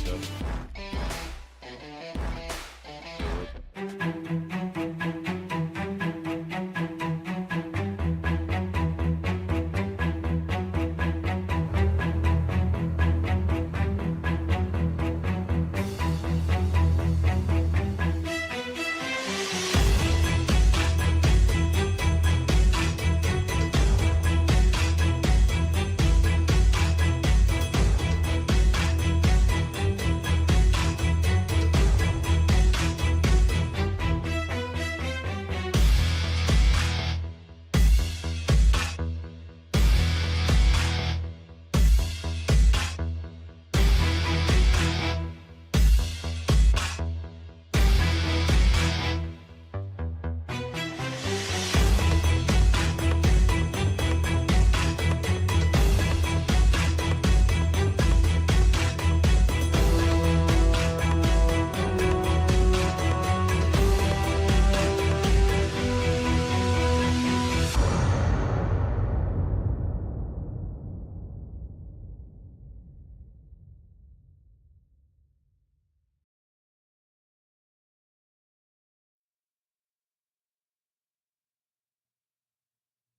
go.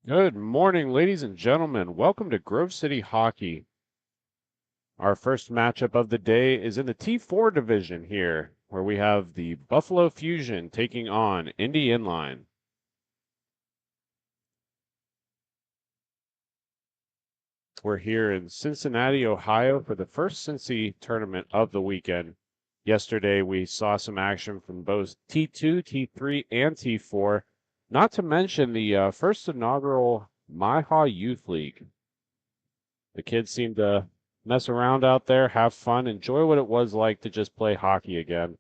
Good morning, ladies and gentlemen. Welcome to Grove City Hockey. Our first matchup of the day is in the T4 division here, where we have the Buffalo Fusion taking on Indy Inline. We're here in Cincinnati, Ohio for the first Cincy tournament of the weekend. Yesterday, we saw some action from both T2, T3, and T4, not to mention the first inaugural MIHA Youth League. The kids seem to mess around out there, have fun, enjoy what it was like to just play hockey again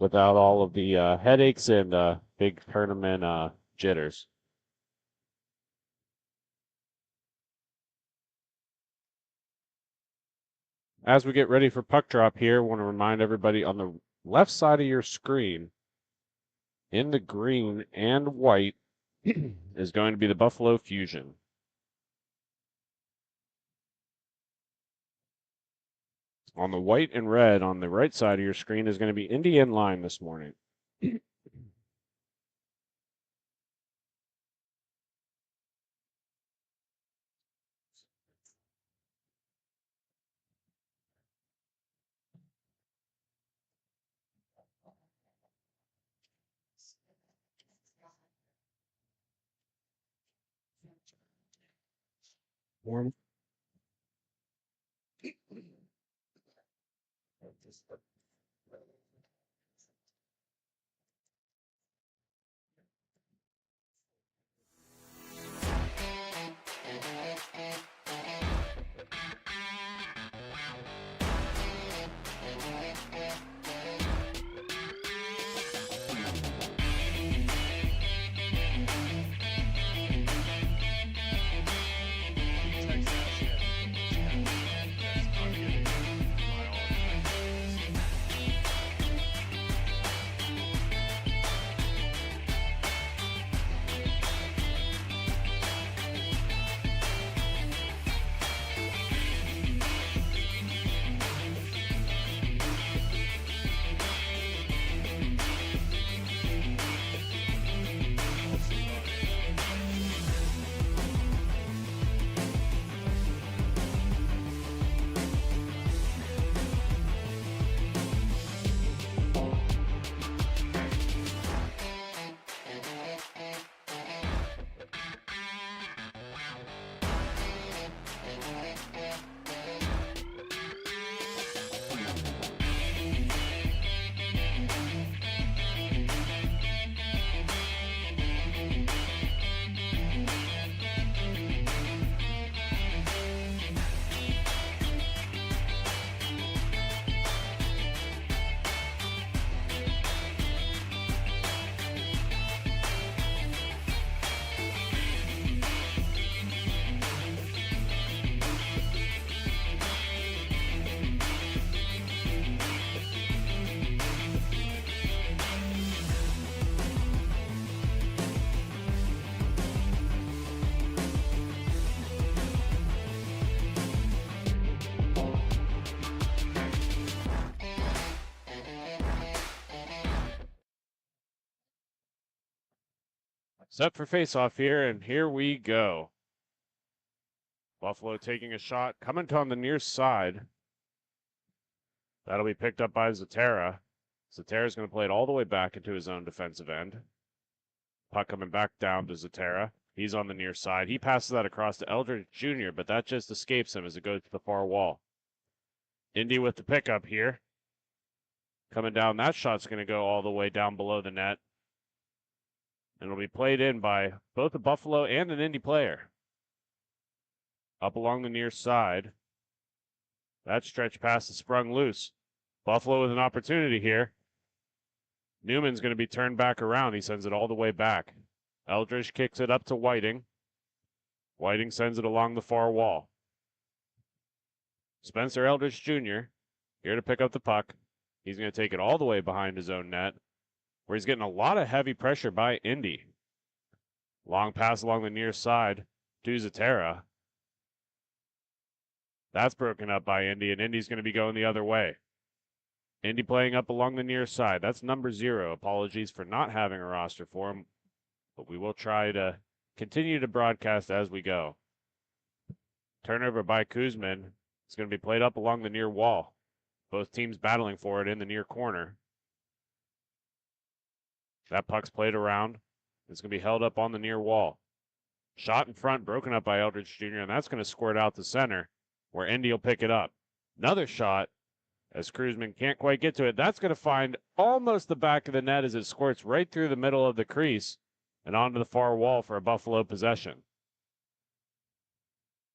without all of the headaches and big tournament jitters. As we get ready for puck drop here, I want to remind everybody on the left side of your screen, in the green and white, is going to be the Buffalo Fusion. On the white and red on the right side of your screen is going to be Indy Inline this morning. Warm. Set for face-off here, and here we go. Buffalo taking a shot, coming on the near side. That'll be picked up by Zatara. Zatara's going to play it all the way back into his own defensive end. Puck coming back down to Zatara. He's on the near side. He passes that across to Eldridge Jr., but that just escapes him as it goes to the far wall. Indy with the pickup here. Coming down, that shot's going to go all the way down below the net. And it'll be played in by both a Buffalo and an Indy player. Up along the near side. That stretch pass is sprung loose. Buffalo with an opportunity here. Newman's going to be turned back around. He sends it all the way back. Eldridge kicks it up to Whiting. Whiting sends it along the far wall. Spencer Eldridge Jr. here to pick up the puck. He's going to take it all the way behind his own net, where he's getting a lot of heavy pressure by Indy. Long pass along the near side to Zatara. That's broken up by Indy, and Indy's going to be going the other way. Indy playing up along the near side. That's number 0. Apologies for not having a roster for him, but we will try to continue to broadcast as we go. Turnover by Kuzmin. It's going to be played up along the near wall. Both teams battling for it in the near corner. That puck's played around. It's going to be held up on the near wall. Shot in front, broken up by Eldridge Jr., and that's going to squirt out to center, where Indy will pick it up. Another shot, as Kuzmin can't quite get to it. That's going to find almost the back of the net as it squirts right through the middle of the crease and onto the far wall for a Buffalo possession.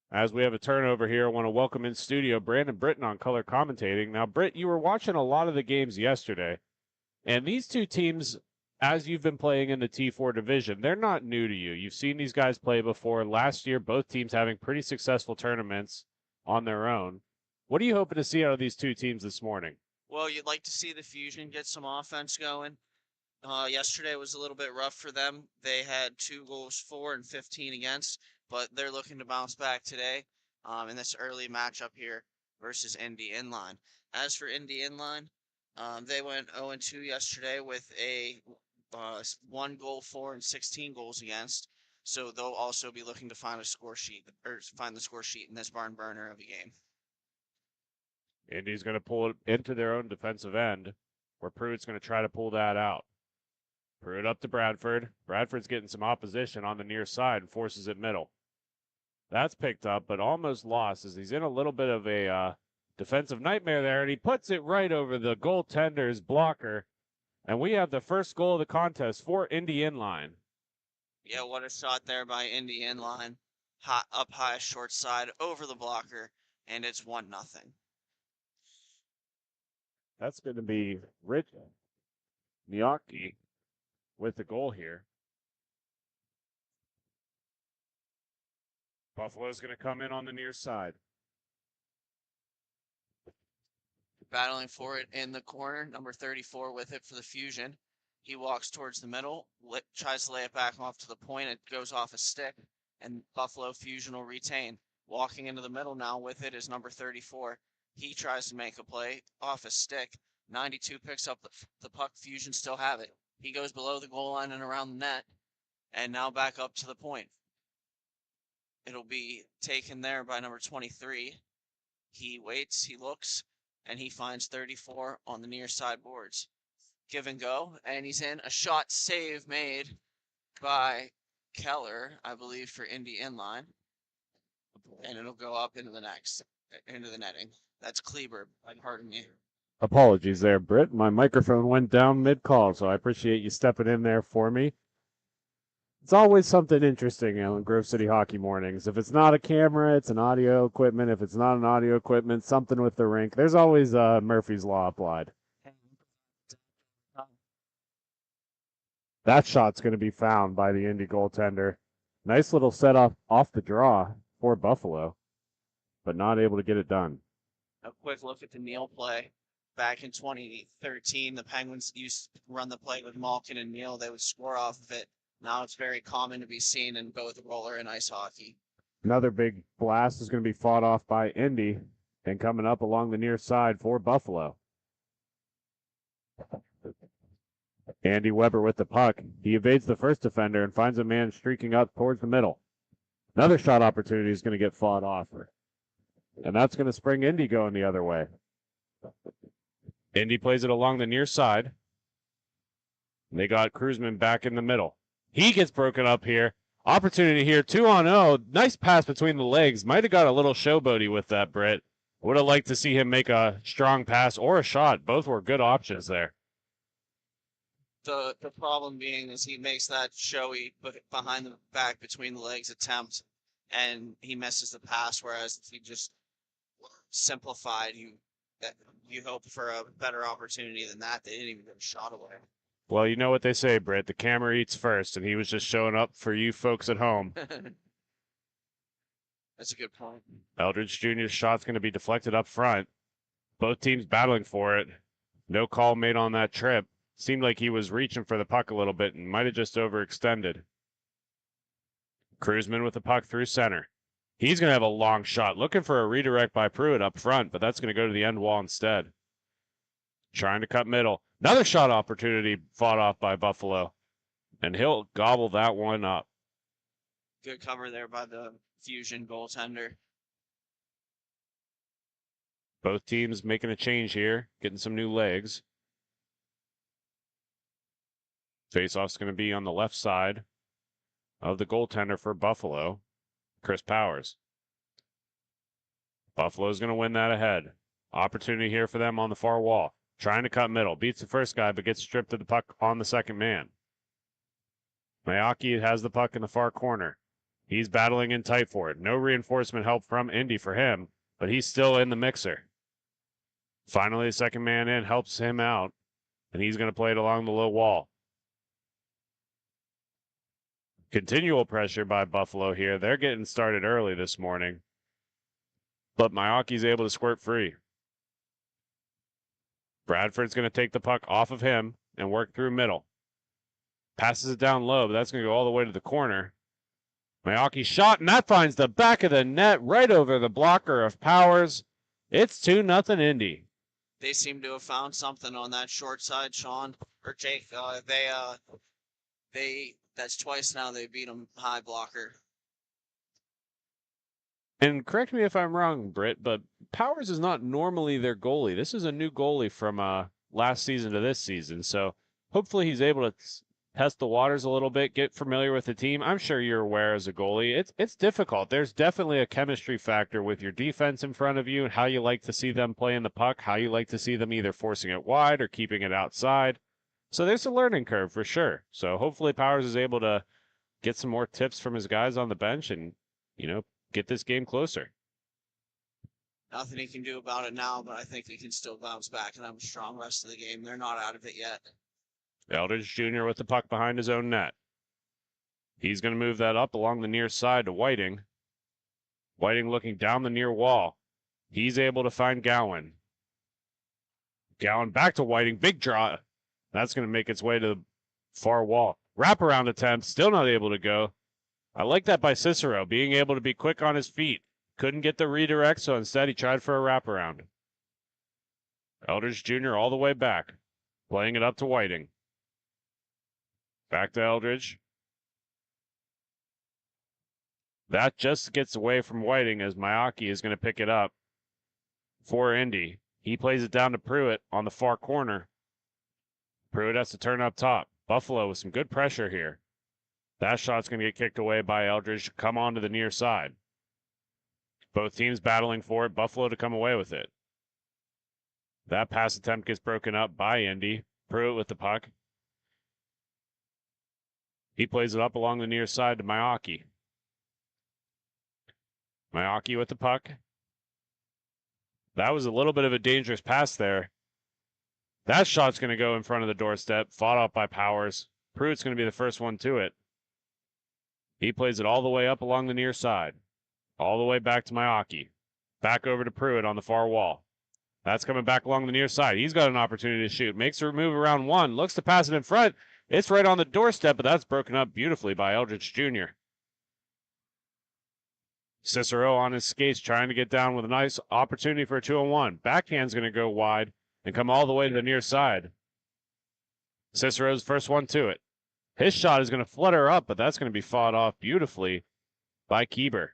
As we have a turnover here, I want to welcome in studio Brandon Britton on color commentating. Now, Britt, you were watching a lot of the games yesterday, and these two teams, as you've been playing in the T4 division, they're not new to you. You've seen these guys play before. Last year, both teams having pretty successful tournaments on their own. What are you hoping to see out of these two teams this morning? Well, you'd like to see the Fusion get some offense going. Yesterday was a little bit rough for them. They had 2 goals for and 15 against, but they're looking to bounce back today in this early matchup here versus Indy Inline. As for Indy Inline, they went 0-2 yesterday with a 1 goal for and 16 goals against. So they'll also be looking to find a score sheet or find the score sheet in this barn burner of a game. Indy's going to pull it into their own defensive end, where Pruitt's going to try to pull that out. Pruitt up to Bradford. Bradford's getting some opposition on the near side and forces it middle. That's picked up, but almost lost as he's in a little bit of a defensive nightmare there, and he puts it right over the goaltender's blocker. And we have the first goal of the contest for Indy Inline. Yeah, what a shot there by Indy Inline. Hot up high, short side, over the blocker, and it's 1-0. That's going to be Rich Miyake with the goal here. Buffalo's going to come in on the near side. Battling for it in the corner, number 34 with it for the Fusion. He walks towards the middle, tries to lay it back off to the point. It goes off a stick, and Buffalo Fusion will retain. Walking into the middle now with it is number 34. He tries to make a play off a stick. 92 picks up the puck. Fusion still have it. He goes below the goal line and around the net, and now back up to the point. It'll be taken there by number 23. He waits, he looks, and he finds 34 on the near side boards. Give and go, and he's in. A shot save made by Keller, I believe, for Indy Inline. And it'll go up into the netting. That's Kleber, pardon me. Apologies there, Britt. My microphone went down mid-call, so I appreciate you stepping in there for me. It's always something interesting in Grove City Hockey Mornings. If it's not a camera, it's an audio equipment. If it's not an audio equipment, something with the rink. There's always Murphy's Law applied. That shot's going to be found by the Indy goaltender. Nice little set off the draw for Buffalo, but not able to get it done. A quick look at the Neal play. Back in 2013, the Penguins used to run the play with Malkin and Neal. They would score off of it. Now it's very common to be seen in both roller and ice hockey. Another big blast is going to be fought off by Indy and coming up along the near side for Buffalo. Andy Weber with the puck. He evades the first defender and finds a man streaking up towards the middle. Another shot opportunity is going to get fought off. And that's going to spring Indy going the other way. Indy plays it along the near side. They got Kruzman back in the middle. He gets broken up here. Opportunity here, 2-on-0. Nice pass between the legs. Might have got a little showboaty with that, Britt. Would have liked to see him make a strong pass or a shot. Both were good options there. The problem being is he makes that showy behind the back between the legs attempt, and he misses the pass, whereas if he just simplified, you hope for a better opportunity than that. They didn't even get a shot away. Well, you know what they say, Britt. The camera eats first, and he was just showing up for you folks at home. That's a good point. Eldridge Jr.'s shot's going to be deflected up front. Both teams battling for it. No call made on that trip. Seemed like he was reaching for the puck a little bit and might have just overextended. Kruzman with the puck through center. He's going to have a long shot. Looking for a redirect by Pruitt up front, but that's going to go to the end wall instead. Trying to cut middle. Another shot opportunity fought off by Buffalo. And he'll gobble that one up. Good cover there by the Fusion goaltender. Both teams making a change here, getting some new legs. Faceoff's going to be on the left side of the goaltender for Buffalo, Chris Powers. Buffalo's going to win that ahead. Opportunity here for them on the far wall. Trying to cut middle. Beats the first guy, but gets stripped of the puck on the second man. MIHA has the puck in the far corner. He's battling in tight for it. No reinforcement help from Indy for him, but he's still in the mixer. Finally, the second man in helps him out, and he's going to play it along the low wall. Continual pressure by Buffalo here. They're getting started early this morning, but MIHA's able to squirt free. Bradford's going to take the puck off of him and work through middle. Passes it down low, but that's going to go all the way to the corner. MIHA shot, and that finds the back of the net right over the blocker of Powers. It's 2-0 Indy. They seem to have found something on that short side, Sean or Jake. That's twice now they beat them high blocker. And correct me if I'm wrong, Britt, but Powers is not normally their goalie. This is a new goalie from last season to this season, so hopefully he's able to test the waters a little bit, get familiar with the team. I'm sure you're aware as a goalie. It's difficult. There's definitely a chemistry factor with your defense in front of you and how you like to see them playing the puck, how you like to see them either forcing it wide or keeping it outside. So there's a learning curve for sure. So hopefully Powers is able to get some more tips from his guys on the bench and, get this game closer. Nothing he can do about it now, but I think he can still bounce back and have a strong rest of the game. They're not out of it yet. Eldridge Jr. with the puck behind his own net. He's going to move that up along the near side to Whiting. Whiting looking down the near wall. He's able to find Gowan. Gowan back to Whiting. Big draw. That's going to make its way to the far wall. Wraparound attempt. Still not able to go. I like that by Cicero, being able to be quick on his feet. Couldn't get the redirect, so instead he tried for a wraparound. Eldridge Jr. all the way back. Playing it up to Whiting. Back to Eldridge. That just gets away from Whiting as MIHA is going to pick it up for Indy. He plays it down to Pruitt on the far corner. Pruitt has to turn up top. Buffalo with some good pressure here. That shot's going to get kicked away by Eldridge. Come on to the near side. Both teams battling for it. Buffalo to come away with it. That pass attempt gets broken up by Indy. Pruitt with the puck. He plays it up along the near side to MIHA. MIHA with the puck. That was a little bit of a dangerous pass there. That shot's going to go in front of the doorstep. Fought off by Powers. Pruitt's going to be the first one to it. He plays it all the way up along the near side. All the way back to MIHA. Back over to Pruitt on the far wall. That's coming back along the near side. He's got an opportunity to shoot. Makes a move around one. Looks to pass it in front. It's right on the doorstep, but that's broken up beautifully by Eldridge Jr. Cicero on his skates trying to get down with a nice opportunity for a 2-on-1. Backhand's going to go wide and come all the way to the near side. Cicero's first one to it. His shot is going to flutter up, but that's going to be fought off beautifully by Keeber.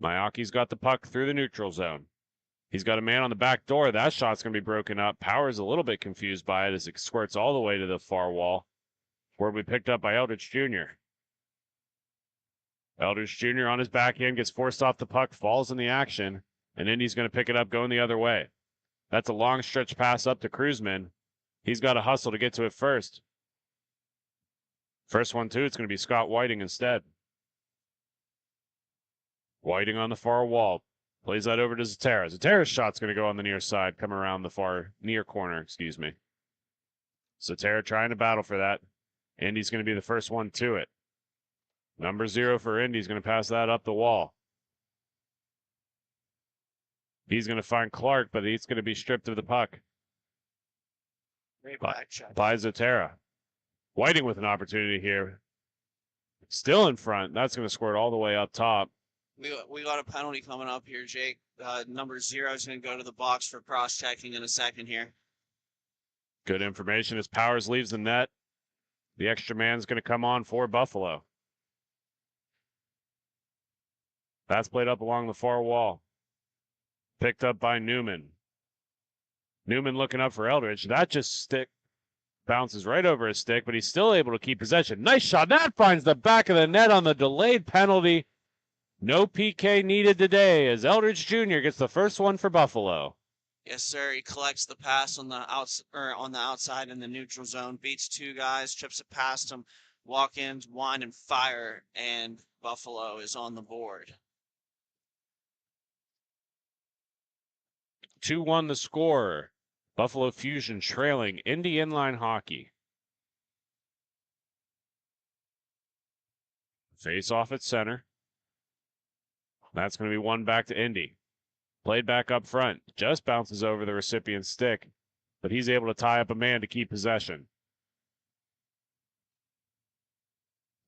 MIHA's got the puck through the neutral zone. He's got a man on the back door. That shot's going to be broken up. Power's a little bit confused by it as it squirts all the way to the far wall, where we picked up by Eldridge Jr. Eldridge Jr. on his backhand gets forced off the puck, falls in the action, and Indy's going to pick it up going the other way. That's a long stretch pass up to Cruzman. He's got to hustle to get to it first. First one, too, it's going to be Scott Whiting instead. Whiting on the far wall. Plays that over to Zatara. Zatara's shot's going to go on the near side, come around the far near corner, excuse me. Zatara trying to battle for that. Indy's going to be the first one to it. Number 0 for Indy's going to pass that up the wall. He's going to find Clark, but he's going to be stripped of the puck by Zatara. Whiting with an opportunity here. Still in front. That's going to squirt all the way up top. We got a penalty coming up here, Jake. Number 0 is going to go to the box for cross-checking in a second here. Good information as Powers leaves the net. The extra man's going to come on for Buffalo. That's played up along the far wall. Picked up by Newman. Newman looking up for Eldridge. That just bounces right over his stick, but he's still able to keep possession. Nice shot. That finds the back of the net on the delayed penalty. No PK needed today as Eldridge Jr. gets the first one for Buffalo. Yes, sir. He collects the pass on the outside in the neutral zone, beats 2 guys, trips it past him, walk-ins, wind and fire, and Buffalo is on the board. 2-1 the score. Buffalo Fusion trailing Indy Inline Hockey. Face off at center. That's going to be one back to Indy. Played back up front. Just bounces over the recipient's stick, but he's able to tie up a man to keep possession.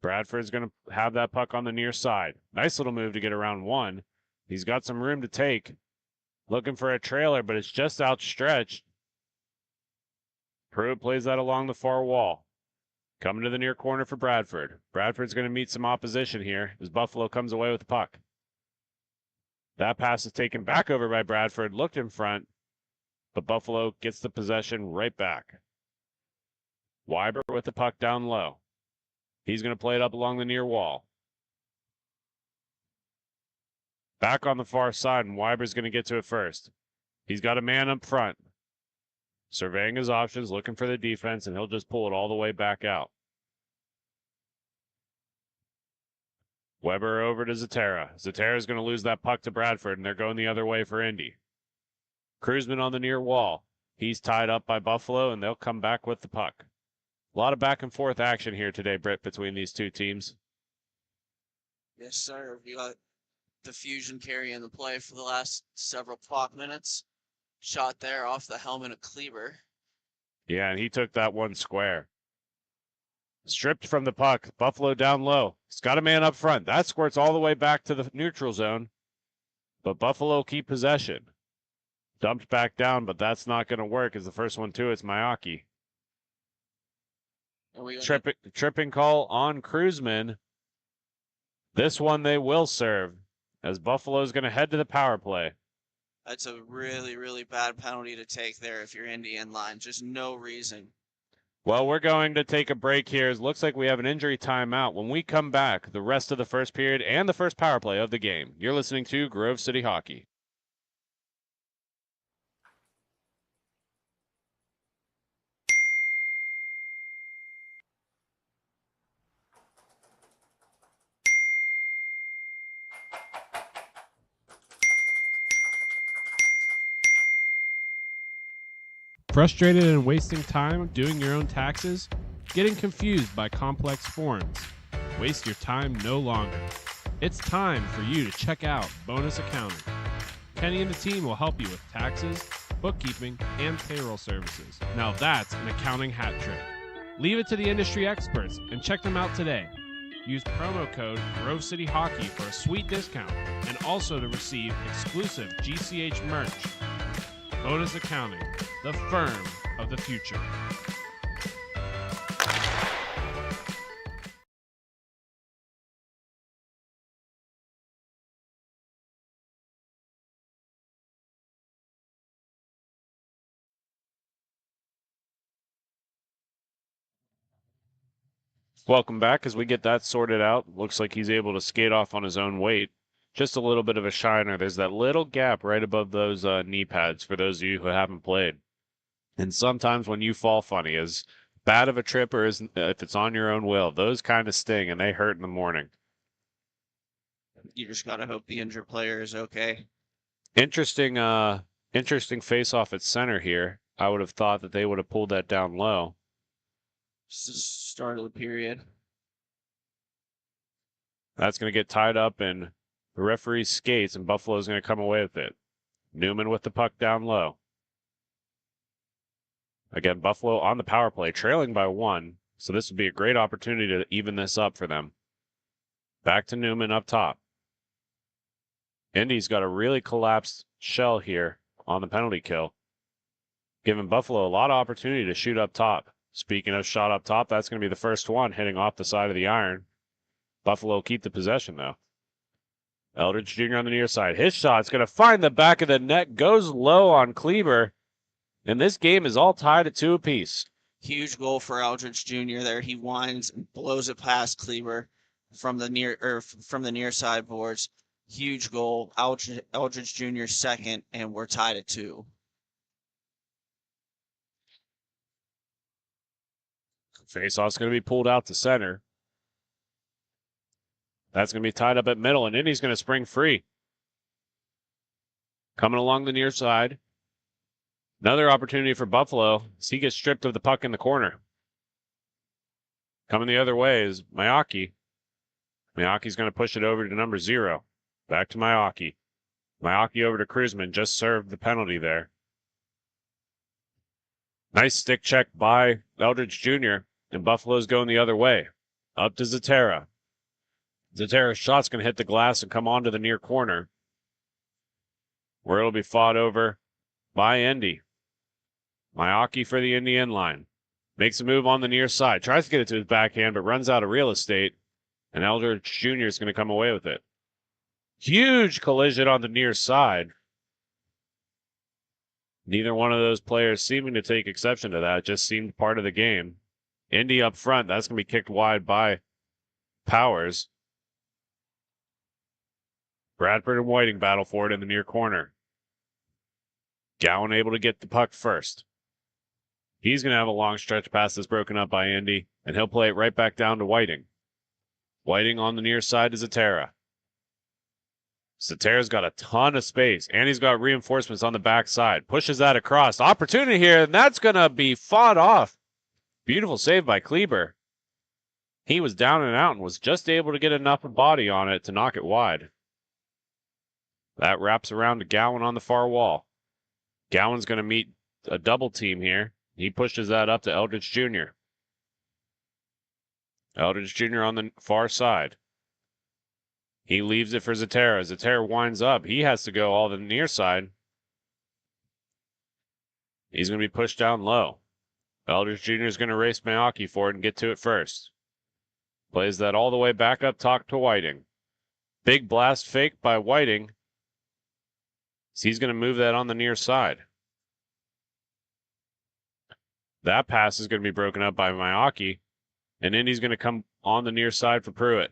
Bradford's going to have that puck on the near side. Nice little move to get around one. He's got some room to take. Looking for a trailer, but it's just outstretched. Pruitt plays that along the far wall. Coming to the near corner for Bradford. Bradford's going to meet some opposition here as Buffalo comes away with the puck. That pass is taken back over by Bradford, looked in front, but Buffalo gets the possession right back. Weiber with the puck down low. He's going to play it up along the near wall. Back on the far side, and Weiber's going to get to it first. He's got a man up front. Surveying his options, looking for the defense, and he'll just pull it all the way back out. Weber over to Zatara. Zatara's going to lose that puck to Bradford, and they're going the other way for Indy. Cruzman on the near wall. He's tied up by Buffalo, and they'll come back with the puck. A lot of back and forth action here today, Britt, between these two teams. Yes, sir. We got the Fusion carrying the play for the last several puck minutes. Shot there off the helmet of Kleber. Yeah, and he took that one square. Stripped from the puck. Buffalo down low. He's got a man up front. That squirts all the way back to the neutral zone. But Buffalo keep possession. Dumped back down, but that's not going to work as the first one too. It's MIHA. Tripping call on Cruzman. This one they will serve as Buffalo's going to head to the power play. That's a really, really bad penalty to take there if you're Indy in line. Just no reason. Well, we're going to take a break here. It looks like we have an injury timeout. When we come back, the rest of the first period and the first power play of the game. You're listening to Grove City Hockey. Frustrated and wasting time doing your own taxes? Getting confused by complex forms? Waste your time no longer. It's time for you to check out Bonus Accounting. Kenny and the team will help you with taxes, bookkeeping, and payroll services. Now that's an accounting hat trick. Leave it to the industry experts and check them out today. Use promo code Grove City Hockey for a sweet discount and also to receive exclusive GCH merch. Otis Accounting, the firm of the future. Welcome back as we get that sorted out. Looks like he's able to skate off on his own weight. Just a little bit of a shiner. There's that little gap right above those knee pads for those of you who haven't played. And sometimes when you fall funny, as bad of a trip or as, if it's on your own will, those kind of sting and they hurt in the morning. You just gotta hope the injured player is okay. Interesting face-off at center here. I would have thought that they would have pulled that down low. Start of the period. That's going to get tied up in the referee's skates, and Buffalo's going to come away with it. Newman with the puck down low. Again, Buffalo on the power play, trailing by 1, so this would be a great opportunity to even this up for them. Back to Newman up top. Indy's got a really collapsed shell here on the penalty kill, giving Buffalo a lot of opportunity to shoot up top. Speaking of shot up top, that's going to be the first one hitting off the side of the iron. Buffalo will keep the possession, though. Eldridge Jr. on the near side. His shot's going to find the back of the net, goes low on Kleber, and this game is all tied at 2 apiece. Huge goal for Eldridge Jr. there. He winds and blows it past Kleber from the near side boards. Huge goal. Eldridge Jr. second, and we're tied at 2. Faceoff's going to be pulled out to center. That's going to be tied up at middle, and Indy's going to spring free. Coming along the near side. Another opportunity for Buffalo as he gets stripped of the puck in the corner. Coming the other way is Mayaki. Mayaki's going to push it over to number 0. Back to Mayaki. Mayaki over to Kruzman. Just served the penalty there. Nice stick check by Eldridge Jr., and Buffalo's going the other way. Up to Zatara. Zatara's shot's going to hit the glass and come onto the near corner, where it'll be fought over by Indy. Mayaki for the Indy end line. Makes a move on the near side. Tries to get it to his backhand, but runs out of real estate, and Eldridge Jr. is going to come away with it. Huge collision on the near side. Neither one of those players seeming to take exception to that. It just seemed part of the game. Indy up front. That's going to be kicked wide by Powers. Bradford and Whiting battle for it in the near corner. Gowan able to get the puck first. He's going to have a long stretch pass that's broken up by Indy, and he'll play it right back down to Whiting. Whiting on the near side to Zatara. Zatara's got a ton of space, and he's got reinforcements on the back side. Pushes that across. Opportunity here, and that's going to be fought off. Beautiful save by Kleber. He was down and out and was just able to get enough body on it to knock it wide. That wraps around to Gowan on the far wall. Gowan's going to meet a double team here. He pushes that up to Eldridge Jr. Eldridge Jr. on the far side. He leaves it for Zatara. Zatara winds up. He has to go all the near side. He's going to be pushed down low. Eldridge Jr. is going to race Mayaki for it and get to it first. Plays that all the way back up top to Whiting. Big blast fake by Whiting. So he's going to move that on the near side. That pass is going to be broken up by Mayaki. And Indy's going to come on the near side for Pruitt.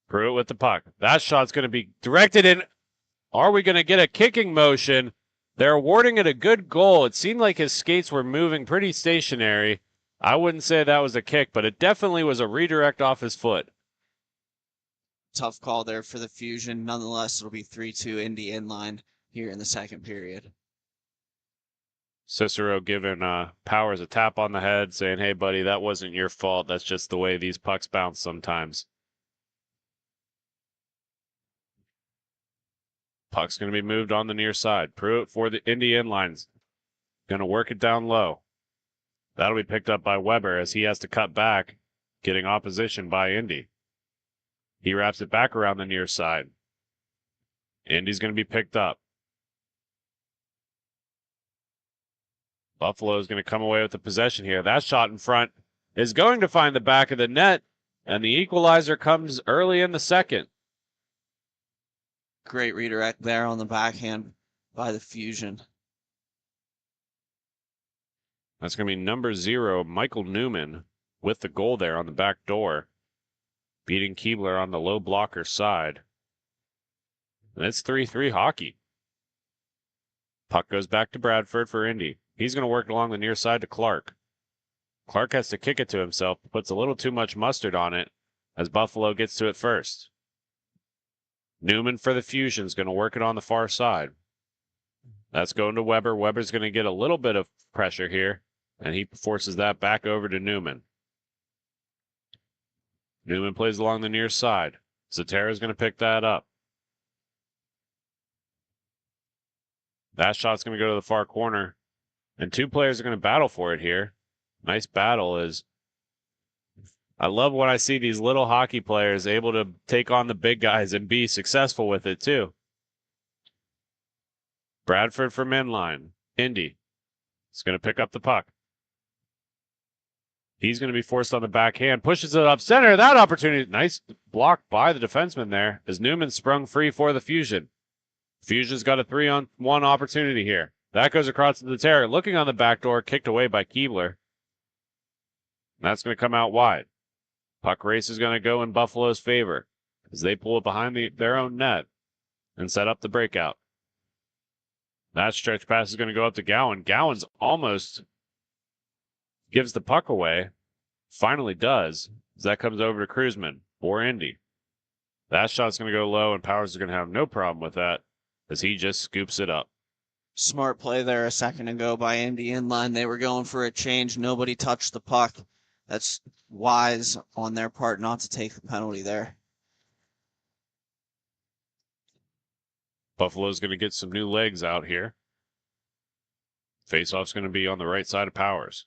Pruitt with the puck. That shot's going to be directed in. Are we going to get a kicking motion? They're awarding it a good goal. It seemed like his skates were moving pretty stationary. I wouldn't say that was a kick, but it definitely was a redirect off his foot. Tough call there for the Fusion. Nonetheless, it'll be 3-2 Indy inline here in the second period. Cicero giving Powers a tap on the head, saying, hey, buddy, that wasn't your fault. That's just the way these pucks bounce sometimes. Puck's going to be moved on the near side. Pruitt for the Indy inlines. Going to work it down low. That'll be picked up by Weber as he has to cut back, getting opposition by Indy. He wraps it back around the near side. Indy's going to be picked up. Buffalo is going to come away with the possession here. That shot in front is going to find the back of the net, and the equalizer comes early in the second. Great redirect there on the backhand by the Fusion. That's going to be number 0, Michael Newman, with the goal there on the back door, beating Keebler on the low blocker side. And it's 3-3 hockey. Puck goes back to Bradford for Indy. He's going to work along the near side to Clark. Clark has to kick it to himself, puts a little too much mustard on it as Buffalo gets to it first. Newman for the Fusion is going to work it on the far side. That's going to Weber. Weber's going to get a little bit of pressure here, and he forces that back over to Newman. Newman plays along the near side. Zatara's going to pick that up. That shot's going to go to the far corner, and 2 players are going to battle for it here. Nice battle is. I love when I see these little hockey players able to take on the big guys and be successful with it too. Bradford from inline. Indy is going to pick up the puck. He's going to be forced on the backhand, pushes it up center. That opportunity, nice block by the defenseman there as Newman sprung free for the Fusion. Fusion's got a 3-on-1 opportunity here. That goes across to the terror, looking on the back door, kicked away by Keebler. That's going to come out wide. Puck race is going to go in Buffalo's favor as they pull it behind their own net and set up the breakout. That stretch pass is going to go up to Gowan. Gowan's almost gives the puck away. Finally does, as that comes over to Kruzman for Indy. That shot's going to go low, and Powers is going to have no problem with that as he just scoops it up. Smart play there a second ago by Indy inline. They were going for a change. Nobody touched the puck. That's wise on their part not to take the penalty there. Buffalo's going to get some new legs out here. Faceoff's going to be on the right side of Powers.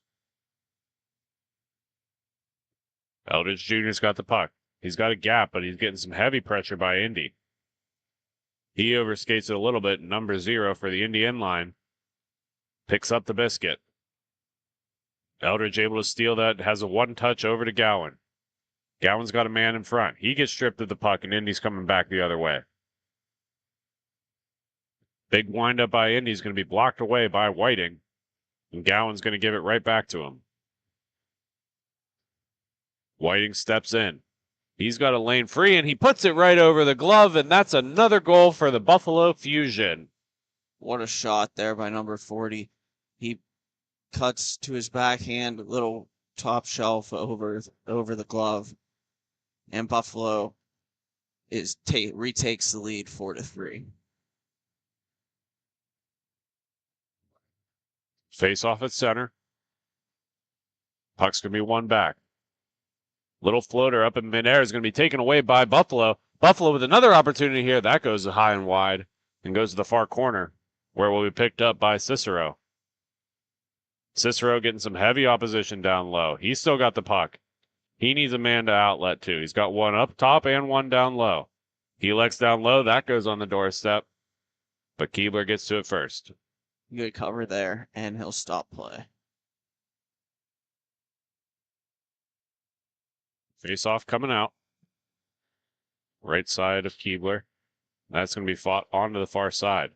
Eldridge Jr.'s got the puck. He's got a gap, but he's getting some heavy pressure by Indy. He overskates it a little bit. Number 0 for the Indy inline picks up the biscuit. Eldridge able to steal that, has a 1-touch over to Gowan. Gowan's got a man in front. He gets stripped of the puck, and Indy's coming back the other way. Big windup by Indy is going to be blocked away by Whiting, and Gowan's going to give it right back to him. Whiting steps in. He's got a lane free, and he puts it right over the glove, and that's another goal for the Buffalo Fusion. What a shot there by number 40. He cuts to his backhand, little top shelf over the glove, and Buffalo retakes the lead 4-3. Face off at center. Puck's going to be won back. Little floater up in midair is going to be taken away by Buffalo. Buffalo with another opportunity here. That goes high and wide and goes to the far corner where will be picked up by Cicero. Cicero getting some heavy opposition down low. He's still got the puck. He needs a man to outlet too. He's got one up top and one down low. He lets down low. That goes on the doorstep. But Keebler gets to it first. Good cover there, and he'll stop play. Face-off coming out. Right side of Keebler. That's going to be fought onto the far side.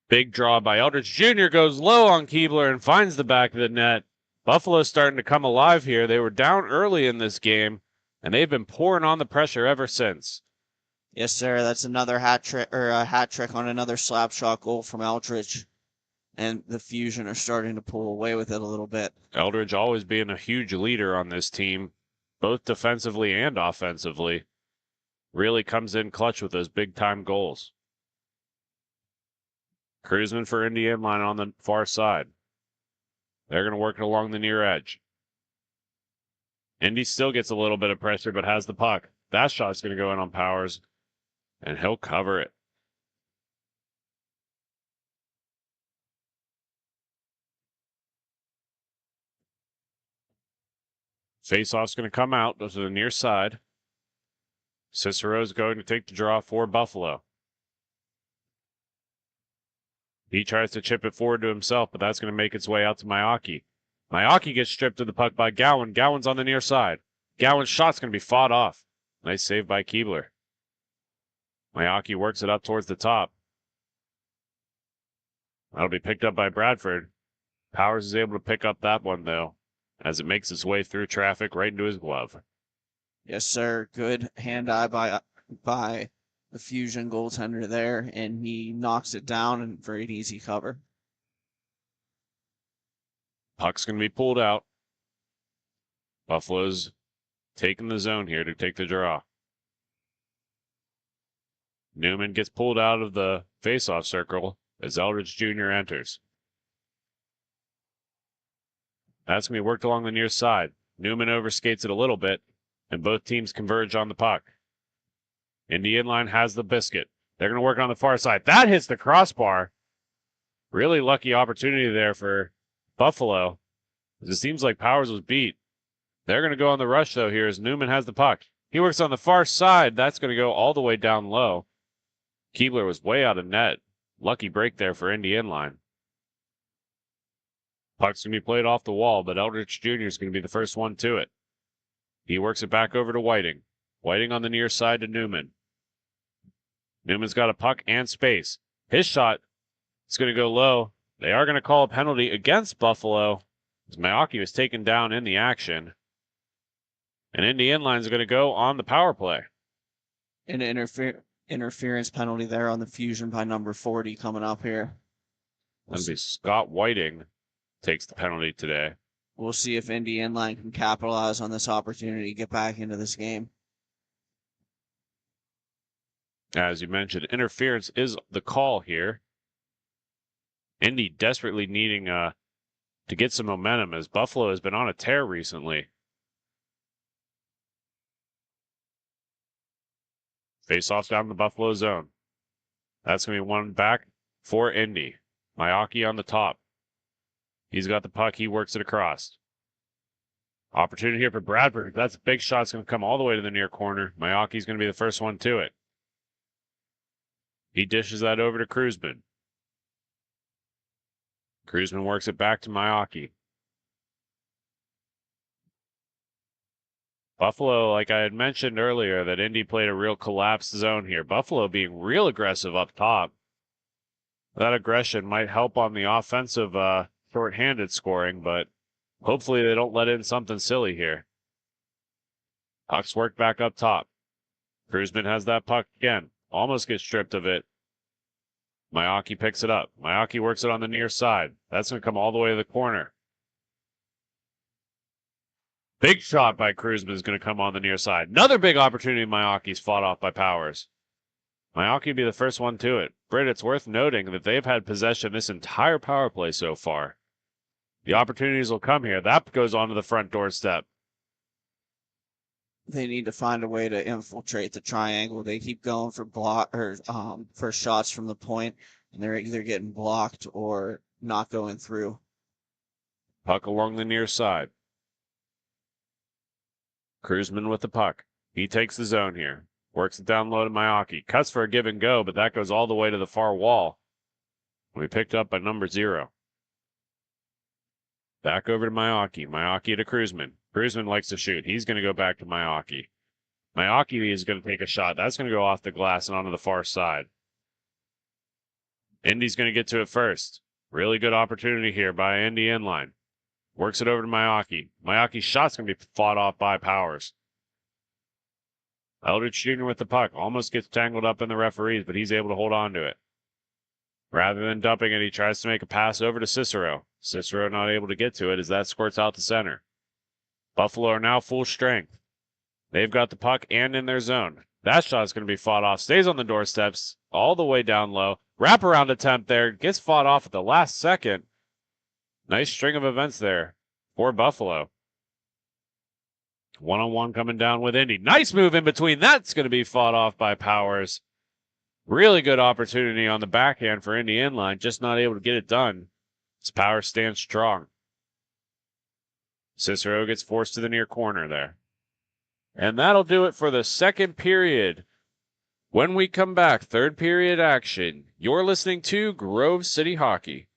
Big draw by Eldridge Jr. goes low on Keebler and finds the back of the net. Buffalo's starting to come alive here. They were down early in this game, and they've been pouring on the pressure ever since. Yes, sir. That's another hat trick on another slap shot goal from Eldridge. And the Fusion are starting to pull away with it a little bit. Eldridge always being a huge leader on this team, both defensively and offensively. Really comes in clutch with those big-time goals. Kruzman for Indy inline on the far side. They're going to work it along the near edge. Indy still gets a little bit of pressure, but has the puck. That shot's going to go in on Powers, and he'll cover it. Face-off's going to come out, goes to the near side. Cicero's going to take the draw for Buffalo. He tries to chip it forward to himself, but that's going to make its way out to MIHA. MIHA gets stripped of the puck by Gowan. Gowan's on the near side. Gowan's shot's going to be fought off. Nice save by Keebler. MIHA works it up towards the top. That'll be picked up by Bradford. Powers is able to pick up that one, though, as it makes its way through traffic right into his glove. Yes, sir. Good hand-eye by the Fusion goaltender there, and he knocks it down and for an easy cover. Puck's going to be pulled out. Buffalo's taking the zone here to take the draw. Newman gets pulled out of the faceoff circle as Eldridge Jr. enters. That's going to be worked along the near side. Newman overskates it a little bit, and both teams converge on the puck. Indy inline has the biscuit. They're going to work on the far side. That hits the crossbar. Really lucky opportunity there for Buffalo. It seems like Powers was beat. They're going to go on the rush, though, here as Newman has the puck. He works on the far side. That's going to go all the way down low. Keebler was way out of net. Lucky break there for Indy inline. Puck's going to be played off the wall, but Eldridge Jr. is going to be the first one to it. He works it back over to Whiting. Whiting on the near side to Newman. Newman's got a puck and space. His shot is going to go low. They are going to call a penalty against Buffalo as MIHA was taken down in the action. And Indy inline is going to go on the power play. An interference penalty there on the Fusion by number 40 coming up here. That'll be Scott Whiting takes the penalty today. We'll see if Indy inline can capitalize on this opportunity to get back into this game. As you mentioned, interference is the call here. Indy desperately needing to get some momentum as Buffalo has been on a tear recently. Face-off down the Buffalo zone. That's going to be one back for Indy. MIHA on the top. He's got the puck. He works it across. Opportunity here for Bradford. That's a big shot. It's going to come all the way to the near corner. MIHA's going to be the first one to it. He dishes that over to Kruzman. Kruzman works it back to MIHA. Buffalo, like I had mentioned earlier, that Indy played a real collapsed zone here. Buffalo being real aggressive up top. That aggression might help on the offensive short-handed scoring, but hopefully they don't let in something silly here. Puck's worked back up top. Kruzman has that puck again. Almost gets stripped of it. MIHA picks it up. MIHA works it on the near side. That's going to come all the way to the corner. Big shot by Kruzman is going to come on the near side. Another big opportunity MIHA's fought off by Powers. MIHA will be the first one to it. Britt, it's worth noting that they've had possession this entire power play so far. The opportunities will come here. That goes onto the front doorstep. They need to find a way to infiltrate the triangle. They keep going for for shots from the point, and they're either getting blocked or not going through. Puck along the near side. Kruzman with the puck. He takes the zone here. Works it down low to MIHA. Cuts for a give and go, but that goes all the way to the far wall. We picked up by number 0. Back over to MIHA. MIHA to Kruzman. Kruzman likes to shoot. He's going to go back to MIHA. MIHA is going to take a shot. That's going to go off the glass and onto the far side. Indy's going to get to it first. Really good opportunity here by Indy inline. Works it over to MIHA. MIHA's shot's going to be fought off by Powers. Eldridge Jr. with the puck. Almost gets tangled up in the referees, but he's able to hold on to it. Rather than dumping it, he tries to make a pass over to Cicero. Cicero not able to get to it as that squirts out the center. Buffalo are now full strength. They've got the puck and in their zone. That shot's going to be fought off. Stays on the doorsteps all the way down low. Wraparound attempt there. Gets fought off at the last second. Nice string of events there for Buffalo. One-on-one coming down with Indy. Nice move in between. That's going to be fought off by Powers. Really good opportunity on the backhand for Indy inline. Just not able to get it done. As Powers stands strong. Cicero gets forced to the near corner there. And that'll do it for the second period When we come back, third period action. You're listening to Grove City Hockey.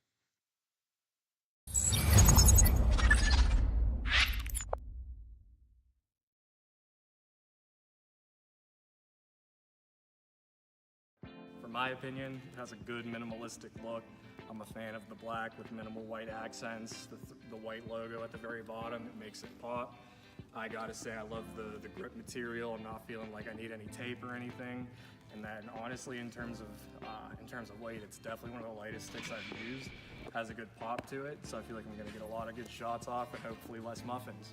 For my opinion, it has a good minimalistic look. I'm a fan of the black with minimal white accents, the white logo at the very bottom, it makes it pop. I gotta say I love the grip material. I'm not feeling like I need any tape or anything. And then honestly, in terms of weight, it's definitely one of the lightest sticks I've used. It has a good pop to it, so I feel like I'm gonna get a lot of good shots off and hopefully less muffins.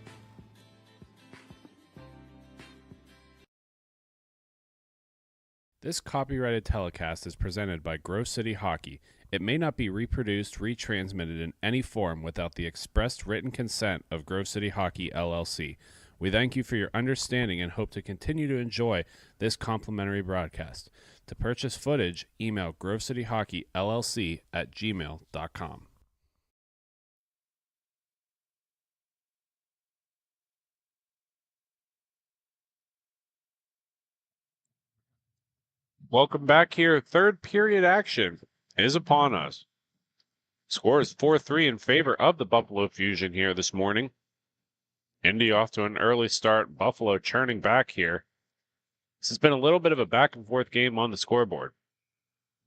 This copyrighted telecast is presented by Grove City Hockey. It may not be reproduced, retransmitted in any form without the expressed written consent of Grove City Hockey, LLC. We thank you for your understanding and hope to continue to enjoy this complimentary broadcast. To purchase footage, email grovecityhockeyllc@gmail.com. Welcome back here. Third period action is upon us. Score is 4-3 in favor of the Buffalo Fusion here this morning. Indy off to an early start. Buffalo churning back here. This has been a little bit of a back and forth game on the scoreboard.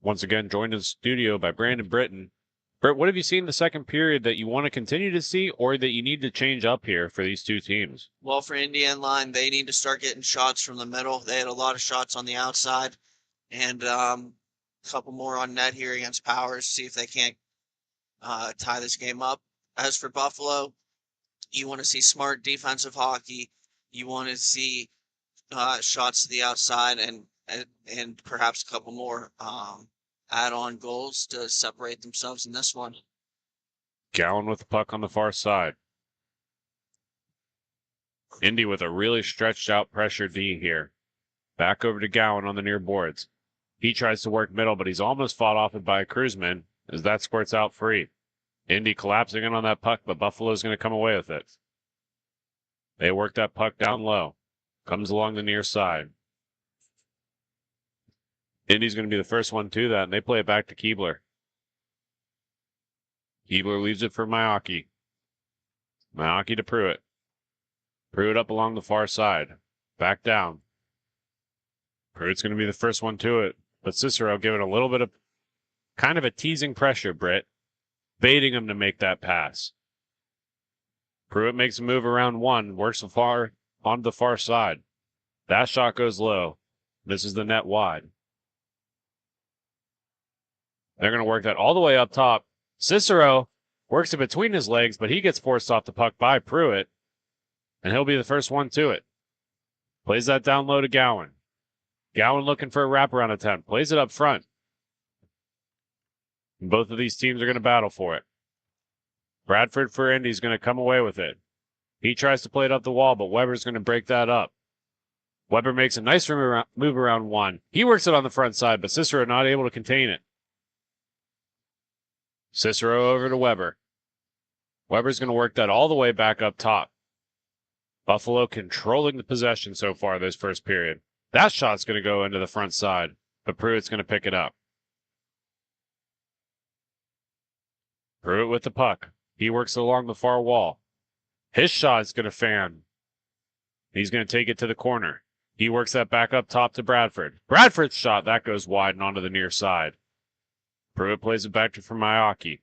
Once again, joined in the studio by Brandon Britton. Britt, what have you seen in the second period that you want to continue to see or that you need to change up here for these two teams? Well, for Indiana line, they need to start getting shots from the middle. They had a lot of shots on the outside, and a couple more on net here against Powers. See if they can't tie this game up. As for Buffalo, you want to see smart defensive hockey. You want to see shots to the outside and perhaps a couple more add-on goals to separate themselves in this one. Gowan with the puck on the far side. Indy with a really stretched out pressure D here. Back over to Gowan on the near boards. He tries to work middle, but he's almost fought off it by a Cruzman as that squirts out free. Indy collapsing in on that puck, but Buffalo's going to come away with it. They work that puck down low. Comes along the near side. Indy's going to be the first one to that, and they play it back to Keebler. Keebler leaves it for MIHA. MIHA to Pruitt. Pruitt up along the far side. Back down. Pruitt's going to be the first one to it, but Cicero giving a little bit of kind of a teasing pressure, Britt. Baiting him to make that pass. Pruitt makes a move around one, works far onto the far side. That shot goes low. This is the net wide. They're going to work that all the way up top. Cicero works it between his legs, but he gets forced off the puck by Pruitt, and he'll be the first one to it. Plays that down low to Gowan. Gowan looking for a wraparound attempt. Plays it up front. And both of these teams are going to battle for it. Bradford for Indy is going to come away with it. He tries to play it up the wall, but Weber's going to break that up. Weber makes a nice move around one. He works it on the front side, but Cicero not able to contain it. Cicero over to Weber. Weber's going to work that all the way back up top. Buffalo controlling the possession so far this first period. That shot's going to go into the front side, but Pruitt's going to pick it up. Pruitt with the puck. He works along the far wall. His shot is going to fan. He's going to take it to the corner. He works that back up top to Bradford. Bradford's shot, that goes wide and onto the near side. Pruitt plays it back to for MIHA.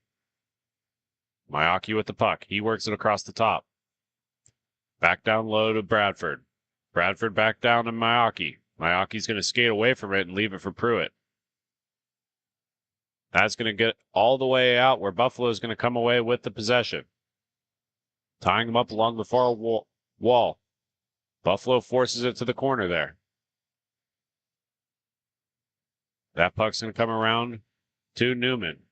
MIHA with the puck. He works it across the top. Back down low to Bradford. Bradford back down to MIHA. MIHA's going to skate away from it and leave it for Pruitt. That's going to get all the way out where Buffalo is going to come away with the possession. Tying them up along the far wall. Buffalo forces it to the corner there. That puck's going to come around to Newman.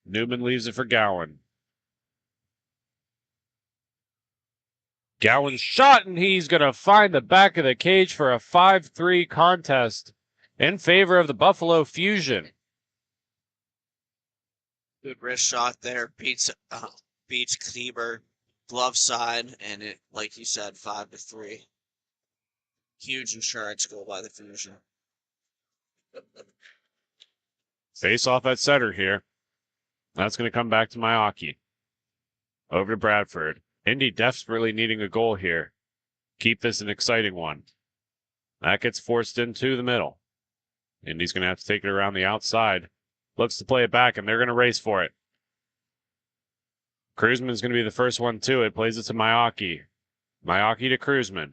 Newman leaves it for Gowan. Gowan's shot, and he's going to find the back of the cage for a 5-3 contest in favor of the Buffalo Fusion. Good wrist shot there. Beats Kleber glove side, and it, like you said, 5-3. Huge insurance goal by the Fusion. Face off at center here. That's going to come back to MIHA. Over to Bradford. Indy desperately needing a goal here. Keep this an exciting one. That gets forced into the middle. Indy's going to have to take it around the outside. Looks to play it back, and they're going to race for it. Kruzman's going to be the first one to it. Plays it to MIHA. MIHA to Kruzman.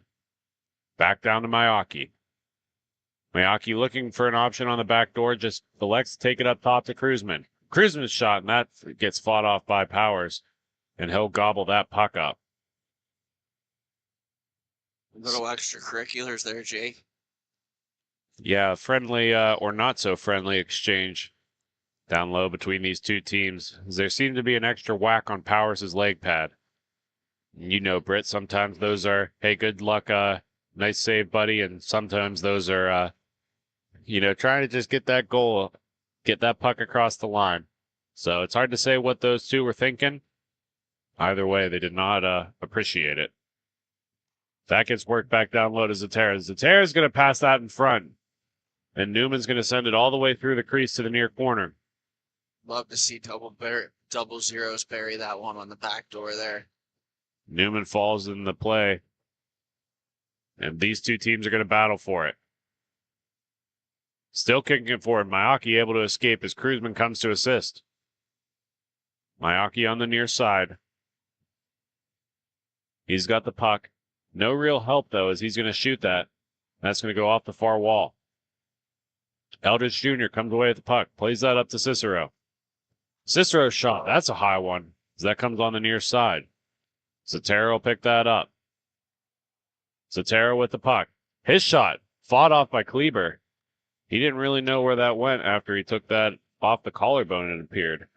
Back down to MIHA. MIHA looking for an option on the back door. Just elects to take it up top to Kruzman. Kruzman's shot, and that gets fought off by Powers. And he'll gobble that puck up. Little extracurriculars there, Jake. Yeah, friendly or not so friendly exchange down low between these two teams. There seemed to be an extra whack on Powers' leg pad. You know, Britt, sometimes those are, hey, good luck, nice save, buddy. And sometimes those are, trying to just get that goal, get that puck across the line. So it's hard to say what those two were thinking. Either way, they did not appreciate it. That gets worked back down low to Zatara. Zatara's going to pass that in front. And Newman's going to send it all the way through the crease to the near corner. Love to see double zeros bury that one on the back door there. Newman falls in the play. And these two teams are going to battle for it. Still kicking it forward. MIHA able to escape as Kruzman comes to assist. MIHA on the near side. He's got the puck. No real help, though, as he's going to shoot that. That's going to go off the far wall. Eldridge Jr. comes away with the puck. Plays that up to Cicero. Cicero's shot. That's a high one. As that comes on the near side. Zatara will pick that up. Zatara with the puck. His shot. Fought off by Kleber. He didn't really know where that went after he took that off the collarbone, it appeared.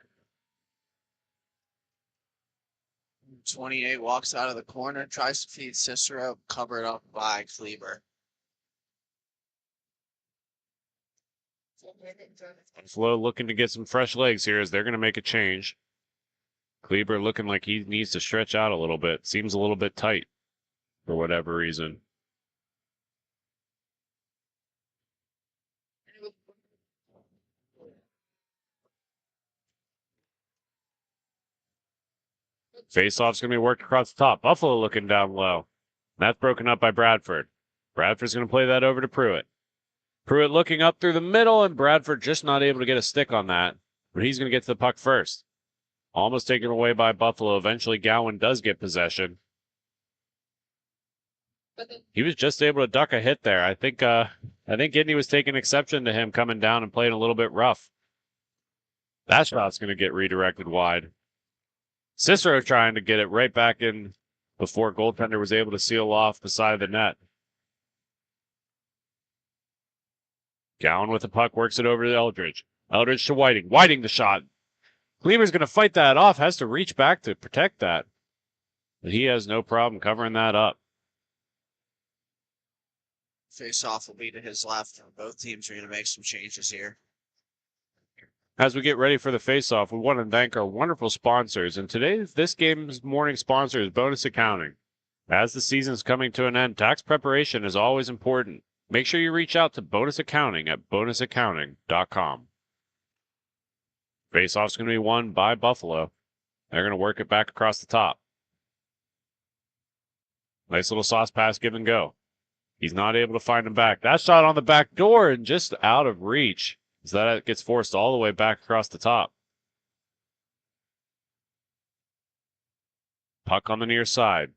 28 walks out of the corner, tries to feed Cicero, covered up by Kleber. Flo looking to get some fresh legs here as they're going to make a change. Kleber looking like he needs to stretch out a little bit. Seems a little bit tight for whatever reason. Face-off's going to be worked across the top. Buffalo looking down low. That's broken up by Bradford. Bradford's going to play that over to Pruitt. Pruitt looking up through the middle, and Bradford just not able to get a stick on that. But he's going to get to the puck first. Almost taken away by Buffalo. Eventually, Gowan does get possession. He was just able to duck a hit there. I think Indy was taking exception to him coming down and playing a little bit rough. That shot's going to get redirected wide. Cicero trying to get it right back in before goaltender was able to seal off the side of the net. Gowan with the puck, works it over to Eldridge. Eldridge to Whiting. Whiting the shot. Kleber's going to fight that off, has to reach back to protect that. But he has no problem covering that up. Face-off will be to his left. Both teams are going to make some changes here. As we get ready for the face-off, we want to thank our wonderful sponsors. And this game's morning sponsor is Bonus Accounting. As the season's coming to an end, tax preparation is always important. Make sure you reach out to Bonus Accounting at bonusaccounting.com. Face-off's going to be won by Buffalo. They're going to work it back across the top. Nice little sauce pass, give and go. He's not able to find him back. That shot on the back door and just out of reach. So that gets forced all the way back across the top. Puck on the near side.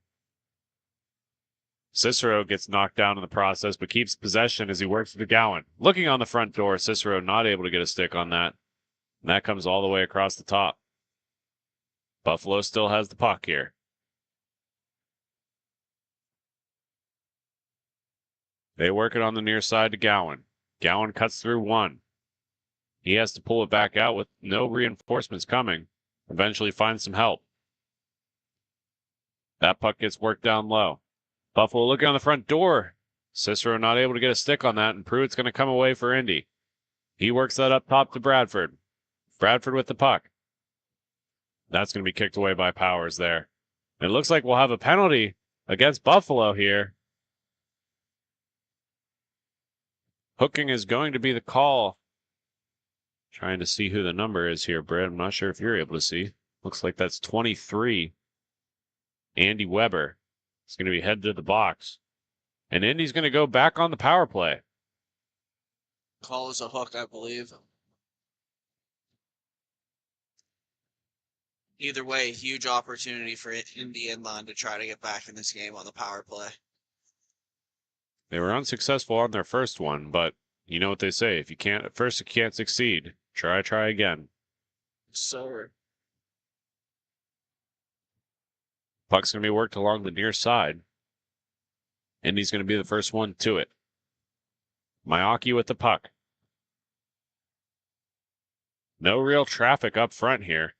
Cicero gets knocked down in the process, but keeps possession as he works with Gowan. Looking on the front door, Cicero not able to get a stick on that. And that comes all the way across the top. Buffalo still has the puck here. They work it on the near side to Gowan. Gowan cuts through one. He has to pull it back out with no reinforcements coming. Eventually finds some help. That puck gets worked down low. Buffalo looking on the front door. Cicero not able to get a stick on that, and Pruitt's going to come away for Indy. He works that up top to Bradford. Bradford with the puck. That's going to be kicked away by Powers there. It looks like we'll have a penalty against Buffalo here. Hooking is going to be the call. Trying to see who the number is here, Brett. I'm not sure if you're able to see. Looks like that's 23. Andy Weber is going to be headed to the box. And Indy's going to go back on the power play. Call is a hook, I believe. Either way, huge opportunity for Indy Inland to try to get back in this game on the power play. They were unsuccessful on their first one, but you know what they say. If you can't at first, you can't succeed. Try again. Sir. Puck's going to be worked along the near side. Indy's going to be the first one to it. MIHA with the puck. No real traffic up front here.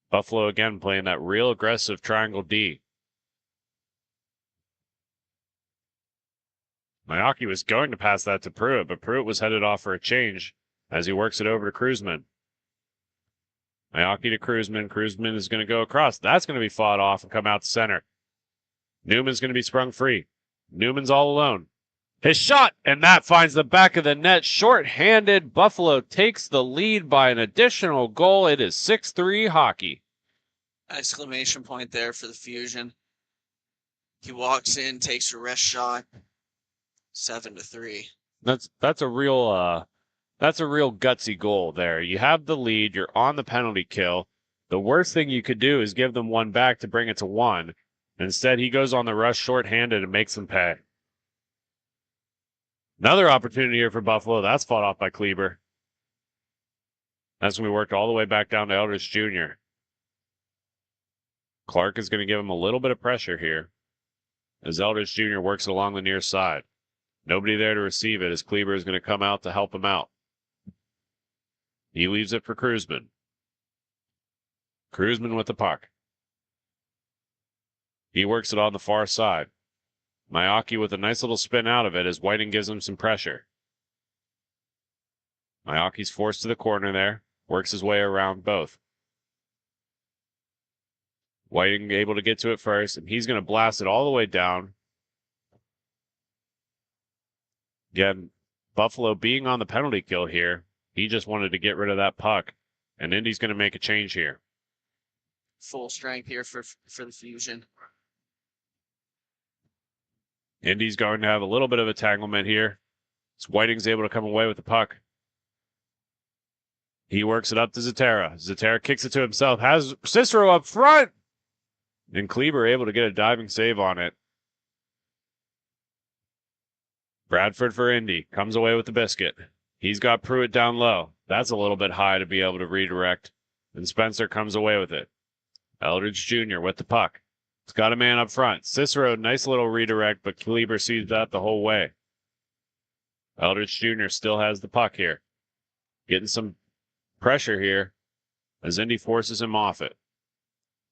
Buffalo again playing that real aggressive triangle D. MIHA was going to pass that to Pruitt, but Pruitt was headed off for a change as he works it over to Kruzman. MIHA to Kruzman. Kruzman is going to go across. That's going to be fought off and come out to center. Newman's going to be sprung free. Newman's all alone. His shot, and that finds the back of the net. Short-handed, Buffalo takes the lead by an additional goal. It is 6-3 hockey. Exclamation point there for the Fusion. He walks in, takes a wrist shot. 7-3. That's a real gutsy goal there. You have the lead. You're on the penalty kill. The worst thing you could do is give them one back to bring it to 1. Instead, he goes on the rush short-handed and makes them pay. Another opportunity here for Buffalo. That's fought off by Kleber. That's when we worked all the way back down to Eldridge Jr. Clark is going to give him a little bit of pressure here as Eldridge Jr. works it along the near side. Nobody there to receive it as Kleber is going to come out to help him out. He leaves it for Kruzman. Kruzman with the puck. He works it on the far side. MIHA with a nice little spin out of it as Whiting gives him some pressure. MIHA's forced to the corner there. Works his way around both. Whiting able to get to it first, and he's going to blast it all the way down. Again, Buffalo being on the penalty kill here, he just wanted to get rid of that puck, and Indy's going to make a change here. Full strength here for the Fusion. Indy's going to have a little bit of entanglement here. So Whiting's able to come away with the puck. He works it up to Zatara. Zatara kicks it to himself, has Cicero up front, and Kleber able to get a diving save on it. Bradford for Indy. Comes away with the biscuit. He's got Pruitt down low. That's a little bit high to be able to redirect. And Spencer comes away with it. Eldridge Jr. with the puck. It's got a man up front. Cicero, nice little redirect, but Kleber sees that the whole way. Eldridge Jr. still has the puck here. Getting some pressure here as Indy forces him off it.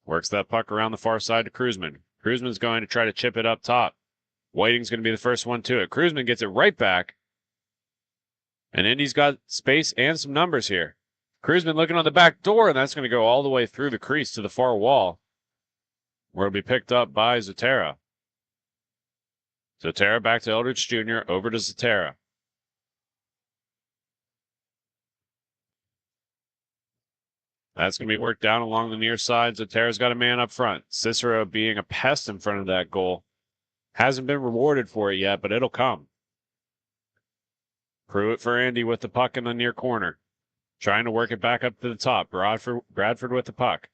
Works that puck around the far side to Kruzman. Kruzman's going to try to chip it up top. Whiting's going to be the first one to it. Kruzman gets it right back. And Indy's got space and some numbers here. Kruzman looking on the back door, and that's going to go all the way through the crease to the far wall, where it'll be picked up by Zatara. Zatara back to Eldridge Jr., over to Zatara. That's going to be worked down along the near side. Zatara's got a man up front. Cicero being a pest in front of that goal. Hasn't been rewarded for it yet, but it'll come. Pruitt for Andy with the puck in the near corner. Trying to work it back up to the top. Bradford with the puck.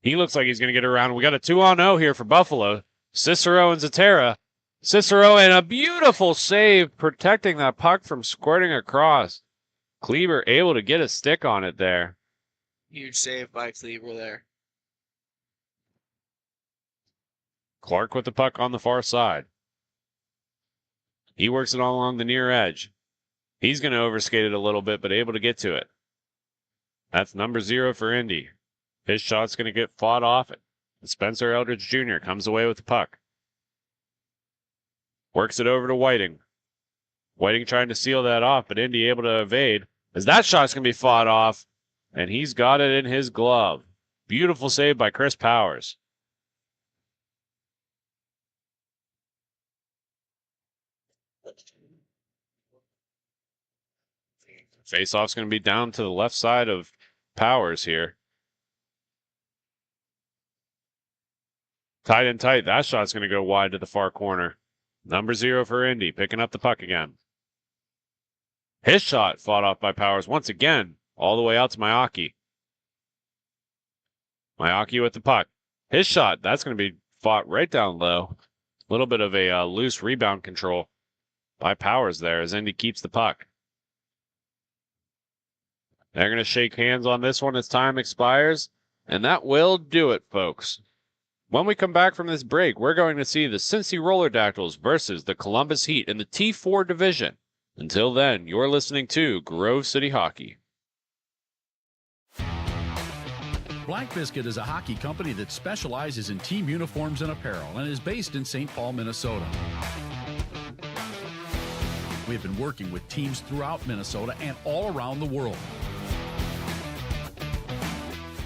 He looks like he's going to get around. We got a 2-on-0 here for Buffalo. Cicero and Zatara. Cicero, and a beautiful save protecting that puck from squirting across. Kleber able to get a stick on it there. Huge save by Kleber there. Clark with the puck on the far side. He works it all along the near edge. He's going to overskate it a little bit, but able to get to it. That's number 0 for Indy. His shot's going to get fought off it. Spencer Eldridge Jr. comes away with the puck. Works it over to Whiting. Whiting trying to seal that off, but Indy able to evade. As that shot's going to be fought off, and he's got it in his glove. Beautiful save by Chris Powers. Face-off's going to be down to the left side of Powers here. Tight and tight. That shot's going to go wide to the far corner. Number 0 for Indy, picking up the puck again. His shot fought off by Powers once again, all the way out to MIHA. MIHA with the puck. His shot, that's going to be fought right down low. A little bit of a loose rebound control by Powers there as Indy keeps the puck. They're going to shake hands on this one as time expires, and that will do it, folks. When we come back from this break, we're going to see the Cincy Rollerdactyls versus the Columbus Heat in the T4 division. Until then, you're listening to Grove City Hockey. Black Biscuit is a hockey company that specializes in team uniforms and apparel and is based in St. Paul, Minnesota. We have been working with teams throughout Minnesota and all around the world.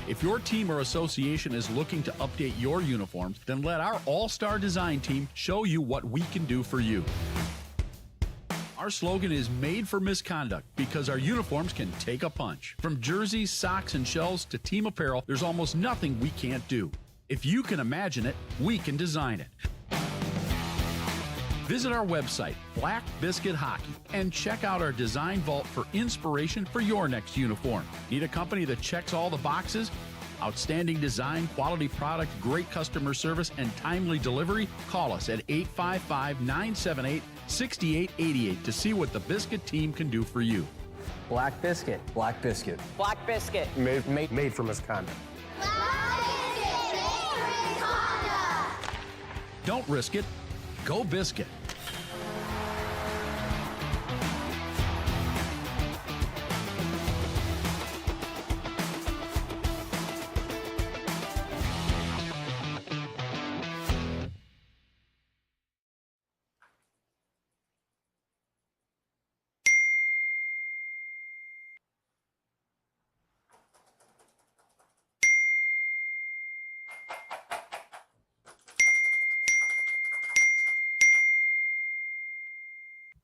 If your team or association is looking to update your uniforms, then let our all-star design team show you what we can do for you. Our slogan is made for misconduct because our uniforms can take a punch. From jerseys, socks, and shells to team apparel, there's almost nothing we can't do. If you can imagine it, we can design it. Visit our website, Black Biscuit Hockey, and check out our design vault for inspiration for your next uniform. Need a company that checks all the boxes? Outstanding design, quality product, great customer service, and timely delivery? Call us at 855-978-6888 to see what the Biscuit team can do for you. Black Biscuit. Black Biscuit. Black Biscuit. Made for misconduct. Don't risk it. Go Biscuit.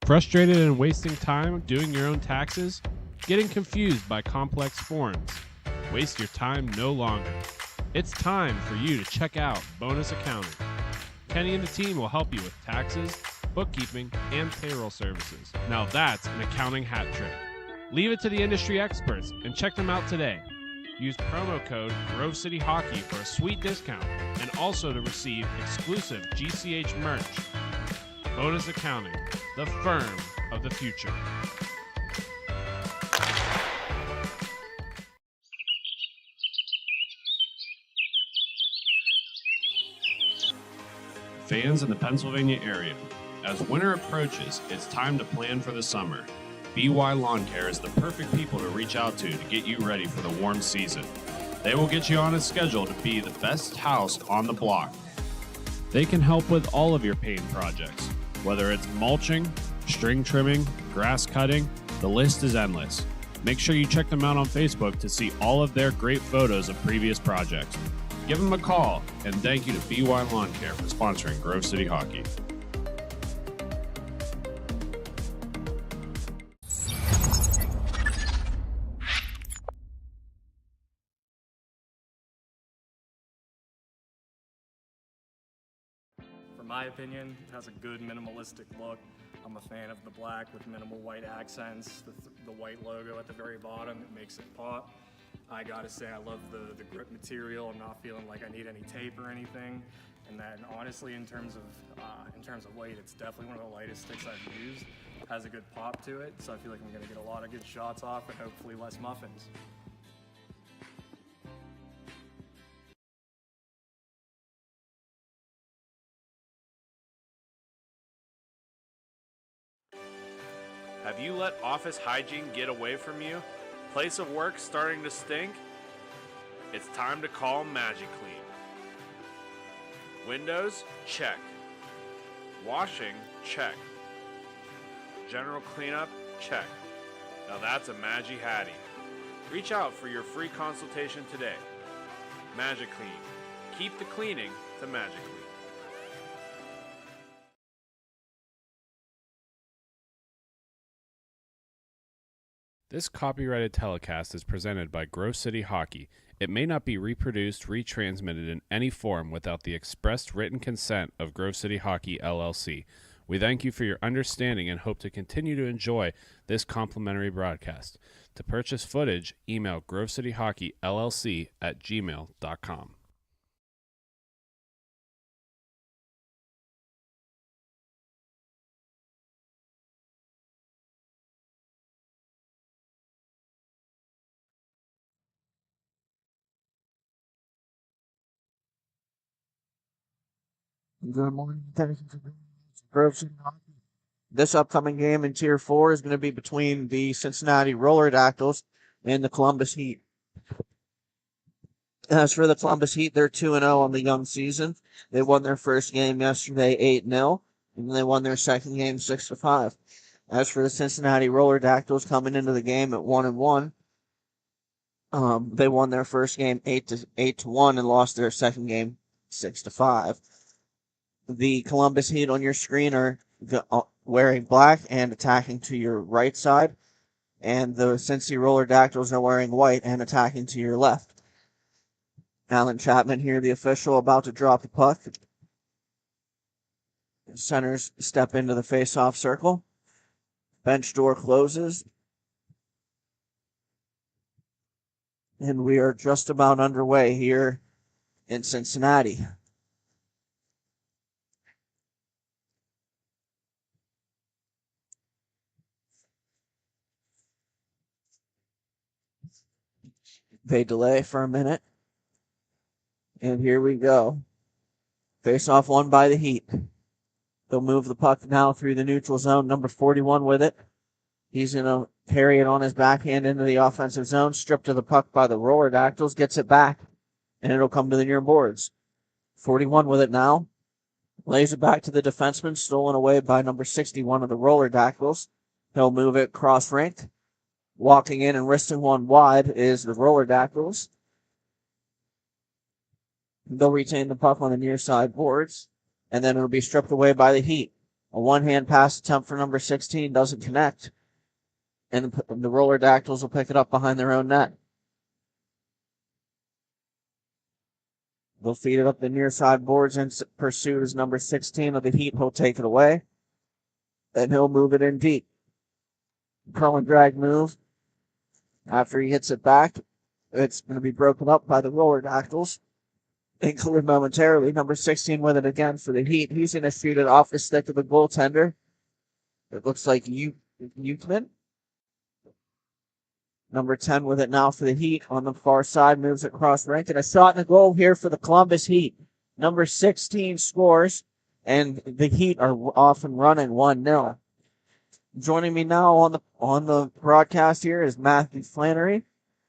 Frustrated and wasting time doing your own taxes? Getting confused by complex forms? Waste your time no longer. It's time for you to check out Bonus Accounting. Kenny and the team will help you with taxes, bookkeeping, and payroll services. Now that's an accounting hat trick. Leave it to the industry experts and check them out today. Use promo code Grove City Hockey for a sweet discount and also to receive exclusive GCH merch. Bonus Accounting, the firm of the future. Fans in the Pennsylvania area, as winter approaches, it's time to plan for the summer. BY Lawn Care is the perfect people to reach out to get you ready for the warm season. They will get you on a schedule to be the best house on the block. They can help with all of your paint projects. Whether it's mulching, string trimming, grass cutting, the list is endless. Make sure you check them out on Facebook to see all of their great photos of previous projects. Give them a call, and thank you to BY Lawn Care for sponsoring Grove City Hockey. In my opinion, it has a good minimalistic look. I'm a fan of the black with minimal white accents, the white logo at the very bottom, it makes it pop. I gotta say I love the grip material. I'm not feeling like I need any tape or anything. And then honestly, in terms of weight, it's definitely one of the lightest sticks I've used. It has a good pop to it, so I feel like I'm gonna get a lot of good shots off and hopefully less muffins. Have you let office hygiene get away from you? Place of work starting to stink? It's time to call MagiClean. Windows? Check. Washing? Check. General cleanup? Check. Now that's a Magi Hattie. Reach out for your free consultation today. MagiClean. Keep the cleaning to MagiClean. This copyrighted telecast is presented by Grove City Hockey. It may not be reproduced, retransmitted in any form without the expressed written consent of Grove City Hockey, LLC. We thank you for your understanding and hope to continue to enjoy this complimentary broadcast. To purchase footage, email grovecityhockeyllc@gmail.com. Good morning. Thank you for being here. Grove City Hockey. This upcoming game in Tier 4 is going to be between the Cincinnati Roller Dactyls and the Columbus Heat. As for the Columbus Heat, they're 2-0 on the young season. They won their first game yesterday 8-0, and they won their second game 6-5. As for the Cincinnati Roller Dactyls coming into the game at 1-1, they won their first game 8-1 and lost their second game 6-5. The Columbus Heat on your screen are wearing black and attacking to your right side, and the Cincy Roller Dactyls are wearing white and attacking to your left. Alan Chapman here, the official, about to drop the puck. Centers step into the face-off circle. Bench door closes. And we are just about underway here in Cincinnati. They delay for a minute. And here we go. Face-off won by the Heat. They'll move the puck now through the neutral zone. Number 41 with it. He's going to carry it on his backhand into the offensive zone. Stripped of the puck by the Roller Dactyls. Gets it back. And it'll come to the near boards. 41 with it now. Lays it back to the defenseman. Stolen away by number 61 of the Roller Dactyls. He'll move it cross-ranked. Walking in and wristing one wide is the Roller Dactyls. They'll retain the puck on the near side boards, and then it'll be stripped away by the Heat. A one-hand pass attempt for number 16 doesn't connect, and the Roller Dactyls will pick it up behind their own net. They'll feed it up the near side boards, and pursuit is number 16 of the Heat. He'll take it away, and he'll move it in deep. Curl and drag move. After he hits it back, it's going to be broken up by the Roller Dactyls. Included momentarily. Number 16 with it again for the Heat. He's going to shoot it off the stick of the goaltender. It looks like Euclid. Number 10 with it now for the Heat on the far side. Moves it cross-ranked. And a shot and a goal here for the Columbus Heat. Number 16 scores, and the Heat are off and running 1-0. Joining me now on the broadcast here is Matthew Flannery.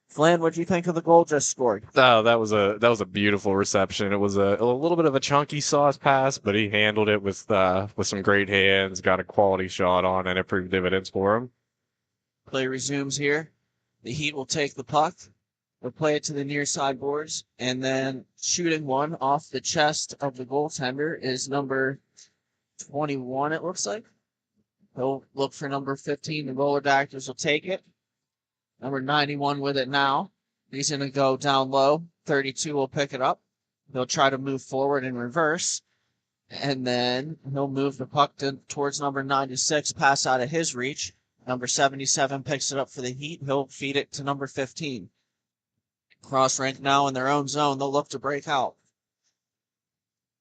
Flan, what do you think of the goal just scored? Oh, that was a beautiful reception. It was a little bit of a chunky sauce pass, but he handled it with some great hands, got a quality shot on, and it proved dividends for him. Play resumes here. The Heat will take the puck. They'll play it to the near side boards, and then shooting one off the chest of the goaltender is number 21, it looks like. He'll look for number 15. The Roller Dactyls will take it. Number 91 with it now. He's going to go down low. 32 will pick it up. He'll try to move forward in reverse. And then he'll move the puck towards number 96, pass out of his reach. Number 77 picks it up for the Heat. He'll feed it to number 15. Cross rank now in their own zone. They'll look to break out.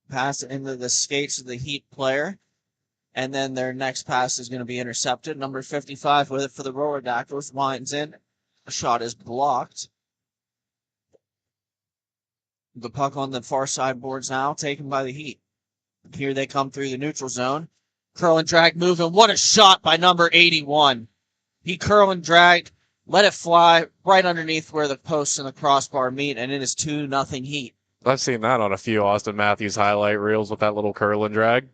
Pass it into the skates of the Heat player. And then their next pass is going to be intercepted. Number 55 with it for the Roller Dactyls. Winds in. A shot is blocked. The puck on the far side boards now, taken by the Heat. Here they come through the neutral zone. Curl and drag move, and what a shot by number 81. He curl and dragged, let it fly right underneath where the posts and the crossbar meet, and it is 2-0 Heat. I've seen that on a few Austin Matthews highlight reels with that little curl and drag.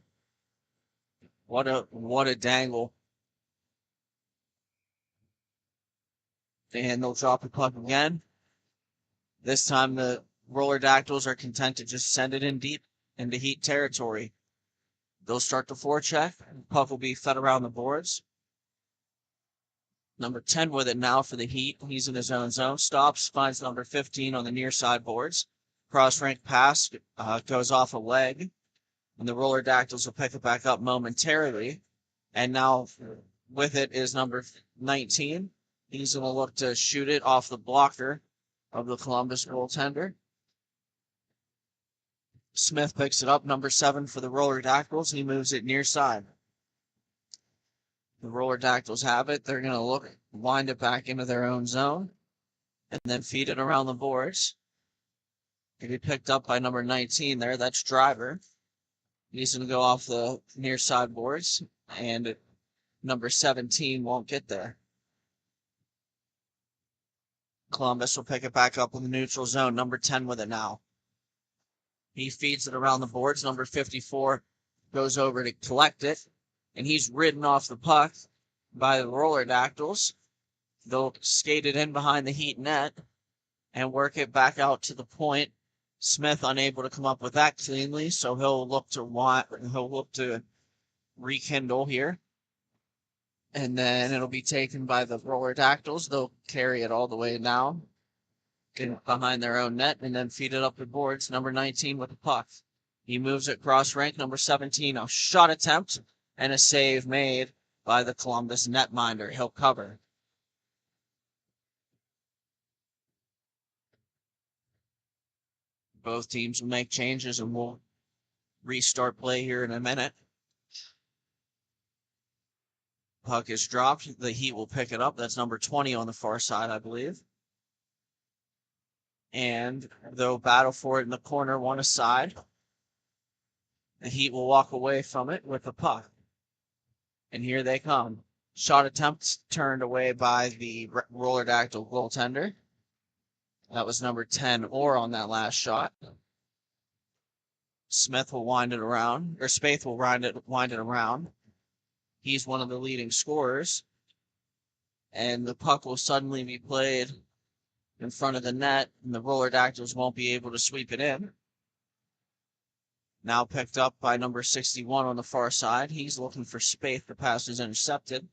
What a dangle. And they'll drop the puck again. This time the Roller Dactyls are content to just send it in deep into Heat territory. They'll start the forecheck. The puck will be fed around the boards. Number 10 with it now for the Heat. He's in his own zone. Stops, finds number 15 on the near side boards. Cross-rank pass goes off a leg. And the Roller Dactyls will pick it back up momentarily. And now with it is number 19. He's going to look to shoot it off the blocker of the Columbus goaltender. Smith picks it up, number 7 for the Roller Dactyls. He moves it near side. The Roller Dactyls have it. They're going to wind it back into their own zone, and then feed it around the boards. It'll be picked up by number 19 there. That's Driver. He's going to go off the near side boards, and number 17 won't get there. Columbus will pick it back up in the neutral zone. Number 10 with it now. He feeds it around the boards. Number 54 goes over to collect it, and he's ridden off the puck by the Roller Dactyls. They'll skate it in behind the Heat net and work it back out to the point. Smith unable to come up with that cleanly, so he'll look to rekindle here. And then it'll be taken by the Roller Dactyls. They'll carry it all the way down, get behind their own net, and then feed it up the boards. Number 19 with the puck. He moves it cross rank. Number 17, a shot attempt and a save made by the Columbus netminder. He'll cover. Both teams will make changes, and we'll restart play here in a minute. Puck is dropped. The Heat will pick it up. That's number 20 on the far side, I believe. And they'll battle for it in the corner, one aside. The Heat will walk away from it with the puck. And here they come. Shot attempts turned away by the Roller Dactyl goaltender. That was number 10 Orr on that last shot. Smith will wind it around, or Spaeth will wind it around. He's one of the leading scorers. And the puck will suddenly be played in front of the net, and the Roller Dactyls won't be able to sweep it in. Now picked up by number 61 on the far side. He's looking for Spaeth. The pass is intercepted.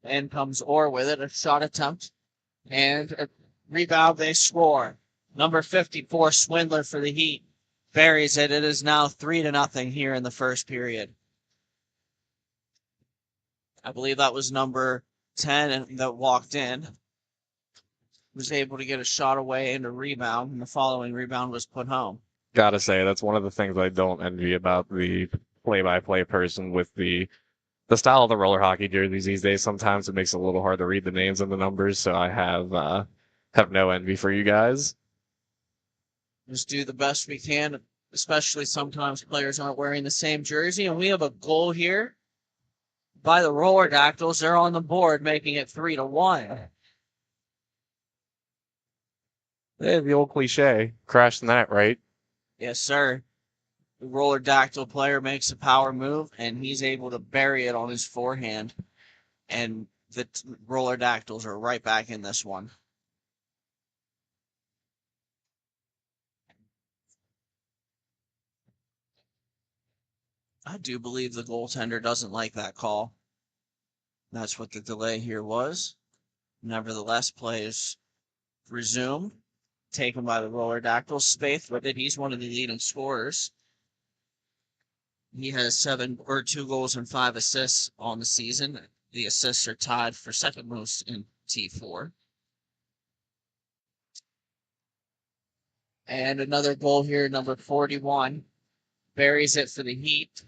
In comes Orr with it, a shot attempt. And a rebound, they score. Number 54, Swindler for the Heat, buries it. It is now 3-0 here in the first period. I believe that was number 10 that walked in. Was able to get a shot away and a rebound, and the following rebound was put home. Gotta say, that's one of the things I don't envy about the play-by-play person with the style of the roller hockey jerseys these days. Sometimes it makes it a little hard to read the names and the numbers, so I have no envy for you guys. Just do the best we can, especially sometimes players aren't wearing the same jersey, and we have a goal here by the Roller Dactyls. They're on the board, making it 3-1. Yeah, the old cliche, crash the net, right? Yes, sir. The Roller Dactyl player makes a power move, and he's able to bury it on his forehand. And the Roller Dactyls are right back in this one. I do believe the goaltender doesn't like that call. That's what the delay here was. Nevertheless, play is resumed. Taken by the Roller Dactyls. Spaeth with it. He's one of the leading scorers. He has 2 goals and 5 assists on the season. The assists are tied for second most in T4. And another goal here, number 41. Buries it for the Heat.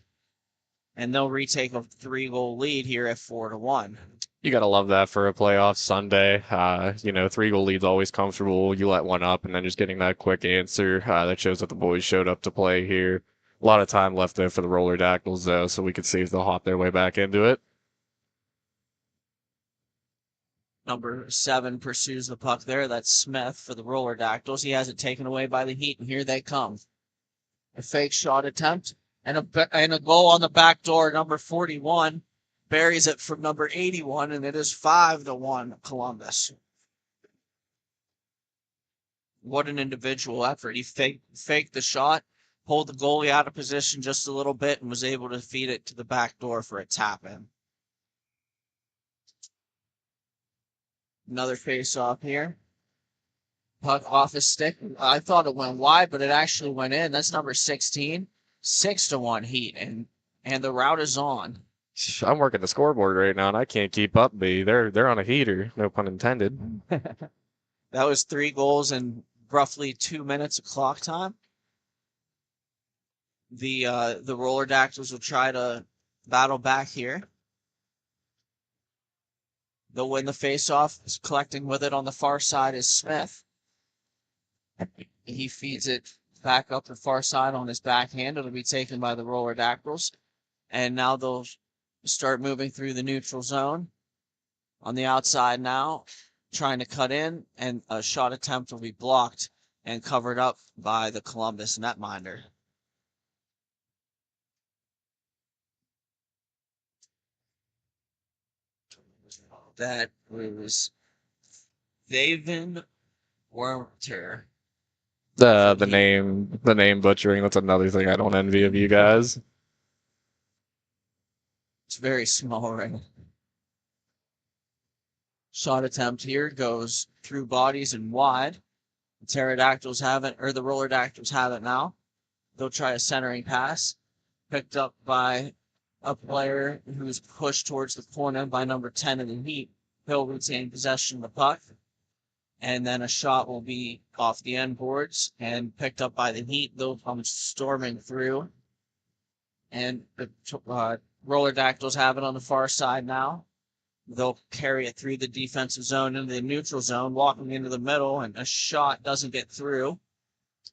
And they'll retake a 3-goal lead here at 4-1. You gotta love that for a playoff Sunday. 3-goal lead's always comfortable. You let one up, and then just getting that quick answer that shows that the boys showed up to play here. A lot of time left there for the Roller Dactyls, though, so we could see if they'll hop their way back into it. Number 7 pursues the puck there. That's Smith for the Roller Dactyls. He has it taken away by the Heat, and here they come. A fake shot attempt and a goal on the back door. Number 41 buries it from number 81, and it is 5-1 Columbus. What an individual effort. He faked the shot, pulled the goalie out of position just a little bit, and was able to feed it to the back door for a tap-in. Another face off here. Puck off his stick. I thought it went wide, but it actually went in. That's number 16. 6-1 Heat, and the route is on. I'm working the scoreboard right now, and I can't keep up. B. They're on a heater. No pun intended. That was 3 goals in roughly 2 minutes of clock time. The Roller Dactyls will try to battle back here. They'll win the face-off. Collecting with it on the far side is Smith. He feeds it back up the far side on his backhand. It'll be taken by the Roller Dactyls. And now they'll start moving through the neutral zone. On the outside now, trying to cut in, and a shot attempt will be blocked and covered up by the Columbus netminder. That was David Wormter. The name butchering. That's another thing I don't envy of you guys. It's very small ring. Shot attempt here goes through bodies and wide. The Pterodactyls have it, or the Roller Dactyls have it now. They'll try a centering pass. Picked up by a player who's pushed towards the corner by number 10 in the Heat. He'll retain possession of the puck. And then a shot will be off the end boards and picked up by the Heat. They'll come storming through. And the Roller Dactyls have it on the far side now. They'll carry it through the defensive zone into the neutral zone, walking into the middle, and a shot doesn't get through.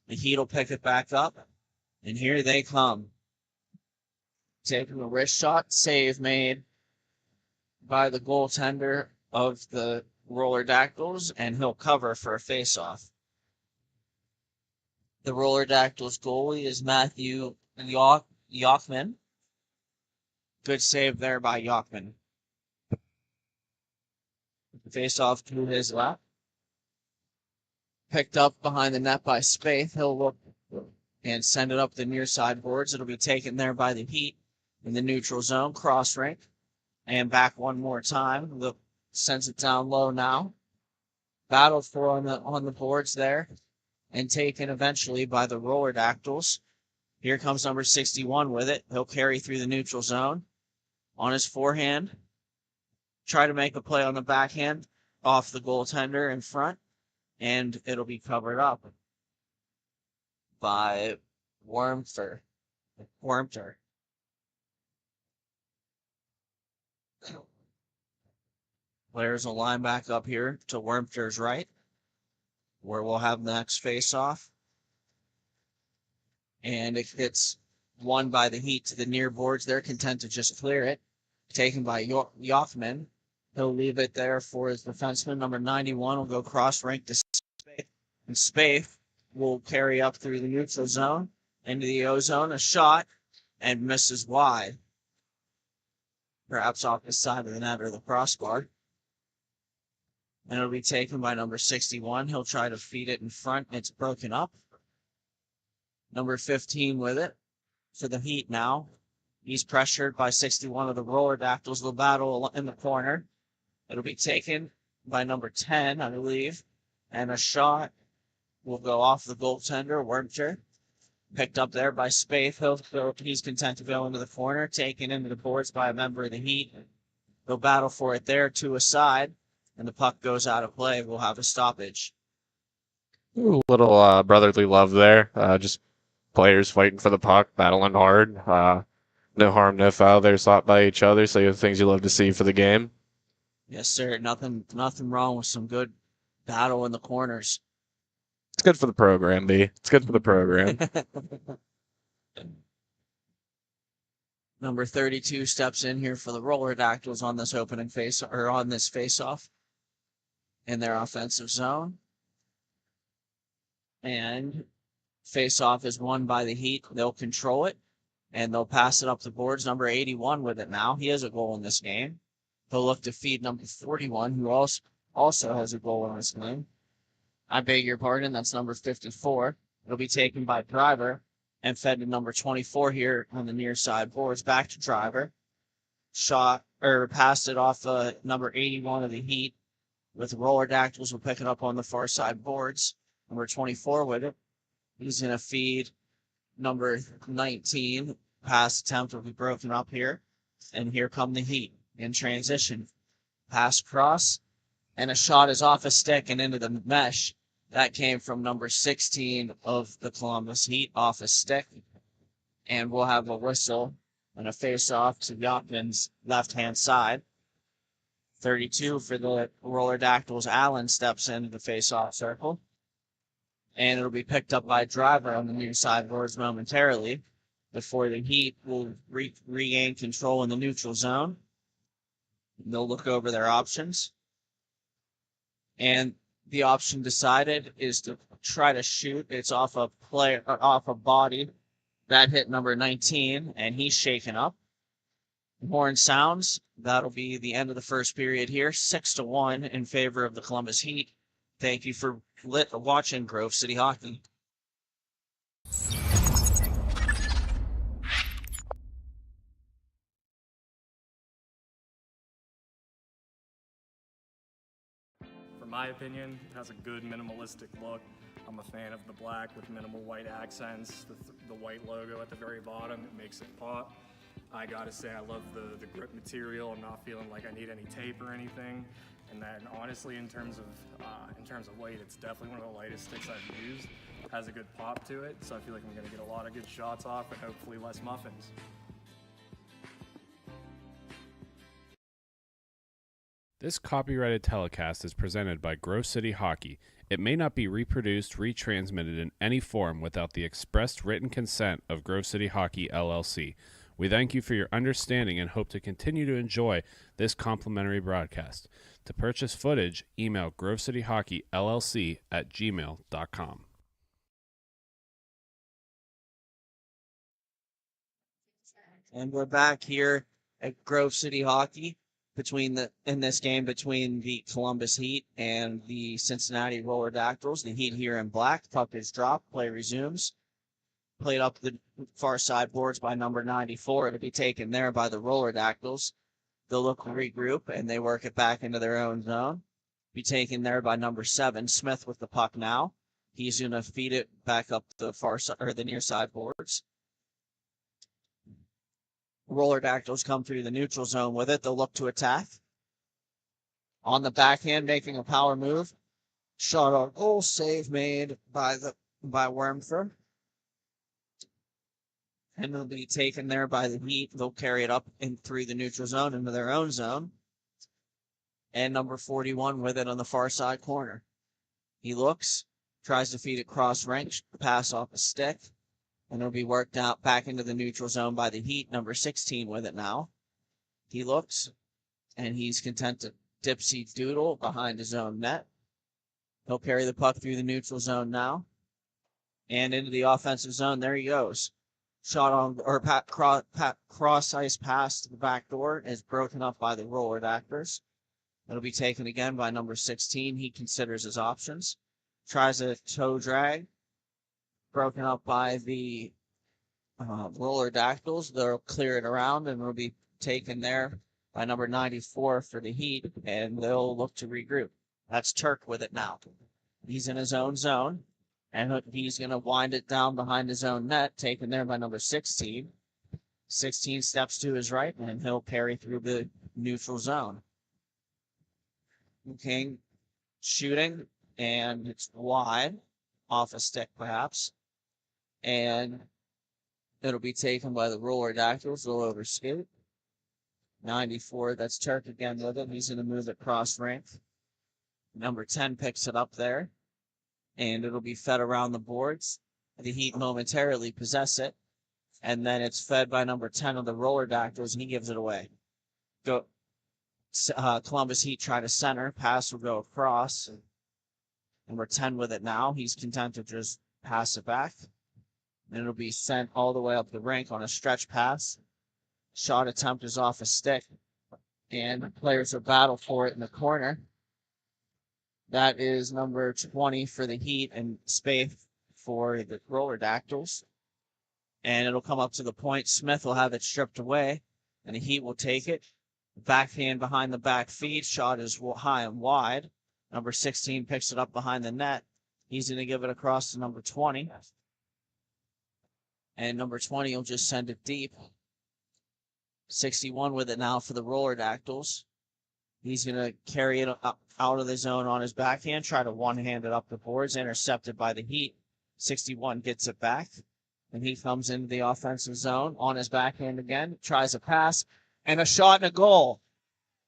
The Heat will pick it back up, and here they come. Taking a wrist shot, save made by the goaltender of the Roller Dactyls, and he'll cover for a face-off. The Roller Dactyls goalie is Matthew Yochman. Good save there by Yochman. Face-off to his left. Picked up behind the net by Spaeth. He'll look and send it up the near side boards. It'll be taken there by the Heat in the neutral zone, cross rink. And back one more time. Look, sends it down low now. Battled for on the boards there. And taken eventually by the Roller Dactyls. Here comes number 61 with it. He'll carry through the neutral zone. On his forehand. Try to make a play on the backhand off the goaltender in front, and it'll be covered up by Wormter. Players will line back up here to Wormter's right, where we'll have the next face-off. And it gets won by the Heat to the near boards. They're content to just clear it. Taken by Yochman. He'll leave it there for his defenseman. Number 91 will go cross-rank to Spaeth. And Spaeth will carry up through the neutral zone into the O-zone. A shot, and misses wide. Perhaps off the side of the net or the crossbar. And it'll be taken by number 61. He'll try to feed it in front. It's broken up. Number 15 with it for the Heat now. He's pressured by 61 of the Roller Dactyls. They'll battle in the corner. It'll be taken by number 10, I believe. And a shot will go off the goaltender, Wormter. Picked up there by Spaeth. He's content to go into the corner. Taken into the boards by a member of the Heat. They'll battle for it there to a side. And the puck goes out of play. We'll have a stoppage. Ooh, little brotherly love there. Just players fighting for the puck, battling hard. No harm, no foul. They're sought by each other, so the things you love to see for the game. Yes, sir. Nothing wrong with some good battle in the corners. It's good for the program, B. It's good for the program. Number 32 steps in here for the Roller Dactyls on this opening on this face-off in their offensive zone. And face-off is won by the Heat. They'll control it, and they'll pass it up the boards. Number 81 with it now. He has a goal in this game. He'll look to feed number 41, who also has a goal in this game. I beg your pardon, that's number 54. It'll be taken by Driver and fed to number 24 here on the near side boards. Back to Driver. Passed it off number 81 of the Heat. with roller dactyls. We'll pick it up on the far side boards. Number 24 with it. He's going to feed number 19. Pass attempt will be broken up here. And here come the Heat in transition. Pass cross. And a shot is off a stick and into the mesh. That came from number 16 of the Columbus Heat off a stick. And we'll have a whistle and a face-off to Yopkin's left-hand side. 32 for the roller dactyls. Allen steps into the face-off circle. And it'll be picked up by Driver on the near side boards momentarily before the Heat will regain control in the neutral zone. They'll look over their options. And the option decided is to try to shoot. It's off a player, off a body. That hit number 19, and he's shaken up. Horn sounds. That'll be the end of the first period here. 6-1 in favor of the Columbus Heat. Thank you for watching Grove City Hockey. For my opinion, it has a good minimalistic look. I'm a fan of the black with minimal white accents, the white logo at the very bottom. It makes it pop. I gotta say, I love the grip material. I'm not feeling like I need any tape or anything. And then honestly, in terms of weight, it's definitely one of the lightest sticks I've used. It has a good pop to it, so I feel like I'm gonna get a lot of good shots off and hopefully less muffins. This copyrighted telecast is presented by Grove City Hockey. It may not be reproduced, retransmitted in any form without the expressed written consent of Grove City Hockey, LLC. We thank you for your understanding and hope to continue to enjoy this complimentary broadcast. To purchase footage, email grovecityhockeyllc@gmail.com. And we're back here at Grove City Hockey in this game between the Columbus Heat and the Cincinnati Roller Dactyls. The Heat here in black. Puck is dropped. Play resumes. Played up the far side boards by number 94. It'll be taken there by the Roller Dactyls. They'll look to regroup, and they work it back into their own zone. Be taken there by number 7. Smith with the puck now. He's going to feed it back up the far side, or the near side boards. Roller Dactyls come through the neutral zone with it. They'll look to attack. On the backhand, making a power move. Shot on goal, save made by Wormfer. And they'll be taken there by the Heat. They'll carry it up and through the neutral zone into their own zone. And number 41 with it on the far side corner. He looks, tries to feed it cross range, pass off a stick. And it'll be worked out back into the neutral zone by the Heat, number 16 with it now. He looks, and he's content to dipsy doodle behind his own net. He'll carry the puck through the neutral zone now. And into the offensive zone, there he goes. Shot on, or cross ice pass to the back door is broken up by the Roller Dactyls. It'll be taken again by number 16. He considers his options. Tries a toe drag. Broken up by the Roller Dactyls. They'll clear it around and it'll be taken there by number 94 for the Heat, and they'll look to regroup. That's Turk with it now. He's in his own zone, and he's going to wind it down behind his own net, taken there by number 16. 16 steps to his right, and he'll carry through the neutral zone. King shooting, and it's wide, off a stick perhaps. And it'll be taken by the Roller Dactyls. They'll overscoot. 94, that's Turk again with it. He's going to move it cross rank. Number 10 picks it up there. And it'll be fed around the boards. The Heat momentarily possess it. And then it's fed by number 10 of the Roller Dactyls, and he gives it away. Columbus Heat try to center. Pass will go across. Number 10 with it now. He's content to just pass it back. And it'll be sent all the way up the rink on a stretch pass. Shot attempt is off a stick. And players will battle for it in the corner. That is number 20 for the Heat and Spaeth for the Roller Dactyls. And it'll come up to the point. Smith will have it stripped away. And the Heat will take it. Backhand behind the back feed. Shot is high and wide. Number 16 picks it up behind the net. He's going to give it across to number 20. And number 20 will just send it deep. 61 with it now for the Roller Dactyls. He's going to carry it out of the zone on his backhand, try to one-hand it up the boards, intercepted by the Heat. 61 gets it back, and he comes into the offensive zone on his backhand again, tries a pass, and a shot and a goal.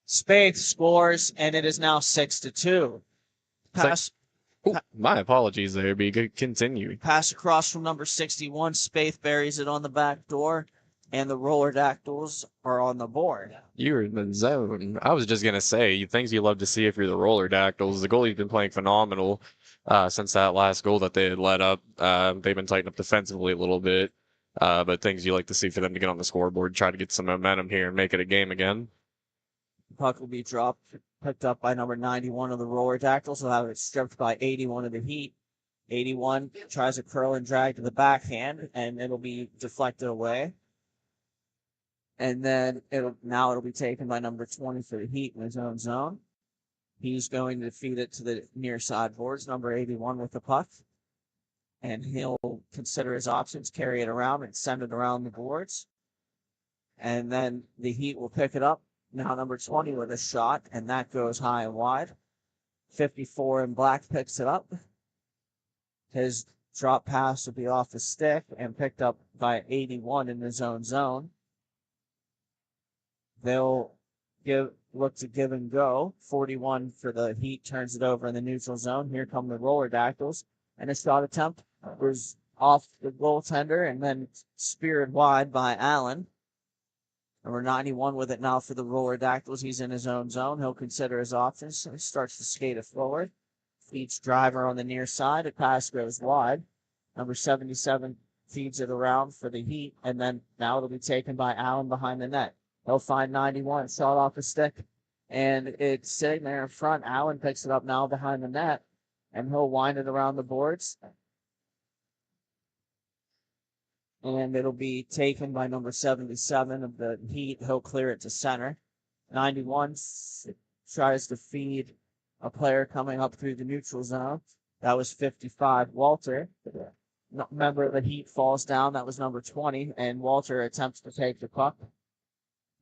Spaeth scores, and it is now 6-2. Pass. Ooh, my apologies there, B. Continue. Pass across from number 61. Spaeth buries it on the back door, and the Roller Dactyls are on the board. You're in the zone. I was just gonna say, things you love to see if you're the Roller Dactyls. The goalie's been playing phenomenal since that last goal that they had let up. They've been tightening up defensively a little bit, but things you like to see for them to get on the scoreboard, try to get some momentum here and make it a game again. Puck will be dropped, picked up by number 91 of the Roller Dactyls. He'll have it stripped by 81 of the Heat. 81 tries a curl and drag to the backhand, and it'll be deflected away. And then it'll be taken by number 20 for the Heat in his own zone. He's going to feed it to the near side boards, number 81 with the puck. And he'll consider his options, carry it around and send it around the boards. And then the Heat will pick it up. Now number 20 with a shot, and that goes high and wide. 54 in black picks it up. His drop pass will be off the stick and picked up by 81 in his own zone. They'll look to give and go. 41 for the Heat turns it over in the neutral zone. Here come the Roller Dactyls. And a shot attempt was off the goaltender and then speared wide by Allen. Number 91 with it now for the Roller Dactyls. He's in his own zone. He'll consider his options. So he starts to skate it forward. Feeds driver on the near side. A pass goes wide. Number 77 feeds it around for the Heat. And then now it'll be taken by Allen behind the net. He'll find 91. Shot off the stick. And it's sitting there in front. Allen picks it up now behind the net. And he'll wind it around the boards. And it'll be taken by number 77 of the Heat. He'll clear it to center. 91 tries to feed a player coming up through the neutral zone. That was 55, Walter. Member of the Heat falls down. That was number 20. And Walter attempts to take the puck.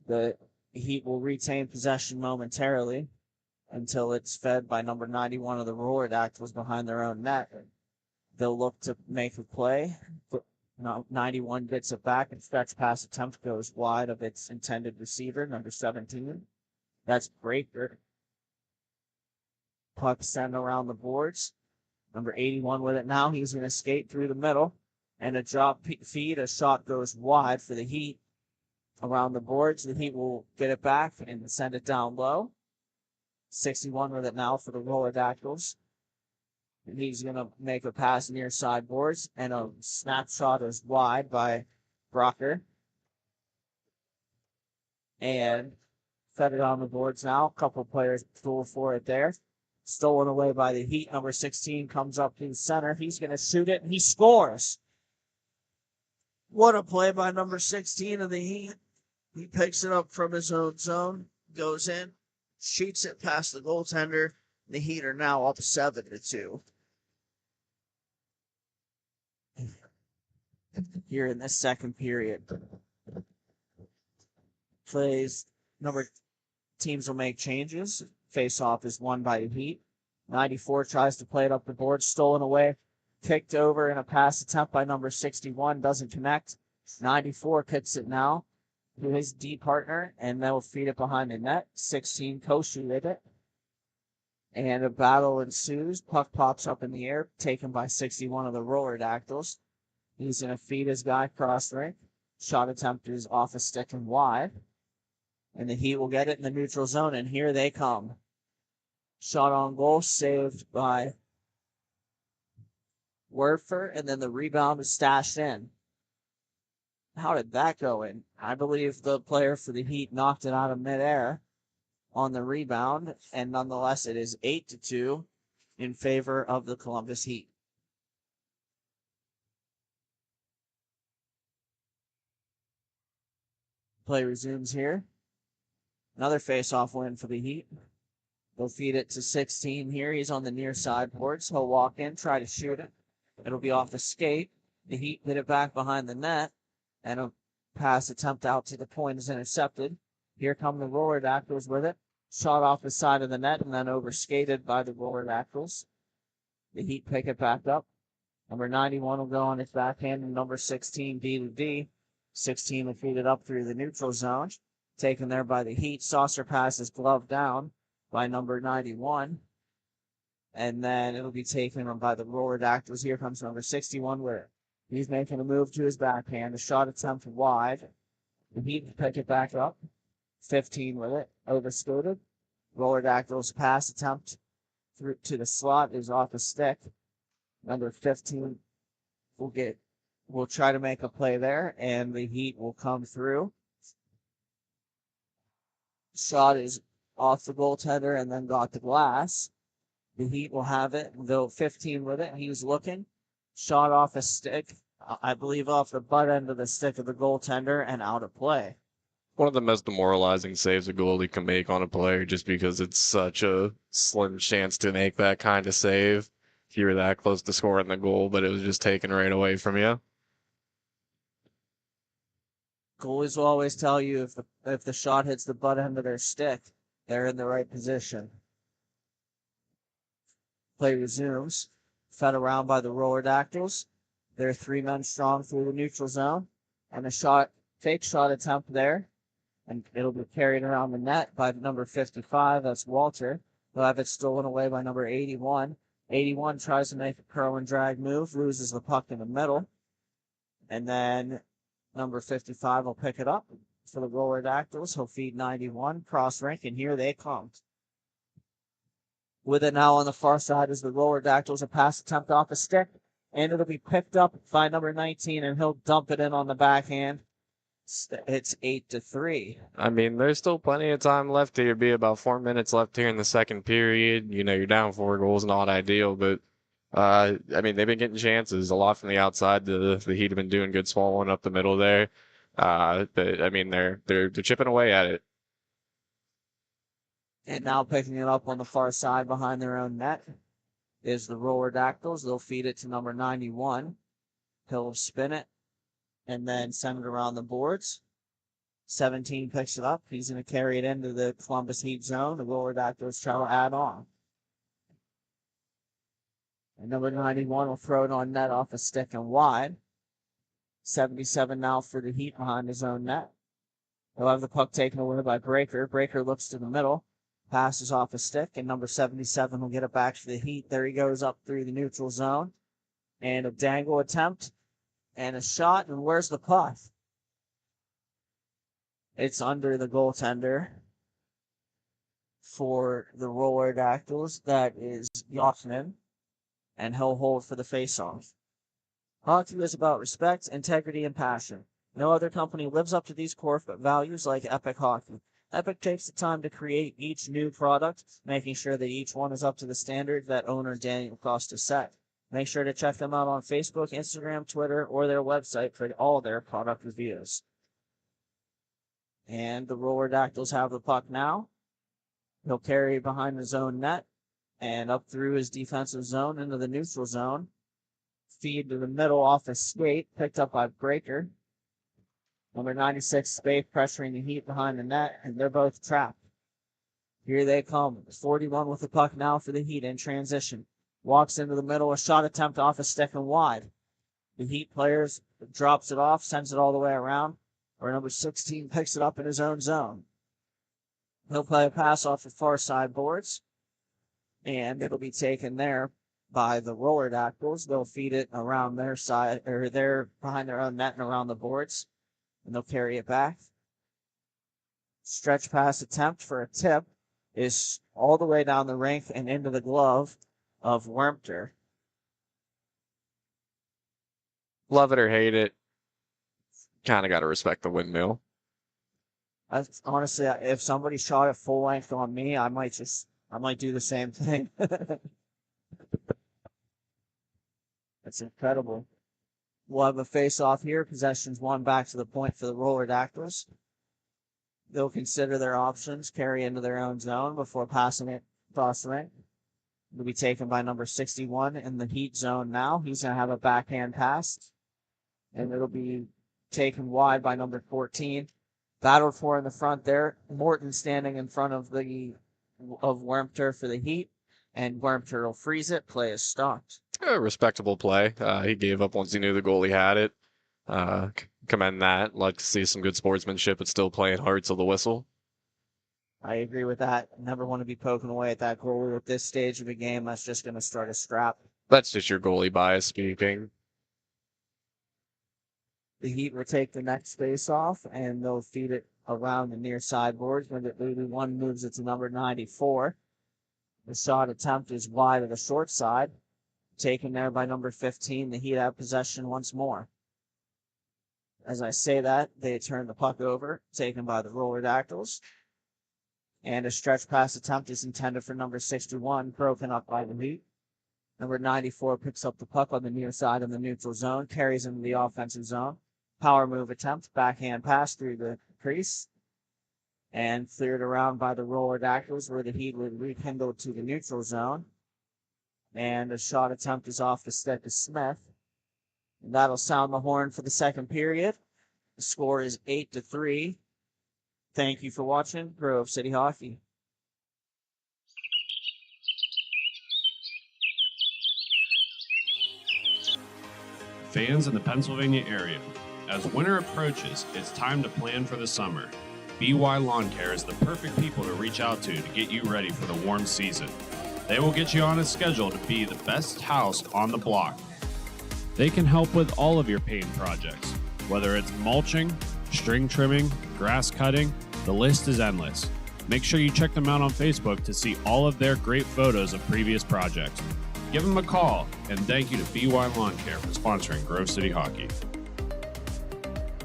The Heat will retain possession momentarily until it's fed by number 91 of the Roller Dactyls behind their own net. They'll look to make a play. 91 gets it back, and stretch pass attempt goes wide of its intended receiver, number 17. That's Breaker. Puck sent around the boards. Number 81 with it now. He's going to skate through the middle, and a drop feed. A shot goes wide for the Heat around the boards. The Heat will get it back and send it down low. 61 with it now for the Roller Dactyls. He's going to make a pass near side boards, and a snapshot is wide by Brocker. And fed it on the boards now. A couple players duel for it there. Stolen away by the Heat. Number 16 comes up to the center. He's going to shoot it, and he scores. What a play by number 16 of the Heat. He picks it up from his own zone, goes in, shoots it past the goaltender. The Heat are now up 7-2. Here in this second period. Teams will make changes. Face-off is won by the Heat. 94 tries to play it up the board, stolen away, kicked over in a pass attempt by number 61, doesn't connect. 94 kicks it now to his D partner, and they'll feed it behind the net. 16 co-shoot it. And a battle ensues. Puck pops up in the air, taken by 61 of the Roller Dactyls. He's going to feed his guy cross the rink. Shot attempt is off a stick and wide. And the Heat will get it in the neutral zone, and here they come. Shot on goal, saved by Werfer, and then the rebound is stashed in. How did that go in? I believe the player for the Heat knocked it out of midair on the rebound, and nonetheless it is 8-2 in favor of the Columbus Heat. Play resumes here. Another face-off win for the Heat. They'll feed it to 16 here. He's on the near side boards. He'll walk in, try to shoot it. It'll be off the skate. The Heat hit it back behind the net, and a pass attempt out to the point is intercepted. Here come the Roller Dactyls with it. Shot off the side of the net and then overskated by the Roller Dactyls. The Heat pick it back up. Number 91 will go on its backhand, and number 16, D to D. 16 will feed it up through the neutral zone. Taken there by the Heat. Saucer pass is gloved down by number 91. And then it'll be taken by the Roller Dactyls. Here comes number 61 with it. He's making a move to his backhand. A shot attempt wide. The Heat pick it back up. 15 with it. Overskated. Roller Dactyls pass attempt through to the slot is off the stick. Number 15 will try to make a play there, and the Heat will come through. Shot is off the goaltender and then got the glass. The Heat will have it, though 15 with it. He was looking. Shot off a stick, I believe off the butt end of the stick of the goaltender and out of play. One of the most demoralizing saves a goalie can make on a player just because it's such a slim chance to make that kind of save. If you were that close to scoring the goal, but it was just taken right away from you. Goalies will always tell you if the shot hits the butt end of their stick, they're in the right position. Play resumes. Fed around by the Roller Dactyls. They're 3 men strong through the neutral zone. And a fake shot attempt there. And it'll be carried around the net by number 55. That's Walter. They'll have it stolen away by number 81. 81 tries to make a curl and drag move, loses the puck in the middle. And then number 55 will pick it up for the Roller Dactyls. He'll feed 91, cross rink, and here they come. With it now on the far side is the Roller Dactyls, a pass attempt off a stick, and it'll be picked up by number 19, and he'll dump it in on the backhand. It's 8-3. I mean, there's still plenty of time left here. Be about 4 minutes left here in the second period. You know, you're down 4 goals, not ideal, but I mean, they've been getting chances a lot from the outside. The Heat have been doing good swallowing up the middle there. But I mean, they're chipping away at it. And now picking it up on the far side behind their own net is the Roller Dactyls. They'll feed it to number 91. He'll spin it and then send it around the boards. 17 picks it up. He's going to carry it into the Columbus Heat zone. The Roller Dactyls try to add on. And number 91 will throw it on net off a stick and wide. 77 now for the Heat behind his own net. He'll have the puck taken away by Breaker. Breaker looks to the middle. Passes off a stick, and number 77 will get it back to the Heat. There he goes up through the neutral zone. And a dangle attempt. And a shot, and where's the puck? It's under the goaltender for the Roller Dactyls. That is Yochman, and he'll hold for the face-off. Hockey is about respect, integrity, and passion. No other company lives up to these core values like Epic Hockey. Epic takes the time to create each new product, making sure that each one is up to the standard that owner Daniel Costa set. Make sure to check them out on Facebook, Instagram, Twitter, or their website for all their product reviews. And the Roller Dactyls have the puck now. He'll carry it behind his own net and up through his defensive zone into the neutral zone. Feed to the middle off his skate, picked up by Breaker. Number 96, Spade pressuring the Heat behind the net, and they're both trapped. Here they come. 41 with the puck now for the Heat in transition. Walks into the middle, a shot attempt off a stick and wide. The Heat players drops it off, sends it all the way around, where number 16 picks it up in his own zone. He'll play a pass off the far side boards, and it'll be taken there by the Roller Dactyls. They'll feed it around their side, or they're behind their own net and around the boards, and they'll carry it back. Stretch pass attempt for a tip is all the way down the rink and into the glove of Wermter. Love it or hate it, kind of got to respect the windmill. Honestly, if somebody shot it full length on me, I might do the same thing. That's incredible. We'll have a face-off here. Possession's won back to the point for the Roller Dactyls. They'll consider their options, carry into their own zone before passing it cross ring. Will be taken by number 61 in the Heat zone now. He's going to have a backhand pass, and it'll be taken wide by number 14. Battled for in the front there. Morton standing in front of Wormter for the Heat, and Wormter will freeze it. Play is stopped. A respectable play. He gave up once he knew the goalie had it. Commend that. Like to see some good sportsmanship, but still playing hard till the whistle. I agree with that. Never want to be poking away at that goalie at this stage of the game. That's just going to start a scrap. That's just your goalie bias speaking. The Heat will take the next face off, and they'll feed it around the near sideboards. When the 81 moves it to number 94. The shot attempt is wide of the short side. Taken there by number 15. The Heat have possession once more. As I say that, they turn the puck over, taken by the Roller Dactyls. And a stretch pass attempt is intended for number 61, broken up by the Heat. Number 94 picks up the puck on the near side of the neutral zone, carries into the offensive zone. Power move attempt, backhand pass through the crease, and cleared around by the Roller Dactyls, where the Heat would rekindle to the neutral zone. And a shot attempt is off the stick of Smith. And that'll sound the horn for the second period. The score is 8-3. Thank you for watching Grove City Hockey. Fans in the Pennsylvania area, as winter approaches, it's time to plan for the summer. BY Lawn Care is the perfect people to reach out to get you ready for the warm season. They will get you on a schedule to be the best house on the block. They can help with all of your paint projects, whether it's mulching, string trimming, grass cutting, the list is endless. Make sure you check them out on Facebook to see all of their great photos of previous projects. Give them a call, and thank you to BY Lawn Care for sponsoring Grove City Hockey.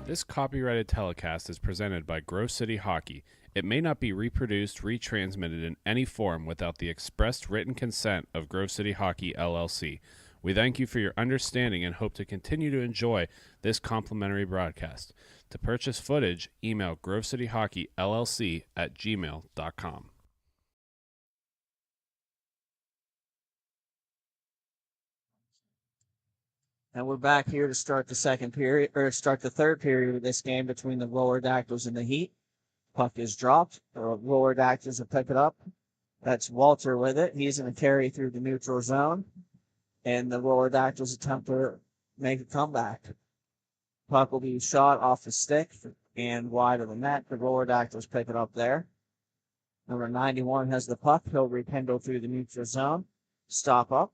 This copyrighted telecast is presented by Grove City Hockey. It may not be reproduced, retransmitted in any form without the expressed written consent of Grove City Hockey, LLC. We thank you for your understanding and hope to continue to enjoy this complimentary broadcast. To purchase footage, email grovecityhockeyllc@gmail.com. And we're back here to start the third period of this game between the Roller Dactyls and the Heat. Puck is dropped. The Roller Dactyls will pick it up. That's Walter with it. He's going to carry through the neutral zone. And the Roller Dactyls attempt to make a comeback. Puck will be shot off the stick and wide of the net. The Roller Dactyls pick it up there. Number 91 has the puck. He'll rekindle through the neutral zone. Stop up.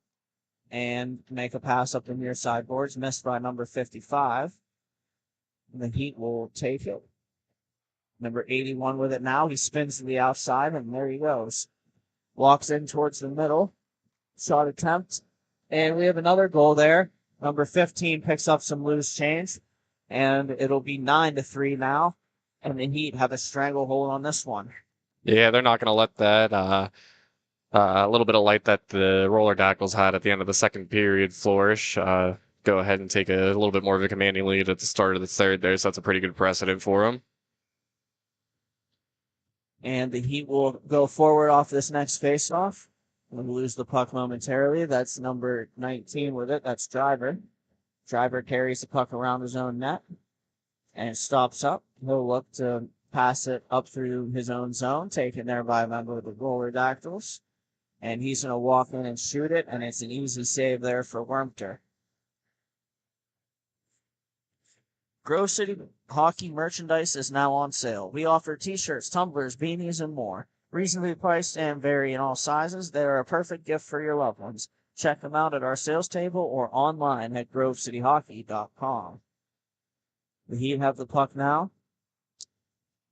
And make a pass up the near sideboards. Missed by number 55. And the Heat will take it. Number 81 with it now. He spins to the outside, and there he goes. Walks in towards the middle. Shot attempt. And we have another goal there. Number 15 picks up some loose change. And it'll be 9-3 now. And the Heat have a stranglehold on this one. Yeah, they're not going to let that a little bit of light that the Roller Dactyls had at the end of the second period flourish. Go ahead and take a little bit more of a commanding lead at the start of the third there, so that's a pretty good precedent for them. And the Heat will go forward off this next faceoff. We'll lose the puck momentarily. That's number 19 with it. That's Driver. Driver carries the puck around his own net and stops up. He'll look to pass it up through his own zone, taken there by a member of the Roller Dactyls. And he's going to walk in and shoot it, and it's an easy save there for Wormter. Grove City Hockey merchandise is now on sale. We offer t-shirts, tumblers, beanies, and more. Reasonably priced and vary in all sizes. They are a perfect gift for your loved ones. Check them out at our sales table or online at grovecityhockey.com. The Heat have the puck now.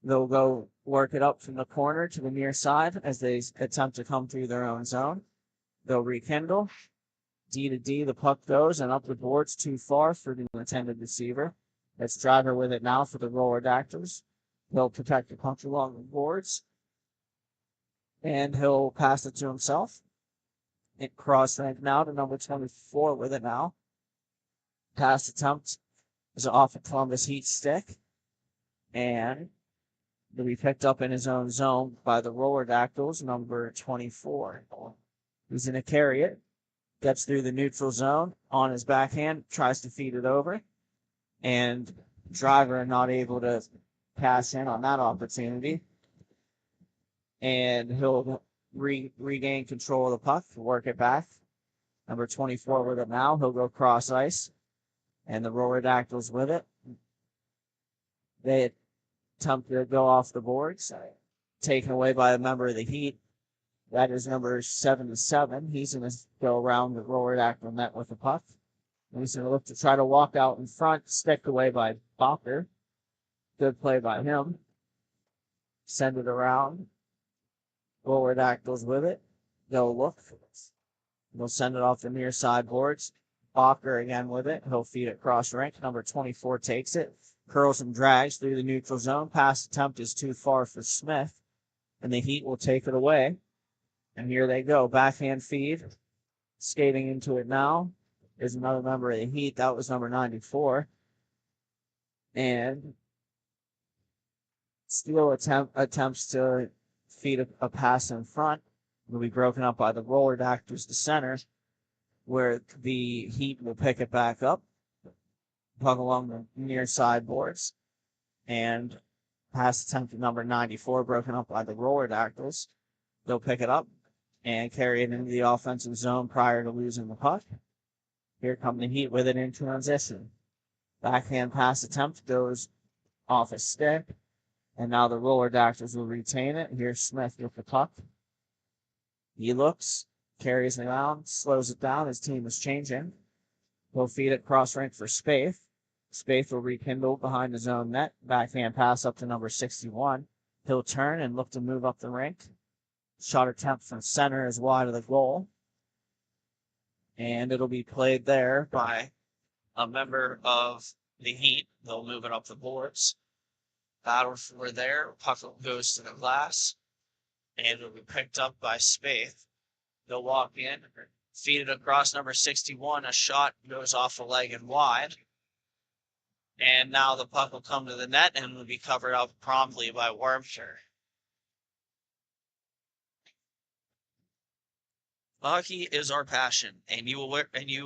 They'll go work it up from the corner to the near side as they attempt to come through their own zone. They'll rekindle. D to D, the puck goes, and up the boards too far for the intended receiver. That's Driver with it now for the Roller Dactyls. He'll protect the puck along the boards. And he'll pass it to himself. It cross-rank now to number 24 with it now. Pass attempt is off a Columbus Heat stick. And He'll be picked up in his own zone by the roller dactyls, number 24. He's going to carry it. Gets through the neutral zone on his backhand, tries to feed it over. And driver not able to pass in on that opportunity. And he'll regain control of the puck, work it back. Number 24 with it now. He'll go cross ice. And the roller dactyls with it. They attempt to go off the boards. Taken away by a member of the Heat. That is number 77. He's going to go around the roller dactyl net with the puck. And he's going to look to try to walk out in front, sticked away by Bocker. Good play by him. Send it around. Roller dactyls with it. They'll look. They'll send it off the near side boards. Bocker again with it. He'll feed it cross rink. Number 24 takes it. Curls and drags through the neutral zone. Pass attempt is too far for Smith. And the Heat will take it away. And here they go. Backhand feed. Skating into it now is another member of the Heat. That was number 94. And Steele attempts to feed a pass in front. Will be broken up by the roller dactyls to center, where the Heat will pick it back up. Puck along the near side boards. And pass attempt to number 94, broken up by the roller dactyls. They'll pick it up and carry it into the offensive zone prior to losing the puck. Here come the Heat with it in transition. Backhand pass attempt goes off a stick. And now the roller dactyls will retain it. Here's Smith with the puck. He looks, carries it around, slows it down. His team is changing. He'll feed it cross rink for Spaeth. Spaeth will rekindle behind his own net. Backhand pass up to number 61. He'll turn and look to move up the rink. Shot attempt from center is wide of the goal. And it'll be played there by a member of the Heat. They'll move it up the boards. Battle for there. Puck goes to the glass. And it'll be picked up by Spaeth. They'll walk in, feed it across number 61. A shot goes off a leg and wide. And now the puck will come to the net and will be covered up promptly by Wormshire. Hockey is our passion, and you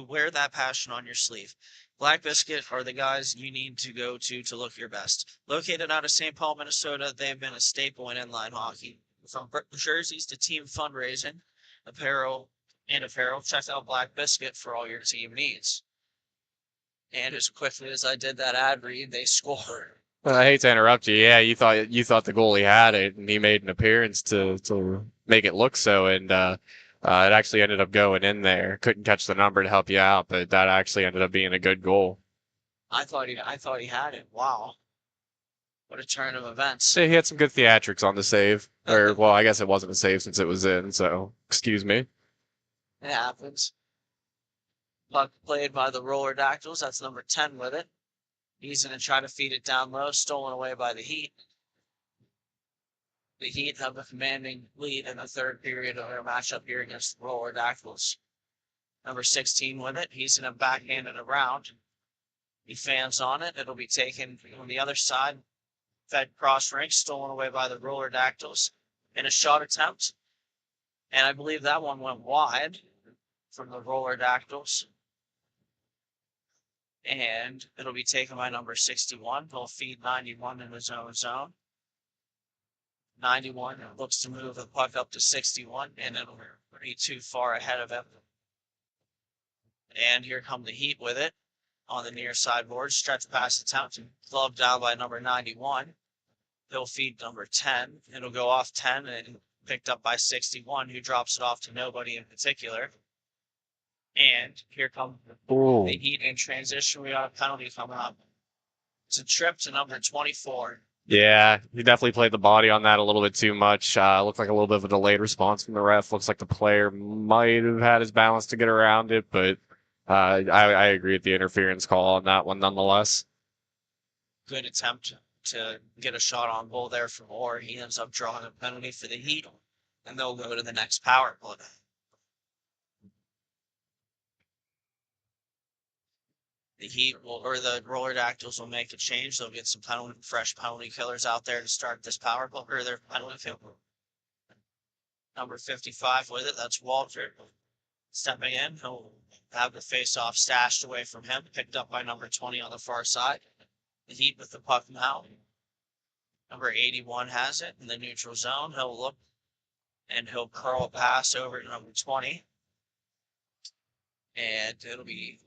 wear that passion on your sleeve. Black Biscuit are the guys you need to go to look your best. Located out of St. Paul, Minnesota, they've been a staple in inline hockey. From jerseys to team fundraising, apparel, check out Black Biscuit for all your team needs. And as quickly as I did that ad read, they scored. Well, I hate to interrupt you. Yeah, you thought the goalie had it, and he made an appearance to make it look so, and it actually ended up going in there. Couldn't catch the number to help you out, but that actually ended up being a good goal. I thought he had it. Wow. What a turn of events. So he had some good theatrics on the save. Or, well, I guess it wasn't a save since it was in, so excuse me. It happens. Puck played by the roller dactyls. That's number 10 with it. He's going to try to feed it down low, stolen away by the Heat. The Heat have a commanding lead in the third period of their matchup here against the roller dactyls. Number 16 with it. He's going to backhand it around. He fans on it. It'll be taken on the other side. Fed cross rink, stolen away by the roller dactyls in a shot attempt. And I believe that one went wide from the roller dactyls. And it'll be taken by number 61. He'll feed 91 in his own zone. 91 looks to move the puck up to 61, and it'll be too far ahead of him. And here come the Heat with it on the near sideboard. Stretch pass attempt, gloved down by number 91. He'll feed number 10. It'll go off 10 and picked up by 61, who drops it off to nobody in particular. And here comes the Heat in transition. We got a penalty coming up. It's a trip to number 24. Yeah, he definitely played the body on that a little bit too much. Looked like a little bit of a delayed response from the ref. Looks like the player might have had his balance to get around it, but I agree with the interference call on that one nonetheless. Good attempt to get a shot on goal there from Orr. He ends up drawing a penalty for the Heat, and they'll go to the next power play. The Heat will, or the Roller Dactyls will make a change. They'll get some fresh penalty killers out there to start this power play, or their penalty kill. Number 55 with it. That's Walter. Stepping in, he'll have the face-off stashed away from him, picked up by number 20 on the far side. The Heat with the puck now. Number 81 has it in the neutral zone. He'll look and he'll curl a pass over to number 20. And it'll be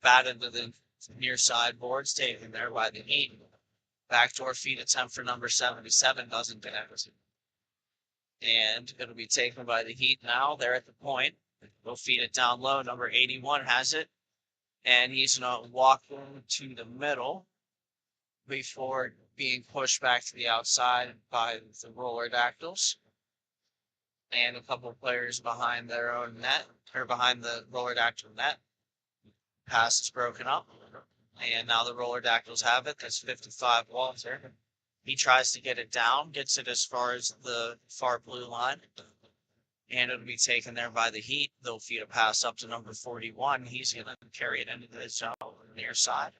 batted to the near side boards, taken there by the Heat. Backdoor feed attempt for number 77 doesn't connect. And it'll be taken by the Heat now. They're at the point. They'll feed it down low. Number 81 has it. And he's going to walk into the middle before being pushed back to the outside by the Roller Dactyls. And a couple of players behind their own net, or behind the Roller Dactyl net. Pass is broken up. And now the Roller Dactyls have it. That's 55 Walter. He tries to get it down, gets it as far as the far blue line. And it'll be taken there by the Heat. They'll feed a pass up to number 41. He's going to carry it into the zone near side.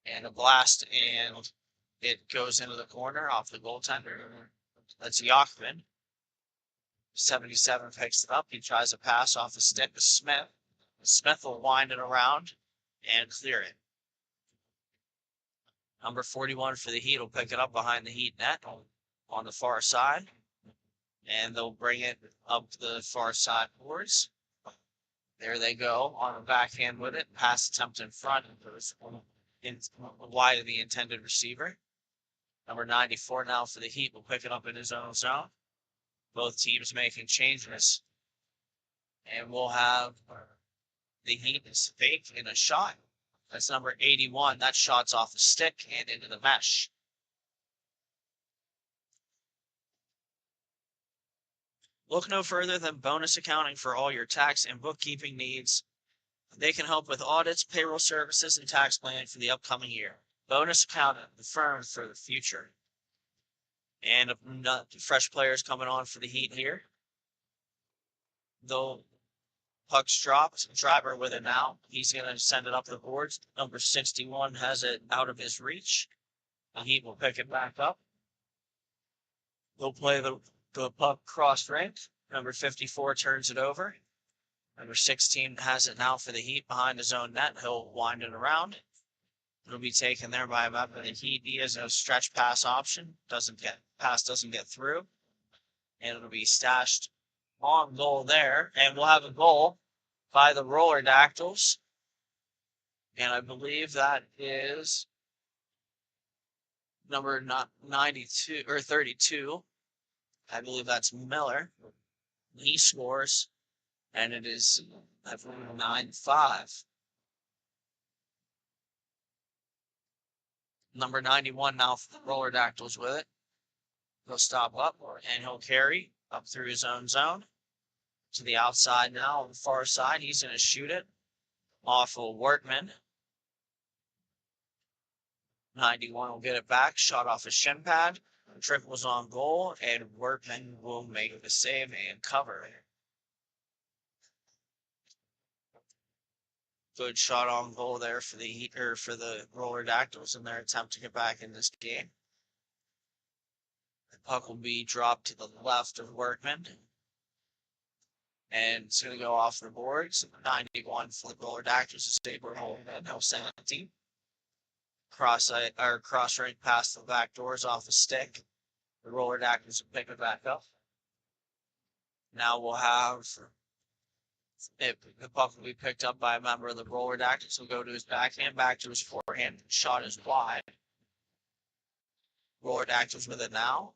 And a blast, and it goes into the corner off the goaltender. That's Yachman. 77 picks it up. He tries a pass off the stick to Smith. Smith will wind it around and clear it. Number 41 for the Heat will pick it up behind the Heat net on the far side. And they'll bring it up to the far side boards. There they go on the backhand with it. Pass attempt in front. In wide of the intended receiver. Number 94 now for the Heat will pick it up in his own zone. Both teams making changes. And we'll have the Heat is fake in a shot. That's number 81. That shot's off the stick and into the mesh. Look no further than Bonus Accounting for all your tax and bookkeeping needs. They can help with audits, payroll services, and tax planning for the upcoming year. Bonus Accounting, the firm for the future. And fresh players coming on for the Heat here. Though puck's dropped, driver with it now. He's going to send it up the boards. Number 61 has it out of his reach. The Heat will pick it back up. They'll play the puck cross-rink. Number 54 turns it over. Number 16 has it now for the Heat behind his own net. He'll wind it around. It'll be taken there by a member of the Heat. He has a stretch pass option. Pass doesn't get through. And it'll be stashed on goal there. And we'll have a goal by the Roller Dactyls. And I believe that is number 92 or 32. I believe that's Miller. He scores. And it is, I believe, 9-5. Number 91 now for the Roller Dactyls with it. He'll stop up and he'll carry up through his own zone to the outside now on the far side. He's going to shoot it off of Workman. 91 will get it back. Shot off his shin pad. Trick was on goal, and Workman will make the save and cover it. Good shot on goal there for the Heat, or for the Roller Dactyls in their attempt to get back in this game. The puck will be dropped to the left of Workman. And it's going to go off the boards. 91 for the Roller Dactyls is able to hold at no 17. Cross-rank past the back doors off the stick. The Roller Dactyls will pick it back up. Now we'll have the puck will be picked up by a member of the Roller Dactyls. He'll go to his backhand, back to his forehand. Shot is wide. Roller Dactyls with it now.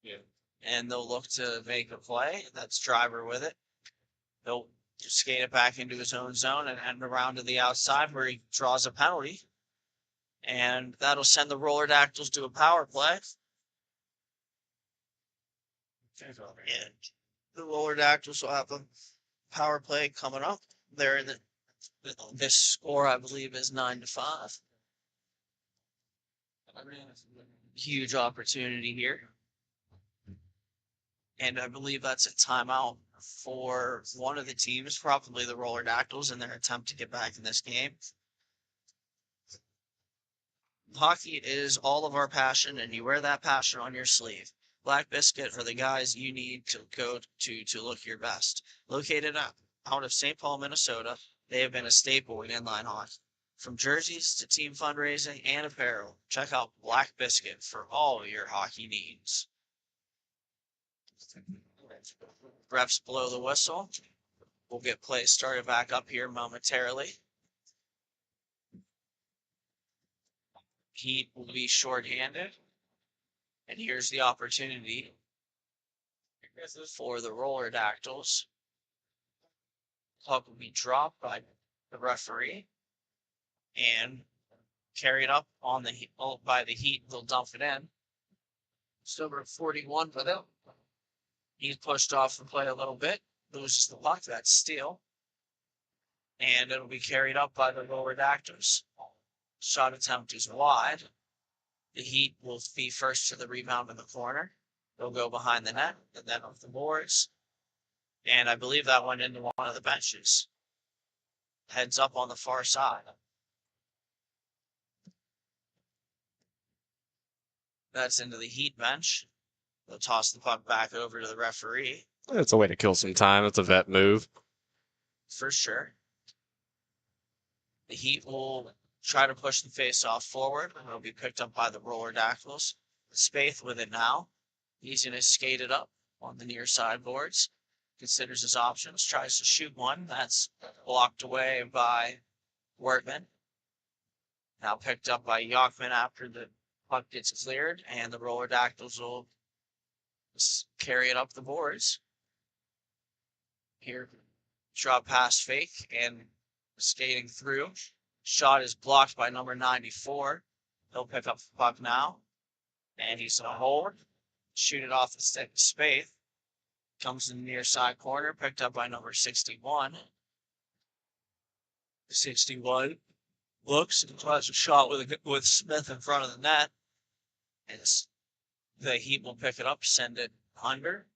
Yeah. And they'll look to make a play. That's Driver with it. He'll skate it back into his own zone and end around to the outside where he draws a penalty. And that'll send the Roller Dactyls to a power play. And the Roller Dactyls will have a power play coming up. There, this score, I believe, is 9-5. Huge opportunity here. And I believe that's a timeout for one of the teams, probably the Roller Dactyls, in their attempt to get back in this game. Hockey is all of our passion, and you wear that passion on your sleeve. Black Biscuit are the guys you need to go to look your best. Located out of St. Paul, Minnesota, they have been a staple in inline hockey. From jerseys to team fundraising and apparel, check out Black Biscuit for all your hockey needs. Refs blow the whistle. We'll get play started back up here momentarily. Heat will be shorthanded. And here's the opportunity for the roller dactyls. Puck will be dropped by the referee and carried up on the by the Heat. They'll dump it in. Still number 41 for them. He's pushed off the play a little bit, loses the puck. That's steal. And it'll be carried up by the lower dactyls. Shot attempt is wide. The Heat will be first to the rebound in the corner. They'll go behind the net and then off the boards. And I believe that went into one of the benches. Heads up on the far side. That's into the Heat bench. They'll toss the puck back over to the referee. It's a way to kill some time. It's a vet move. For sure. The Heat will try to push the face-off forward. It'll be picked up by the roller dactyls. Spaeth with it now. He's going to skate it up on the near side boards. Considers his options. Tries to shoot one. That's blocked away by Workman. Now picked up by Yachman after the puck gets cleared. And the roller dactyls will carry it up the boards. Here, drop pass fake and skating through. Shot is blocked by number 94. He'll pick up the puck now. And he's going to hold. Shoot it off the stick of Spaeth. Comes in the near side corner. Picked up by number 61. 61 looks and tries a shot with Smith in front of the net. And the Heat will pick it up, send it under.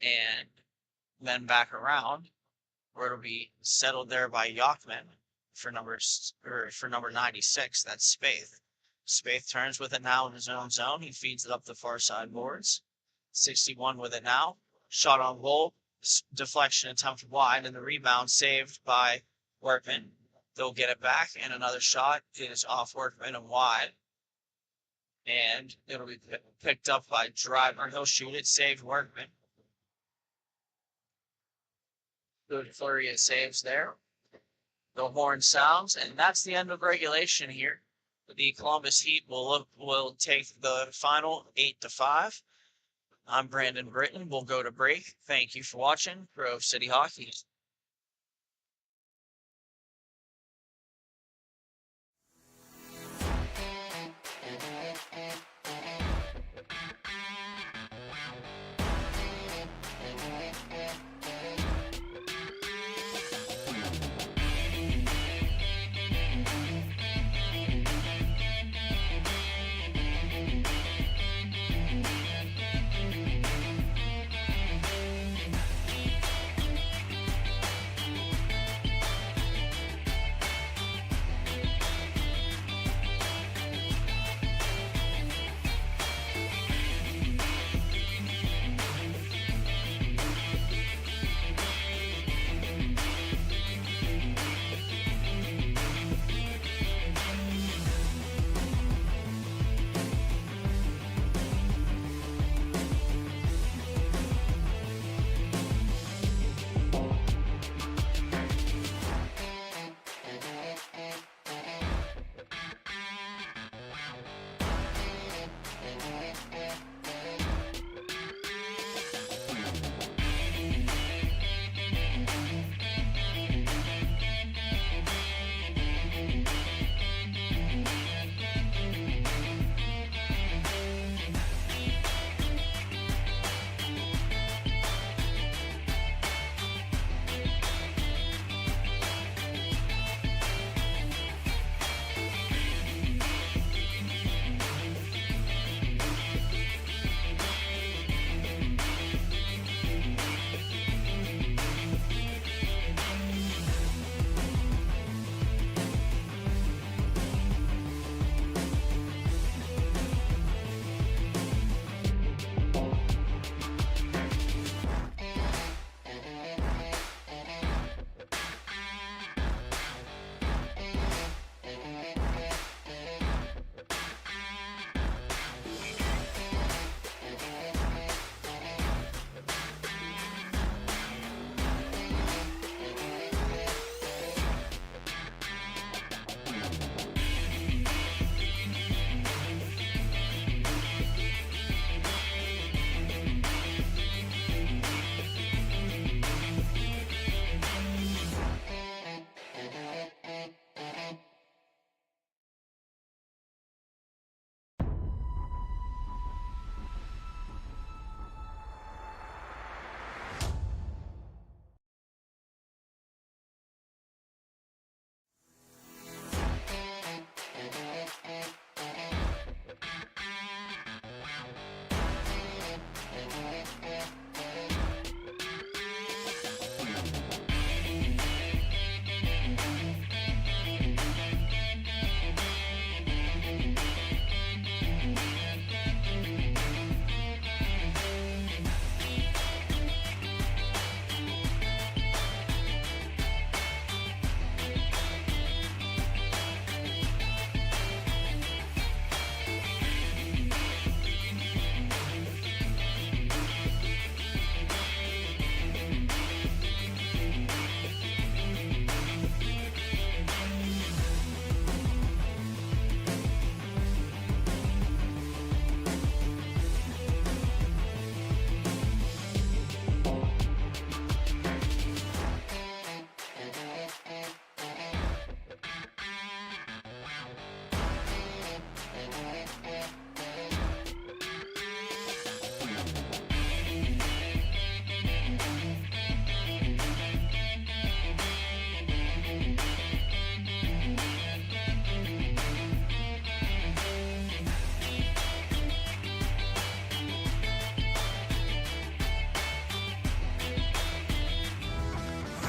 And then back around. Where it'll be settled there by Yachman. For number 96, that's Spaeth. Spaeth turns with it now in his own zone. He feeds it up the far side boards. 61 with it now. Shot on goal. Deflection attempt wide, and the rebound saved by Workman. They'll get it back, and another shot is off Workman and wide. And it'll be picked up by Driver. He'll shoot it, saved Workman. Good flurry of saves there. The horn sounds, and that's the end of regulation here. The Columbus Heat will take the final 8-5. I'm Brandon Britton. We'll go to break. Thank you for watching Grove City Hockey.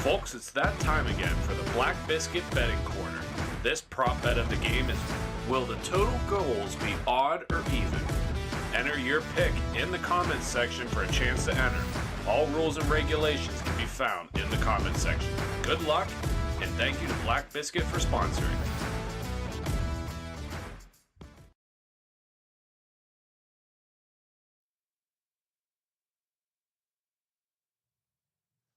Folks, it's that time again for the Black Biscuit betting corner. This prop bet of the game is, will the total goals be odd or even? Enter your pick in the comments section for a chance to enter. All rules and regulations can be found in the comments section. Good luck, and thank you to Black Biscuit for sponsoring.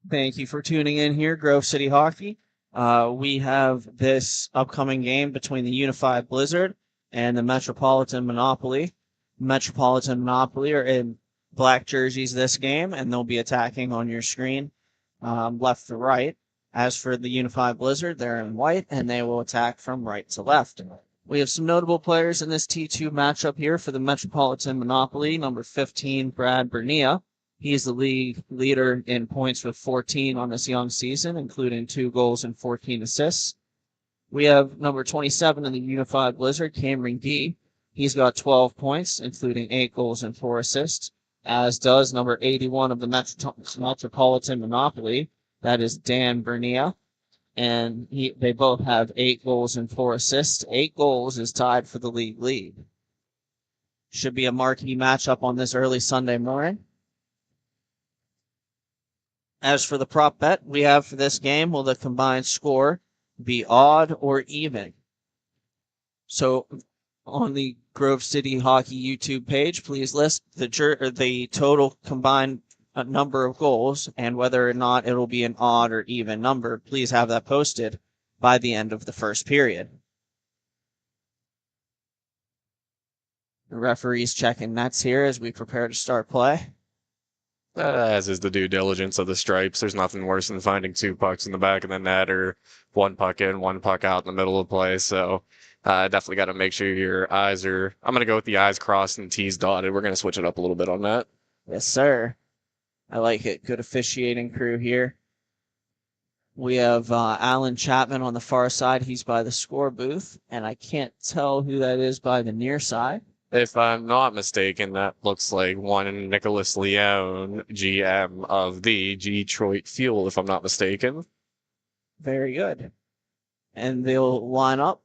Thank you for tuning in here, Grove City Hockey. We have this upcoming game between the Unified Blizzard and the Metropolitan Monopoly. Metropolitan Monopoly are in black jerseys this game, and they'll be attacking on your screen left to right. As for the Unified Blizzard, they're in white, and they will attack from right to left. We have some notable players in this T2 matchup here for the Metropolitan Monopoly. Number 15, Brad Bernia. He's the league leader in points with 14 on this young season, including 2 goals and 14 assists. We have number 27 in the Unified Blizzard, Cameron Gee. He's got 12 points, including 8 goals and 4 assists, as does number 81 of the Metropolitan Monopoly. That is Dan Bernia. And they both have 8 goals and 4 assists. 8 goals is tied for the league lead. Should be a marquee matchup on this early Sunday morning. As for the prop bet we have for this game, will the combined score be odd or even? So on the Grove City Hockey YouTube page, please list the total combined number of goals and whether or not it will be an odd or even number. Please have that posted by the end of the first period. The referee's checking nets here as we prepare to start play. As is the due diligence of the stripes. There's nothing worse than finding 2 pucks in the back of the net or 1 puck in, 1 puck out in the middle of play. So definitely got to make sure your I's are... I'm going to go with the I's crossed and T's dotted. We're going to switch it up a little bit on that. Yes, sir. I like it. Good officiating crew here. We have Alan Chapman on the far side. He's by the score booth, and I can't tell who that is by the near side. If I'm not mistaken, that looks like one Nicholas Leone, GM of the Detroit Fuel, if I'm not mistaken. Very good. And they'll line up.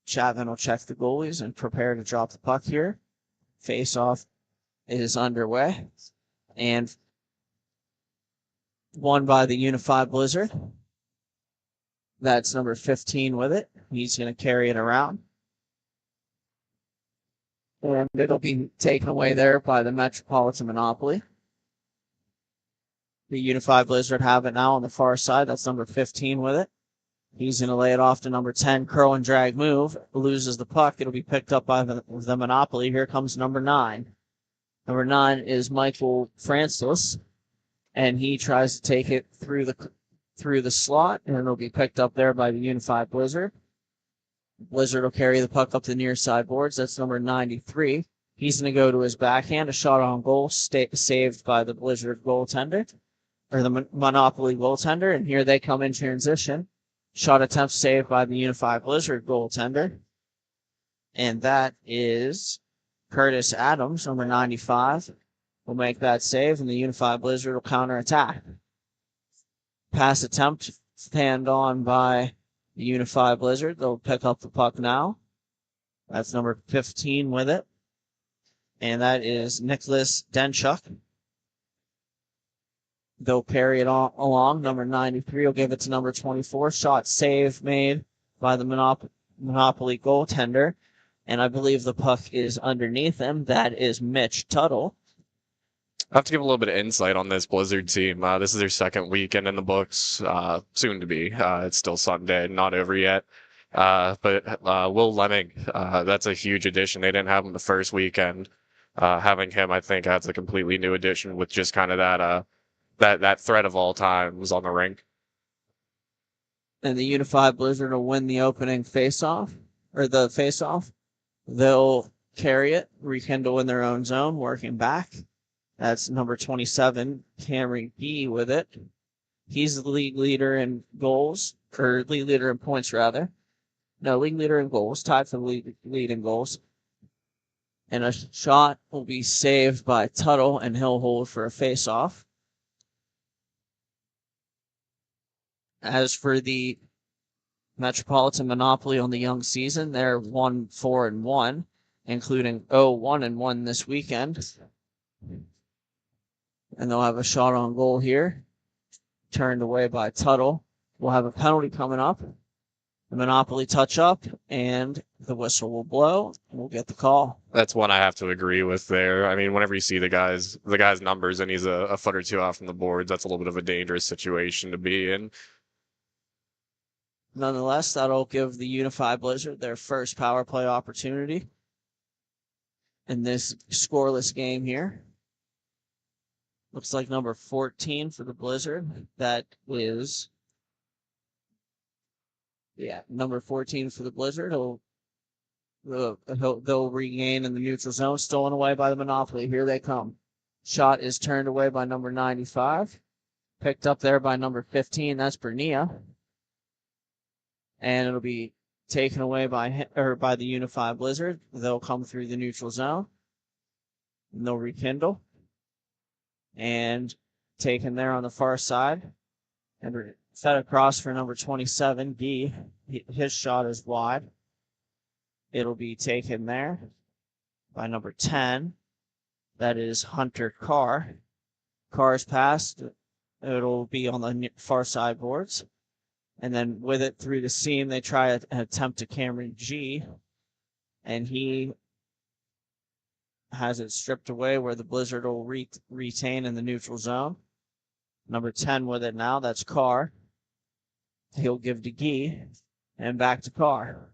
Chapman will check the goalies and prepare to drop the puck here. Face-off is underway. And won by the Unified Blizzard. That's number 15 with it. He's going to carry it around. And it'll be taken away there by the Metropolitan Monopoly. The Unified Blizzard have it now on the far side. That's number 15 with it. He's going to lay it off to number 10, curl and drag move. Loses the puck. It'll be picked up by the Monopoly. Here comes number 9. Number 9 is Michael Francis, and he tries to take it through the slot, and it'll be picked up there by the Unified Blizzard. Blizzard will carry the puck up the near side boards. That's number 93. He's going to go to his backhand. A shot on goal saved by the Blizzard goaltender, or the Monopoly goaltender. And here they come in transition. Shot attempt saved by the Unified Blizzard goaltender. And that is Curtis Adams, number 95. Will make that save, and the Unified Blizzard will counterattack. Pass attempt stand on by the Unified Blizzard. They'll pick up the puck now. That's number 15 with it. And that is Nicholas Denchuk. They'll carry it along. Number 93 will give it to number 24. Shot save made by the Monopoly goaltender. And I believe the puck is underneath him. That is Mitch Tuttle. I have to give a little bit of insight on this Blizzard team. This is their second weekend in the books, soon to be. It's still Sunday, not over yet. But Will Lemming, that's a huge addition. They didn't have him the first weekend. Having him, I think, adds a completely new addition with just kind of that threat of all times on the rink. And the Unified Blizzard will win the opening face-off, or the face-off. They'll carry it, rekindle in their own zone, working back. That's number 27, Cameron Gee with it. He's the league leader in goals, or league leader in points, rather. No, league leader in goals, tied for the lead in goals. And a shot will be saved by Tuttle, and he'll hold for a face-off. As for the Metropolitan Monopoly on the young season, they're 1-4-1, including 0-1-1 this weekend. And they'll have a shot on goal here, turned away by Tuttle. We'll have a penalty coming up. The Monopoly touch up, and the whistle will blow, and we'll get the call. That's one I have to agree with there. I mean, whenever you see the guy's numbers and he's a foot or two out from the boards, that's a little bit of a dangerous situation to be in. Nonetheless, that'll give the Unified Blizzard their first power play opportunity in this scoreless game here. Looks like number 14 for the Blizzard. That is, number 14 for the Blizzard. They'll regain in the neutral zone, stolen away by the Monopoly. Here they come. Shot is turned away by number 95. Picked up there by number 15. That's Bernia. And it'll be taken away by the Unified Blizzard. They'll come through the neutral zone. And they'll rekindle. And taken there on the far side. And fed across for number 27, Gee. His shot is wide. It'll be taken there by number 10. That is Hunter Carr. Carr's passed. It'll be on the far side boards. And then with it through the seam, they try an attempt to Cameron G. And he has it stripped away where the Blizzard will retain in the neutral zone. Number 10 with it now. That's Carr. He'll give to Gee. And back to Carr.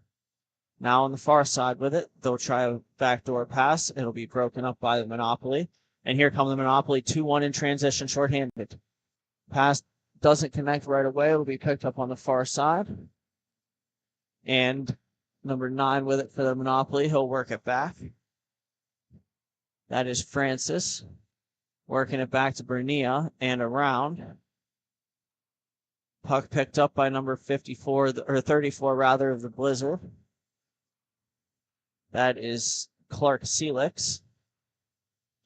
Now on the far side with it, they'll try a backdoor pass. It'll be broken up by the Monopoly. And here come the Monopoly, 2-1 in transition, shorthanded. Pass doesn't connect right away. It'll be picked up on the far side. And number 9 with it for the Monopoly. He'll work it back. That is Francis. Working it back to Bernia and around. Puck picked up by number 54, or 34 rather, of the Blizzard. That is Clark Celix.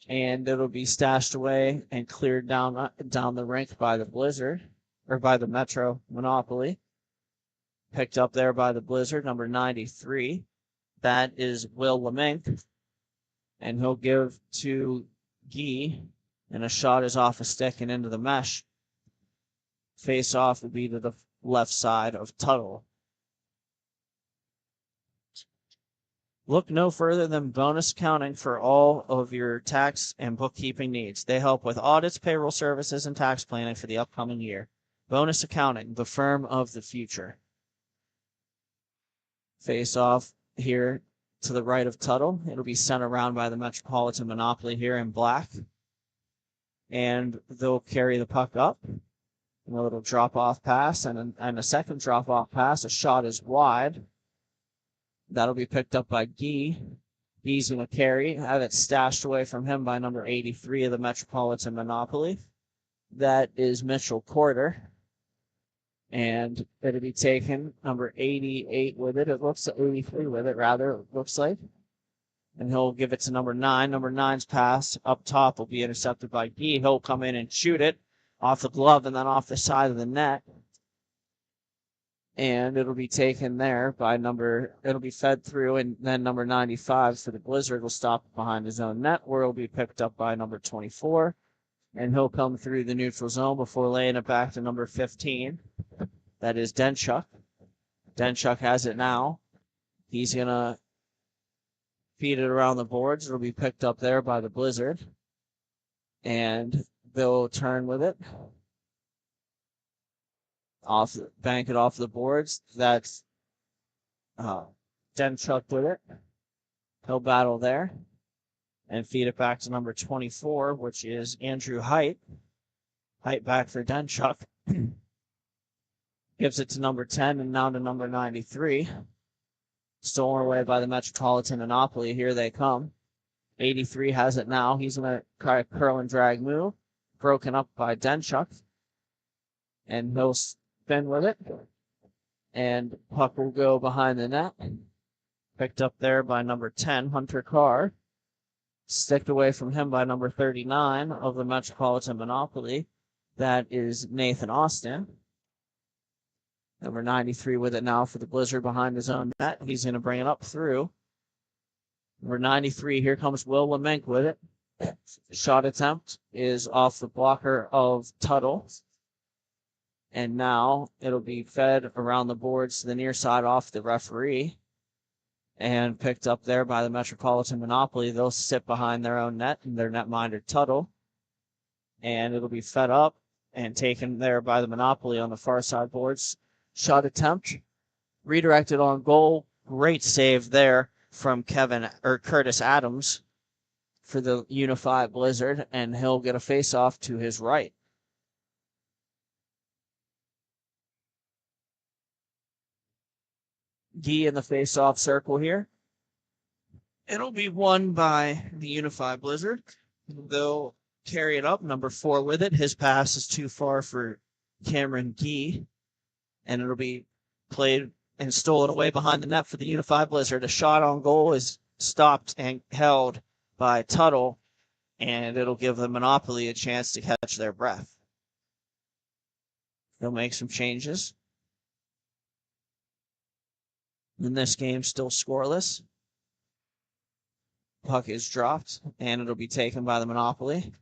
And it'll be stashed away and cleared down the rink by the Blizzard, or by the Metro Monopoly. Picked up there by the Blizzard, number 93. That is Will Lamink. And he'll give to Gee, and a shot is off a stick and into the mesh. Face off will be to the left side of Tuttle. Look no further than Bonus Accounting for all of your tax and bookkeeping needs. They help with audits, payroll services, and tax planning for the upcoming year. Bonus Accounting, the firm of the future. Face off here to the right of Tuttle. It'll be sent around by the Metropolitan Monopoly here in black. And they'll carry the puck up. And a little drop-off pass and a second drop-off pass. A shot is wide. That'll be picked up by Gee. Gee's going to carry. Have it stashed away from him by number 83 of the Metropolitan Monopoly. That is Mitchell Porter. And it'll be taken, number 88 with it. It looks 83 with it, rather, it looks like. And he'll give it to number 9. Number 9's pass up top will be intercepted by Gee. He'll come in and shoot it off the glove and then off the side of the net. And it'll be taken there by it'll be fed through, and then number 95 for the Blizzard will stop behind his own net, where it'll be picked up by number 24. And he'll come through the neutral zone before laying it back to number 15. That is Denchuk. Denchuk has it now. He's going to feed it around the boards. It'll be picked up there by the Blizzard. And they'll turn with it. Bank it off the boards. That's Denchuk with it. He'll battle there. And feed it back to number 24, which is Andrew Height. Height back for Denchuk. Gives it to number 10 and now to number 93. Stolen away by the Metropolitan Monopoly. Here they come. 83 has it now. He's going to try a curl and drag move. Broken up by Denchuk. And he'll spin with it. And puck will go behind the net. Picked up there by number 10, Hunter Carr. Sticked away from him by number 39 of the Metropolitan Monopoly. That is Nathan Austin. Number 93 with it now for the Blizzard behind his own net. He's going to bring it up through. Number 93, here comes Will Lamink with it. Shot attempt is off the blocker of Tuttle. And now it'll be fed around the boards to the near side off the referee. And picked up there by the Metropolitan Monopoly. They'll sit behind their own net and their netminder Tuttle. And it'll be fed up and taken there by the Monopoly on the far side boards. Shot attempt. Redirected on goal. Great save there from Curtis Adams for the Unified Blizzard. And he'll get a face-off to his right. Gee in the face-off circle here. It'll be won by the Unified Blizzard. They'll carry it up. Number 4 with it. His pass is too far for Cameron Gee. And it'll be played and stolen away behind the net for the Unified Blizzard. A shot on goal is stopped and held by Tuttle. And it'll give the Monopoly a chance to catch their breath. They'll make some changes. And this game still scoreless. Puck is dropped, and it'll be taken by the Monopoly.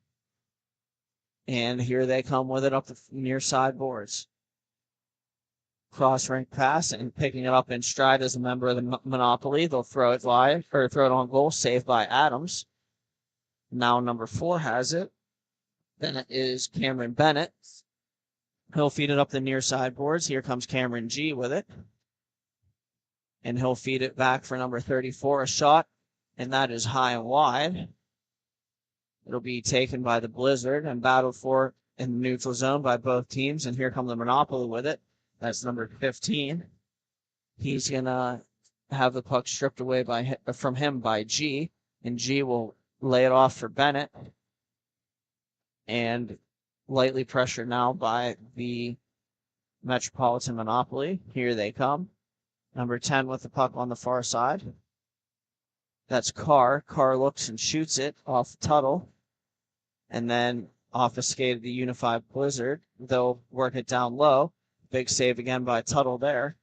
And here they come with it up the near side boards. Cross-rink pass, and picking it up in stride as a member of the Monopoly. They'll throw it wide, or throw it on goal, saved by Adams. Now number 4 has it. Then it is Cameron Bennett. He'll feed it up the near side boards. Here comes Cameron G with it. And he'll feed it back for number 34, a shot, and that is high and wide. It'll be taken by the Blizzard and battled for in the neutral zone by both teams, and here come the Monopoly with it. That's number 15. He's going to have the puck stripped away from him by G, and G will lay it off for Bennett. And lightly pressured now by the Metropolitan Monopoly. Here they come. Number 10 with the puck on the far side. That's Carr. Carr looks and shoots it off Tuttle. And then off a skate of the Unified Blizzard. They'll work it down low. Big save again by Tuttle there.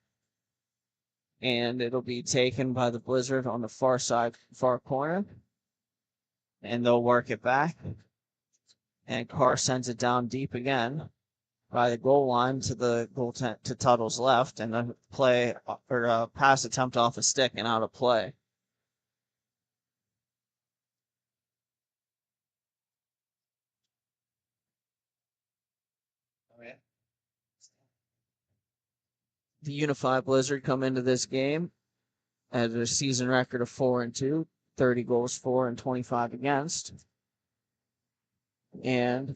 And it'll be taken by the Blizzard on the far side, far corner. And they'll work it back. And Carr sends it down deep again by the goal line to the to Tuttle's left, and a play or a pass attempt off a stick and out of play. The Unified Blizzard come into this game at a season record of 4-2, 30 goals for and 25 against. And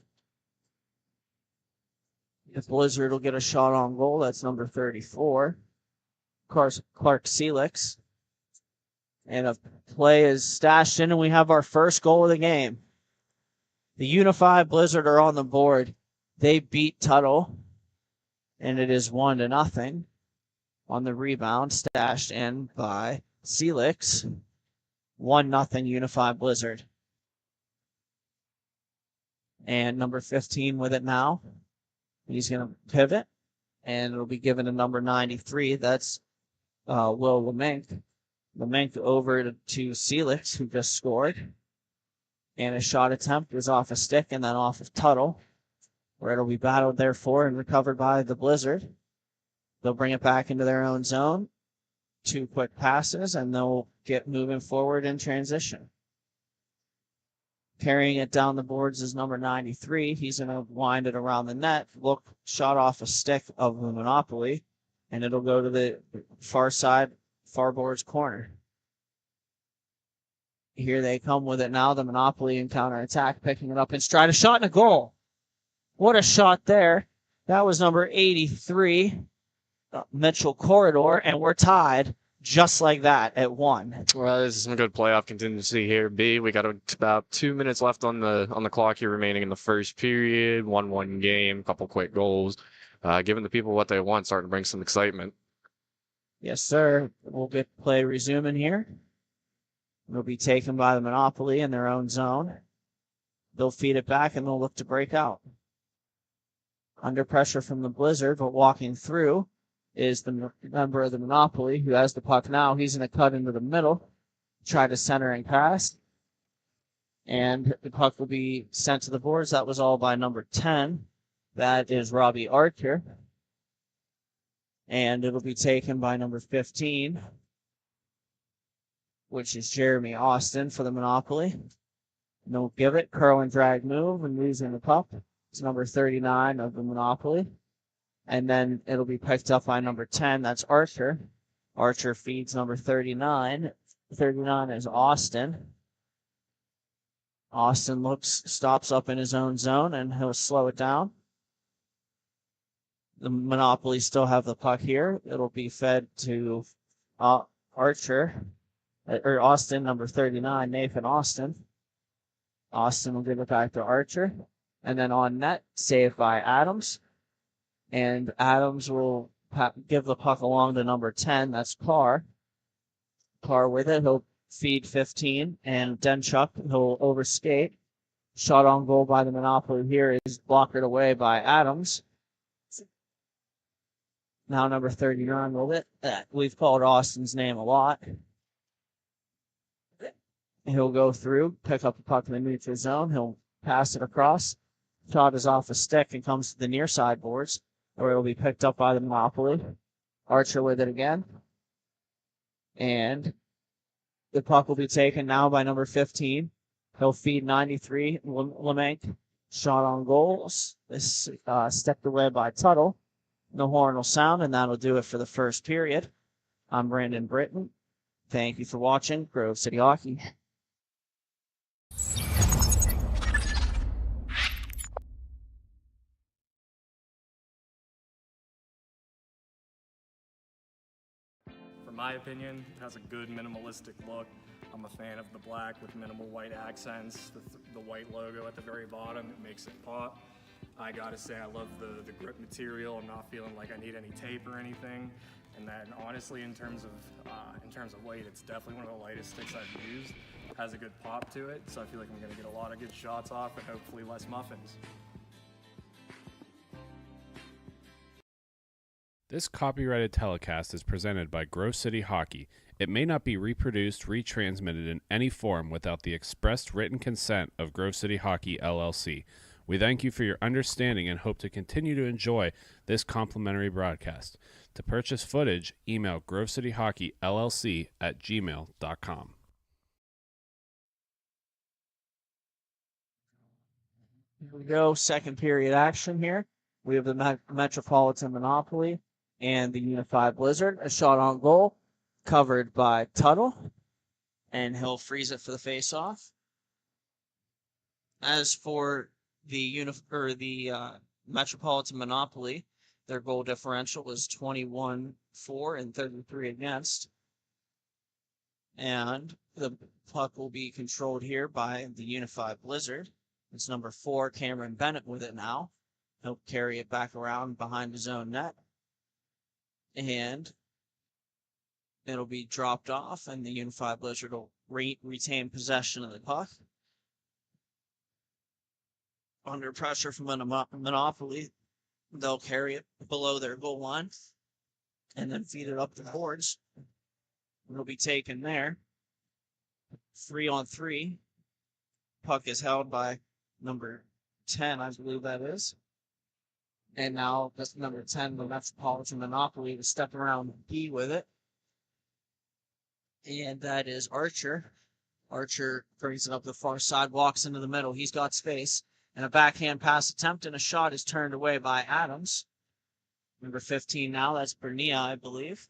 the Blizzard will get a shot on goal. That's number 34, Clark Celix. And a play is stashed in, and we have our first goal of the game. The Unified Blizzard are on the board. They beat Tuttle, and it is 1-0 on the rebound, stashed in by Celix. 1-0 Unified Blizzard. And number 15 with it now. He's going to pivot, and it'll be given to number 93. That's Will Lamink. Lamink over to Celix, who just scored. And a shot attempt was off a stick and then off of Tuttle, where it'll be battled therefore and recovered by the Blizzard. They'll bring it back into their own zone. 2 quick passes, and they'll get moving forward in transition. Carrying it down the boards is number 93. He's going to wind it around the net. Look, shot off a stick of the Monopoly, and it'll go to the far side, far boards corner. Here they come with it now. The Monopoly in counterattack, picking it up in stride. A shot and a goal. What a shot there. That was number 83, Mitchell Corridor, and we're tied just like that at 1. Well, this is some good playoff contingency here, B. We got about 2 minutes left on the clock here remaining in the first period. 1-1 game, couple quick goals. Giving the people what they want, starting to bring some excitement. Yes, sir. We'll get play resuming here. It'll be taken by the Monopoly in their own zone. They'll feed it back, and they'll look to break out. Under pressure from the Blizzard, but walking through is the member of the Monopoly who has the puck now. He's going to cut into the middle, try to center and pass. And the puck will be sent to the boards. That was all by number 10. That is Robbie Archer. And it'll be taken by number 15, which is Jeremy Austin for the Monopoly. No give it, curl and drag move, and losing the puck. It's number 39 of the Monopoly. And then it'll be picked up by number 10. That's Archer. Archer feeds number 39. 39 is Austin. Austin stops up in his own zone, and he'll slow it down. The Monopoly still have the puck here. It'll be fed to Archer, or Austin, number 39, Nathan Austin. Austin will give it back to Archer. And then on net, saved by Adams. And Adams will give the puck along to number 10. That's Carr. Carr with it. He'll feed 15. And Denchuk, he'll overskate. Shot on goal by the Monopoly here is blockered away by Adams. Now number 39 with it. We've called Austin's name a lot. He'll go through, pick up the puck in the neutral zone. He'll pass it across. Shot is off a stick and comes to the near side boards, where it'll be picked up by the Monopoly. Archer with it again. And the puck will be taken now by number 15. He'll feed 93, Lemank. Shot on goals. This stepped away by Tuttle. The horn will sound, and that'll do it for the first period. I'm Brandon Britton. Thank you for watching Grove City Hockey. For my opinion, it has a good minimalistic look. I'm a fan of the black with minimal white accents. The white logo at the very bottom, it makes it pop. I gotta say, I love the grip material. I'm not feeling like I need any tape or anything. And then honestly, in terms of weight, it's definitely one of the lightest sticks I've used. It has a good pop to it, so I feel like I'm gonna get a lot of good shots off and hopefully less muffins. This copyrighted telecast is presented by Grove City Hockey. It may not be reproduced, retransmitted in any form without the expressed written consent of Grove City Hockey, LLC. We thank you for your understanding and hope to continue to enjoy this complimentary broadcast. To purchase footage, email grovecityhockeyllc@gmail.com. Here we go. Second period action here. We have the Metropolitan Monopoly and the Unified Blizzard. A shot on goal covered by Tuttle, and he'll freeze it for the face-off. As for the Metropolitan Monopoly, their goal differential was 21-4 and 33 against. And the puck will be controlled here by the Unified Blizzard. It's number 4, Cameron Bennett with it now. He'll carry it back around behind his own net. And it'll be dropped off, and the Unified Blizzard will retain possession of the puck. Under pressure from a Monopoly, they'll carry it below their goal line and then feed it up the boards. It'll be taken there. 3-on-3. Puck is held by number 10, I believe that is. And now that's number 10, the Metropolitan Monopoly, to step around B with it. And that is Archer. Archer brings it up the far side, walks into the middle. He's got space. And a backhand pass attempt, and a shot is turned away by Adams. Number 15 now, that's Bernia, I believe.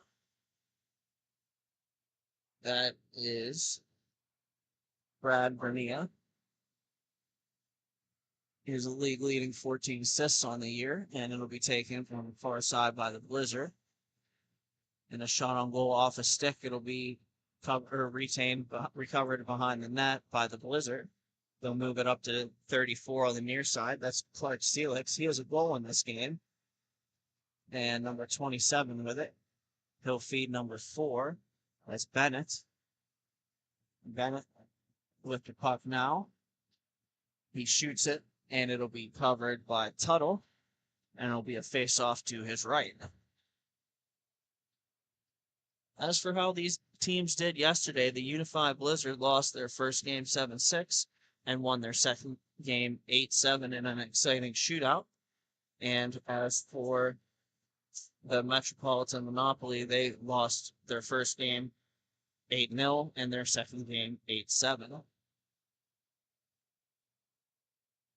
That is Brad Bernia. He has a league leading 14 assists on the year, and it'll be taken from the far side by the Blizzard. And a shot on goal off a stick, it'll be recovered behind the net by the Blizzard. They'll move it up to 34 on the near side. That's Clark Steelix. He has a goal in this game. And number 27 with it. He'll feed number 4. That's Bennett. Bennett with the puck now. He shoots it, and it'll be covered by Tuttle. And it'll be a face-off to his right. As for how these teams did yesterday, the Unified Blizzard lost their first game 7-6 and won their second game 8-7 in an exciting shootout. And as for the Metropolitan Monopoly, they lost their first game 8-0 and their second game 8-7.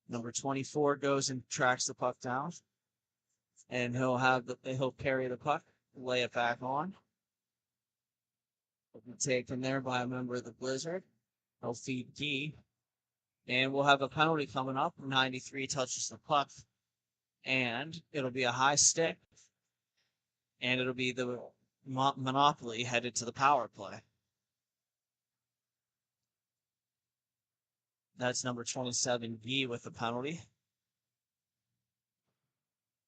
Number 24 goes and tracks the puck down, and he'll carry the puck, lay it back on. It'll be taken there by a member of the Blizzard. He'll feed Gee, and we'll have a penalty coming up. 93 touches the puck, and it'll be a high stick, and it'll be the Monopoly headed to the power play. That's number 27, Gee, with the penalty.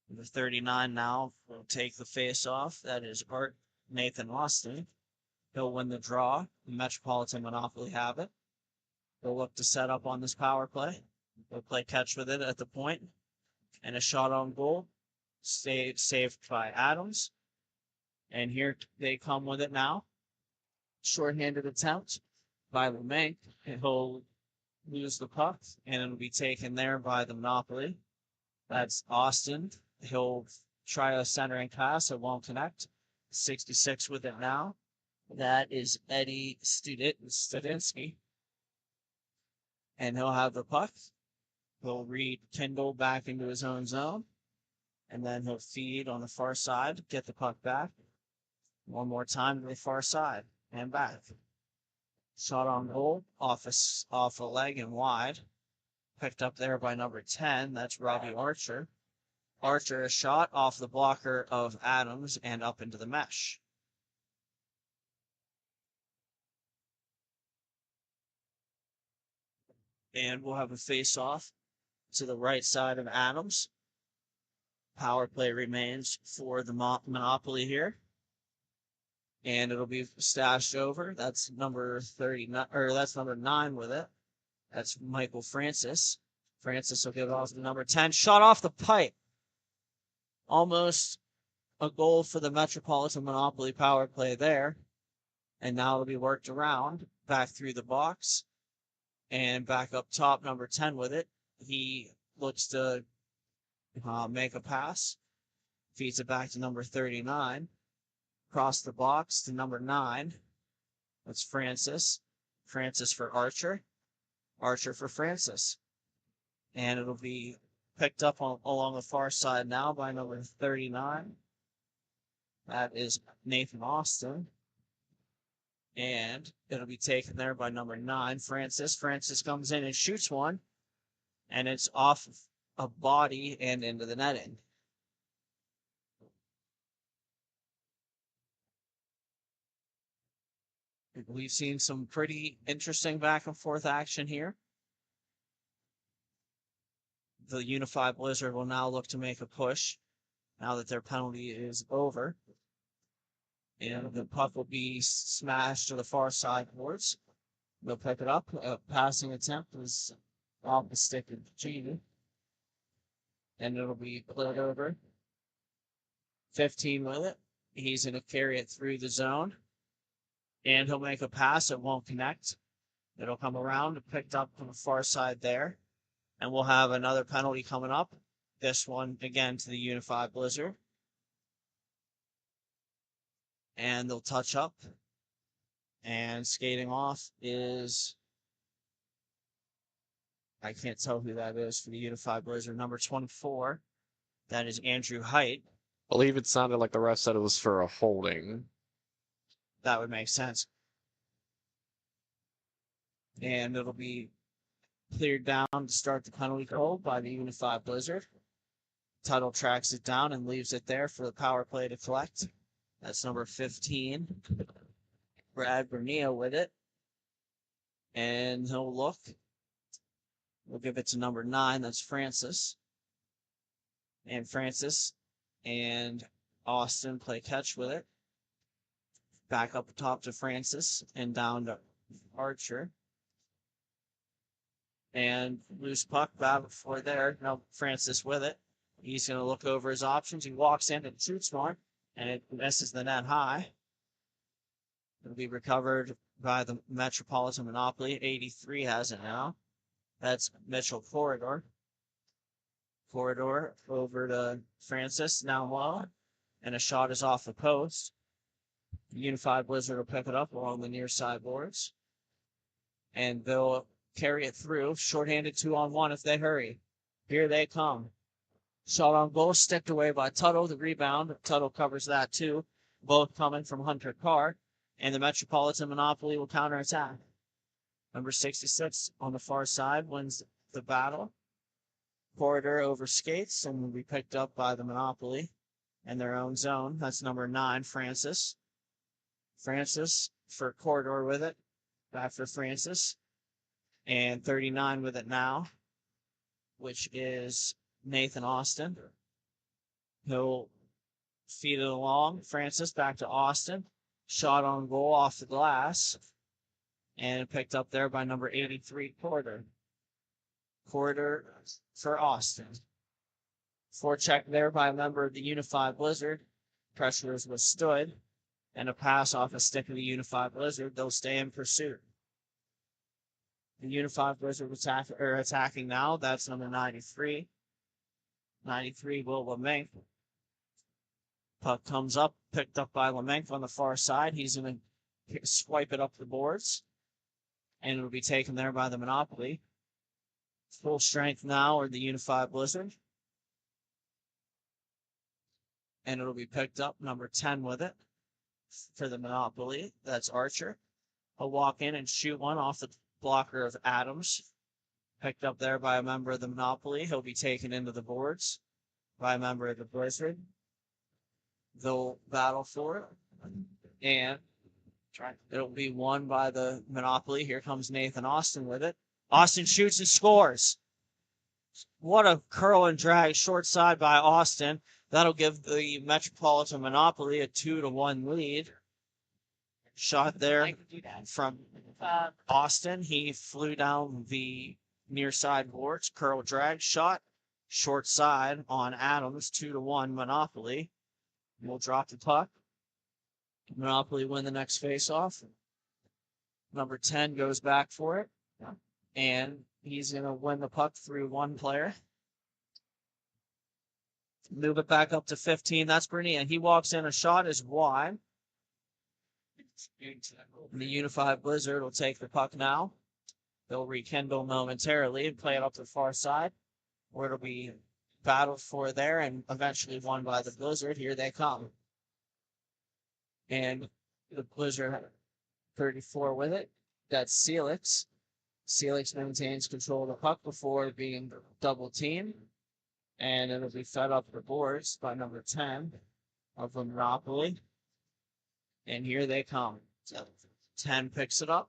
Number 39 now will take the face-off. That is Nathan Austin. He'll win the draw. The Metropolitan Monopoly have it. They'll look to set up on this power play. They'll play catch with it at the point. And a shot on goal. Saved by Adams. And here they come with it now. Short-handed attempt by LeMay. And he'll lose the puck. And it'll be taken there by the Monopoly. That's Austin. He'll try a centering pass. It won't connect. 66 with it now. That is Eddie Studinsky. And he'll have the puck. He'll rekindle back into his own zone. And then he'll feed on the far side, get the puck back. One more time to the far side and back. Shot on goal, off a leg and wide. Picked up there by number 10. That's Robbie Archer. Archer, a shot off the blocker of Adams and up into the mesh. And we'll have a face-off to the right side of Adams. Power play remains for the Monopoly here. And it'll be stashed over. That's number 39, or that's number 9 with it. That's Michael Francis. Francis will give off to number 10. Shot off the pipe. Almost a goal for the Metropolitan Monopoly power play there. And now it'll be worked around, back through the box. And back up top, number 10 with it. He looks to make a pass. Feeds it back to number 39. Across the box to number 9. That's Francis. Francis for Archer. Archer for Francis. And it'll be picked up along the far side now by number 39. That is Nathan Austin. And it'll be taken there by number 9, Francis. Francis comes in and shoots one. And it's off a body and into the netting. We've seen some pretty interesting back and forth action here. The Unified Blizzard will now look to make a push now that their penalty is over. And the puck will be smashed to the far side boards. They'll pick it up. A passing attempt is off the stick of Gene. And it'll be played over. 15 with it. He's going to carry it through the zone. And he'll make a pass. It won't connect. It'll come around, picked up from the far side there. And we'll have another penalty coming up. This one, again, to the Unified Blizzard. And they'll touch up. And skating off is... I can't tell who that is for the Unified Blizzard. Number 24. That is Andrew Height. I believe it sounded like the ref said it was for a holding. That would make sense. And it'll be cleared down to start the penalty call by the Unified Blizzard. Tuttle tracks it down and leaves it there for the power play to collect. That's number 15. Brad Bernea with it. And he'll look. We'll give it to number 9. That's Francis. And Francis and Austin play catch with it. Back up top to Francis and down to Archer. And loose puck back before there. No, Francis with it. He's going to look over his options. He walks in and shoots one. And it misses the net high. It'll be recovered by the Metropolitan Monopoly. 83 has it now. That's Mitchell Corridor. Corridor over to Francis, now low. And a shot is off the post. The Unified Blizzard will pick it up along the near side boards. And they'll carry it through. Shorthanded 2-on-1 if they hurry. Here they come. Shot on goal, sticked away by Tuttle. The rebound, Tuttle covers that too. Both coming from Hunter Carr. And the Metropolitan Monopoly will counterattack. Number 66 on the far side wins the battle. Corridor over skates and will be picked up by the Monopoly in their own zone. That's number 9, Francis. Francis for Corridor with it. Back for Francis. And 39 with it now, which is Nathan Austin. He'll feed it along. Francis back to Austin. Shot on goal off the glass. And picked up there by number 83, Corridor. Corridor for Austin. Forecheck there by a member of the Unified Blizzard. Pressure is withstood. And a pass off a stick of the Unified Blizzard. They'll stay in pursuit. The Unified Blizzard attacking now. That's number 93. 93, Will LeMink. Puck comes up, picked up by LeMink on the far side. He's going to swipe it up the boards. And it'll be taken there by the Monopoly. Full strength now or the Unified Blizzard. And it'll be picked up, number 10 with it for the Monopoly. That's Archer. He'll walk in and shoot one off the blocker of Adams. Picked up there by a member of the Monopoly. He'll be taken into the boards by a member of the Blizzard. They'll battle for it. And it'll be won by the Monopoly. Here comes Nathan Austin with it. Austin shoots and scores. What a curl and drag short side by Austin. That'll give the Metropolitan Monopoly a 2-1 lead. Shot there from Austin. He flew down the near side boards. Curl drag shot. Short side on Adams. 2-1 Monopoly. We'll drop the puck. Monopoly win the next face-off. Number 10 goes back for it. And he's going to win the puck through one player. Move it back up to 15. That's Bernie. And he walks in. A shot is wide. The Unified Blizzard will take the puck now. They'll rekindle momentarily and play it up the far side, where it'll be battled for there and eventually won by the Blizzard. Here they come. And the Blizzard 34 with it. That's Celix. Celix maintains control of the puck before being double teamed. And it'll be fed up the boards by number 10 of the Monopoly. And here they come. 10 picks it up.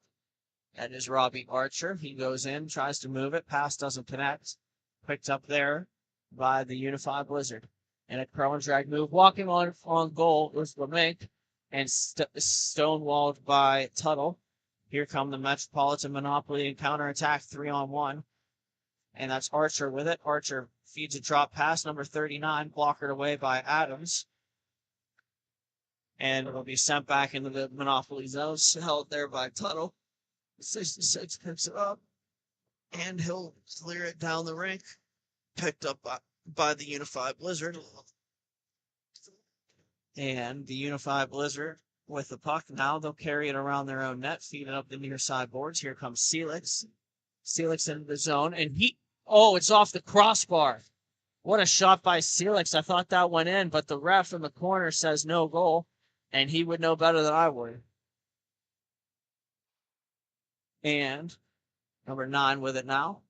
That is Robbie Archer. He goes in, tries to move it. Pass doesn't connect. Picked up there by the Unified Blizzard. And a curl and drag move. Walking on goal was LeMink. And stonewalled by Tuttle. Here come the Metropolitan Monopoly and counterattack 3-on-1. And that's Archer with it. Archer feeds a drop pass, number 39, blockered away by Adams. And it'll be sent back into the Monopoly zone, held there by Tuttle. 66 picks it up, and he'll clear it down the rink. Picked up by the Unified Blizzard. And the Unified Blizzard with the puck. Now they'll carry it around their own net, feed it up the near side boards. Here comes Celix. Celix into the zone, and it's off the crossbar. What a shot by Celix. I thought that went in, but the ref in the corner says no goal, and he would know better than I would. And number 9 with it now.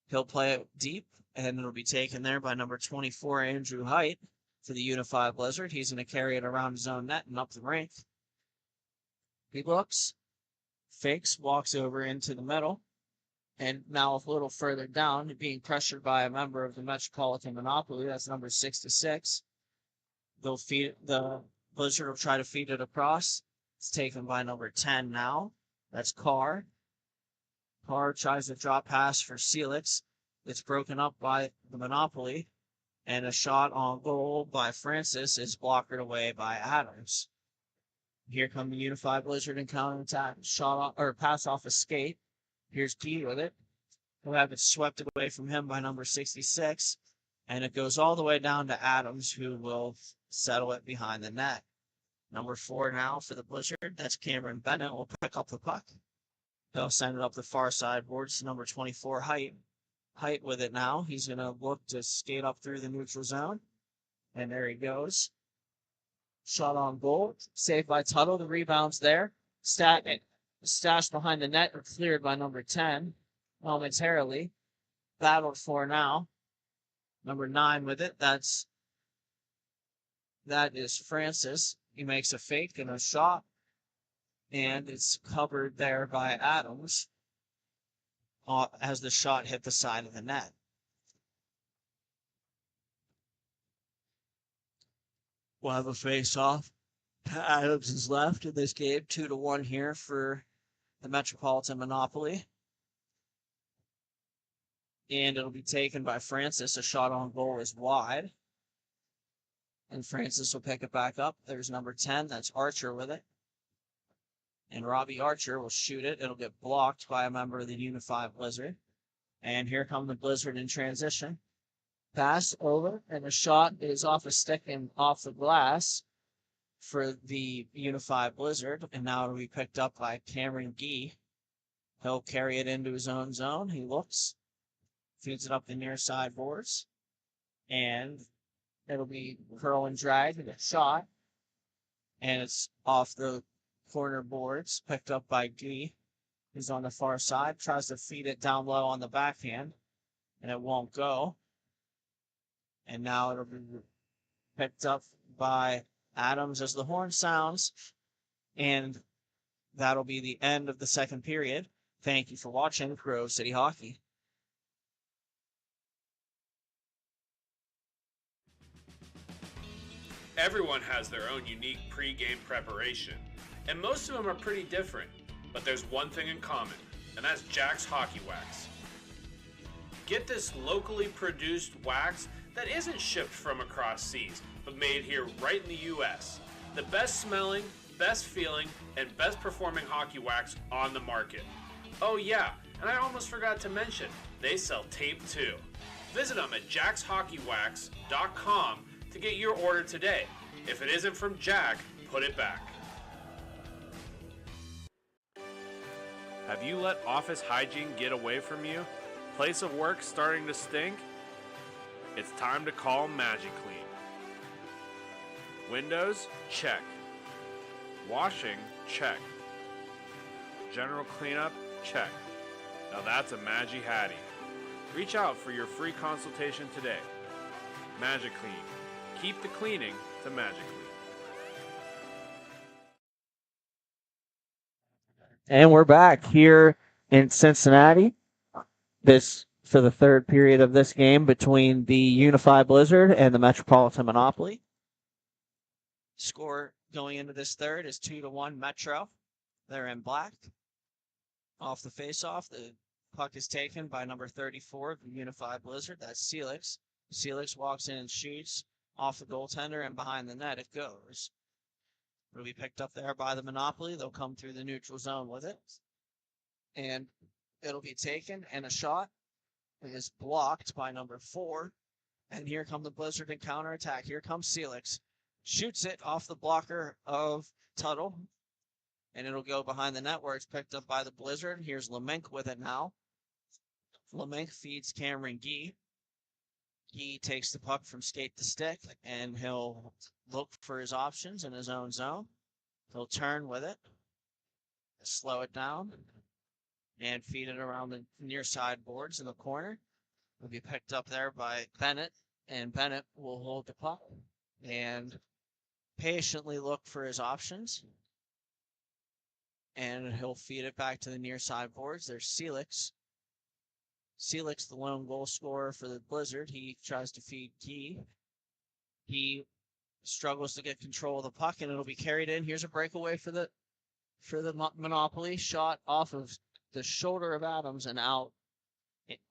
He'll play it deep, and it'll be taken there by number 24, Andrew Height, for the Unified Blizzard. He's going to carry it around his own net and up the rink. He looks, fakes, walks over into the middle, and now a little further down, being pressured by a member of the Metropolitan Monopoly. That's number 66. They'll feed it, the Blizzard will try to feed it across. It's taken by number 10 now. That's Carr. Carr tries to drop pass for Celix. It's broken up by the Monopoly. And a shot on goal by Francis is blocked away by Adams. Here come the Unified Blizzard and counterattack. Shot off, or pass off a skate. Here's Key with it. He'll have it swept away from him by number 66. And it goes all the way down to Adams, who will settle it behind the net. Number 4 now for the Blizzard. That's Cameron Bennett. Will pick up the puck. They'll send it up the far side boards to number 24, Height. Height with it now. He's going to look to skate up through the neutral zone. And there he goes. Shot on goal. Saved by Tuttle. The rebound's there. Stashed behind the net and cleared by number 10 momentarily. Battled for now. Number 9 with it. That is Francis. He makes a fake and a shot. And it's covered there by Adams as the shot hit the side of the net. We'll have a face-off. Adams is left in this game, 2-1 here for the Metropolitan Monopoly. And it'll be taken by Francis. A shot on goal is wide. And Francis will pick it back up. There's number 10. That's Archer with it. And Robbie Archer will shoot it. It'll get blocked by a member of the Unified Blizzard. And here come the Blizzard in transition. Pass over, and the shot is off a stick and off the glass for the Unified Blizzard. And now it'll be picked up by Cameron Gee. He'll carry it into his own zone. He looks, feeds it up the near side boards. And it'll be curl and drag and a shot. And it's off the corner boards, picked up by Gee. He's on the far side, tries to feed it down low on the backhand, and it won't go. And now it'll be picked up by Adams as the horn sounds, and that'll be the end of the second period. Thank you for watching Grove City Hockey. Everyone has their own unique pre-game preparation, and most of them are pretty different, but there's one thing in common, and that's Jack's Hockey Wax. Get this locally produced wax that isn't shipped from across seas, but made here right in the U.S. The best smelling, best feeling, and best performing hockey wax on the market. Oh yeah, and I almost forgot to mention, they sell tape too. Visit them at jackshockeywax.com to get your order today. If it isn't from Jack, put it back. Have you let office hygiene get away from you? Place of work starting to stink? It's time to call MagiClean. Windows? Check. Washing? Check. General cleanup? Check. Now that's a Magi Hattie. Reach out for your free consultation today. MagiClean. Keep the cleaning to MagiClean. And we're back here in Cincinnati. This for the third period of this game between the Unified Blizzard and the Metropolitan Monopoly. Score going into this third is 2-1 Metro. They're in black. Off the face-off, the puck is taken by number 34 of the Unified Blizzard. That's Celix. Celix walks in and shoots off the goaltender, and behind the net it goes. It'll be picked up there by the Monopoly. They'll come through the neutral zone with it. And it'll be taken, and a shot is blocked by number 4. And here come the Blizzard in counterattack. Here comes Celix. Shoots it off the blocker of Tuttle. And it'll go behind the net where it's picked up by the Blizzard. Here's Lemenk with it now. Lemenk feeds Cameron Gee. Gee takes the puck from skate to stick, and he'll look for his options in his own zone. He'll turn with it, slow it down, and feed it around the near side boards in the corner. It'll be picked up there by Bennett, and Bennett will hold the puck and patiently look for his options. And he'll feed it back to the near side boards. There's Celix. Celix, the lone goal scorer for the Blizzard. He tries to feed Gee. He struggles to get control of the puck, and it'll be carried in. Here's a breakaway for the Monopoly. Shot off of the shoulder of Adams and out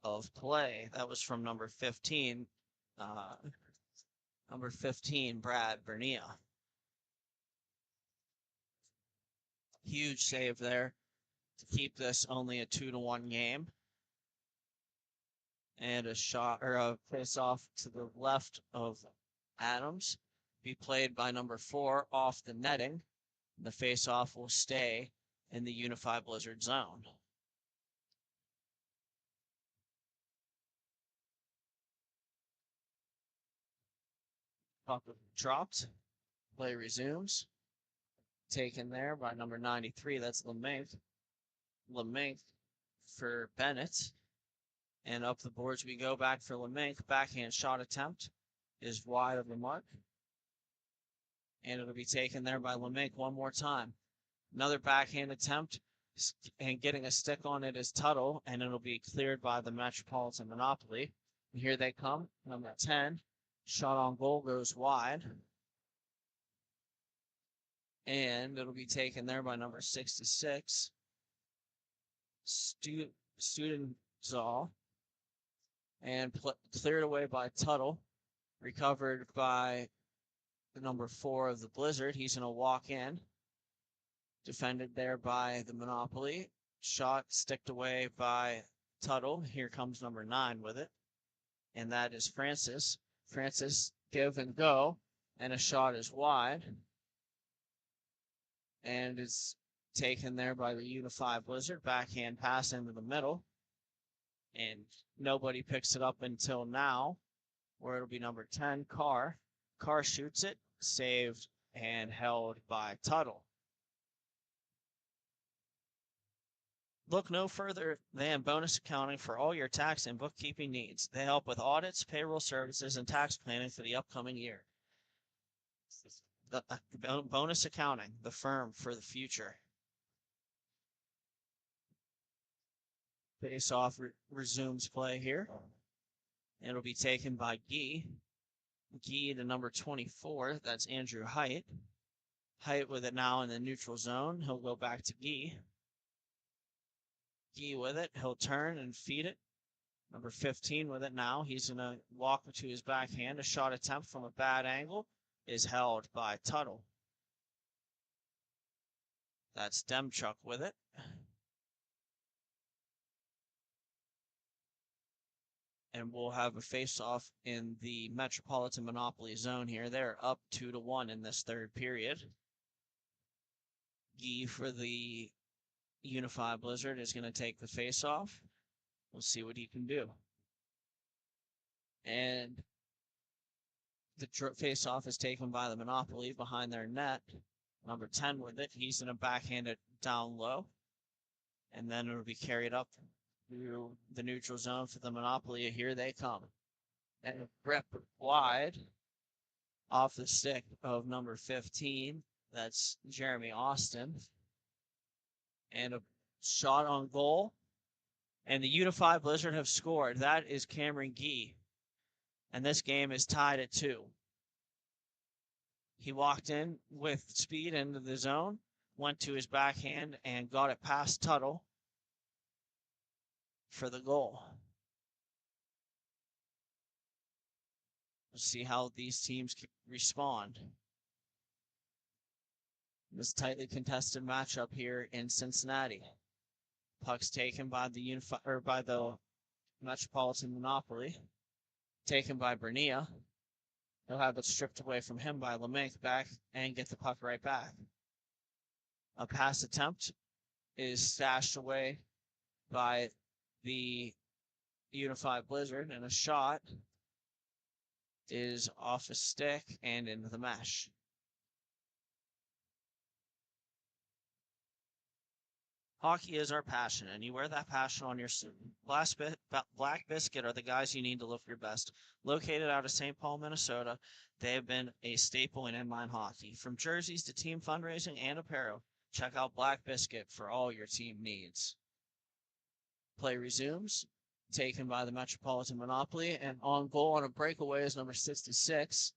of play. That was from number 15. Brad Bernia. Huge save there to keep this only a 2-1 game. And a shot or a face off to the left of Adams be played by number 4 off the netting. The face off will stay in the Unified Blizzard zone. Puck dropped. Play resumes. Taken there by number 93. That's LeMink. LeMink for Bennett. And up the boards we go back for LeMink. Backhand shot attempt is wide of the mark. And it'll be taken there by LeMink one more time. Another backhand attempt and getting a stick on it is Tuttle, and it'll be cleared by the Metropolitan Monopoly. And here they come. Number 10. Shot on goal goes wide. And it'll be taken there by number 66. Student Zaw. And cleared away by Tuttle. Recovered by the number 4 of the Blizzard. He's going to walk in. Defended there by the Monopoly. Shot sticked away by Tuttle. Here comes number 9 with it. And that is Francis. Francis give and go. And a shot is wide. And is taken there by the Unified Blizzard. Backhand pass into the middle. And nobody picks it up until now, where it'll be number 10, Carr. Carr shoots it. Saved and held by Tuttle. Look no further than Bonus Accounting for all your tax and bookkeeping needs. They help with audits, payroll services, and tax planning for the upcoming year. Bonus Accounting, the firm for the future. Face-off resumes play here. And it'll be taken by Guy. Guy to number 24. That's Andrew Height. Height with it now in the neutral zone. He'll go back to Guy. Guy with it. He'll turn and feed it. Number 15 with it now. He's going to walk to his backhand. A shot attempt from a bad angle is held by Tuttle. That's Demchuk with it. And we'll have a face-off in the Metropolitan Monopoly zone here. They're up 2-1 in this third period. Guy for the Unified Blizzard is going to take the face-off. We'll see what he can do. And the face-off is taken by the Monopoly behind their net. Number 10 with it. He's going to backhand it down low. And then it'll be carried up through the neutral zone for the Monopoly. Here they come. And a grip wide off the stick of number 15. That's Jeremy Austin. And a shot on goal. And the Unified Blizzard have scored. That is Cameron Gee. And this game is tied at 2. He walked in with speed into the zone, went to his backhand, and got it past Tuttle for the goal. We'll see how these teams respond. This tightly contested matchup here in Cincinnati. Puck's taken by the Metropolitan Monopoly. Taken by Bernia. He'll have it stripped away from him by LeMink back and get the puck right back. A pass attempt is stashed away by the Unified Blizzard, and a shot is off a stick and into the mesh. Hockey is our passion, and you wear that passion on your suit. Black Biscuit are the guys you need to look your best. Located out of St. Paul, Minnesota, they have been a staple in inline hockey. From jerseys to team fundraising and apparel, check out Black Biscuit for all your team needs. Play resumes, taken by the Metropolitan Monopoly, and on goal on a breakaway is number 66.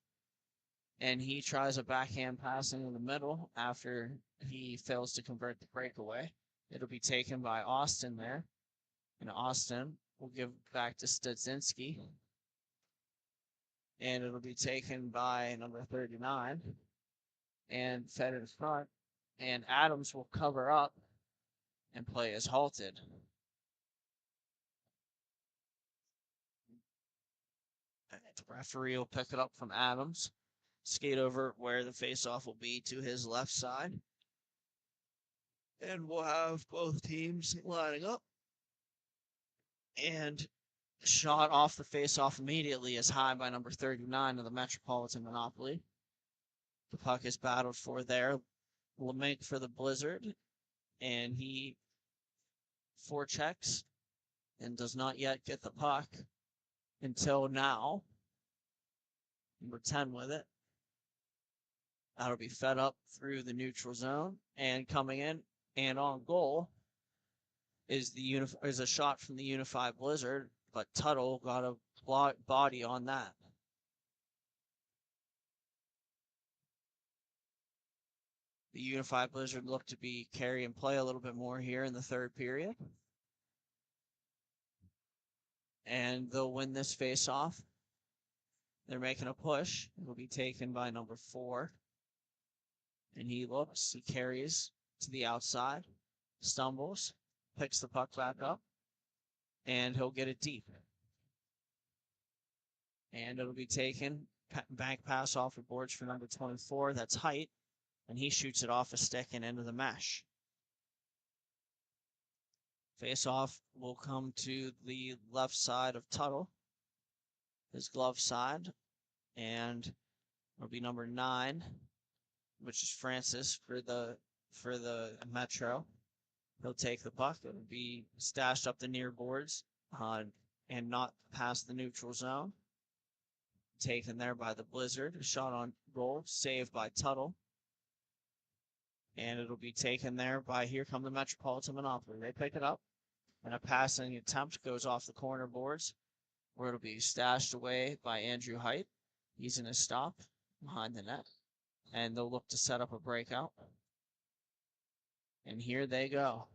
And he tries a backhand passing in the middle after he fails to convert the breakaway. It'll be taken by Austin there. And Austin will give back to Studzinski. And it'll be taken by number 39. And fed in front And Adams will cover up and play as halted. The referee will pick it up from Adams, skate over where the faceoff will be to his left side. And we'll have both teams lining up. And shot off the faceoff immediately is high by number 39 of the Metropolitan Monopoly. The puck is battled for there. LeMake for the Blizzard. And he forechecks and does not yet get the puck until now. Number 10 with it. That'll be fed up through the neutral zone. And coming in and on goal is a shot from the Unified Blizzard, but Tuttle got a body on that. The Unified Blizzard looked to be carry and play a little bit more here in the third period. And they'll win this face-off. They're making a push. It will be taken by number 4. And he looks, he carries to the outside, stumbles, picks the puck back up, and he'll get it deep. And it'll be taken, bank pass off the boards for number 24, that's Height, and he shoots it off a stick and into the mesh. Face-off will come to the left side of Tuttle, his glove side, and it'll be number 9, which is Francis for the Metro. He'll take the puck. It'll be stashed up the near boards and not past the neutral zone. Taken there by the Blizzard. A shot on goal, saved by Tuttle. And it'll be taken there by, here come the Metropolitan Monopoly. They pick it up, and a passing attempt goes off the corner boards, where it'll be stashed away by Andrew Height. He's in a stop behind the net, and they'll look to set up a breakout. And here they go.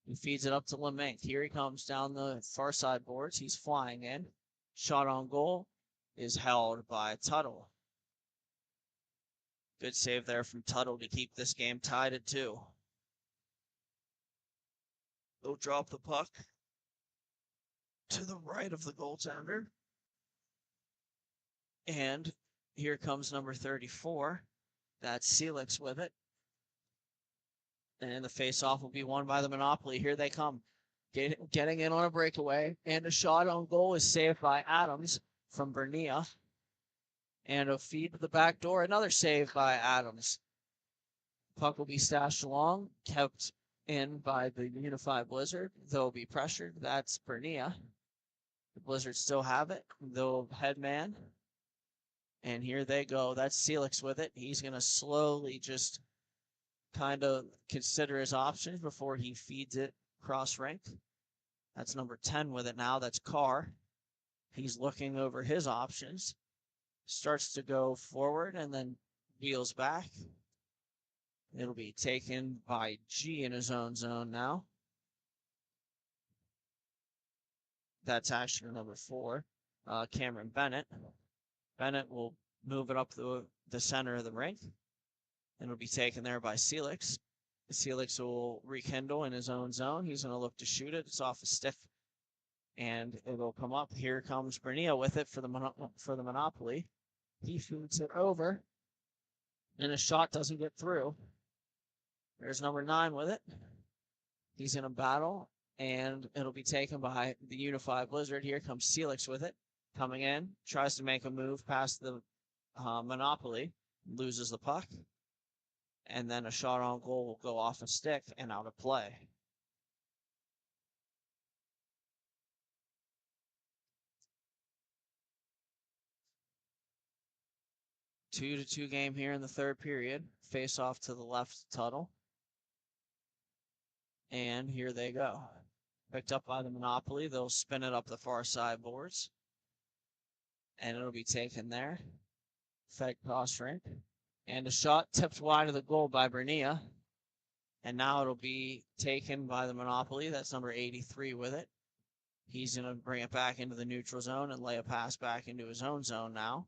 He feeds it up to LeMake. Here he comes down the far side boards. He's flying in. Shot on goal is held by Tuttle. Good save there from Tuttle to keep this game tied at 2. They'll drop the puck to the right of the goaltender. And here comes number 34. That's Celix with it. And the face-off will be won by the Monopoly. Here they come. Getting in on a breakaway. And a shot on goal is saved by Adams from Bernia. And a feed to the back door. Another save by Adams. Puck will be stashed along. Kept in by the Unified Blizzard. They'll be pressured. That's Bernia. The Blizzard still have it. They'll headman. And here they go. That's Celix with it. He's going to slowly just kind of consider his options before he feeds it cross rink. That's number 10 with it now. That's Carr. He's looking over his options. Starts to go forward and then wheels back. It'll be taken by G in his own zone now. That's actually number 4, Cameron Bennett. Bennett will move it up the center of the rink. And it'll be taken there by Celix. Celix will rekindle in his own zone. He's going to look to shoot it. It's off a stick. And it'll come up. Here comes Bernia with it for the Monopoly. He shoots it over. And a shot doesn't get through. There's number 9 with it. He's in a battle. And it'll be taken by the Unified Blizzard. Here comes Celix with it. Coming in. Tries to make a move past the Monopoly. Loses the puck. And then a shot on goal will go off a stick and out of play. Two to 2 game here in the third period. Face off to the left, Tuttle. And here they go. Picked up by the Monopoly. They'll spin it up the far side boards. And it'll be taken there. Fed cross rink. And a shot tipped wide of the goal by Bernia. And now it'll be taken by the Monopoly. That's number 83 with it. He's going to bring it back into the neutral zone and lay a pass back into his own zone now.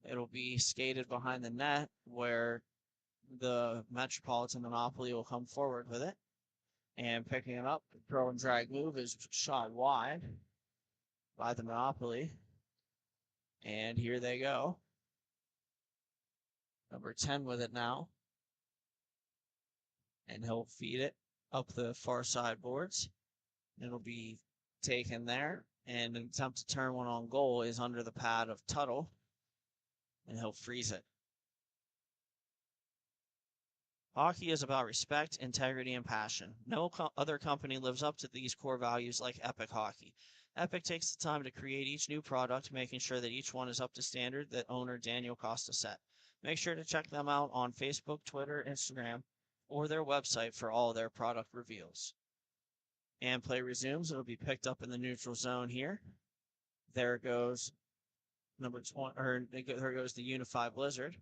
It'll be skated behind the net where the Metropolitan Monopoly will come forward with it. And picking it up, throw and drag move is shot wide by the Monopoly. And here they go. Number 10 with it now. And he'll feed it up the far side boards. It'll be taken there. And an attempt to turn one on goal is under the pad of Tuttle. And he'll freeze it. Hockey is about respect, integrity, and passion. No other company lives up to these core values like Epic Hockey. Epic takes the time to create each new product, making sure that each one is up to standard that owner Daniel Costa set. Make sure to check them out on Facebook, Twitter, Instagram, or their website for all their product reveals. And play resumes. It'll be picked up in the neutral zone here. There goes number 20, or there goes the Unify Blizzard.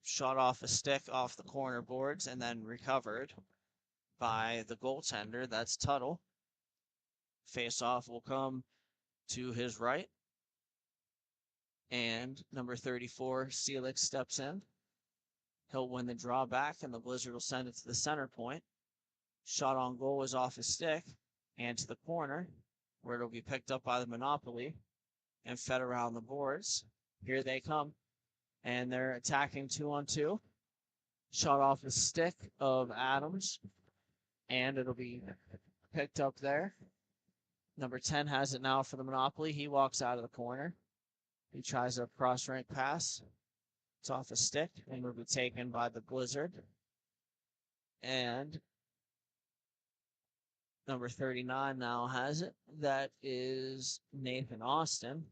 Shot off a stick off the corner boards and then recovered by the goaltender. That's Tuttle. Face-off will come to his right. And number 34, Celix steps in. He'll win the drawback, and the Blizzard will send it to the center point. Shot on goal is off his stick and to the corner, where it'll be picked up by the Monopoly and fed around the boards. Here they come. And they're attacking 2-on-2. Shot off the stick of Adams. And it'll be picked up there. Number 10 has it now for the Monopoly. He walks out of the corner. He tries a cross-rank pass. It's off a stick and will be taken by the Blizzard. And number 39 now has it. That is Nathan Austin.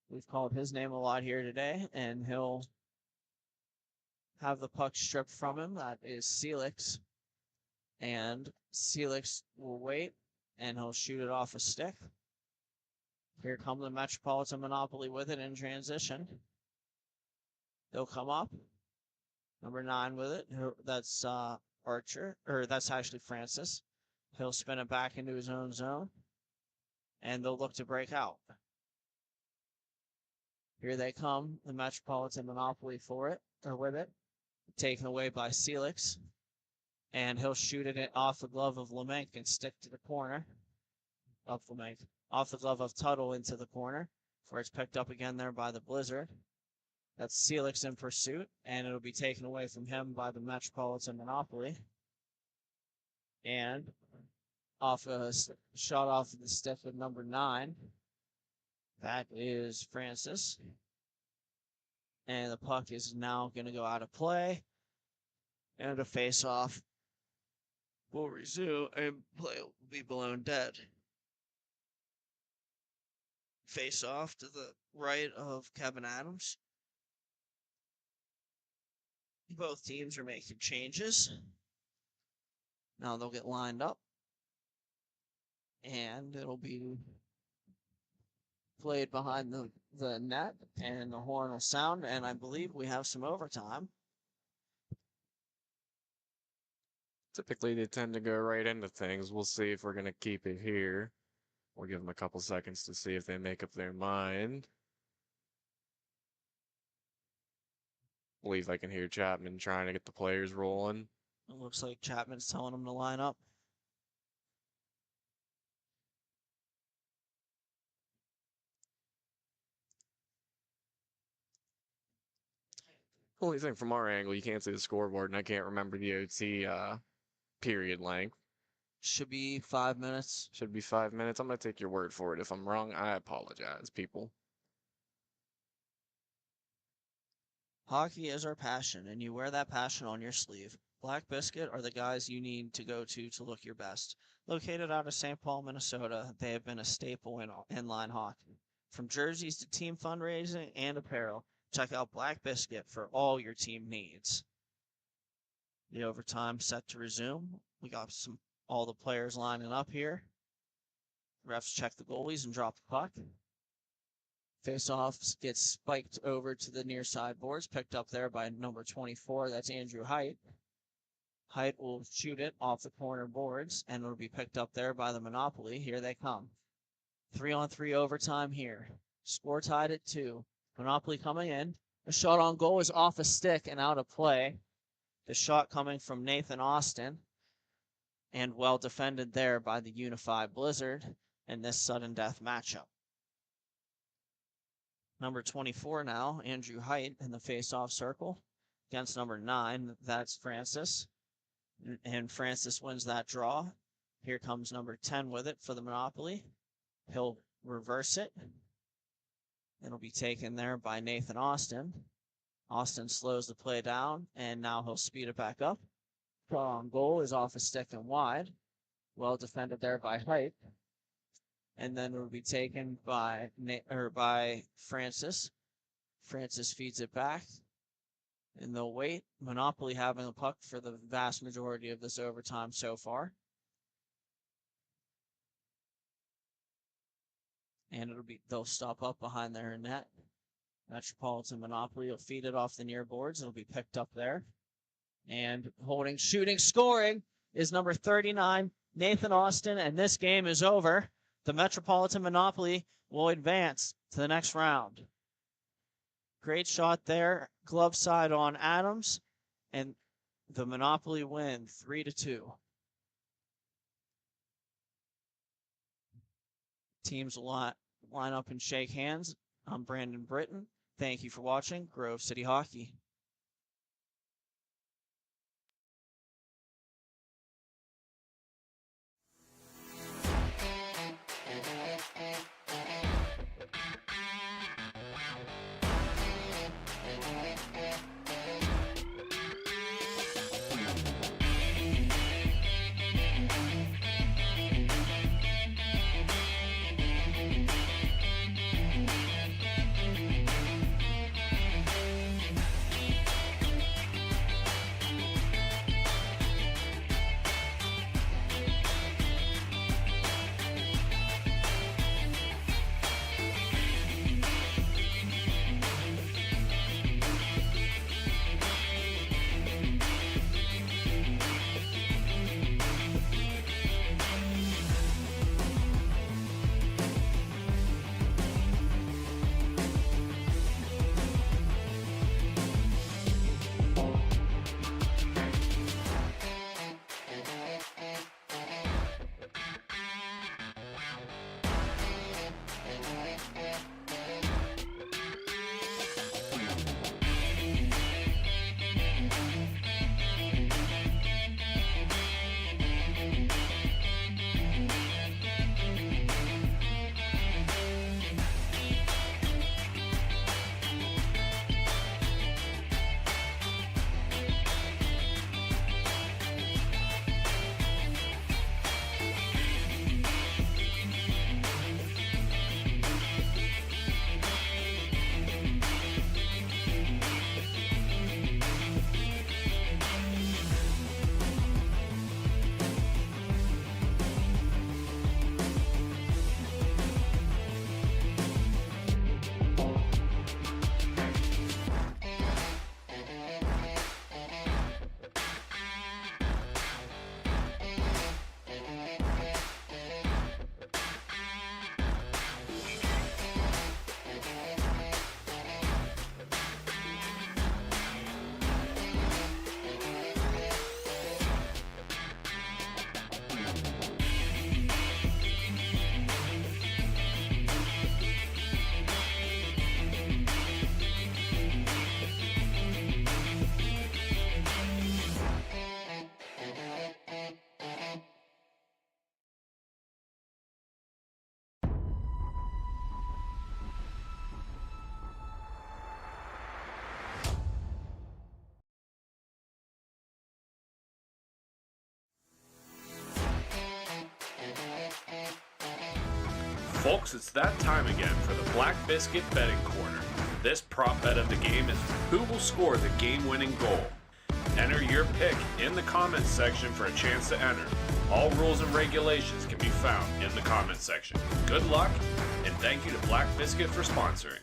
We've called his name a lot here today, and he'll have the puck stripped from him. That is Celix. And Celix will wait, and he'll shoot it off a stick. Here come the Metropolitan Monopoly with it in transition. They'll come up. Number 9 with it. That's Archer, or that's actually Francis. He'll spin it back into his own zone, and they'll look to break out. Here they come, the Metropolitan Monopoly for it, or with it, taken away by Celix. And he'll shoot it off the glove of Lemenk and stick to the corner of Lemenk. Off the glove of Tuttle into the corner, where it's picked up again there by the Blizzard. That's Celix in pursuit, and it'll be taken away from him by the Metropolitan Monopoly. And off a shot off the stick of number 9. That is Francis. And the puck is now going to go out of play. And a face-off will resume and play will be blown dead. Face-off to the right of Kevin Adams. Both teams are making changes. Now they'll get lined up. And it'll be played behind the net, and the horn will sound, and I believe we have some overtime. Typically, they tend to go right into things. We'll see if we're going to keep it here. We'll give them a couple seconds to see if they make up their mind. I believe I can hear Chapman trying to get the players rolling. It looks like Chapman's telling them to line up. Only thing from our angle, you can't see the scoreboard, and I can't remember the OT period length. Should be 5 minutes. Should be 5 minutes. I'm going to take your word for it. If I'm wrong, I apologize, people. Hockey is our passion, and you wear that passion on your sleeve. Black Biscuit are the guys you need to go to look your best. Located out of St. Paul, Minnesota, they have been a staple in inline hockey. From jerseys to team fundraising and apparel, check out Black Biscuit for all your team needs. The overtime set to resume. We got all the players lining up here. Refs check the goalies and drop the puck. Face-off gets spiked over to the near side boards, picked up there by number 24. That's Andrew Height. Height will shoot it off the corner boards, and it'll be picked up there by the Monopoly. Here they come. 3-on-3 overtime here. Score tied at 2. Monopoly coming in. The shot on goal is off a stick and out of play. The shot coming from Nathan Austin, and well defended there by the Unified Blizzard in this sudden death matchup. Number 24 now, Andrew Height in the face-off circle against number 9, that's Francis. And Francis wins that draw. Here comes number 10 with it for the Monopoly. He'll reverse it. It'll be taken there by Nathan Austin. Austin slows the play down, and now he'll speed it back up. Shot on goal is off a stick and wide. Well defended there by Height. And then it will be taken by Francis. Francis feeds it back. And they'll wait. Monopoly having the puck for the vast majority of this overtime so far. And they'll stop up behind their net. Metropolitan Monopoly will feed it off the near boards. It'll be picked up there. And holding, shooting, scoring is number 39, Nathan Austin. And this game is over. The Metropolitan Monopoly will advance to the next round. Great shot there. Glove side on Adams. And the Monopoly win 3-2. Teams will line up and shake hands. I'm Brandon Britton. Thank you for watching Grove City Hockey. Folks, it's that time again for the Black Biscuit Betting Corner. This prop bet of the game is who will score the game-winning goal. Enter your pick in the comments section for a chance to enter. All rules and regulations can be found in the comments section. Good luck, and thank you to Black Biscuit for sponsoring.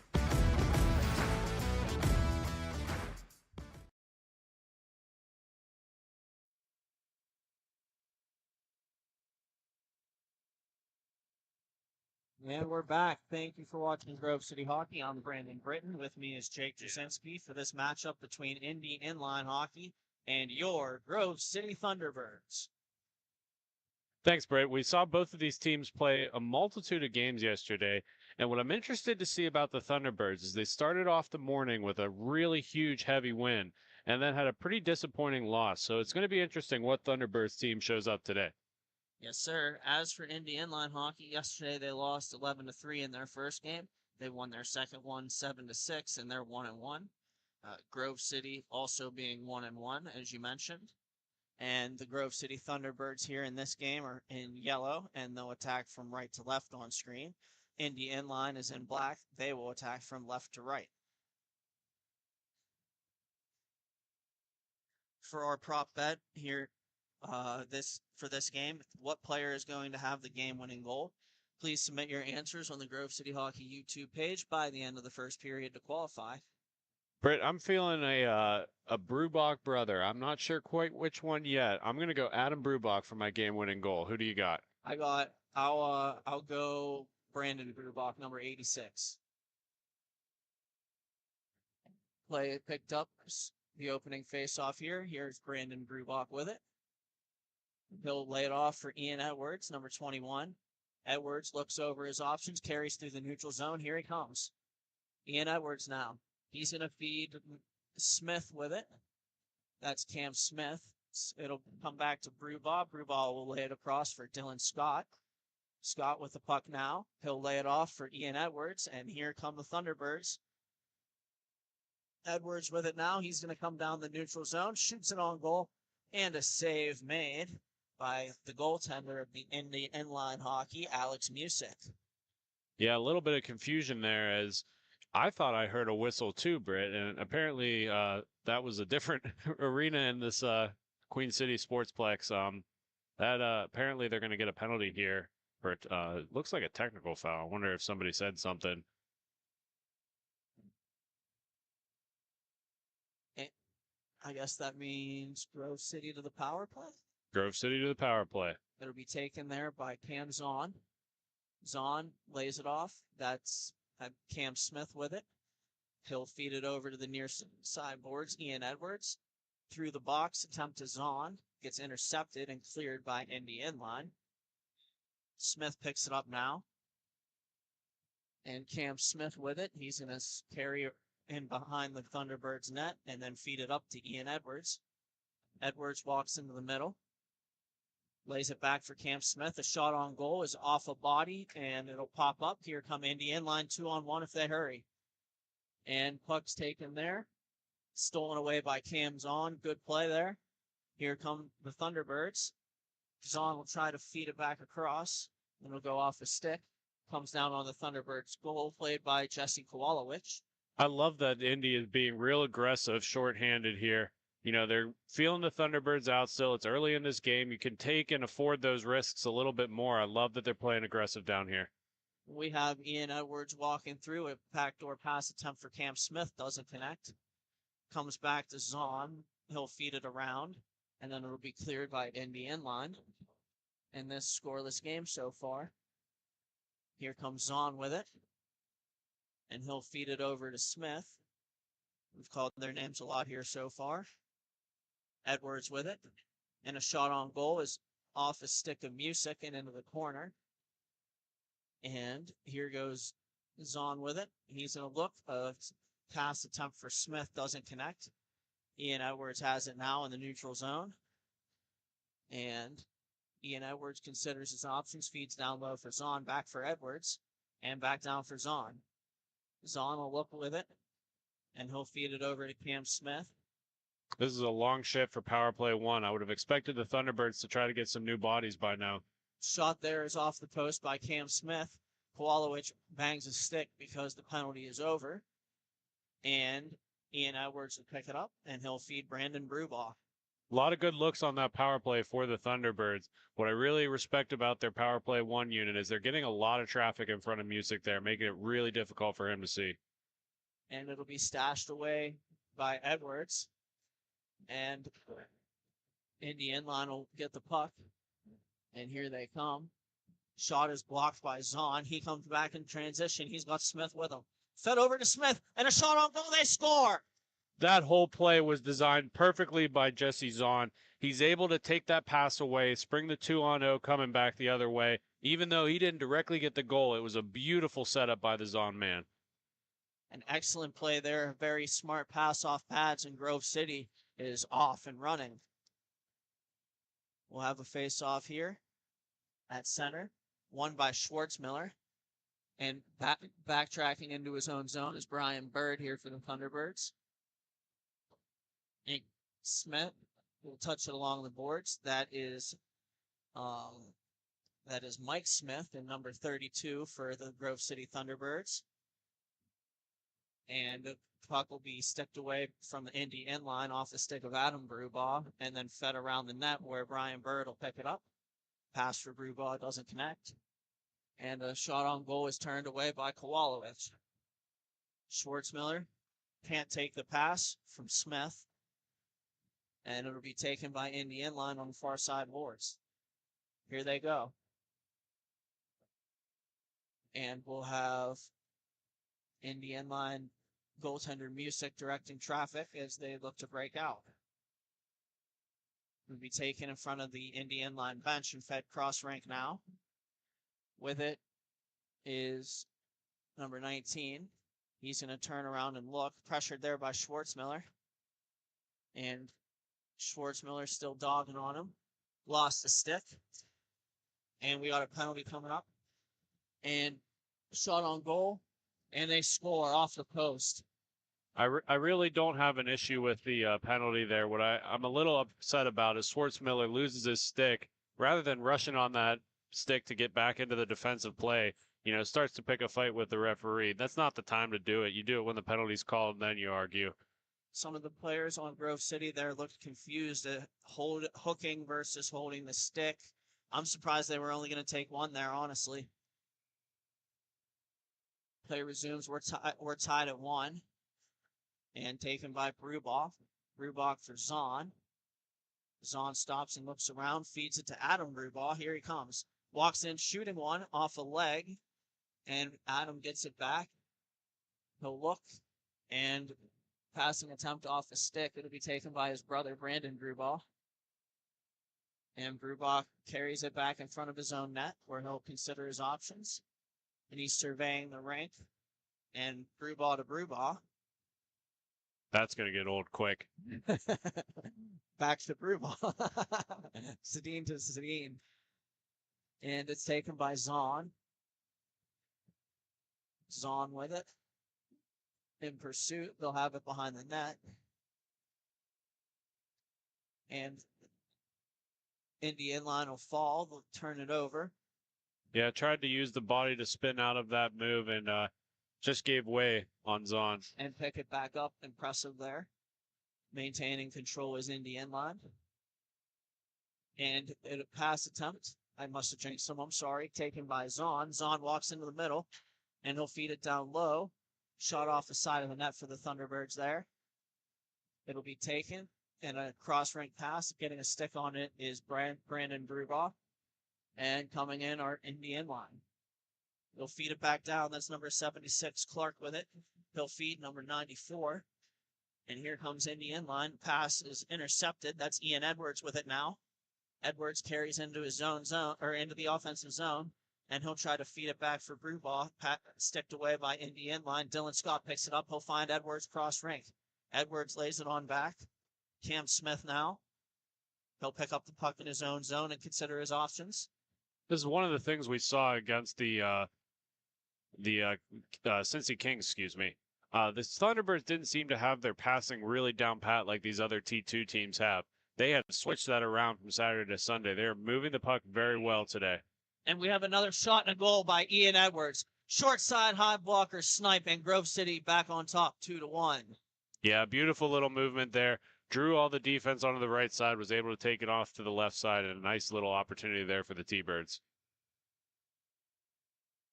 And we're back. Thank you for watching Grove City Hockey. I'm Brandon Britton. With me is Jake Jasinski for this matchup between Indy Inline Hockey and your Grove City Thunderbirds. Thanks, Brett. We saw both of these teams play a multitude of games yesterday, and what I'm interested to see about the Thunderbirds is they started off the morning with a really huge, heavy win, and then had a pretty disappointing loss. So it's going to be interesting what Thunderbirds team shows up today. Yes, sir. As for Indy Inline Hockey, yesterday they lost 11-3 in their first game. They won their second one 7-6, and they're 1-1. Grove City also being 1-1, as you mentioned. And the Grove City Thunderbirds here in this game are in yellow, and they'll attack from right to left on screen. Indy Inline is in black. They will attack from left to right. For our prop bet here, for this game, what player is going to have the game-winning goal? Please submit your answers on the Grove City Hockey YouTube page by the end of the first period to qualify. Britt, I'm feeling a Brubach brother. I'm not sure quite which one yet. I'm gonna go Adam Brubach for my game-winning goal. Who do you got? I'll go Brandon Brubach, number 86. Play picked up the opening face-off here. Here's Brandon Brubach with it. He'll lay it off for Ian Edwards, number 21. Edwards looks over his options, carries through the neutral zone. Here he comes. Ian Edwards now. He's going to feed Smith with it. That's Cam Smith. It'll come back to Brubach. Brubach will lay it across for Dylan Scott. Scott with the puck now. He'll lay it off for Ian Edwards, and here come the Thunderbirds. Edwards with it now. He's going to come down the neutral zone, shoots it on goal, and a save made by the goaltender of the Indy Inline Hockey, Alex Musick. Yeah, a little bit of confusion there as I thought I heard a whistle too, Britt, and apparently that was a different arena in this Queen City Sportsplex. Apparently they're going to get a penalty here for it. Looks like a technical foul. I wonder if somebody said something. I guess that means Grove City to the power play. Grove City to the power play. It'll be taken there by Cam Zahn. Zahn lays it off. That's Cam Smith with it. He'll feed it over to the near side boards. Ian Edwards through the box. Attempt to Zahn. Gets intercepted and cleared by Indy Inline. Smith picks it up now. And Cam Smith with it. He's going to carry in behind the Thunderbirds net and then feed it up to Ian Edwards. Edwards walks into the middle. Lays it back for Cam Smith. A shot on goal is off a body, and it'll pop up. Here come Indy Inline 2-on-1 if they hurry. And puck's taken there. Stolen away by Cam Zahn. Good play there. Here come the Thunderbirds. Zahn will try to feed it back across. And it'll go off a stick. Comes down on the Thunderbirds. Goal played by Jesse Kowalowicz. I love that Indy is being real aggressive, shorthanded here. You know, they're feeling the Thunderbirds out still. It's early in this game. You can take and afford those risks a little bit more. I love that they're playing aggressive down here. We have Ian Edwards walking through. A backdoor pass attempt for Cam Smith doesn't connect. Comes back to Zahn. He'll feed it around, and then it'll be cleared by Indy Inline in this scoreless game so far. Here comes Zahn with it, and he'll feed it over to Smith. We've called their names a lot here so far. Edwards with it, and a shot on goal is off a stick of Musick and into the corner. And here goes Zahn with it. He's going to look. A pass attempt for Smith doesn't connect. Ian Edwards has it now in the neutral zone. And Ian Edwards considers his options, feeds down low for Zahn, back for Edwards, and back down for Zahn. Zahn will look with it, and he'll feed it over to Cam Smith. This is a long shift for power play one. I would have expected the Thunderbirds to try to get some new bodies by now. Shot there is off the post by Cam Smith. Kowalowicz bangs a stick because the penalty is over. And Ian Edwards will pick it up, and he'll feed Brandon Brubach. A lot of good looks on that power play for the Thunderbirds. What I really respect about their power play one unit is they're getting a lot of traffic in front of Musick there, making it really difficult for him to see. And it'll be stashed away by Edwards. And Indy Inline will get the puck. And here they come. Shot is blocked by Zahn. He comes back in transition. He's got Smith with him. Fed over to Smith, and a shot on goal. They score. That whole play was designed perfectly by Jesse Zahn. He's able to take that pass away, spring the 2-on-0 coming back the other way. Even though he didn't directly get the goal, it was a beautiful setup by the Zahn man. An excellent play there. Very smart pass off pads, and Grove City is off and running. We'll have a face-off here at center, won by Schwartzmiller. And backtracking into his own zone is Brian Bird here for the Thunderbirds. And Smith will touch it along the boards. That is Mike Smith in number 32 for the Grove City Thunderbirds. And the puck will be sticked away from the Indy end line off the stick of Adam Brubaugh and then fed around the net where Brian Bird will pick it up. Pass for Brubaugh doesn't connect. And a shot on goal is turned away by Kowalowicz. Schwartzmiller can't take the pass from Smith. And it'll be taken by Indy end line on the far side boards. Here they go. And we'll have Indy end line goaltender Music directing traffic as they look to break out. Will be taken in front of the Indy end line bench and fed cross rank now. With it is number 19. He's going to turn around and look. Pressured there by Schwartzmiller. And Schwartzmiller still dogging on him. Lost the stick. And we got a penalty coming up. And shot on goal. And they score off the post. I really don't have an issue with the penalty there. What I'm a little upset about is Schwartzmiller loses his stick. Rather than rushing on that stick to get back into the defensive play, starts to pick a fight with the referee. That's not the time to do it. You do it when the penalty's called, and then you argue. Some of the players on Grove City there looked confused at hooking versus holding the stick. I'm surprised they were only going to take one there, honestly. Play resumes. We're tied at 1. And taken by Brubaugh. Brubaugh for Zahn. Zahn stops and looks around, feeds it to Adam Brubaugh. Here he comes. Walks in, shooting one off a leg. And Adam gets it back. He'll look. And passing attempt off a stick. It'll be taken by his brother, Brandon Brubaugh. And Brubaugh carries it back in front of his own net, where he'll consider his options. And he's surveying the rink. And Brubaugh to Brubaugh. That's going to get old quick. Back to Brubaugh. Sedin to Sedin. And it's taken by Zahn. Zahn with it. In pursuit, they'll have it behind the net. And Indy inline will fall. They'll turn it over. Yeah, tried to use the body to spin out of that move and just gave way on Zahn. And pick it back up. Impressive there. Maintaining control is Indy inline. And a pass attempt. I must have jinxed him. I'm sorry. Taken by Zahn. Zahn walks into the middle. And he'll feed it down low. Shot off the side of the net for the Thunderbirds there. It'll be taken. And a cross-rank pass. Getting a stick on it is Brandon Brubaugh. And coming in are Indy inline. He'll feed it back down. That's number 76, Clark with it. He'll feed number 94. And here comes Indy inline. Pass is intercepted. That's Ian Edwards with it now. Edwards carries into his zone, or into the offensive zone. And he'll try to feed it back for Brubaugh. Sticked away by Indy inline. Dylan Scott picks it up. He'll find Edwards cross rink. Edwards lays it on back. Cam Smith now. He'll pick up the puck in his own zone and consider his options. This is one of the things we saw against the Cincy Kings, excuse me. The Thunderbirds didn't seem to have their passing really down pat like these other T2 teams have. They had switched that around from Saturday to Sunday. They're moving the puck very well today. And we have another shot and a goal by Ian Edwards. Short side high blocker snipe, and Grove City back on top 2-1. Yeah, beautiful little movement there. Drew all the defense onto the right side, was able to take it off to the left side, and a nice little opportunity there for the T-Birds.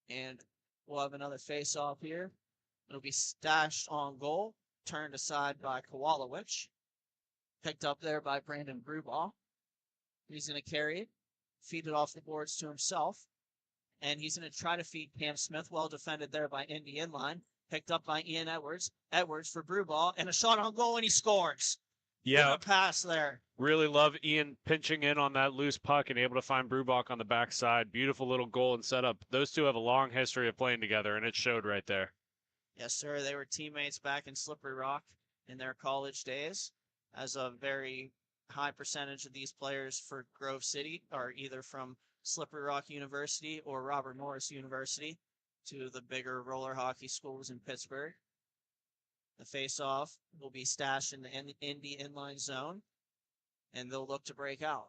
And we'll have another face-off here. It'll be stashed on goal, turned aside by Kowalowicz. Picked up there by Brandon Brubaugh. He's going to carry it, feed it off the boards to himself. and he's going to try to feed Cam Smith. Well defended there by Indy inline. Picked up by Ian Edwards. Edwards for Brewball, and a shot on goal, and he scores. Yeah, What a pass there. really love Ian pinching in on that loose puck and able to find Brubach on the backside. Beautiful little goal and setup. Those two have a long history of playing together, and it showed right there. Yes, sir. They were teammates back in Slippery Rock in their college days, as a very high percentage of these players for Grove City are either from Slippery Rock University or Robert Morris University, two of the bigger roller hockey schools in Pittsburgh. The face-off will be stashed in the Indy inline zone, and they'll look to break out.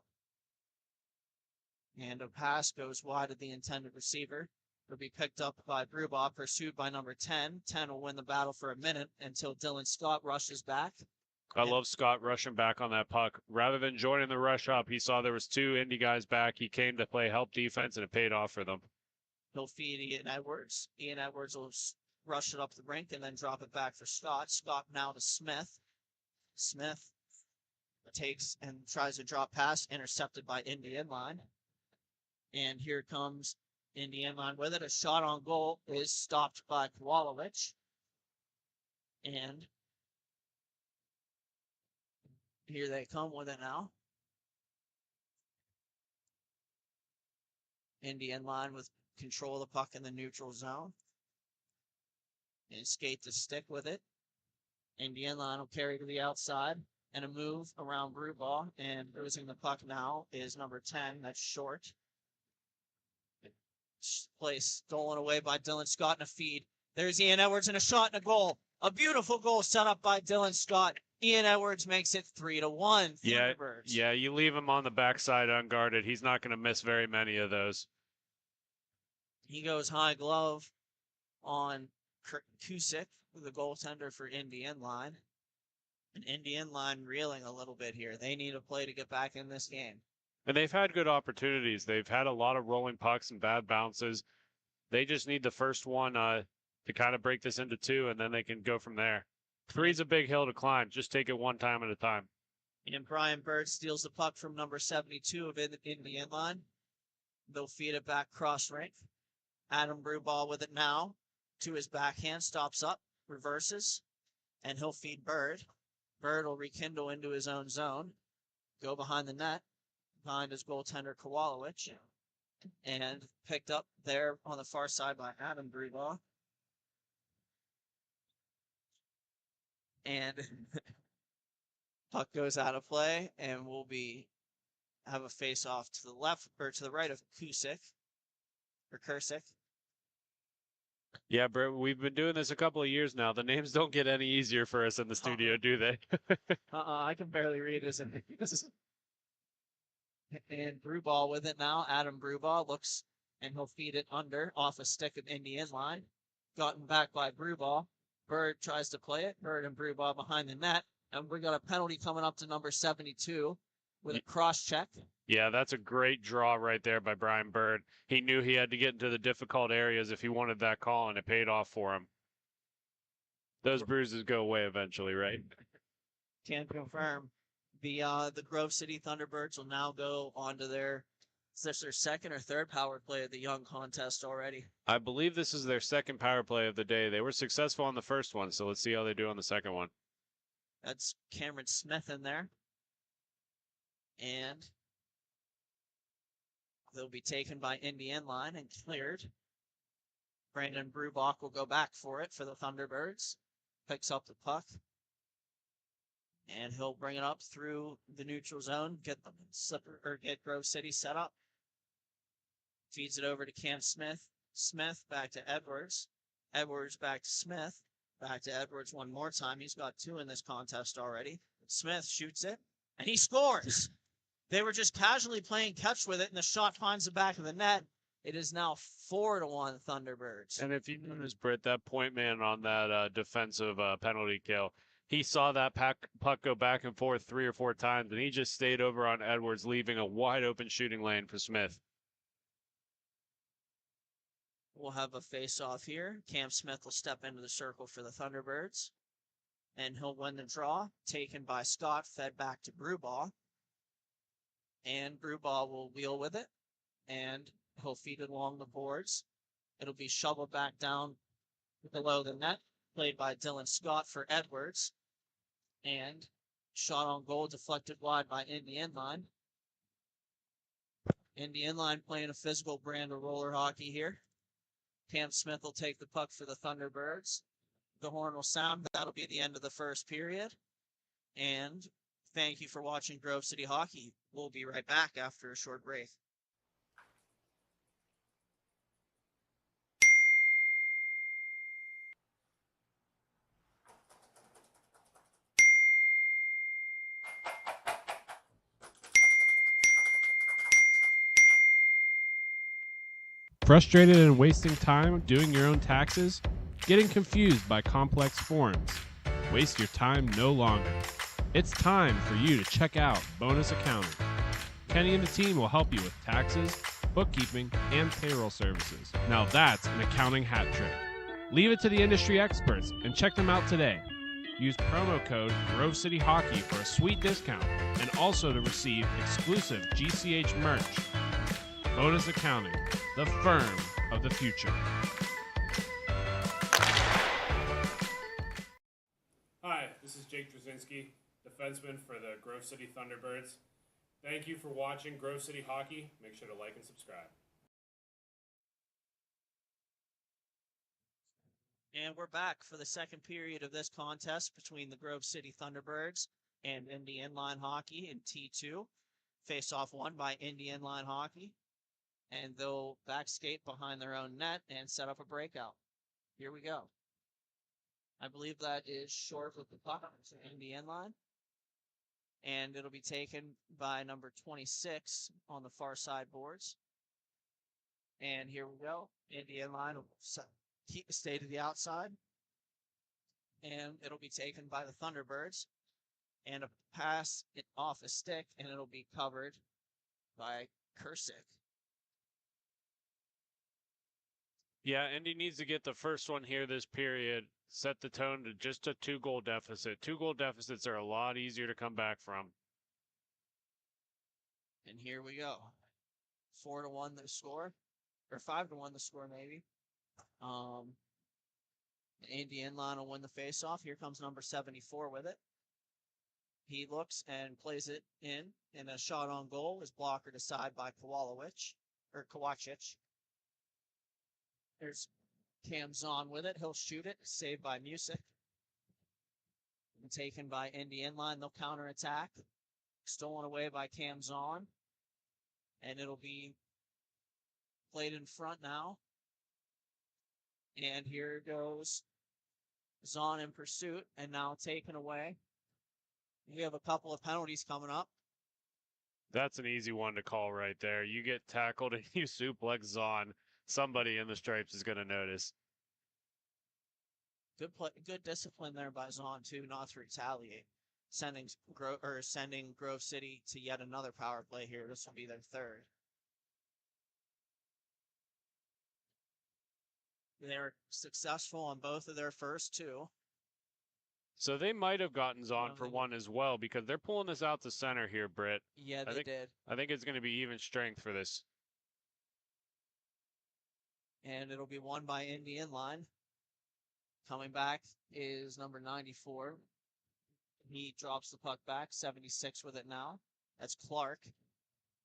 And a pass goes wide of the intended receiver. It'll be picked up by Brubaugh, pursued by number 10. 10 will win the battle for a minute until Dylan Scott rushes back. I love Scott rushing back on that puck. Rather than joining the rush up, he saw there was two Indy guys back. He came to play help defense, and it paid off for them. He'll feed Ian Edwards. Ian Edwards will rush it up the rink and then drop it back for Scott. Scott now to Smith. Smith takes and tries to drop pass, intercepted by Indy inline. And here comes Indy inline with it. A shot on goal is stopped by Kowalowicz. And here they come with it now. Indy inline with control of the puck in the neutral zone. And skate to stick with it. Indy inline will carry to the outside. And a move around Brewball. And losing the puck now is number 10. That's short. Play stolen away by Dylan Scott in a feed. There's Ian Edwards and a shot and a goal. A beautiful goal set up by Dylan Scott. Ian Edwards makes it 3-1. Yeah, you leave him on the backside unguarded. He's not going to miss very many of those. He goes high glove on Kusick, the goaltender for Indy inline. And Indy inline reeling a little bit here. They need a play to get back in this game. And they've had good opportunities. They've had a lot of rolling pucks and bad bounces. They just need the first one to kind of break this into two, and then they can go from there. 3's a big hill to climb. Just take it one time at a time. And Brian Bird steals the puck from number 72 of Indy inline. They'll feed it back cross rink. Adam Brewball with it now to his backhand, stops up, reverses, and he'll feed Bird. Bird will rekindle into his own zone, go behind the net, behind his goaltender Kowalowicz, and picked up there on the far side by Adam Brewball. And puck goes out of play, and we'll have a face-off to the left, or to the right of Kusick. Yeah, bro, we've been doing this a couple of years now. The names don't get any easier for us in the studio, do they? I can barely read his names. And Brewball with it now. Adam Brewball looks, and he'll feed it under off a stick of Indy inline. Gotten back by Brewball. Bird tries to play it. Bird and Brewball behind the net. And we got a penalty coming up to number 72 with a cross check. Yeah, that's a great draw right there by Brian Bird. He knew he had to get into the difficult areas if he wanted that call, and it paid off for him. Those bruises go away eventually, right? Can confirm. The Grove City Thunderbirds will now go on to their second or third power play of the Young contest already. I believe this is their second power play of the day. They were successful on the first one, so let's see how they do on the second one. That's Cameron Smith in there. And they'll be taken by Indy inline and cleared. Brandon Brubach will go back for it for the Thunderbirds. Picks up the puck. And he'll bring it up through the neutral zone, get Grove City set up. Feeds it over to Cam Smith. Smith back to Edwards. Edwards back to Smith. Back to Edwards one more time. He's got 2 in this contest already. Smith shoots it, and he scores. They were just casually playing catch with it, and the shot finds the back of the net. It is now 4-1 Thunderbirds. And if you notice, Britt, that point man on that defensive penalty kill, he saw that puck go back and forth 3 or 4 times, and he just stayed over on Edwards, leaving a wide open shooting lane for Smith. We'll have a face-off here. Cam Smith will step into the circle for the Thunderbirds, and he'll win the draw, taken by Scott, fed back to Brewball. And Brewball will wheel with it, and He'll feed it along the boards. It'll be shoveled back down below the net, played by Dylan Scott for Edwards. And shot on goal deflected wide by Indy Inline. Indy Inline playing a physical brand of roller hockey here. Cam Smith will take the puck for the Thunderbirds. The horn will sound. That'll be the end of the first period. And thank you for watching Grove City Hockey. We'll be right back after a short break. Frustrated and wasting time doing your own taxes? Getting confused by complex forms? Waste your time no longer. It's time for you to check out Bonus Accounting. Kenny and the team will help you with taxes, bookkeeping, and payroll services. Now that's an accounting hat trick. Leave it to the industry experts and check them out today. Use promo code Grove City Hockey for a sweet discount and also to receive exclusive GCH merch. Bonus Accounting, the firm of the future. Hi, this is Jake Drzezinski, defenseman for the Grove City Thunderbirds. Thank you for watching Grove City Hockey. Make sure to like and subscribe. And we're back for the second period of this contest between the Grove City Thunderbirds and Indy Inline Hockey in T2. Face-off won by Indy Inline Hockey. And they'll back skate behind their own net and set up a breakout. Here we go. I believe that is short with the puck to Indy Inline. And it'll be taken by number 26 on the far side boards. And here we go. Indy Inline will stay to the outside. And it'll be taken by the Thunderbirds. And a pass it off a stick, and it'll be covered by Kursick. Yeah, Indy needs to get the first one here this period, set the tone to just a 2-goal deficit. 2-goal deficits are a lot easier to come back from. And here we go. 4-1 the score, or 5-1 the score maybe. Indy Inline will win the faceoff. Here comes number 74 with it. He looks and plays it in, and a shot on goal is blockered aside by Kowacic. There's Cam Zahn with it. He'll shoot it. Saved by Music. And taken by Indy Inline. They'll counterattack. Stolen away by Cam Zahn. And it'll be played in front now. And here goes Zahn in pursuit. And now taken away. We have a couple of penalties coming up. That's an easy one to call right there. You get tackled and you suplex Zahn. Somebody in the stripes is going to notice. Good discipline there by Zahn too, not to retaliate. Sending Grove City to yet another power play here. This will be their third. They were successful on both of their first two. So they might have gotten Zahn for one as well because they're pulling this out to center here, Britt. Yeah, they did. I think it's going to be even strength for this. And it'll be won by Indy Inline. Coming back is number 94. He drops the puck back, 76 with it now. That's Clark.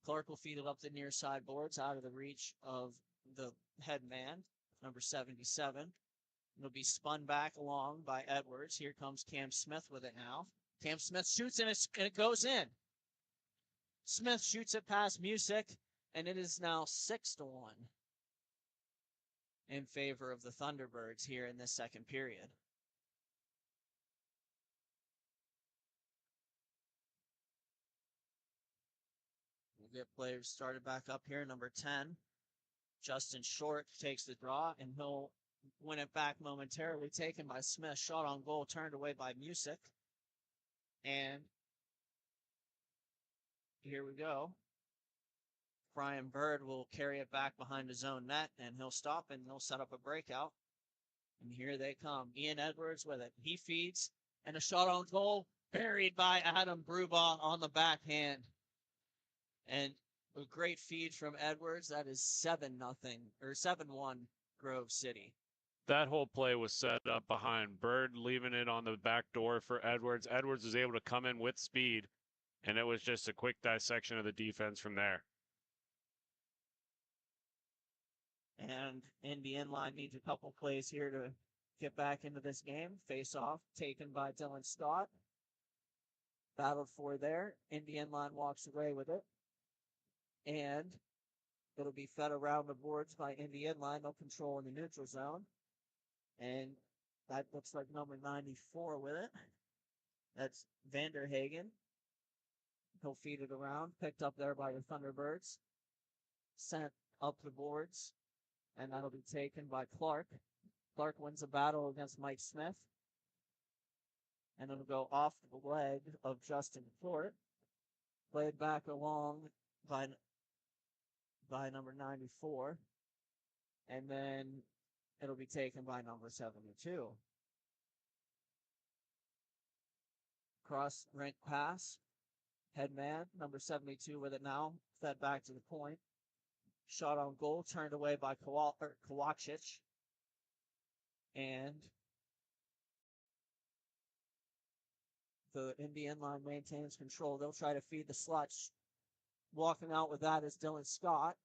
Clark will feed it up the near side boards out of the reach of the head man, number 77. It'll be spun back along by Edwards. Here comes Cam Smith with it now. Cam Smith shoots and it goes in. Smith shoots it past Music, and it is now 6-1 in favor of the Thunderbirds here in this second period. We'll get players started back up here. Number 10, Justin Short takes the draw, and he'll win it back momentarily. Taken by Smith. Shot on goal, turned away by Music. And here we go. Brian Bird will carry it back behind his own net, and he'll stop and he'll set up a breakout. And here they come. Ian Edwards with it. He feeds, and a shot on goal buried by Adam Brubaugh on the backhand. And A great feed from Edwards. That is 7-0 or 7-1 Grove City. That whole play was set up behind Bird, leaving it on the back door for Edwards. Edwards was able to come in with speed, and it was just a quick dissection of the defense from there. And Indy Inline needs a couple plays here to get back into this game. Face off taken by Dylan Scott. Battled for there. Indy Inline walks away with it. And it'll be fed around the boards by Indy Inline. No control in the neutral zone. And that looks like number 94 with it. That's Vanderhagen. He'll feed it around. Picked up there by the Thunderbirds. Sent up the boards. And that'll be taken by Clark. Clark wins a battle against Mike Smith. And it'll go off the leg of Justin Fort. Played back along by number 94. And then it'll be taken by number 72. Cross rank pass. Headman, number 72 with it now. Fed back to the point. Shot on goal, turned away by Kovacic. And the Indy Inline maintains control. They'll try to feed the sluts. Walking out with that is Dylan Scott.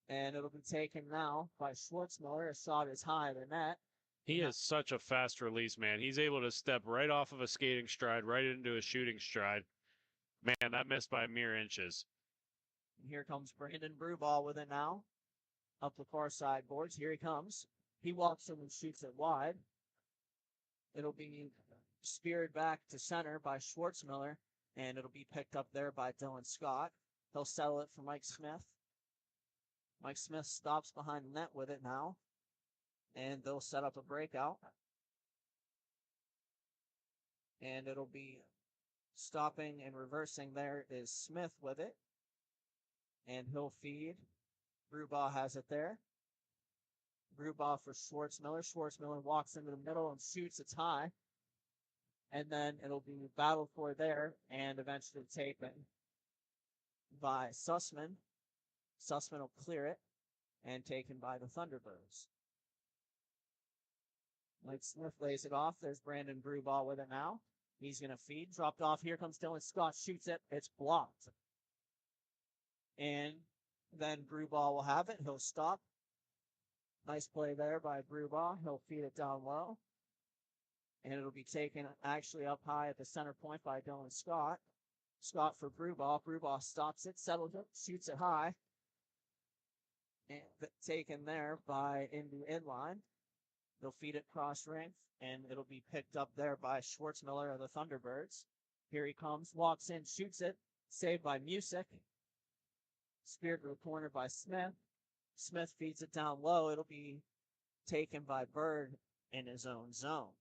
And it'll be taken now by Schwartzmiller. A shot is high of the net. He is such a fast release, man. He's able to step right off of a skating stride, right into a shooting stride. Man, that missed by mere inches. And here comes Brandon Brewball with it now. Up the far side boards. Here he comes. He walks in and shoots it wide. It'll be speared back to center by Schwartzmiller, and it'll be picked up there by Dylan Scott. He'll settle it for Mike Smith. Mike Smith stops behind the net with it now, and they'll set up a breakout. And it'll be stopping and reversing there is Smith with it. And he'll feed. Brewbaugh has it there. Brewbaugh for Schwartzmiller. Schwartzmiller walks into the middle and shoots. It's high. And then it'll be battled for there and eventually taken by Sussman. Sussman will clear it and taken by the Thunderbirds. Mike Smith lays it off. There's Brandon Brewball with it now. He's going to feed. Dropped off. Here comes Dylan Scott. Shoots it. It's blocked. And then Brewball will have it. He'll stop. Nice play there by Brewball. He'll feed it down low. And it'll be taken actually up high at the center point by Dylan Scott. Scott for Brewball. Brewball stops it, settles it, shoots it high. And taken there by Indy Inline. They'll feed it cross rink, and it'll be picked up there by Schwartzmiller of the Thunderbirds. Here he comes, walks in, shoots it, saved by Music. Speared to the corner by Smith. Smith feeds it down low. It'll be taken by Bird in his own zone.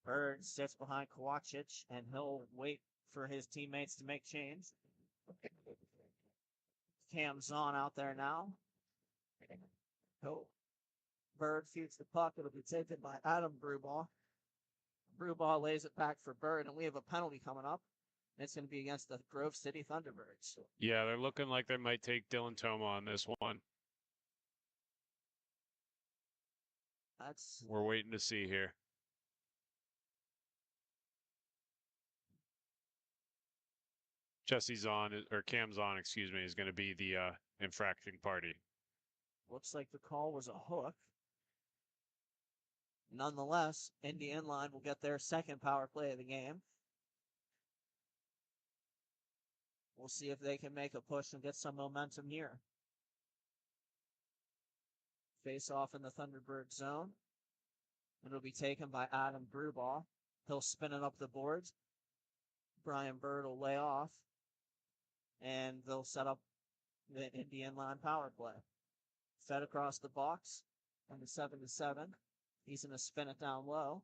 Bird sits behind Kovacic, and he'll wait for his teammates to make change. Cam's on out there now. Bird feeds the puck. It'll be taken by Adam Brewball. Brewball lays it back for Bird, and we have a penalty coming up. It's going to be against the Grove City Thunderbirds. Yeah, they're looking like they might take Dylan Toma on this one. We're waiting to see here. Jesse's on, or Cam's on, excuse me, is going to be the infracting party. Looks like the call was a hook. Nonetheless, Indy Inline will get their second power play of the game. We'll see if they can make a push and get some momentum here. Face off in the Thunderbird zone. It'll be taken by Adam Brewball. He'll spin it up the boards. Brian Bird will lay off. And they'll set up the Indy Inline power play. Fed across the box on the 7-7. He's going to spin it down low.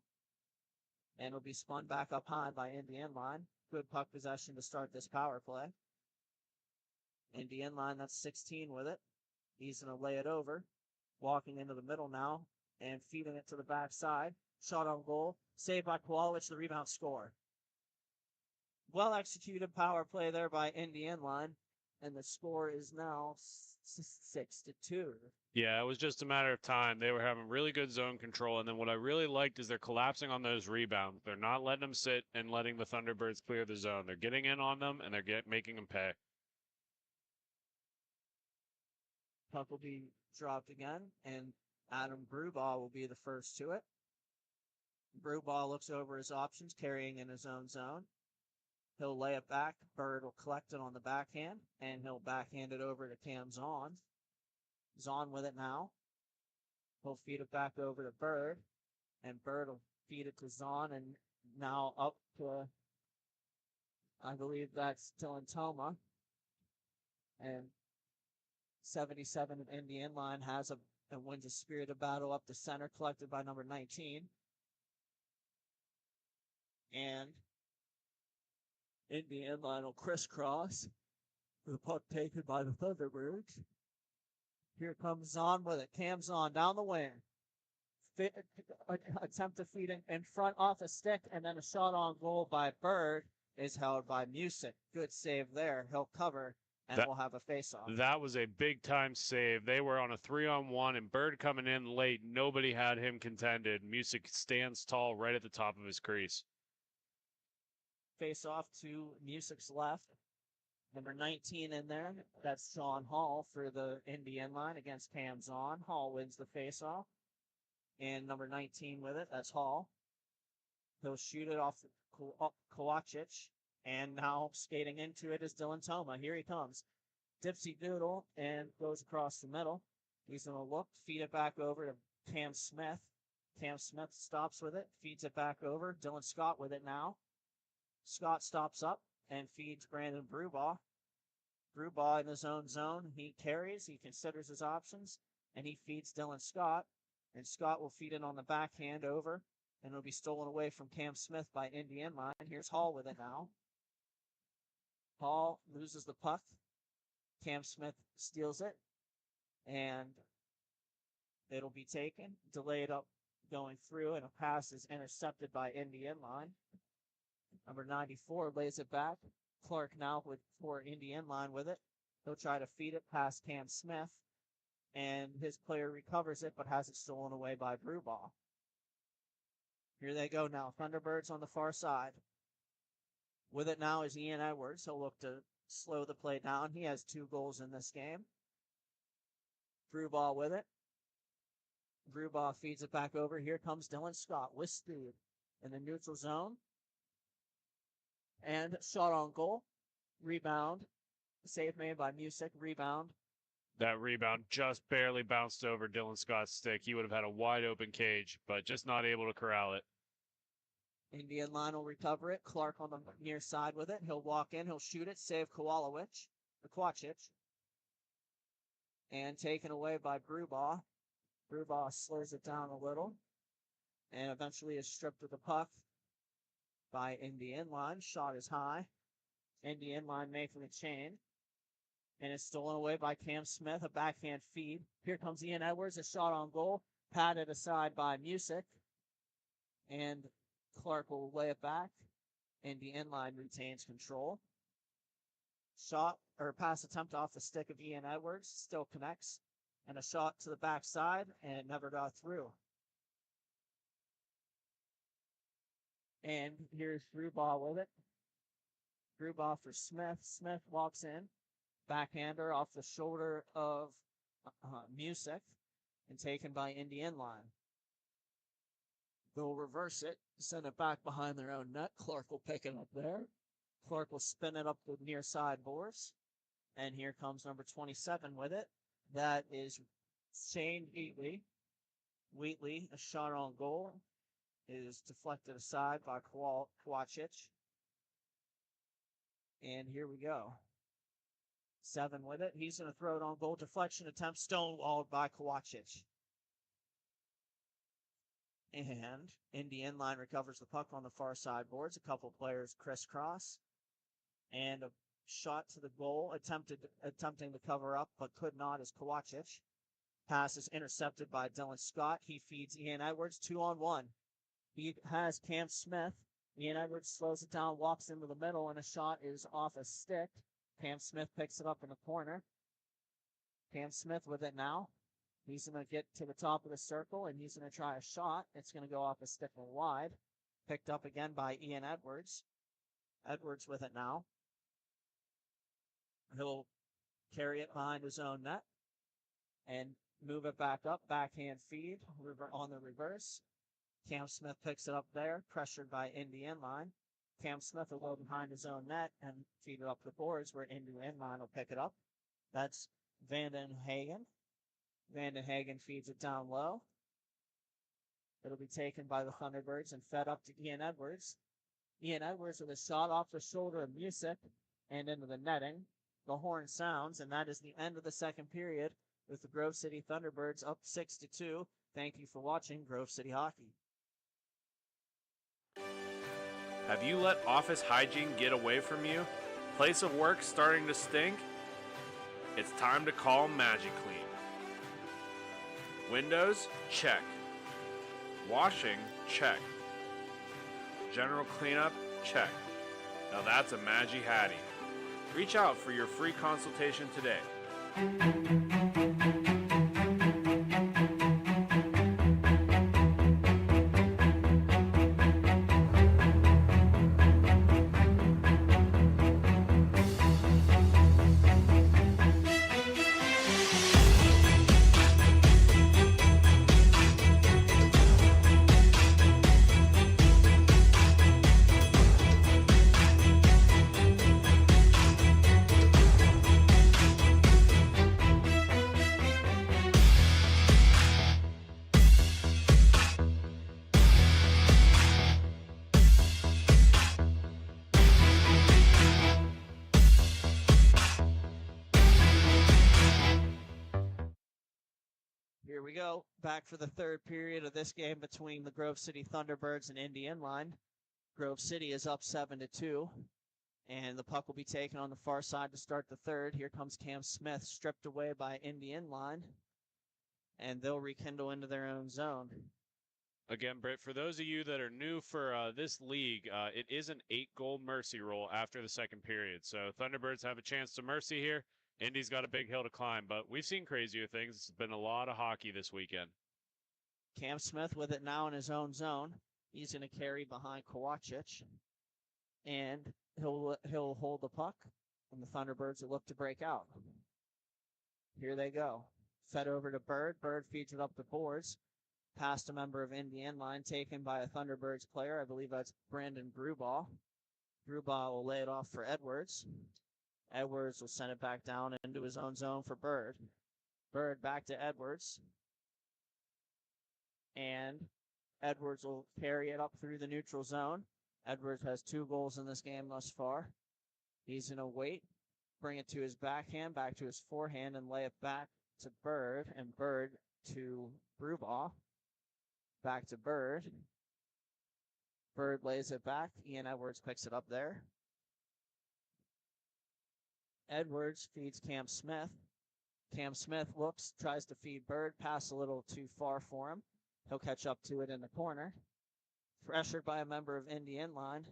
And it'll be spun back up high by Indy Inline. Good puck possession to start this power play. Indy Inline, that's 16 with it. He's going to lay it over. Walking into the middle now and feeding it to the backside. Shot on goal. Saved by Kowalewicz, the rebound score. Well executed power play there by Indy Inline. and the score is now 6-2. Yeah, it was just a matter of time. They were having really good zone control, and then what I really liked is they're collapsing on those rebounds. They're not letting them sit and letting the Thunderbirds clear the zone. They're getting in on them, and they're making them pay. Puck will be dropped again, and Adam Brewbaugh will be the first to it. Brewbaugh looks over his options, carrying in his own zone. He'll lay it back. Bird will collect it on the backhand, and he'll backhand it over to Cam Zahn. Zahn with it now. He'll feed it back over to Bird, and Bird will feed it to Zahn, and now up to, I believe that's Dylan Toma. And 77 in the inline has and wins a spirited battle up the center, collected by number 19. And in the inline will crisscross. The puck taken by the Thunderbirds. Here comes Zahn with it. Cam Zahn down the wing. Attempt to feed in front off a stick, and then a shot on goal by Bird is held by Music. Good save there. He'll cover, and we'll have a face-off. That was a big-time save. They were on a 3-on-1, and Bird coming in late. Nobody had him contended. Music stands tall right at the top of his crease. Face-off to Music's left. Number 19 in there. That's Sean Hall for the Indian line against Cam Zahn. Hall wins the face-off. And number 19 with it. That's Hall. He'll shoot it off Kovacic. And now skating into it is Dylan Toma. Here he comes. Dipsy Doodle and goes across the middle. He's going to look, feed it back over to Cam Smith. Cam Smith stops with it, feeds it back over. Dylan Scott with it now. Scott stops up and feeds Brandon Brewbaugh. Brewbaugh in his own zone. He carries, he considers his options, and he feeds Dylan Scott. And Scott will feed it on the backhand over, and it'll be stolen away from Cam Smith by Indian line. Here's Hall with it now. Hall loses the puck. Cam Smith steals it, and it'll be taken, delayed up going through, and a pass is intercepted by Indian line. Number 94 lays it back. Clark now for Indian line with it. He'll try to feed it past Cam Smith, and his player recovers it, but has it stolen away by Brewbaugh. Here they go now. Thunderbirds on the far side. With it now is Ian Edwards. He'll look to slow the play down. He has 2 goals in this game. Brewbaugh with it. Brewbaugh feeds it back over. Here comes Dylan Scott with speed in the neutral zone. And shot on goal. Rebound. Save made by Music. Rebound. That rebound just barely bounced over Dylan Scott's stick. He would have had a wide open cage, but just not able to corral it. Indian line will recover it. Clark on the near side with it. He'll walk in. He'll shoot it. Save Kovacic. And taken away by Brewbaugh. Brewbaugh slows it down a little. And eventually is stripped of the puck by Indian line. Shot is high. Indian line making the chain. And it's stolen away by Cam Smith. A backhand feed. Here comes Ian Edwards. A shot on goal. Patted aside by Music. And Clark will lay it back. Indian line retains control. Shot or pass attempt off the stick of Ian Edwards. Still connects. And a shot to the backside. And it never got through. And here's Brewbaugh with it. Brewbaugh for Smith. Smith walks in. Backhander off the shoulder of Music. And taken by Indian line. They'll reverse it. Send it back behind their own net. Clark will pick it up there. Clark will spin it up the near side boards. And here comes number 27 with it. That is Shane Wheatley. Wheatley, a shot on goal, is deflected aside by Kovacic. And here we go. 7 with it. He's going to throw it on goal. Deflection attempt stonewalled by Kovacic. And Indian line recovers the puck on the far side boards. A couple players crisscross. And a shot to the goal. Attempting to cover up, but could not, as Kovacic. Pass is intercepted by Dylan Scott. He feeds Ian Edwards 2-on-1. He has Cam Smith. Ian Edwards slows it down, walks into the middle, and a shot is off a stick. Cam Smith picks it up in the corner. Cam Smith with it now. He's going to get to the top of the circle, and he's going to try a shot. It's going to go off a stick and wide. Picked up again by Ian Edwards. Edwards with it now. He'll carry it behind his own net and move it back up. Backhand feed on the reverse. Cam Smith picks it up there, pressured by Indy Inline. Cam Smith will go behind his own net and feed it up the boards where Indy Inline will pick it up. That's Vanden Hagen. Vanden Hagen feeds it down low. It'll be taken by the Thunderbirds and fed up to Ian Edwards. Ian Edwards with a shot off the shoulder of Music and into the netting. The horn sounds, and that is the end of the second period with the Grove City Thunderbirds up 6-2. Thank you for watching Grove City Hockey. Have you let office hygiene get away from you? Place of work starting to stink? It's time to call MagiClean. Windows? Check. Washing? Check. General cleanup? Check. Now that's a Magi Hattie. Reach out for your free consultation today. Here we go. Back for the third period of this game between the Grove City Thunderbirds and Indy Inline. Grove City is up 7-2, and the puck will be taken on the far side to start the third. Here comes Cam Smith, stripped away by Indy Inline, and they'll rekindle into their own zone. Again, Britt, for those of you that are new for this league, it is an 8-goal mercy roll after the second period. So Thunderbirds have a chance to mercy here. Indy's got a big hill to climb, but we've seen crazier things. It's been a lot of hockey this weekend. Cam Smith with it now in his own zone. He's going to carry behind Kowachich, and he'll hold the puck, and the Thunderbirds will look to break out. Here they go. Fed over to Bird. Bird feeds it up the boards. Past a member of Indy Inline, taken by a Thunderbirds player. I believe that's Brandon Brubaugh. Brubaugh will lay it off for Edwards. Edwards will send it back down into his own zone for Bird. Bird back to Edwards. And Edwards will carry it up through the neutral zone. Edwards has 2 goals in this game thus far. He's going to wait, bring it to his backhand, back to his forehand, and lay it back to Bird. And Bird to Brubaugh. Back to Bird. Bird lays it back. Ian Edwards picks it up there. Edwards feeds Cam Smith. Cam Smith looks, tries to feed Bird, pass a little too far for him. He'll catch up to it in the corner. Pressured by a member of Indy Inline,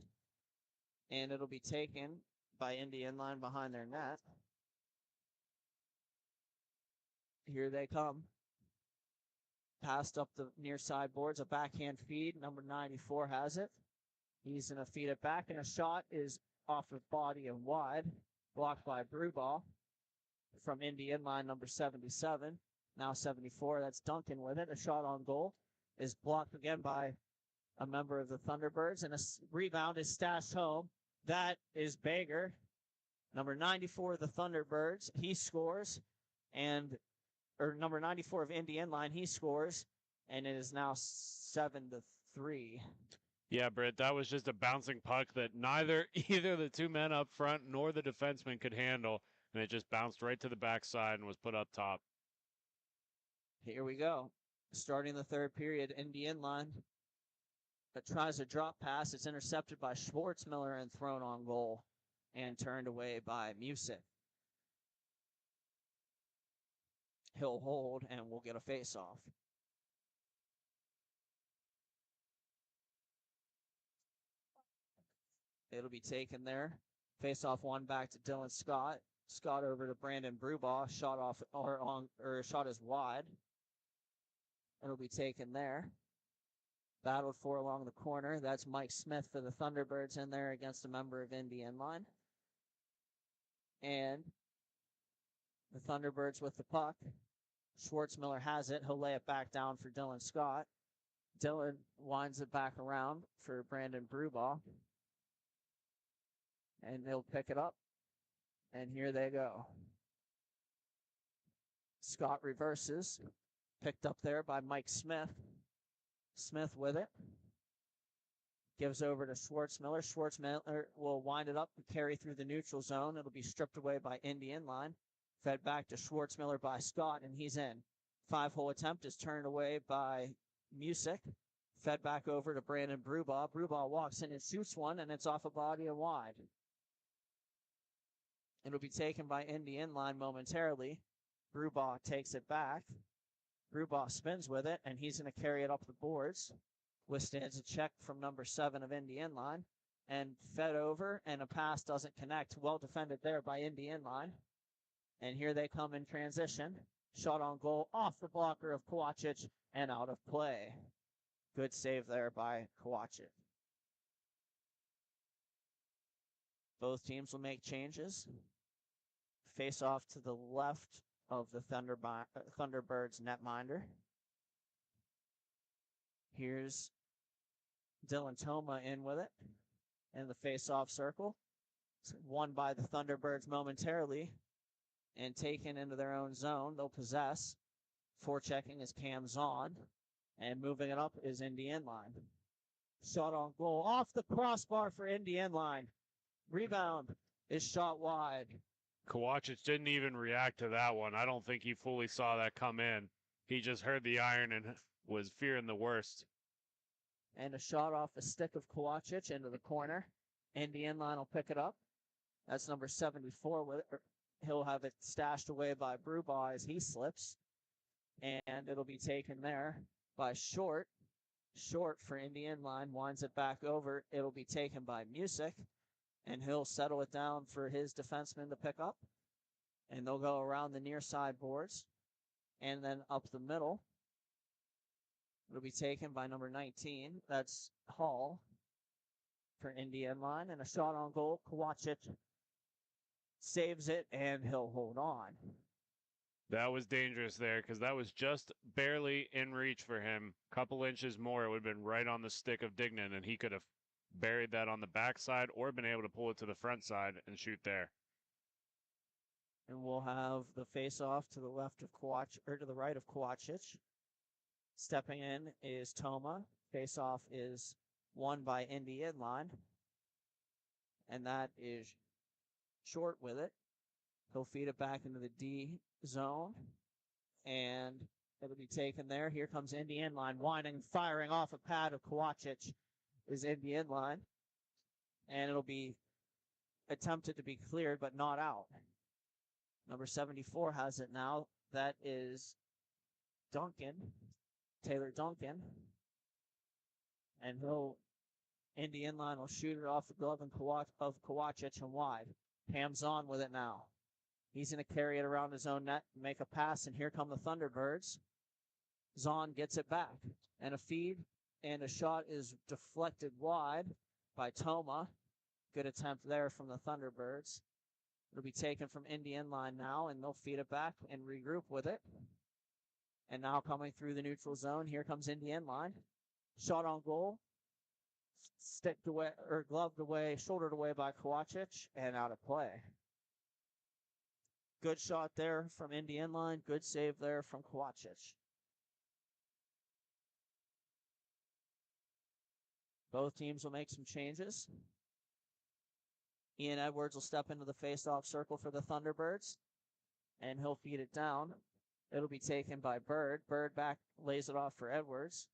and it'll be taken by Indy Inline behind their net. Here they come. Passed up the near side boards, a backhand feed. Number 94 has it. He's going to feed it back, and a shot is off the body and wide. Blocked by Brubaugh from Indy Inline, number 77. Now 74, that's Duncan with it. A shot on goal is blocked again by a member of the Thunderbirds, and a rebound is stashed home. That is Bager, number 94 of the Thunderbirds. He scores, or number 94 of Indy Inline, he scores, and it is now 7-3. Yeah, Britt, that was just a bouncing puck that either the 2 men up front nor the defenseman could handle, and it just bounced right to the backside and was put up top. Here we go. Starting the third period, Indy Inline tries a drop pass. It's intercepted by Schwartzmiller and thrown on goal and turned away by Music. He'll hold and we'll get a face-off. It'll be taken there Face-off one back to Dylan Scott. Scott over to Brandon Brubaugh. Shot is wide. It'll be taken there. Battled for along the corner. That's Mike Smith for the Thunderbirds in there against a member of Indian line. And the Thunderbirds with the puck. Schwartzmiller has it. He'll lay it back down for Dylan Scott. Dylan winds it back around for Brandon Brubaugh. And they'll pick it up. And here they go. Scott reverses. Picked up there by Mike Smith. Smith with it. Gives over to Schwartzmiller. Schwartzmiller will wind it up and carry through the neutral zone. It'll be stripped away by Indian line. Fed back to Schwartzmiller by Scott, and he's in. 5-hole attempt is turned away by Music. Fed back over to Brandon Brubaugh. Brubaugh walks in and shoots one, and it's off a body and wide. It'll be taken by Indian line momentarily. Brubaugh takes it back. Brubaugh spins with it, and he's going to carry it up the boards. Withstands a check from number 7 of Indian line. And fed over, and a pass doesn't connect. Well defended there by Indian line. And here they come in transition. Shot on goal off the blocker of Kowacic and out of play. Good save there by Kowacic. Both teams will make changes. Face off to the left of the Thunderbirds netminder. Here's Dylan Toma in with it in the face-off circle. It's won by the Thunderbirds momentarily and taken into their own zone. They'll possess. Forechecking is Cam Zahn, and moving it up is Indian line. Shot on goal off the crossbar for Indian line. Rebound is shot wide. Kowacic didn't even react to that one. I don't think he fully saw that come in. He just heard the iron and was fearing the worst. And a shot off the stick of Kowacic into the corner. Indian line will pick it up. That's number 74 with it. He'll have it stashed away by Brubaugh as he slips. And it'll be taken there by Short. Short for Indian line winds it back over. It'll be taken by Music. And he'll settle it down for his defenseman to pick up. And they'll go around the near side boards. And then up the middle. It'll be taken by number 19. That's Hall for Indian line. And a shot on goal. Kowacic saves it, and he'll hold on. That was dangerous there because that was just barely in reach for him. Couple inches more, it would have been right on the stick of Dignan, and he could have buried that on the backside or been able to pull it to the front side and shoot there. And we'll have the face-off to the left of Kowacic, or to the right of Kowacic. Stepping in is Toma. Face-off is won by Indian line. And that is Short with it. He'll feed it back into the D zone. And it'll be taken there. Here comes Indian line winding, firing off a pad of Kowacic is Indian line. And it'll be attempted to be cleared, but not out. Number 74 has it now. That is Duncan. Taylor Duncan. And Indian line will shoot it off the glove of Kowacic and wide. Ham's on with it now. He's going to carry it around his own net and make a pass, and here come the Thunderbirds. Zahn gets it back. And a feed, and a shot is deflected wide by Toma. Good attempt there from the Thunderbirds. It'll be taken from Indian line now, and they'll feed it back and regroup with it. And now coming through the neutral zone, here comes Indian line. Shot on goal. Sticked away, or gloved away, shouldered away by Kowacic, and out of play. Good shot there from Indian line. Good save there from Kowacic. Both teams will make some changes. Ian Edwards will step into the face-off circle for the Thunderbirds, and he'll feed it down. It'll be taken by Bird. Bird back lays it off for Edwards.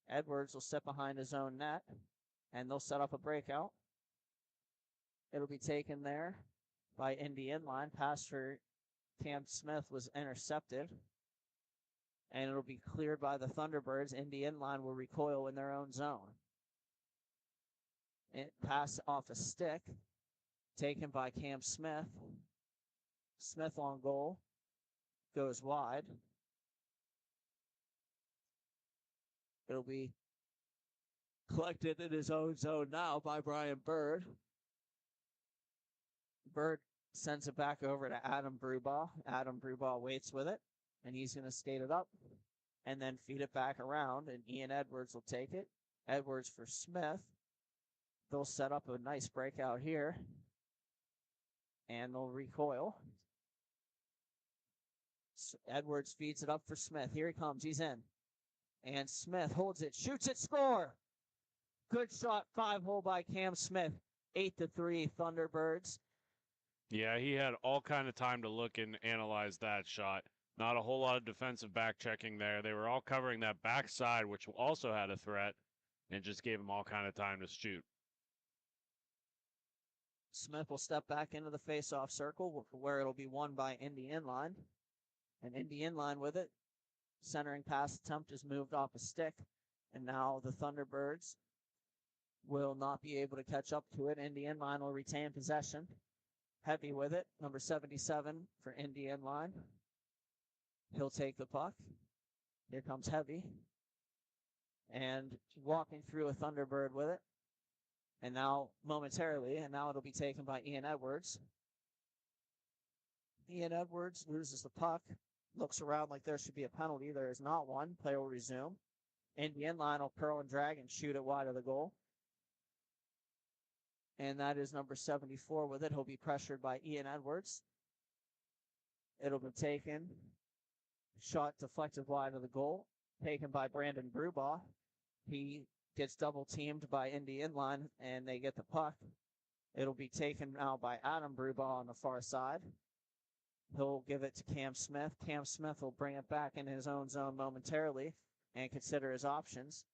Edwards will step behind his own net, and they'll set up a breakout. It'll be taken there by Indian line. Pass for Cam Smith was intercepted, and it'll be cleared by the Thunderbirds. Indian line will recoil in their own zone. Pass off a stick taken by Cam Smith. Smith on goal, goes wide. It'll be collected in his own zone now by Brian Bird. Bird sends it back over to Adam Brubaugh. Adam Brubaugh waits with it, and he's going to skate it up and then feed it back around, and Ian Edwards will take it. Edwards for Smith. They'll set up a nice breakout here, and they'll recoil. Edwards feeds it up for Smith. Here he comes. He's in. And Smith holds it, shoots it, score! Good shot, 5-hole by Cam Smith. 8-3 Thunderbirds. Yeah, he had all kind of time to look and analyze that shot. Not a whole lot of defensive back checking there. They were all covering that backside, which also had a threat, and just gave him all kind of time to shoot. Smith will step back into the face-off circle where it'll be won by Indy Inline. And Indy Inline with it. Centering pass attempt is moved off a stick. And now the Thunderbirds will not be able to catch up to it. Indy Inline will retain possession. Heavy with it. Number 77 for Indy Inline. He'll take the puck. Here comes Heavy. And walking through a Thunderbird with it. And now momentarily, and now it'll be taken by Ian Edwards. Ian Edwards loses the puck. Looks around like there should be a penalty. There is not one. Play will resume. Indy Inline will curl and drag and shoot it wide of the goal. And that is number 74 with it. He'll be pressured by Ian Edwards. It'll be taken. Shot deflected wide of the goal. Taken by Brandon Brubaugh. He gets double teamed by Indy Inline, and they get the puck. It'll be taken now by Adam Brubaugh on the far side. He'll give it to Cam Smith. Cam Smith will bring it back in his own zone momentarily and consider his options.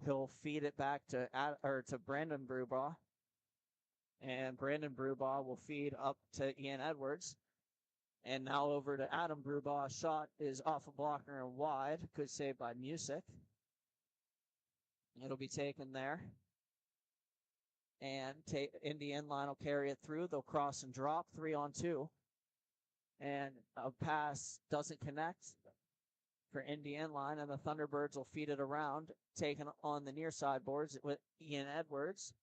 He'll feed it back to Brandon Brubaugh. And Brandon Brubaugh will feed up to Ian Edwards. And now over to Adam Brubaugh. Shot is off a blocker and wide. Good save by Music. It'll be taken there. And Indy Inline will carry it through. They'll cross and drop 3-on-2. And a pass doesn't connect for Indy Inline, and the Thunderbirds will feed it around, taken on the near side boards with Ian Edwards.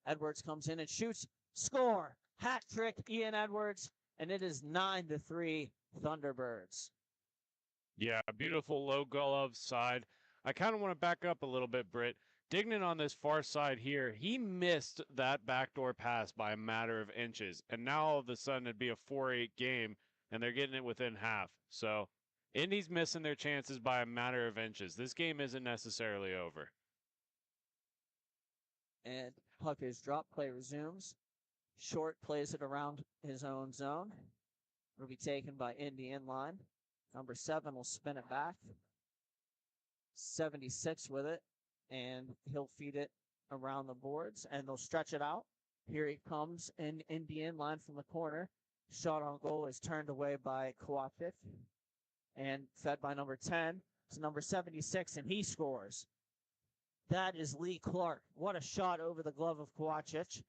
Edwards comes in and shoots. Score! Hat trick, Ian Edwards, and it is 9-3 Thunderbirds. Yeah, beautiful low glove side. I kind of want to back up a little bit, Britt. Dignan on this far side here, he missed that backdoor pass by a matter of inches, and now all of a sudden it'd be a 4-8 game, and they're getting it within half. So Indy's missing their chances by a matter of inches. This game isn't necessarily over. And puck is dropped. Play resumes. Short plays it around his own zone. It'll be taken by Indy Inline. Number 7 will spin it back. 76 with it. And he'll feed it around the boards. And they'll stretch it out. Here he comes in Indy Inline from the corner. Shot on goal is turned away by Kowacik. And fed by number 10. It's number 76, and he scores. That is Lee Clark. What a shot over the glove of Kowacik.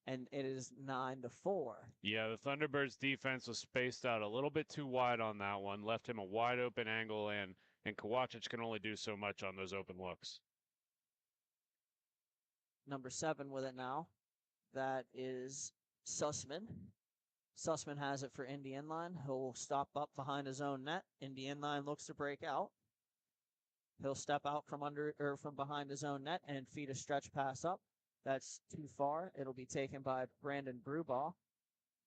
And it is 9-4. Yeah, the Thunderbirds defense was spaced out a little bit too wide on that one. Left him a wide open angle, and Kowacik can only do so much on those open looks. Number 7 with it now. That is Sussman. Sussman has it for Indy Inline. He'll stop up behind his own net. Indy Inline looks to break out. He'll step out from behind his own net and feed a stretch pass up. That's too far. It'll be taken by Brandon Brubaugh.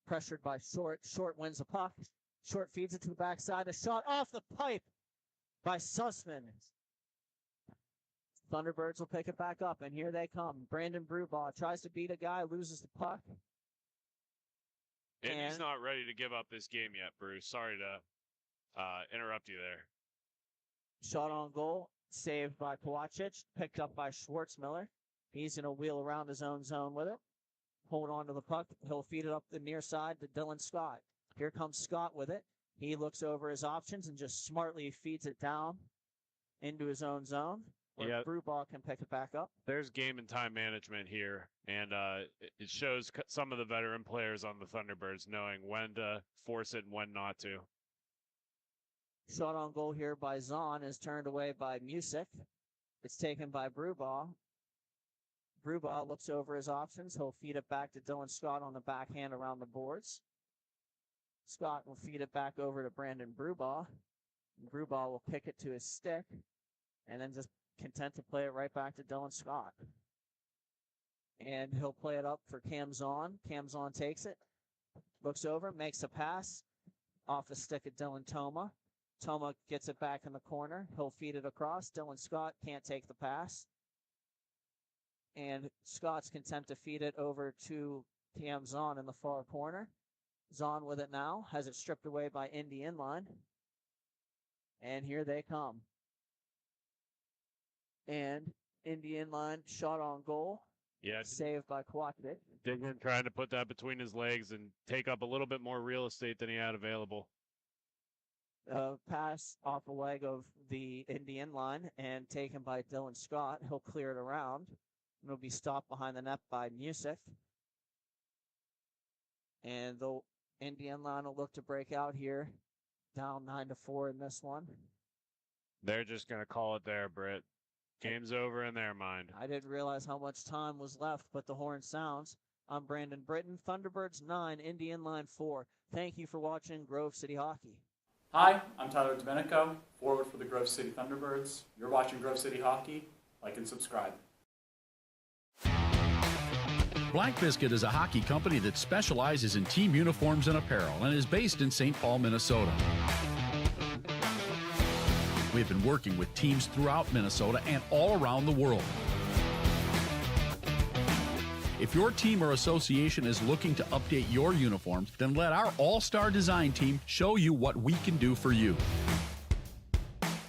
Pressured by Short. Short wins the puck. Short feeds it to the backside. A shot off the pipe by Sussman. Thunderbirds will pick it back up, and here they come. Brandon Brubaugh tries to beat a guy, loses the puck. And he's not ready to give up this game yet, Bruce. Sorry to interrupt you there. Shot on goal, saved by Kowacik, picked up by Schwartzmiller. He's going to wheel around his own zone with it. Hold on to the puck. He'll feed it up the near side to Dylan Scott. Here comes Scott with it. He looks over his options and just smartly feeds it down into his own zone. where Yeah. Brewball can pick it back up. There's game and time management here, and it shows some of the veteran players on the Thunderbirds knowing when to force it and when not to. Shot on goal here by Zahn is turned away by Music. It's taken by Brewball. Brewball looks over his options. He'll feed it back to Dylan Scott on the backhand around the boards. Scott will feed it back over to Brandon Brewball. Brewball will kick it to his stick and then just content to play it right back to Dylan Scott. And he'll play it up for Cam Zahn. Cam Zahn takes it, looks over, makes a pass off the stick at Dylan Toma. Toma gets it back in the corner. He'll feed it across. Dylan Scott can't take the pass. And Scott's content to feed it over to Cam Zahn in the far corner. Zahn with it now, has it stripped away by Indy Inline. And here they come. And Indy Inline shot on goal. Yeah, Saved by Kowalkiewicz. Dignan trying to put that between his legs and take up a little bit more real estate than he had available. Pass off the leg of the Indian line and taken by Dylan Scott. He'll clear it around. It'll be stopped behind the net by Music. And the Indian line will look to break out here. Down 9-4 in this one. They're just going to call it there, Britt. Game's over in their mind. I didn't realize how much time was left, but the horn sounds. I'm Brandon Britton. Thunderbirds 9, Indian line 4. Thank you for watching Grove City Hockey. Hi, I'm Tyler Domenico, forward for the Grove City Thunderbirds. You're watching Grove City Hockey. Like and subscribe. Black Biscuit is a hockey company that specializes in team uniforms and apparel and is based in St. Paul, Minnesota. We've been working with teams throughout Minnesota and all around the world. If your team or association is looking to update your uniforms, then let our all-star design team show you what we can do for you.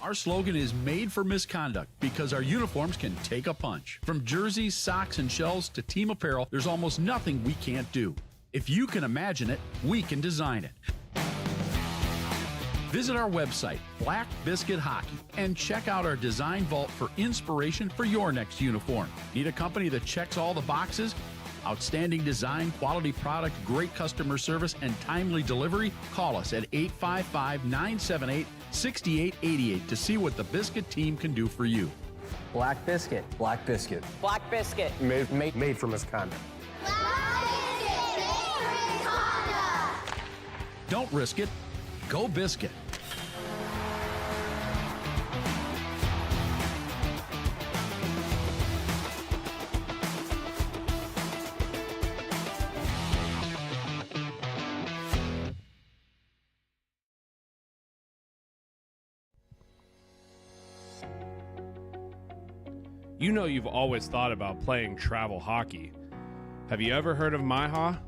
Our slogan is made for misconduct because our uniforms can take a punch. From jerseys, socks, and shells to team apparel, there's almost nothing we can't do. If you can imagine it, we can design it. Visit our website, Black Biscuit Hockey, and check out our design vault for inspiration for your next uniform. Need a company that checks all the boxes? Outstanding design, quality product, great customer service, and timely delivery? Call us at 855-978-6888 to see what the Biscuit team can do for you. Black Biscuit. Black Biscuit. Black Biscuit. Made for misconduct. Don't risk it. Go Biscuit. You know you've always thought about playing travel hockey. Have you ever heard of MIHA?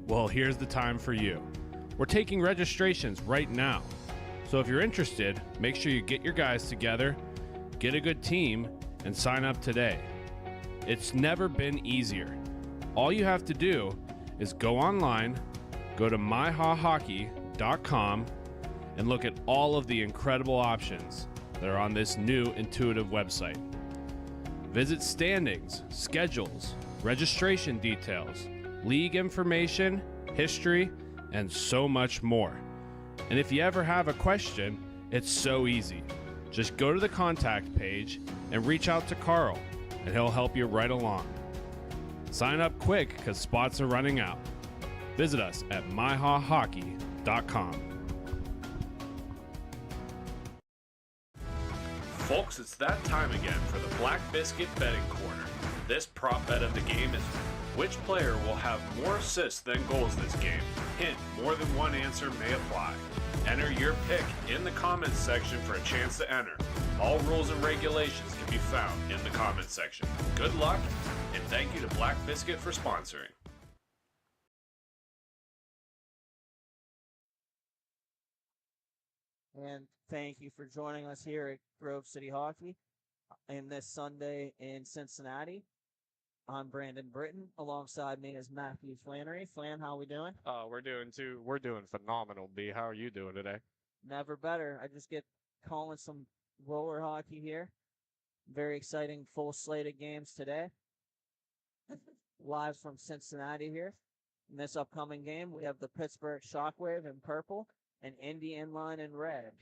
Well, here's the time for you. We're taking registrations right now. So if you're interested, make sure you get your guys together, get a good team, and sign up today. It's never been easier. All you have to do is go online, go to MIHAHockey.com, and look at all of the incredible options that are on this new intuitive website. Visit standings, schedules, registration details, league information, history, and so much more. And if you ever have a question, it's so easy. Just go to the contact page and reach out to Carl, and he'll help you right along. Sign up quick because spots are running out. Visit us at MIHAHockey.com. Folks, it's that time again for the Black Biscuit Betting Corner. This prop bet of the game is which player will have more assists than goals this game. Hint, more than one answer may apply. Enter your pick in the comments section for a chance to enter. All rules and regulations can be found in the comments section. Good luck, and thank you to Black Biscuit for sponsoring. And thank you for joining us here at Grove City Hockey and this Sunday in Cincinnati. I'm Brandon Britton. Alongside me is Matthew Flannery. Flan, how we doing? We're doing phenomenal, B. How are you doing today? Never better. I just get calling some roller hockey here. Very exciting full slate of games today. Live from Cincinnati here. In this upcoming game, we have the Pittsburgh Shockwave in purple and Indy Inline in red.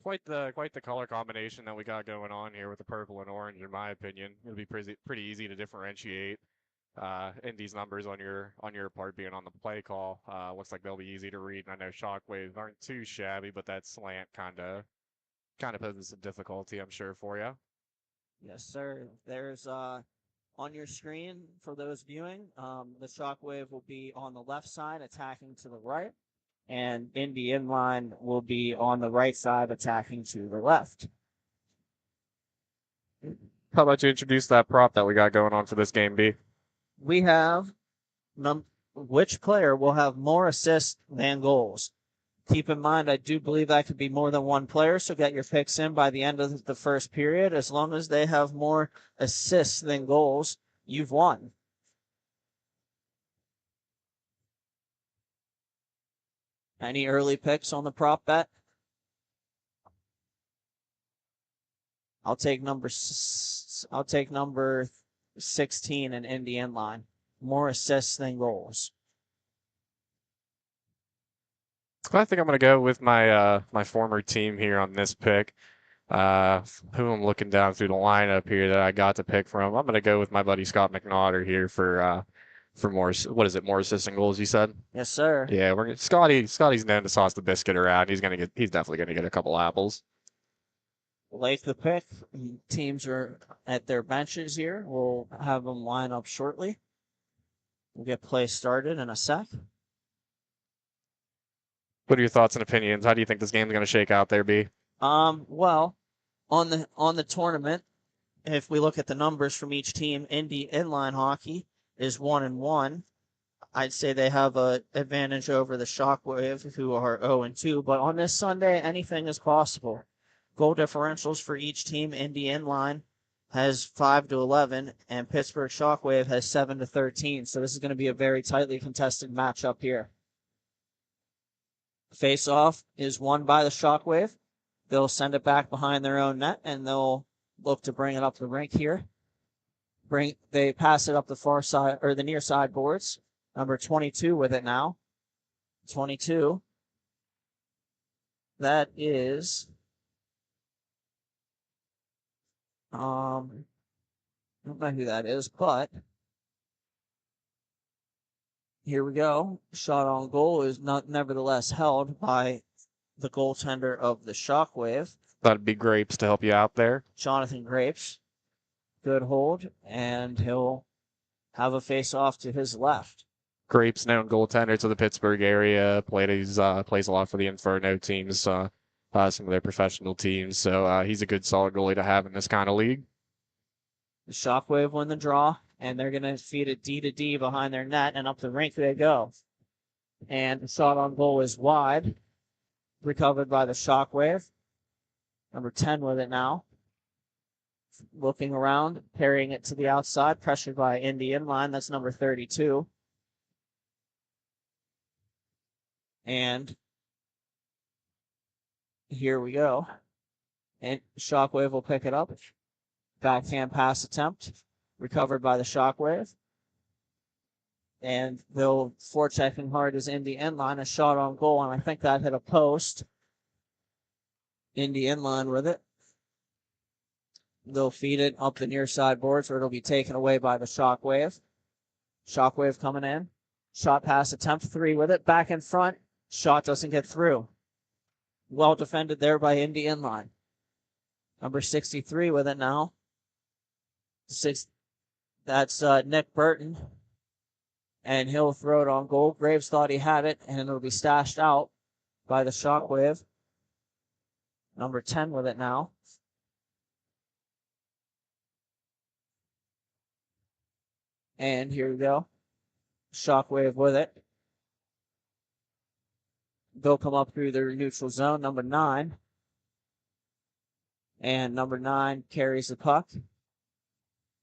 Quite the color combination that we got going on here with the purple and orange, in my opinion. It'll be pretty easy to differentiate Indy's numbers on your part being on the play call. Looks like they'll be easy to read. And I know Shockwaves aren't too shabby, but that slant kind of poses some difficulty, I'm sure, for you. Yes, sir. There's on your screen for those viewing, the Shockwave will be on the left side attacking to the right, and Indy Inline will be on the right side attacking to the left. How about you introduce that prop that we got going on for this game, B? We have which player will have more assists than goals. Keep in mind, I do believe that could be more than one player, so get your picks in by the end of the first period. As long as they have more assists than goals, you've won. Any early picks on the prop bet? I'll take number 16 in Indy Inline. More assists than goals. I think I'm going to go with my my former team here on this pick. Who I'm looking down through the lineup here that I got to pick from. I'm going to go with my buddy Scott McNaughter here for more. What is it? More assists and goals, you said? Yes, sir. Yeah, Scotty's known to sauce the biscuit around. He's definitely going to get a couple apples. Like the pick, teams are at their benches here. We'll have them line up shortly. We'll get play started in a sec. What are your thoughts and opinions? How do you think this game's going to shake out there, B? Well, on the tournament, if we look at the numbers from each team, Indy Inline Hockey is 1-1. I'd say they have an advantage over the Shockwave, who are 0-2. But on this Sunday, anything is possible. Goal differentials for each team: Indy Inline has 5-11, and Pittsburgh Shockwave has 7-13. So this is going to be a very tightly contested matchup here. Face-off is won by the Shockwave. They'll send it back behind their own net, and they'll look to bring it up the rink here. They pass it up the far side, or the near side boards. Number 22 with it now. 22. That is... I don't know who that is, but here we go. Shot on goal is nevertheless held by the goaltender of the Shockwave. That'd be Grapes to help you out there. Jonathan Grapes. Good hold, and he'll have a face-off to his left. Grapes, known goaltender to the Pittsburgh area, plays a lot for the Inferno teams, some of their professional teams. So he's a good, solid goalie to have in this kind of league. The Shockwave win the draw, and they're going to feed it D to D behind their net, and up the rink they go. And the shot on goal is wide, recovered by the Shockwave. Number 10 with it now. Looking around, carrying it to the outside, pressured by Indy Inline. That's number 32. And here we go. And Shockwave will pick it up. Backhand pass attempt, recovered by the Shockwave. And they'll forechecking hard as Indy Inline, a shot on goal, and I think that hit a post. Indy Inline with it. They'll feed it up the near side boards, or it'll be taken away by the Shockwave. Shockwave coming in. Shot pass attempt, 3 with it. Back in front. Shot doesn't get through. Well defended there by Indy Inline. Number 63 with it now. That's Nick Burton. And he'll throw it on goal. Graves thought he had it, and it'll be stashed out by the Shockwave. Number 10 with it now. And here we go. Shockwave with it. They'll come up through their neutral zone. Number 9. And number 9 carries the puck.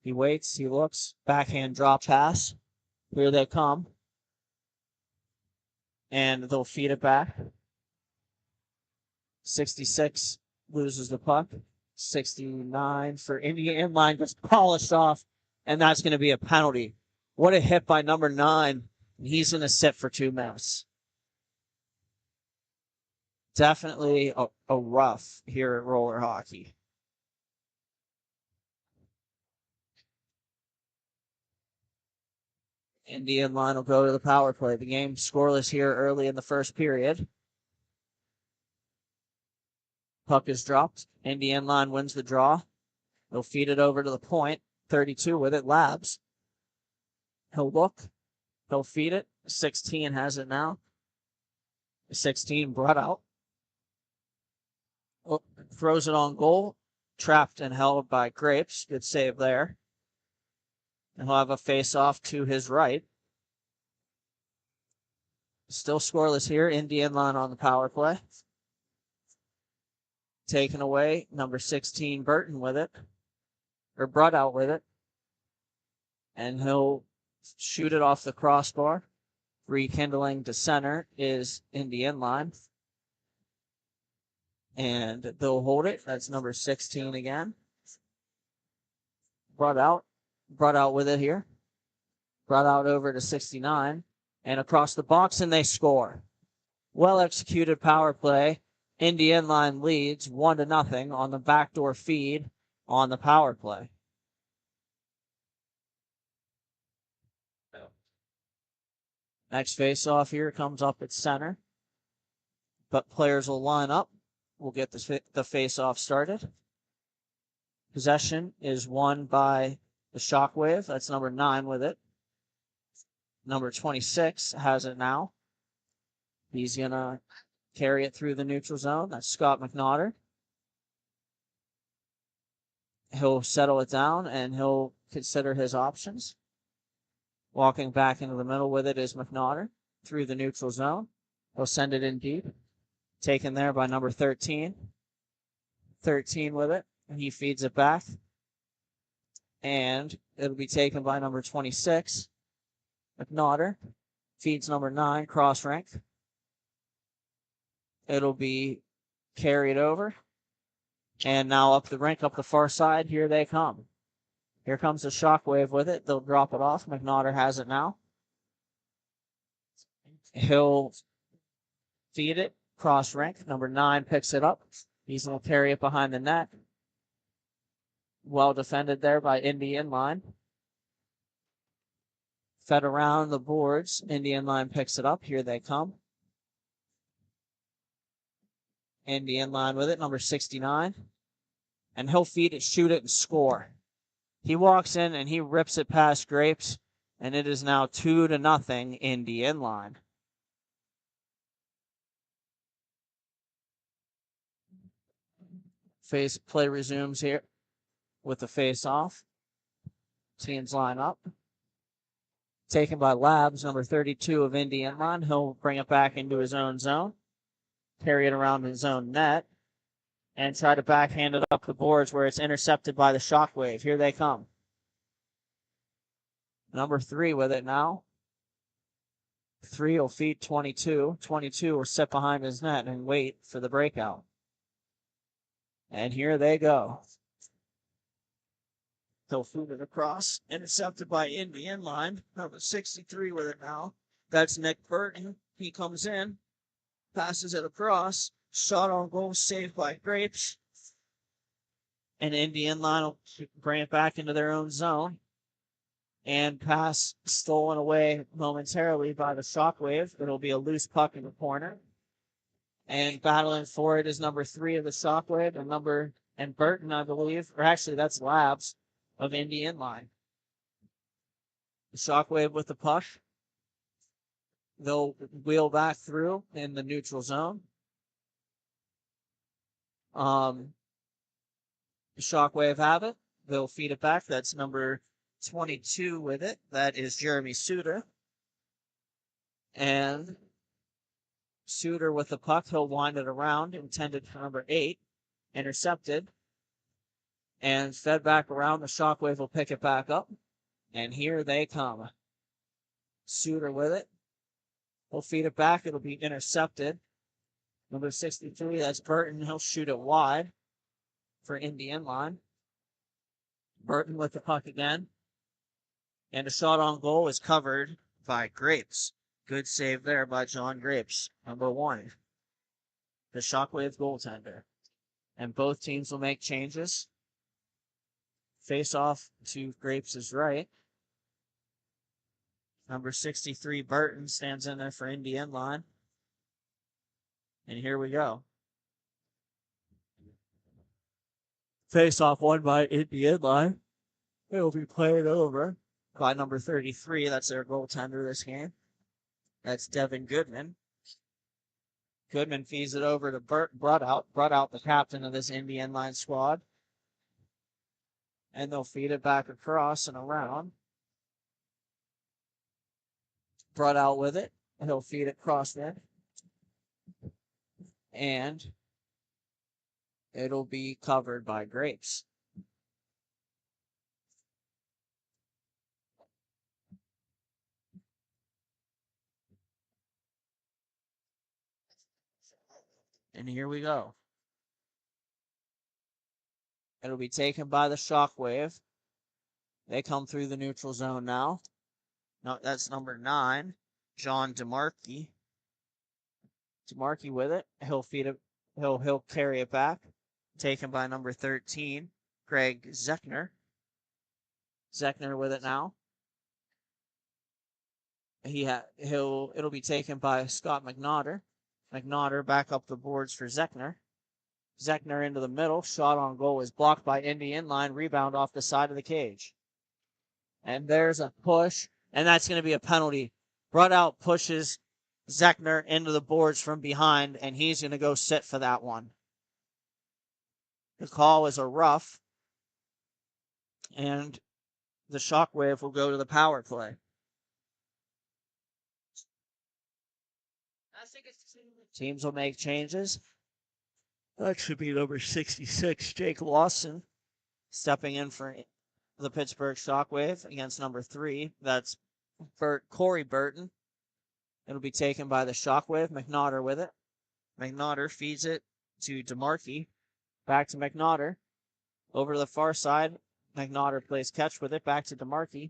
He waits. He looks. Backhand drop pass. Here they come. And they'll feed it back. 66 loses the puck. 69 for Indian inline, just polished off, and that's going to be a penalty. What a hit by number 9. He's going to sit for 2 minutes. Definitely a rough here at roller hockey. Indian line will go to the power play. The game scoreless here early in the first period. Puck is dropped. Indian line wins the draw. He'll feed it over to the point. 32 with it. Labs. He'll look. He'll feed it. 16 has it now. 16 brought out. Oh, throws it on goal. Trapped and held by Grapes. Good save there. And he'll have a face-off to his right. Still scoreless here. Indian line on the power play. Taken away. Number 16, Burton with it. Or brought out with it. And he'll shoot it off the crossbar. Rekindling to center is Indian line. And they'll hold it. That's number 16 again. Brought out with it here. Brought out over to 69. And across the box, and they score. Well-executed power play. Indian line leads 1-0 on the backdoor feed on the power play. Next face-off here comes up at center. But players will line up. We'll get the face-off started. Possession is won by the Shockwave. That's number 9 with it. Number 26 has it now. He's going to carry it through the neutral zone. That's Scott McNaughter. He'll settle it down, and he'll consider his options. Walking back into the middle with it is McNaughter through the neutral zone. He'll send it in deep. Taken there by number 13. 13 with it, and he feeds it back. And it'll be taken by number 26. McNaughter feeds number 9, cross rank. It'll be carried over. And now up the rink, up the far side, here they come. Here comes the Shockwave with it. They'll drop it off. McNaughter has it now. He'll feed it, cross rank. Number 9 picks it up. He's going to carry it behind the net. Well defended there by Indian line. Fed around the boards. Indian line picks it up. Here they come. Indian line with it, number 69. And he'll feed it, shoot it, and score. He walks in and he rips it past Grapes, and it is now 2-0 Indian line. Face play resumes here with the face-off. Teams line up. Taken by Labs, number 32 of Indian line. He'll bring it back into his own zone. Carry it around his own net. And try to backhand it up the boards where it's intercepted by the Shockwave. Here they come. Number 3 with it now. 3 will feed 22. 22 will sit behind his net and wait for the breakout. And here they go. He'll feed it across. Intercepted by Indian line. Number 63 with it now. That's Nick Burton. He comes in. Passes it across. Shot on goal. Saved by Grapes. And Indian line will bring it back into their own zone. And pass stolen away momentarily by the Shockwave. It'll be a loose puck in the corner. And battling for it is number 3 of the Shockwave and Burton, I believe. Or actually, that's Labs of Indian line. The Shockwave with the puck. They'll wheel back through in the neutral zone. The Shockwave have it. They'll feed it back. That's number 22 with it. That is Jeremy Suter. And Suter with the puck. He'll wind it around. Intended for number 8. Intercepted. And fed back around. The Shockwave will pick it back up. And here they come. Suter with it. He'll feed it back. It'll be intercepted. Number 63, that's Burton. He'll shoot it wide. for Indian line. Burton with the puck again. And a shot on goal is covered by Grapes. Good save there by John Grapes, number 1. The Shockwave goaltender. And both teams will make changes. Face off to Grapes' right. Number 63, Burton, stands in there for Indian line. And here we go. Face off won by Indian line. It will be played over by number 33. That's their goaltender this game. That's Devin Goodman. Goodman feeds it over to Brutout, the captain of this Indian line squad. And they'll feed it back across and around. Brutout with it. He'll feed it across there. And it'll be covered by Grapes. And here we go. It'll be taken by the Shockwave. They come through the neutral zone now. No, that's number 9, John DeMarkey. DeMarkey with it. He'll feed it. He'll carry it back. Taken by number 13, Greg Zechner. Zechner with it now. It'll be taken by Scott McNaughter. McNaughter back up the boards for Zechner. Zechner into the middle. Shot on goal is blocked by Indian line. Rebound off the side of the cage. And there's a push, and that's going to be a penalty. Brutout pushes Zechner into the boards from behind, and he's going to go sit for that one. The call is a rough, and the Shockwave will go to the power play. Teams will make changes. That should be number 66, Jake Lawson, stepping in for the Pittsburgh Shockwave against number 3. That's Corey Burton. It'll be taken by the Shockwave. McNaughter with it. McNaughter feeds it to DeMarkey. Back to McNaughter. Over to the far side. McNaughter plays catch with it. Back to DeMarkey.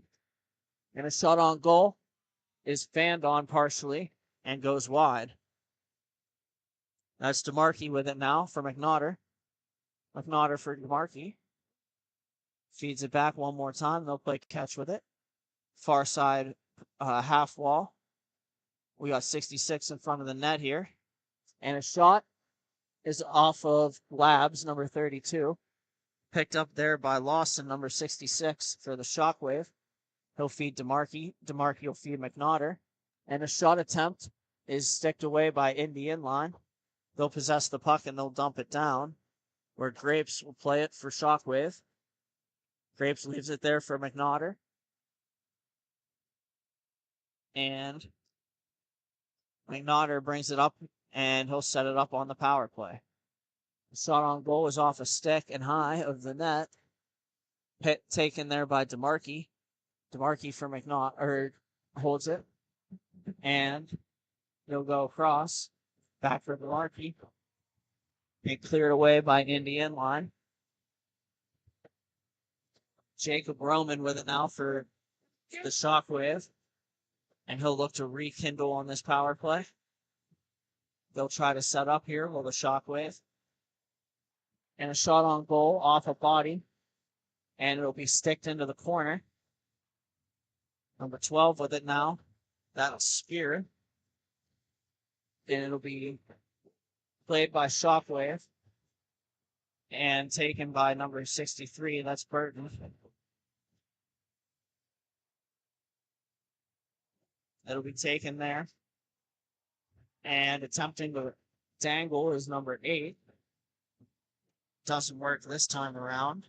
And a shot on goal is fanned on partially and goes wide. That's DeMarkey with it now for McNaughter. McNaughter for DeMarkey. Feeds it back one more time. They'll play catch with it. Far side half wall. We got 66 in front of the net here. And a shot is off of Labs, number 32. Picked up there by Lawson, number 66, for the Shockwave. He'll feed DeMarkey. DeMarkey will feed McNaughter. And a shot attempt is sticked away by Indian line. They'll possess the puck and they'll dump it down, where Grapes will play it for Shockwave. Grapes leaves it there for McNaughter. And McNaughter brings it up, and he'll set it up on the power play. The shot on goal is off a stick and high of the net. Taken there by DeMarkey. DeMarkey for McNaughter holds it. And he'll go across. Back for DeMarkey. And cleared away by Indian line. Jacob Roman with it now for the Shockwave. And he'll look to rekindle on this power play. They'll try to set up here with a Shockwave. And a shot on goal off a body. And it'll be sticked into the corner. Number 12 with it now. That'll spear. And it'll be played by Shockwave. And taken by number 63. That's Burton. It'll be taken there. And attempting to dangle is number 8. Doesn't work this time around.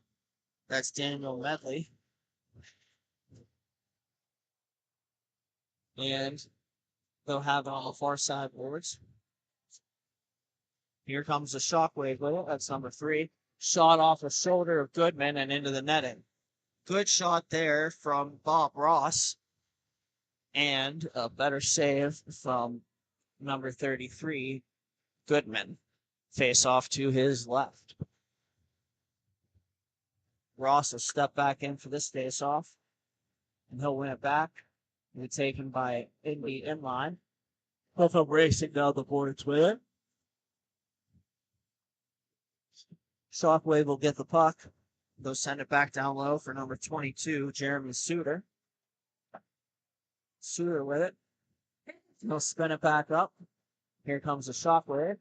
That's Daniel Medley. And they'll have it on the far side boards. Here comes the Shockwave with it. That's number 3. Shot off the shoulder of Goodman and into the netting. Good shot there from Bob Ross. And a better save from number 33, Goodman. Face off to his left. Ross will step back in for this face-off, and he'll win it back. It'll be taken by Indy inline. He'll racing down the boards with it. Shockwave will get the puck. They'll send it back down low for number 22, Jeremy Suter. Suter with it. He'll spin it back up. Here comes the Shockwave.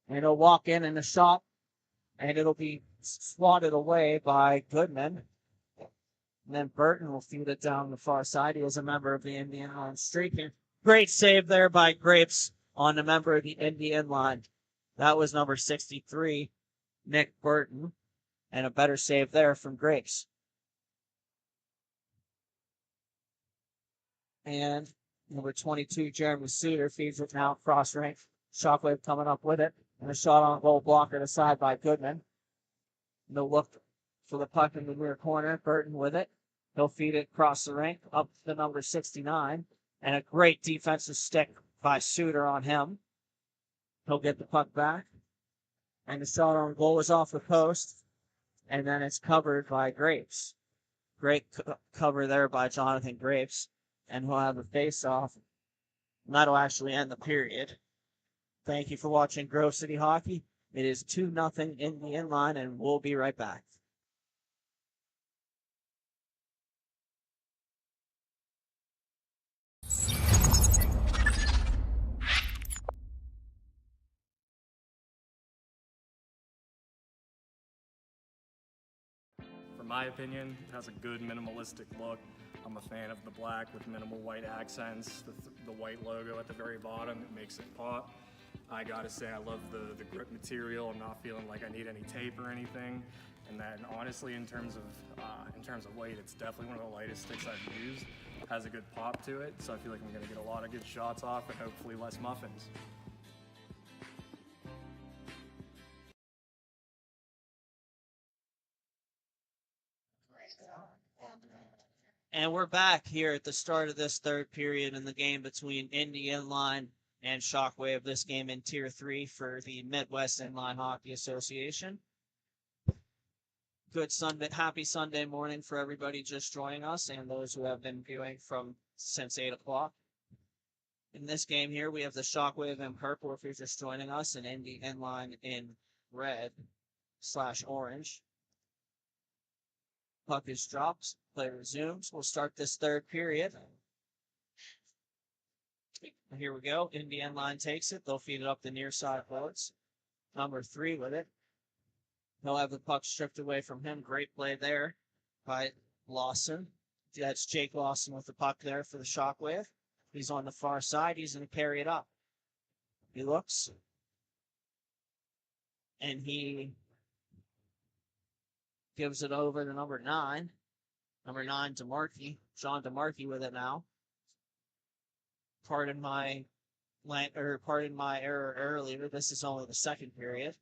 And he'll walk in the shot, and it'll be swatted away by Goodman. And then Burton will feed it down the far side. He is a member of the Indian line streaking. Great save there by Grapes on the member of the Indian line. That was number 63, Nick Burton. And a better save there from Grapes. And number 22, Jeremy Suter, feeds it now cross rank. Shockwave coming up with it. And a shot on goal blocker to side by Goodman. No look for the puck in the rear corner. Burton with it. He'll feed it across the rink up to number 69. And a great defensive stick by Suter on him. He'll get the puck back. And the shot on goal is off the post. And then it's covered by Grapes. Great cover there by Jonathan Grapes. And he'll have a face-off. And that'll actually end the period. Thank you for watching Grove City Hockey. It is 2-0 in the inline, and we'll be right back. For my opinion, it has a good minimalistic look. I'm a fan of the black with minimal white accents, the white logo at the very bottom, it makes it pop. I gotta say I love the grip material. I'm not feeling like I need any tape or anything. And then honestly, in terms of weight, it's definitely one of the lightest sticks I've used. It has a good pop to it, so I feel like I'm gonna get a lot of good shots off and hopefully less muffins. And we're back here at the start of this third period in the game between Indy Inline and Shockwave. This game in Tier 3 for the Midwest Inline Hockey Association. Good Sunday, happy Sunday morning for everybody just joining us and those who have been viewing since 8 o'clock. In this game here, we have the Shockwave in purple if you're just joining us, and Indy Inline in red/orange. Puck is dropped. Play resumes. We'll start this third period. Here we go. Indy Inline takes it. They'll feed it up the near side boards. Number 3 with it. He'll have the puck stripped away from him. Great play there by Lawson. That's Jake Lawson with the puck there for the Shockwave. He's on the far side. He's going to carry it up. He looks. And he gives it over to number 9. Number 9, DeMarkey. John DeMarkey with it now. Pardon my error earlier. This is only the second period.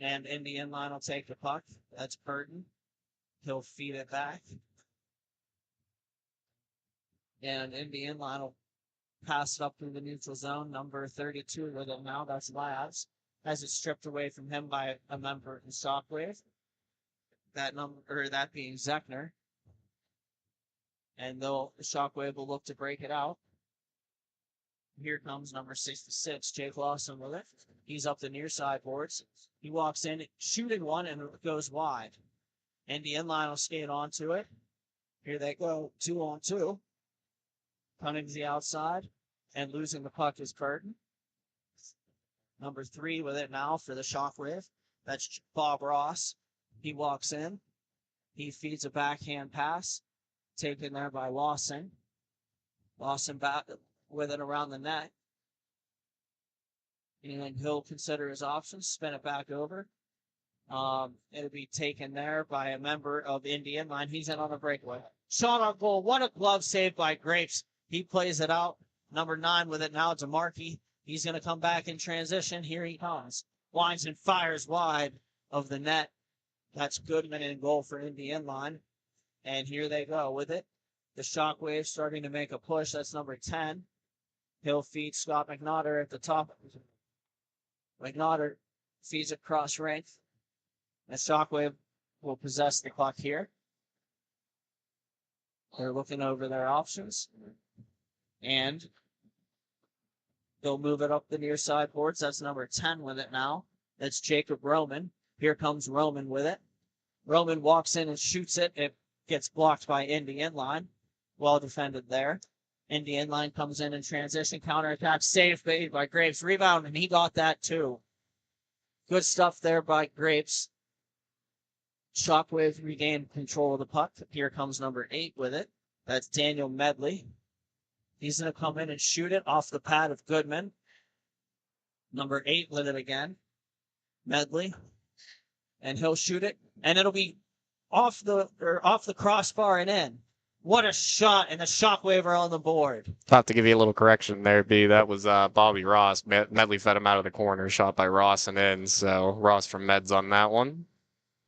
And Indy Inline will take the puck. That's Burton. He'll feed it back. And Indy Inline will pass it up through the neutral zone. Number 32 with it now. That's Labs. Has it stripped away from him by a member in Shockwave. That being Zechner. And the Shockwave will look to break it out. Here comes number 66, Jake Lawson with it. He's up the near side boards. He walks in, shooting one, and it goes wide. And the inline will skate onto it. Here they go, 2-on-2. Coming to the outside, and losing the puck is Burton. Number 3 with it now for the Shockwave. That's Bob Ross. He walks in. He feeds a backhand pass. Taken there by Lawson. Lawson back with it around the net. And he'll consider his options, spin it back over. It'll be taken there by a member of Indy Inline. He's in on a breakaway. Shot on goal. What a glove save by Grapes. He plays it out. Number 9 with it now, DeMarkey. He's going to come back in transition. Here he comes. Winds and fires wide of the net. That's Goodman in goal for Indy Inline. And here they go with it. The Shockwave starting to make a push. That's number 10. He'll feed Scott McNaughter at the top. McNaughter feeds it cross rank. The Shockwave will possess the puck here. They're looking over their options. And they'll move it up the near side boards. That's number 10 with it now. That's Jacob Roman. Here comes Roman with it. Roman walks in and shoots it. It gets blocked by Indy inline. Well defended there. Indy inline comes in transition. Counterattack. Save made by Grapes. Rebound, and he got that too. Good stuff there by Grapes. Shockwave regained control of the puck. Here comes number 8 with it. That's Daniel Medley. He's going to come in and shoot it off the pad of Goodman. Number 8 with it again. Medley. And he'll shoot it. And it'll be off the crossbar and in. What a shot, and the Shockwave are on the board. Have to give you a little correction there, B. That was Bobby Ross. Medley fed him out of the corner, shot by Ross and in. So Ross from Meds on that one.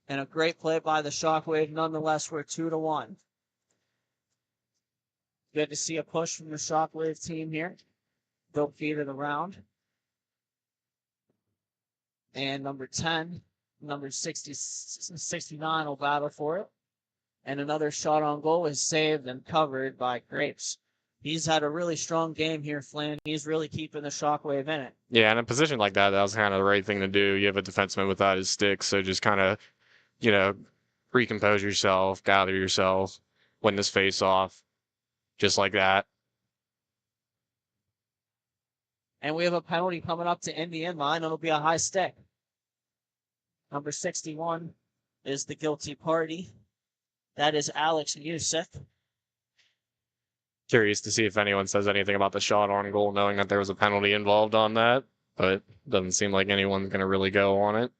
And a great play by the Shockwave. Nonetheless, we're 2-1. Good to see a push from the Shockwave team here. They'll feed it around. And number 10, number 69 will battle for it. And another shot on goal is saved and covered by Grapes. He's had a really strong game here, Flynn. He's really keeping the Shockwave in it. Yeah, in a position like that, that was kind of the right thing to do. You have a defenseman without his stick, so just kind of, recompose yourself, gather yourself, win this face-off, just like that. And we have a penalty coming up to Indy inline. It'll be a high stick. Number 61 is the guilty party. That is Alex Musick. Curious to see if anyone says anything about the shot on goal, knowing that there was a penalty involved on that, but doesn't seem like anyone's going to really go on it.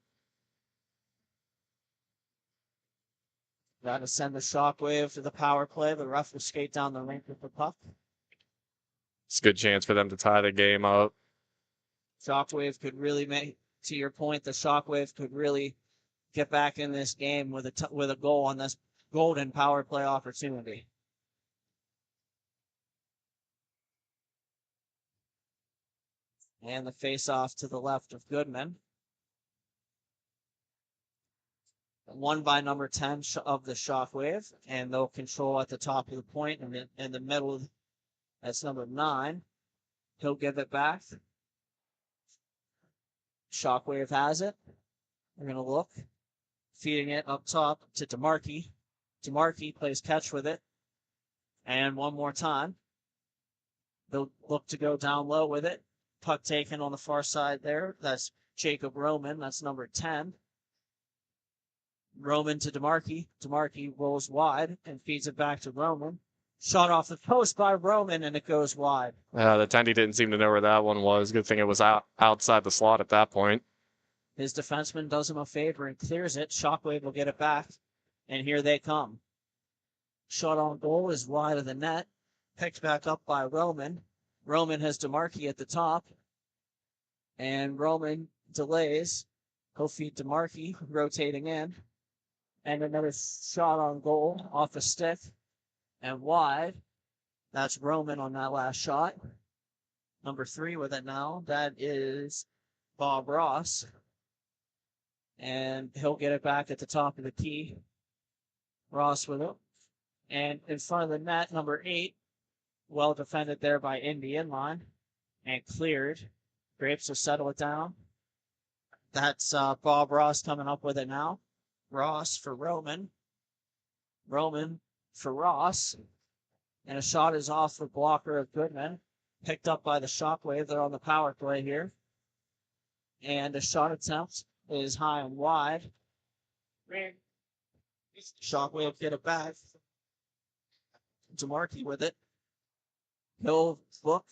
Got to send the Shockwave to the power play. The ref will skate down the rink with the puck. It's a good chance for them to tie the game up. Shockwave could really make, to your point, the Shockwave could really get back in this game with a goal on this golden power play opportunity. And the face-off to the left of Goodman. Won by number 10 of the Shockwave, and they'll control at the top of the point and in the middle. That's number 9. He'll give it back. Shockwave has it. We're going to look. Feeding it up top to DeMarkey. DeMarkey plays catch with it. And one more time. They'll look to go down low with it. Puck taken on the far side there. That's Jacob Roman. That's number 10. Roman to DeMarkey. DeMarkey rolls wide and feeds it back to Roman. Shot off the post by Roman, and it goes wide. The Tendy didn't seem to know where that one was. Good thing it was outside the slot at that point. His defenseman does him a favor and clears it. Shockwave will get it back, and here they come. Shot on goal is wide of the net. Picked back up by Roman. Roman has DeMarkey at the top, and Roman delays. He'll feed DeMarkey, rotating in. And another shot on goal off a stick and wide. That's Roman on that last shot. Number 3 with it now. That is Bob Ross. And he'll get it back at the top of the key. Ross with it. And in front of the net, number 8. Well defended there by Indy inline. And cleared. Grapes will settle it down. That's Bob Ross coming up with it now. Ross for Roman. Roman for Ross. And a shot is off the blocker of Goodman. Picked up by the Shockwave. They're on the power play here. And a shot attempt is high and wide. Shockwave get it back. DeMarkey with it. He'll look.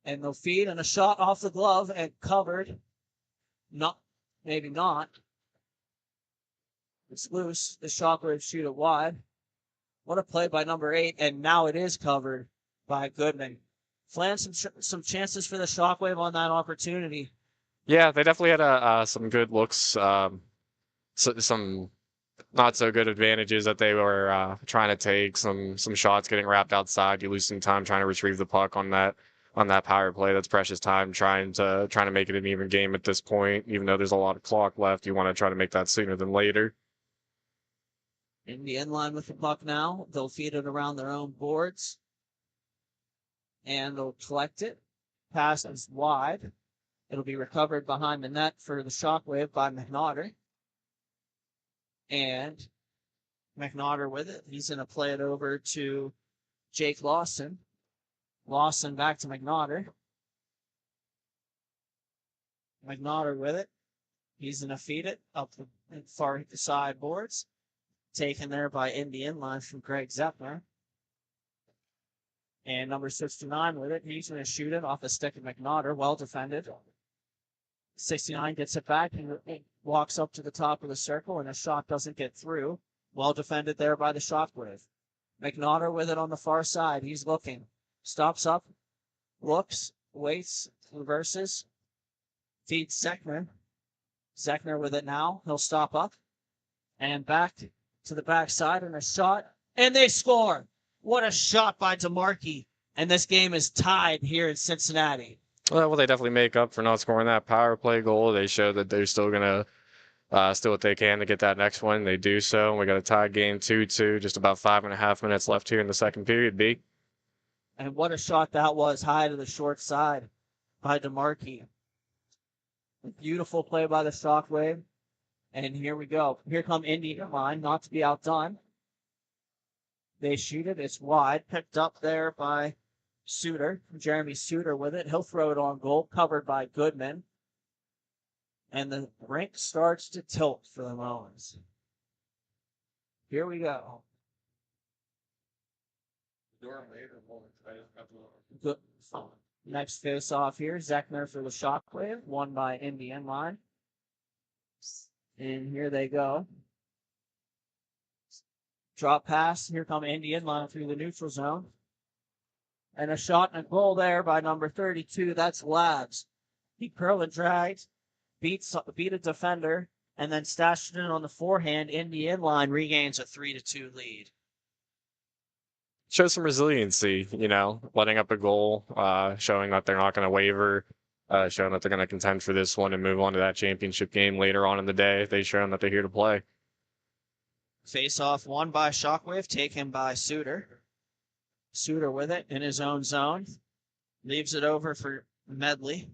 And they'll feed. And a shot off the glove and covered. Not, maybe not. It's loose. The Shockwave shoot it wide. What a play by number 8, and now it is covered by Goodman. Flan, some chances for the Shockwave on that opportunity. Yeah, they definitely had some good looks, some not so good advantages that they were trying to take. Some shots getting wrapped outside. You lose some time trying to retrieve the puck on on that power play. That's precious time trying to make it an even game at this point. Even though there's a lot of clock left, you want to try to make that sooner than later. In the end line with the puck now. They'll feed it around their own boards. And they'll collect it. Pass is wide. It'll be recovered behind the net for the Shockwave by McNaughter. And McNaughter with it. He's going to play it over to Jake Lawson. Lawson back to McNaughter. McNaughter with it. He's going to feed it up the far side boards. Taken there by Indian line from Greg Zeppner. And number 69 with it. He's going to shoot it off the stick of McNaughter. Well defended. 69 gets it back and walks up to the top of the circle, and a shot doesn't get through. Well defended there by the Shockwave. McNaughter with it on the far side. He's looking. Stops up. Looks. Waits. Reverses. Feeds Zeckner. Zeckner with it now. He'll stop up. And back to the backside, and a shot. And they score! What a shot by DeMarkey. And this game is tied here in Cincinnati. Well, they definitely make up for not scoring that power play goal. They show that they're still going to still what they can to get that next one. They do so. We got a tie game 2-2, just about 5.5 minutes left here in the second period, B. And what a shot that was, high to the short side by DeMarkey. Beautiful play by the Shockwave. And here we go. Here come Indian line, not to be outdone. They shoot it. It's wide. Picked up there by Suter. Jeremy Suter with it. He'll throw it on goal. Covered by Goodman. And the rink starts to tilt for the Moans. Here we go. Good. Next face off here. Zeckner for the Shockwave. Won by Indian line. And here they go. Drop pass. Here come Indian line through the neutral zone. And a shot and a goal there by number 32. That's Labs. He curl and dragged. Beat a defender. And then stashed it in on the forehand. Indian line regains a 3-2 lead. Show some resiliency, letting up a goal, showing that they're not going to waver, showing that they're going to contend for this one and move on to that championship game later on in the day. They've shown that they're here to play. Face off won by Shockwave, taken by Suter. Suter with it in his own zone. Leaves it over for Medley.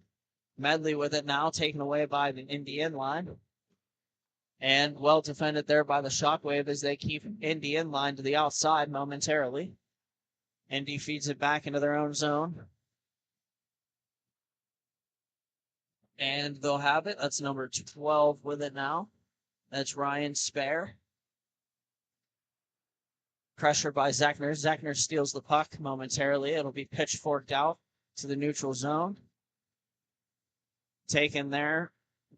Medley with it now, taken away by the Indian line. And well defended there by the Shockwave as they keep Indian line to the outside momentarily. Indy feeds it back into their own zone. And they'll have it. That's number 12 with it now. That's Ryan Spare. Pressure by Zeckner. Zeckner steals the puck momentarily. It'll be pitchforked out to the neutral zone. Taken there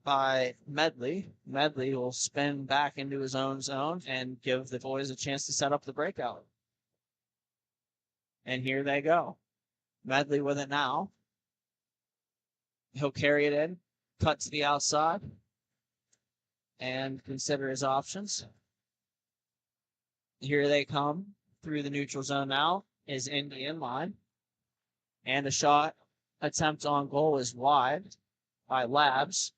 by Medley. Medley will spin back into his own zone and give the boys a chance to set up the breakout. And here they go. Medley with it now. He'll carry it in, cut to the outside, and consider his options. Here they come through the neutral zone now is Indian line. And a shot attempt on goal is wide by Labs.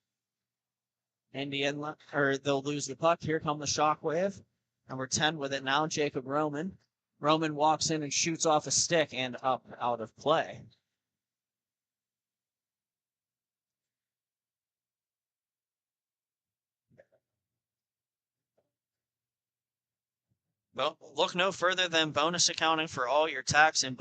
They'll lose the puck. Here come the Shockwave. Number 10 with it now, Jacob Roman. Roman walks in and shoots off a stick and up out of play. Well, look no further than Bonus Accounting for all your tax and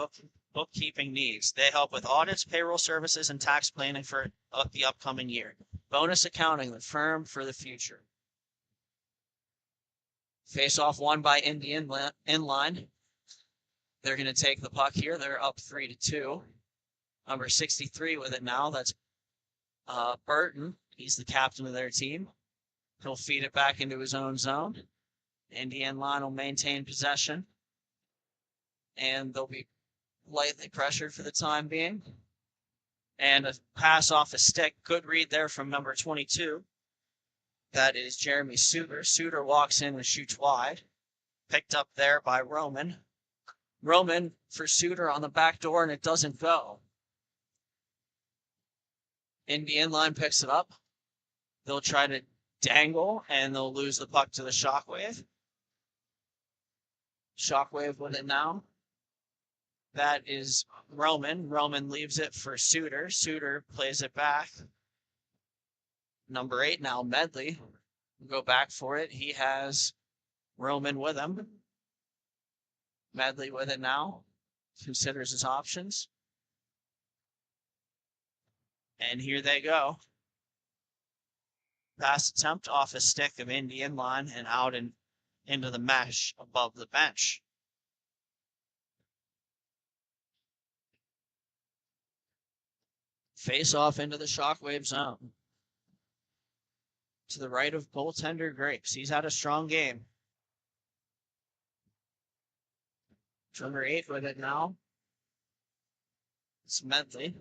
bookkeeping needs. They help with audits, payroll services, and tax planning for the upcoming year. Bonus Accounting, the firm for the future. Face-off won by Indian inline. They're going to take the puck here. They're up 3-2. Number 63 with it now. That's Burton. He's the captain of their team. He'll feed it back into his own zone. Indian line will maintain possession. And they'll be lightly pressured for the time being. And a pass off a stick. Good read there from number 22. That is Jeremy Suter. Suter walks in and shoots wide. Picked up there by Roman. Roman for Suter on the back door, and it doesn't go. Indian line picks it up. They'll try to dangle, and they'll lose the puck to the Shockwave. Shockwave with it now. That is Roman. Roman leaves it for Suter. Suter plays it back. Number 8 now, Medley. Go back for it. He has Roman with him. Medley with it now. Considers his options. And here they go. Pass attempt off a stick of Indian line and out and into the mesh above the bench. Face off into the Shockwave zone. To the right of goaltender Grapes. He's had a strong game. Number 8 with it now. It's Medley.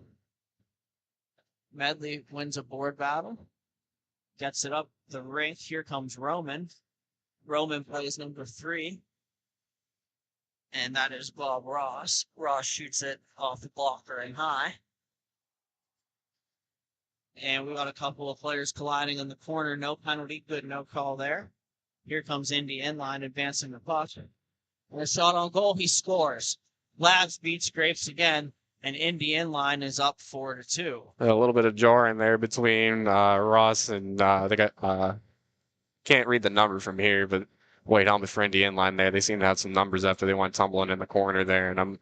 Medley wins a board battle. Gets it up the rink. Here comes Roman. Roman plays number 3. And that is Bob Ross. Ross shoots it off the blocker and high. And we got a couple of players colliding in the corner. No penalty. Good no call there. Here comes Indy inline advancing the puck. And a shot on goal. He scores. Labs beats Grapes again. And Indy inline is up 4-2. A little bit of jarring there between Ross and the guy. Can't read the number from here, but white helmet for Indy inline there. They seem to have some numbers after they went tumbling in the corner there. And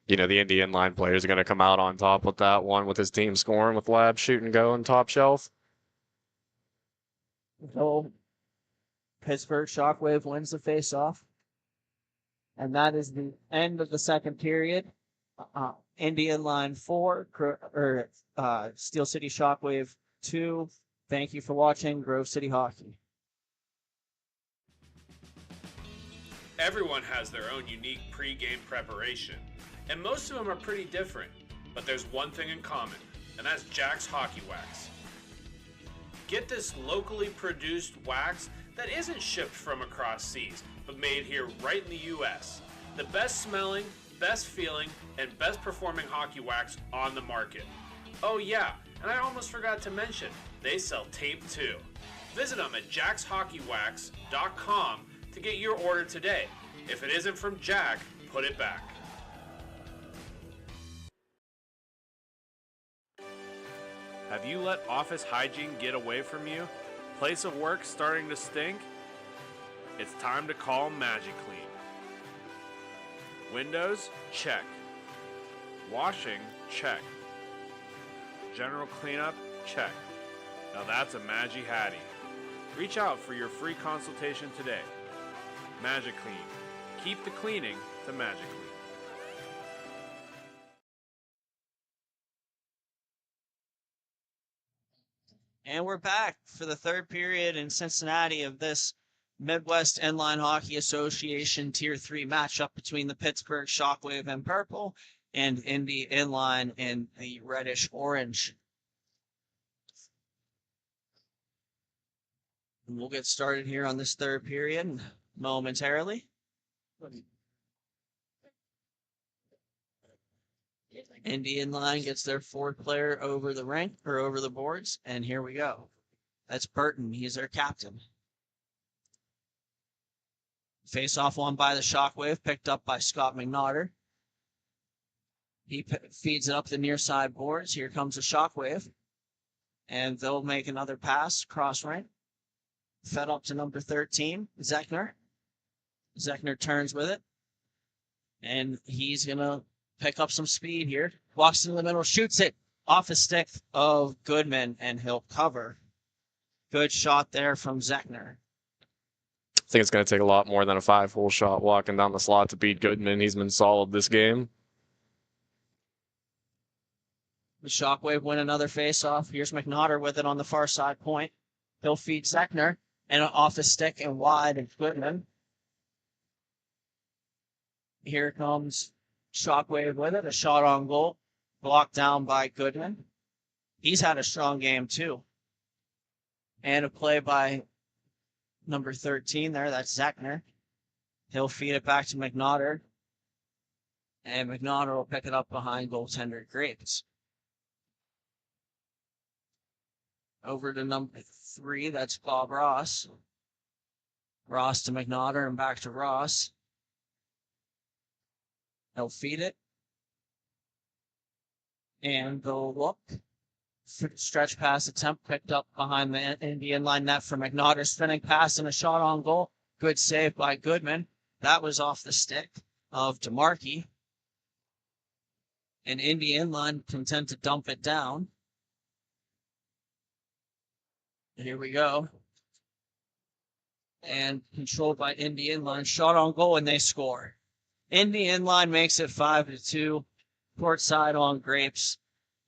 the Indy inline players are going to come out on top with that one with his team scoring with Lab shooting going top shelf. So Pittsburgh Shockwave wins the faceoff. And that is the end of the second period. Indian Line 4, Steel City Shockwave 2. Thank you for watching Grove City Hockey. Everyone has their own unique pre-game preparation, and most of them are pretty different, but there's one thing in common, and that's Jack's Hockey Wax. Get this locally produced wax that isn't shipped from across seas, but made here right in the U.S. The best smelling, best feeling, and best performing hockey wax on the market. Oh yeah, and I almost forgot to mention, they sell tape too. Visit them at jackshockeywax.com to get your order today. If it isn't from Jack, put it back. Have you let office hygiene get away from you? Place of work starting to stink? It's time to call MagiClean. Windows? Check. Washing? Check. General cleanup? Check. Now that's a Magi-Hattie. Reach out for your free consultation today. MagiClean. Keep the cleaning to MagiClean. And we're back for the third period in Cincinnati of this Midwest Inline Hockey Association Tier 3 matchup between the Pittsburgh Shockwave in purple and Indy Inline in the reddish-orange. We'll get started here on this third period momentarily. Indy Inline gets their fourth player over the rink or over the boards, and here we go. That's Burton. He's their captain. Face-off won by the Shockwave, picked up by Scott McNaughter. He feeds it up the near side boards. Here comes the Shockwave. And they'll make another pass, cross rink. Fed up to number 13, Zechner. Zechner turns with it. And he's going to pick up some speed here. Walks into the middle, shoots it off a stick of Goodman, and he'll cover. Good shot there from Zechner. I think it's going to take a lot more than a 5-hole shot walking down the slot to beat Goodman. He's been solid this game. The Shockwave win another face-off. Here's McNaughter with it on the far side point. He'll feed Zechner, and off a stick and wide of Goodman. Here comes Shockwave with it. A shot on goal, blocked down by Goodman. He's had a strong game too. And a play by number 13 there, that's Zechner. He'll feed it back to McNaughter. And McNaughter will pick it up behind goaltender Grapes. Over to number 3, that's Bob Ross. Ross to McNaughter and back to Ross. He'll feed it. And they'll look. Stretch pass attempt picked up behind the Indian line net for McNaughter. Spinning pass and a shot on goal. Good save by Goodman. That was off the stick of DeMarkey. And Indian line content to dump it down. Here we go. And controlled by Indian line. Shot on goal and they score. Indian line makes it 5-2. Court side on Grapes.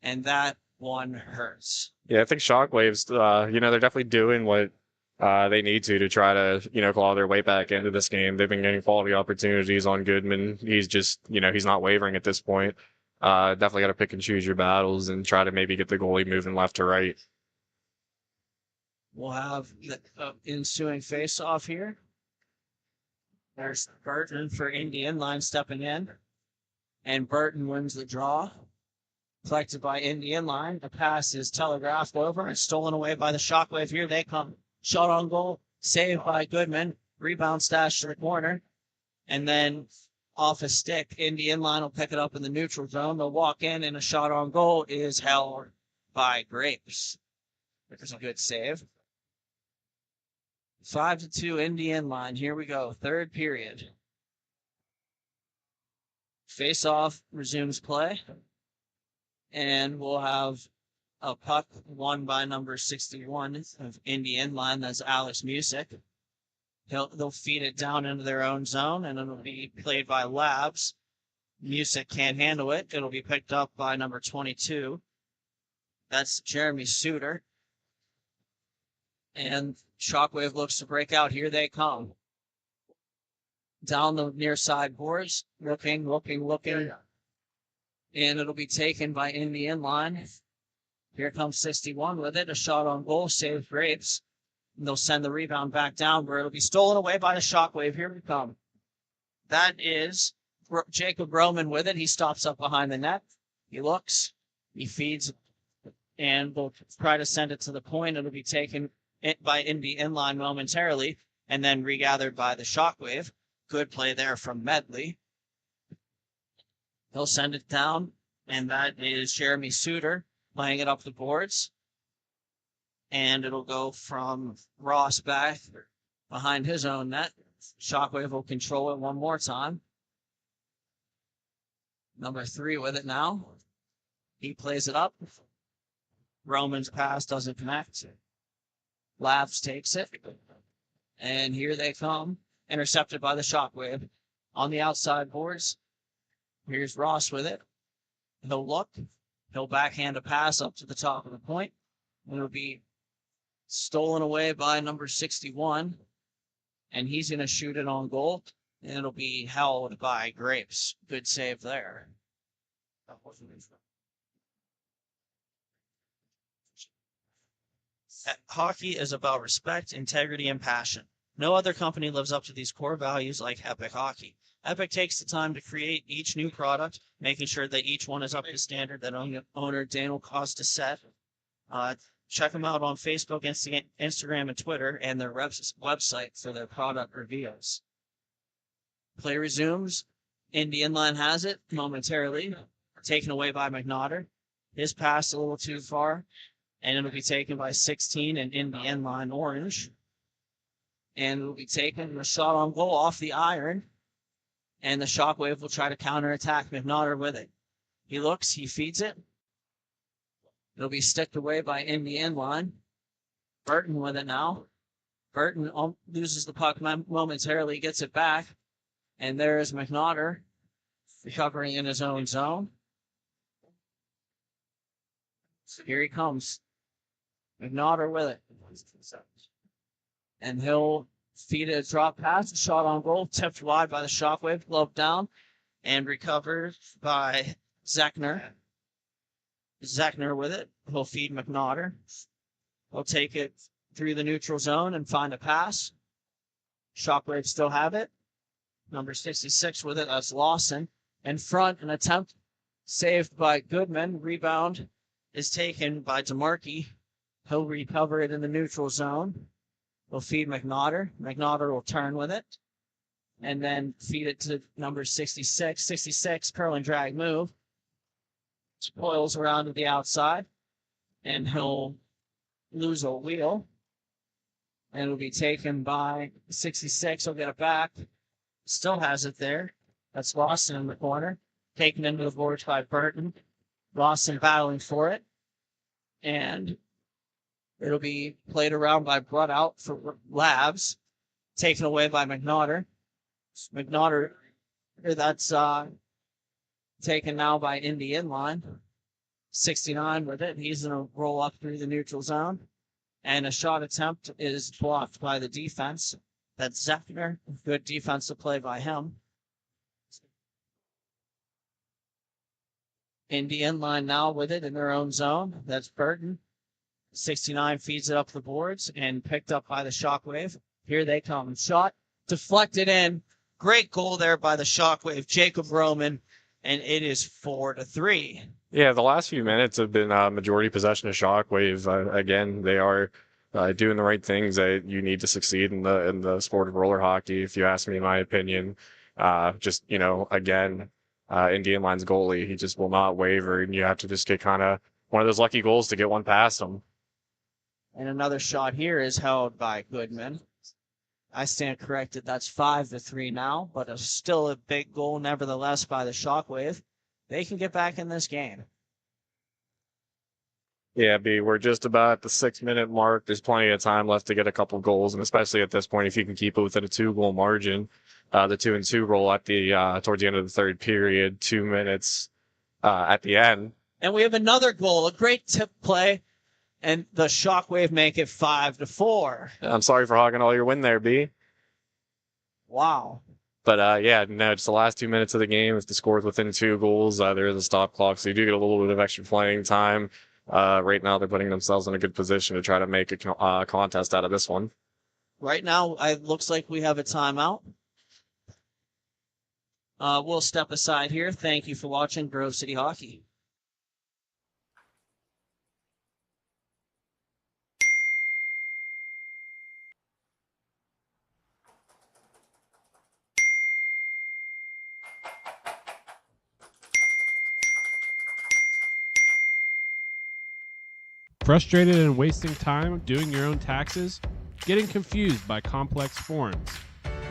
And that one hurts. Yeah, I think Shockwaves, they're definitely doing what they need to try to, claw their way back into this game. They've been getting quality opportunities on Goodman. He's just, he's not wavering at this point. Definitely got to pick and choose your battles and try to maybe get the goalie moving left to right. We'll have the ensuing face-off here. There's Burton for Indian line stepping in. And Burton wins the draw. Collected by Indian line. The pass is telegraphed over and stolen away by the Shockwave. Here they come. Shot on goal. Saved by Goodman. Rebound stash to the corner. And then off a stick, Indian line will pick it up in the neutral zone. They'll walk in and a shot on goal is held by Grapes. There's a good save. 5-2 Indian line. Here we go. Third period. Face-off resumes play. And we'll have a puck won by number 61 of Indian line. That's Alex Music. They'll feed it down into their own zone, and it'll be played by Labs. Music can't handle it. It'll be picked up by number 22. That's Jeremy Suter. And Shockwave looks to break out. Here they come. Down the near side boards. Looking. And it'll be taken by Indian line. Here comes 61 with it. A shot on goal. Save Grapes. And they'll send the rebound back down where it'll be stolen away by the Shockwave. Here we come. That is Jacob Roman with it. He stops up behind the net. He looks. He feeds. And we'll try to send it to the point. It'll be taken by Indian line momentarily. And then regathered by the Shockwave. Good play there from Medley. He'll send it down. And that is Jeremy Suter playing it up the boards. And it'll go from Ross back behind his own net. Shockwave will control it one more time. Number 3 with it now. He plays it up. Roman's pass doesn't connect. Labs takes it. And here they come. Intercepted by the Shockwave. On the outside boards. Here's Ross with it. He'll look. He'll backhand a pass up to the top of the point. And it'll be stolen away by number 61. And he's going to shoot it on goal. And it'll be held by Grapes. Good save there. Hockey is about respect, integrity, and passion. No other company lives up to these core values like Epic Hockey. Epic takes the time to create each new product, making sure that each one is up to the standard that owner Daniel Costa set. Check them out on Facebook, Instagram, and Twitter, and their website for their product reviews. Play resumes. Indian line has it momentarily, taken away by McNaughter. His pass a little too far, and it'll be taken by 16 and Indian line orange. And it'll be taken a shot on goal off the iron. And the Shockwave will try to counterattack McNaughter with it. He looks, he feeds it. It'll be sticked away by Indian line. Burton with it now. Burton loses the puck momentarily, gets it back. And there is McNaughter recovering in his own zone. Here he comes. McNaughter with it. And he'll feed a drop pass, a shot on goal, tipped wide by the Shockwave, glove down, and recovered by Zechner. Zechner with it. He'll feed McNaughter. He'll take it through the neutral zone and find a pass. Shockwave still have it. Number 66 with it. That's Lawson. In front, an attempt saved by Goodman. Rebound is taken by DeMarkey. He'll recover it in the neutral zone. He'll feed McNaughter. McNaughter will turn with it and then feed it to number 66. 66, curl and drag move. Coils around to the outside, and he'll lose a wheel. And it'll be taken by 66. He'll get it back. Still has it there. That's Lawson in the corner. Taken into the boards by Burton. Lawson battling for it. And it'll be played around by Brutt out for Labs. Taken away by McNaughter. McNaughter, that's taken now by Indy inline. 69 with it. He's going to roll up through the neutral zone. And a shot attempt is blocked by the defense. That's Zeffner. Good defensive play by him. Indy inline now with it in their own zone. That's Burton. 69 feeds it up the boards and picked up by the Shockwave. Here they come. Shot deflected in. Great goal there by the Shockwave, Jacob Roman, and it is 4-3. Yeah, the last few minutes have been majority possession of Shockwave. Again, they are doing the right things that you need to succeed in the sport of roller hockey, if you ask me my opinion. Just, again, Indian line's goalie, he just will not waver, and you have to just get kind of one of those lucky goals to get one past him. And another shot here is held by Goodman. I stand corrected. That's 5-3 now, but it's still a big goal nevertheless by the Shockwave. They can get back in this game. Yeah, B, we're just about at the 6-minute mark. There's plenty of time left to get a couple goals, and especially at this point, if you can keep it within a 2-goal margin. The 2-2 roll at the towards the end of the third period, 2 minutes at the end. And we have another goal, a great tip play, and the Shockwave make it 5-4. I'm sorry for hogging all your win there, B. Wow. But yeah, no, it's the last 2 minutes of the game. If the score's within 2 goals, there is a stop clock, so you do get a little bit of extra playing time. Right now, they're putting themselves in a good position to try to make a contest out of this one. Right now, it looks like we have a timeout. We'll step aside here. Thank you for watching Grove City Hockey. Frustrated and wasting time doing your own taxes? Getting confused by complex forms?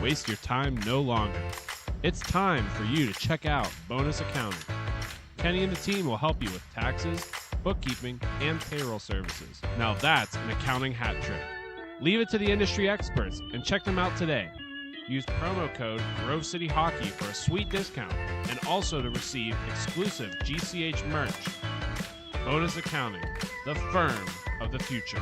Waste your time no longer. It's time for you to check out Bonus Accounting. Kenny and the team will help you with taxes, bookkeeping, and payroll services. Now that's an accounting hat trick. Leave it to the industry experts and check them out today. Use promo code Grove City Hockey for a sweet discount and also to receive exclusive GCH merch. Bonus Accounting, the firm of the future.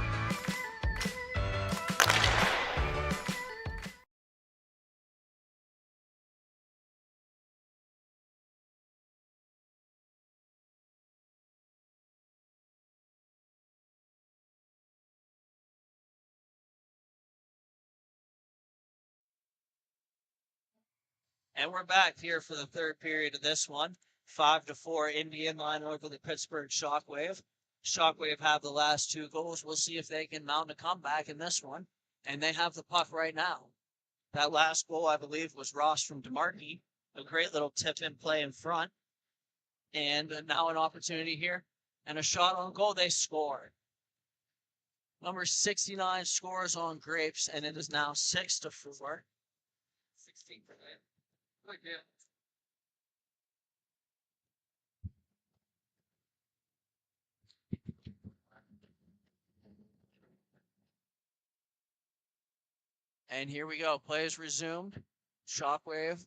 And we're back here for the third period of this one. 5-4 Indian line over the Pittsburgh Shockwave. Shockwave have the last 2 goals. We'll see if they can mount a comeback in this one. And they have the puck right now. That last goal, I believe, was Ross from DeMarkey. A great little tip-in play in front. And now an opportunity here. And a shot on goal. They scored. Number 69 scores on Grapes, and it is now 6-4. 16 for that. Good deal. And here we go. Play is resumed. Shockwave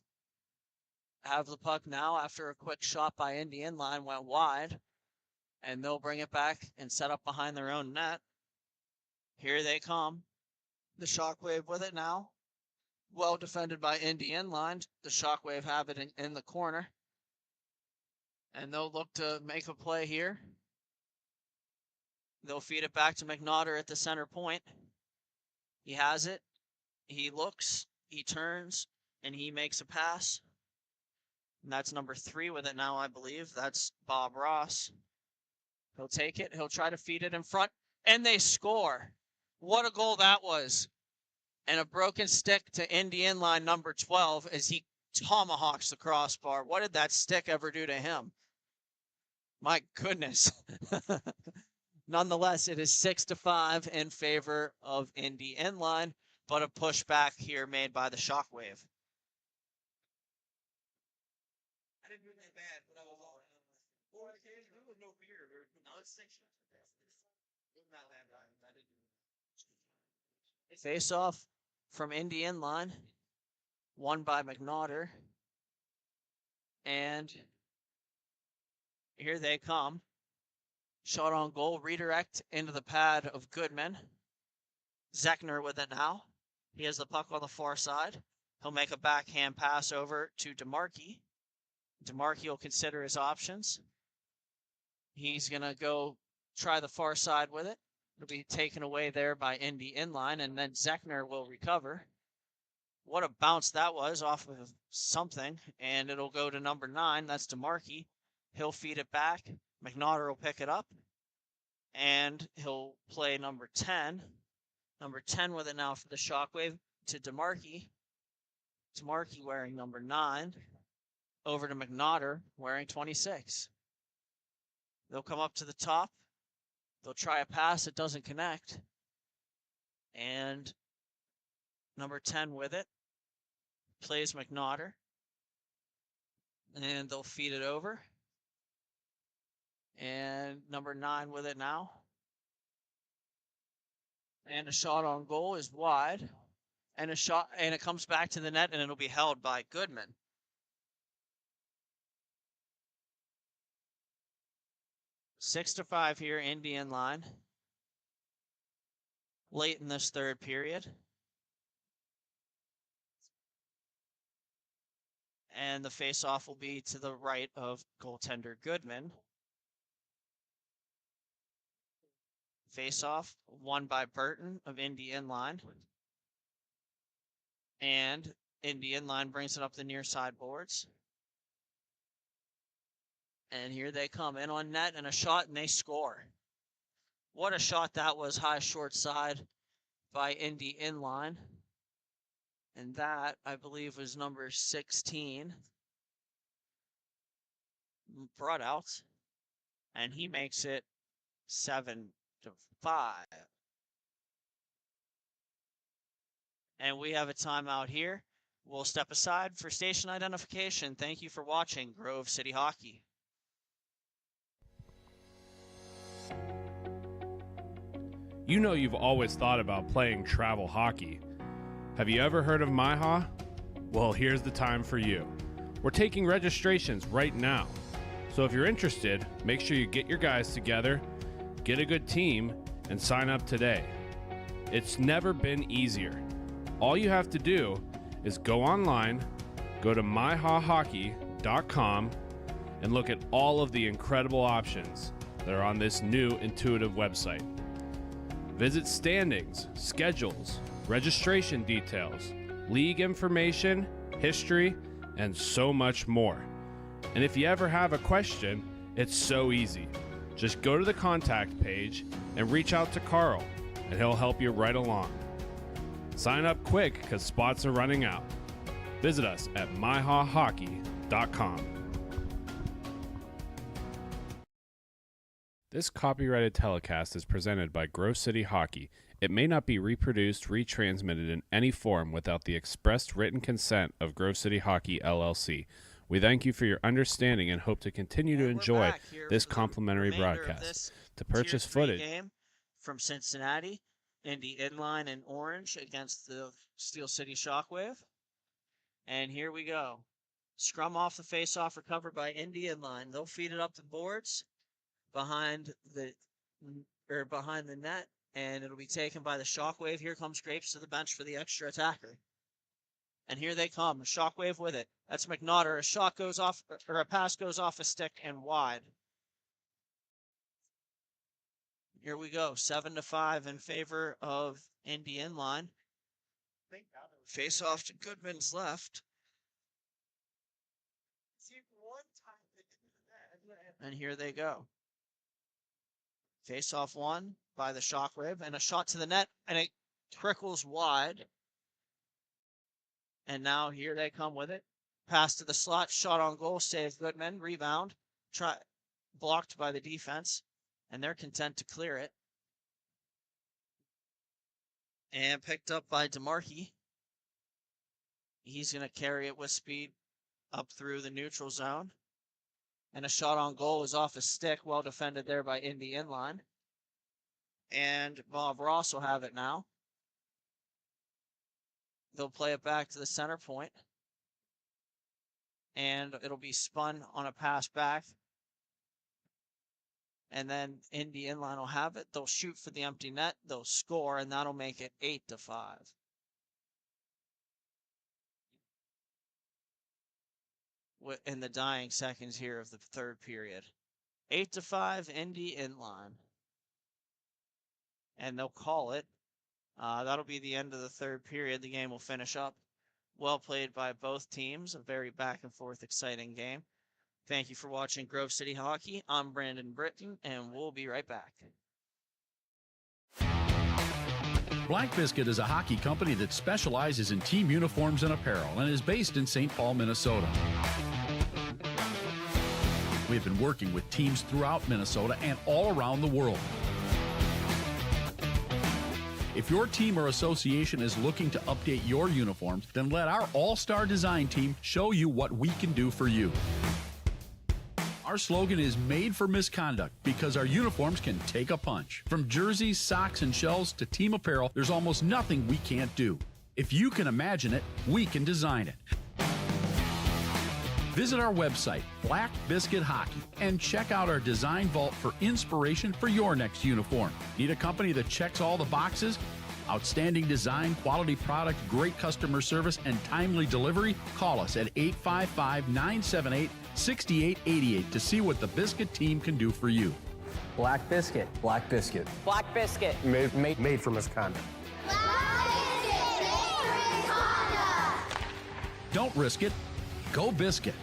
have the puck now after a quick shot by Indian. Line went wide. And they'll bring it back and set up behind their own net. Here they come. The Shockwave with it now. Well defended by Indian line. The Shockwave have it in the corner. And they'll look to make a play here. They'll feed it back to McNaughter at the center point. He has it. He looks, he turns, and he makes a pass. And that's number 3 with it now, I believe. That's Bob Ross. He'll take it. He'll try to feed it in front. And they score. What a goal that was. And a broken stick to Indian line number 12 as he tomahawks the crossbar. What did that stick ever do to him? My goodness. Nonetheless, it is 6-5 in favor of Indy Inline, but a pushback here made by the Shockwave. I didn't do that bad, but I was all there was no beer. No, it's 6. Not that bad. Face off from Indy Inline, won by McNaughter. And here they come. Shot on goal, redirect into the pad of Goodman. Zechner with it now. He has the puck on the far side. He'll make a backhand pass over to DeMarkey. DeMarkey will consider his options. He's going to go try the far side with it. It'll be taken away there by Indy Inline, and then Zechner will recover. What a bounce that was off of something, and it'll go to number 9. That's DeMarkey. He'll feed it back. McNaughter will pick it up, and he'll play number 10. Number 10 with it now for the Shockwave to DeMarkey. DeMarkey wearing number 9. Over to McNaughter wearing 26. They'll come up to the top. They'll try a pass. It doesn't connect. And number 10 with it plays McNaughter. And they'll feed it over. And number 9 with it now. And a shot on goal is wide. And it comes back to the net, and it'll be held by Goodman. Six to 5 here, Indian line. Late in this third period. And the face-off will be to the right of goaltender Goodman. Face-off won by Burton of Indy Inline. And Indy Inline brings it up the near side boards. And here they come in on net and a shot, and they score. What a shot that was, high short side by Indy Inline. And that, I believe, was number 16. Brought out. And he makes it 7-5. And we have a timeout here. We'll step aside for station identification. Thank you for watching Grove City Hockey. You know you've always thought about playing travel hockey. Have you ever heard of MIHA? Well, here's the time for you. We're taking registrations right now. So if you're interested, make sure you get your guys together, get a good team, and sign up today. It's never been easier. All you have to do is go online, go to MIHAHockey.com, and look at all of the incredible options that are on this new intuitive website. Visit standings, schedules, registration details, league information, history, and so much more. And if you ever have a question, it's so easy. Just go to the contact page and reach out to Carl, and he'll help you right along. Sign up quick because spots are running out. Visit us at MIHAHockey.com. This copyrighted telecast is presented by Grove City Hockey. It may not be reproduced, retransmitted in any form without the expressed written consent of Grove City Hockey, LLC. We thank you for your understanding and hope to continue to enjoy this complimentary broadcast. To purchase footage game from Cincinnati, Indy Inline in orange against the Steel City Shockwave. And here we go. Scrum off the face-off, recovered by Indy Inline. They'll feed it up the boards behind the net, and it'll be taken by the Shockwave. Here comes Grapes to the bench for the extra attacker. And here they come. Shockwave with it. That's McNaughter. A shot goes off, or a pass goes off a stick and wide. Here we go. 7-5 in favor of Indy Inline. Face off to Goodman's left. And here they go. Face off one by the Shockwave, and a shot to the net, and it trickles wide. And now here they come with it. Pass to the slot, shot on goal, save Goodman, rebound, blocked by the defense, and they're content to clear it. And picked up by DeMarkey. He's going to carry it with speed up through the neutral zone. And a shot on goal is off his stick, well defended there by Indy Inline. And Bob Ross will have it now. They'll play it back to the center point. And it'll be spun on a pass back. And then Indy Inline will have it. They'll shoot for the empty net. They'll score, and that'll make it 8-5. In the dying seconds here of the third period. 8-5, Indy Inline. And they'll call it. That'll be the end of the third period. The game will finish up. Well played by both teams. A very back and forth, exciting game. Thank you for watching Grove City Hockey. I'm Brandon Britton, and we'll be right back. Black Biscuit is a hockey company that specializes in team uniforms and apparel and is based in St. Paul, Minnesota. We've been working with teams throughout Minnesota and all around the world. If your team or association is looking to update your uniforms, then let our all-star design team show you what we can do for you. Our slogan is made for misconduct because our uniforms can take a punch. From jerseys, socks, and shells to team apparel, there's almost nothing we can't do. If you can imagine it, we can design it. Visit our website, Black Biscuit Hockey, and check out our design vault for inspiration for your next uniform. Need a company that checks all the boxes? Outstanding design, quality product, great customer service, and timely delivery? Call us at 855-978-6888 to see what the Biscuit team can do for you. Black Biscuit. Black Biscuit. Black Biscuit. Made for misconduct. Don't risk it. Go Biscuit.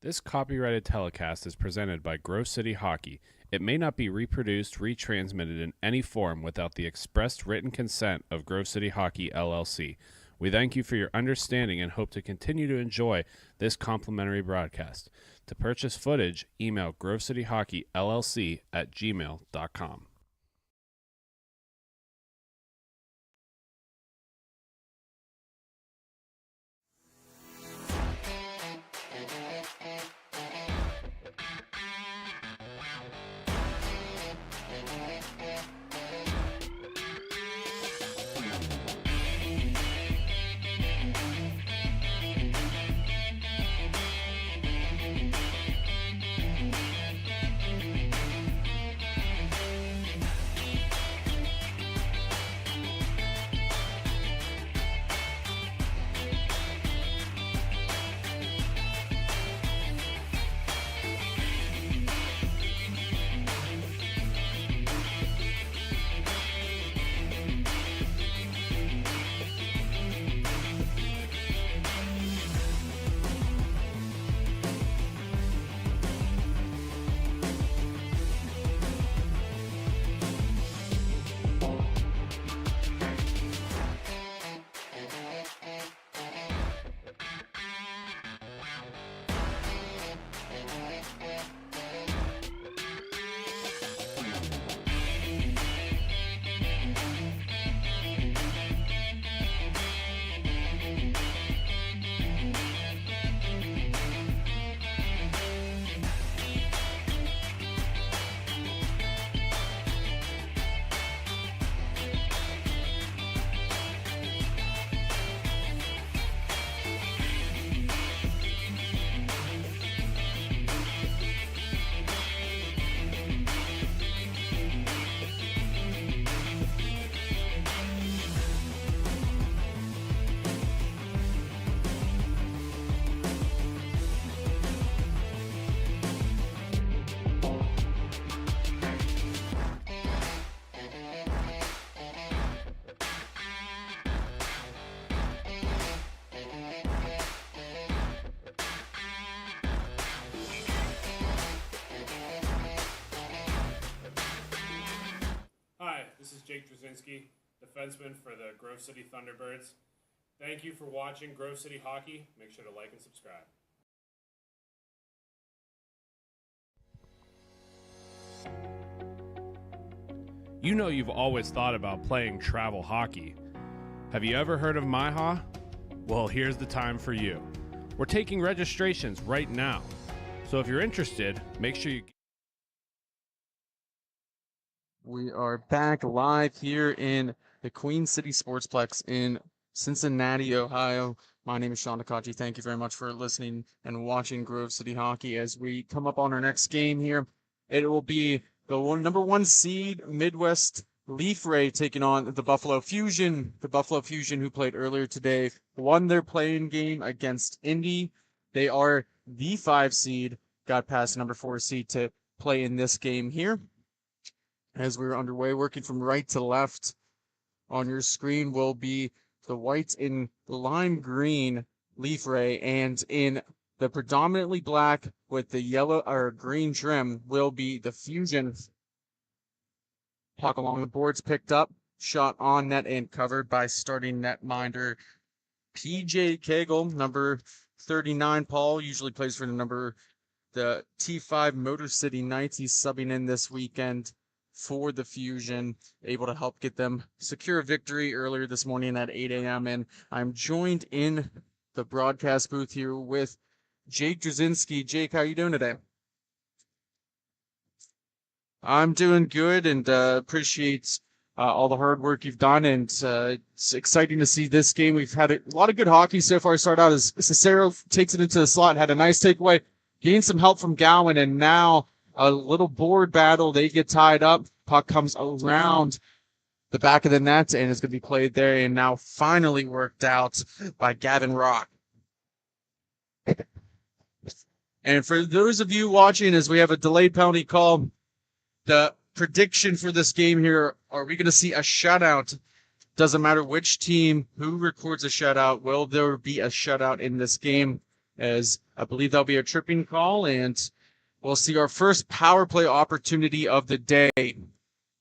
This copyrighted telecast is presented by Grove City Hockey. It may not be reproduced, retransmitted in any form without the expressed written consent of Grove City Hockey, LLC. We thank you for your understanding and hope to continue to enjoy this complimentary broadcast. To purchase footage, email grovecityhockeyllc@gmail.com. Jake Drzezinski, defenseman for the Grove City Thunderbirds. Thank you for watching Grove City Hockey. Make sure to like and subscribe. You know you've always thought about playing travel hockey. Have you ever heard of MIHA? Well, here's the time for you. We're taking registrations right now. So if you're interested, make sure you... We are back live here in the Queen City Sportsplex in Cincinnati, Ohio. My name is Sean Nakachi. Thank you very much for listening and watching Grove City Hockey as we come up on our next game here. It will be the number 1 seed Midwest Leaf Ray taking on the Buffalo Fusion. The Buffalo Fusion, who played earlier today, won their playing game against Indy. They are the 5 seed, got past number 4 seed to play in this game here. As we're underway, working from right to left on your screen will be the white and lime green Leaf Ray, and in the predominantly black with the yellow or green trim will be the Fusion. Puck along the boards picked up, shot on net and covered by starting netminder PJ Cagle, number 39. Paul usually plays for the T5 Motor City Knights. He's subbing in this weekend for the Fusion, able to help get them secure a victory earlier this morning at 8 a.m. And I'm joined in the broadcast booth here with Jake Drzezinski. Jake, how are you doing today? I'm doing good and appreciate all the hard work you've done. And it's exciting to see this game. We've had a lot of good hockey so far. Start out as Cicero takes it into the slot, had a nice takeaway, gained some help from Gowan, and now a little board battle. They get tied up. Puck comes around the back of the net, and it's going to be played there, and now finally worked out by Gavin Rock. And for those of you watching, as we have a delayed penalty call, the prediction for this game here, are we going to see a shutout? Doesn't matter which team, who records a shutout, will there be a shutout in this game? As I believe there'll be a tripping call, and we'll see our first power play opportunity of the day.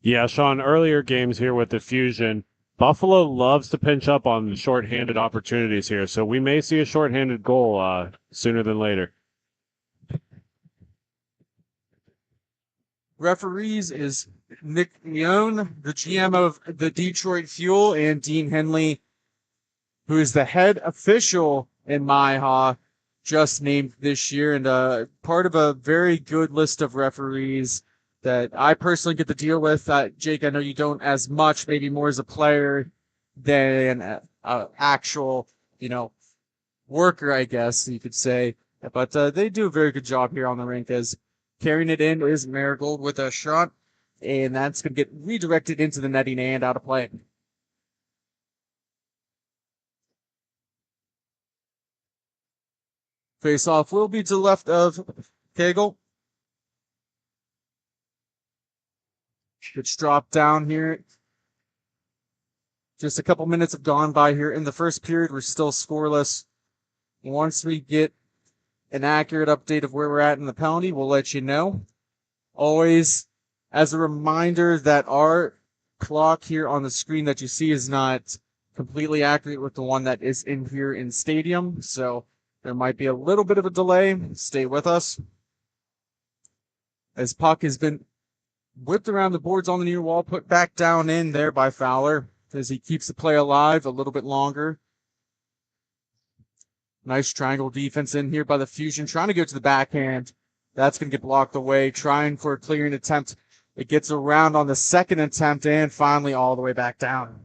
Yeah, Sean, earlier games here with the Fusion, Buffalo loves to pinch up on shorthanded opportunities here, so we may see a shorthanded goal sooner than later. Referees is Nick Leone, the GM of the Detroit Fuel, and Dean Henley, who is the head official in MIHA, just named this year, and part of a very good list of referees that I personally get to deal with. Jake, I know you don't as much, maybe more as a player than an actual, worker, I guess you could say. But they do a very good job here on the rink, as carrying it in is Marigold with a shot, and that's going to get redirected into the netting and out of play. Face-off will be to the left of Cagle. It's dropped down here. Just a couple minutes have gone by here in the first period. We're still scoreless. Once we get an accurate update of where we're at in the penalty, we'll let you know. Always as a reminder that our clock here on the screen that you see is not completely accurate with the one that is in here in stadium. So there might be a little bit of a delay. Stay with us. As puck has been whipped around the boards on the near wall, put back down in there by Fowler as he keeps the play alive a little bit longer. Nice triangle defense in here by the Fusion, trying to go to the backhand. That's going to get blocked away, trying for a clearing attempt. It gets around on the second attempt and finally all the way back down.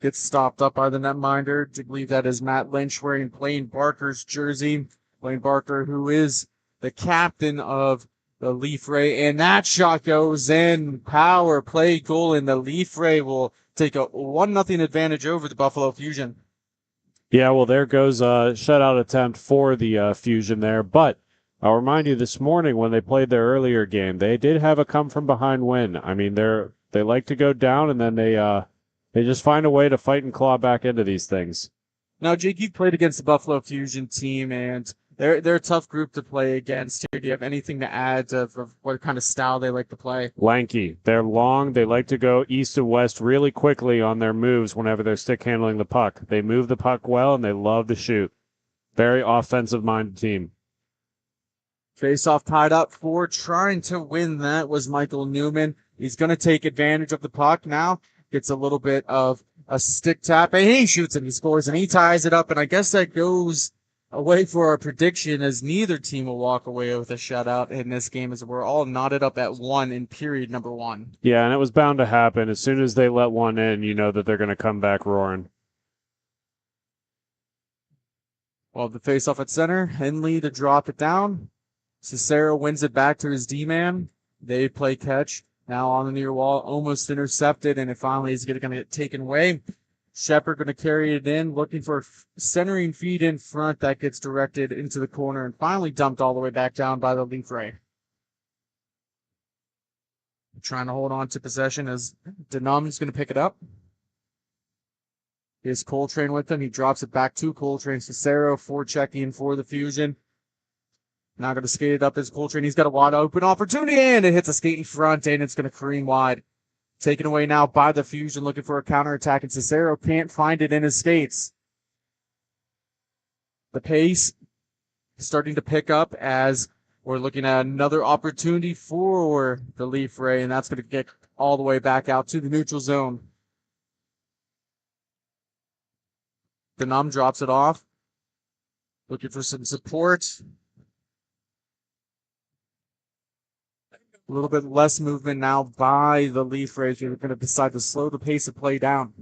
Gets stopped up by the netminder. I believe that is Matt Lynch wearing Blaine Barker's jersey. Blaine Barker, who is the captain of the Leaf Ray, and that shot goes in. Power play goal, and the Leaf Ray will take a 1-0 advantage over the Buffalo Fusion. Yeah, well, there goes a shutout attempt for the Fusion there. But I'll remind you, this morning when they played their earlier game, they did have a come-from-behind win. I mean, they like to go down, and then they just find a way to fight and claw back into these things. Now, Jake, you've played against the Buffalo Fusion team, and they're a tough group to play against here. Do you have anything to add of what kind of style they like to play? Lanky. They're long. They like to go east to west really quickly on their moves whenever they're stick handling the puck. They move the puck well, and they love to shoot. Very offensive-minded team. Face-off tied up for trying to win that was Michael Newman. He's going to take advantage of the puck now. Gets a little bit of a stick tap, and he shoots and he scores, and he ties it up, and I guess that goes away for our prediction as neither team will walk away with a shutout in this game as we're all knotted up at 1 in period number 1. Yeah, and it was bound to happen. As soon as they let one in, you know that they're going to come back roaring. Well, the face-off at center, Henley to drop it down. Cicero wins it back to his D-man. They play catch. Now on the near wall, almost intercepted, and it finally is going to get taken away. Shepard going to carry it in, looking for a centering feed in front that gets directed into the corner and finally dumped all the way back down by the Leaf Ray. Trying to hold on to possession as Denum's going to pick it up. Here's Coltrane with him. He drops it back to Coltrane. Cicero forechecking for the Fusion. Now going to skate it up as Coltrane. He's got a wide open opportunity, and it hits a skate in front, and it's going to careen wide. Taken away now by the Fusion, looking for a counterattack, and Cicero can't find it in his skates. The pace starting to pick up as we're looking at another opportunity for the Leaf Ray, and that's going to get all the way back out to the neutral zone. Denum drops it off. Looking for some support. A little bit less movement now by the Leaf Rays. They're going to decide to slow the pace of play down.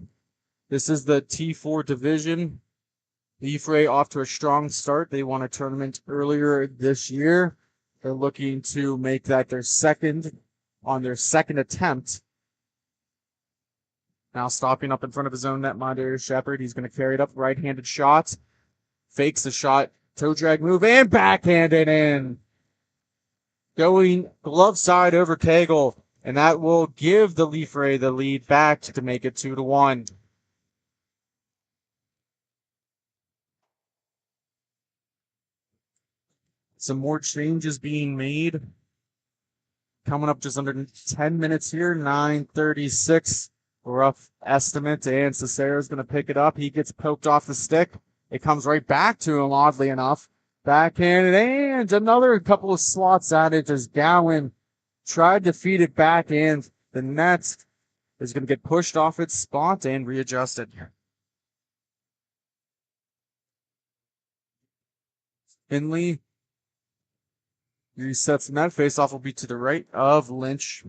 This is the T4 division. Leaf Ray off to a strong start. They won a tournament earlier this year. They're looking to make that their second attempt. Now stopping up in front of his own netminder, Shepard. He's going to carry it up. Right-handed shot. Fakes the shot. Toe drag move and backhanded in. Going glove side over Cagle, and that will give the Leaf Ray the lead back to make it 2-1. Some more changes being made. Coming up just under 10 minutes here, 9:36 rough estimate, and Cicero's going to pick it up. He gets poked off the stick. It comes right back to him, oddly enough. Backhanded, and another couple of slots at it as Gowan tried to feed it back in. The net is going to get pushed off its spot and readjusted. Finley resets the net. Face-off will be to the right of Lynch.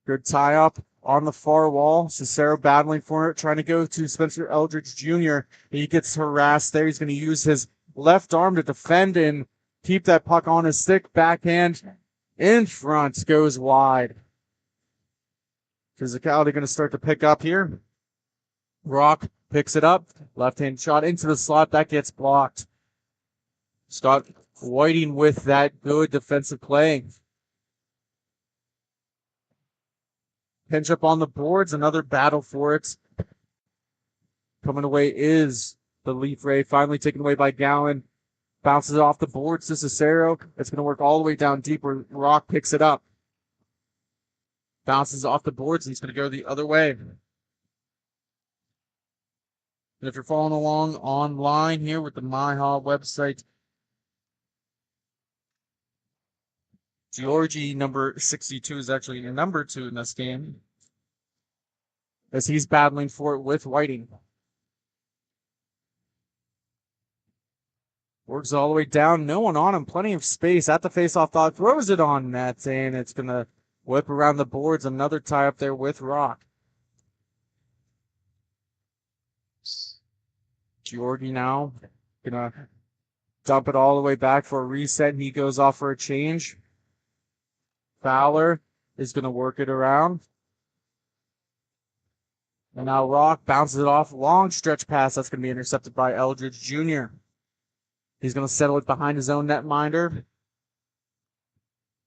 Good tie-up on the far wall. Cicero battling for it, trying to go to Spencer Eldridge Jr. He gets harassed there. He's going to use his left arm to defend and keep that puck on his stick. Backhand in front, goes wide. Physicality going to start to pick up here. Rock picks it up. Left-hand shot into the slot. That gets blocked. Scott Whiting with that good defensive play. Pinch up on the boards. Another battle for it. Coming away is the Leaf Ray. Finally taken away by Gowan. Bounces it off the boards to Cicero. It's going to work all the way down deep where Rock picks it up. Bounces off the boards, and he's going to go the other way. And if you're following along online here with the MIHA website, Georgie, number 62, is actually number 2 in this game, as he's battling for it with Whiting. Works all the way down, no one on him, plenty of space at the face-off dot, throws it on net, and it's going to whip around the boards. Another tie up there with Rock. Georgie now going to dump it all the way back for a reset, and he goes off for a change. Fowler is going to work it around. And now Rock bounces it off. Long stretch pass. That's going to be intercepted by Eldridge Jr. He's going to settle it behind his own netminder.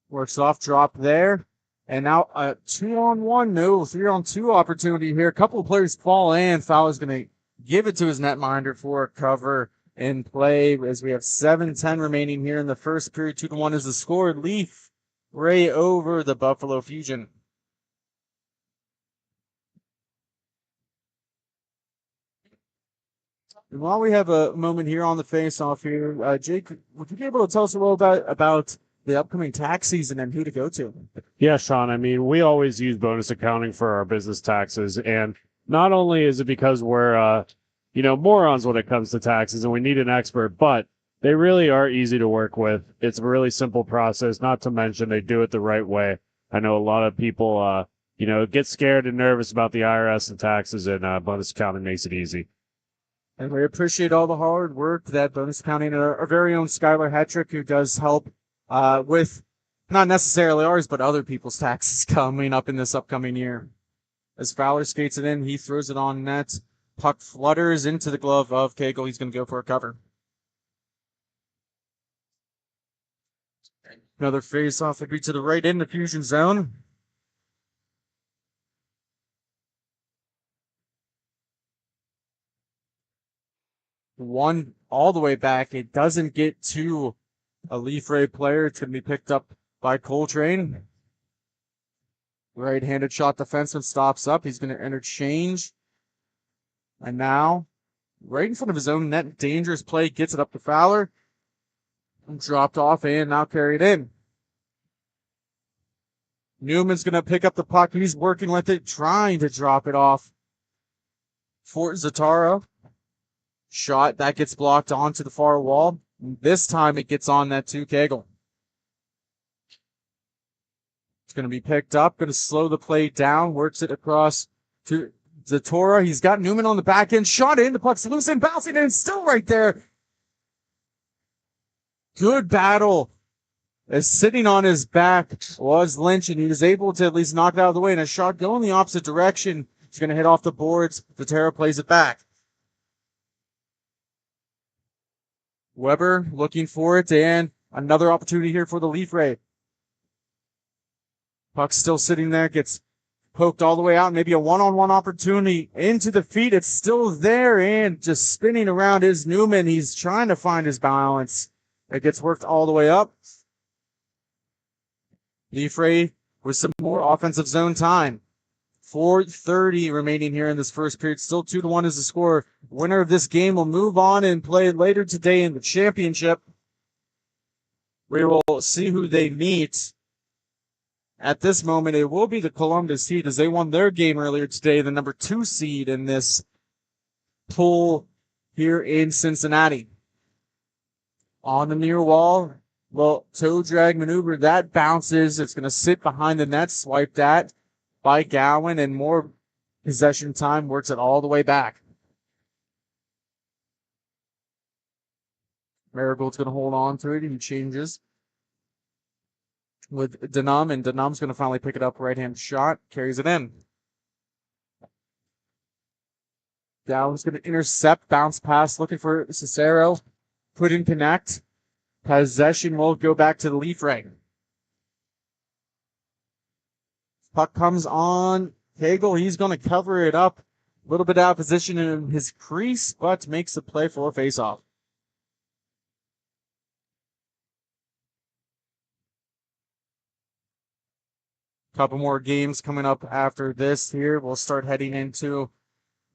Works off, drop there. And now a 2-on-1, no, 3-on-2 opportunity here. A couple of players fall in. Fowler's going to give it to his netminder for a cover in play as we have 7:10 remaining here in the first period. 2-1 is the score. Leaf Ray over the Buffalo Fusion. And while we have a moment here on the face-off here, Jake, would you be able to tell us a little about the upcoming tax season and who to go to? Yeah, Sean. I mean, we always use bonus accounting for our business taxes, and not only is it because we're, morons when it comes to taxes and we need an expert, but they really are easy to work with. It's a really simple process, not to mention they do it the right way. I know a lot of people, get scared and nervous about the IRS and taxes, and bonus accounting makes it easy. And we appreciate all the hard work that bonus accounting, our very own Skylar Hetrick, who does help with not necessarily ours, but other people's taxes coming up in this upcoming year. As Fowler skates it in, he throws it on net. Puck flutters into the glove of Cagle. He's going to go for a cover. Another face-off agreed to the right in the Fusion zone. One all the way back. It doesn't get to a Leaf Ray player. It's going to be picked up by Coltrane. Right-handed shot defenseman stops up. He's going to interchange. And now, right in front of his own net, dangerous play, gets it up to Fowler. Dropped off and now carried in. Newman's going to pick up the puck. He's working with it, trying to drop it off for Zatara. Shot that gets blocked onto the far wall. This time it gets on that to Cagle. It's going to be picked up, going to slow the play down, works it across to Zatora. He's got Newman on the back end, shot in, the puck's loose and bouncing in, still right there. Good battle. As sitting on his back was Lynch, and he was able to at least knock it out of the way. And a shot going the opposite direction. He's going to hit off the boards. Zatora plays it back. Weber looking for it, and another opportunity here for the Leaf Ray. Puck's still sitting there, gets poked all the way out, maybe a one-on-one opportunity into the feet. It's still there, and just spinning around is Newman. He's trying to find his balance. It gets worked all the way up. Leaf Ray with some more offensive zone time. 4:30 remaining here in this first period. Still 2-1 is the score. Winner of this game will move on and play later today in the championship. We will see who they meet. At this moment, it will be the Columbus Heat, as they won their game earlier today, the number 2 seed in this pool here in Cincinnati. On the near wall, well, toe drag maneuver, that bounces. It's going to sit behind the net, swipe that by Gowan, and more possession time works it all the way back. Marigold's going to hold on to it. He changes with Denham, and Denham's going to finally pick it up. Right-hand shot, carries it in. Gowan's going to intercept, bounce pass, looking for Cicero. Put in connect. Possession will go back to the Leaf Ray. Puck comes on Cagle. He's going to cover it up. A little bit out of position in his crease, but makes the play for a face-off. Couple more games coming up after this here. We'll start heading into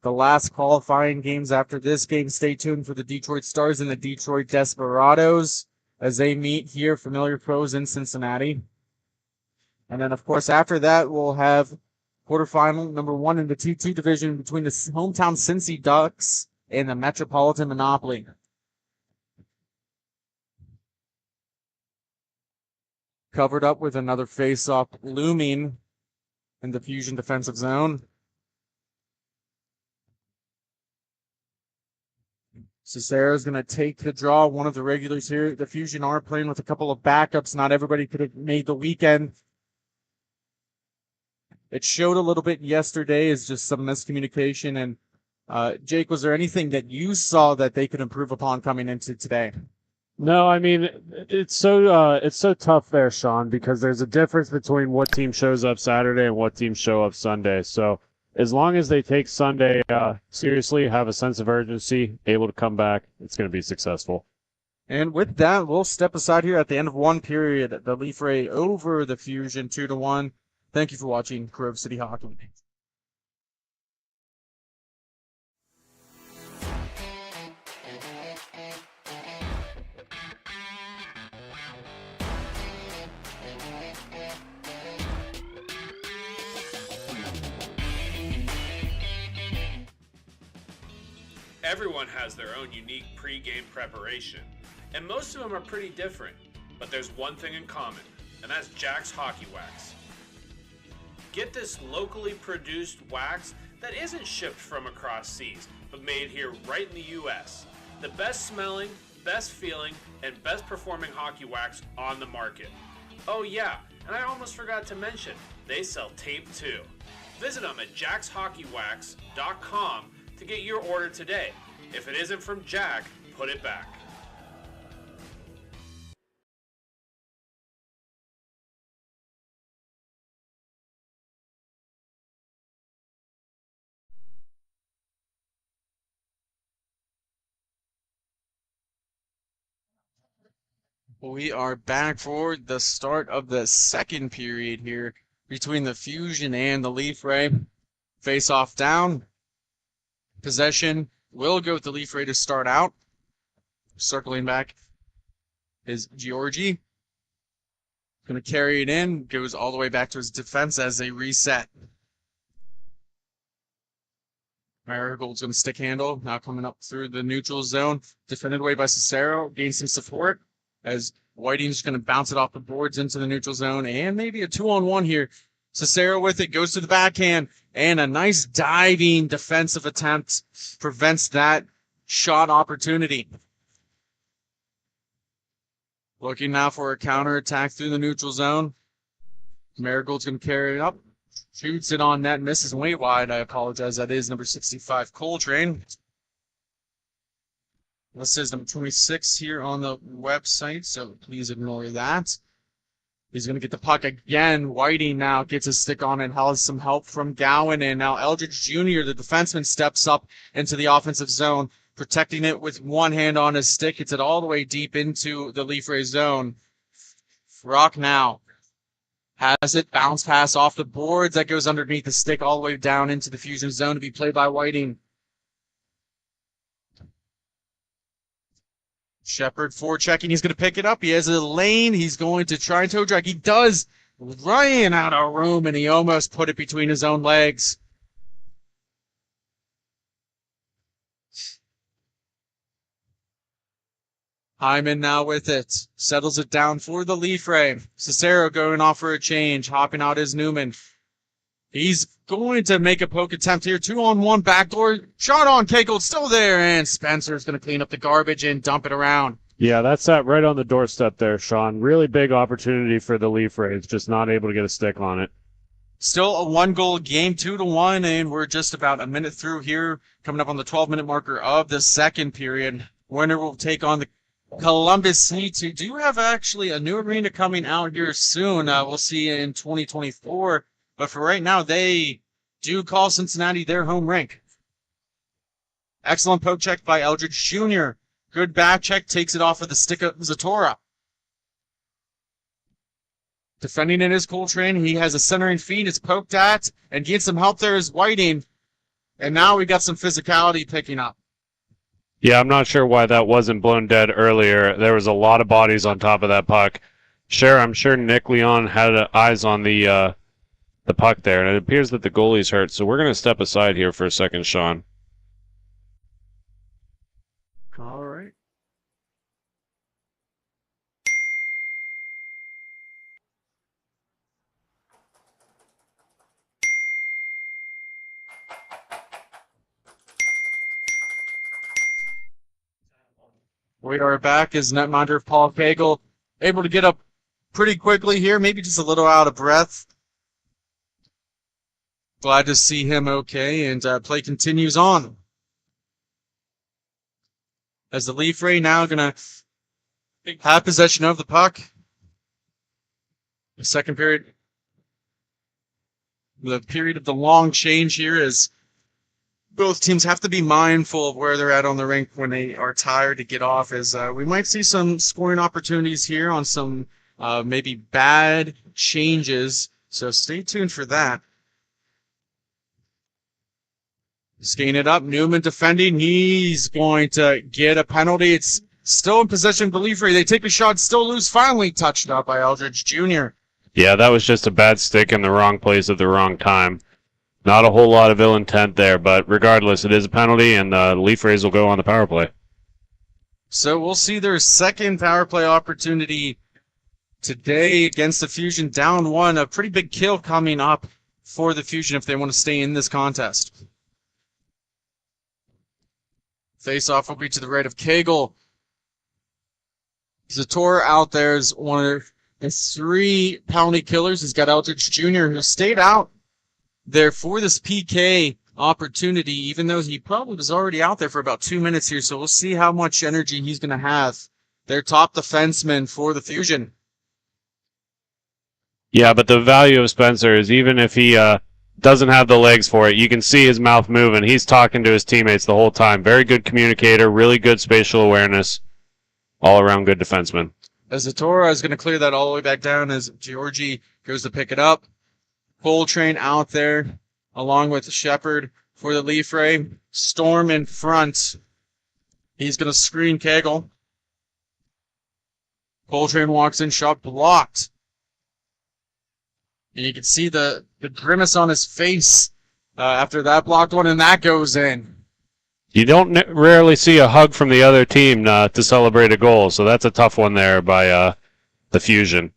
the last qualifying games after this game. Stay tuned for the Detroit Stars and the Detroit Desperados as they meet here, familiar foes in Cincinnati. And then, of course, after that, we'll have quarterfinal number 1 in the T2 division between the hometown Cincy Ducks and the Metropolitan Monopoly. Covered up with another face-off looming in the Fusion defensive zone. Cicero's going to take the draw. One of the regulars here. The Fusion are playing with a couple of backups. Not everybody could have made the weekend. It showed a little bit yesterday as just some miscommunication. And Jake, was there anything that you saw that they could improve upon coming into today? No, I mean, it's so tough there, Sean, because there's a difference between what team shows up Saturday and what teams show up Sunday. So as long as they take Sunday seriously, have a sense of urgency, able to come back, it's going to be successful. And with that, we'll step aside here at the end of one period. The Leaf Ray over the Fusion 2-1. Thank you for watching Grove City Hockey. Everyone has their own unique pre-game preparation, and most of them are pretty different, but there's one thing in common, and that's Jack's Hockey Wax. Get this locally produced wax that isn't shipped from across seas, but made here right in the US. The best smelling, best feeling, and best performing hockey wax on the market. Oh yeah, and I almost forgot to mention, they sell tape too. Visit them at jackshhockeywax.com to get your order today. If it isn't from Jack, put it back. We are back for the start of the second period here between the Fusion and the Leaf Ray. Face off down. Possession will go with the Leaf Ray to start out. Circling back is Georgie. Going to carry it in. Goes all the way back to his defense as they reset. Marigold's going to stick handle. Now coming up through the neutral zone. Defended away by Cicero. Gains some support as Whiting's going to bounce it off the boards into the neutral zone. And maybe a 2-on-1 here. Cicero with it. Goes to the backhand. And a nice diving defensive attempt prevents that shot opportunity. Looking now for a counterattack through the neutral zone. Marigold's going to carry it up. Shoots it on net. Misses way wide. I apologize. That is number 65, Coltrane. This is number 26 here on the website, so please ignore that. He's going to get the puck again. Whiting now gets a stick on it, has some help from Gowan, and now Eldridge Jr., the defenseman, steps up into the offensive zone, protecting it with one hand on his stick. Gets it all the way deep into the Leaf Ray zone. Rock now has it, bounce pass off the boards. That goes underneath the stick all the way down into the Fusion zone to be played by Whiting. Shepard forechecking. He's going to pick it up. He has a lane. He's going to try and toe drag. He does. Ryan out of room, and he almost put it between his own legs. Hyman now with it. Settles it down for the Leaf Ray. Cicero going off for a change. Hopping out is Newman. He's going to make a poke attempt here. 2-on-1 backdoor. Shot on Keikold, still there. And Spencer's going to clean up the garbage and dump it around. Yeah, that's that right on the doorstep there, Sean. Really big opportunity for the Leaf Rays. Just not able to get a stick on it. Still a one-goal game, 2-1, and we're just about a minute through here. Coming up on the 12-minute marker of the second period. Winner will take on the Columbus Saints, who do have actually a new arena coming out here soon. We'll see in 2024. But for right now, they do call Cincinnati their home rink. Excellent poke check by Eldridge Jr. Good back check, takes it off of the stick of Zatora. Defending it is Coltrane. He has a centering feed. It's poked at, and gets some help there is Whiting. And now we got some physicality picking up. Yeah, I'm not sure why that wasn't blown dead earlier. There was a lot of bodies on top of that puck. I'm sure Nick Leon had eyes on the puck there, and it appears that the goalie's hurt, so we're going to step aside here for a second, Sean. All right. We are back as netminder Paul Cagle, able to get up pretty quickly here, maybe just a little out of breath. Glad to see him okay, and play continues on. As the Leaf Ray now going to have possession of the puck. The second period the period of the long change here is both teams have to be mindful of where they're at on the rink when they are tired to get off, as we might see some scoring opportunities here on some maybe bad changes. So stay tuned for that. Skating it up. Newman defending. He's going to get a penalty. It's still in possession of the Leafre. They take a shot, still loose. Finally touched up by Eldridge Jr. Yeah, that was just a bad stick in the wrong place at the wrong time. Not a whole lot of ill intent there, but regardless, it is a penalty, and the Leafres will go on the power play. So we'll see their second power play opportunity today against the Fusion, down one. A pretty big kill coming up for the Fusion if they want to stay in this contest. Face-off will be to the right of Cagle. Zator out there is one of the 3 penalty killers. He's got Eldridge Jr., who stayed out there for this PK opportunity, even though he probably was already out there for about 2 minutes here. So we'll see how much energy he's going to have. Their top defenseman for the Fusion. Yeah, but the value of Spencer is even if he doesn't have the legs for it, you can see his mouth moving. He's talking to his teammates the whole time. Very good communicator, really good spatial awareness, all-around good defenseman. As Zatora is going to clear that all the way back down as Georgie goes to pick it up. Coltrane out there along with Shepard for the Leafre. Storm in front. He's going to screen Cagle. Coltrane walks in, shot blocked. And you can see the grimace on his face after that blocked one, and that goes in. You don't rarely see a hug from the other team to celebrate a goal, so that's a tough one there by the Fusion.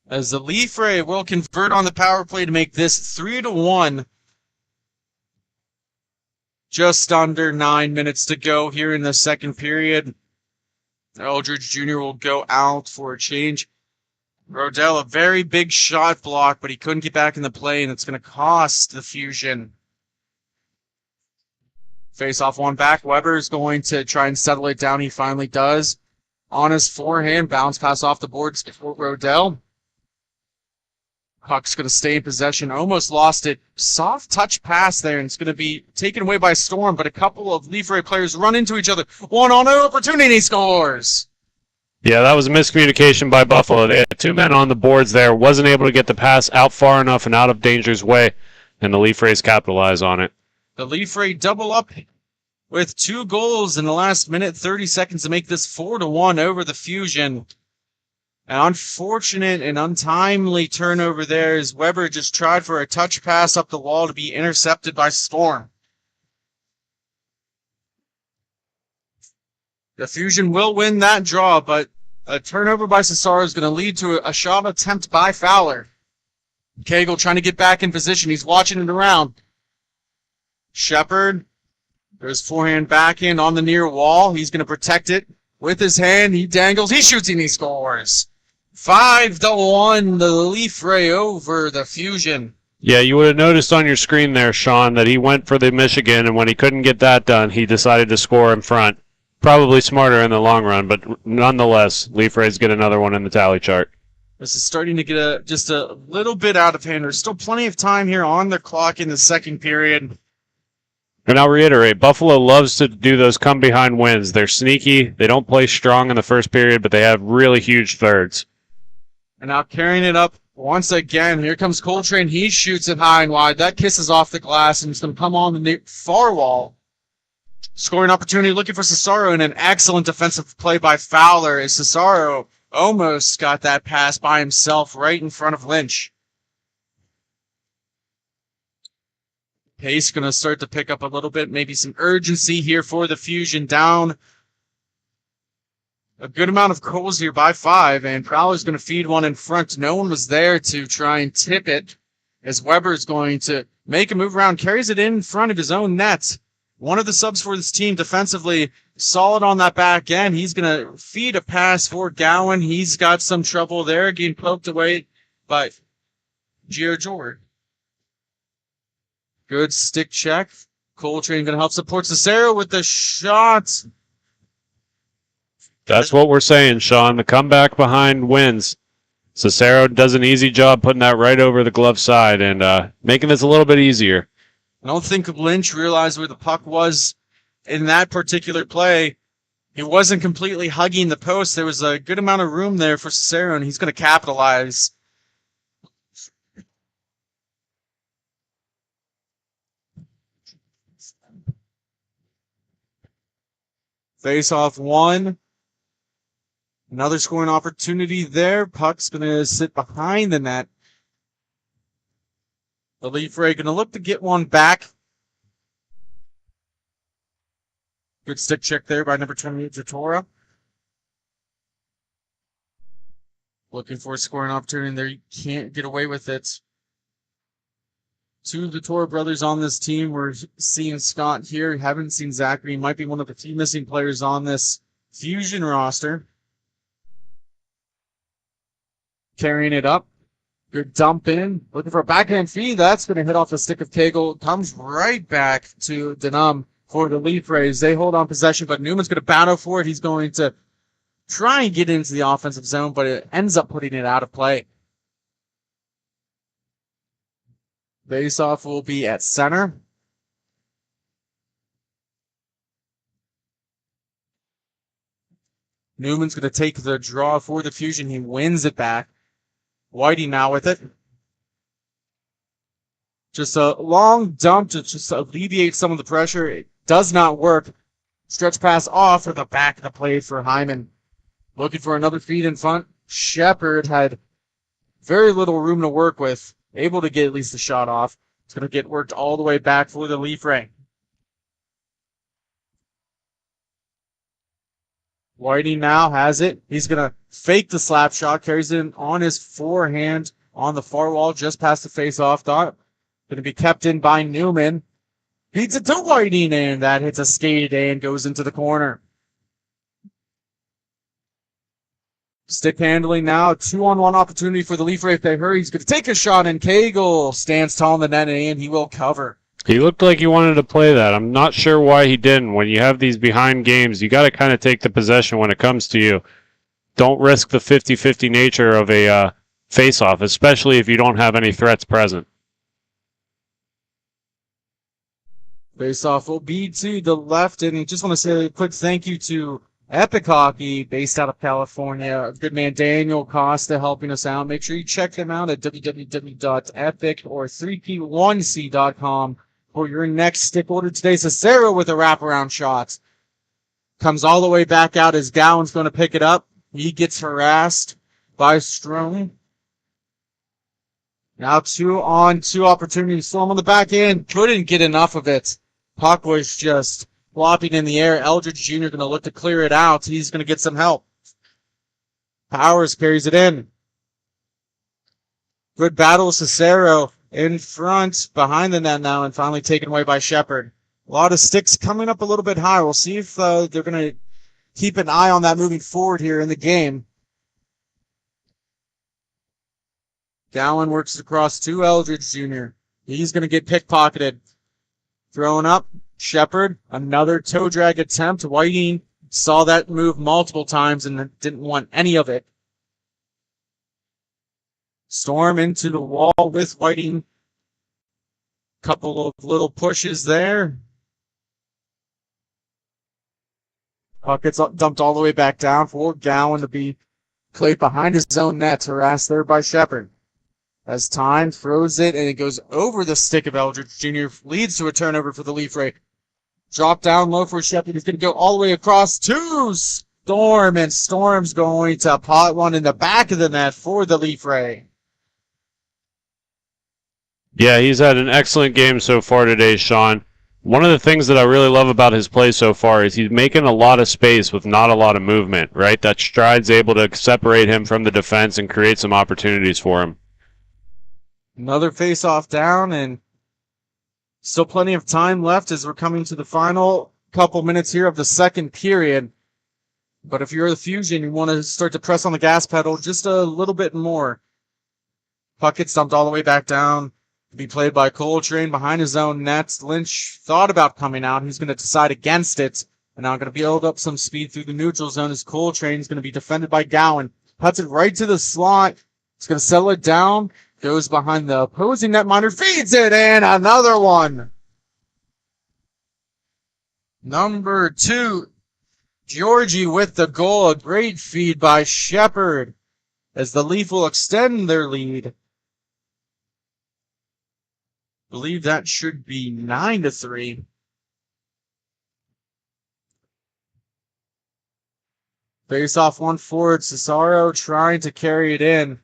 As the Leafre will convert on the power play to make this 3-1. Just under 9 minutes to go here in the second period. Eldridge Jr. will go out for a change. Rodell, a very big shot block, but he couldn't get back in the play, and it's going to cost the Fusion. Face off one back. Weber is going to try and settle it down. He finally does. On his forehand, bounce pass off the boards for Rodell. Puck's going to stay in possession. Almost lost it. Soft touch pass there, and it's going to be taken away by Storm, but a couple of Leafre players run into each other. One-on-one opportunity, scores! Yeah, that was a miscommunication by Buffalo. They had 2 men on the boards there. Wasn't able to get the pass out far enough and out of danger's way, and the Leafres capitalize on it. The Leafre double up with 2 goals in the last minute, 30 seconds to make this 4-1 over the Fusion. An unfortunate and untimely turnover there as Weber just tried for a touch pass up the wall to be intercepted by Storm. The Fusion will win that draw, but a turnover by Cesaro is going to lead to a shot attempt by Fowler. Cagle trying to get back in position. He's watching it around. Shepard, there's forehand backhand on the near wall. He's going to protect it with his hand. He dangles. He shoots and he scores. 5-1, the Leafre over the Fusion. Yeah, you would have noticed on your screen there, Sean, that he went for the Michigan, and when he couldn't get that done, he decided to score in front. Probably smarter in the long run, but nonetheless, Leafres get another one in the tally chart. This is starting to get just a little bit out of hand. There's still plenty of time here on the clock in the second period. And I'll reiterate, Buffalo loves to do those come-behind wins. They're sneaky. They don't play strong in the first period, but they have really huge thirds. And now carrying it up once again. Here comes Coltrane. He shoots it high and wide. That kisses off the glass, and it's going to come on the far wall. Scoring opportunity looking for Cesaro, and an excellent defensive play by Fowler as Cesaro almost got that pass by himself right in front of Lynch. Pace going to start to pick up a little bit, maybe some urgency here for the Fusion, down a good amount of goals here by 5, and Prowler's going to feed one in front. No one was there to try and tip it as Weber's going to make a move around, carries it in front of his own net. One of the subs for this team defensively, solid on that back end. He's going to feed a pass for Gowan. He's got some trouble there, getting poked away by Gio Jordan. Good stick check. Coltrane going to help support Cesaro with the shot. That's what we're saying, Sean. The comeback behind wins. Cicero does an easy job putting that right over the glove side and making this a little bit easier. I don't think Lynch realized where the puck was in that particular play. He wasn't completely hugging the post. There was a good amount of room there for Cicero, and he's going to capitalize. Face-off one. Another scoring opportunity there. Puck's going to sit behind the net. The Leaf Ray going to look to get one back. Good stick check there by number 28, Jatora. Looking for a scoring opportunity there. You can't get away with it. Two of the Jatora brothers on this team. We're seeing Scott here. Haven't seen Zachary. He might be one of the few missing players on this Fusion roster. Carrying it up. Good dump in. Looking for a backhand feed. That's going to hit off the stick of Cagle. Comes right back to Denham for the Leaf Rays. They hold on possession, but Newman's going to battle for it. He's going to try and get into the offensive zone, but it ends up putting it out of play. Face-off will be at center. Newman's going to take the draw for the Fusion. He wins it back. Whitey now with it. Just a long dump to just alleviate some of the pressure. It does not work. Stretch pass off for the back of the play for Hyman. Looking for another feed in front. Shepard had very little room to work with. Able to get at least a shot off. It's going to get worked all the way back for the Leaf Ray. Whitey now has it. He's going to fake the slap shot. Carries it on his forehand on the far wall just past the face-off dot. Going to be kept in by Newman. Beats it to Whitey, and that hits a skate and goes into the corner. Stick handling now. 2-on-1 opportunity for the Leaf Ray. If they hurry, he's going to take a shot, and Cagle stands tall in the net, and he will cover. He looked like he wanted to play that. I'm not sure why he didn't. When you have these behind games, you got to kind of take the possession when it comes to you. Don't risk the 50-50 nature of a face-off, especially if you don't have any threats present. Face-off will be to the left, and I just want to say a quick thank you to Epic Hockey, based out of California. Good man Daniel Costa helping us out. Make sure you check them out at www.epic or 3p1c.com for your next stick order today. Cicero with a wraparound shot. Comes all the way back out as Gowan's going to pick it up. He gets harassed by Strome. Now 2-on-2 opportunity. Still on the back end. Couldn't get enough of it. Puck was just flopping in the air. Eldridge Jr. going to look to clear it out. He's going to get some help. Powers carries it in. Good battle. Cicero in front, behind the net now, and finally taken away by Shepard. A lot of sticks coming up a little bit high. We'll see if they're going to keep an eye on that moving forward here in the game. Gowan works across to Eldridge Jr. He's going to get pickpocketed. Throwing up. Shepard, another toe drag attempt. Whiting saw that move multiple times and didn't want any of it. Storm into the wall with Whiting. Couple of little pushes there. Puck gets dumped all the way back down for Gowan to be played behind his own net, harassed there by Shepard. As time throws it, and it goes over the stick of Eldridge Jr., leads to a turnover for the Leaf Ray. Drop down low for Shepard. He's going to go all the way across to Storm, and Storm's going to pot one in the back of the net for the Leaf Ray. Yeah, he's had an excellent game so far today, Sean. One of the things that I really love about his play so far is he's making a lot of space with not a lot of movement, right? That stride's able to separate him from the defense and create some opportunities for him. Another face-off down, and still plenty of time left as we're coming to the final couple minutes here of the second period. But if you're the Fusion, you want to start to press on the gas pedal just a little bit more. Puck gets dumped all the way back down. To be played by Coltrane behind his own nets. Lynch thought about coming out. He's going to decide against it. And now going to build up some speed through the neutral zone as Coltrane's going to be defended by Gowan. Puts it right to the slot. It's going to settle it down. Goes behind the opposing netminder. Feeds it, and another one. Number 2, Georgie with the goal. A great feed by Shepard as the Leaf will extend their lead. Believe that should be 9-3. Face off one forward. Cesaro trying to carry it in.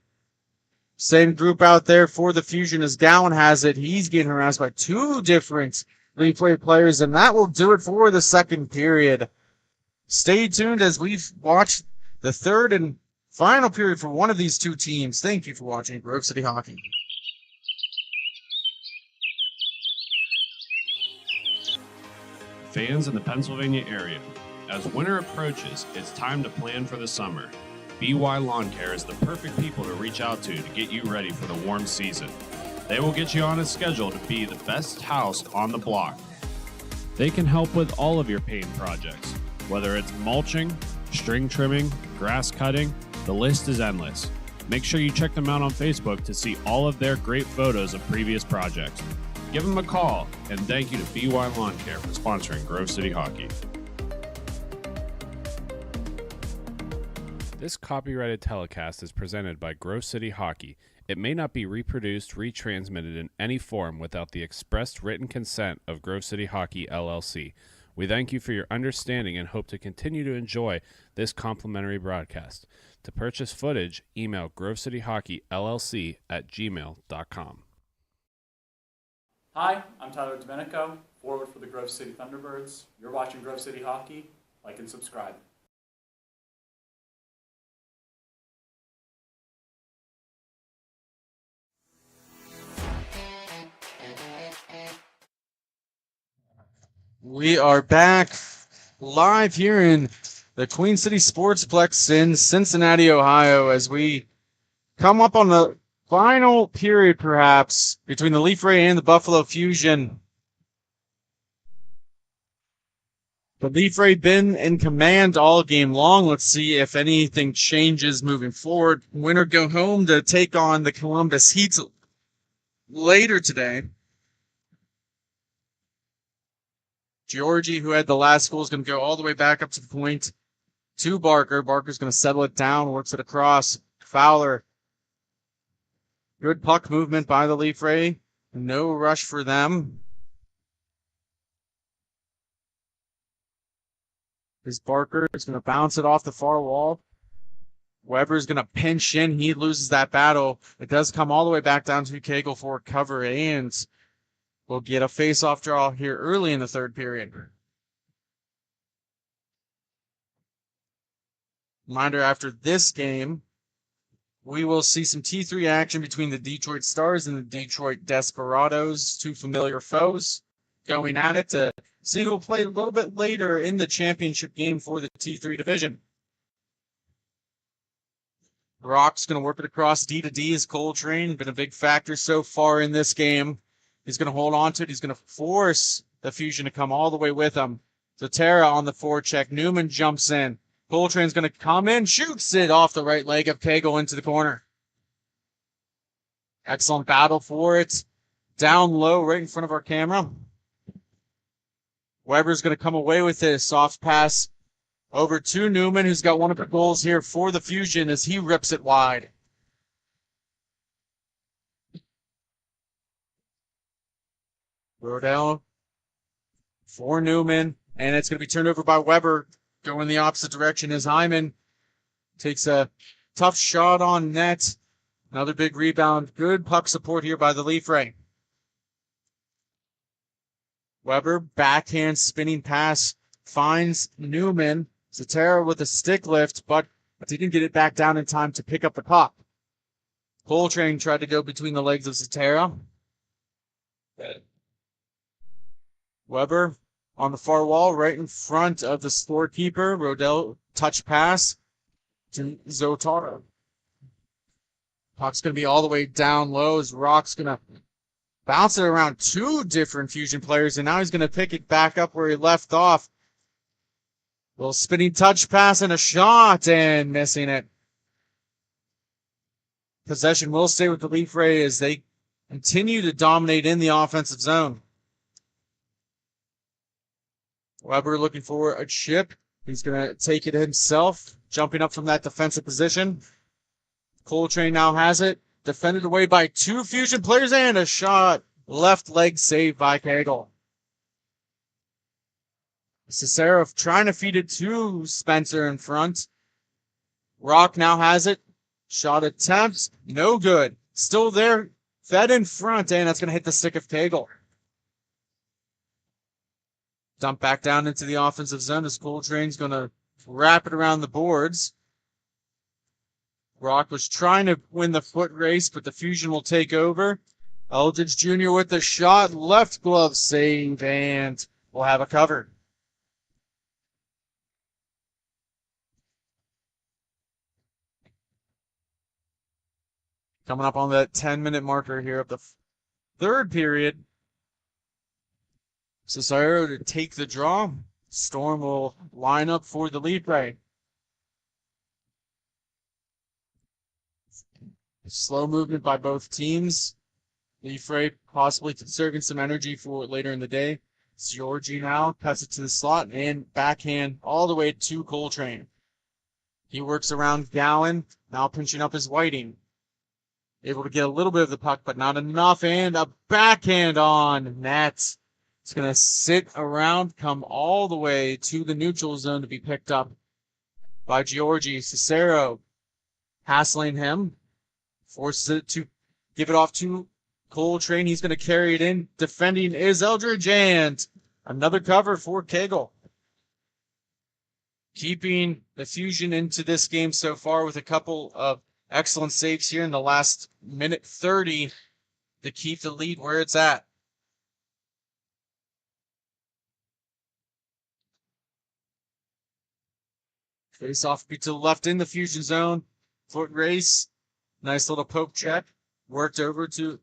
Same group out there for the Fusion as Gowan has it. He's getting harassed by 2 different replay players, and that will do it for the second period. Stay tuned as we watch the third and final period for one of these 2 teams. Thank you for watching Grove City Hockey. Fans in the Pennsylvania area, as winter approaches, it's time to plan for the summer. BY Lawn Care is the perfect people to reach out to get you ready for the warm season. They will get you on a schedule to be the best house on the block. They can help with all of your paint projects, whether it's mulching, string trimming, grass cutting, the list is endless. Make sure you check them out on Facebook to see all of their great photos of previous projects. Give them a call, and thank you to BY Lawn Care for sponsoring Grove City Hockey. This copyrighted telecast is presented by Grove City Hockey. It may not be reproduced, retransmitted in any form without the expressed written consent of Grove City Hockey, LLC. We thank you for your understanding and hope to continue to enjoy this complimentary broadcast. To purchase footage, email grovecityhockeyllc@gmail.com. Hi, I'm Tyler Domenico, forward for the Grove City Thunderbirds. You're watching Grove City Hockey. Like and subscribe. We are back live here in the Queen City Sportsplex in Cincinnati, Ohio, as we come up on the final period, perhaps, between the Leaf Ray and the Buffalo Fusion. The Leaf Ray been in command all game long. Let's see if anything changes moving forward. Winner go home to take on the Columbus Heat later today. Georgie, who had the last goal, is going to go all the way back up to the point to Barker. Barker's going to settle it down, works it across. Fowler. Good puck movement by the Leaf Ray. No rush for them. This Barker is going to bounce it off the far wall. Weber's going to pinch in. He loses that battle. It does come all the way back down to Cagle for cover, and we'll get a face-off draw here early in the third period. Reminder, after this game, we will see some T3 action between the Detroit Stars and the Detroit Desperados, 2 familiar foes, going at it to see who will play a little bit later in the championship game for the T3 division. Brock's going to work it across D to D as Coltrane, been a big factor so far in this game. He's going to hold on to it. He's going to force the Fusion to come all the way with him. Zotera on the forecheck. Newman jumps in. Coltrane's going to come in, shoots it off the right leg of Cagle into the corner. Excellent battle for it. Down low, right in front of our camera. Weber's going to come away with it. Soft pass over to Newman, who's got one of the goals here for the Fusion as he rips it wide. Rodell for Newman, and it's going to be turned over by Weber. Going the opposite direction as Hyman takes a tough shot on net. Another big rebound. Good puck support here by the Leaf Ray. Weber, backhand spinning pass, finds Newman. Zatara with a stick lift, but he didn't get it back down in time to pick up the puck. Coltrane tried to go between the legs of Zatara. Weber on the far wall, right in front of the scorekeeper. Rodell, touch pass to Zotara. Puck's going to be all the way down low as Rock's going to bounce it around 2 different Fusion players, and now he's going to pick it back up where he left off. Little spinning touch pass and a shot, and missing it. Possession will stay with the Leaf Ray as they continue to dominate in the offensive zone. Weber looking for a chip. He's going to take it himself, jumping up from that defensive position. Coltrane now has it. Defended away by 2 Fusion players and a shot. Left leg saved by Cagle. Cicero trying to feed it to Spencer in front. Rock now has it. Shot attempt. No good. Still there. Fed in front, and that's going to hit the stick of Cagle. Dump back down into the offensive zone as Coltrane's going to wrap it around the boards. Rock was trying to win the foot race, but the Fusion will take over. Eldridge Jr. with the shot. Left glove save, and we'll have a cover. Coming up on that 10-minute marker here of the third period. Cicero to take the draw. Storm will line up for the lead right. Slow movement by both teams. Leaf Ray possibly conserving some energy for later in the day. Georgie now cuts it to the slot and backhand all the way to Coltrane. He works around Gowan, now pinching up his Whiting. Able to get a little bit of the puck, but not enough, and a backhand on net. It's going to sit around, come all the way to the neutral zone to be picked up by Georgie. Cicero hassling him, forces it to give it off to Coltrane. He's going to carry it in. Defending is Eldridge, and another cover for Cagle. Keeping the Fusion into this game so far with a couple of excellent saves here in the last minute 30 to keep the lead where it's at. Face off to the left in the Fusion zone. Foot race. Nice little poke check. Worked over to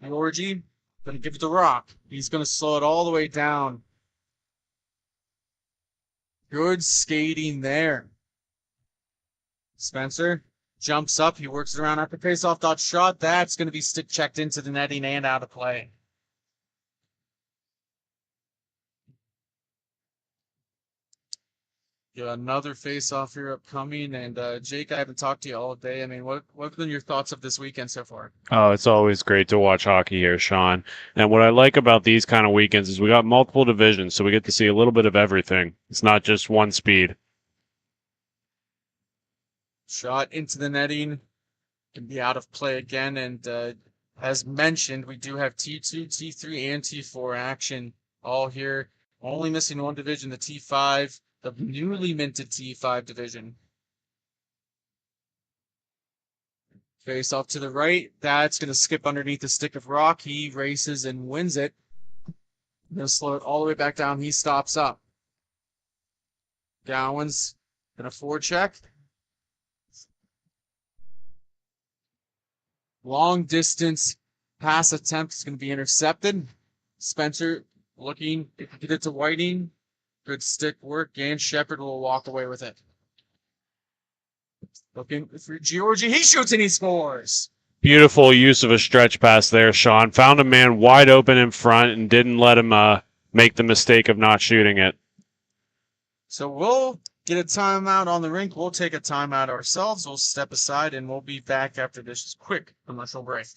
Georgie. Going to give it to Rock. He's going to slow it all the way down. Good skating there. Spencer jumps up. He works it around after face-off dot shot. That's going to be stick checked into the netting and out of play. Got another face-off here upcoming. And Jake, I haven't talked to you all day. I mean, what have been your thoughts of this weekend so far? Oh, it's always great to watch hockey here, Sean. And what I like about these kind of weekends is we got multiple divisions, so we get to see a little bit of everything. It's not just one speed. Shot into the netting. Can be out of play again. And as mentioned, we do have T2, T3, and T4 action all here. Only missing one division, the T5, the newly minted T5 division. Face off to the right. That's going to skip underneath the stick of Rock. He races and wins it. Going to slow it all the way back down. He stops up. Gowan's going to forecheck. Long distance pass attempt is going to be intercepted. Spencer looking to get it to Whiting. Good stick work, and Shepard will walk away with it. Looking for Georgie. He shoots and he scores. Beautiful use of a stretch pass there, Sean. Found a man wide open in front and didn't let him make the mistake of not shooting it. So we'll get a timeout on the rink. We'll take a timeout ourselves. We'll step aside, and we'll be back after this quick commercial break.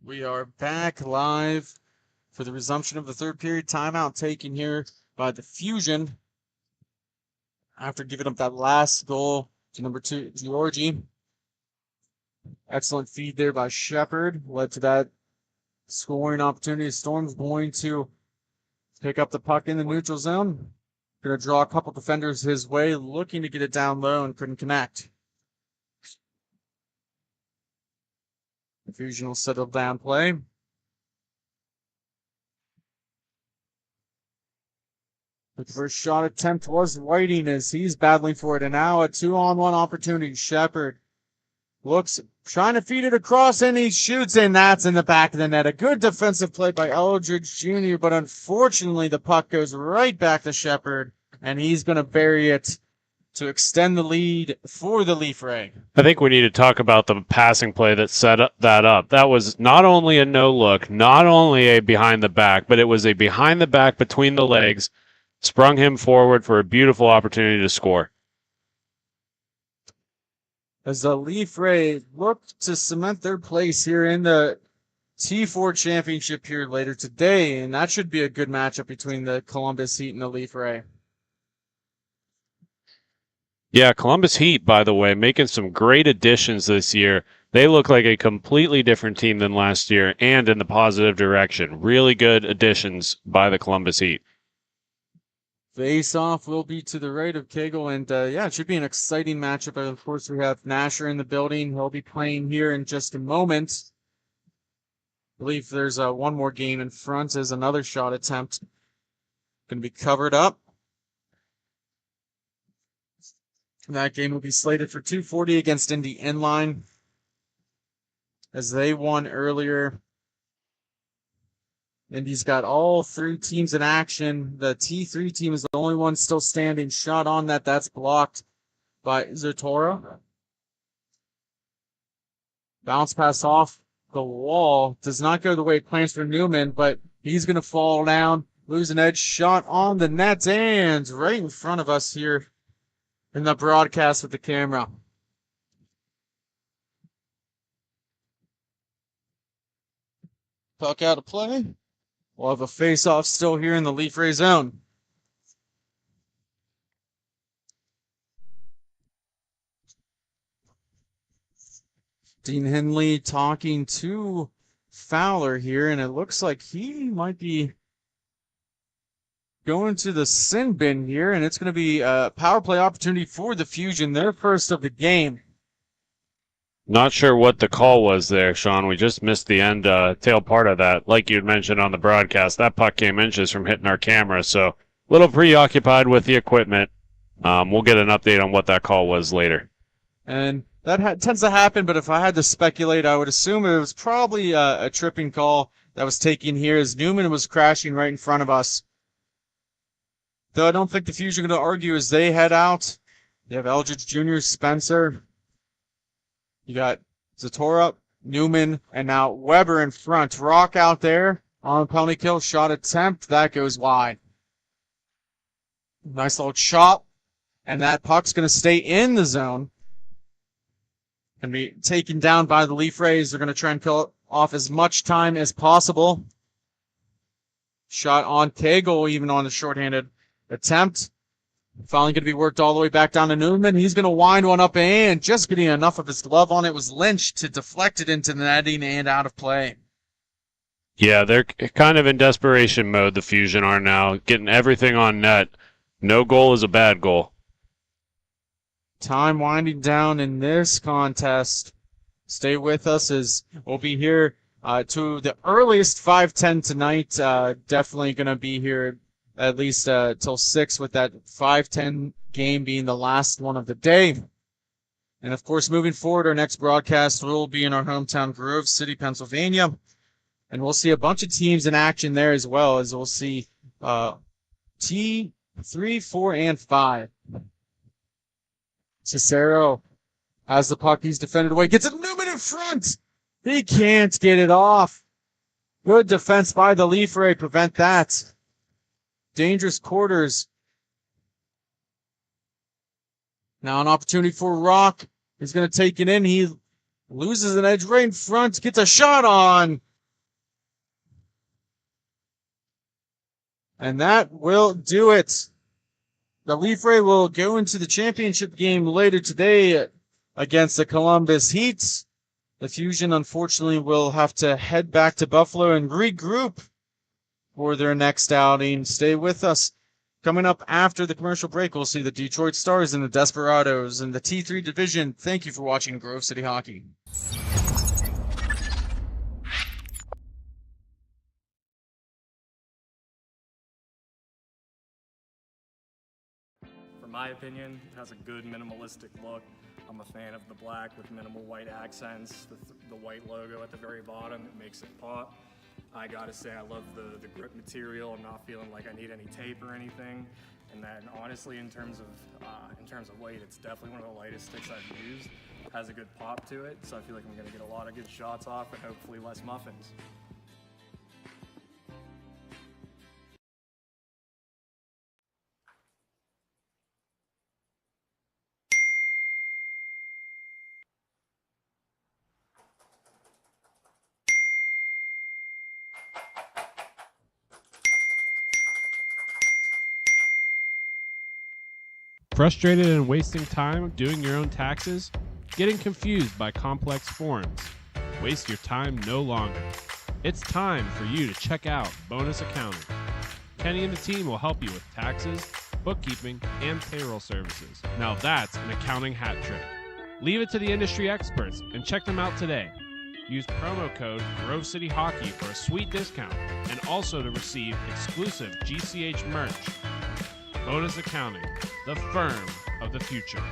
We are back live for the resumption of the third period. Timeout taken here by the Fusion after giving up that last goal to number 2, Georgie. Excellent feed there by Shepard. Led to that scoring opportunity. Storm's going to pick up the puck in the neutral zone. Going to draw a couple defenders his way, looking to get it down low and couldn't connect. The Fusion will settle down play. The first shot attempt was Whiting as he's battling for it. And now a 2-on-1 opportunity. Shepard looks, trying to feed it across, and he shoots, and that's in the back of the net. A good defensive play by Eldridge Jr., but unfortunately the puck goes right back to Shepard, and he's going to bury it to extend the lead for the Leaf Ray. I think we need to talk about the passing play that set that up. That was not only a no-look, not only a behind the back, but it was a behind the back between the legs, sprung him forward for a beautiful opportunity to score. As the Leaf Ray look to cement their place here in the T4 championship here later today, and that should be a good matchup between the Columbus Heat and the Leaf Ray. Yeah, Columbus Heat, by the way, making some great additions this year. They look like a completely different team than last year and in the positive direction. Really good additions by the Columbus Heat. Face-off will be to the right of Kegel, and yeah, it should be an exciting matchup. And of course, we have Nasher in the building. He'll be playing here in just a moment. I believe there's one more game in front as another shot attempt. Going to be covered up. That game will be slated for 2:40 against Indy Inline, as they won earlier. Indy's got all 3 teams in action. The T3 team is the only one still standing. Shot on that. That's blocked by Zatora. Bounce pass off the wall. Does not go the way it plans for Newman, but he's going to fall down. Lose an edge. Shot on the net and right in front of us here in the broadcast with the camera. Puck out of play. We'll have a face-off still here in the Leaf Ray zone. Dean Henley talking to Fowler here, and it looks like he might be going to the sin bin here, and it's going to be a power play opportunity for the Fusion, their first of the game. Not sure what the call was there, Sean. We just missed the end tail part of that. Like you had mentioned on the broadcast, that puck came inches from hitting our camera, so a little preoccupied with the equipment. We'll get an update on what that call was later. And that tends to happen, but if I had to speculate, I would assume it was probably a tripping call that was taken here as Newman was crashing right in front of us. Though I don't think the Fusion are going to argue as they head out. You have Eldridge Jr., Spencer. You got Zatora, Newman, and now Weber in front. Rock out there on penalty kill. Shot attempt. That goes wide. Nice little chop. And that puck's going to stay in the zone. And be taken down by the Leaf Rays. They're going to try and kill off as much time as possible. Shot on Kegel, even on the shorthanded attempt. Finally going to be worked all the way back down to Newman. He's going to wind one up and just getting enough of his glove on it was Lynch to deflect it into the netting and out of play. Yeah, they're kind of in desperation mode, the Fusion are now, getting everything on net. No goal is a bad goal. Time winding down in this contest. Stay with us as we'll be here to the earliest 5:10 tonight. Definitely going to be here at least till 6 with that 5:10 game being the last one of the day. And of course, moving forward, our next broadcast will be in our hometown, Grove City, Pennsylvania. And we'll see a bunch of teams in action there as well, as we'll see T3, 4, and 5. Cicero has the puck. He's defended away. Gets it. Newman in front. He can't get it off. Good defense by the Leaf Ray. Prevent that. Dangerous quarters. Now an opportunity for Rock. He's going to take it in. He loses an edge right in front. Gets a shot on. And that will do it. The Leaf Ray will go into the championship game later today against the Columbus Heat. The Fusion, unfortunately, will have to head back to Buffalo and regroup for their next outing. Stay with us. Coming up after the commercial break, we'll see the Detroit Stars and the Desperados in the T3 division. Thank you for watching Grove City Hockey. For my opinion, it has a good minimalistic look. I'm a fan of the black with minimal white accents, the white logo at the very bottom, it makes it pop. I gotta say I love the grip material. I'm not feeling like I need any tape or anything. And then honestly, in terms of weight, it's definitely one of the lightest sticks I've used. It has a good pop to it, so I feel like I'm gonna get a lot of good shots off and hopefully less muffins. Frustrated and wasting time doing your own taxes? Getting confused by complex forms? Waste your time no longer. It's time for you to check out Bonus Accounting. Kenny and the team will help you with taxes, bookkeeping, and payroll services. Now that's an accounting hat trick. Leave it to the industry experts and check them out today. Use promo code Grove City Hockey for a sweet discount and also to receive exclusive GCH merch. Bonus Accounting, the firm of the future.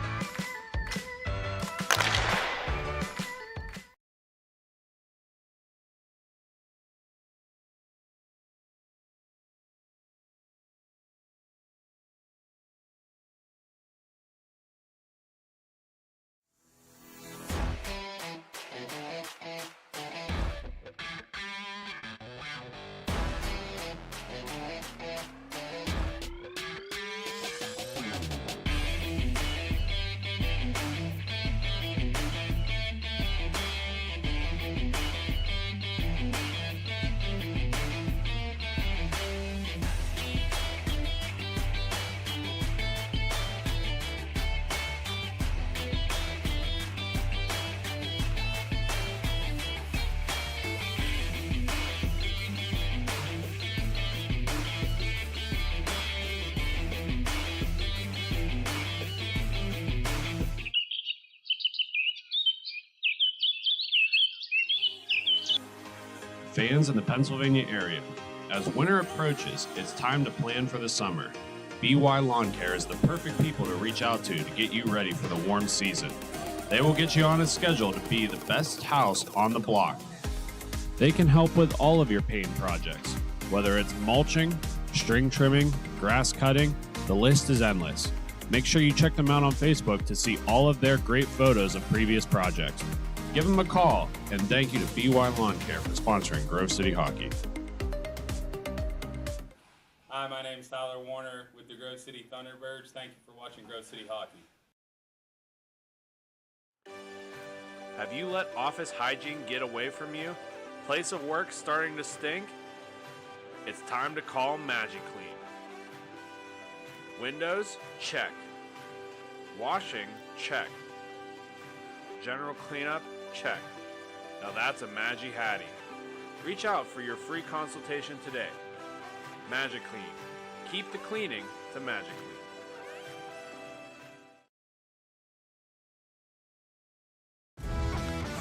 Fans in the Pennsylvania area, as winter approaches, it's time to plan for the summer. BY Lawn Care is the perfect people to reach out to get you ready for the warm season. They will get you on a schedule to be the best house on the block. They can help with all of your paint projects, whether it's mulching, string trimming, grass cutting, the list is endless. Make sure you check them out on Facebook to see all of their great photos of previous projects. Give them a call, and thank you to BY Lawn Care for sponsoring Grove City Hockey. Hi, my name is Tyler Warner with the Grove City Thunderbirds. Thank you for watching Grove City Hockey. Have you let office hygiene get away from you? Place of work starting to stink? It's time to call MagiClean. Windows? Check. Washing? Check. General cleanup? Check. Now that's a MagiHattie. Reach out for your free consultation today. MagiClean. Keep the cleaning to MagiClean.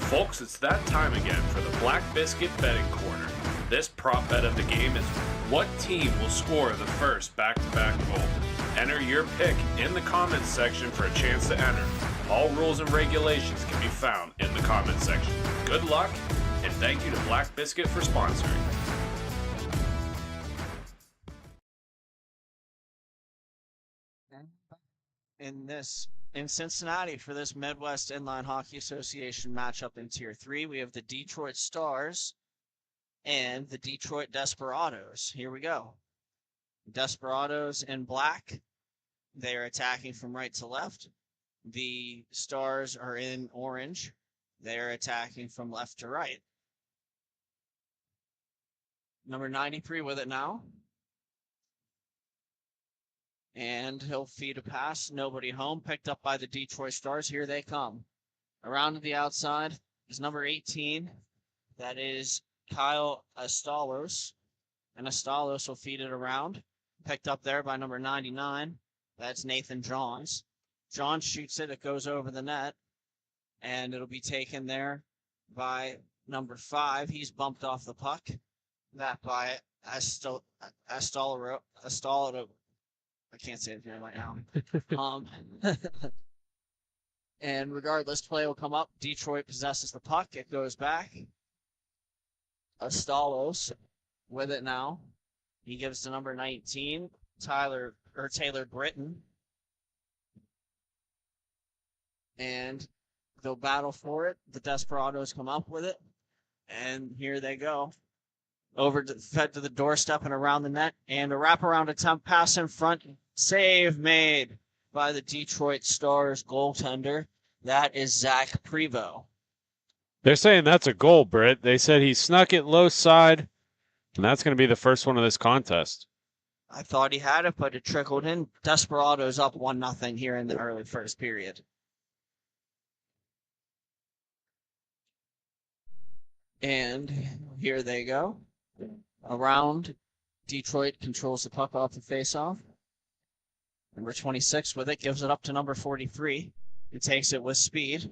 Folks, it's that time again for the Black Biscuit betting corner. This prop bet of the game is what team will score the first back-to-back goal. Enter your pick in the comments section for a chance to enter. All rules and regulations can be found in the comments section. Good luck, and thank you to Black Biscuit for sponsoring. In Cincinnati for this Midwest Inline Hockey Association matchup in Tier 3, we have the Detroit Stars and the Detroit Desperados. Here we go. Desperados in black. They are attacking from right to left. The Stars are in orange. They are attacking from left to right. Number 93 with it now. And he'll feed a pass. Nobody home. Picked up by the Detroit Stars. Here they come. Around to the outside is number 18. That is Kyle Astalos. And Astalos will feed it around. Picked up there by number 99. That's Nathan Johns. Johns shoots it. It goes over the net. And it'll be taken there by number 5. He's bumped off the puck. That by Astolero. I can't say it here right now. And regardless, play will come up. Detroit possesses the puck. It goes back. Astalos with it now. He gives to number 19, Taylor Britton. And they'll battle for it. The Desperados come up with it. And here they go. Fed to the doorstep and around the net. And a wraparound attempt pass in front. Save made by the Detroit Stars goaltender. That is Zach Prevost. They're saying that's a goal, Britt. They said he snuck it low side, and that's going to be the first one of this contest. I thought he had it, but it trickled in. Desperados up 1-0 here in the early first period. And here they go. Around, Detroit controls the puck off the faceoff. Number 26 with it, gives it up to number 43. He takes it with speed.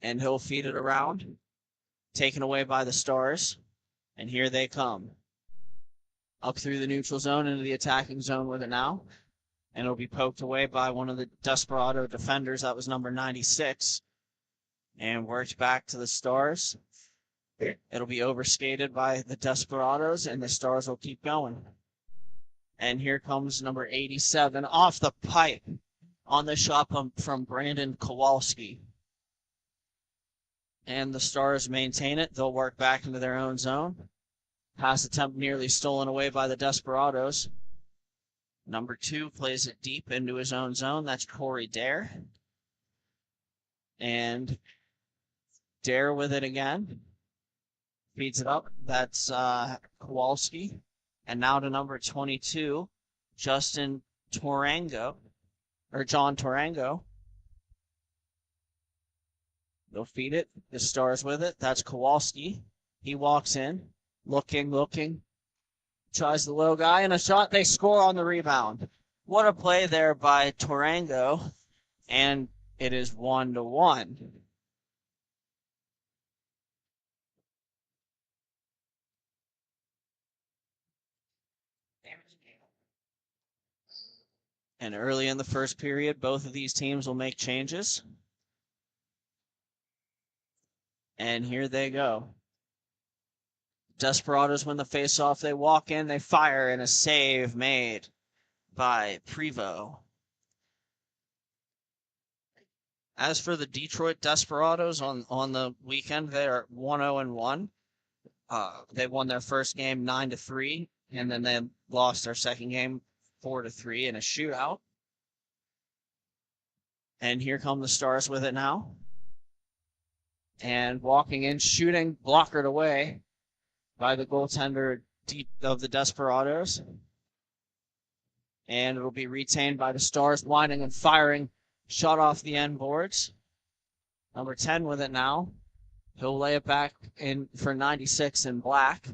And he'll feed it around. Taken away by the Stars. And here they come. Up through the neutral zone into the attacking zone with it now. And it'll be poked away by one of the Desperado defenders. That was number 96. And worked back to the Stars. It'll be overskated by the Desperados, and the Stars will keep going. And here comes number 87 off the pipe on the shot from Brandon Kowalski. And the Stars maintain it. They'll work back into their own zone. Pass attempt nearly stolen away by the Desperados. Number 2 plays it deep into his own zone. That's Corey Dare. And Dare with it again. Feeds it up. That's Kowalski. And now to number 22, John Torango. They'll feed it. The Stars with it. That's Kowalski. He walks in. Looking. Tries the low guy, and a shot. They score on the rebound. What a play there by Torango. And it is 1-1. And early in the first period, both of these teams will make changes. And here they go. Desperados win the faceoff. They walk in, they fire, and a save made by Prevost. As for the Detroit Desperados on the weekend, they are 1-0-1. They won their first game 9-3, and then they lost their second game 4-3 in a shootout. And here come the Stars with it now. And walking in, shooting, blockered away by the goaltender of the Desperados. And it'll be retained by the Stars, winding and firing. Shot off the end boards. Number 10 with it now. He'll lay it back in for 96 in black.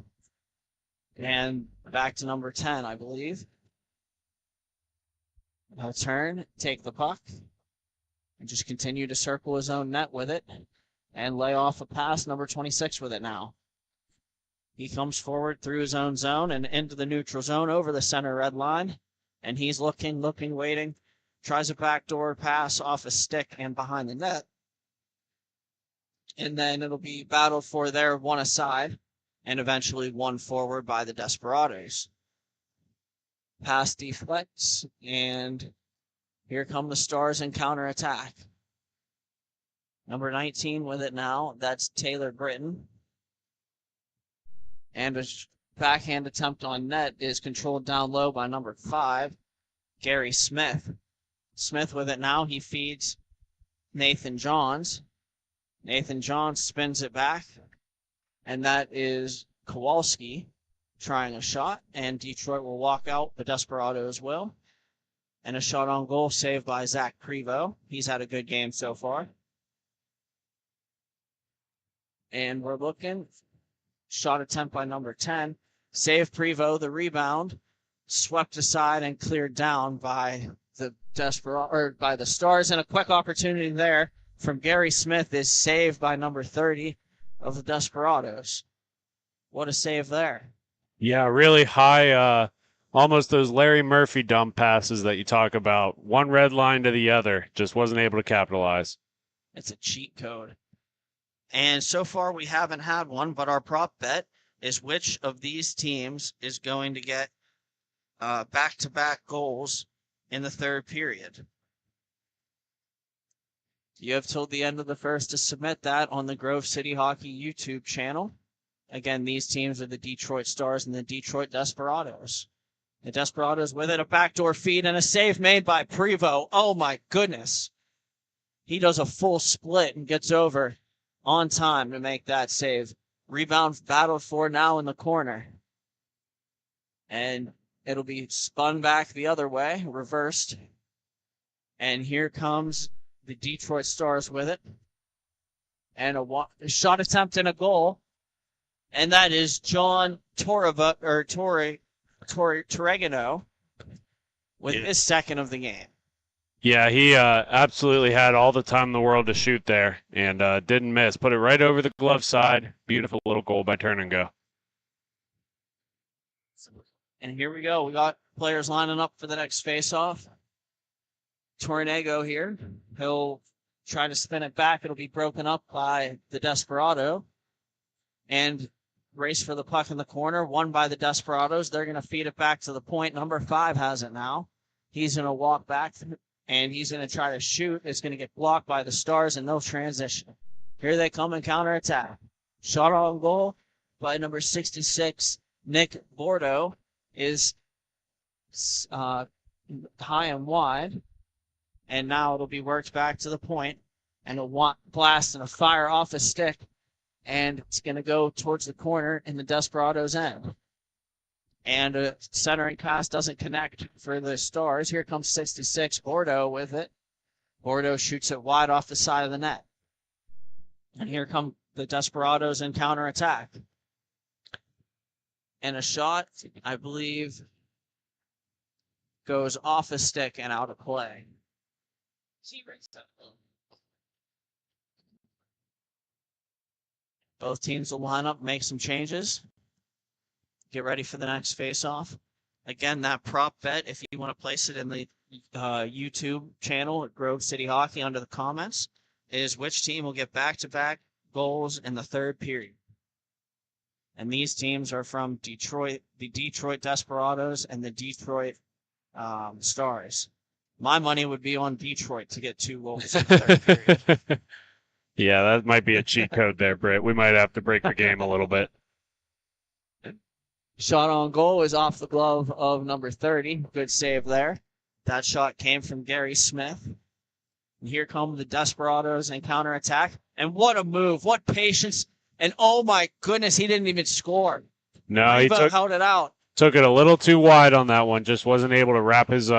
And back to number 10, I believe. He'll turn, take the puck, and just continue to circle his own net with it. And lay off a pass, number 26 with it now. He comes forward through his own zone and into the neutral zone over the center red line. And he's looking, waiting. Tries a backdoor pass off a stick and behind the net. And then it'll be battled for there, one aside, and eventually one forward by the Desperados. Pass deflects, and here come the Stars in counterattack. Number 19 with it now, that's Taylor Britton. And a backhand attempt on net is controlled down low by number 5, Gary Smith. Smith with it now, he feeds Nathan Johns. Nathan Johns spins it back, and that is Kowalski. trying a shot, and Detroit will walk out. The Desperados will. And a shot on goal saved by Zach Prevost. He's had a good game so far. And we're looking. Shot attempt by number 10. Save Prevost, the rebound. Swept aside and cleared down by the by the Stars. And a quick opportunity there from Gary Smith is saved by number 30 of the Desperados. What a save there. Yeah, really high, almost those Larry Murphy dump passes that you talk about. One red line to the other. Just wasn't able to capitalize. It's a cheat code. And so far we haven't had one, but our prop bet is which of these teams is going to get back-to-back goals in the third period. You have till the end of the first to submit that on the Grove City Hockey YouTube channel. Again, these teams are the Detroit Stars and the Detroit Desperados. The Desperados with it, a backdoor feed and a save made by Prevost. Oh my goodness. He does a full split and gets over on time to make that save. Rebound battled for now in the corner. And it'll be spun back the other way, reversed. And here comes the Detroit Stars with it. And a shot attempt and a goal. And that is John Torregano with his second of the game. Yeah, he absolutely had all the time in the world to shoot there and didn't miss. Put it right over the glove side. Beautiful little goal by Turn and Go. And here we go. We got players lining up for the next face-off. Torregano here. He'll try to spin it back. It'll be broken up by the Desperado. And race for the puck in the corner, won by the Desperados. They're going to feed it back to the point. Number 5 has it now. He's going to walk back, and he's going to try to shoot. It's going to get blocked by the Stars, and no transition. Here they come in counterattack. Shot on goal by number 66, Nick Bordeaux, is high and wide. And now it'll be worked back to the point, and a blast and a fire off a stick. And it's going to go towards the corner in the Desperados' end. And a centering pass doesn't connect for the Stars. Here comes 66, Bordeaux with it. Bordeaux shoots it wide off the side of the net. And here come the Desperados in counterattack. And a shot, I believe, goes off a stick and out of play. Both teams will line up, make some changes. Get ready for the next face-off. Again, that prop bet, if you want to place it in the YouTube channel at Grove City Hockey under the comments, is which team will get back-to-back goals in the third period. And these teams are from Detroit, the Detroit Desperados and the Detroit Stars. My money would be on Detroit to get 2 goals in the third period. Yeah, that might be a cheat code there, Britt. We might have to break the game a little bit. Shot on goal is off the glove of number 30. Good save there. That shot came from Gary Smith. And here come the Desperados in counterattack. And what a move. What patience. And oh my goodness, he didn't even score. No, he held it out. Took it a little too wide on that one. Just wasn't able to wrap his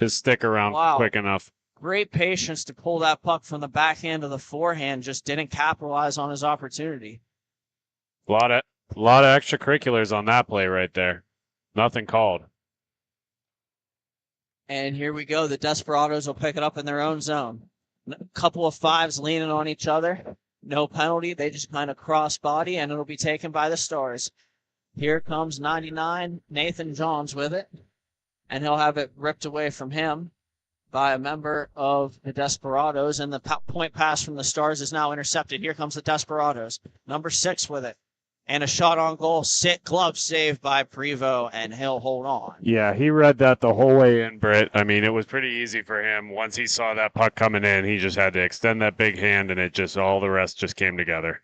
stick around quick enough. Great patience to pull that puck from the backhand to the forehand. Just didn't capitalize on his opportunity. A lot of extracurriculars on that play right there. Nothing called. And here we go. The Desperados will pick it up in their own zone. A couple of 5s leaning on each other. No penalty. They just kind of cross body, and it'll be taken by the Stars. Here comes 99, Nathan Johns with it. And he'll have it ripped away from him by a member of the Desperados. And the point pass from the Stars is now intercepted. Here comes the Desperados. Number 6 with it. And a shot on goal. Glove saved by Prevost, and he'll hold on. Yeah, he read that the whole way in, Britt. I mean, it was pretty easy for him. Once he saw that puck coming in, he just had to extend that big hand, and all the rest just came together.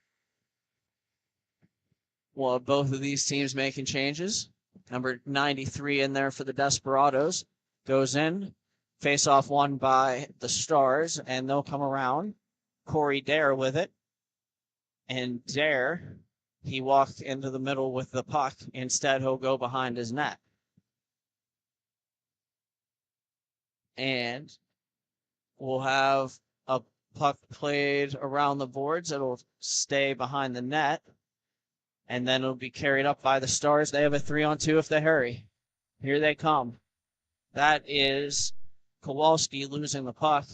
Well, both of these teams making changes. Number 93 in there for the Desperados. Goes in. Face-off won by the Stars, and they'll come around. Corey Dare with it. And Dare he walked into the middle with the puck. Instead, he'll go behind his net. And we'll have a puck played around the boards. It'll stay behind the net. And then it'll be carried up by the Stars. They have a 3-on-2 if they hurry. Here they come. That is Kowalski losing the puck.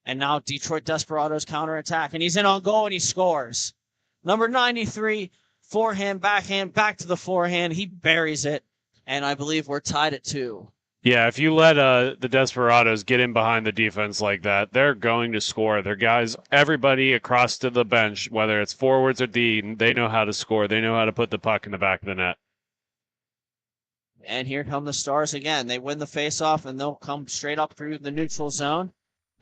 And now Detroit Desperados counterattack. And he's in on goal and he scores. Number 93, forehand, backhand, back to the forehand. He buries it. And I believe we're tied at 2. Yeah, if you let the Desperados get in behind the defense like that, they're going to score. Their guys, everybody across to the bench, whether it's forwards or D, they know how to score. They know how to put the puck in the back of the net. And here come the Stars again. They win the faceoff, and they'll come straight up through the neutral zone.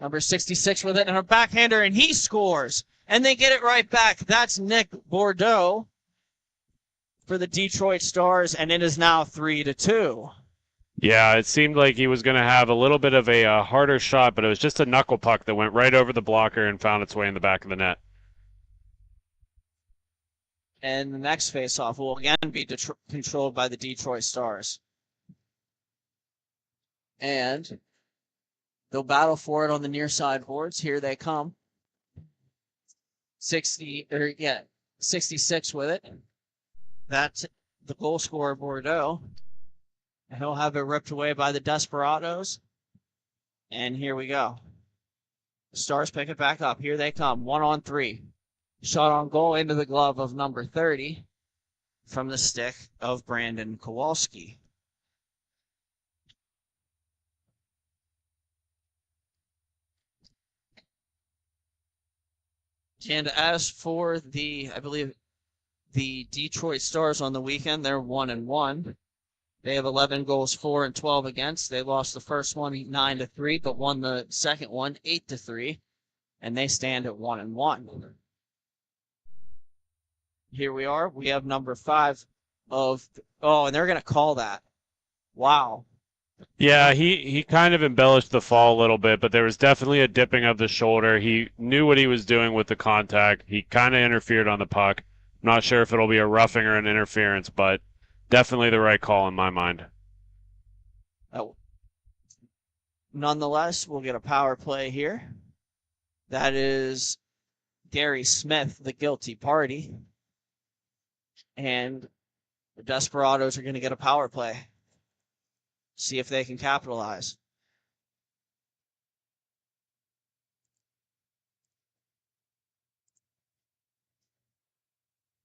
Number 66 with it, and a backhander, and he scores. And they get it right back. That's Nick Bordeaux for the Detroit Stars, and it is now 3-2. Yeah, it seemed like he was going to have a little bit of a harder shot, but it was just a knuckle puck that went right over the blocker and found its way in the back of the net. And the next faceoff will again be controlled by the Detroit Stars. And they'll battle for it on the near side boards. Here they come. 66 with it. That's the goal scorer, Bordeaux. And he'll have it ripped away by the Desperados. And here we go. The Stars pick it back up. Here they come. 1-on-3. Shot on goal into the glove of number 30 from the stick of Brandon Kowalski. And as for I believe, the Detroit Stars on the weekend, they're 1-1. They have 11 goals for and 12 against. They lost the first one 9-3, but won the second one 8-3, and they stand at 1-1. Here we are. We have number 5 and they're going to call that. Wow. Yeah, he kind of embellished the fall a little bit, but there was definitely a dipping of the shoulder. He knew what he was doing with the contact. He kind of interfered on the puck. I'm not sure if it'll be a roughing or an interference, but definitely the right call in my mind. Oh. Nonetheless, we'll get a power play here. That is Gary Smith, the guilty party. And the Desperados are going to get a power play. See if they can capitalize.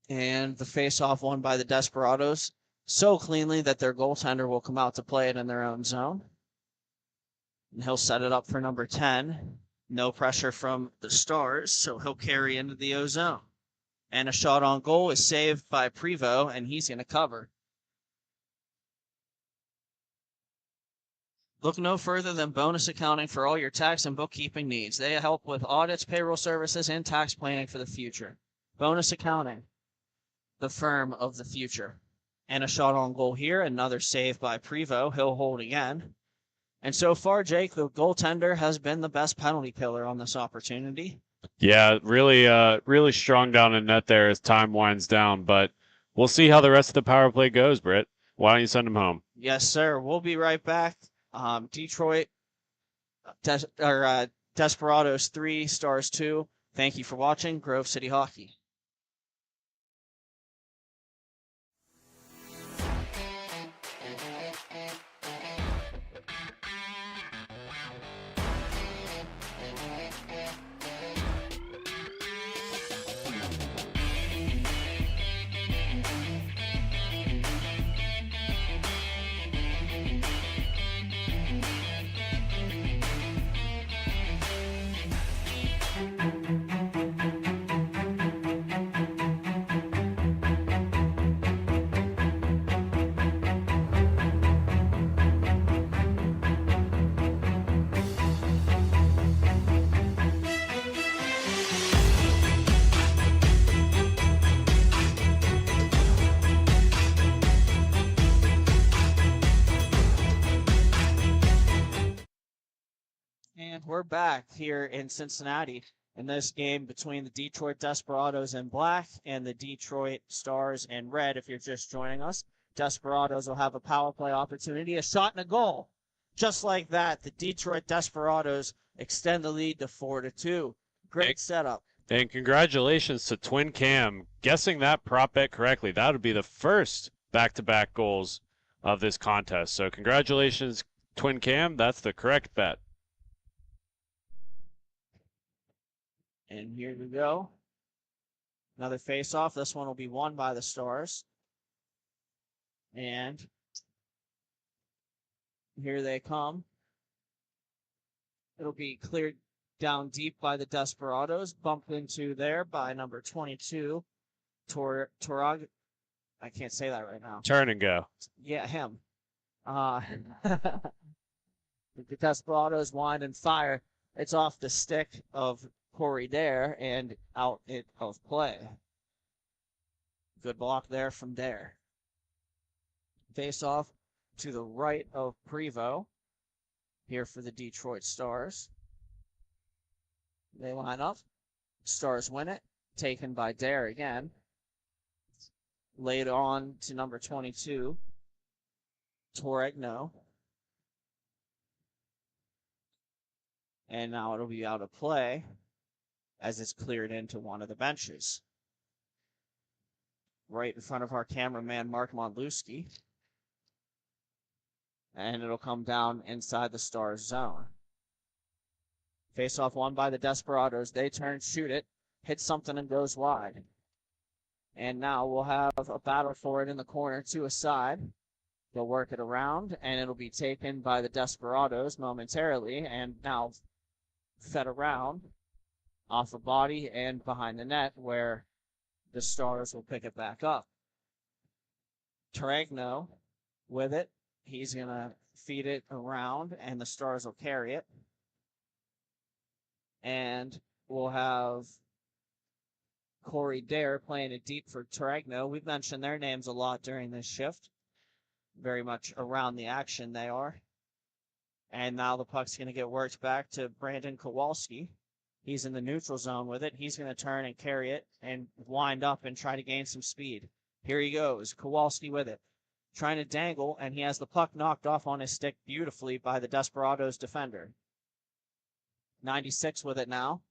And the face-off won by the Desperados so cleanly that their goaltender will come out to play it in their own zone. And he'll set it up for number 10. No pressure from the Stars, so he'll carry into the O zone. And a shot on goal is saved by Prevost, and he's going to cover. Look no further than Bonus Accounting for all your tax and bookkeeping needs. They help with audits, payroll services, and tax planning for the future. Bonus Accounting, the firm of the future. And a shot on goal here, another save by Prevost. He'll hold again. And so far, Jake, the goaltender has been the best penalty killer on this opportunity. Yeah, really strong down in net there as time winds down, but we'll see how the rest of the power play goes, Britt. Why don't you send him home? Yes, sir. We'll be right back. Detroit Desperados 3, Stars 2. Thank you for watching Grove City Hockey. And we're back here in Cincinnati in this game between the Detroit Desperados in black and the Detroit Stars in red. If you're just joining us, Desperados will have a power play opportunity, a shot and a goal. Just like that, the Detroit Desperados extend the lead to 4-2. Great setup. And congratulations to Twin Cam guessing that prop bet correctly. That would be the first back-to-back goals of this contest. So congratulations, Twin Cam. That's the correct bet. And here we go. Another face-off. This one will be won by the Stars. And here they come. It'll be cleared down deep by the Desperados. Bumped into there by number 22, Torag. I can't say that right now. Turn and go. Yeah, him. The Desperados wind and fire. It's off the stick of Corey Dare and out of play. Good block there from Dare. Face off to the right of Prevost here for the Detroit Stars. They line up. Stars win it. Taken by Dare again. Laid on to number 22, Torregno. And now it'll be out of play as it's cleared into one of the benches. Right in front of our cameraman, Mark Mondlewski. And it'll come down inside the Stars zone. Face-off won by the Desperados. They turn, shoot it, hit something and goes wide. And now we'll have a battle for it in the corner to a side. They'll work it around, and it'll be taken by the Desperados momentarily, and now fed around off a body and behind the net where the Stars will pick it back up. Torregno with it. He's going to feed it around, and the Stars will carry it. And we'll have Corey Dare playing it deep for Torregno. We've mentioned their names a lot during this shift. Very much around the action they are. And now the puck's going to get worked back to Brandon Kowalski. He's in the neutral zone with it. He's going to turn and carry it and wind up and try to gain some speed. Here he goes. Kowalski with it. Trying to dangle, and he has the puck knocked off on his stick beautifully by the Desperados defender. 96 with it now.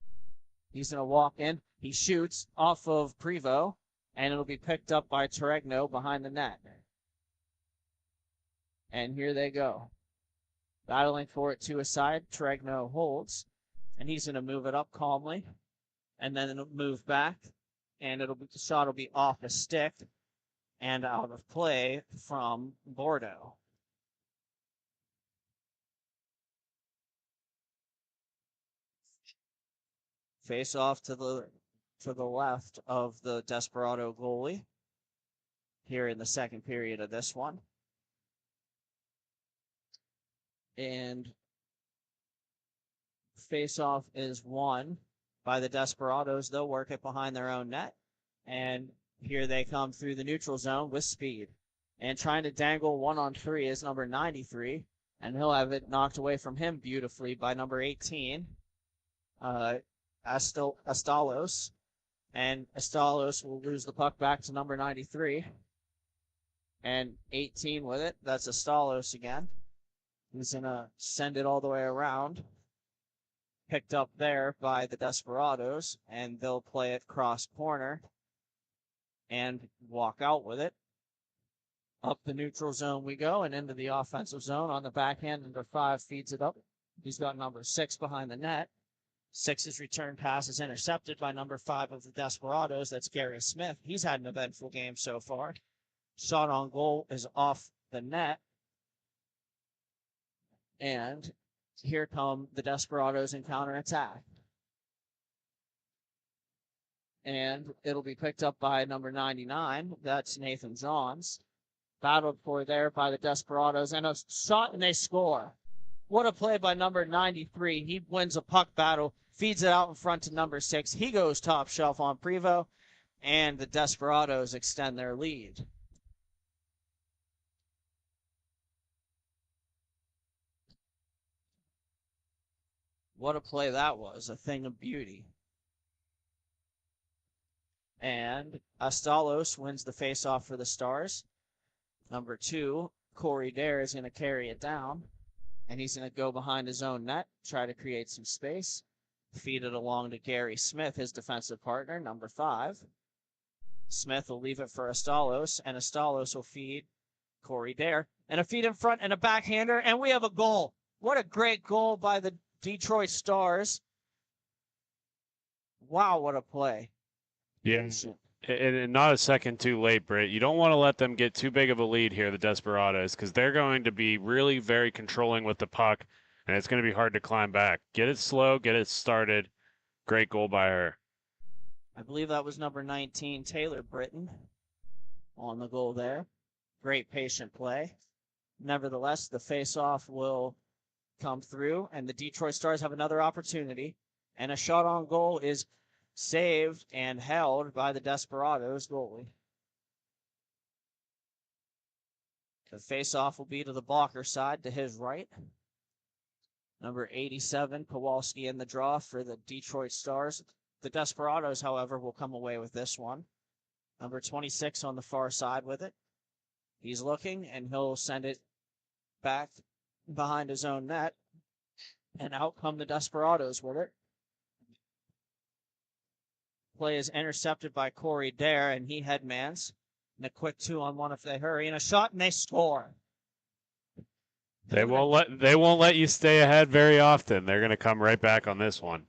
He's going to walk in. He shoots off of Prevost, and it'll be picked up by Torregno behind the net. And here they go. Battling for it to a side. Torregno holds, and he's going to move it up calmly, and then it'll move back, and the shot will be off the stick and out of play from Bordeaux. Face off to the left of the Desperado goalie here in the second period of this one. And face off is won by the Desperados. They'll work it behind their own net. And here they come through the neutral zone with speed. And trying to dangle 1-on-3 is number 93. And he'll have it knocked away from him beautifully by number 18. Astalos, and Astalos will lose the puck back to number 93, and 18 with it. That's Astalos again. He's going to send it all the way around. Picked up there by the Desperados, and they'll play it cross corner and walk out with it. Up the neutral zone we go, and into the offensive zone on the backhand. Number 5 feeds it up. He's got number 6 behind the net. 6's return pass is intercepted by number 5 of the Desperados. That's Gary Smith. He's had an eventful game so far. Shot on goal is off the net. And here come the Desperados in counterattack. And it'll be picked up by number 99. That's Nathan Johns. Battled for there by the Desperados. And a shot, and they score. What a play by number 93. He wins a puck battle, feeds it out in front to number 6. He goes top shelf on Prevost, and the Desperados extend their lead. What a play that was, a thing of beauty. And Astalos wins the faceoff for the Stars. Number 2, Corey Dare is going to carry it down, and he's going to go behind his own net, try to create some space, feed it along to Gary Smith, his defensive partner, number 5. Smith will leave it for Astalos, and Astalos will feed Corey Dare, and a feed in front and a backhander, and we have a goal. What a great goal by the Detroit Stars. Wow, what a play. Yeah. And not a second too late, Britt. You don't want to let them get too big of a lead here, the Desperados, because they're going to be really very controlling with the puck, and it's going to be hard to climb back. Get it slow, get it started. Great goal by her. I believe that was number 19, Taylor Britton, on the goal there. Great patient play. Nevertheless, the faceoff will come through, and the Detroit Stars have another opportunity, and a shot on goal is saved and held by the Desperados goalie. The faceoff will be to the blocker side, to his right. Number 87, Kowalski in the draw for the Detroit Stars. The Desperados, however, will come away with this one. Number 26 on the far side with it. He's looking, and he'll send it back behind his own net. And out come the Desperados with it. Play is intercepted by Corey Dare, and he headmans. And a quick 2-on-1 if they hurry, and a shot, and they score. They won't let you stay ahead very often. They're going to come right back on this one.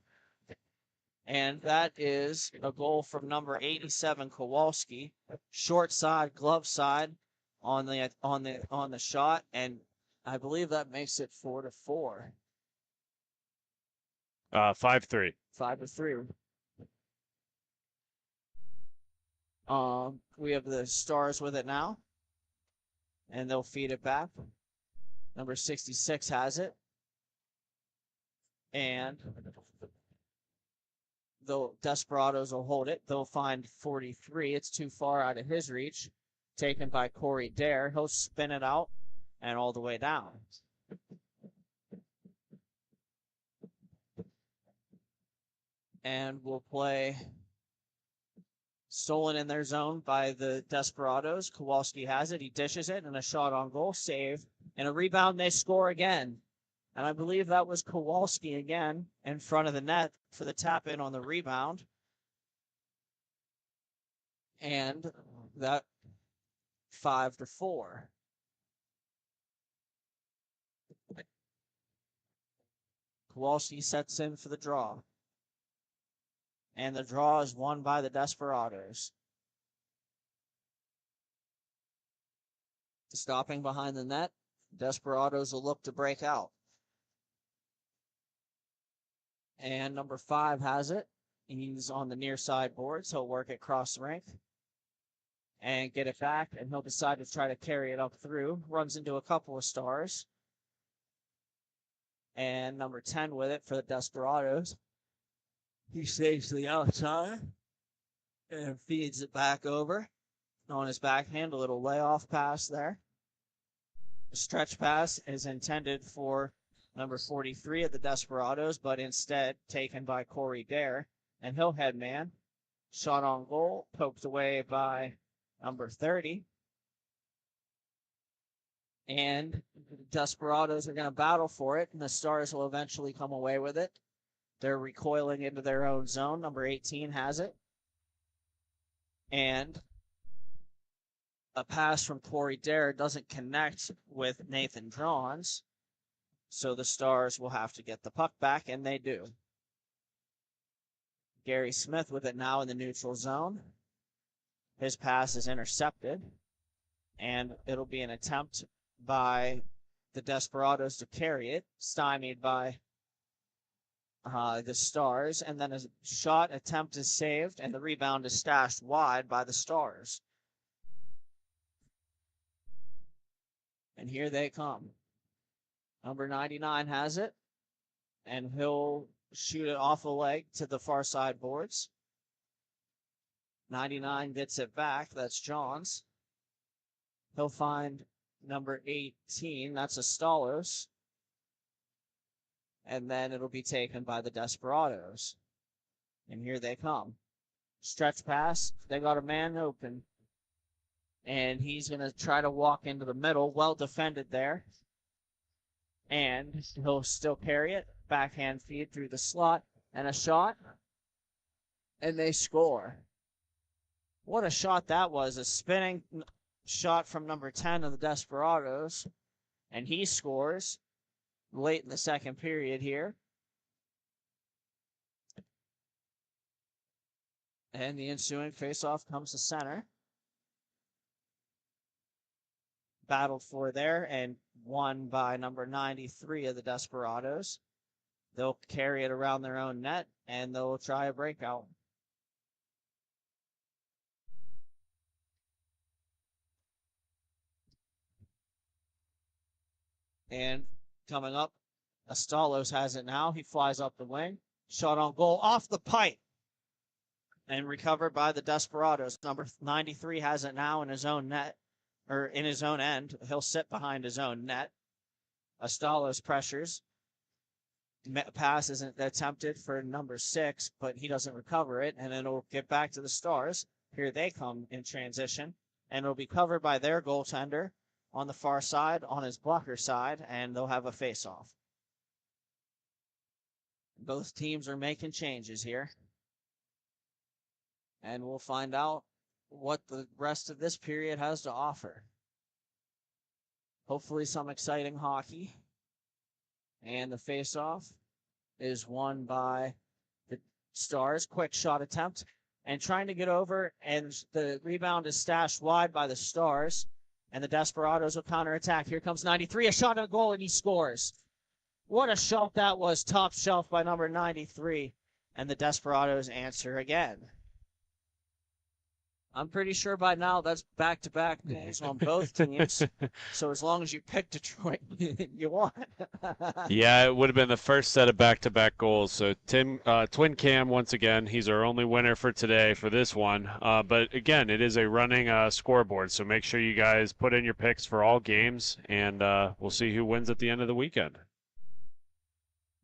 And that is a goal from number 87, Kowalski. Short side, glove side on the shot, and I believe that makes it 4-4. 5-3. 5-3. We have the Stars with it now, and they'll feed it back. Number 66 has it, and the Desperados will hold it. They'll find 43. It's too far out of his reach. Taken by Corey Dare. He'll spin it out and all the way down. And we'll play stolen in their zone by the Desperados. Kowalski has it. He dishes it, and a shot on goal, save. And a rebound, they score again. And I believe that was Kowalski again in front of the net for the tap in on the rebound. And that 5-4. Kowalski sets in for the draw. And the draw is won by the Desperados. Stopping behind the net, Desperados will look to break out. And number 5 has it. He's on the near side boards. He'll work it across the rink and get it back, and he'll decide to try to carry it up through. Runs into a couple of Stars. And number 10 with it for the Desperados. He saves the outside and feeds it back over. On his backhand, a little layoff pass there. The stretch pass is intended for number 43 at the Desperados, but instead taken by Corey Dare. And he'll headman. Shot on goal, poked away by number 30. And the Desperados are going to battle for it, and the Stars will eventually come away with it. They're recoiling into their own zone. Number 18 has it. And a pass from Corey Dare doesn't connect with Nathan Johns. So the Stars will have to get the puck back, and they do. Gary Smith with it now in the neutral zone. His pass is intercepted. And it'll be an attempt by the Desperados to carry it, stymied by the Stars, and then a shot attempt is saved, and the rebound is stashed wide by the Stars. And here they come. Number 99 has it, and he'll shoot it off a leg to the far side boards. 99 gets it back. That's Johns. He'll find number 18. That's Astalos. And then it'll be taken by the Desperados. And here they come. Stretch pass. They got a man open. And he's going to try to walk into the middle. Well defended there. And he'll still carry it. Backhand feed through the slot. And a shot. And they score. What a shot that was. A spinning shot from number 10 of the Desperados. And he scores late in the second period here. And the ensuing faceoff comes to center. Battled for there and won by number 93 of the Desperados. They'll carry it around their own net and they'll try a breakout. And coming up, Astalos has it now. He flies up the wing. Shot on goal off the pipe. And recovered by the Desperados. Number 93 has it now in his own net, or in his own end. He'll sit behind his own net. Astalos pressures. Pass isn't attempted for number 6, but he doesn't recover it, and then it'll get back to the Stars. Here they come in transition, and it'll be covered by their goaltender on the far side, on his blocker side, and they'll have a face-off. Both teams are making changes here. And we'll find out what the rest of this period has to offer. Hopefully some exciting hockey. And the face-off is won by the Stars. Quick shot attempt. And trying to get over, and the rebound is stashed wide by the Stars. And the Desperados will counterattack. Here comes 93, a shot on goal, and he scores. What a shot that was, top shelf by number 93. And the Desperados answer again. I'm pretty sure by now that's back-to-back goals on both teams. So as long as you pick Detroit, you won. Yeah, it would have been the first set of back-to-back goals. So Twin Cam, once again, he's our only winner for today for this one. But again, it is a running scoreboard. So make sure you guys put in your picks for all games, and we'll see who wins at the end of the weekend.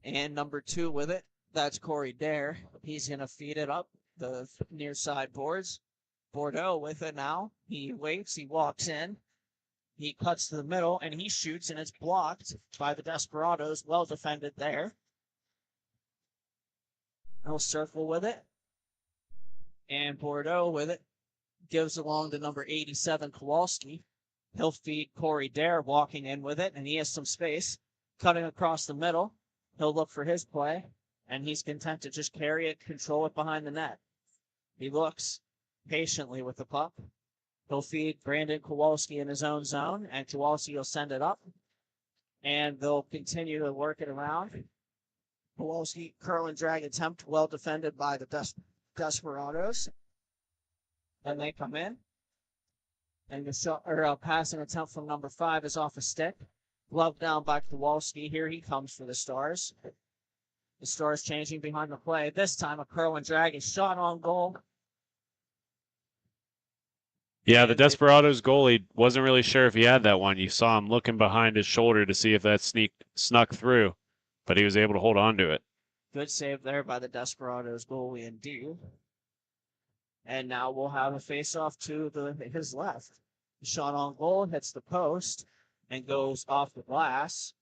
And number 2 with it, that's Corey Dare. He's going to feed it up the near side boards. Bordeaux with it now. He waits, he walks in, he cuts to the middle, and he shoots, and it's blocked by the Desperados. Well defended there. He'll circle with it. And Bordeaux with it gives along to number 87, Kowalski. He'll feed Corey Dare walking in with it, and he has some space. Cutting across the middle. He'll look for his play, and he's content to just carry it, control it behind the net. He looks patiently with the puck. He'll feed Brandon Kowalski in his own zone, and Kowalski will send it up. And they'll continue to work it around. Kowalski, curl and drag attempt, well defended by the Desperados. And they come in. And the shot, or passing attempt from number 5 is off a stick. Glove down by Kowalski. Here he comes for the Stars. The Stars changing behind the play. This time a curl and drag is shot on goal. Yeah, the Desperados goalie wasn't really sure if he had that one. You saw him looking behind his shoulder to see if that snuck through, but he was able to hold on to it. Good save there by the Desperados goalie indeed. And now we'll have a face-off to his left. The shot on goal hits the post and goes off the glass.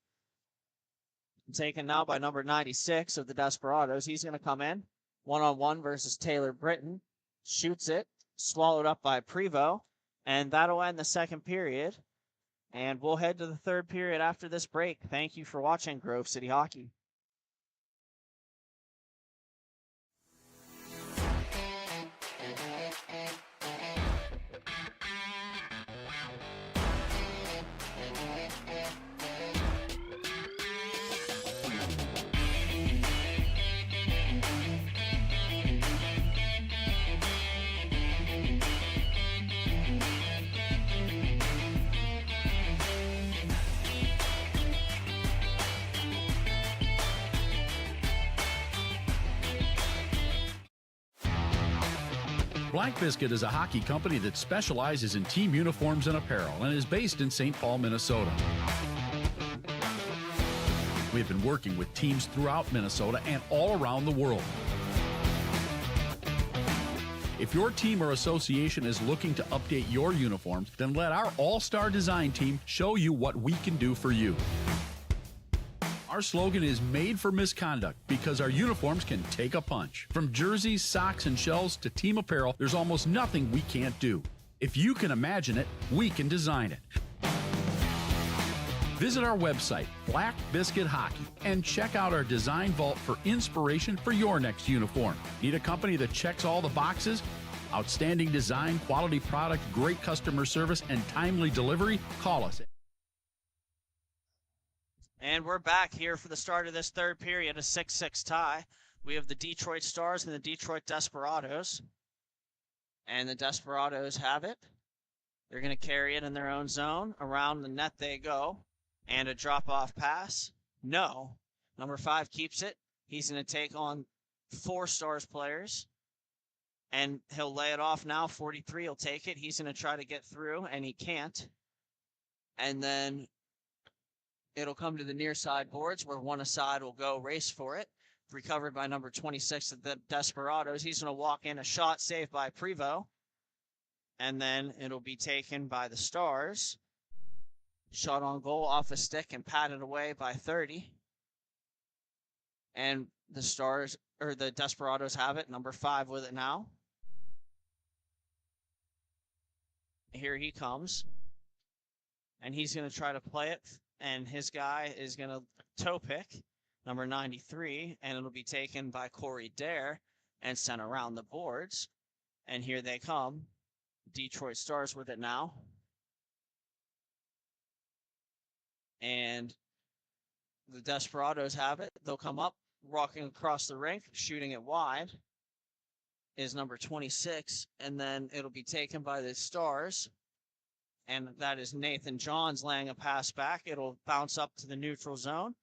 Taken now by number 96 of the Desperados. He's going to come in one-on-one versus Taylor Britton. Shoots it. Swallowed up by Prevost, and that'll end the second period. And we'll head to the third period after this break. Thank you for watching Grove City Hockey. Black Biscuit is a hockey company that specializes in team uniforms and apparel and is based in St. Paul, Minnesota. We've been working with teams throughout Minnesota and all around the world. If your team or association is looking to update your uniforms, then let our all-star design team show you what we can do for you. Our slogan is made for misconduct because our uniforms can take a punch. From jerseys, socks, and shells to team apparel, there's almost nothing we can't do. If you can imagine it, we can design it. Visit our website, Black Biscuit Hockey, and check out our design vault for inspiration for your next uniform. Need a company that checks all the boxes? Outstanding design, quality product, great customer service, and timely delivery? Call us. And we're back here for the start of this third period, a 6-6 tie. We have the Detroit Stars and the Detroit Desperados. And the Desperados have it. They're going to carry it in their own zone. Around the net they go. And a drop-off pass. No. Number 5 keeps it. He's going to take on 4 Stars players. And he'll lay it off now. 43 will take it. He's going to try to get through, and he can't. And then it'll come to the near side boards where one aside will go race for it. Recovered by number 26 of the Desperados. He's going to walk in, a shot saved by Prevost. And then it'll be taken by the Stars. Shot on goal off a stick and patted away by 30. And the Stars, or the Desperados have it. Number 5 with it now. Here he comes. And he's going to try to play it. And his guy is going to toe pick, number 93. And it'll be taken by Corey Dare and sent around the boards. And here they come. Detroit Stars with it now. And the Desperados have it. They'll come up, walking across the rink, shooting it wide, is number 26. And then it'll be taken by the Stars. And that is Nathan Johns laying a pass back. It'll bounce up to the neutral zone.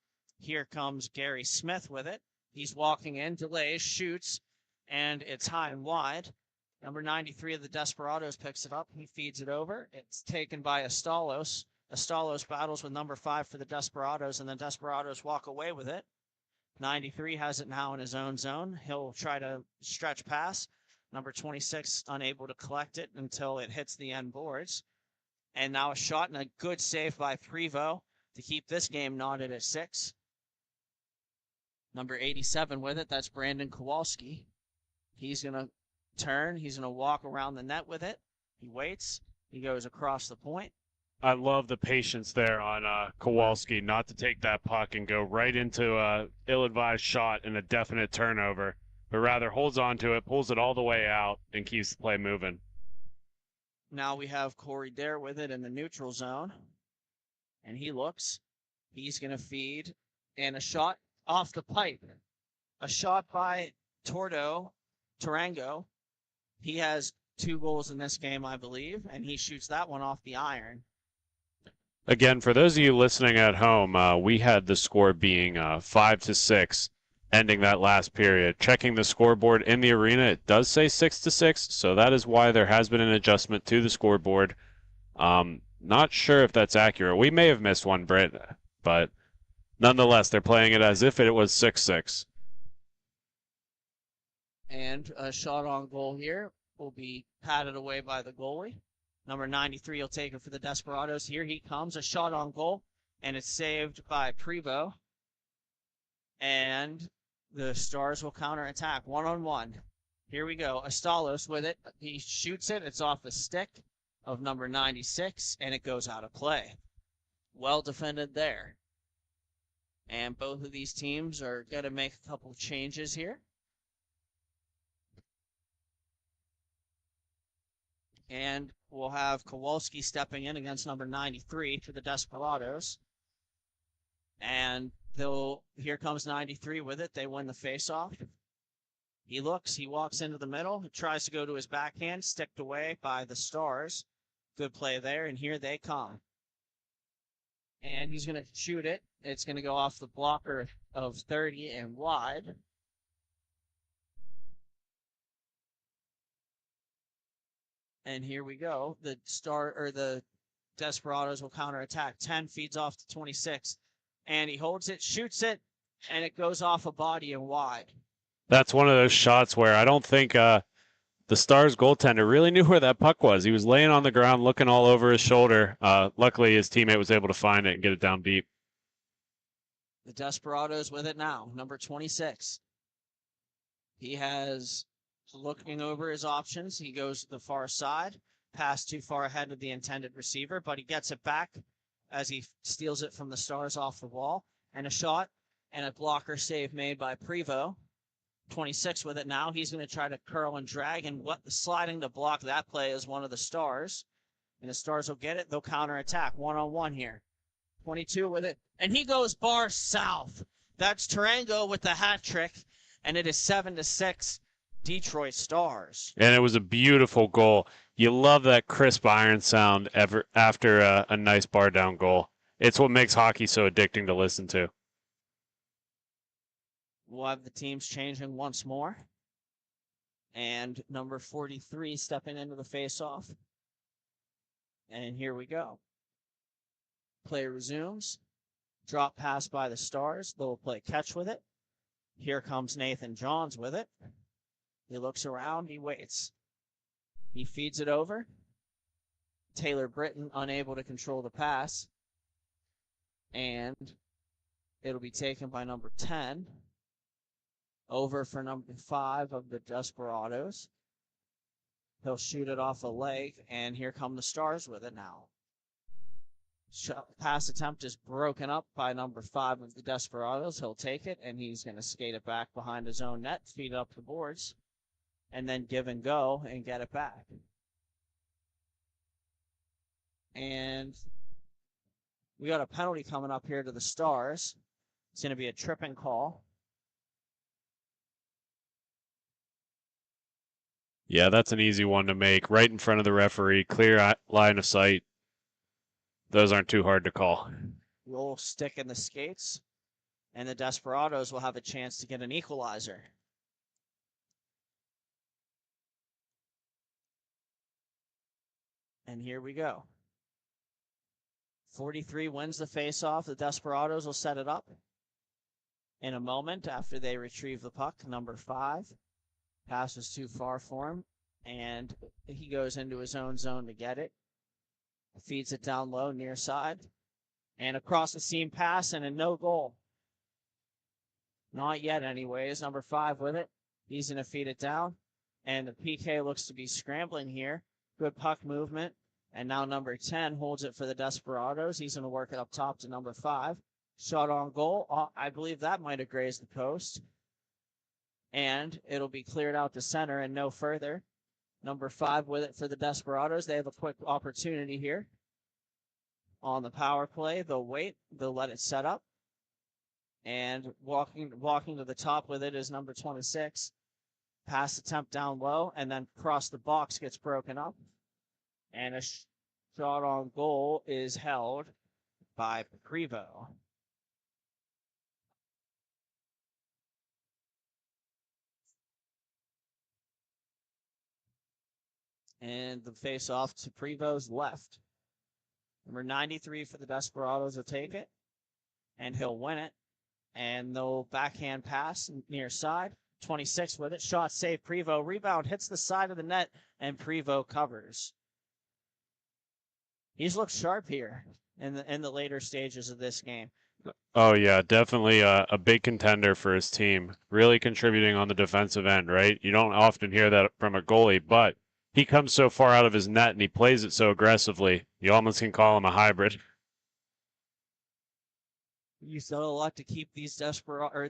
Here comes Gary Smith with it. He's walking in, delays, shoots, and it's high and wide. Number 93 of the Desperados picks it up. He feeds it over. It's taken by Astalos. Astalos battles with number 5 for the Desperados, and the Desperados walk away with it. 93 has it now in his own zone. He'll try to stretch pass. Number 26 unable to collect it until it hits the end boards. And now a shot and a good save by Prevost to keep this game knotted at 6. Number 87 with it. That's Brandon Kowalski. He's going to turn. He's going to walk around the net with it. He waits. He goes across the point. I love the patience there on Kowalski not to take that puck and go right into a ill-advised shot and a definite turnover, but rather holds on to it, pulls it all the way out, and keeps the play moving. Now we have Corey Dare with it in the neutral zone. And he looks. He's going to feed. And a shot off the pipe. A shot by Tarango. He has 2 goals in this game, I believe. And he shoots that one off the iron. Again, for those of you listening at home, we had the score being 5-6, ending that last period. Checking the scoreboard in the arena, it does say 6-6, so that is why there has been an adjustment to the scoreboard. Not sure if that's accurate. We may have missed one, Britt, but nonetheless, they're playing it as if it was 6-6. And a shot on goal here will be patted away by the goalie. Number 93 will take it for the Desperados. Here he comes, a shot on goal, and it's saved by Prevost. And the Stars will counterattack 1-on-1. Here we go. Astalos with it. He shoots it. It's off the stick of number 96, and it goes out of play. Well defended there. And both of these teams are going to make a couple changes here. And we'll have Kowalski stepping in against number 93 for the Desperados. And here comes 93 with it. They win the faceoff. He looks, he walks into the middle, he tries to go to his backhand, sticked away by the Stars. Good play there, and here they come. And he's going to shoot it. It's going to go off the blocker of 30 and wide. And here we go. The Desperados will counterattack. 10 feeds off to 26. And he holds it, shoots it, and it goes off a body and wide. That's one of those shots where I don't think the Stars goaltender really knew where that puck was. He was laying on the ground, looking all over his shoulder. Luckily, his teammate was able to find it and get it down deep. The Desperados with it now, number 26. He has looking over his options. He goes to the far side, pass too far ahead of the intended receiver, but he gets it back as he steals it from the Stars off the wall. And a shot and a blocker save made by Prevost. 26 with it now. He's going to try to curl and drag, and sliding to block that play is one of the Stars. And the Stars will get it. They'll counterattack one-on-one here. 22 with it, and he goes bar south. That's Tarango with the hat trick, and it is 7-6 Detroit Stars. And it was a beautiful goal. You love that crisp iron sound after a nice bar down goal. It's what makes hockey so addicting to listen to. We'll have the teams changing once more. And number 43 stepping into the faceoff. And here we go. Play resumes. Drop pass by the Stars. They'll play catch with it. Here comes Nathan Johns with it. He looks around. He waits. He feeds it over. Taylor Britton unable to control the pass. And it'll be taken by number 10. Over for number 5 of the Desperados. He'll shoot it off a leg, and here come the Stars with it now. Pass attempt is broken up by number 5 of the Desperados. He'll take it, and he's going to skate it back behind his own net, feed it up the boards, and then give and go and get it back. And we got a penalty coming up here to the Stars. It's going to be a tripping call. Yeah, that's an easy one to make. Right in front of the referee, clear line of sight. Those aren't too hard to call. Roll stick in the skates, and the Desperados will have a chance to get an equalizer. And here we go. 43 wins the faceoff. The Desperados will set it up in a moment after they retrieve the puck. Number 5. Passes too far for him, and he goes into his own zone to get it. Feeds it down low, near side, and across the seam pass, and a no goal. Not yet, anyways. Number 5 with it. He's going to feed it down, and the PK looks to be scrambling here. Good puck movement, and now number 10 holds it for the Desperados. He's going to work it up top to number 5. Shot on goal. I believe that might have grazed the post. And it'll be cleared out to center and no further. Number 5 with it for the Desperados. They have a quick opportunity here on the power play. They'll wait. They'll let it set up. And walking to the top with it is number 26. Pass attempt down low, and then across the box gets broken up. And a shot on goal is held by Prevost. And the face-off to Prevost's left. Number 93 for the Desperados will take it, and he'll win it. And they'll backhand pass near side. 26 with it. Shot save Prevost. Rebound hits the side of the net, and Prevost covers. He's looked sharp here in the later stages of this game. Oh, yeah, definitely a big contender for his team. Really contributing on the defensive end, right? You don't often hear that from a goalie, but he comes so far out of his net and he plays it so aggressively. You almost can call him a hybrid. You still a lot to keep these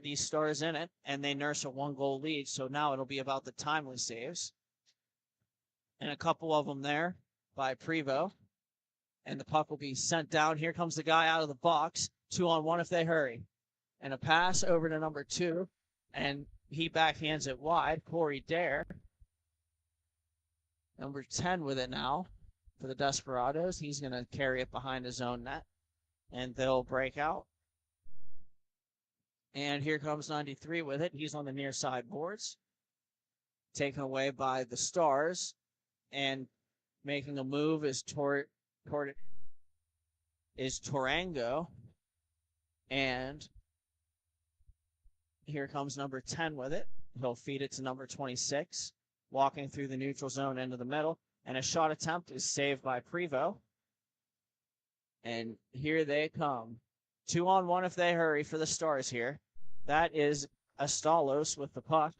these Stars in it, and they nurse a 1-goal lead. So now it'll be about the timely saves, and a couple of them there by Prevost, and the puck will be sent down. Here comes the guy out of the box. 2-on-1 if they hurry, and a pass over to number 2, and he backhands it wide. Corey Dare. Number 10 with it now for the Desperados. He's going to carry it behind his own net, and they'll break out. And here comes 93 with it. He's on the near side boards. Taken away by the Stars, and making a move is Tarango. And here comes number 10 with it. He'll feed it to number 26. walking through the neutral zone into the middle. And a shot attempt is saved by Prevost. And here they come. 2-on-1 if they hurry for the Stars here. That is Astalos with the puck.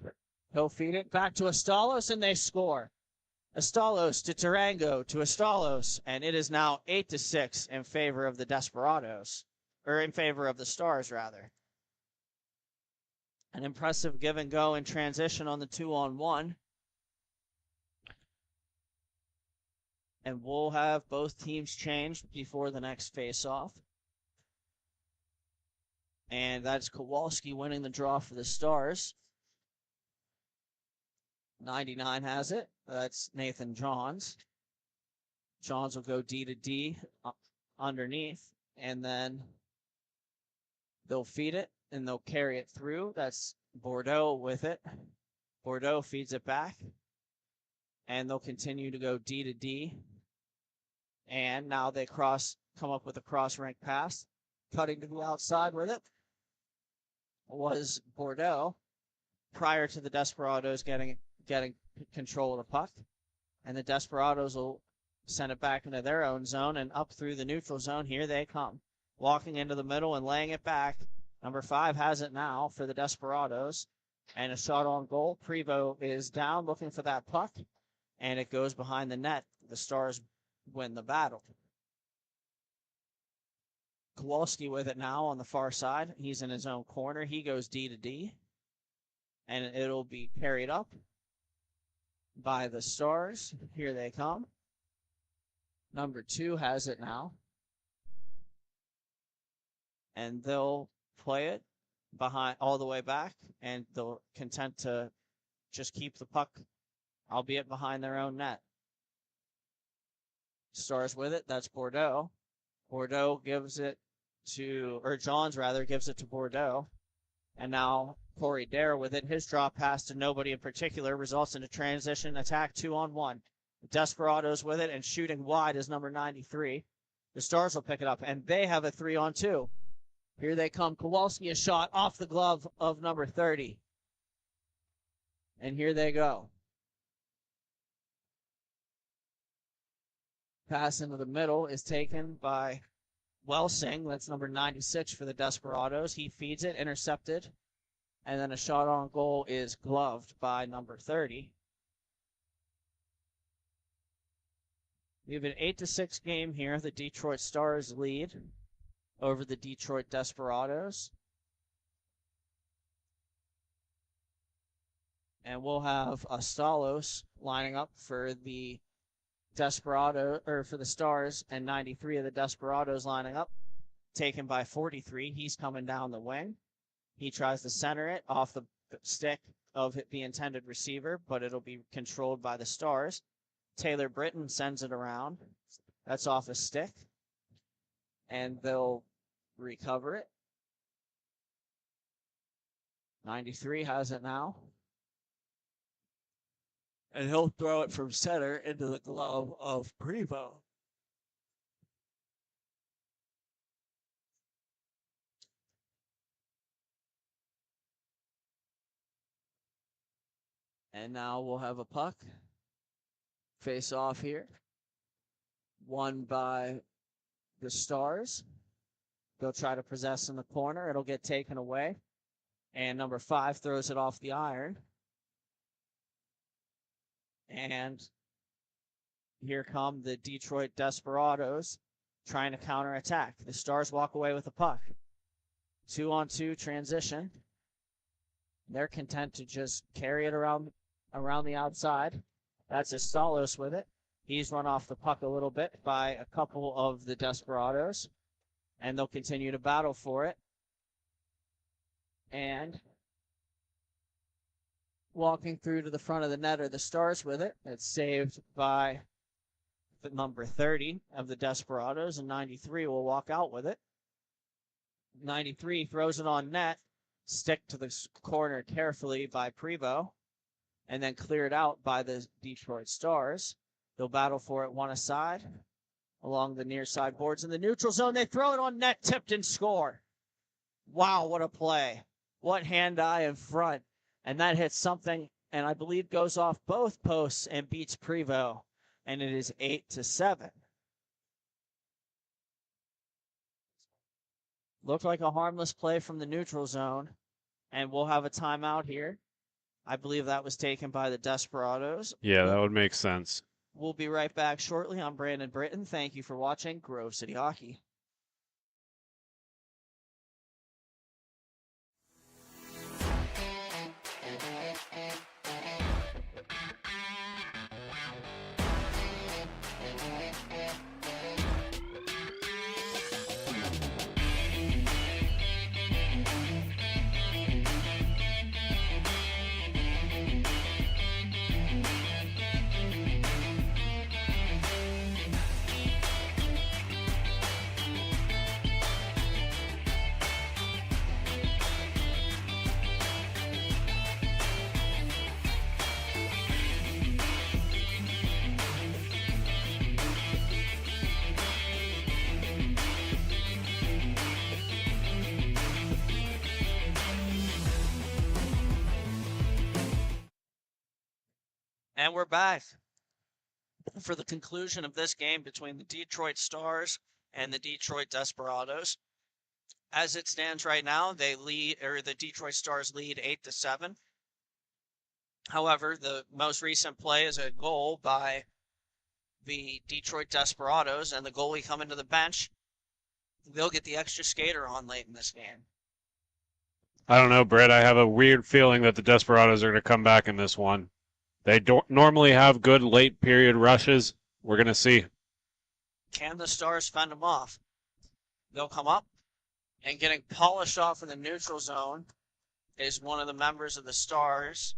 He'll feed it back to Astalos, and they score. Astalos to Tarango to Astalos, and it is now 8-6 in favor of the Desperados, or in favor of the Stars, rather. An impressive give and go in transition on the 2-on-1. And we'll have both teams changed before the next face-off. And that's Kowalski winning the draw for the Stars. 99 has it. That's Nathan Johns. Johns will go D to D underneath, and then they'll feed it, and they'll carry it through. That's Bordeaux with it. Bordeaux feeds it back, and they'll continue to go D to D. And now they come up with a cross-rank pass. Cutting to the outside with it was Bordeaux prior to the Desperados getting control of the puck. And the Desperados will send it back into their own zone and up through the neutral zone. Here they come. Walking into the middle and laying it back. Number 5 has it now for the Desperados. And a shot on goal. Prevost is down looking for that puck. And it goes behind the net. The Stars win the battle. Kowalski with it now on the far side. He's in his own corner. He goes D to D. And it'll be carried up by the Stars. Here they come. Number 2 has it now. And they'll play it behind all the way back. And they'll content to just keep the puck, albeit behind their own net. Stars with it. That's Bordeaux. Bordeaux gives it to, or Johns rather, gives it to Bordeaux. And now Corey Dare with it. His drop pass to nobody in particular results in a transition attack 2-on-1. Desperados with it and shooting wide is number 93. The Stars will pick it up, and they have a 3-on-2. Here they come. Kowalski, a shot off the glove of number 30. And here they go. Pass into the middle is taken by Welsing. That's number 96 for the Desperados. He feeds it, intercepted. And then a shot on goal is gloved by number 30. We have an 8-6 game here. The Detroit Stars lead over the Detroit Desperados. And we'll have Astalos lining up for the Desperado, or for the Stars, and 93 of the Desperados lining up. Taken by 43. He's coming down the wing. He tries to center it off the stick of the intended receiver, but it'll be controlled by the Stars. Taylor Britton sends it around. That's off a stick. And they'll recover it. 93 has it now. And he'll throw it from center into the glove of Prevost. And now we'll have a puck. Face off here. Won by the Stars. They'll try to possess in the corner. It'll get taken away. And number 5 throws it off the iron. And here come the Detroit Desperados trying to counterattack. The Stars walk away with the puck. 2-on-2 transition. They're content to just carry it around the outside. That's Astalos with it. He's run off the puck a little bit by a couple of the Desperados. And they'll continue to battle for it. And walking through to the front of the net are the Stars with it. It's saved by the number 30 of the Desperados, and 93 will walk out with it. 93 throws it on net, stick to the corner carefully by Prevost, and then cleared out by the Detroit Stars. They'll battle for it one aside along the near side boards in the neutral zone. They throw it on net, tipped, and score. Wow, what a play. What hand-eye in front. And that hits something and I believe goes off both posts and beats Prevo, and it is 8-7. Looked like a harmless play from the neutral zone, and we'll have a timeout here. I believe that was taken by the Desperados. Yeah, that would make sense. We'll be right back shortly. I'm Brandon Britton. Thank you for watching Grove City Hockey. And we're back for the conclusion of this game between the Detroit Stars and the Detroit Desperados. As it stands right now, the Detroit Stars lead 8-7. However, the most recent play is a goal by the Detroit Desperados, and the goalie coming to the bench. They'll get the extra skater on late in this game. I don't know, Brett. I have a weird feeling that the Desperados are going to come back in this one. They don't normally have good late period rushes. We're going to see. Can the Stars fend them off? They'll come up, and getting polished off in the neutral zone is one of the members of the Stars.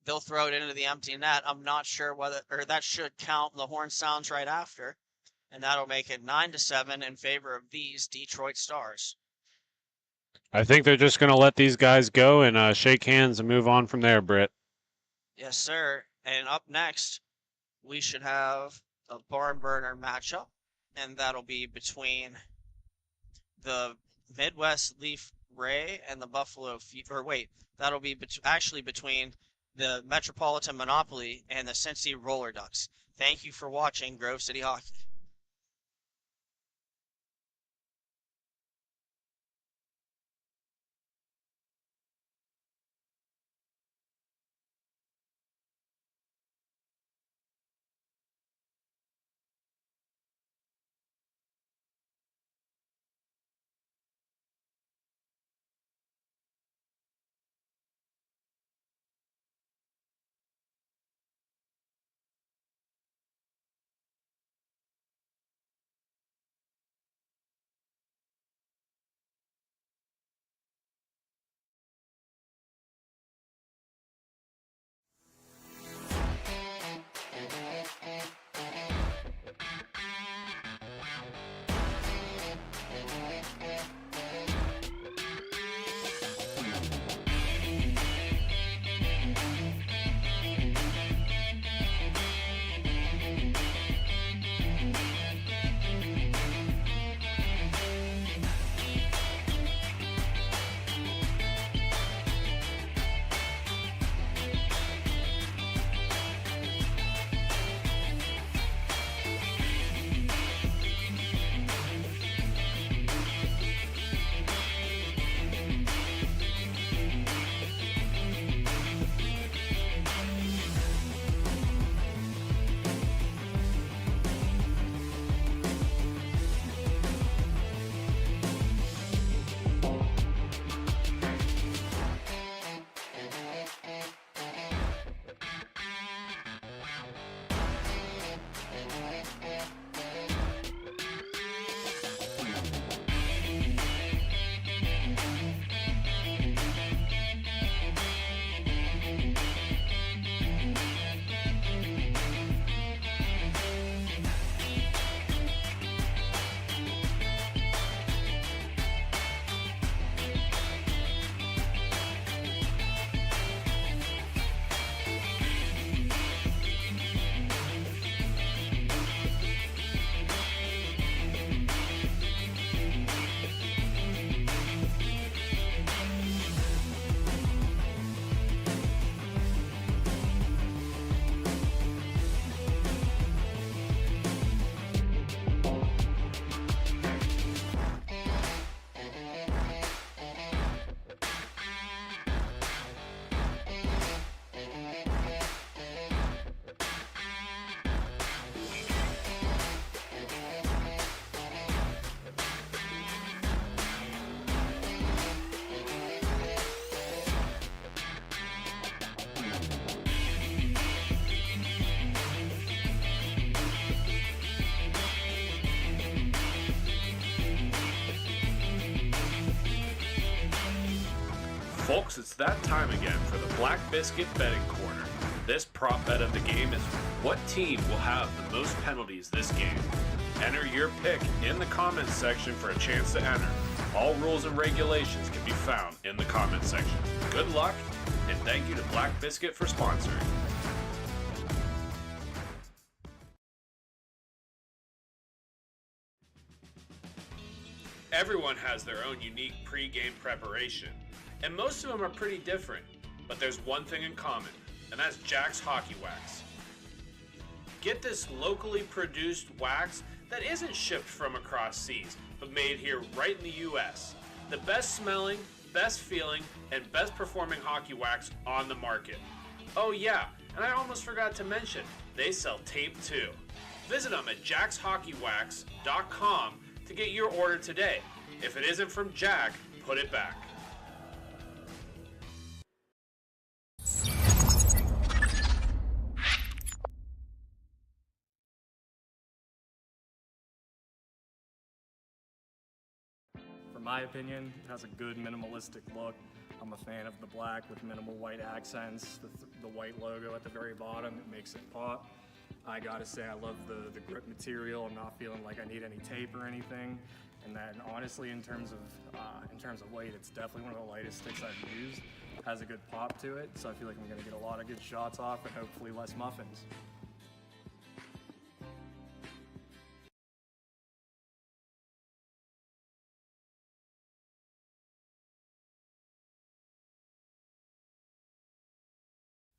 They'll throw it into the empty net. I'm not sure or that should count. The horn sounds right after, and that'll make it 9-7 in favor of these Detroit Stars. I think they're just going to let these guys go and shake hands and move on from there, Britt. Yes, sir. And up next, we should have a barn burner matchup, and that'll be between the Midwest Leaf Ray and the Buffalo that'll be actually between the Metropolitan Monopoly and the Cincy Roller Ducks. Thank you for watching Grove City Hockey. Folks, it's that time again for the Black Biscuit betting corner. This prop bet of the game is what team will have the most penalties this game. Enter your pick in the comments section for a chance to enter. All rules and regulations can be found in the comments section. Good luck, and thank you to Black Biscuit for sponsoring. Everyone has their own unique pre-game preparation, and most of them are pretty different, but there's one thing in common, and that's Jack's Hockey Wax. Get this locally produced wax that isn't shipped from across seas, but made here right in the US. The best smelling, best feeling, and best performing hockey wax on the market. Oh yeah, and I almost forgot to mention, they sell tape too. Visit them at jackshockeywax.com to get your order today. If it isn't from Jack, put it back. For my opinion, it has a good minimalistic look. I'm a fan of the black with minimal white accents, the white logo at the very bottom, it makes it pop. I gotta say I love the grip material. I'm not feeling like I need any tape or anything. And then honestly, in terms of weight, it's definitely one of the lightest sticks I've used. It has a good pop to it, so I feel like I'm gonna get a lot of good shots off and hopefully less muffins.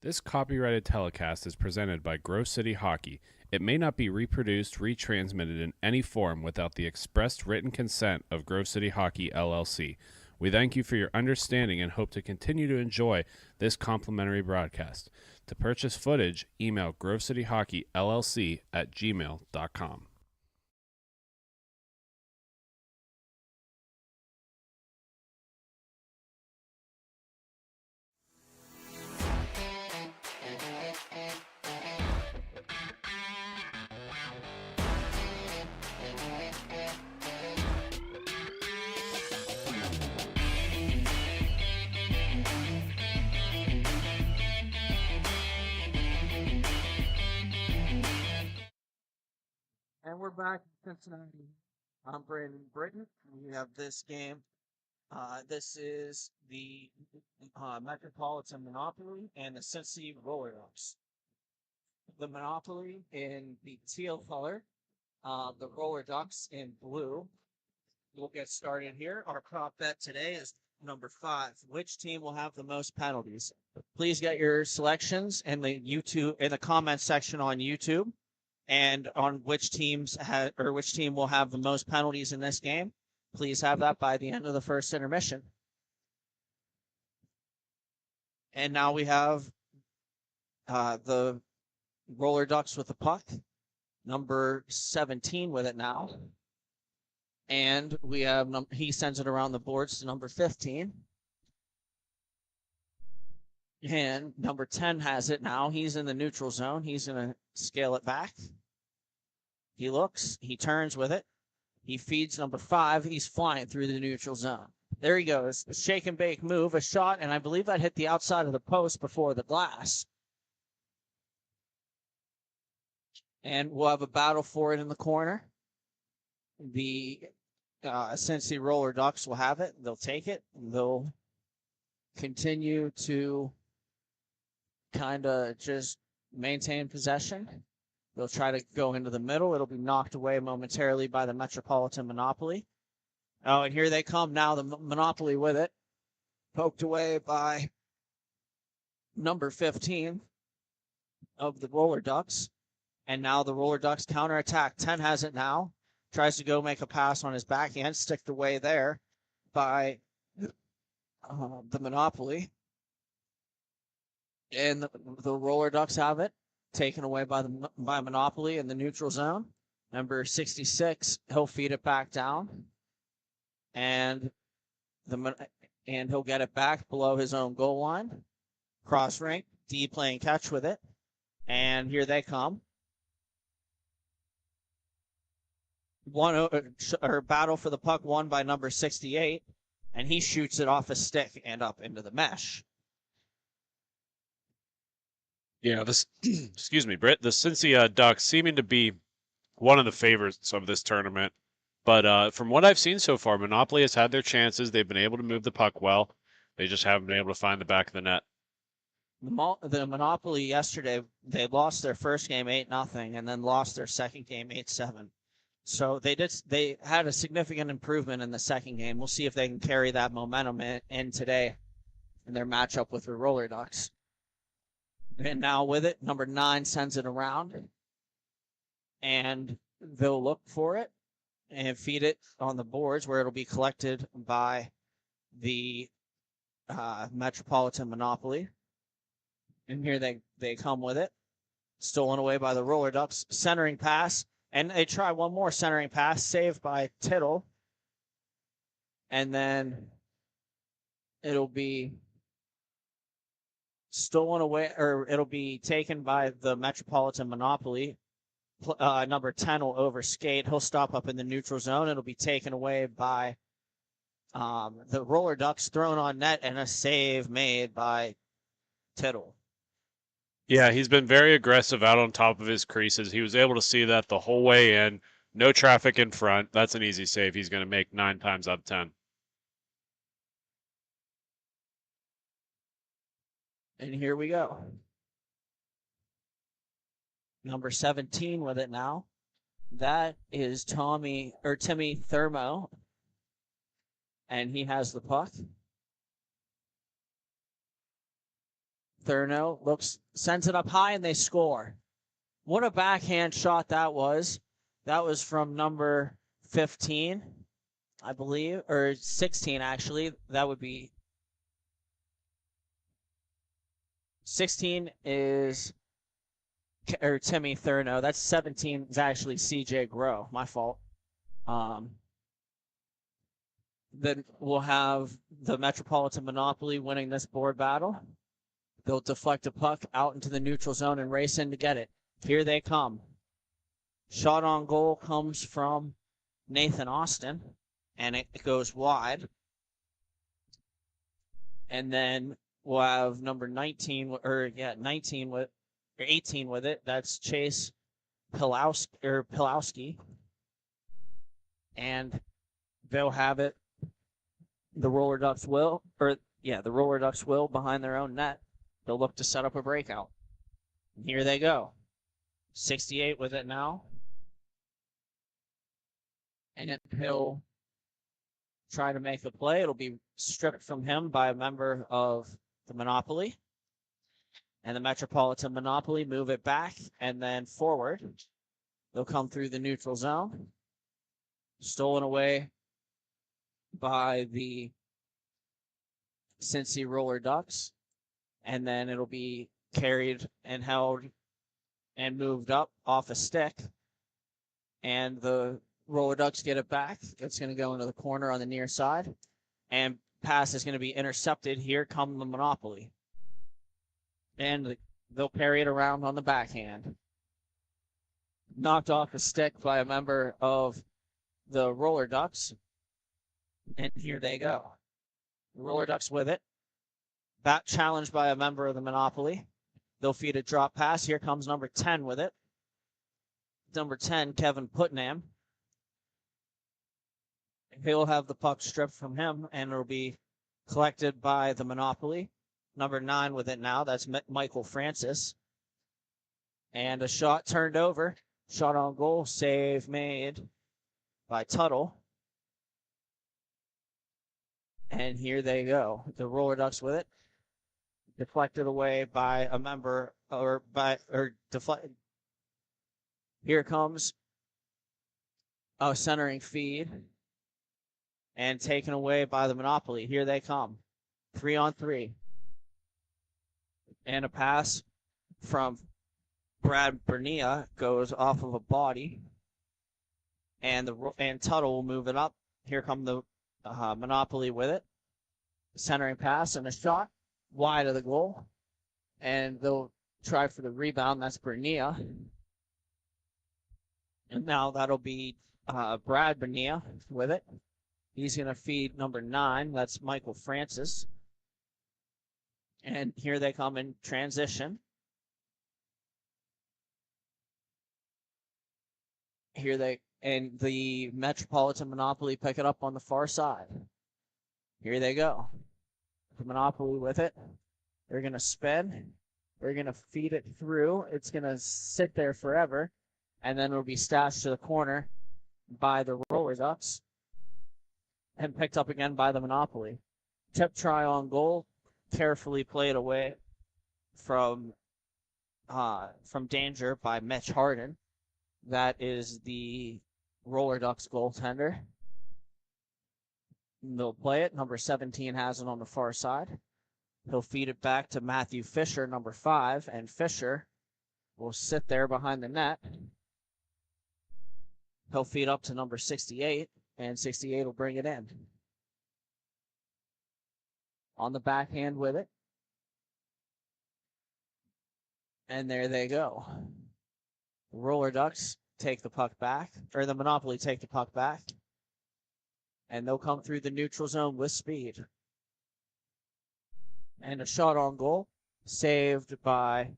This copyrighted telecast is presented by Grove City Hockey. It may not be reproduced, retransmitted in any form without the expressed written consent of Grove City Hockey, LLC. We thank you for your understanding and hope to continue to enjoy this complimentary broadcast. To purchase footage, email grovecityhockeyllc@gmail.com. And we're back in Cincinnati. I'm Brandon Britton. We have this game. This is the Metropolitan Monopoly and the Cincy Roller Ducks. The Monopoly in the teal color, the Roller Ducks in blue. We'll get started here. Our prop bet today is number 5. Which team will have the most penalties? Please get your selections in the comments section on YouTube. And on which team will have the most penalties in this game. Please have that by the end of the first intermission. And now we have the Roller Ducks with the puck, number 17 with it now. And we have he sends it around the boards to number 15. And number 10 has it now. He's in the neutral zone. He's going to scale it back. He looks. He turns with it. He feeds number 5. He's flying through the neutral zone. There he goes. A shake and bake move, a shot, and I believe that hit the outside of the post before the glass. And we'll have a battle for it in the corner. The Cincy Roller Ducks will have it. They'll take it. They'll continue to kind of just maintain possession. They'll try to go into the middle. It'll be knocked away momentarily by the Metropolitan Monopoly. Oh, and here they come now, the Monopoly with it. Poked away by number 15 of the Roller Ducks. And now the Roller Ducks counterattack. 10 has it now. Tries to go make a pass on his backhand. Sticked away there by the Monopoly. And the Roller Ducks have it. Taken away by Monopoly in the neutral zone. Number 66, he'll feed it back down. And he'll get it back below his own goal line. Cross rink, D playing catch with it. And here they come. Battle for the puck won by number 68. and he shoots it off a stick and up into the mesh. Yeah, this excuse me, Britt. The Cincy Ducks seeming to be one of the favorites of this tournament. But from what I've seen so far, Monopoly has had their chances. They've been able to move the puck well. They just haven't been able to find the back of the net. The Monopoly yesterday, they lost their first game 8-0 and then lost their second game 8-7. So they had a significant improvement in the second game. We'll see if they can carry that momentum in today in their matchup with the Roller Ducks. And now with it, number 9 sends it around, and they'll look for it and feed it on the boards where it'll be collected by the Metropolitan Monopoly. And here they come with it. Stolen away by the Roller Ducks. Centering pass. And they try one more centering pass. Saved by Tittle. And then it'll be stolen away, or it'll be taken by the Metropolitan Monopoly. Number 10 will overskate. He'll stop up in the neutral zone. It'll be taken away by the Roller Ducks, thrown on net, and a save made by Tittle. Yeah, he's been very aggressive out on top of his creases. He was able to see that the whole way in. No traffic in front. That's an easy save. He's going to make 9 times out of 10. And here we go. Number 17 with it now. That is Timmy Thermo. And he has the puck. Thermo sends it up high, and they score. What a backhand shot that was. That was from number 15, I believe, or 16, actually. That would be 16 is Timmy Thurno. That's 17 is actually CJ Grow. My fault. Then we'll have the Metropolitan Monopoly winning this board battle. They'll deflect a puck out into the neutral zone and race in to get it. Here they come. Shot on goal comes from Nathan Austin, and it goes wide. And then we'll have number 18 with it. That's Chase Pilowski. And they'll have it. The Roller Ducks will behind their own net. They'll look to set up a breakout. And here they go. 68 with it now. And he'll try to make a play. It'll be stripped from him by a member of the Monopoly. And the Metropolitan Monopoly move it back and then forward. They'll come through the neutral zone. Stolen away by the Cincy Roller Ducks. And then it'll be carried and held and moved up off a stick. And the Roller Ducks get it back. It's going to go into the corner on the near side. And pass is going to be intercepted. Here come the Monopoly. And they'll carry it around on the backhand. Knocked off a stick by a member of the Roller Ducks. And here they go. The Roller Ducks with it. Bat challenged by a member of the Monopoly. They'll feed a drop pass. Here comes number 10 with it. Number 10, Kevin Putnam. He'll have the puck stripped from him, and it'll be collected by the Monopoly. Number 9 with it now. That's Michael Francis. And a shot turned over. Shot on goal. Save made by Tuttle. And here they go. The Roller Ducks with it. Deflected away by a member, deflected. Here comes a centering feed. And taken away by the Monopoly. Here they come. 3-on-3. And a pass from Brad Bernia goes off of a body. And Tuttle will move it up. Here come the Monopoly with it. Centering pass and a shot wide of the goal. And they'll try for the rebound. That's Bernia. And now that'll be Brad Bernia with it. He's going to feed number 9. That's Michael Francis. And here they come in transition. And the Metropolitan Monopoly pick it up on the far side. Here they go. The Monopoly with it. They're going to spin. They're going to feed it through. It's going to sit there forever. And then it'll be stashed to the corner by the Roller Ducks. And picked up again by the Monopoly. Tip try on goal. Carefully played away from danger by Mitch Harden. That is the Roller Ducks goaltender. They'll play it. Number 17 has it on the far side. He'll feed it back to Matthew Fisher, number 5, and Fisher will sit there behind the net. He'll feed up to number 68, and 68 will bring it in. On the backhand with it. And there they go. The Roller Ducks take the puck back, or the Monopoly take the puck back. And they'll come through the neutral zone with speed. And a shot on goal, saved by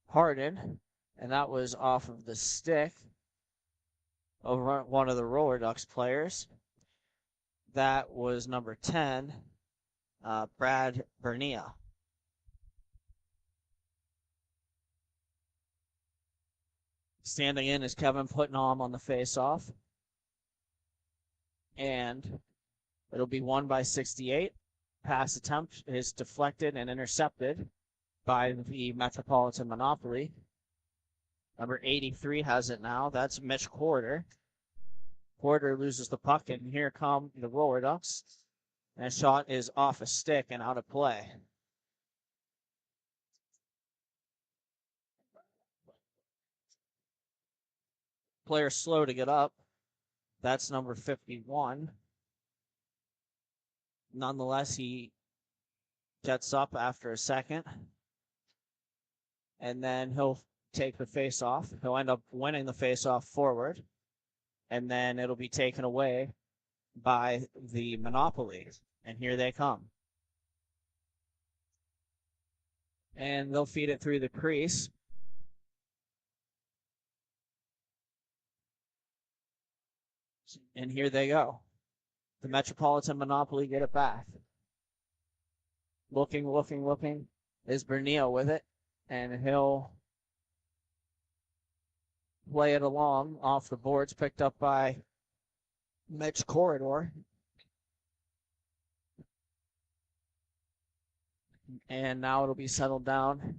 Harden. And that was off of the stick of one of the Roller Ducks players. That was number 10, Brad Bernia. Standing in is Kevin Putnam on the face-off. And it'll be won by 68. Pass attempt is deflected and intercepted by the Metropolitan Monopoly. Number 83 has it now. That's Mitch Porter. Porter loses the puck, and here come the Roller Ducks. And shot is off a stick and out of play. Player slow to get up. That's number 51. Nonetheless, he gets up after a second. And then he'll take the face-off. He'll end up winning the face-off forward. And then it'll be taken away by the Monopoly. And here they come. And they'll feed it through the crease. And here they go. The Metropolitan Monopoly get it back. Looking is Bernio with it. And he'll play it along off the boards, picked up by Mitch Corridor. And now it'll be settled down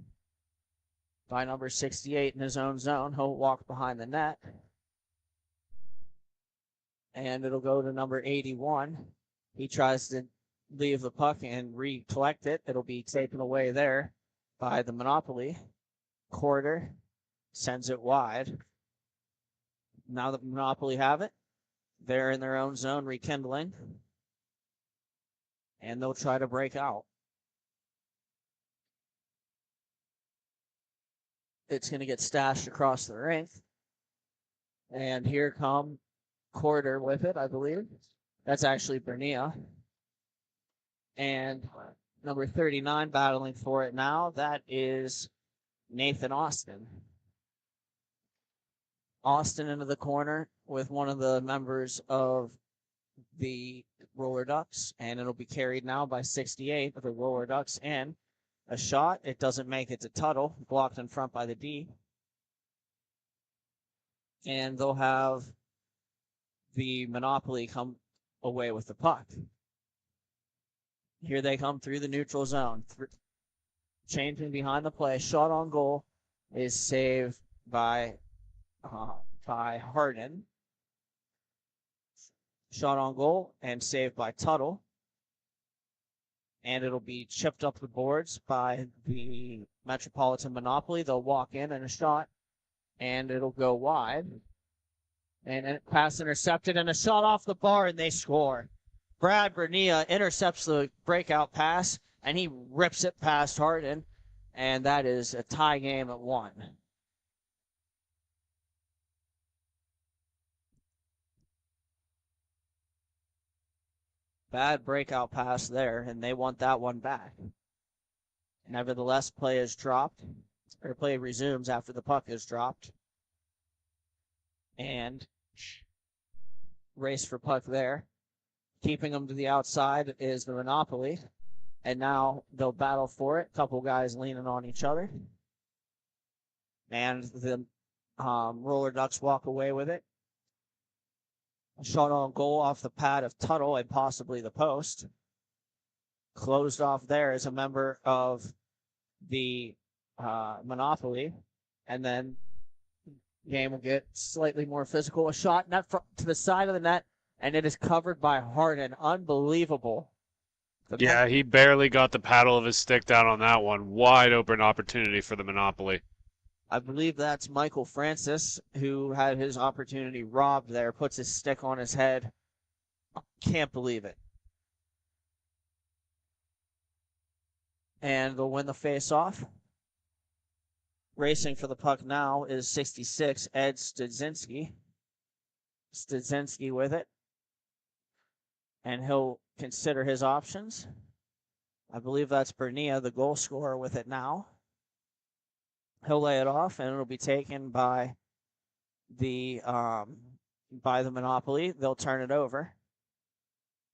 by number 68 in his own zone. He'll walk behind the net. And it'll go to number 81. He tries to leave the puck and recollect it. It'll be taken away there by the Monopoly. Corridor sends it wide. Now the Monopoly have it. They're in their own zone rekindling. And they'll try to break out. It's going to get stashed across the rink. And here come Corridor with it, I believe. That's actually Bernia. And number 39 battling for it now. That is Nathan Austin. Austin into the corner with one of the members of the Roller Ducks. And it'll be carried now by 68 of the Roller Ducks in. A shot. It doesn't make it to Tuttle. Blocked in front by the D. And they'll have the Monopoly come away with the puck. Here they come through the neutral zone. Changing behind the play. Shot on goal is saved by Harden. Shot on goal and saved by Tuttle. And it'll be chipped up the boards by the Metropolitan Monopoly. They'll walk in and a shot. And it'll go wide. And a pass intercepted and a shot off the bar and they score. Brad Bernia intercepts the breakout pass and he rips it past Harden. And that is a tie game at 1. Bad breakout pass there, and they want that one back. Nevertheless, play is dropped, or play resumes after the puck is dropped. And race for puck there. Keeping them to the outside is the Monopoly. And now they'll battle for it. Couple guys leaning on each other. And the Roller Ducks walk away with it. A shot on goal off the pad of Tuttle and possibly the post. Closed off there is a member of the Monopoly. And then game will get slightly more physical. A shot net to the side of the net, and it is covered by Harden. Unbelievable. Yeah, he barely got the paddle of his stick down on that one. Wide open opportunity for the Monopoly. I believe that's Michael Francis, who had his opportunity robbed there, puts his stick on his head. Can't believe it. And they'll win the face-off. Racing for the puck now is 66, Ed Studzinski. Studzinski with it. And he'll consider his options. I believe that's Bernia, the goal scorer, with it now. He'll lay it off, and it'll be taken by the Monopoly. They'll turn it over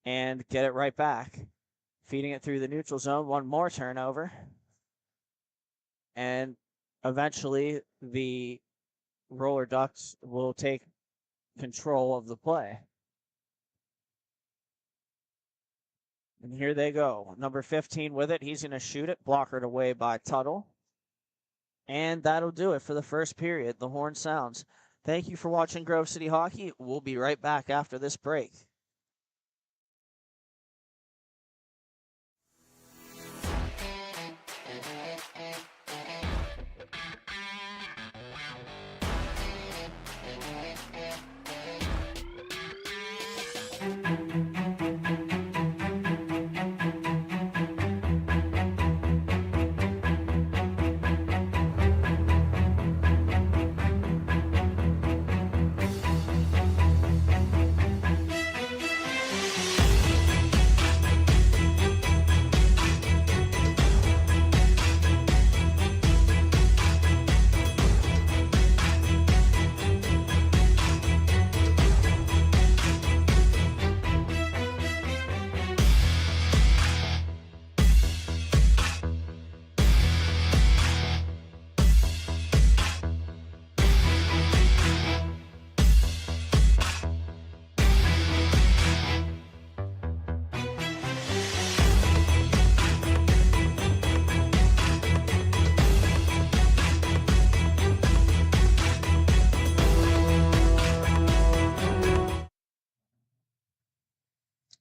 and get it right back. Feeding it through the neutral zone. One more turnover. And eventually the Roller Ducks will take control of the play. And here they go. Number 15 with it. He's going to shoot it. Blockered away by Tuttle. And that'll do it for the first period. The horn sounds. Thank you for watching Grove City Hockey. We'll be right back after this break.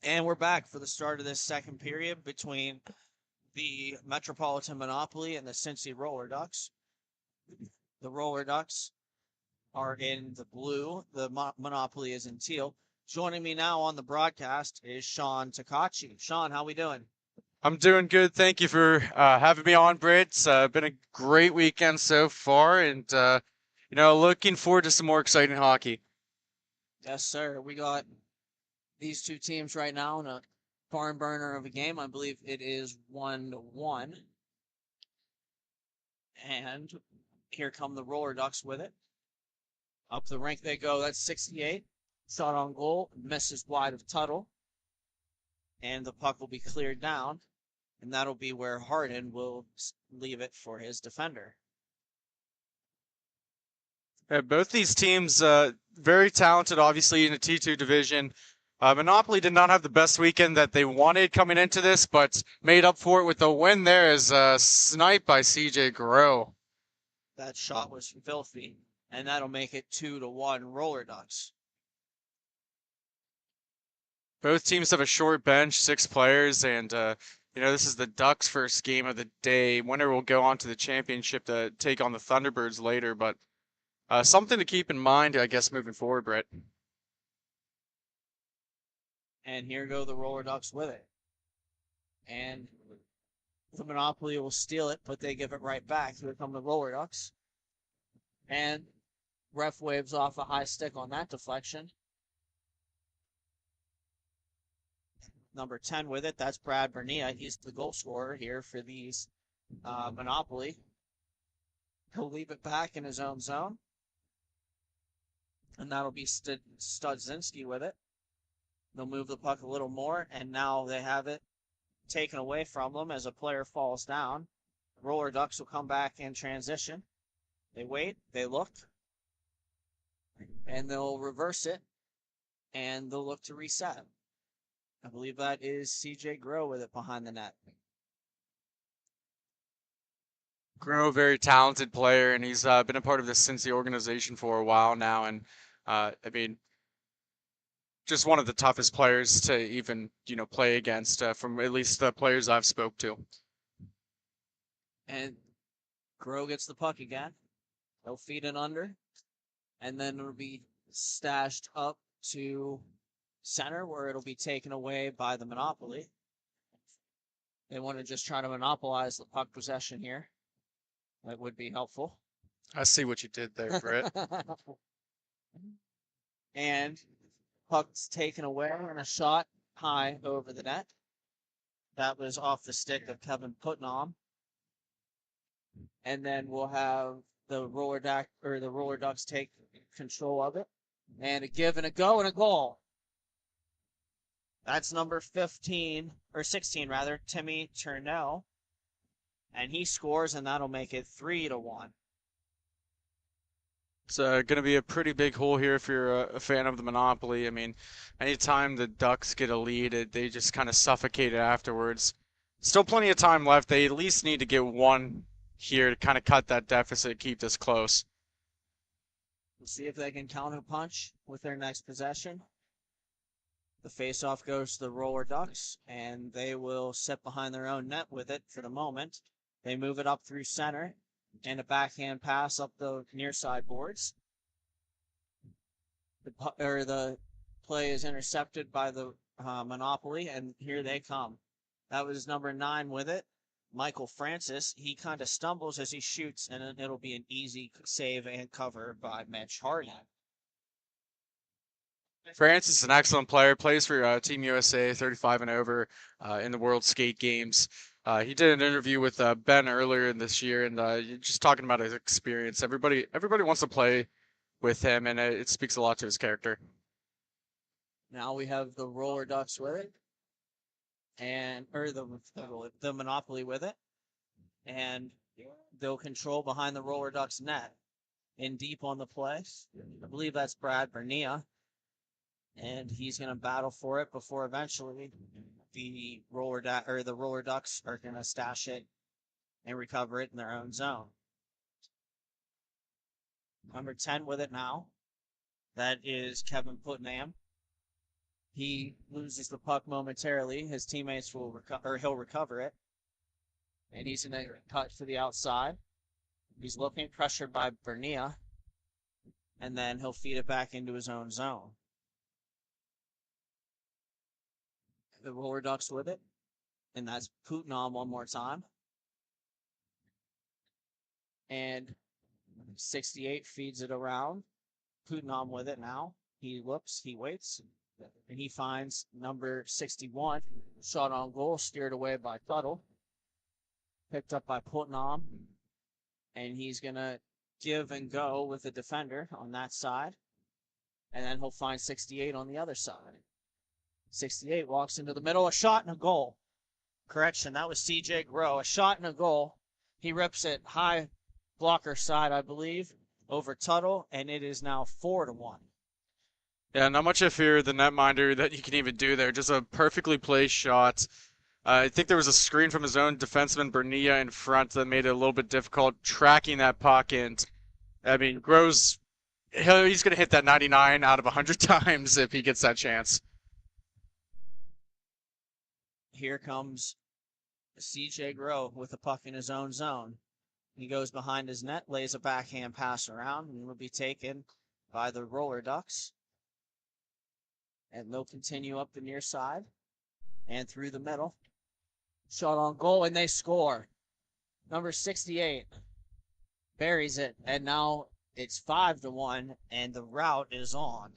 And we're back for the start of this second period between the Metropolitan Monopoly and the Cincy Roller Ducks. The Roller Ducks are in the blue. The Monopoly is in teal. Joining me now on the broadcast is Sean Takachi. Sean, how we doing? I'm doing good. Thank you for having me on, Britt. It's been a great weekend so far, and looking forward to some more exciting hockey. Yes, sir. We got these two teams right now in a barn burner of a game. I believe it is 1-1. And here come the Roller Ducks with it. Up the rink they go. That's 68. Shot on goal. Misses wide of Tuttle. And the puck will be cleared down. And that'll be where Harden will leave it for his defender. Both these teams, very talented, obviously, in the T2 division. Monopoly did not have the best weekend that they wanted coming into this, but made up for it with a win there as a snipe by CJ Groh. That shot was filthy, and that'll make it 2-1 Roller Ducks. Both teams have a short bench, 6 players, and this is the Ducks' first game of the day. Winner will go on to the championship to take on the Thunderbirds later, but something to keep in mind, I guess, moving forward, Brett. And here go the Roller Ducks with it. And the Monopoly will steal it, but they give it right back. Here come the Roller Ducks. And ref waves off a high stick on that deflection. number 10 with it. That's Brad Bernia. He's the goal scorer here for these Monopoly. He'll leave it back in his own zone. And that'll be Studzinski with it. They'll move the puck a little more, and now they have it taken away from them as a player falls down. Roller Ducks will come back in transition. They wait, they look, and they'll reverse it, and they'll look to reset. I believe that is CJ Grow with it behind the net. Grow, very talented player, and he's been a part of the Cincy organization for a while now, and I mean, just one of the toughest players to even, play against from at least the players I've spoke to. And Grow gets the puck again. They'll feed it under, and then it'll be stashed up to center where it'll be taken away by the Monopoly. They want to just try to monopolize the puck possession here. That would be helpful. I see what you did there, Britt. And puck's taken away and a shot high over the net. That was off the stick of Kevin Putnam. And then we'll have the Roller Ducks take control of it. And a give and a go and a goal. That's number 15, or 16 rather, Timmy Turnell. And he scores, and that'll make it 3-1. It's going to be a pretty big hole here if you're a fan of the Monopoly. I mean, anytime the Ducks get a lead, they just kind of suffocate it afterwards. Still plenty of time left. They at least need to get one here to kind of cut that deficit, keep this close. We'll see if they can counterpunch with their next possession. The faceoff goes to the Roller Ducks, and they will sit behind their own net with it for the moment. They move it up through center, and a backhand pass up the near side boards. The play is intercepted by the Monopoly, and here they come. That was number 9 with it, Michael Francis. He kind of stumbles as he shoots, and it'll be an easy save and cover by Mitch Hardy. Francis is an excellent player, plays for Team USA, 35 and over in the World Skate Games. He did an interview with Ben earlier in this year, and just talking about his experience. Everybody wants to play with him, and it speaks a lot to his character. Now we have the Roller Ducks with it, or the Monopoly with it, and they'll control behind the Roller Ducks net. In deep on the play, I believe that's Brad Bernia, and he's going to battle for it before eventually the Roller Ducks are going to stash it and recover it in their own zone. Number 10 with it now. That is Kevin Putnam. He loses the puck momentarily. His teammates will he'll recover it. And he's going to cut to the outside. He's looking, pressured by Bernia. And then he'll feed it back into his own zone. The Roller Ducks with it. And that's Putnam one more time. And 68 feeds it around. Putnam with it now. He looks, he waits, and he finds number 61. Shot on goal, steered away by Tuttle. Picked up by Putnam. And he's going to give and go with the defender on that side. And then he'll find 68 on the other side. 68 walks into the middle, a shot and a goal. Correction, that was CJ Grow. A shot and a goal. He rips it high blocker side, I believe, over Tuttle, and it is now 4-1. Yeah, not much of fear the netminder that he can even do there. Just a perfectly placed shot. I think there was a screen from his own defenseman, Bernia, in front that made it a little bit difficult tracking that puck. And, I mean, Grow's, he's going to hit that 99 out of 100 times if he gets that chance. Here comes CJ Grow with the puck in his own zone. He goes behind his net, lays a backhand pass around, and will be taken by the Roller Ducks. And they'll continue up the near side and through the middle. Shot on goal, and they score. Number 68 buries it, and now it's 5-1, and the route is on.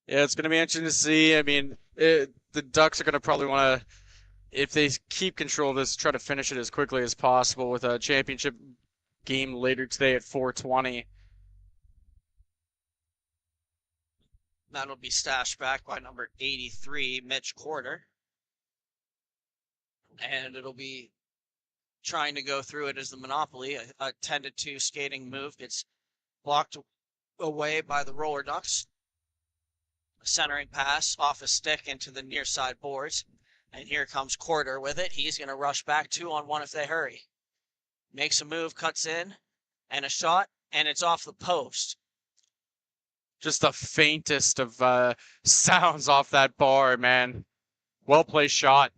Yeah, it's going to be interesting to see. I mean, the Ducks are going to probably want to, if they keep control of this, try to finish it as quickly as possible with a championship game later today at 4:20. That'll be stashed back by number 83, Mitch Corder. And it'll be trying to go through it as the Monopoly. A 10-2 skating move gets blocked away by the Roller Ducks. A centering pass off a stick into the near side boards. And here comes Corder with it. He's going to rush back 2-on-1 if they hurry. Makes a move, cuts in, and a shot, and it's off the post. Just the faintest of sounds off that bar, man. Well-placed shot.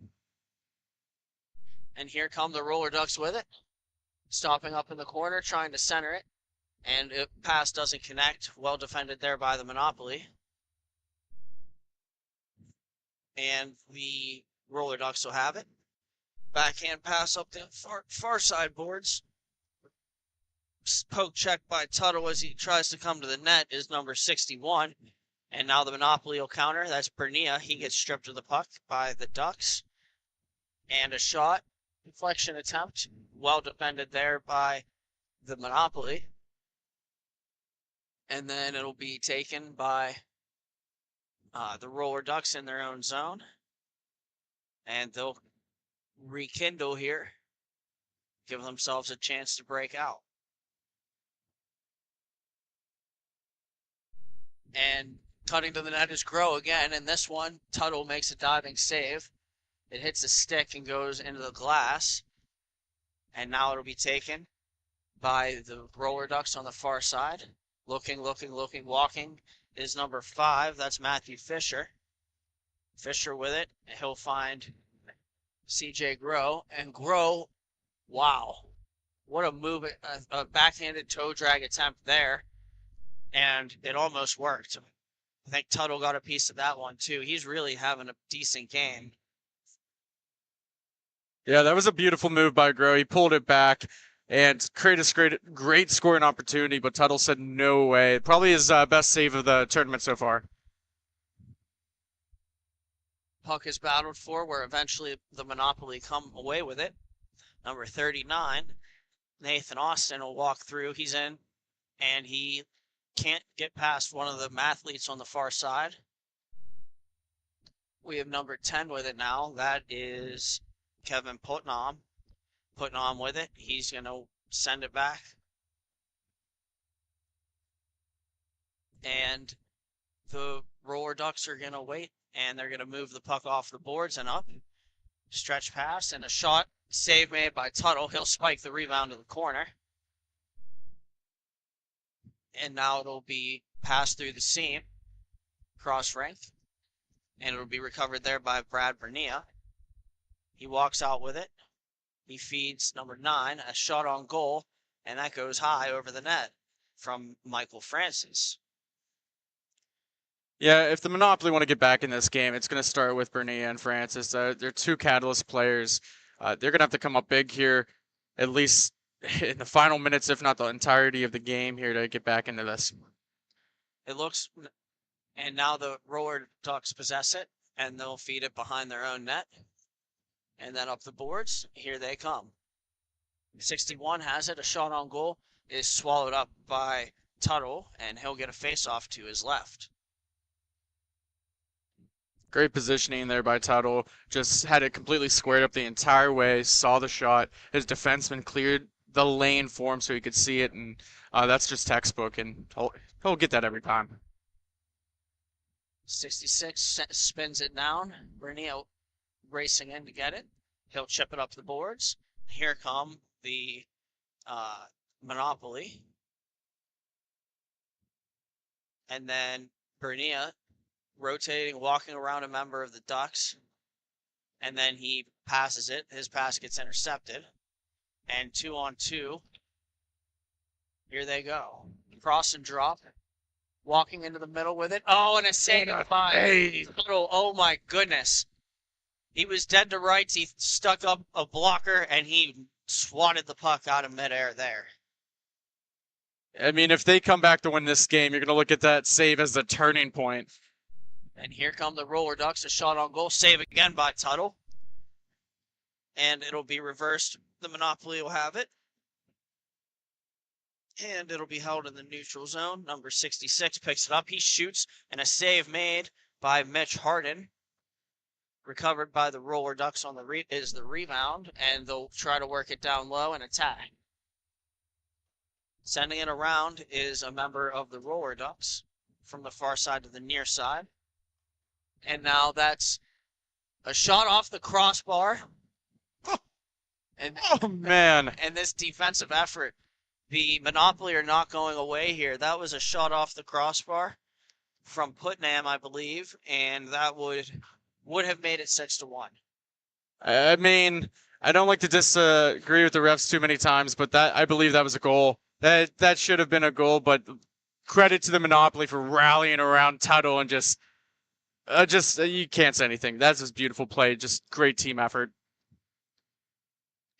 And here come the Roller Ducks with it. Stopping up in the corner, trying to center it. And the pass doesn't connect. Well defended there by the Monopoly. And the Roller Ducks will have it. Backhand pass up the far side boards. Poke check by Tuttle as he tries to come to the net is number 61. And now the Monopoly will counter. That's Bernia. He gets stripped of the puck by the Ducks. And a shot. Deflection attempt. Well defended there by the Monopoly. And then it'll be taken by the Roller Ducks in their own zone. And they'll rekindle here. Give themselves a chance to break out. And cutting to the net is Grow again. And this one, Tuttle makes a diving save. It hits a stick and goes into the glass. And now it'll be taken by the Roller Ducks on the far side. Looking, walking is number 5. That's Matthew Fisher. Fisher with it. He'll find CJ Grow. And Grow, wow. What a move. A backhanded toe drag attempt there. And it almost worked. I think Tuttle got a piece of that one too. He's really having a decent game. Yeah, that was a beautiful move by Grow. He pulled it back and created a great scoring opportunity, but Tuttle said no way. Probably his best save of the tournament so far. Puck is battled for, where eventually the Monopoly come away with it. Number 39, Nathan Austin will walk through. He's in, and he can't get past one of the mathletes on the far side. We have number 10 with it now. That is Kevin Putnam. Putnam with it. He's going to send it back. And the Roller Ducks are going to wait, and they're going to move the puck off the boards and up. Stretch pass and a shot. Save made by Tuttle. He'll spike the rebound to the corner. And now it'll be passed through the seam. Cross rink. And it'll be recovered there by Brad Bernia. He walks out with it. He feeds number 9, a shot on goal, and that goes high over the net from Michael Francis. Yeah, if the Monopoly want to get back in this game, it's going to start with Bernia and Francis. They're two catalyst players. They're going to have to come up big here, at least in the final minutes, if not the entirety of the game here, to get back into this. It looks, and now the Roller Ducks possess it, and they'll feed it behind their own net. And then up the boards, here they come. 61 has it. A shot on goal is swallowed up by Tuttle, and he'll get a face-off to his left. Great positioning there by Tuttle. Just had it completely squared up the entire way, saw the shot. His defenseman cleared the lane for him so he could see it, and that's just textbook, and he'll get that every time. 66 spins it down. Bernia racing in to get it. He'll chip it up the boards. Here come the Monopoly. And then Bernia rotating, walking around a member of the Ducks. And then he passes it. His pass gets intercepted. And 2-on-2. Here they go. Cross and drop. Walking into the middle with it. Oh, and a save by Tuttle. Oh, my goodness. He was dead to rights. He stuck up a blocker, and he swatted the puck out of midair there. I mean, if they come back to win this game, you're going to look at that save as the turning point. And here come the Roller Ducks. A shot on goal. Save again by Tuttle. And it'll be reversed. The Monopoly will have it. And it'll be held in the neutral zone. Number 66 picks it up. He shoots, and a save made by Mitch Harden. Recovered by the Roller Ducks on the is the rebound, and they'll try to work it down low and attack. Sending it around is a member of the Roller Ducks from the far side to the near side. And now that's a shot off the crossbar. And, Oh, man. And this defensive effort, the Monopoly are not going away here. That was a shot off the crossbar from Putnam, I believe, and that would have made it 6-1. I mean, I don't like to disagree with the refs too many times, but I believe that was a goal. That should have been a goal, but credit to the Monopoly for rallying around Tuttle and just you can't say anything. That's just beautiful play, just great team effort.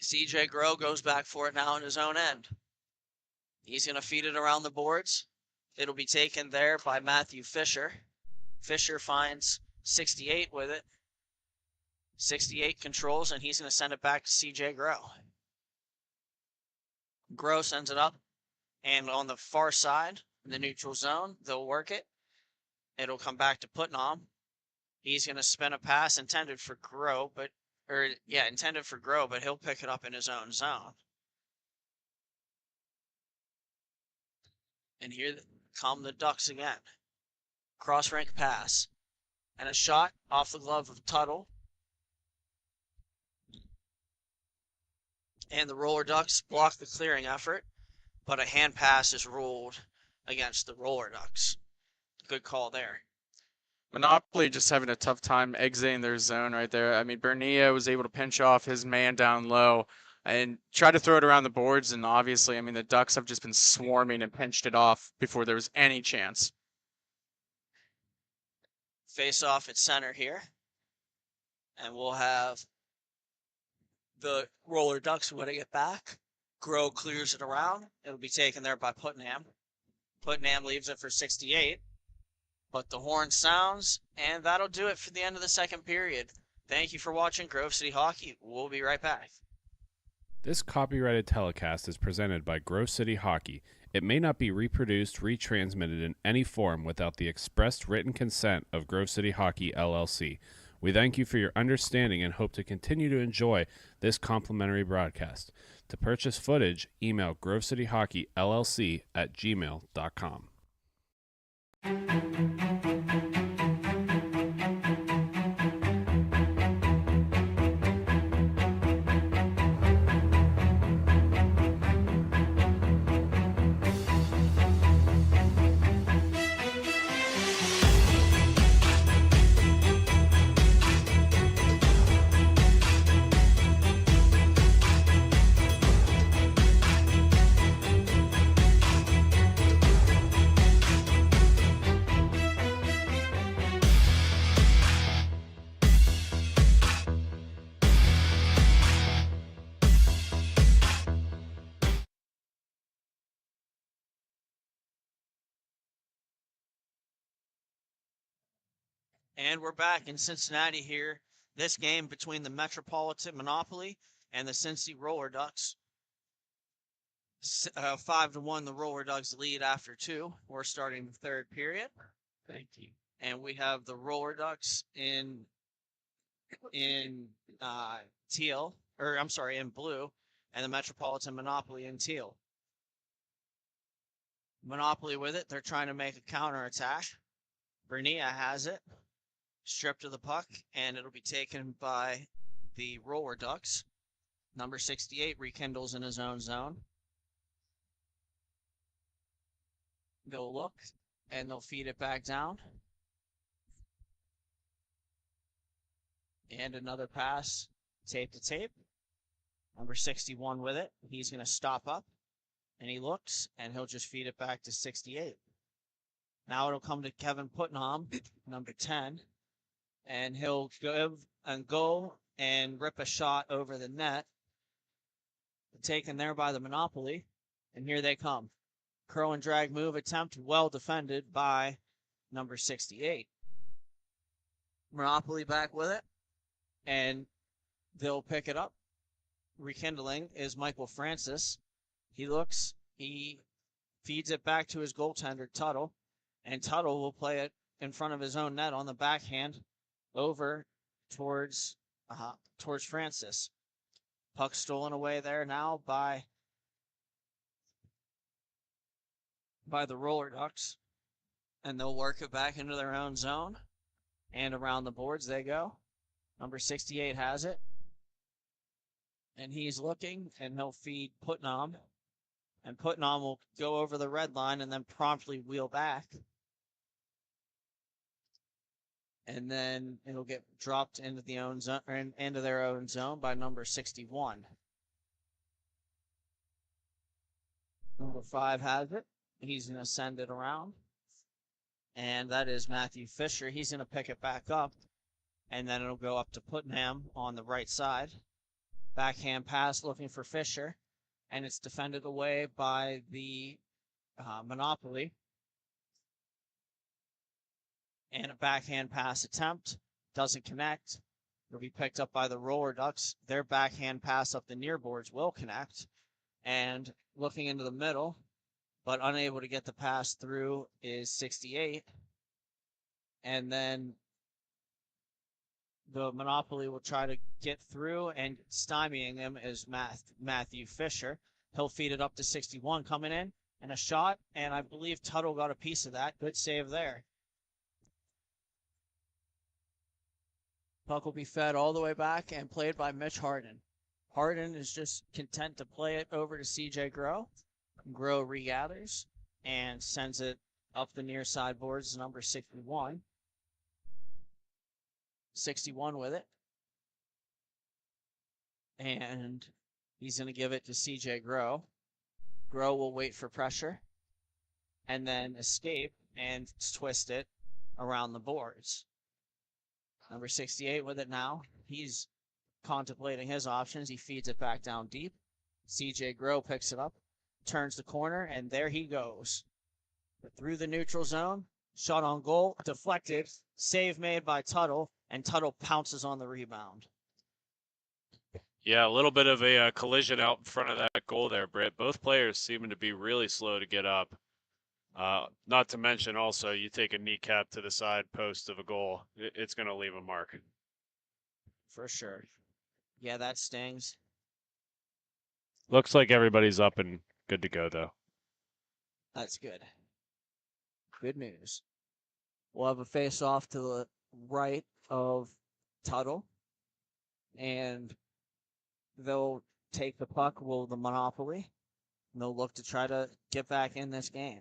CJ Grow goes back for it now on his own end. He's going to feed it around the boards. It'll be taken there by Matthew Fisher. Fisher finds 68 with it. 68 controls, and he's going to send it back to CJ Grow. Grow sends it up, and on the far side, in the neutral zone, they'll work it. It'll come back to Putnam. He's going to spin a pass intended for Grow, but he'll pick it up in his own zone. And here come the Ducks again. Cross-rank pass. And a shot off the glove of Tuttle. And the Roller Ducks block the clearing effort, but a hand pass is ruled against the Roller Ducks. Good call there. Monopoly just having a tough time exiting their zone right there. I mean, Bernia was able to pinch off his man down low and try to throw it around the boards, and obviously, I mean, the Ducks have just been swarming and pinched it off before there was any chance. Face off at center here. And we'll have the Roller Ducks winning it back. Grow clears it around. It'll be taken there by Putnam. Putnam leaves it for 68. But the horn sounds, and that'll do it for the end of the second period. Thank you for watching Grove City Hockey. We'll be right back. This copyrighted telecast is presented by Grove City Hockey. It may not be reproduced, retransmitted in any form without the expressed written consent of Grove City Hockey, LLC. We thank you for your understanding and hope to continue to enjoy this complimentary broadcast. To purchase footage, email grovecityhockeyllc@gmail.com. And we're back in Cincinnati here. This game between the Metropolitan Monopoly and the Cincy Roller Ducks. 5-1, the Roller Ducks lead after 2. We're starting the third period. Thank you. And we have the Roller Ducks in teal, or I'm sorry, in blue, and the Metropolitan Monopoly in teal. Monopoly with it. They're trying to make a counterattack. Bernia has it. Stripped of the puck, and it'll be taken by the Roller Ducks. Number 68 rekindles in his own zone. They'll look, and they'll feed it back down. And another pass, tape to tape. Number 61 with it. He's going to stop up, and he looks, and he'll just feed it back to 68. Now it'll come to Kevin Putnam, number 10. And he'll go and rip a shot over the net. Taken there by the Monopoly. And here they come. Curl and drag move attempt, well defended by number 68. Monopoly back with it, and they'll pick it up. Rekindling is Michael Francis. He feeds it back to his goaltender, Tuttle, and Tuttle will play it in front of his own net on the backhand over towards Francis. Puck stolen away there now by the Roller Ducks, and they'll work it back into their own zone, and around the boards they go. Number 68 has it, and he's looking, and he'll feed Putnam, and Putnam will go over the red line and then promptly wheel back. And then it'll get dropped into into their own zone by number 61. Number 5 has it. He's going to send it around. And that is Matthew Fisher. He's going to pick it back up. And then it'll go up to Putnam on the right side. Backhand pass looking for Fisher. And it's defended away by the Monopoly. And a backhand pass attempt doesn't connect. It'll be picked up by the Roller Ducks. Their backhand pass up the near boards will connect. And looking into the middle, but unable to get the pass through, is 68. And then the Monopoly will try to get through, and stymieing him is Matthew Fisher. He'll feed it up to 61 coming in, and a shot, and I believe Tuttle got a piece of that. Good save there. Puck will be fed all the way back and played by Mitch Harden. Harden is just content to play it over to CJ Grow. Grow regathers and sends it up the near side boards to number 61. 61 with it. And he's going to give it to CJ Grow. Grow will wait for pressure and then escape and twist it around the boards. Number 68 with it now. He's contemplating his options. He feeds it back down deep. CJ Grow picks it up, turns the corner, and there he goes. Through the neutral zone, shot on goal, deflected, save made by Tuttle, and Tuttle pounces on the rebound. Yeah, a little bit of a collision out in front of that goal there, Britt. Both players seeming to be really slow to get up. Not to mention also, you take a kneecap to the side post of a goal, it's going to leave a mark. For sure. Yeah, that stings. Looks like everybody's up and good to go, though. That's good. Good news. We'll have a face-off to the right of Tuttle, and they'll take the puck, the Monopoly, and they'll look to try to get back in this game.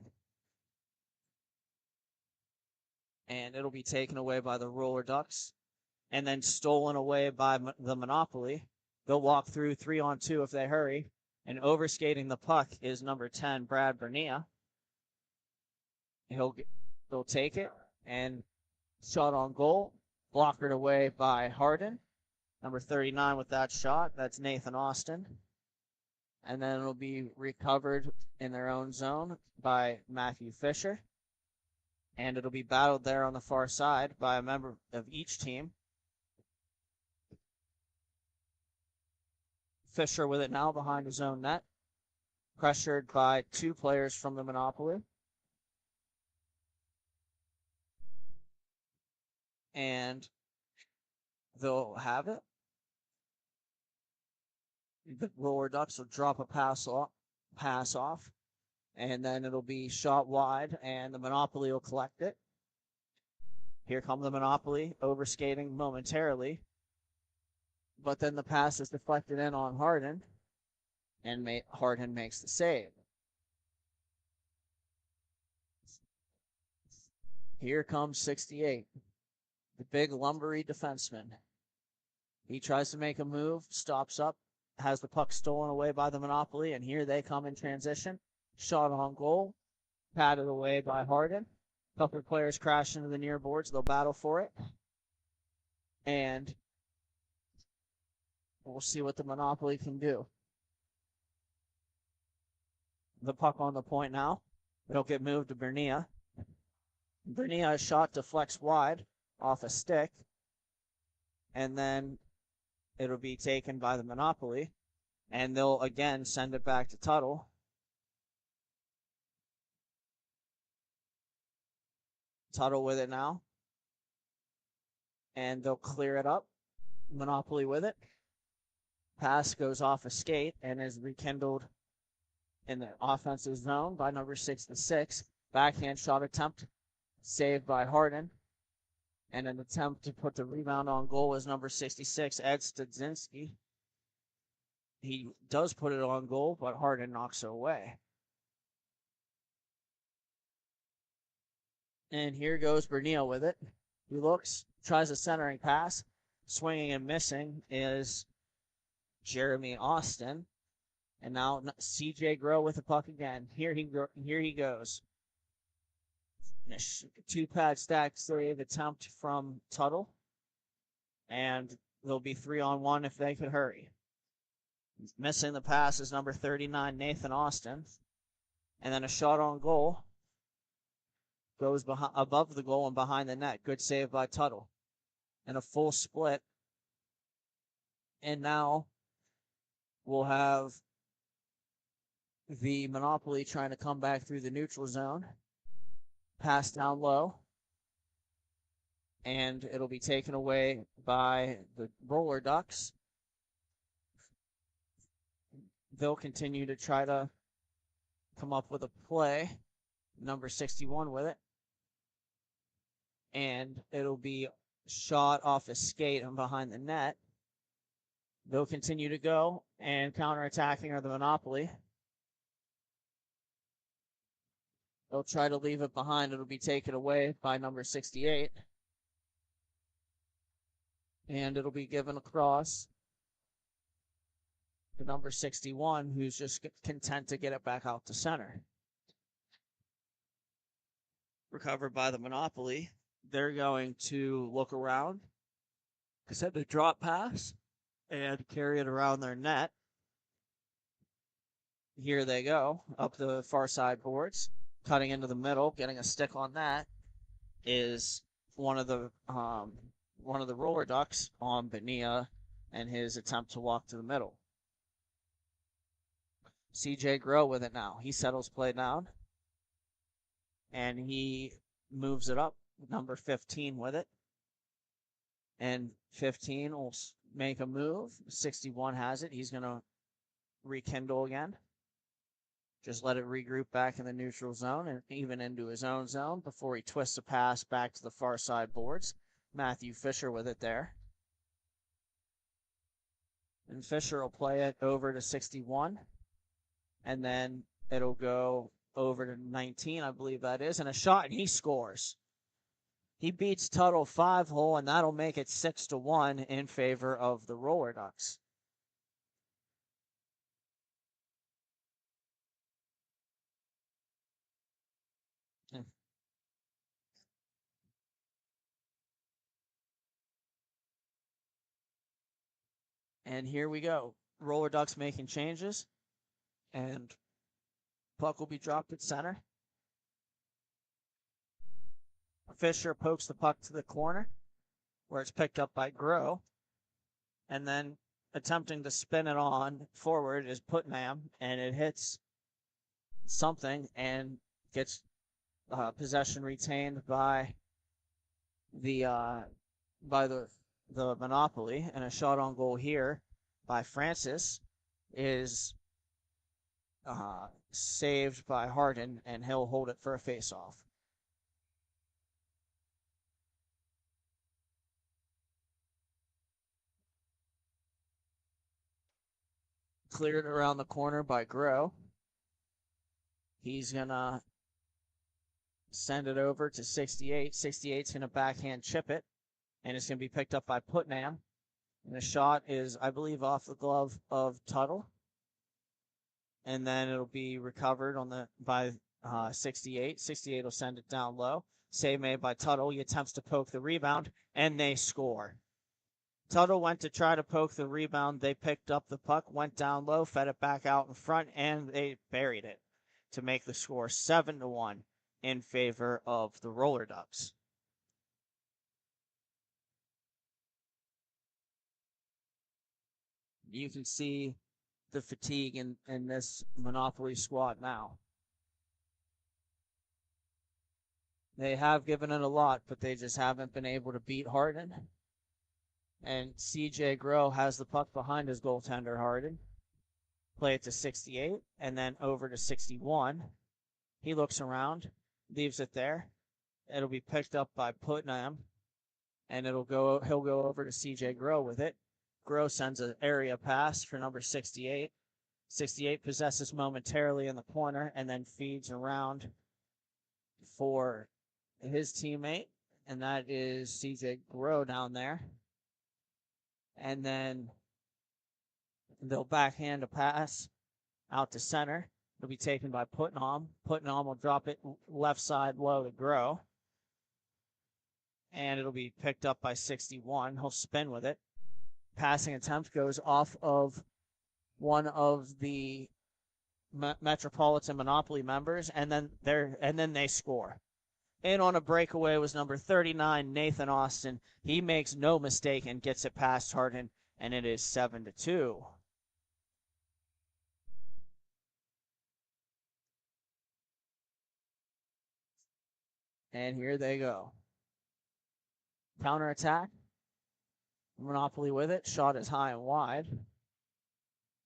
And it'll be taken away by the Roller Ducks and then stolen away by the Monopoly. They'll walk through 3-on-2 if they hurry, and overskating the puck is number 10, Brad Bernia. He'll take it, and shot on goal, blockered away by Harden. Number 39 with that shot, that's Nathan Austin. And then it'll be recovered in their own zone by Matthew Fisher. And it'll be battled there on the far side by a member of each team. Fisher with it now behind his own net. Pressured by 2 players from the Monopoly. And they'll have it. The Roller Ducks will drop a pass off. And then it'll be shot wide, and the Monopoly will collect it. Here come the Monopoly, overskating momentarily. But then the pass is deflected in on Harden, and Harden makes the save. Here comes 68, the big lumbery defenseman. He tries to make a move, stops up, has the puck stolen away by the Monopoly, and here they come in transition. Shot on goal, patted away by Harden. A couple of players crash into the near boards. They'll battle for it. And we'll see what the Monopoly can do. The puck on the point now. It'll get moved to Bernia. Bernia's shot deflects wide off a stick, and then it'll be taken by the Monopoly, and they'll again send it back to Tuttle. Tuttle with it now, and they'll clear it up. Monopoly with it. Pass goes off a skate and is rekindled in the offensive zone by number 66. Backhand shot attempt saved by Harden. And an attempt to put the rebound on goal is number 66, Ed Studzinski. He does put it on goal, but Harden knocks it away. And here goes Bernil with it. He looks, tries a centering pass. Swinging and missing is Jeremy Austin. And now CJ Grow with the puck again. Here he goes. Two-pad stack save attempt from Tuttle. And there'll be 3-on-1 if they could hurry. Missing the pass is number 39, Nathan Austin. And then a shot on goal. Goes above the goal and behind the net. Good save by Tuttle. And a full split. And now we'll have the Monopoly trying to come back through the neutral zone. Pass down low. And it'll be taken away by the Roller Ducks. They'll continue to try to come up with a play. Number 61 with it. And it'll be shot off a skate and behind the net. They'll continue to go, and counterattacking are the Monopoly. They'll try to leave it behind. It'll be taken away by number 68. And it'll be given across to number 61, who's just content to get it back out to center. Recovered by the Monopoly. They're going to look around, set the drop pass, and carry it around their net. Here they go, up the far side boards, cutting into the middle, getting a stick on that is one of the Roller Ducks on Benia and his attempt to walk to the middle. CJ Grow with it now. He settles play down, and he moves it up. Number 15 with it. And 15 will make a move. 61 has it. He's going to rekindle again. Just let it regroup back in the neutral zone and even into his own zone before he twists a pass back to the far side boards. Matthew Fisher with it there. And Fisher will play it over to 61. And then it'll go over to 19, I believe that is. And a shot, and he scores. He beats Tuttle 5-hole, and that'll make it 6-1 in favor of the Roller Ducks. And here we go. Roller Ducks making changes. And puck will be dropped at center. Fisher pokes the puck to the corner, where it's picked up by Grow. And then attempting to spin it on forward is Putnam, and it hits something and gets possession retained by the Monopoly. And a shot on goal here by Francis is saved by Harden, and he'll hold it for a face-off. Cleared around the corner by Grow. He's going to send it over to 68. 68's going to backhand chip it, and it's going to be picked up by Putnam. And the shot is, I believe, off the glove of Tuttle. And then it'll be recovered by 68. 68 will send it down low. Save made by Tuttle. He attempts to poke the rebound, and they score. Tuttle went to try to poke the rebound. They picked up the puck, went down low, fed it back out in front, and they buried it to make the score 7-1 in favor of the Roller Ducks. You can see the fatigue in this Monopoly squad now. They have given it a lot, but they just haven't been able to beat Hardin. And CJ Grow has the puck behind his goaltender, Hardin. Play it to 68, and then over to 61. He looks around, leaves it there. It'll be picked up by Putnam, and he'll go over to CJ Grow with it. Grow sends an area pass for number 68. 68 possesses momentarily in the corner and then feeds around for his teammate, and that is CJ Grow down there. And then they'll backhand a pass out to center. It'll be taken by Putnam. Putnam will drop it left side low to Grow. And it'll be picked up by 61. He'll spin with it. Passing attempt goes off of one of the Metropolitan Monopoly members, and then they score. In on a breakaway was number 39, Nathan Austin. He makes no mistake and gets it past Hardin, and it is 7-2. And here they go. Counterattack. Monopoly with it. Shot is high and wide.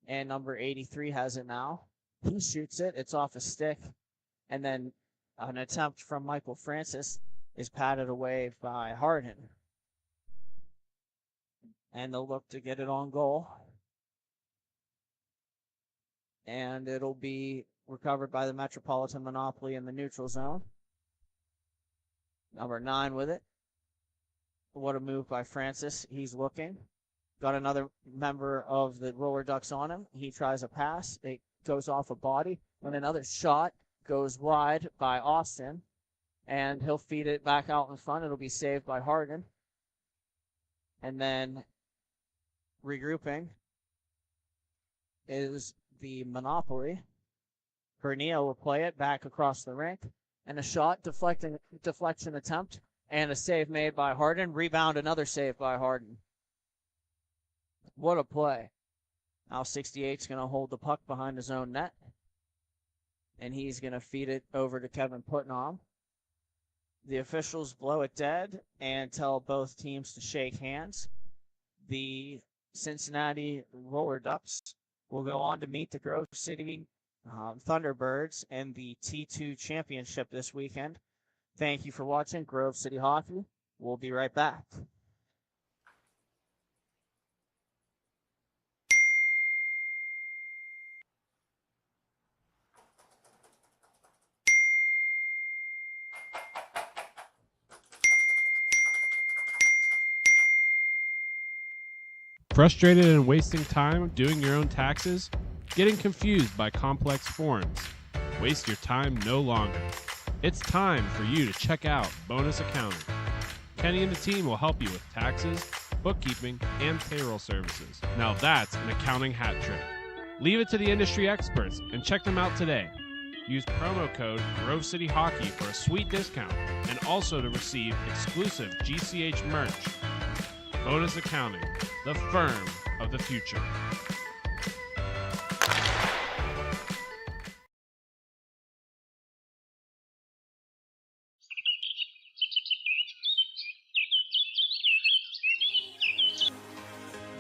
And number 83 has it now. He shoots it. It's off a stick. And then an attempt from Michael Francis is patted away by Hardin. And they'll look to get it on goal. And it'll be recovered by the Metropolitan Monopoly in the neutral zone. Number 9 with it. What a move by Francis. He's looking. Got another member of the Roller Ducks on him. He tries a pass. It goes off a body. And another shot goes wide by Austin. And he'll feed it back out in front. It'll be saved by Hardin. And then regrouping is the Monopoly. Bernier will play it back across the rink. And a shot, deflection attempt. And a save made by Hardin. Rebound, another save by Hardin. What a play. Now 68's going to hold the puck behind his own net. And he's going to feed it over to Kevin Putnam. The officials blow it dead and tell both teams to shake hands. The Cincinnati Roller Ducks will go on to meet the Grove City Thunderbirds in the T2 Championship this weekend. Thank you for watching Grove City Hockey. We'll be right back. Frustrated and wasting time doing your own taxes? Getting confused by complex forms? Waste your time no longer. It's time for you to check out Bonus Accounting. Kenny and the team will help you with taxes, bookkeeping, and payroll services. Now that's an accounting hat trick. Leave it to the industry experts and check them out today. Use promo code Grove City Hockey for a sweet discount and also to receive exclusive GCH merch. Bonus Accounting, the firm of the future.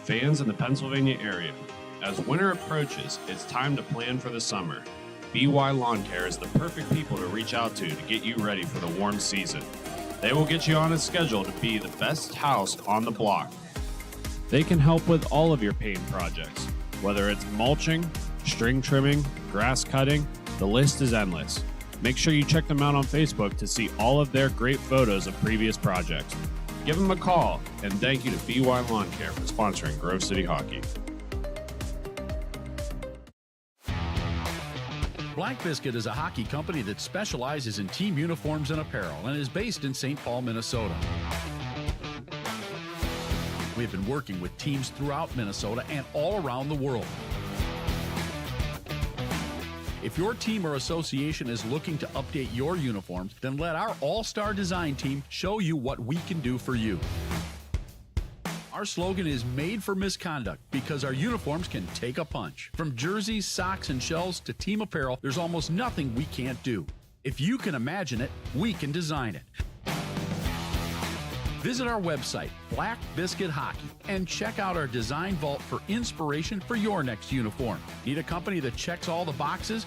Fans in the Pennsylvania area, as winter approaches, it's time to plan for the summer. BY Lawn Care is the perfect people to reach out to get you ready for the warm season. They will get you on a schedule to be the best house on the block. They can help with all of your paint projects, whether it's mulching, string trimming, grass cutting, the list is endless. Make sure you check them out on Facebook to see all of their great photos of previous projects. Give them a call, and thank you to BY Lawn Care for sponsoring Grove City Hockey. Black Biscuit is a hockey company that specializes in team uniforms and apparel and is based in St. Paul, Minnesota. We've been working with teams throughout Minnesota and all around the world. If your team or association is looking to update your uniforms, then let our all-star design team show you what we can do for you. Our slogan is made for misconduct because our uniforms can take a punch. From jerseys, socks, and shells to team apparel, there's almost nothing we can't do. If you can imagine it, we can design it. Visit our website, Black Biscuit Hockey, and check out our design vault for inspiration for your next uniform. Need a company that checks all the boxes?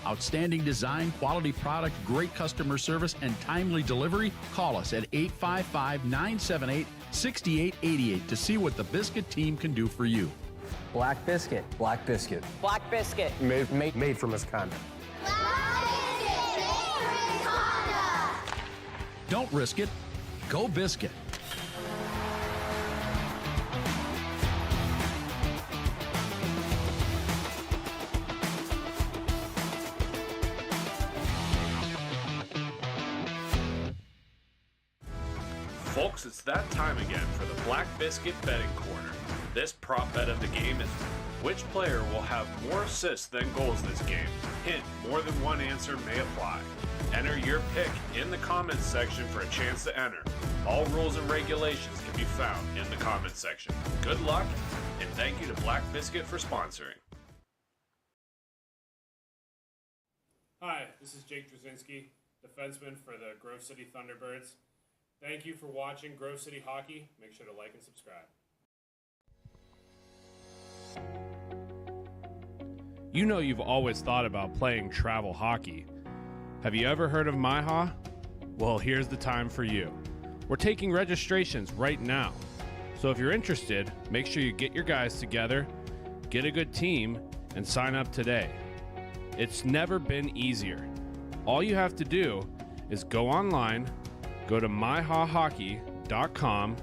Outstanding design, quality product, great customer service, and timely delivery? Call us at 855-978-6888 to see what the Biscuit team can do for you. Black Biscuit. Black Biscuit. Black Biscuit. Made for misconduct. Don't risk it. Go Biscuit. Folks, it's that time again for the Black Biscuit betting corner. This prop bet of the game is which player will have more assists than goals this game. Hint, more than one answer may apply. Enter your pick in the comments section for a chance to enter. All rules and regulations can be found in the comments section. Good luck, and thank you to Black Biscuit for sponsoring. Hi, this is Jake Drzinski, defenseman for the Grove City Thunderbirds. Thank you for watching Grove City Hockey. Make sure to like and subscribe. You know you've always thought about playing travel hockey. Have you ever heard of MIHA? Well, here's the time for you. We're taking registrations right now. So if you're interested, make sure you get your guys together, get a good team, and sign up today. It's never been easier. All you have to do is go online, go to myhahockey.com,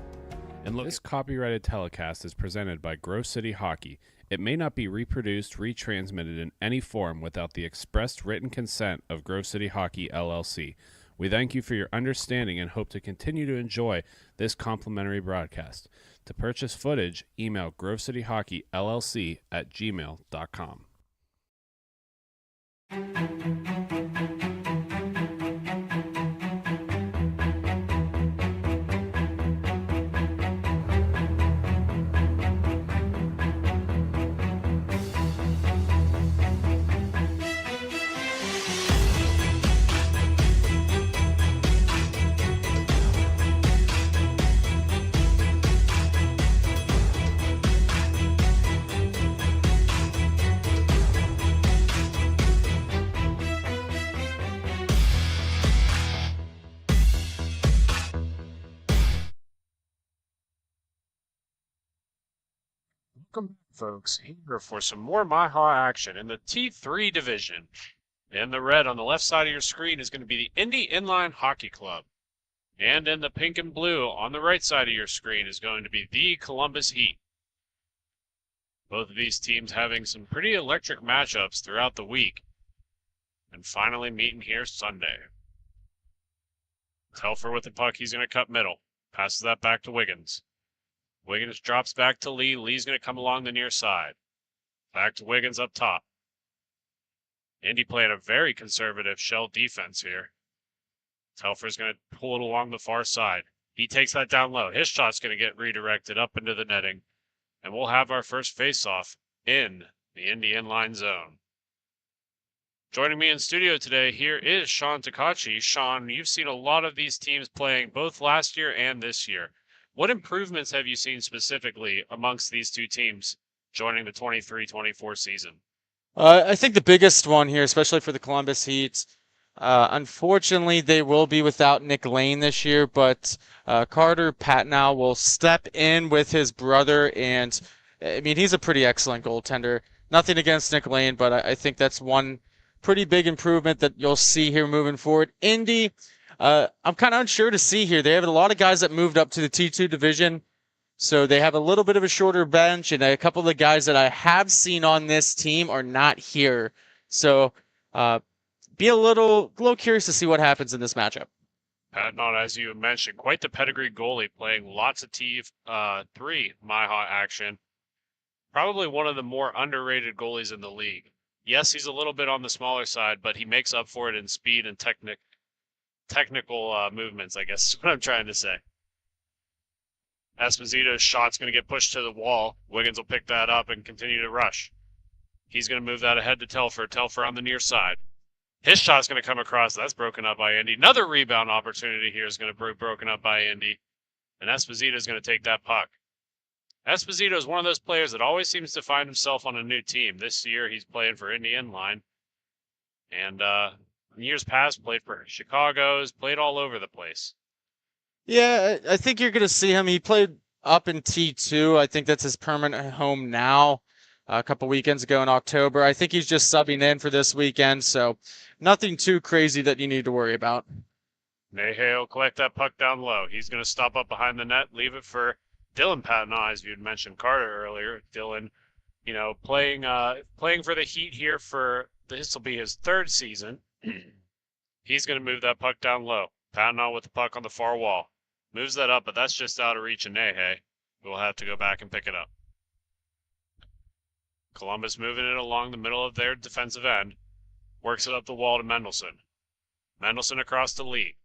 and look. This copyrighted telecast is presented by Grove City Hockey. It may not be reproduced, retransmitted in any form without the expressed written consent of Grove City Hockey, LLC. We thank you for your understanding and hope to continue to enjoy this complimentary broadcast. To purchase footage, email grovecityhockeyllc@gmail.com. Welcome back, folks, here for some more MIHA action in the T3 division. In the red on the left side of your screen is going to be the Indy Inline Hockey Club. And in the pink and blue on the right side of your screen is going to be the Columbus Heat. Both of these teams having some pretty electric matchups throughout the week. And finally meeting here Sunday. Telfer with the puck, he's going to cut middle. Passes that back to Wiggins. Wiggins drops back to Lee. Lee's going to come along the near side. Back to Wiggins up top. Indy playing a very conservative shell defense here. Telfer's going to pull it along the far side. He takes that down low. His shot's going to get redirected up into the netting. And we'll have our first face-off in the Indy inline zone. Joining me in studio today here is Sean Takachi. Sean, you've seen a lot of these teams playing both last year and this year. What improvements have you seen specifically amongst these two teams joining the 23-24 season? I think the biggest one here, especially for the Columbus Heat, unfortunately they will be without Nick Lane this year, but Carter Patnow will step in with his brother, and I mean, he's a pretty excellent goaltender. Nothing against Nick Lane, but I think that's one pretty big improvement that you'll see here moving forward. Indy, I'm kind of unsure to see here. They have a lot of guys that moved up to the T2 division, so they have a little bit of a shorter bench, and a couple of the guys that I have seen on this team are not here. So be a little curious to see what happens in this matchup. Patnott, as you mentioned, quite the pedigree goalie, playing lots of T3 MIHA action. Probably one of the more underrated goalies in the league. Yes, he's a little bit on the smaller side, but he makes up for it in speed and technical movements, I guess is what I'm trying to say. Esposito's shot's going to get pushed to the wall. Wiggins will pick that up and continue to rush. He's going to move that ahead to Telfer. Telfer on the near side. His shot's going to come across. That's broken up by Indy. Another rebound opportunity here is going to be broken up by Indy. And Esposito's going to take that puck. Esposito is one of those players that always seems to find himself on a new team. This year he's playing for Indy Inline. And in years past played for Chicago's, played all over the place. Yeah, I think you're going to see him. He played up in T2. I think that's his permanent home now. A couple weekends ago in October. I think he's just subbing in for this weekend, so nothing too crazy that you need to worry about. MIHA will collect that puck down low. He's going to stop up behind the net, leave it for Dylan Patnaugh, as you had mentioned Carter earlier. Dylan, playing for the Heat here for this will be his third season. He's going to move that puck down low. Patnaugh with the puck on the far wall. Moves that up, but that's just out of reach of MIHA, who will have to go back and pick it up. Columbus moving it along the middle of their defensive end. Works it up the wall to Mendelson. Mendelson across to Lee.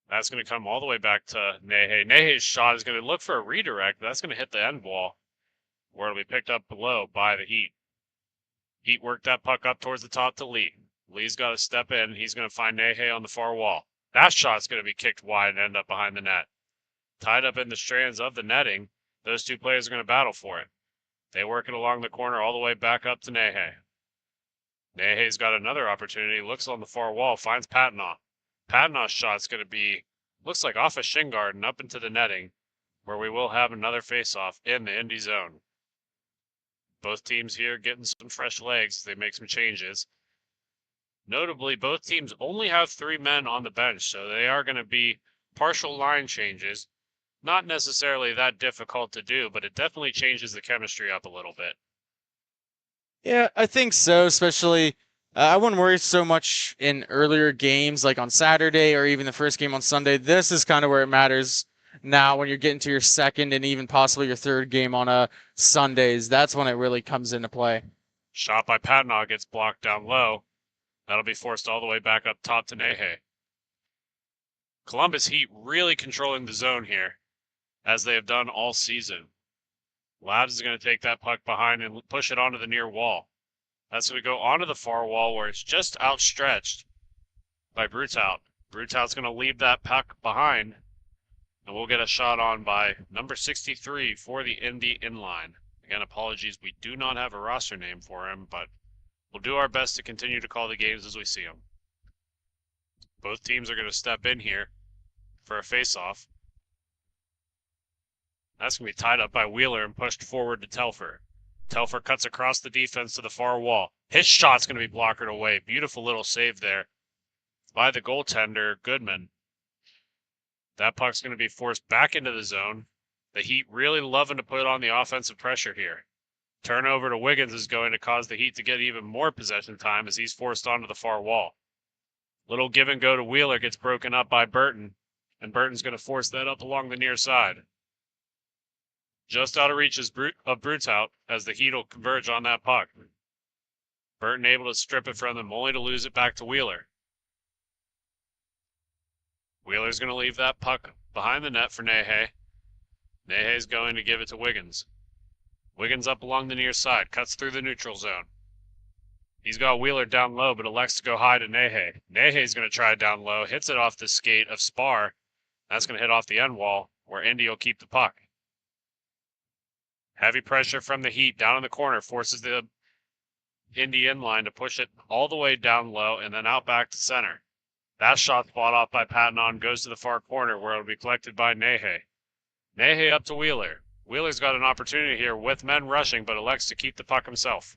That's going to come all the way back to MIHA. MIHA's shot is going to look for a redirect. That's going to hit the end wall, where it'll be picked up below by the Heat. Heat worked that puck up towards the top to Lee. Lee's got to step in. He's going to find MIHA on the far wall. That shot's going to be kicked wide and end up behind the net. Tied up in the strands of the netting, those two players are going to battle for it. They work it along the corner all the way back up to MIHA. MIHA's got another opportunity. Looks on the far wall. Finds Patnaugh. Patnaugh's shot's going to be, looks like off a shin guard and up into the netting, where we will have another face-off in the Indy zone. Both teams here getting some fresh legs as they make some changes. Notably, both teams only have 3 men on the bench, so they are going to be partial line changes. Not necessarily that difficult to do, but it definitely changes the chemistry up a little bit. Yeah, I think so, especially I wouldn't worry so much in earlier games like on Saturday or even the first game on Sunday. This is kind of where it matters now when you're getting to your second and even possibly your third game on Sundays. That's when it really comes into play. Shot by Patnaugh gets blocked down low. That'll be forced all the way back up top to MIHA. Columbus Heat really controlling the zone here, as they have done all season. Labs is going to take that puck behind and push it onto the near wall. That's going to go onto the far wall where it's just outstretched by Brutout. Brutaut's going to leave that puck behind, and we'll get a shot on by number 63 for the Indy Inline. Again, apologies, we do not have a roster name for him, but we'll do our best to continue to call the games as we see them. Both teams are going to step in here for a face-off. That's going to be tied up by Wheeler and pushed forward to Telfer. Telfer cuts across the defense to the far wall. His shot's going to be blockered away. Beautiful little save there by the goaltender, Goodman. That puck's going to be forced back into the zone. The Heat really loving to put on the offensive pressure here. Turnover to Wiggins is going to cause the Heat to get even more possession time as he's forced onto the far wall. Little give and go to Wheeler gets broken up by Burton, and Burton's going to force that up along the near side. Just out of reach of Brutout as the Heat will converge on that puck. Burton able to strip it from them, only to lose it back to Wheeler. Wheeler's going to leave that puck behind the net for MIHA. MIHA's going to give it to Wiggins. Wiggins up along the near side, cuts through the neutral zone. He's got Wheeler down low, but elects to go high to MIHA. MIHA's going to try down low, hits it off the skate of Spar. That's going to hit off the end wall, where Indy will keep the puck. Heavy pressure from the Heat down in the corner forces the Indy Inline to push it all the way down low and then out back to center. That shot fought off by Patnaugh goes to the far corner where it will be collected by MIHA. MIHA up to Wheeler. Wheeler's got an opportunity here with men rushing, but elects to keep the puck himself.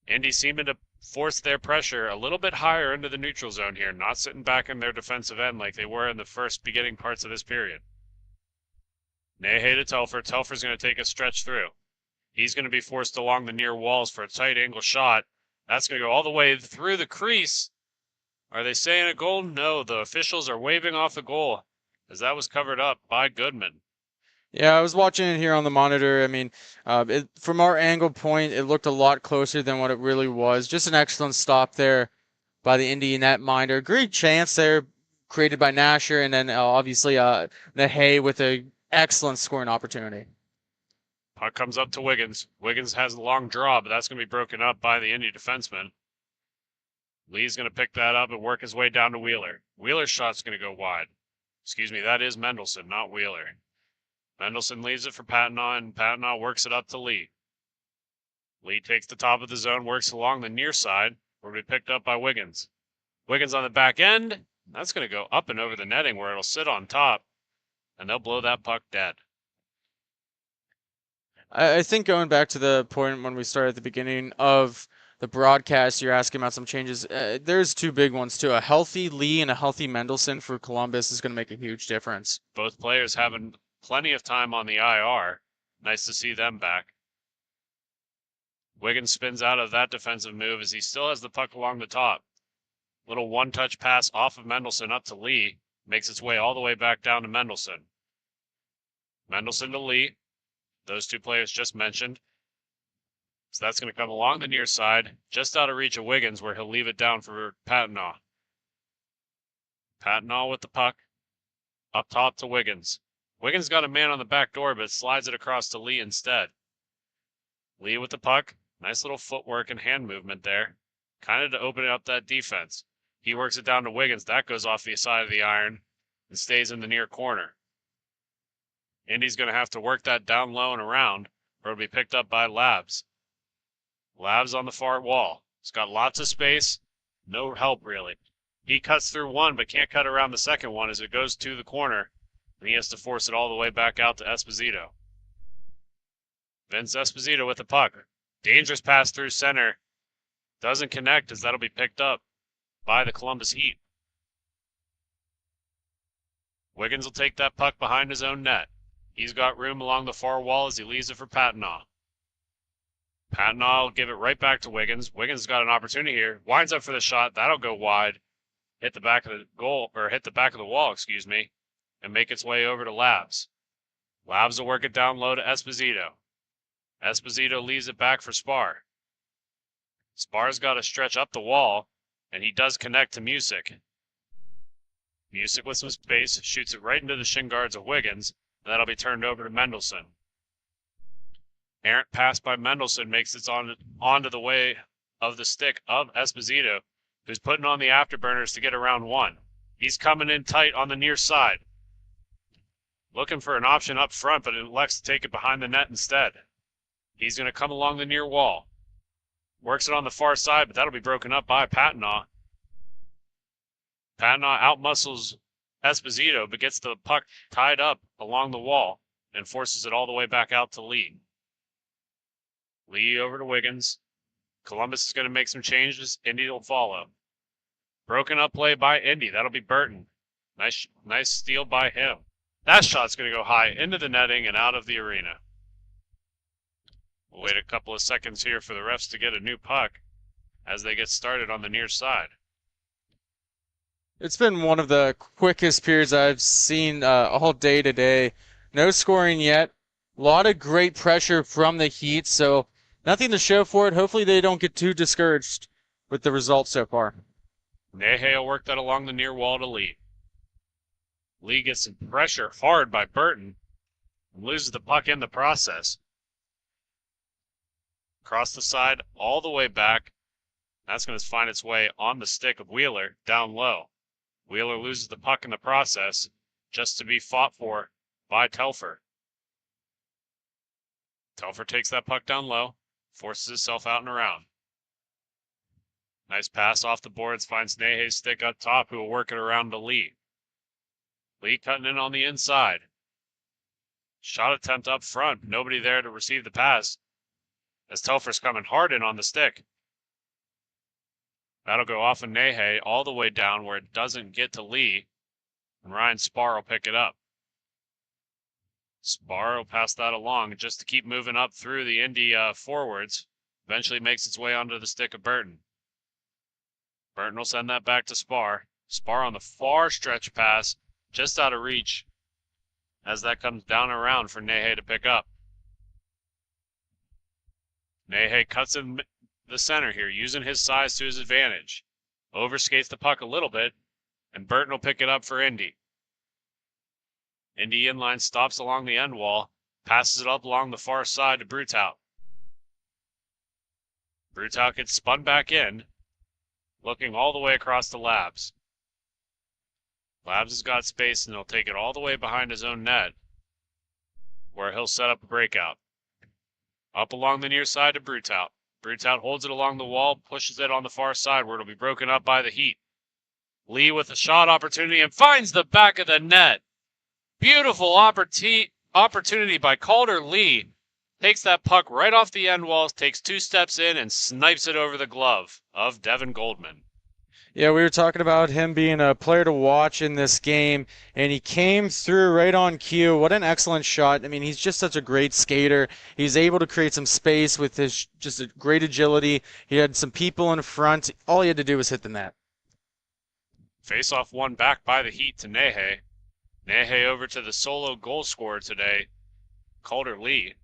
Indy seeming to force their pressure a little bit higher into the neutral zone here, not sitting back in their defensive end like they were in the first beginning parts of this period. MIHA to Telfer. Telfer's going to take a stretch through. He's going to be forced along the near walls for a tight angle shot. That's going to go all the way through the crease. Are they saying a goal? No, the officials are waving off the goal as that was covered up by Goodman. Yeah, I was watching it here on the monitor. I mean, from our angle point, it looked a lot closer than what it really was. Just an excellent stop there by the Indy netminder. Great chance there. created by Nasher, and then obviously Nahay with a excellent scoring opportunity. Puck comes up to Wiggins. Wiggins has a long draw, but that's going to be broken up by the Indy defenseman. Lee's going to pick that up and work his way down to Wheeler. Wheeler's shot's going to go wide. Excuse me, that is Mendelson, not Wheeler. Mendelson leaves it for Patnaugh, and Patnaugh works it up to Lee. Lee takes the top of the zone, works along the near side, where it'll be picked up by Wiggins. Wiggins on the back end. That's going to go up and over the netting where it'll sit on top, and they'll blow that puck dead. I think going back to the point when we started at the beginning of the broadcast, you're asking about some changes. There's two big ones, too. A healthy Lee and a healthy Mendelson for Columbus is going to make a huge difference. Both players having plenty of time on the IR. Nice to see them back. Wiggins spins out of that defensive move as he still has the puck along the top. Little one-touch pass off of Mendelson up to Lee. Makes its way all the way back down to Mendelson. Mendelson to Lee. Those two players just mentioned. So that's going to come along the near side, just out of reach of Wiggins, where he'll leave it down for Patnaugh. Patnaugh with the puck. Up top to Wiggins. Wiggins got a man on the back door, but slides it across to Lee instead. Lee with the puck. Nice little footwork and hand movement there. Kind of to open up that defense. He works it down to Wiggins. That goes off the side of the iron and stays in the near corner. Indy's going to have to work that down low and around, or it'll be picked up by Labs. Labs on the far wall. He's got lots of space. No help, really. He cuts through one, but can't cut around the second one as it goes to the corner, and he has to force it all the way back out to Esposito. Vince Esposito with the puck. Dangerous pass through center. Doesn't connect as that'll be picked up by the Columbus Heat. Wiggins will take that puck behind his own net. He's got room along the far wall as he leaves it for Patnaugh. Patnaugh will give it right back to Wiggins. Wiggins got an opportunity here. Winds up for the shot. That'll go wide. Hit the back of the goal, or hit the back of the wall, excuse me, and make its way over to Labs. Labs will work it down low to Esposito. Esposito leaves it back for Spar. Spar's got to stretch up the wall, and he does connect to Music. Music with some space shoots it right into the shin guards of Wiggins, and that'll be turned over to Mendelson. Errant pass by Mendelson makes it onto the way of the stick of Esposito, who's putting on the afterburners to get around one. He's coming in tight on the near side. Looking for an option up front, but elects to take it behind the net instead. He's going to come along the near wall. Works it on the far side, but that'll be broken up by Patnaugh. Patnaugh outmuscles Esposito, but gets the puck tied up along the wall and forces it all the way back out to Lee. Lee over to Wiggins. Columbus is going to make some changes. Indy will follow. Broken up play by Indy. That'll be Burton. Nice steal by him. That shot's going to go high into the netting and out of the arena. We'll wait a couple of seconds here for the refs to get a new puck as they get started on the near side. It's been one of the quickest periods I've seen all day today. No scoring yet. A lot of great pressure from the Heat, so nothing to show for it. Hopefully they don't get too discouraged with the results so far. MIHA will work that along the near wall to Lee. Lee gets some pressure hard by Burton and loses the puck in the process. Across the side, all the way back. That's going to find its way on the stick of Wheeler, down low. Wheeler loses the puck in the process, just to be fought for by Telfer. Telfer takes that puck down low, forces himself out and around. Nice pass off the boards, finds Nahe's stick up top, who will work it around to Lee. Lee cutting in on the inside. Shot attempt up front, nobody there to receive the pass, as Telfer's coming hard in on the stick. That'll go off of Nahe all the way down where it doesn't get to Lee, and Ryan Spar will pick it up. Spar will pass that along just to keep moving up through the Indy forwards. Eventually makes its way onto the stick of Burton. Burton will send that back to Spar. Spar on the far stretch pass, just out of reach, as that comes down and around for Nahe to pick up. Nahe cuts in the center here, using his size to his advantage. Overskates the puck a little bit, And Burton will pick it up for Indy. Indy inline stops along the end wall, passes it up along the far side to Brutout. Brutout gets spun back in, looking all the way across the Labs. Labs has got space and he'll take it all the way behind his own net, where he'll set up a breakout. Up along the near side to Brutout. Brutout holds it along the wall, pushes it on the far side where it'll be broken up by the Heat. Lee with a shot opportunity and finds the back of the net. Beautiful opportunity by Calder Lee. Takes that puck right off the end walls, takes 2 steps in, and snipes it over the glove of Devin Goldman. Yeah, we were talking about him being a player to watch in this game, and he came through right on cue. What an excellent shot. I mean, he's just such a great skater. He's able to create some space with his just a great agility. He had some people in front. All he had to do was hit the net. Face-off won back by the Heat to Nehe. Nehe over to the solo goal scorer today, Calder Lee.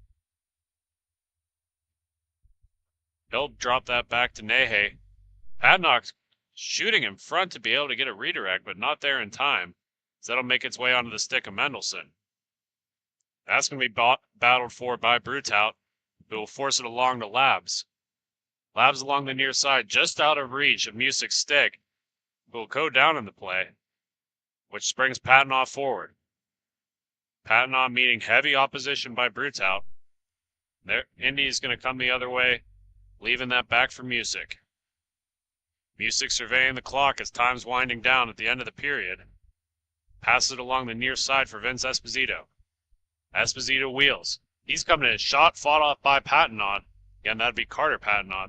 He'll drop that back to Nehe. Padnock's shooting in front to be able to get a redirect, but not there in time. So that'll make its way onto the stick of Mendelson. That's going to be battled for by Brutout, who will force it along to Labs. Labs along the near side, just out of reach of Music's stick, who will go down in the play, which springs Patnaugh forward. Patnaugh meeting heavy opposition by Brutout. There, Indy is going to come the other way, leaving that back for Music. Music surveying the clock as time's winding down at the end of the period. Passes it along the near side for Vince Esposito. Esposito wheels. He's coming in. Shot fought off by Patnaugh. Again, that'd be Carter Patnaugh.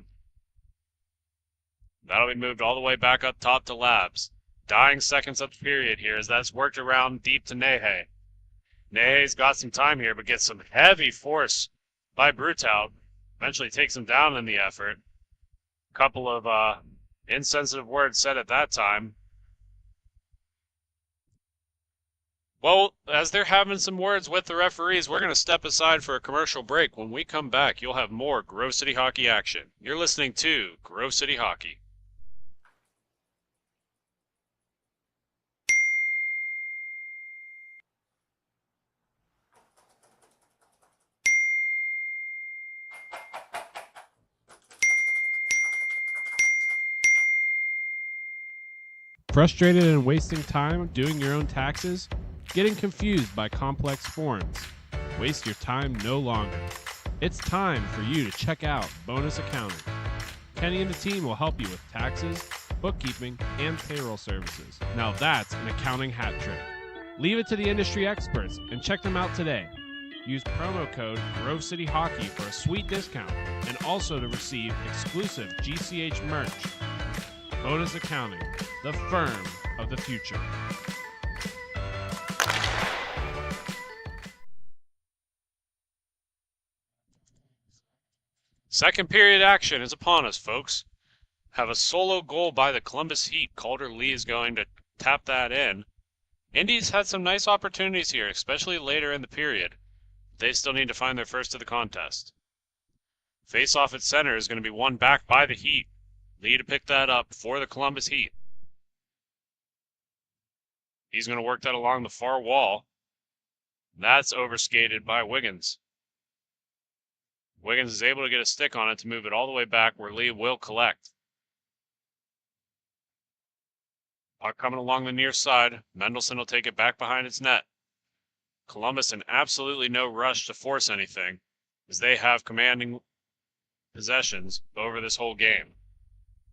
That'll be moved all the way back up top to Labs. Dying seconds of the period here as that's worked around deep to Nehe. Nehe's got some time here, but gets some heavy force by Brutout. Eventually takes him down in the effort. Couple of insensitive words said at that time. Well, as they're having some words with the referees, we're going to step aside for a commercial break. When we come back, you'll have more Grove City Hockey action. You're listening to Grove City Hockey. Frustrated and wasting time doing your own taxes? Getting confused by complex forms? Waste your time no longer. It's time for you to check out Bonus Accounting. Kenny and the team will help you with taxes, bookkeeping, and payroll services. Now that's an accounting hat trick. Leave it to the industry experts and check them out today. Use promo code Grove City Hockey for a sweet discount and also to receive exclusive GCH merch. Bonus Accounting, the firm of the future. Second period action is upon us, folks. Have a solo goal by the Columbus Heat. Calder Lee is going to tap that in. Indy's had some nice opportunities here, especially later in the period. They still need to find their first of the contest. Face-off at center is going to be won back by the Heat. Lee to pick that up for the Columbus Heat. He's going to work that along the far wall. That's overskated by Wiggins. Wiggins is able to get a stick on it to move it all the way back where Lee will collect. Puck coming along the near side. Mendelson will take it back behind its net. Columbus in absolutely no rush to force anything, as they have commanding possessions over this whole game.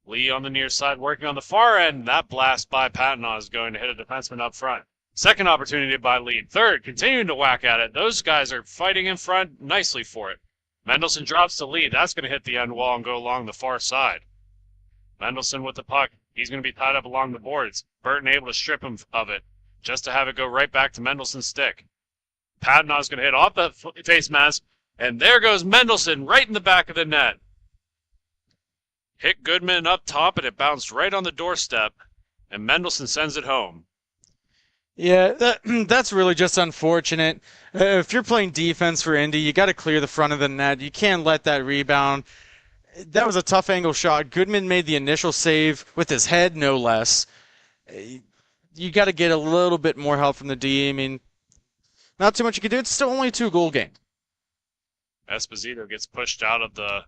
Lee on the near side working on the far end. That blast by Patnaugh is going to hit a defenseman up front. Second opportunity by Lee. Third, continuing to whack at it. Those guys are fighting in front nicely for it. Mendelson drops to Lee. That's going to hit the end wall and go along the far side. Mendelson with the puck. He's going to be tied up along the boards. Burton able to strip him of it, just to have it go right back to Mendelson's stick. Patnaugh's going to hit off the face mask, and there goes Mendelson right in the back of the net. Hit Goodman up top, and it bounced right on the doorstep, and Mendelson sends it home. Yeah, that's really just unfortunate. If you're playing defense for Indy, you got to clear the front of the net. You can't let that rebound. That was a tough angle shot. Goodman made the initial save with his head, no less. you got to get a little bit more help from the D. I mean, not too much you can do. It's still only a 2-goal game. Esposito gets pushed out of the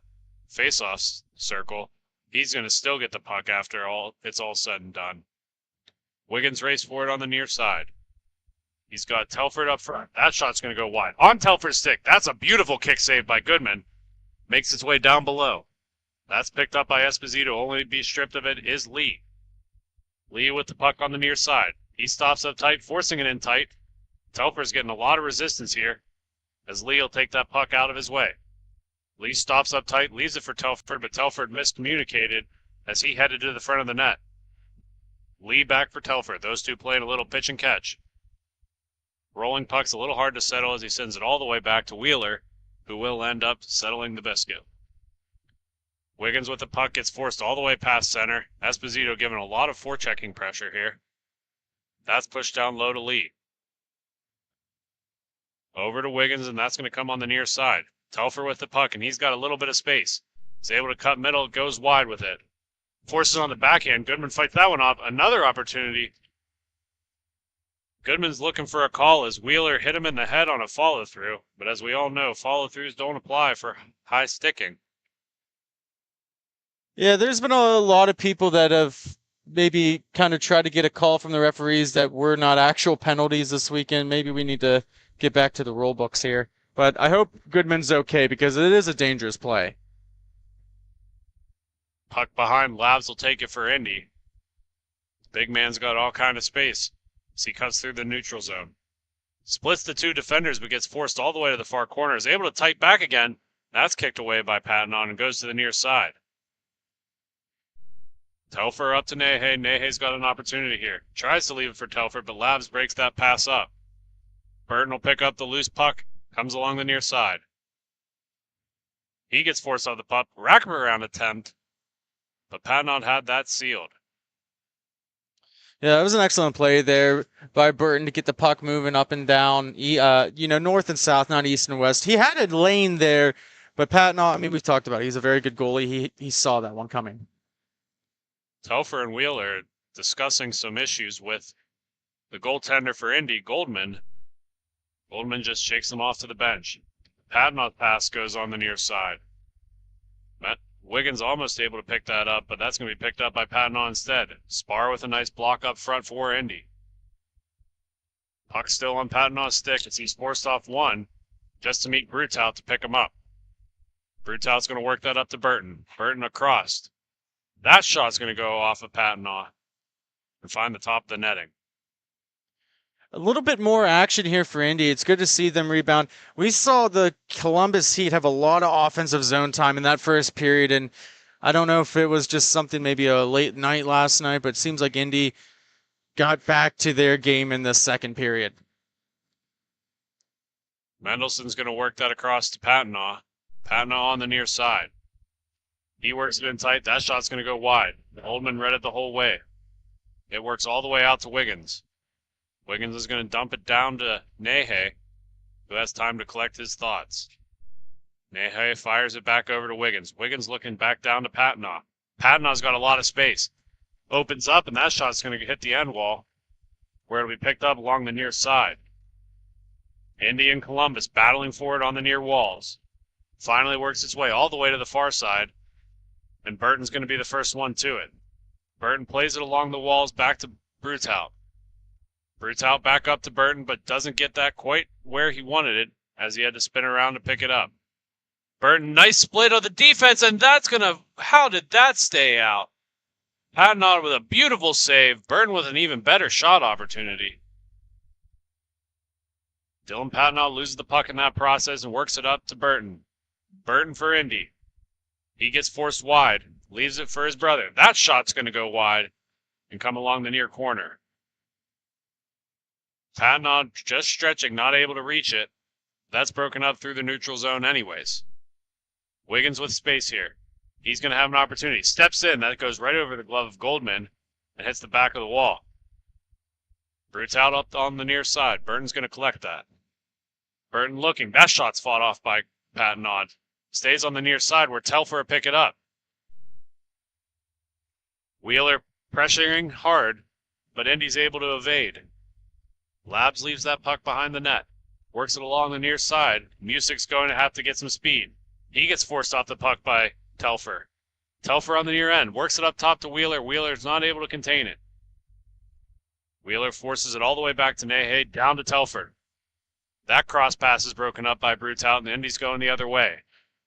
face-off circle. He's going to still get the puck after it's all said and done. Wiggins race for it on the near side. He's got Telford up front. That shot's going to go wide. On Telford's stick. That's a beautiful kick save by Goodman. Makes its way down below. That's picked up by Esposito. Only to be stripped of it is Lee. Lee with the puck on the near side. He stops up tight, forcing it in tight. Telford's getting a lot of resistance here, as Lee will take that puck out of his way. Lee stops up tight, leaves it for Telford, but Telford miscommunicated as he headed to the front of the net. Lee back for Telford. Those two playing a little pitch and catch. Rolling puck's a little hard to settle as he sends it all the way back to Wheeler, who will end up settling the biscuit. Wiggins with the puck gets forced all the way past center. Esposito giving a lot of forechecking pressure here. That's pushed down low to Lee. Over to Wiggins, and that's going to come on the near side. Telfer with the puck, and he's got a little bit of space. He's able to cut middle, goes wide with it. Forces on the backhand. Goodman fights that one off. Another opportunity. Goodman's looking for a call as Wheeler hit him in the head on a follow-through. But as we all know, follow-throughs don't apply for high sticking. Yeah, there's been a lot of people that have maybe kind of tried to get a call from the referees that were not actual penalties this weekend. Maybe we need to get back to the rule books here. But I hope Goodman's okay because it is a dangerous play. Puck behind, Labs will take it for Indy. Big man's got all kind of space as he cuts through the neutral zone. Splits the two defenders but gets forced all the way to the far corner. Is able to tight back again. That's kicked away by Patton and goes to the near side. Telfer up to Nehe. Nehe's got an opportunity here. Tries to leave it for Telfer, but Labs breaks that pass up. Burton will pick up the loose puck. Comes along the near side. He gets forced off the puck. Wraparound attempt. But Patton had that sealed. Yeah, it was an excellent play there by Burton to get the puck moving up and down, north and south, not east and west. He had a lane there, but Patton, I mean, we've talked about it. He's a very good goalie. He saw that one coming. Telfer and Wheeler discussing some issues with the goaltender for Indy, Goldman. Goldman just shakes him off to the bench. Patton's pass goes on the near side. Wiggins almost able to pick that up, but that's going to be picked up by Patton instead. Spar with a nice block up front for Indy. Puck still on Patton's stick as he's forced off one just to meet Brutout to pick him up. Brutow's going to work that up to Burton. Burton across. That shot's going to go off of Patton and find the top of the netting. A little bit more action here for Indy. It's good to see them rebound. We saw the Columbus Heat have a lot of offensive zone time in that first period, and I don't know if it was just something maybe a late night last night, but it seems like Indy got back to their game in the second period. Mendelson's going to work that across to Patton. Patton on the near side. He works it in tight. That shot's going to go wide. Oldman read it the whole way. It works all the way out to Wiggins. Wiggins is going to dump it down to Nehe, who has time to collect his thoughts. Nehe fires it back over to Wiggins. Wiggins looking back down to Patnaugh. Patnaugh's got a lot of space. Opens up, and that shot's going to hit the end wall, where it'll be picked up along the near side. Indy and Columbus battling for it on the near walls. Finally works its way all the way to the far side, and Burton's going to be the first one to it. Burton plays it along the walls back to Brutout. Brutout back up to Burton, but doesn't get that quite where he wanted it, as he had to spin around to pick it up. Burton, nice split of the defense, and that's going to... How did that stay out? Patton with a beautiful save. Burton with an even better shot opportunity. Dylan Patton loses the puck in that process and works it up to Burton. Burton for Indy. He gets forced wide, leaves it for his brother. That shot's going to go wide and come along the near corner. Patton just stretching, not able to reach it. That's broken up through the neutral zone anyways. Wiggins with space here. He's going to have an opportunity. Steps in. That goes right over the glove of Goldman and hits the back of the wall. Brutout up on the near side. Burton's going to collect that. Burton looking. That shot's fought off by Patton. Stays on the near side where Telfer will pick it up. Wheeler pressuring hard. but Indy's able to evade. Labs leaves that puck behind the net. Works it along the near side. Music's going to have to get some speed. He gets forced off the puck by Telfer. Telfer on the near end. Works it up top to Wheeler. Wheeler's not able to contain it. Wheeler forces it all the way back to Nahe, down to Telford. That cross pass is broken up by Brutout, and Indy's going the other way.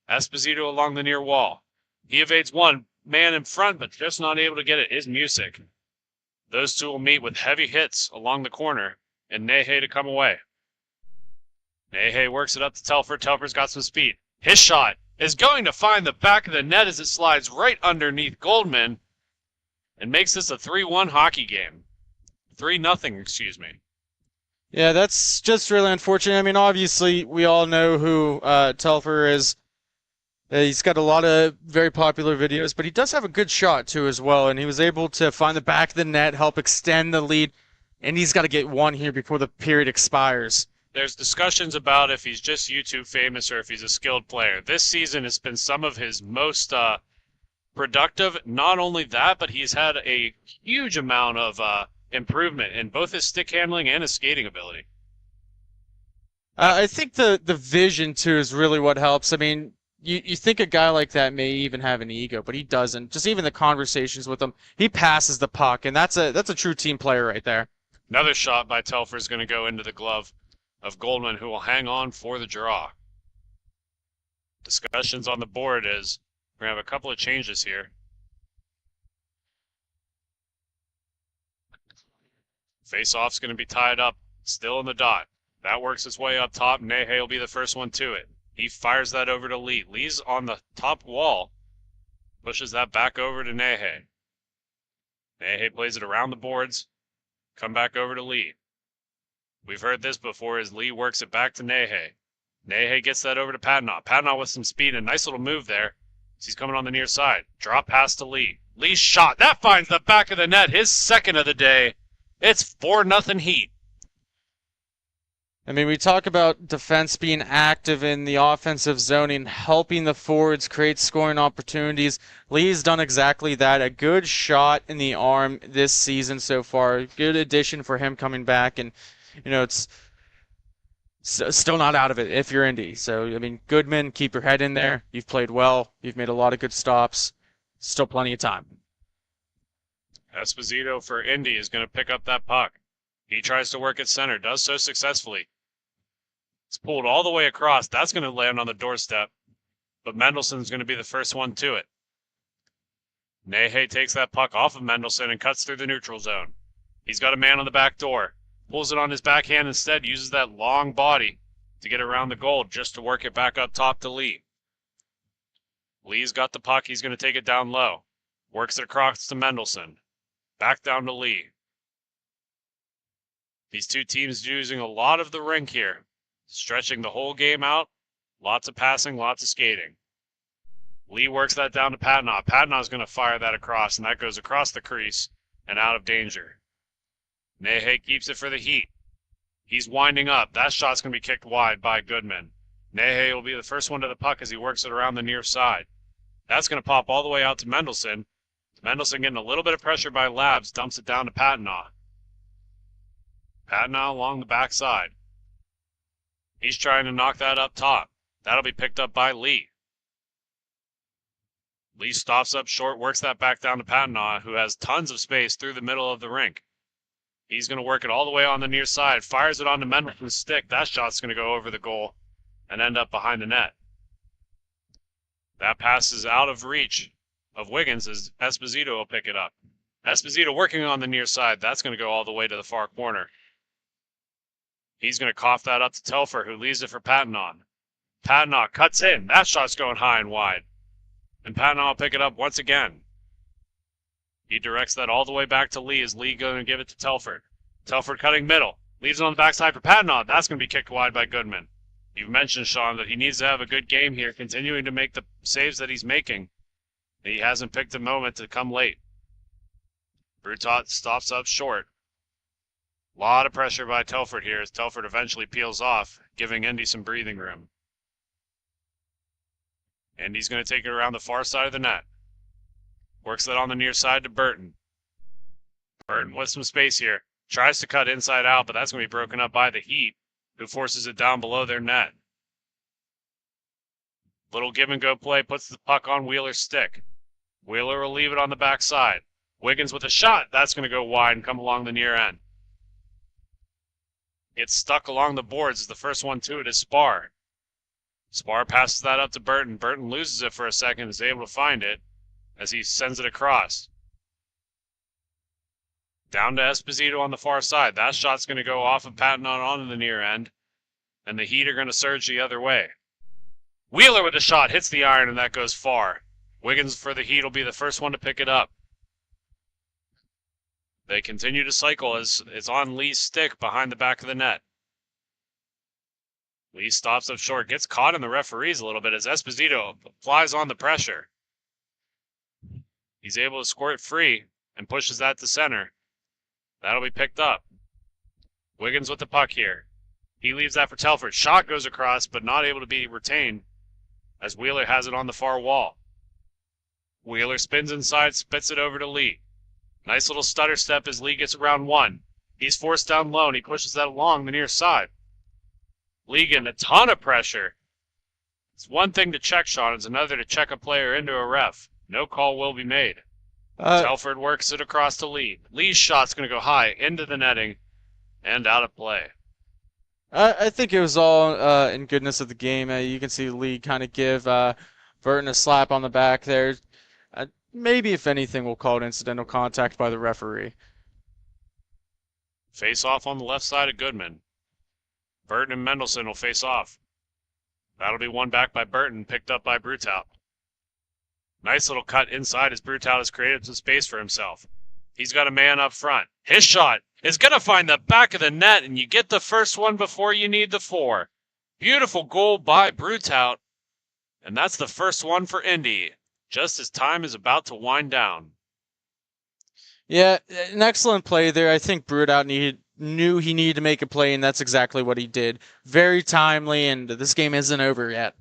Esposito along the near wall. He evades one man in front, but just not able to get it. Is Music. Those two will meet with heavy hits along the corner, and Nahe to come away. Nahe works it up to Telford. Telford's got some speed. His shot is going to find the back of the net as it slides right underneath Goldman and makes this a 3-1 hockey game. 3-0, excuse me. Yeah, that's just really unfortunate. I mean, obviously, we all know who Telfer is. He's got a lot of very popular videos, but he does have a good shot, too, as well. And he was able to find the back of the net, help extend the lead. And he's got to get one here before the period expires. There's discussions about if he's just YouTube famous or if he's a skilled player. This season has been some of his most productive. Not only that, but he's had a huge amount of improvement in both his stick handling and his skating ability. I think the vision, too, is really what helps. I mean, you think a guy like that may even have an ego, but he doesn't. Just even the conversations with him, he passes the puck, and that's a true team player right there. Another shot by Telfer is going to go into the glove of Goldman, who will hang on for the draw. Discussions on the board is we're going to have a couple of changes here. Face-off's going to be tied up, still in the dot. That works its way up top. Nahe will be the first one to it. He fires that over to Lee. Lee's on the top wall. Pushes that back over to Nahe. Nahe plays it around the boards. Come back over to Lee. We've heard this before as Lee works it back to Nahe. Nahe gets that over to Patnaugh. Patnaugh with some speed. A nice little move there. He's coming on the near side. Drop pass to Lee. Lee's shot. That finds the back of the net. His second of the day. It's 4-0 Heat. I mean, we talk about defense being active in the offensive zone and helping the forwards create scoring opportunities. Lee's done exactly that. A good shot in the arm this season so far. Good addition for him coming back. And, you know, it's still not out of it if you're Indy. So, I mean, Goodman, keep your head in there. You've played well. You've made a lot of good stops. Still plenty of time. Esposito for Indy is going to pick up that puck. He tries to work at center, does so successfully. It's pulled all the way across. That's going to land on the doorstep, but Mendelson's going to be the first one to it. Nahe takes that puck off of Mendelson and cuts through the neutral zone. He's got a man on the back door. Pulls it on his backhand instead, uses that long body to get around the goal just to work it back up top to Lee. Lee's got the puck. He's going to take it down low. Works it across to Mendelson. Back down to Lee. These two teams using a lot of the rink here. Stretching the whole game out. Lots of passing, lots of skating. Lee works that down to Patnaugh. Patnaugh's going to fire that across, and that goes across the crease and out of danger. Nahe keeps it for the Heat. He's winding up. That shot's going to be kicked wide by Goodman. Nahe will be the first one to the puck as he works it around the near side. That's going to pop all the way out to Mendelson. Mendelson getting a little bit of pressure by Labs, dumps it down to Patnaugh. Patnaugh along the backside. He's trying to knock that up top. That'll be picked up by Lee. Lee stops up short, works that back down to Patnaugh, who has tons of space through the middle of the rink. He's going to work it all the way on the near side, fires it onto Mendelson's stick. That shot's going to go over the goal and end up behind the net. That pass is out of reach of Wiggins as Esposito will pick it up. Esposito working on the near side. That's going to go all the way to the far corner. He's going to cough that up to Telfer, who leaves it for Patnaugh. Patnaugh cuts in. That shot's going high and wide. And Patnaugh will pick it up once again. He directs that all the way back to Lee as Lee going to give it to Telford. Telford cutting middle. Leaves it on the backside for Patnaugh. That's going to be kicked wide by Goodman. You've mentioned, Sean, that he needs to have a good game here, continuing to make the saves that he's making. He hasn't picked a moment to come late. Brutot stops up short. A lot of pressure by Telford here as Telford eventually peels off, giving Indy some breathing room. Indy's going to take it around the far side of the net. Works that on the near side to Burton. Burton with some space here. Tries to cut inside out, but that's going to be broken up by the Heat, who forces it down below their net. Little give and go play puts the puck on Wheeler's stick. Wheeler will leave it on the backside. Wiggins with a shot. That's going to go wide and come along the near end. It's stuck along the boards as the first one to it is Spar. Spar passes that up to Burton. Burton loses it for a second, is able to find it as he sends it across. Down to Esposito on the far side. That shot's going to go off of Patton onto the near end, and the Heat are going to surge the other way. Wheeler with a shot hits the iron, and that goes far. Wiggins for the Heat will be the first one to pick it up. They continue to cycle as it's on Lee's stick behind the back of the net. Lee stops up short, gets caught in the referees a little bit as Esposito applies on the pressure. He's able to squirt free and pushes that to center. That'll be picked up. Wiggins with the puck here. He leaves that for Telford. Shot goes across, but not able to be retained as Wheeler has it on the far wall. Wheeler spins inside, spits it over to Lee. Nice little stutter step as Lee gets around one. He's forced down low, and he pushes that along the near side. Lee getting a ton of pressure. It's one thing to check shot, it's another to check a player into a ref. No call will be made. Telford works it across to Lee. Lee's shot's going to go high into the netting and out of play. I think it was all in goodness of the game. You can see Lee kind of give Burton a slap on the back there. Maybe, if anything, we'll call it incidental contact by the referee. Face off on the left side of Goodman. Burton and Mendelson will face off. That'll be won back by Burton, picked up by Brutout. Nice little cut inside as Brutout has created some space for himself. He's got a man up front. His shot is going to find the back of the net, and you get the first one before you need the four. Beautiful goal by Brutout, and that's the first one for Indy, just as time is about to wind down. Yeah, an excellent play there. I think Brutout knew he needed to make a play, and that's exactly what he did. Very timely, and this game isn't over yet.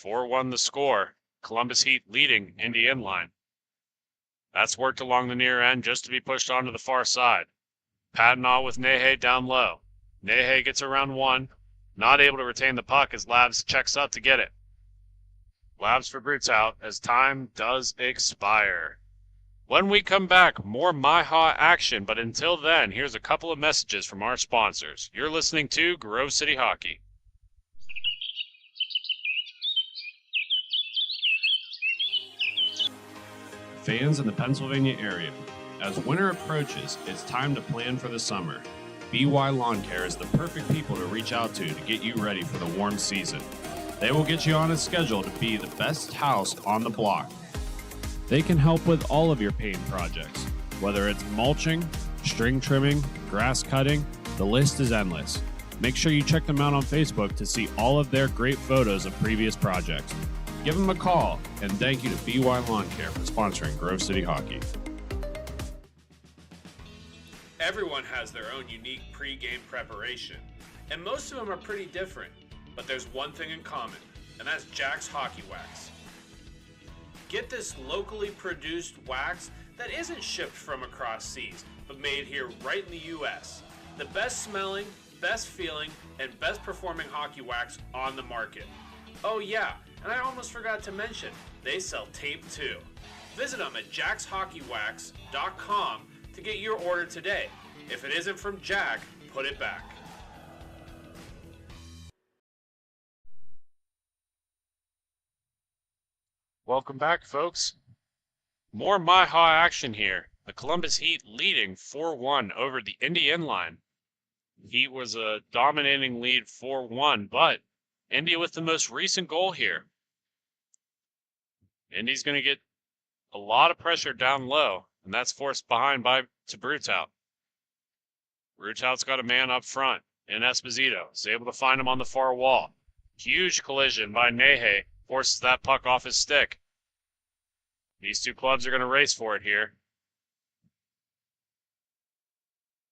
4-1 the score. Columbus Heat leading Indy inline. That's worked along the near end just to be pushed onto the far side. Patton with Nehe down low. Nehe gets around one. Not able to retain the puck as Labs checks up to get it. Labs for Brutout as time does expire. When we come back, more MIHA action, but until then, here's a couple of messages from our sponsors. You're listening to Grove City Hockey. Fans in the Pennsylvania area, as winter approaches, it's time to plan for the summer. BY Lawn Care is the perfect people to reach out to get you ready for the warm season. They will get you on a schedule to be the best house on the block. They can help with all of your paint projects, whether it's mulching, string trimming, grass cutting, the list is endless. Make sure you check them out on Facebook to see all of their great photos of previous projects. Give them a call, and thank you to BY Lawn Care for sponsoring Grove City Hockey. Everyone has their own unique pre-game preparation, and most of them are pretty different, but there's one thing in common, and that's Jack's Hockey Wax. Get this locally produced wax that isn't shipped from across seas, but made here right in the U.S. The best smelling, best feeling, and best performing hockey wax on the market. Oh yeah, and I almost forgot to mention, they sell tape too. Visit them at jackshockeywax.com to get your order today. If it isn't from Jack, put it back. Welcome back, folks. More MIHA action here. The Columbus Heat leading 4-1 over the Indy inline. Heat was a dominating lead 4-1, but Indy with the most recent goal here. Indy's going to get a lot of pressure down low, and that's forced behind to Brutout. Brutaut's got a man up front in Esposito. He's able to find him on the far wall. Huge collision by Nehe. Forces that puck off his stick. These two clubs are going to race for it here.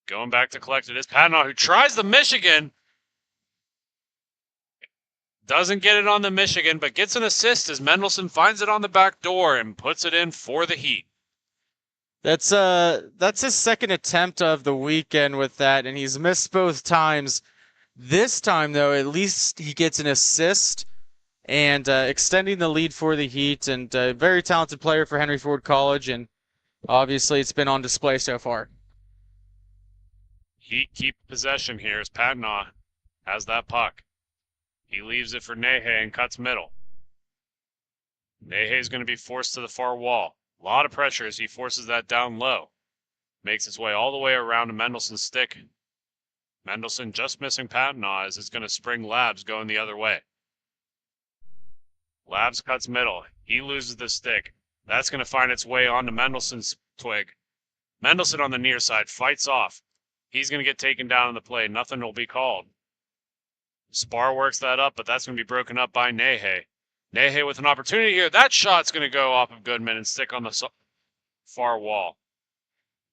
Going back to collect it is Patton, who tries the Michigan. Doesn't get it on the Michigan, but gets an assist as Mendelson finds it on the back door and puts it in for the Heat. That's his second attempt of the weekend with that, and he's missed both times. This time, though, at least he gets an assist and extending the lead for the Heat, and a very talented player for Henry Ford College, and obviously it's been on display so far. Heat keep possession here as Patnaugh has that puck. He leaves it for Nehe and cuts middle. Nehe is going to be forced to the far wall. A lot of pressure as he forces that down low. Makes his way all the way around to Mendelson's stick. Mendelson just missing Patnaugh as it's going to spring Labs going the other way. Labs cuts middle. He loses the stick. That's going to find its way onto Mendelson's twig. Mendelson on the near side fights off. He's going to get taken down in the play. Nothing will be called. Spar works that up, but that's going to be broken up by Nehe. Nehe with an opportunity here. That shot's going to go off of Goodman and stick on the far wall.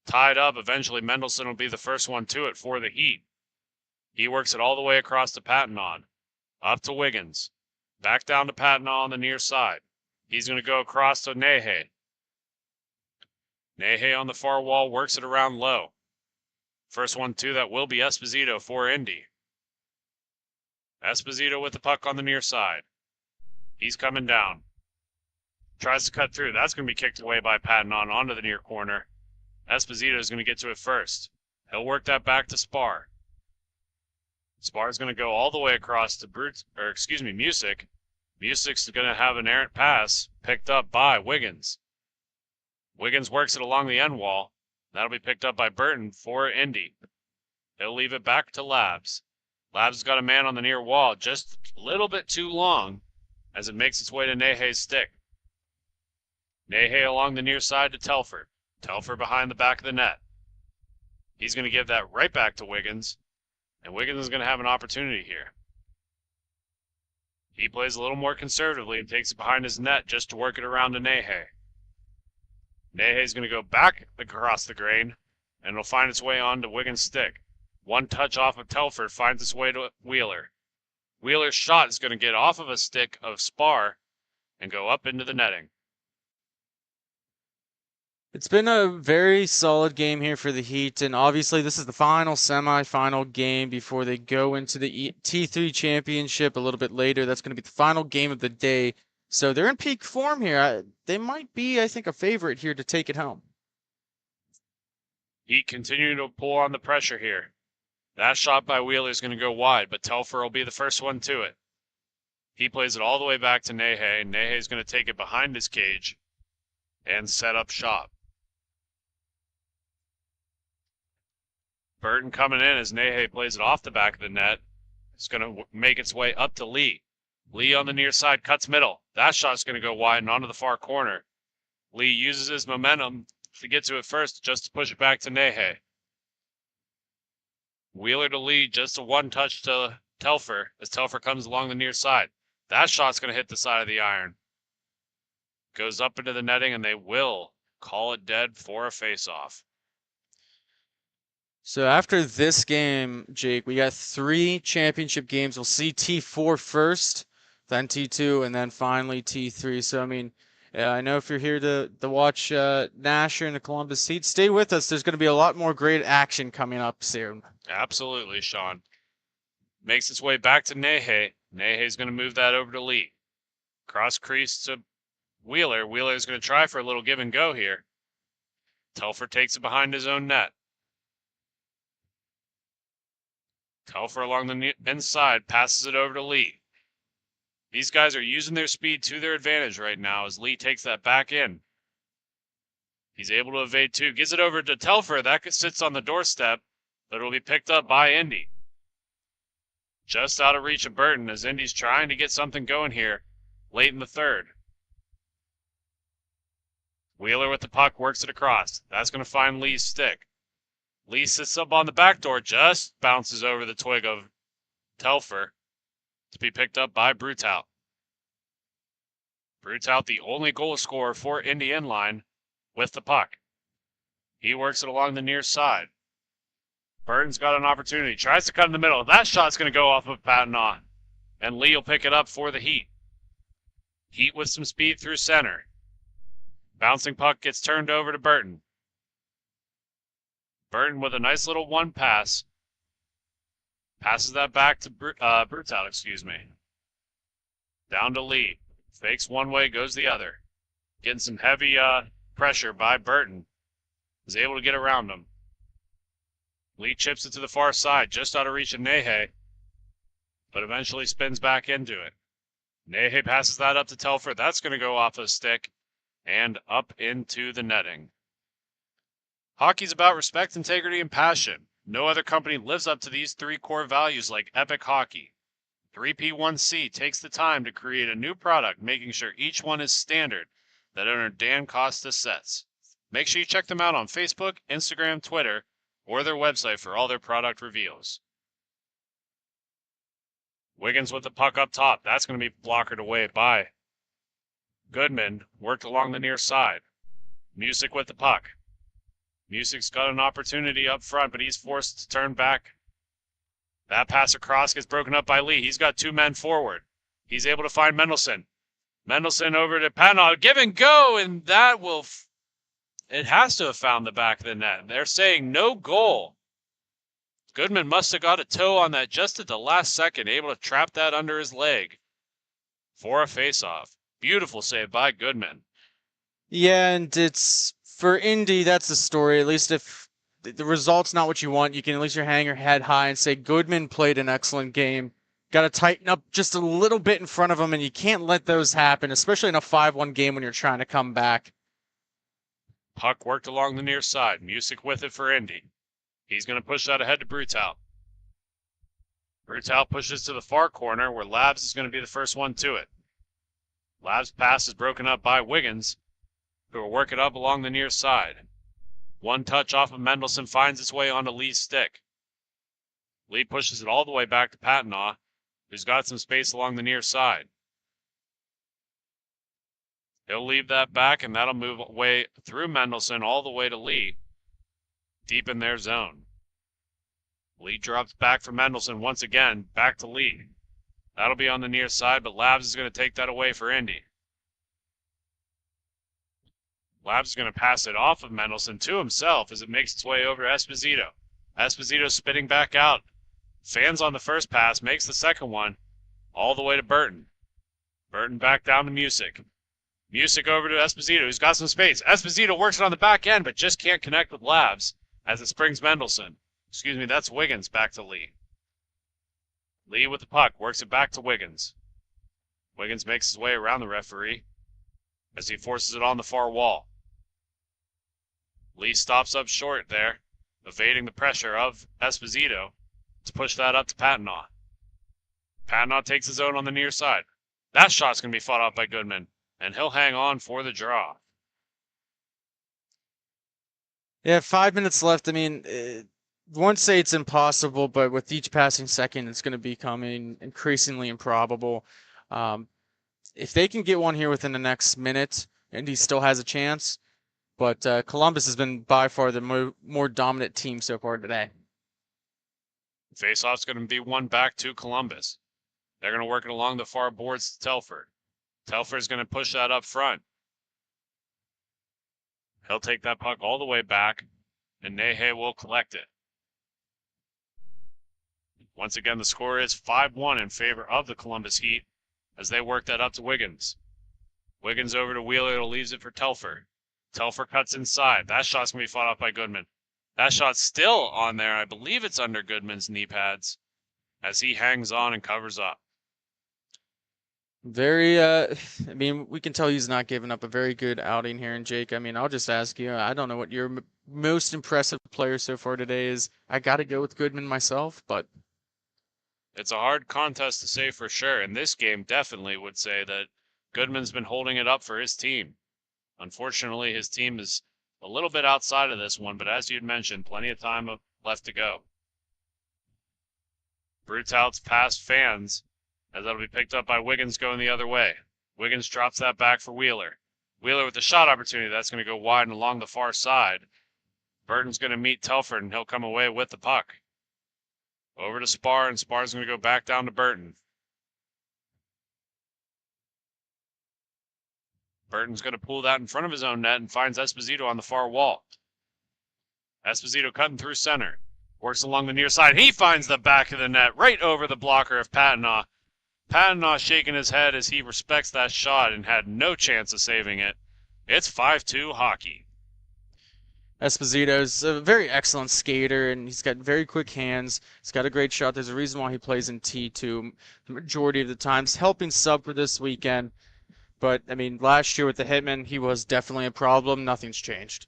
Tied up. Eventually, Mendelson will be the first one to it for the Heat. He works it all the way across to Patnaugh. Up to Wiggins. Back down to Patnaugh on the near side. He's going to go across to Nehe. Nehe on the far wall works it around low. First one to that will be Esposito for Indy. Esposito with the puck on the near side. He's coming down. Tries to cut through. That's going to be kicked away by Patnaugh onto the near corner. Esposito is going to get to it first. He'll work that back to Spar. Spar's going to go all the way across to Music. Music's going to have an errant pass picked up by Wiggins. Wiggins works it along the end wall. That'll be picked up by Burton for Indy. He'll leave it back to Labs. Labs has got a man on the near wall, just a little bit too long as it makes its way to Nehe's stick. Nehe along the near side to Telford. Telford behind the back of the net. He's going to give that right back to Wiggins, and Wiggins is going to have an opportunity here. He plays a little more conservatively and takes it behind his net just to work it around to Nehe. Nehe's going to go back across the grain, and it'll find its way onto Wiggins' stick. One touch off of Telford finds its way to Wheeler. Wheeler's shot is going to get off of a stick of Spar and go up into the netting. It's been a very solid game here for the Heat, and obviously this is the final semifinal game before they go into the T3 championship a little bit later. That's going to be the final game of the day. So they're in peak form here. They might be, I think, a favorite here to take it home. Heat continuing to pull on the pressure here. That shot by Wheeler is going to go wide, but Telfer will be the first one to it. He plays it all the way back to Nehe. Nehe is going to take it behind his cage and set up shop. Burton coming in as Nehe plays it off the back of the net. It's going to make its way up to Lee. Lee on the near side cuts middle. That shot's going to go wide and onto the far corner. Lee uses his momentum to get to it first just to push it back to Nehe. Wheeler to Lee, just a one touch to Telfer as Telfer comes along the near side. That shot's going to hit the side of the iron. Goes up into the netting, and they will call it dead for a face-off. So after this game, Jake, we got 3 championship games. We'll see T4 first, then T2, and then finally T3. So, I mean, I know if you're here to watch Nasher and the Columbus Heat, stay with us. There's going to be a lot more great action coming up soon. Absolutely, Sean. Makes its way back to Nehe. Nehe's going to move that over to Lee. Cross crease to Wheeler. Wheeler's going to try for a little give and go here. Telfer takes it behind his own net. Telfer along the inside passes it over to Lee. These guys are using their speed to their advantage right now as Lee takes that back in. He's able to evade two. Gives it over to Telfer. That sits on the doorstep, but it will be picked up by Indy. Just out of reach of Burton as Indy's trying to get something going here late in the third. Wheeler with the puck works it across. That's going to find Lee's stick. Lee sits up on the back door, just bounces over the twig of Telfer to be picked up by Brutout. Brutout, the only goal scorer for Indy inline with the puck. He works it along the near side. Burton's got an opportunity. Tries to cut in the middle. That shot's going to go off of Patnaugh. And Lee will pick it up for the Heat. Heat with some speed through center. Bouncing puck gets turned over to Burton. Burton with a nice little one pass. Passes that back to Brutal, excuse me. Down to Lee. Fakes one way, goes the other. Getting some heavy pressure by Burton. Is able to get around him. Lee chips it to the far side, just out of reach of Nehe, but eventually spins back into it. Nehe passes that up to Telford. That's going to go off a stick and up into the netting. Hockey's about respect, integrity, and passion. No other company lives up to these three core values like Epic Hockey. 3P1C takes the time to create a new product, making sure each one is standard that owner Dan Costa sets. Make sure you check them out on Facebook, Instagram, Twitter, or their website for all their product reveals. Wiggins with the puck up top. That's going to be blockered away by Goodman. Worked along the near side. Music with the puck. Music's got an opportunity up front, but he's forced to turn back. That pass across gets broken up by Lee. He's got two men forward. He's able to find Mendelson. Mendelson over to Panov. Give and go, and that will... It has to have found the back of the net. They're saying no goal. Goodman must have got a toe on that just at the last second, able to trap that under his leg for a face-off. Beautiful save by Goodman. Yeah, and it's for Indy, that's the story. At least if the result's not what you want, you can at least hang your head high and say Goodman played an excellent game. Got to tighten up just a little bit in front of him, and you can't let those happen, especially in a 5-1 game when you're trying to come back. Puck worked along the near side. Music with it for Indy. He's going to push that ahead to Brutal. Brutal pushes to the far corner where Labs is going to be the first one to it. Labs' pass is broken up by Wiggins, who will work it up along the near side. One touch off of Mendelson finds its way onto Lee's stick. Lee pushes it all the way back to Patnaugh, who's got some space along the near side. He'll leave that back, and that'll move away through Mendelson all the way to Lee, deep in their zone. Lee drops back for Mendelson once again, back to Lee. That'll be on the near side, but Labs is going to take that away for Indy. Labs is going to pass it off of Mendelson to himself as it makes its way over to Esposito. Esposito spitting back out. Fans on the first pass, makes the second one, all the way to Burton. Burton back down to Music. Music over to Esposito, who's got some space. Esposito works it on the back end, but just can't connect with Labs as it springs Mendelson. Excuse me, that's Wiggins back to Lee. Lee with the puck, works it back to Wiggins. Wiggins makes his way around the referee as he forces it on the far wall. Lee stops up short there, evading the pressure of Esposito to push that up to Patnaugh. Patnaugh takes his own on the near side. That shot's going to be fought off by Goodman, and he'll hang on for the draw. Yeah, 5 minutes left. I mean, won't say it's impossible, but with each passing second, it's going to be becoming increasingly improbable. If they can get one here within the next minute, Indy still has a chance. But Columbus has been by far the more dominant team so far today. Faceoff's going to be one back to Columbus. They're going to work it along the far boards to Telford. Telford's going to push that up front. He'll take that puck all the way back, and Nehe will collect it. Once again, the score is 5-1 in favor of the Columbus Heat as they work that up to Wiggins. Wiggins over to Wheeler, who leaves it for Telford. Telford cuts inside. That shot's going to be fought off by Goodman. That shot's still on there. I believe it's under Goodman's knee pads as he hangs on and covers up. Very, I mean, we can tell he's not giving up a very good outing here. And Jake, I mean, I'll just ask you, I don't know what your most impressive player so far today is. I got to go with Goodman myself, but it's a hard contest to say for sure. And this game definitely would say that Goodman's been holding it up for his team. Unfortunately, his team is a little bit outside of this one, but as you'd mentioned, plenty of time left to go. Brutal's past fans, as that'll be picked up by Wiggins going the other way. Wiggins drops that back for Wheeler. Wheeler with the shot opportunity. That's going to go wide and along the far side. Burton's going to meet Telford, and he'll come away with the puck. Over to Spar, and Spar's going to go back down to Burton. Burton's going to pull that in front of his own net and finds Esposito on the far wall. Esposito cutting through center. Works along the near side. He finds the back of the net right over the blocker of Patinaw. Patinaw shaking his head as he respects that shot and had no chance of saving it. It's 5-2 hockey. Esposito's a very excellent skater, and he's got very quick hands. He's got a great shot. There's a reason why he plays in T2 the majority of the times, helping sub for this weekend. But, I mean, last year with the Hitmen, he was definitely a problem. Nothing's changed.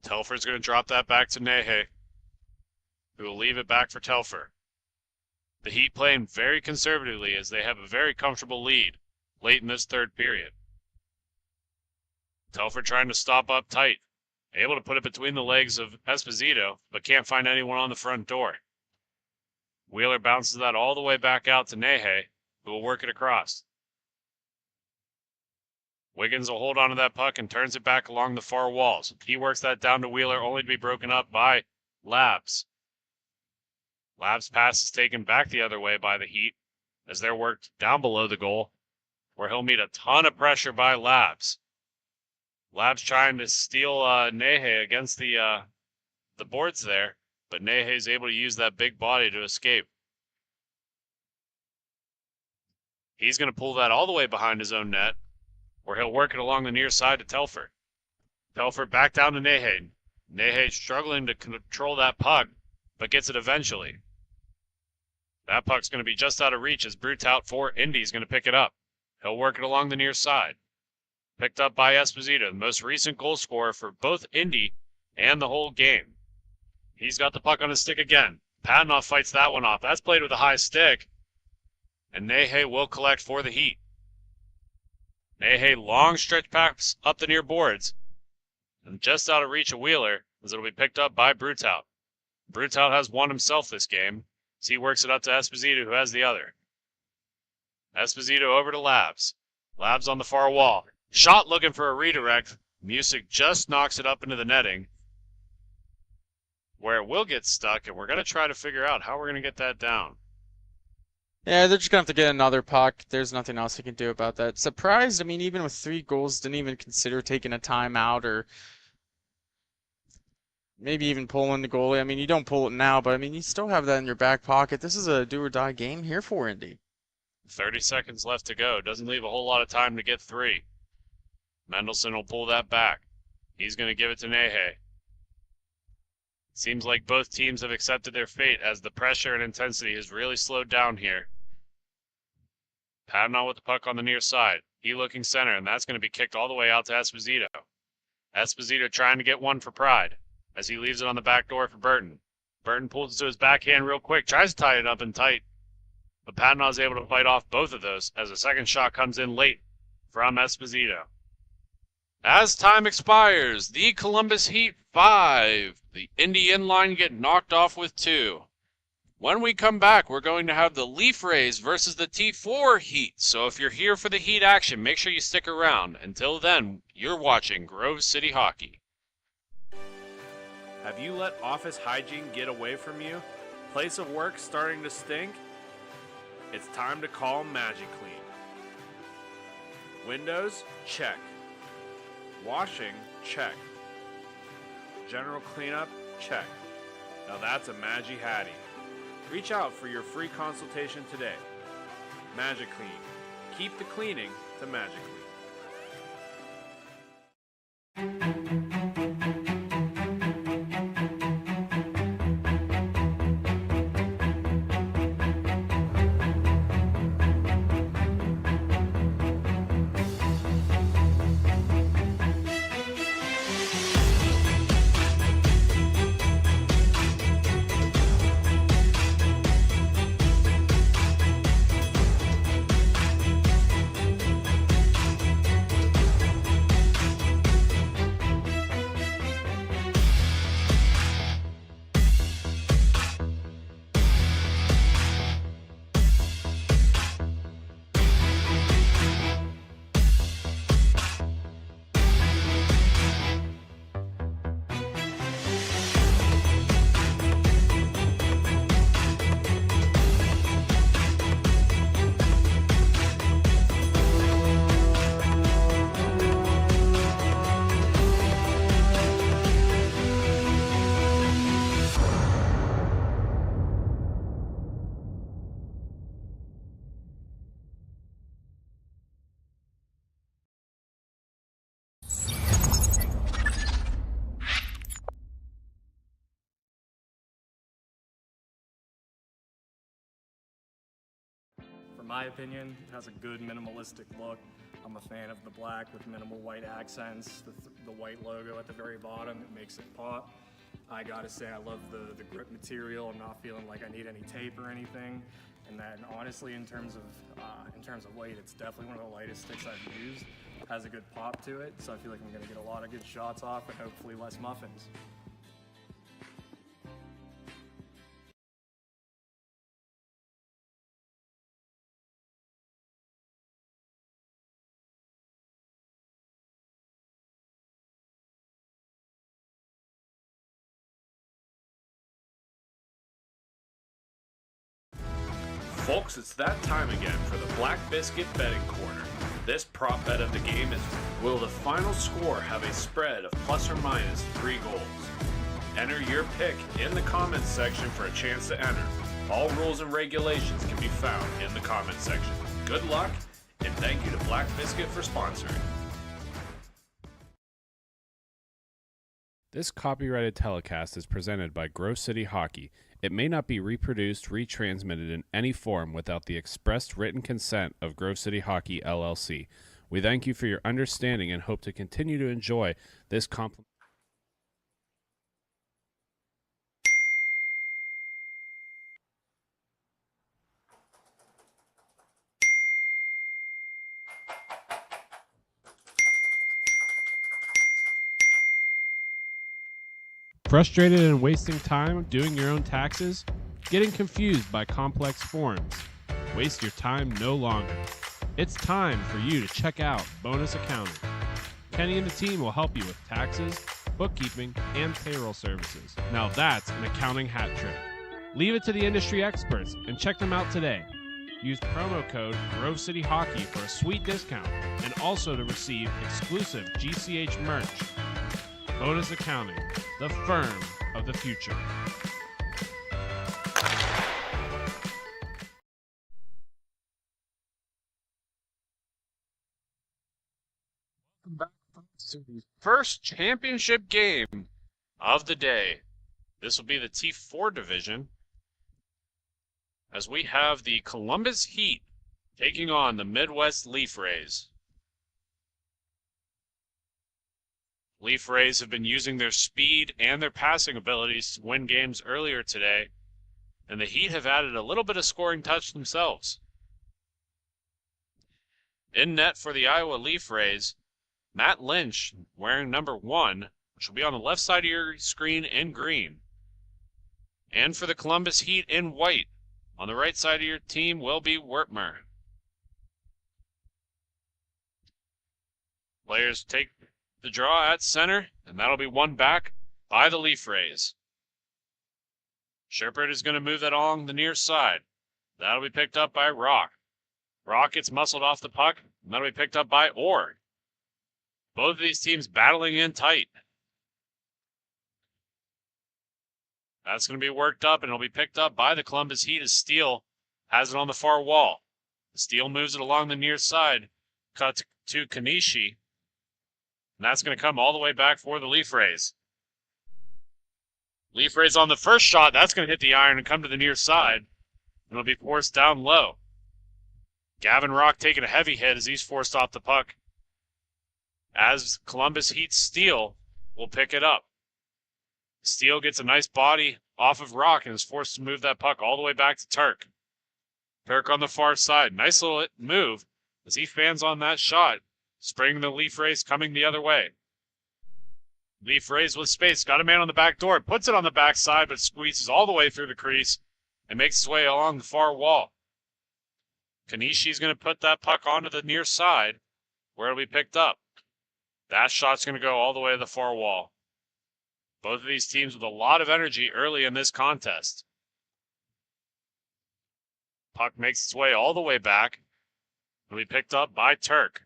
Telfer's going to drop that back to Nehe, who will leave it back for Telfer. The Heat playing very conservatively as they have a very comfortable lead late in this third period. Telfer trying to stop up tight. Able to put it between the legs of Esposito, but can't find anyone on the front door. Wheeler bounces that all the way back out to Nehe, who will work it across. Wiggins will hold onto that puck and turns it back along the far walls. He works that down to Wheeler, only to be broken up by Labs. Labs' pass is taken back the other way by the Heat as they're worked down below the goal, where he'll meet a ton of pressure by Labs. Labs trying to steal Nehe against the boards there, but Nehe is able to use that big body to escape. He's going to pull that all the way behind his own net, where he'll work it along the near side to Telfer. Telfer back down to Nehe. Nehe struggling to control that puck, but gets it eventually. That puck's going to be just out of reach as Brutout for Indy's going to pick it up. He'll work it along the near side. Picked up by Esposito, the most recent goal scorer for both Indy and the whole game. He's got the puck on his stick again. Patinoff fights that one off. That's played with a high stick. And Nehe will collect for the Heat. Nehe long stretch pass up the near boards. And just out of reach of Wheeler as it'll be picked up by Brutout. Brutout has one himself this game as he works it up to Esposito, who has the other. Esposito over to Labs. Labs on the far wall. Shot looking for a redirect. Music just knocks it up into the netting, where it will get stuck, and we're going to try to figure out how we're going to get that down. Yeah, they're just going to have to get another puck. There's nothing else they can do about that. Surprised, I mean, even with 3 goals, didn't even consider taking a timeout or maybe even pulling the goalie. I mean, you don't pull it now, but I mean, you still have that in your back pocket. This is a do-or-die game here for Indy. 30 seconds left to go. Doesn't leave a whole lot of time to get 3. Mendelson will pull that back. He's going to give it to Nehe. Seems like both teams have accepted their fate as the pressure and intensity has really slowed down here. Patinaw with the puck on the near side. He looking center, and that's going to be kicked all the way out to Esposito. Esposito trying to get one for Pride as he leaves it on the back door for Burton. Burton pulls it to his backhand real quick, tries to tie it up and tight. But Patinaw is able to fight off both of those as a second shot comes in late from Esposito. As time expires, the Columbus Heat 5. The Indy Inline get knocked off with 2. When we come back, we're going to have the Leaf Rays versus the T4 Heat. So if you're here for the Heat action, make sure you stick around. Until then, you're watching Grove City Hockey. Have you let office hygiene get away from you? Place of work starting to stink? It's time to call MagiClean. Windows? Check. Washing? Check. General cleanup? Check. Now that's a Magi Hattie. Reach out for your free consultation today. MagiClean. Keep the cleaning to MagiClean. my opinion, it has a good minimalistic look. I'm a fan of the black with minimal white accents, the white logo at the very bottom, it makes it pop. I gotta say I love the grip material. I'm not feeling like I need any tape or anything. And then honestly, in terms of weight, it's definitely one of the lightest sticks I've used. It has a good pop to it, so I feel like I'm gonna get a lot of good shots off and hopefully less muffins. Folks, it's that time again for the Black Biscuit betting corner. This prop bet of the game is, will the final score have a spread of plus or minus 3 goals? Enter your pick in the comments section for a chance to enter. All rules and regulations can be found in the comments section. Good luck, and thank you to Black Biscuit for sponsoring. This copyrighted telecast is presented by Grove City Hockey. It may not be reproduced, retransmitted in any form without the expressed written consent of Grove City Hockey, LLC. We thank you for your understanding and hope to continue to enjoy this compliment. Frustrated and wasting time doing your own taxes? Getting confused by complex forms? Waste your time no longer. It's time for you to check out Bonus Accounting. Kenny and the team will help you with taxes, bookkeeping, and payroll services. Now that's an accounting hat trick. Leave it to the industry experts and check them out today. Use promo code Grove City Hockey for a sweet discount and also to receive exclusive GCH merch. Bonus Accounting, the firm of the future. Welcome back, folks, to the first championship game of the day. This will be the T4 division, as we have the Columbus Heat taking on the Midwest Leaf Rays. Leaf Rays have been using their speed and their passing abilities to win games earlier today, and the Heat have added a little bit of scoring touch themselves. In net for the Iowa Leaf Rays, Matt Lynch wearing number 1, which will be on the left side of your screen in green. And for the Columbus Heat in white, on the right side of your team will be Wertmer. Players take the draw at center, and that'll be won back by the Leaf Rays. Sherpert is going to move that along the near side. That'll be picked up by Rock. Rock gets muscled off the puck, and that'll be picked up by Orr. Both of these teams battling in tight. That's going to be worked up, and it'll be picked up by the Columbus Heat as Steele has it on the far wall. Steele moves it along the near side, cut to Kanishi. And that's going to come all the way back for the Leaf Rays. Leaf Rays on the first shot. That's going to hit the iron and come to the near side. And it'll be forced down low. Gavin Rock taking a heavy hit as he's forced off the puck. As Columbus Heat Steele will pick it up. Steele gets a nice body off of Rock and is forced to move that puck all the way back to Turk. Turk on the far side. Nice little move as he fans on that shot. Springing the Leaf Rays coming the other way. Leaf Rays with space. Got a man on the back door. Puts it on the backside, but squeezes all the way through the crease and makes its way along the far wall. Kanishi's going to put that puck onto the near side where it'll be picked up. That shot's going to go all the way to the far wall. Both of these teams with a lot of energy early in this contest. Puck makes its way all the way back. It'll be picked up by Turk.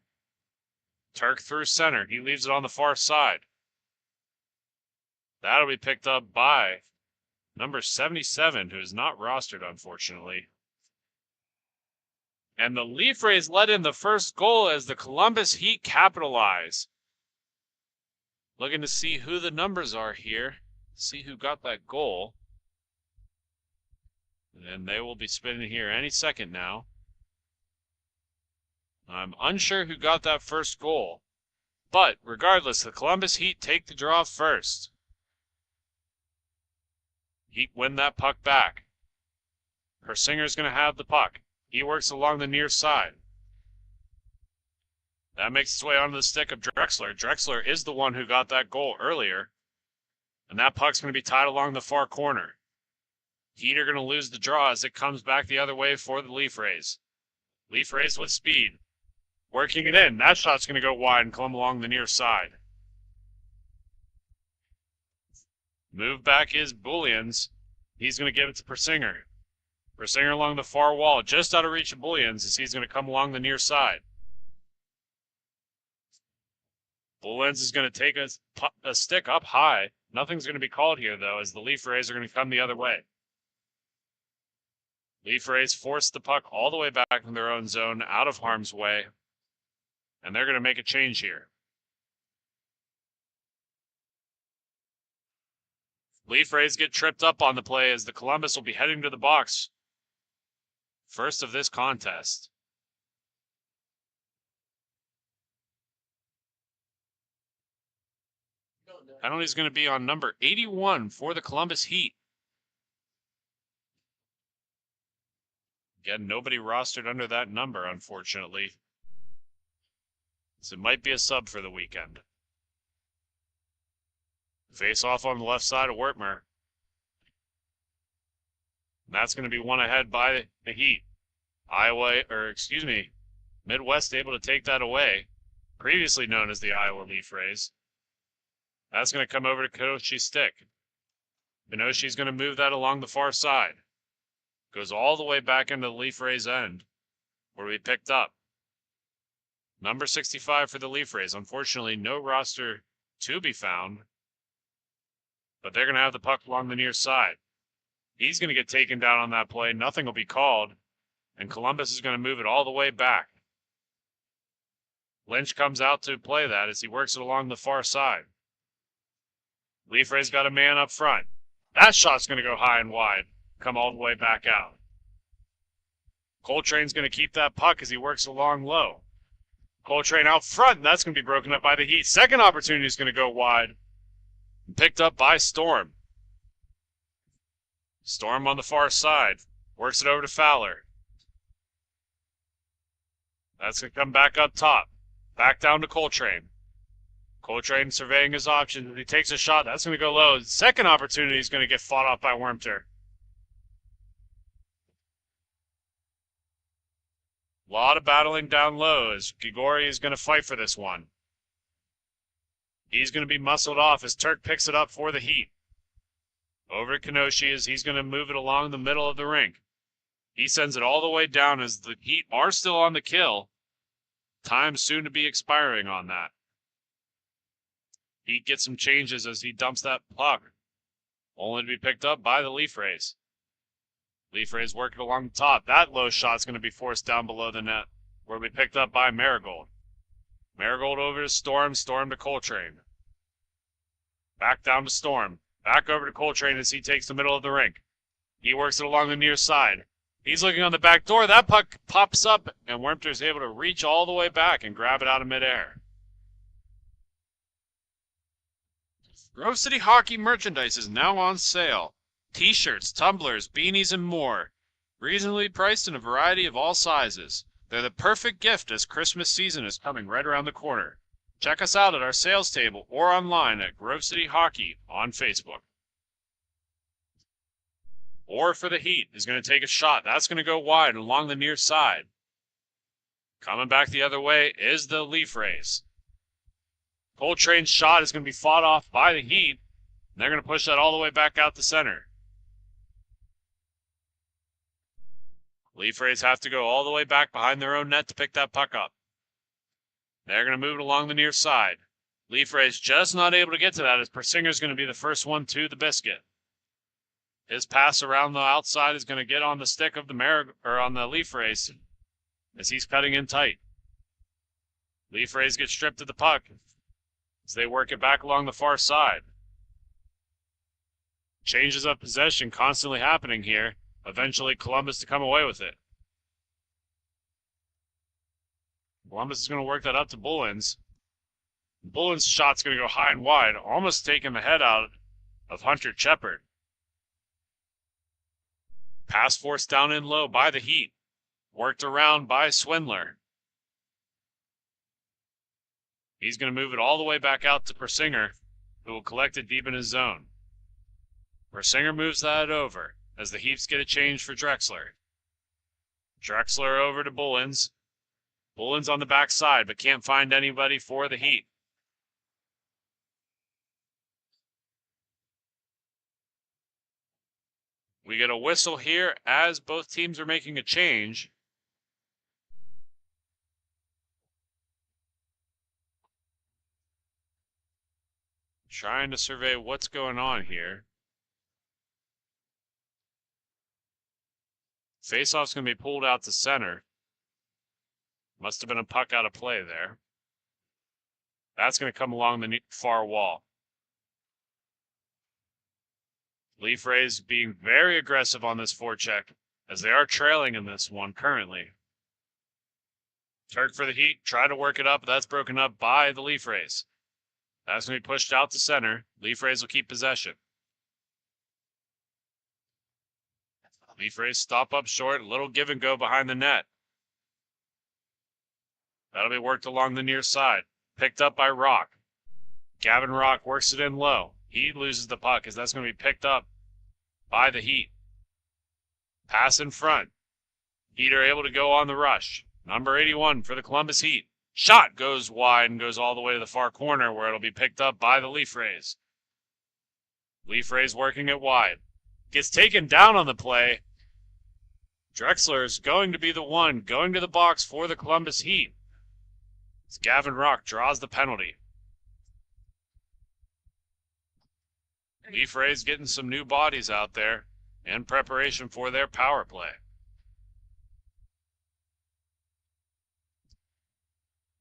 Turk through center. He leaves it on the far side. That'll be picked up by number 77, who is not rostered, unfortunately. And the Leaf Rays let in the first goal as the Columbus Heat capitalize. Looking to see who the numbers are here. See who got that goal. And they will be spinning here any second now. I'm unsure who got that first goal. But regardless, the Columbus Heat take the draw first. Heat win that puck back. Persinger's going to have the puck. He works along the near side. That makes its way onto the stick of Drexler. Drexler is the one who got that goal earlier. And that puck's going to be tied along the far corner. Heat are going to lose the draw as it comes back the other way for the Leaf Rays. Leaf Rays with speed. Working it in. That shot's going to go wide and come along the near side. Move back is Bullions. He's going to give it to Persinger. Persinger along the far wall, just out of reach of Bullions as he's going to come along the near side. Bullions is going to take a stick up high. Nothing's going to be called here, though, as the Leaf Rays are going to come the other way. Leaf Rays force the puck all the way back in their own zone, out of harm's way. And they're going to make a change here. Leaf Rays get tripped up on the play as the Columbus will be heading to the box. First of this contest. Penalty's going to be on number 81 for the Columbus Heat. Again, nobody rostered under that number, unfortunately. So it might be a sub for the weekend. Face off on the left side of Wertmer. And that's going to be one ahead by the Heat. Midwest able to take that away. Previously known as the Iowa Leaf Rays. That's going to come over to Kenoshi's stick. Kenoshi's going to move that along the far side. Goes all the way back into the Leaf Rays end, where we picked up. Number 65 for the Leaf Rays. Unfortunately, no roster to be found. But they're going to have the puck along the near side. He's going to get taken down on that play. Nothing will be called. And Columbus is going to move it all the way back. Lynch comes out to play that as he works it along the far side. Leaf Rays got a man up front. That shot's going to go high and wide. Come all the way back out. Coltrane's going to keep that puck as he works along low. Coltrane out front, and that's going to be broken up by the Heat. Second opportunity is going to go wide. Picked up by Storm. Storm on the far side. Works it over to Fowler. That's going to come back up top. Back down to Coltrane. Coltrane surveying his options. If he takes a shot, that's going to go low. Second opportunity is going to get fought off by Wormter. A lot of battling down low as Grigori is going to fight for this one. He's going to be muscled off as Turk picks it up for the Heat. Over to Kenoshi as he's going to move it along the middle of the rink. He sends it all the way down as the Heat are still on the kill. Time soon to be expiring on that. Heat gets some changes as he dumps that puck. Only to be picked up by the Leaf Rays. Leaf Rays working along the top. That low shot's going to be forced down below the net, where it'll be picked up by Marigold. Marigold over to Storm, Storm to Coltrane. Back down to Storm. Back over to Coltrane as he takes the middle of the rink. He works it along the near side. He's looking on the back door. That puck pops up, and Wermter's able to reach all the way back and grab it out of midair. Grove City Hockey merchandise is now on sale. T-shirts, tumblers, beanies, and more. Reasonably priced in a variety of all sizes. They're the perfect gift as Christmas season is coming right around the corner. Check us out at our sales table or online at Grove City Hockey on Facebook. Or for the Heat is going to take a shot. That's going to go wide along the near side. Coming back the other way is the Leaf Rays. Coltrane's shot is going to be fought off by the Heat. And they're going to push that all the way back out the center. Leaf Rays have to go all the way back behind their own net to pick that puck up. They're going to move it along the near side. Leaf Rays just not able to get to that as Persinger's going to be the first one to the biscuit. His pass around the outside is going to get on the stick of on the Leaf Rays as he's cutting in tight. Leaf Rays get stripped of the puck as they work it back along the far side. Changes of possession constantly happening here. Eventually Columbus to come away with it. Columbus is going to work that up to Bullens. Bullens' shot's going to go high and wide, almost taking the head out of Hunter Shepard. Pass forced down in low by the Heat. Worked around by Swindler. He's going to move it all the way back out to Persinger, who will collect it deep in his zone. Persinger moves that over as the Heats get a change for Drexler. Drexler over to Bullens. Bullens on the backside, but can't find anybody for the Heat. We get a whistle here as both teams are making a change. Trying to survey what's going on here. Faceoff's going to be pulled out to center. Must have been a puck out of play there. That's going to come along the far wall. Leaf Rays being very aggressive on this forecheck, as they are trailing in this one currently. Turk for the Heat, try to work it up, but that's broken up by the Leaf Rays. That's going to be pushed out to center. Leaf Rays will keep possession. Leaf Rays stop up short, a little give and go behind the net. That'll be worked along the near side. Picked up by Rock. Gavin Rock works it in low. He loses the puck as that's going to be picked up by the Heat. Pass in front. Heat are able to go on the rush. Number 81 for the Columbus Heat. Shot goes wide and goes all the way to the far corner where it'll be picked up by the Leaf Rays. Leaf Rays working it wide. Gets taken down on the play. Drexler is going to be the one going to the box for the Columbus Heat. As Gavin Rock draws the penalty. Leaf Rays getting some new bodies out there in preparation for their power play.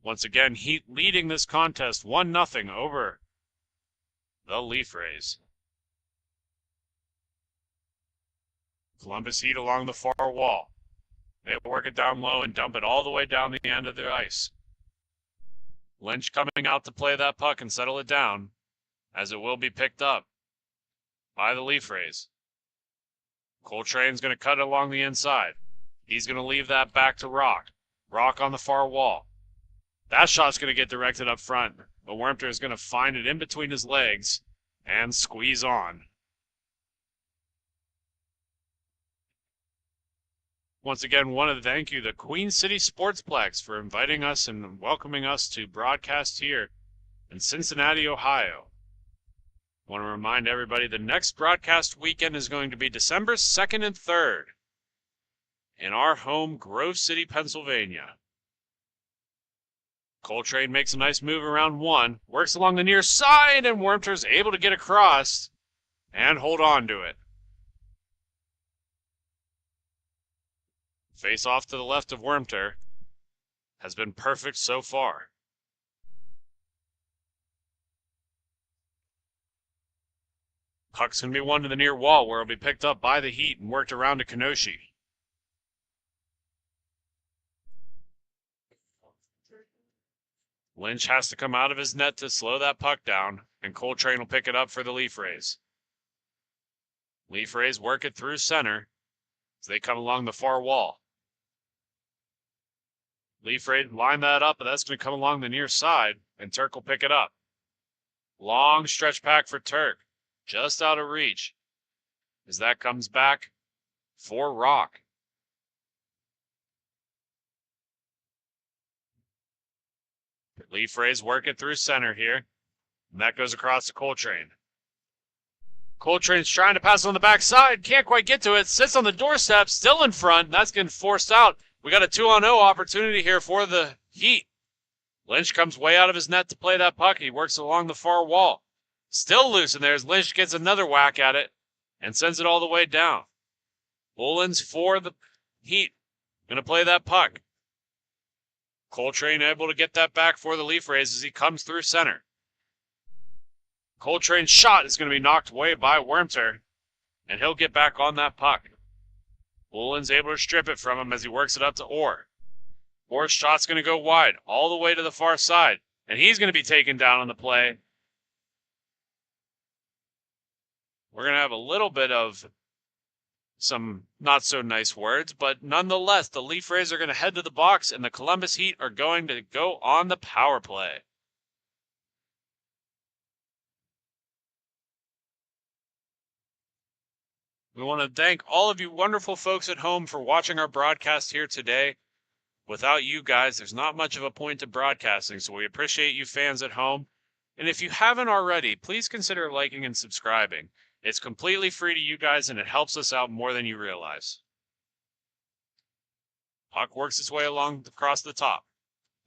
Once again, Heat leading this contest 1-0 over the Leaf Rays. Columbus Heat along the far wall. They work it down low and dump it all the way down the end of the ice. Lynch coming out to play that puck and settle it down, as it will be picked up by the Leaf Rays. Coltrane's going to cut it along the inside. He's going to leave that back to Rock. Rock on the far wall. That shot's going to get directed up front, but Wormter is going to find it in between his legs and squeeze on. Once again, want to thank you, the Queen City Sportsplex, for inviting us and welcoming us to broadcast here in Cincinnati, Ohio. I want to remind everybody the next broadcast weekend is going to be December 2nd and 3rd in our home, Grove City, Pennsylvania. Coltrane makes a nice move around one, works along the near side, and Wormter's able to get across and hold on to it. Face off to the left of Wormter has been perfect so far. Puck's going to be one to the near wall where it'll be picked up by the Heat and worked around to Kenoshi. Lynch has to come out of his net to slow that puck down, and Coltrane will pick it up for the Leaf Rays. Leaf Rays work it through center as they come along the far wall. Leaf Rays line that up, but that's going to come along the near side, and Turk will pick it up. Long stretch pack for Turk, just out of reach, as that comes back for Rock. Leaf Rays work it through center here, and that goes across to Coltrane. Coltrane's trying to pass on the backside, can't quite get to it, sits on the doorstep, still in front, and that's getting forced out. We got a 2-on-0 opportunity here for the Heat. Lynch comes way out of his net to play that puck. He works along the far wall. Still loose in there as Lynch gets another whack at it and sends it all the way down. Bullens for the Heat. Going to play that puck. Coltrane able to get that back for the Leaf Rays as he comes through center. Coltrane's shot is going to be knocked away by Wormter, and he'll get back on that puck. Bullens able to strip it from him as he works it up to Orr. Fourth shot's going to go wide, all the way to the far side. And he's going to be taken down on the play. We're going to have a little bit of some not so nice words, but nonetheless, the Leaf Rays are going to head to the box, and the Columbus Heat are going to go on the power play. We want to thank all of you wonderful folks at home for watching our broadcast here today. Without you guys, there's not much of a point to broadcasting, so we appreciate you fans at home. And if you haven't already, please consider liking and subscribing. It's completely free to you guys, and it helps us out more than you realize. Puck works its way along across the top.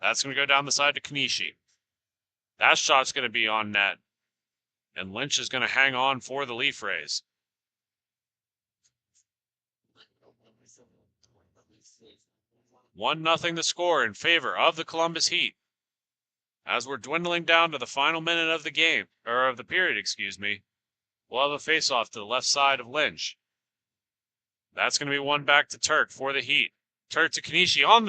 That's going to go down the side to Kanishi. That shot's going to be on net. And Lynch is going to hang on for the Leaf Rays. 1-0 the score in favor of the Columbus Heat. As we're dwindling down to the final minute of the game, or of the period, excuse me, we'll have a face-off to the left side of Lynch. That's going to be one back to Turk for the Heat. Turk to Kanishi on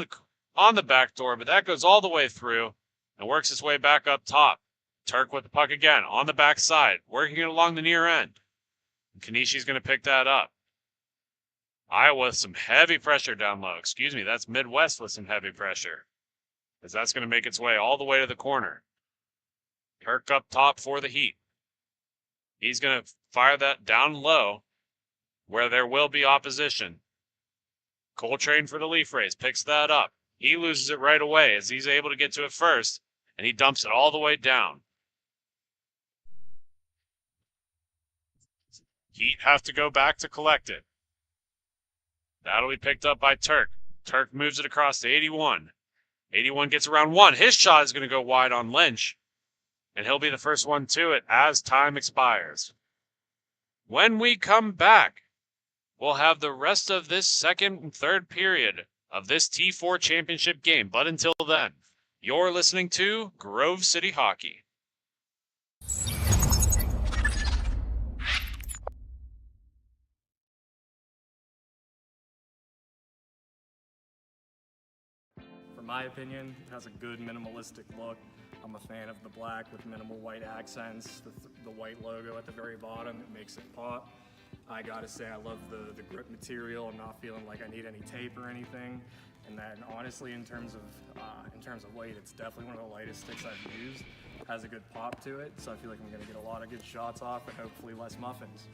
the back door, but that goes all the way through and works its way back up top. Turk with the puck again on the back side, working it along the near end. And Kanishi's going to pick that up. Iowa with some heavy pressure down low. Excuse me, that's Midwest with some heavy pressure. As that's going to make its way all the way to the corner. Turk up top for the Heat. He's going to fire that down low where there will be opposition. Coltrane for the Leaf Rays picks that up. He loses it right away as he's able to get to it first, and he dumps it all the way down. Heat have to go back to collect it. That'll be picked up by Turk. Turk moves it across to 81. 81 gets around one. His shot is going to go wide on Lynch. And he'll be the first one to it as time expires. When we come back, we'll have the rest of this second and third period of this T4 championship game. But until then, you're listening to Grove City Hockey. For my opinion, it has a good minimalistic look. I'm a fan of the black with minimal white accents, the white logo at the very bottom, it makes it pop. I gotta say I love the grip material. I'm not feeling like I need any tape or anything. And then honestly, in terms of weight, it's definitely one of the lightest sticks I've used. It has a good pop to it, so I feel like I'm gonna get a lot of good shots off and hopefully less muffins.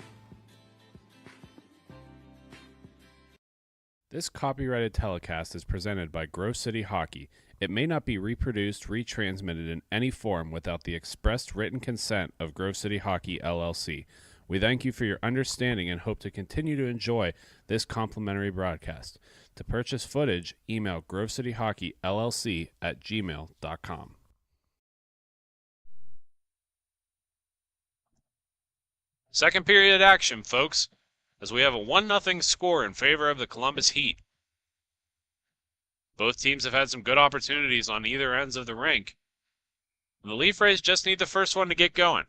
This copyrighted telecast is presented by Grove City Hockey. It may not be reproduced, retransmitted in any form without the expressed written consent of Grove City Hockey, LLC. We thank you for your understanding and hope to continue to enjoy this complimentary broadcast. To purchase footage, email grovecityhockeyllc@gmail.com. Second period action, folks, as we have a 1-0 score in favor of the Columbus Heat. Both teams have had some good opportunities on either ends of the rink. And the Leaf Rays just need the first one to get going.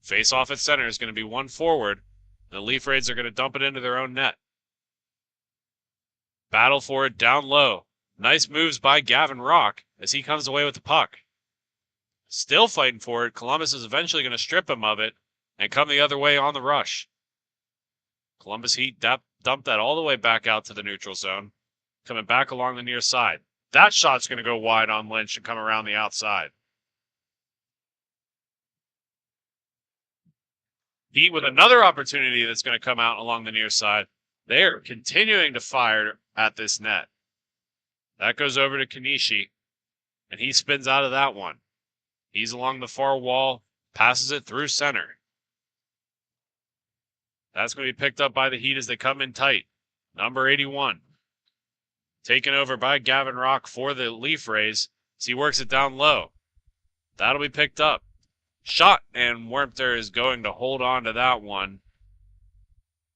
Face-off at center is going to be one forward, and the Leaf Rays are going to dump it into their own net. Battle for it down low. Nice moves by Gavin Rock as he comes away with the puck. Still fighting for it, Columbus is eventually going to strip him of it and come the other way on the rush. Columbus Heat dumped that all the way back out to the neutral zone, coming back along the near side. That shot's going to go wide on Lynch and come around the outside. Heat with another opportunity that's going to come out along the near side. They're continuing to fire at this net. That goes over to Kanishi, and he spins out of that one. He's along the far wall, passes it through center. That's going to be picked up by the Heat as they come in tight. Number 81. Taken over by Gavin Rock for the Leaf Rays as he works it down low. That'll be picked up. Shot, and Wermter is going to hold on to that one.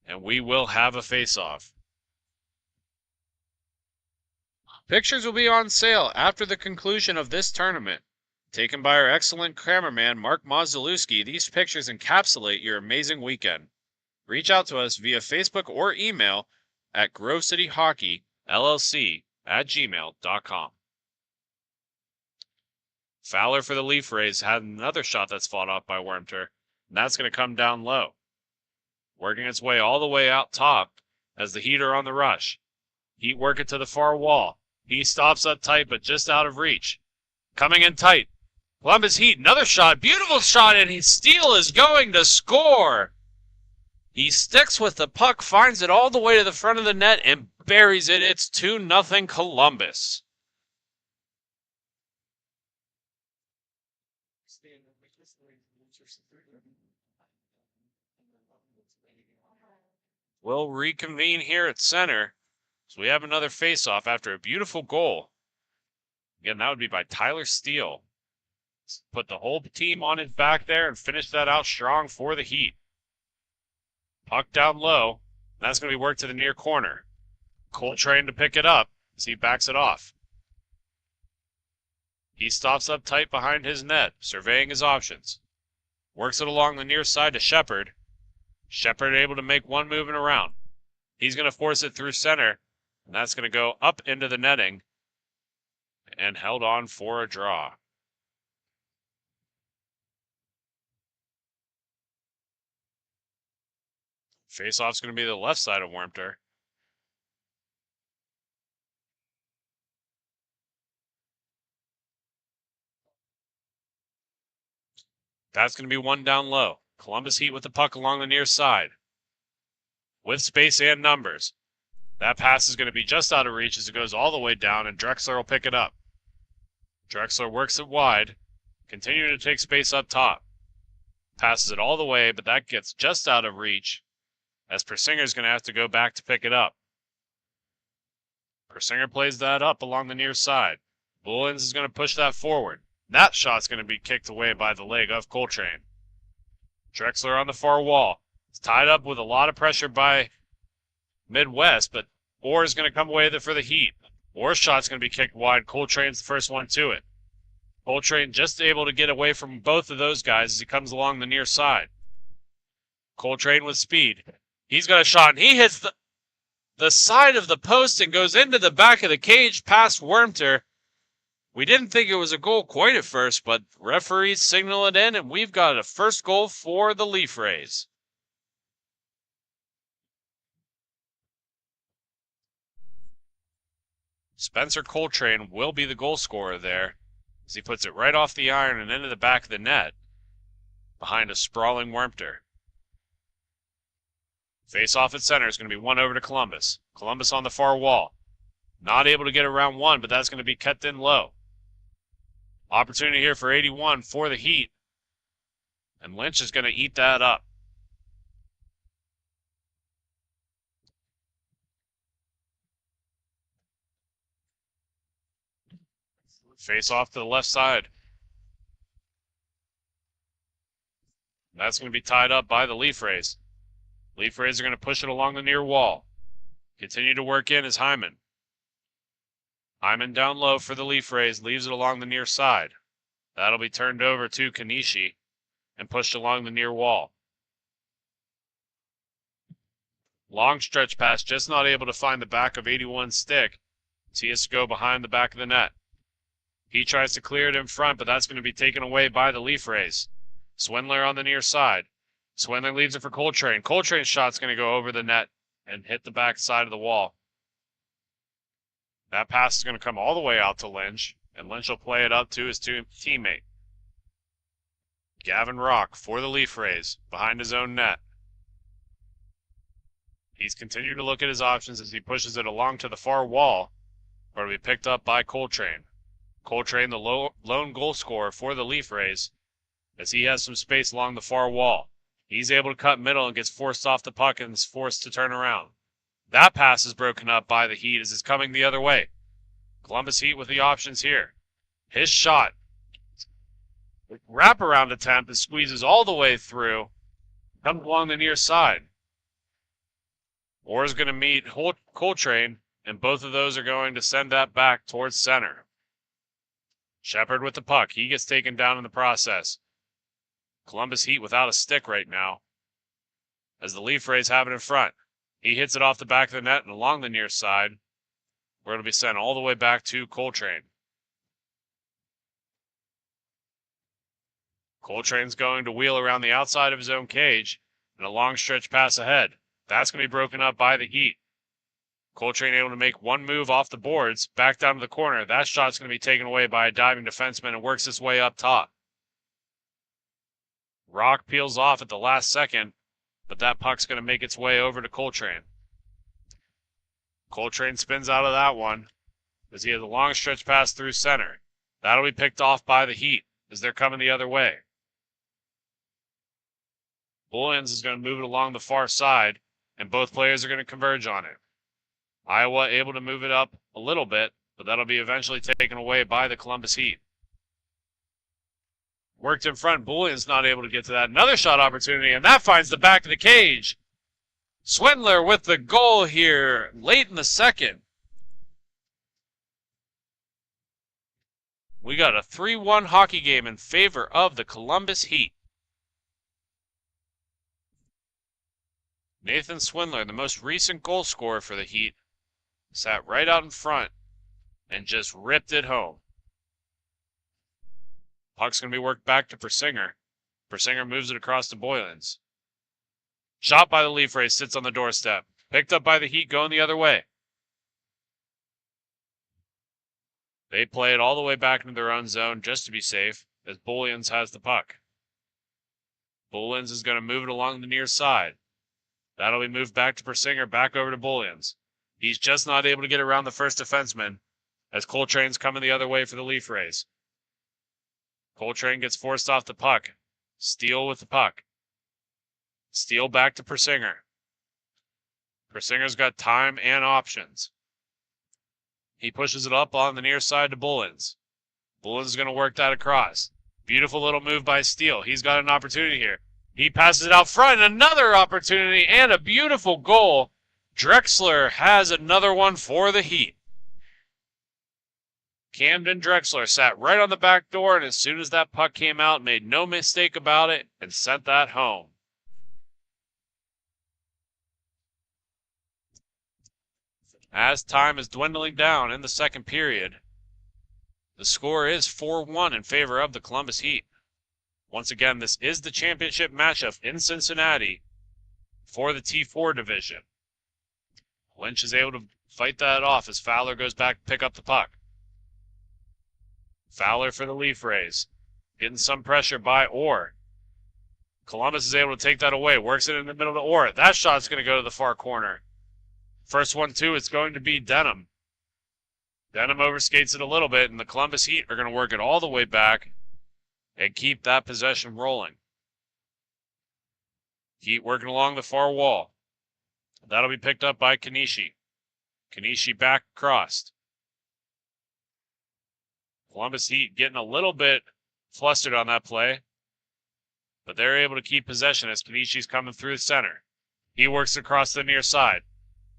And we will have a face-off. Pictures will be on sale after the conclusion of this tournament. Taken by our excellent cameraman, Mark Mozdalewski, these pictures encapsulate your amazing weekend. Reach out to us via Facebook or email at grovecityhockeyllc @gmail.com. Fowler for the Leaf Rays had another shot that's fought off by Wormter, and that's going to come down low. Working its way all the way out top as the Heat are on the rush. Heat work it to the far wall. He stops up tight, but just out of reach. Coming in tight. Columbus Heat, another shot. Beautiful shot, and Steele is going to score. He sticks with the puck, finds it all the way to the front of the net, and buries it. It's 2-0 Columbus. We'll reconvene here at center. So we have another face-off after a beautiful goal. Again, that would be by Tyler Steele. Put the whole team on his back there and finish that out strong for the Heat. Puck down low. That's going to be worked to the near corner. Coltrane to pick it up as he backs it off. He stops up tight behind his net, surveying his options. Works it along the near side to Shepard. Shepard able to make one move and around. He's going to force it through center, and that's going to go up into the netting and held on for a draw. Face-off's going to be the left side of Wormter. That's going to be one down low. Columbus Heat with the puck along the near side. With space and numbers. That pass is going to be just out of reach as it goes all the way down, and Drexler will pick it up. Drexler works it wide, continuing to take space up top. Passes it all the way, but that gets just out of reach, as Persinger's going to have to go back to pick it up. Persinger plays that up along the near side. Bullens is going to push that forward. That shot's going to be kicked away by the leg of Coltrane. Drexler on the far wall. It's tied up with a lot of pressure by Midwest, but Orr is going to come away with it for the Heat. Orr's shot's going to be kicked wide. Coltrane's the first one to it. Coltrane just able to get away from both of those guys as he comes along the near side. Coltrane with speed. He's got a shot, and he hits the side of the post and goes into the back of the cage past Wormter. We didn't think it was a goal quite at first, but referees signal it in, and we've got a first goal for the Leaf Rays. Spencer Coltrane will be the goal scorer there as he puts it right off the iron and into the back of the net behind a sprawling Wormter. Face off at center is going to be one over to Columbus. Columbus on the far wall. Not able to get around one, but that's going to be kept in low. Opportunity here for 81 for the Heat. And Lynch is going to eat that up. Face off to the left side. That's going to be tied up by the Leaf Rays. Leaf Rays are going to push it along the near wall. Continue to work in is Hyman. Hyman down low for the Leaf Rays, leaves it along the near side. That'll be turned over to Kanishi and pushed along the near wall. Long stretch pass, just not able to find the back of 81's stick. So he has to go behind the back of the net. He tries to clear it in front, but that's going to be taken away by the Leaf Rays. Swindler on the near side. Swindler leaves it for Coltrane. Coltrane's shot's going to go over the net and hit the back side of the wall. That pass is going to come all the way out to Lynch, and Lynch will play it up to his teammate. Gavin Rock for the Leaf Rays, behind his own net. He's continued to look at his options as he pushes it along to the far wall, where it'll be picked up by Coltrane. Coltrane, the lone goal scorer for the Leaf Rays, as he has some space along the far wall. He's able to cut middle and gets forced off the puck and is forced to turn around. That pass is broken up by the Heat as it's coming the other way. Columbus Heat with the options here. His shot. Wraparound attempt that squeezes all the way through. Comes along the near side. Orr is going to meet Coltrane, and both of those are going to send that back towards center. Shepard with the puck. He gets taken down in the process. Columbus Heat without a stick right now, as the Leaf Rays have it in front. He hits it off the back of the net and along the near side. where it'll be sent all the way back to Coltrane. Coltrane's going to wheel around the outside of his own cage and a long stretch pass ahead. That's going to be broken up by the Heat. Coltrane able to make one move off the boards, back down to the corner. That shot's going to be taken away by a diving defenseman and works his way up top. Rock peels off at the last second, but that puck's going to make its way over to Coltrane. Coltrane spins out of that one as he has a long stretch pass through center. That'll be picked off by the Heat as they're coming the other way. Bullens is going to move it along the far side, and both players are going to converge on it. Iowa able to move it up a little bit, but that'll be eventually taken away by the Columbus Heat. Worked in front, Bullens not able to get to that. Another shot opportunity, and that finds the back of the cage. Swindler with the goal here late in the second. We got a 3-1 hockey game in favor of the Columbus Heat. Nathan Swindler, the most recent goal scorer for the Heat, sat right out in front and just ripped it home. Puck's going to be worked back to Persinger. Persinger moves it across to Boylans. Shot by the Leaf Rays, sits on the doorstep. Picked up by the Heat, going the other way. They play it all the way back into their own zone just to be safe, as Bolyans has the puck. Bolyans is going to move it along the near side. That'll be moved back to Persinger, back over to Bolyans. He's just not able to get around the first defenseman, as Coltrane's coming the other way for the Leaf Rays. Coltrane gets forced off the puck. Steele with the puck. Steele back to Persinger. Persinger's got time and options. He pushes it up on the near side to Bullens. Bullens is going to work that across. Beautiful little move by Steele. He's got an opportunity here. He passes it out front. Another opportunity and a beautiful goal. Drexler has another one for the Heat. Camden Drexler sat right on the back door, and as soon as that puck came out, made no mistake about it and sent that home. As time is dwindling down in the second period, the score is 4-1 in favor of the Columbus Heat. Once again, this is the championship matchup in Cincinnati for the T4 division. Lynch is able to fight that off as Fowler goes back to pick up the puck. Fowler for the Leaf Rays. Getting some pressure by Orr. Columbus is able to take that away. Works it in the middle of Orr. That shot's going to go to the far corner. First one, too, it's going to be Denham. Denham overskates it a little bit, and the Columbus Heat are going to work it all the way back and keep that possession rolling. Heat working along the far wall. That'll be picked up by Kanishi. Kanishi back across. Columbus Heat getting a little bit flustered on that play, but they're able to keep possession as Kanishi's coming through the center. He works across the near side.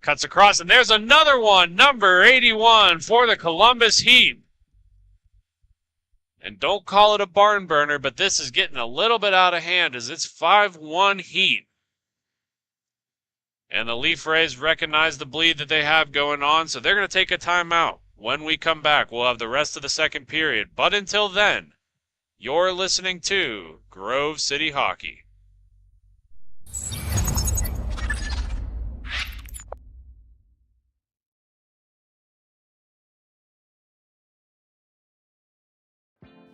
Cuts across, and there's another one, number 81 for the Columbus Heat. And don't call it a barn burner, but this is getting a little bit out of hand as it's 5-1 Heat. And the Leaf Rays recognize the bleed that they have going on, so they're going to take a timeout. When we come back, we'll have the rest of the second period. But until then, you're listening to Grove City Hockey.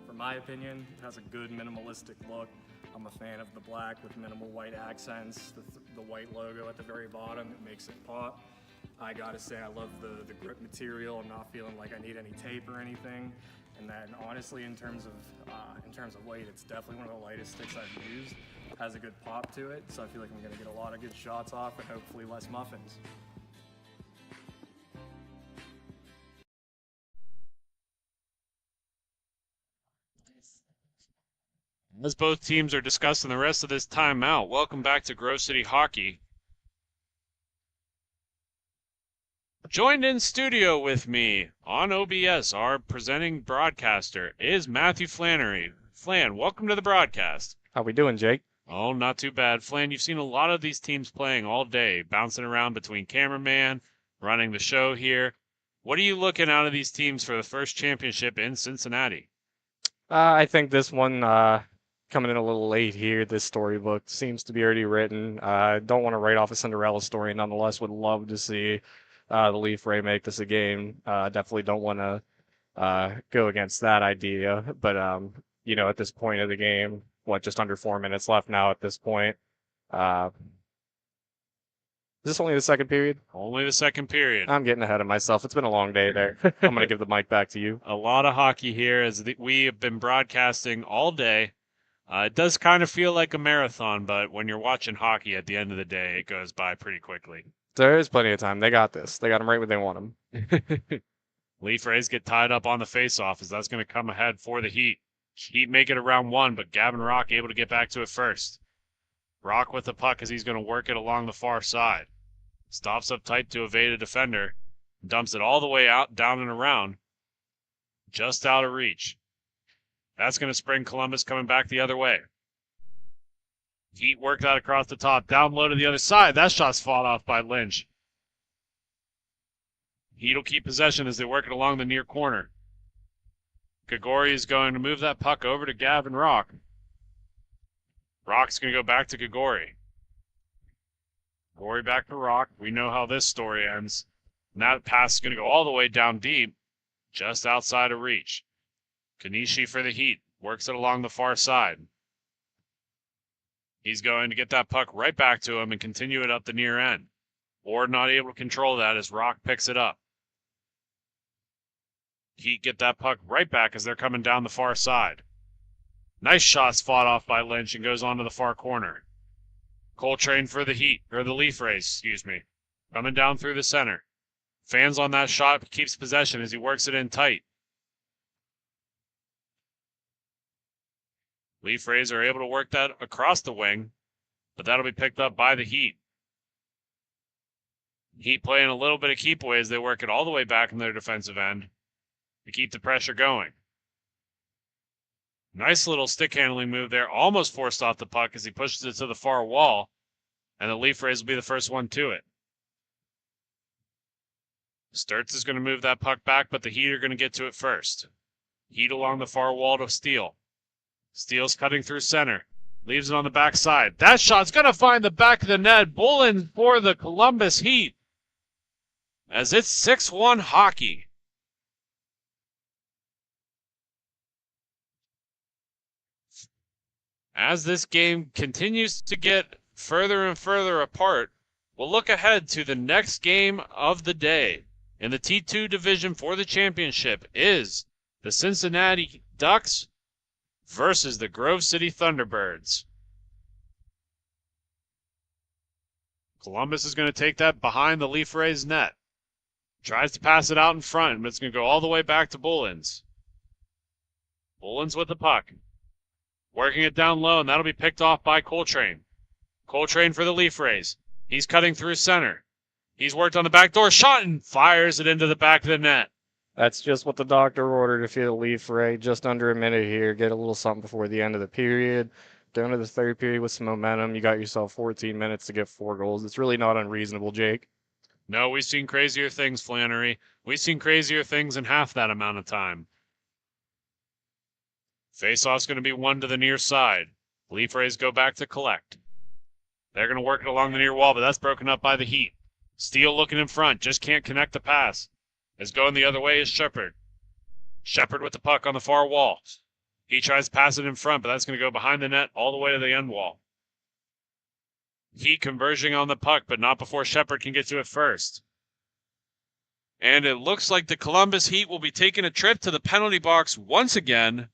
For my opinion, it has a good minimalistic look. I'm a fan of the black with minimal white accents, the white logo at the very bottom, it makes it pop. I gotta say I love the grip material. I'm not feeling like I need any tape or anything. And then honestly, in terms of weight, it's definitely one of the lightest sticks I've used. It has a good pop to it, so I feel like I'm gonna get a lot of good shots off and hopefully less muffins. As both teams are discussing the rest of this timeout, welcome back to Grove City Hockey. Joined in studio with me on OBS, our presenting broadcaster, is Matthew Flannery. Flan, welcome to the broadcast. How we doing, Jake? Oh, not too bad. Flan, you've seen a lot of these teams playing all day, bouncing around between cameraman, running the show here. What are you looking out of these teams for the first championship in Cincinnati? I think this one coming in a little late here. This storybook seems to be already written. I don't want to write off a Cinderella story. Nonetheless, would love to see the Leaf Ray make this a game. Definitely don't want to go against that idea. But at this point of the game, just under 4 minutes left now at this point. Is this only the second period? Only the second period. I'm getting ahead of myself. It's been a long day there. I'm going to give the mic back to you. A lot of hockey here as we have been broadcasting all day. It does kind of feel like a marathon, but when you're watching hockey at the end of the day, it goes by pretty quickly. There is plenty of time. They got this. They got them right where they want them. Leaf Rays get tied up on the faceoff as that's going to come ahead for the Heat. Heat make it around 1, but Gavin Rock able to get back to it first. Rock with the puck as he's going to work it along the far side. Stops up tight to evade a defender. Dumps it all the way out, down and around. Just out of reach. That's going to spring Columbus coming back the other way. Heat worked that across the top. Down low to the other side. That shot's fought off by Lynch. Heat will keep possession as they work it along the near corner. Gagori is going to move that puck over to Gavin Rock. Rock's going to go back to Gagori. Gagori back to Rock. We know how this story ends. And that pass is going to go all the way down deep, just outside of reach. Kanishi for the Heat. Works it along the far side. He's going to get that puck right back to him and continue it up the near end. Ward not able to control that as Rock picks it up. Heat get that puck right back as they're coming down the far side. Nice shots fought off by Lynch and goes on to the far corner. Coltrane for the Heat, or the Leaf Rays, excuse me. Coming down through the center. Fans on that shot, keeps possession as he works it in tight. Leaf Rays are able to work that across the wing, but that'll be picked up by the Heat. Heat playing a little bit of keep away as they work it all the way back in their defensive end to keep the pressure going. Nice little stick handling move there. Almost forced off the puck as he pushes it to the far wall, and the Leaf Rays will be the first one to it. Sturtz is going to move that puck back, but the Heat are going to get to it first. Heat along the far wall to Steele. Steele's cutting through center. Leaves it on the backside. That shot's going to find the back of the net. Bullen for the Columbus Heat. As it's 6-1 hockey. As this game continues to get further and further apart, we'll look ahead to the next game of the day. In the T2 division for the championship is the Cincinnati Ducks versus the Grove City Thunderbirds. Columbus is going to take that behind the Leaf Rays net. Tries to pass it out in front, but it's going to go all the way back to Bullens. Bullens with the puck. Working it down low, and that'll be picked off by Coltrane. Coltrane for the Leaf Rays. He's cutting through center. He's worked on the back door, shot, and fires it into the back of the net. That's just what the doctor ordered if you're the Leaf Ray. Just under a minute here. Get a little something before the end of the period. Down to the third period with some momentum. You got yourself 14 minutes to get 4 goals. It's really not unreasonable, Jake. No, we've seen crazier things, Flannery. We've seen crazier things in half that amount of time. Faceoff's going to be one to the near side. Leaf Rays go back to collect. They're going to work it along the near wall, but that's broken up by the Heat. Steele looking in front, just can't connect the pass. As going the other way is Shepard. Shepard with the puck on the far wall. He tries to pass it in front, but that's going to go behind the net all the way to the end wall. Heat converging on the puck, but not before Shepard can get to it first. And it looks like the Columbus Heat will be taking a trip to the penalty box once again.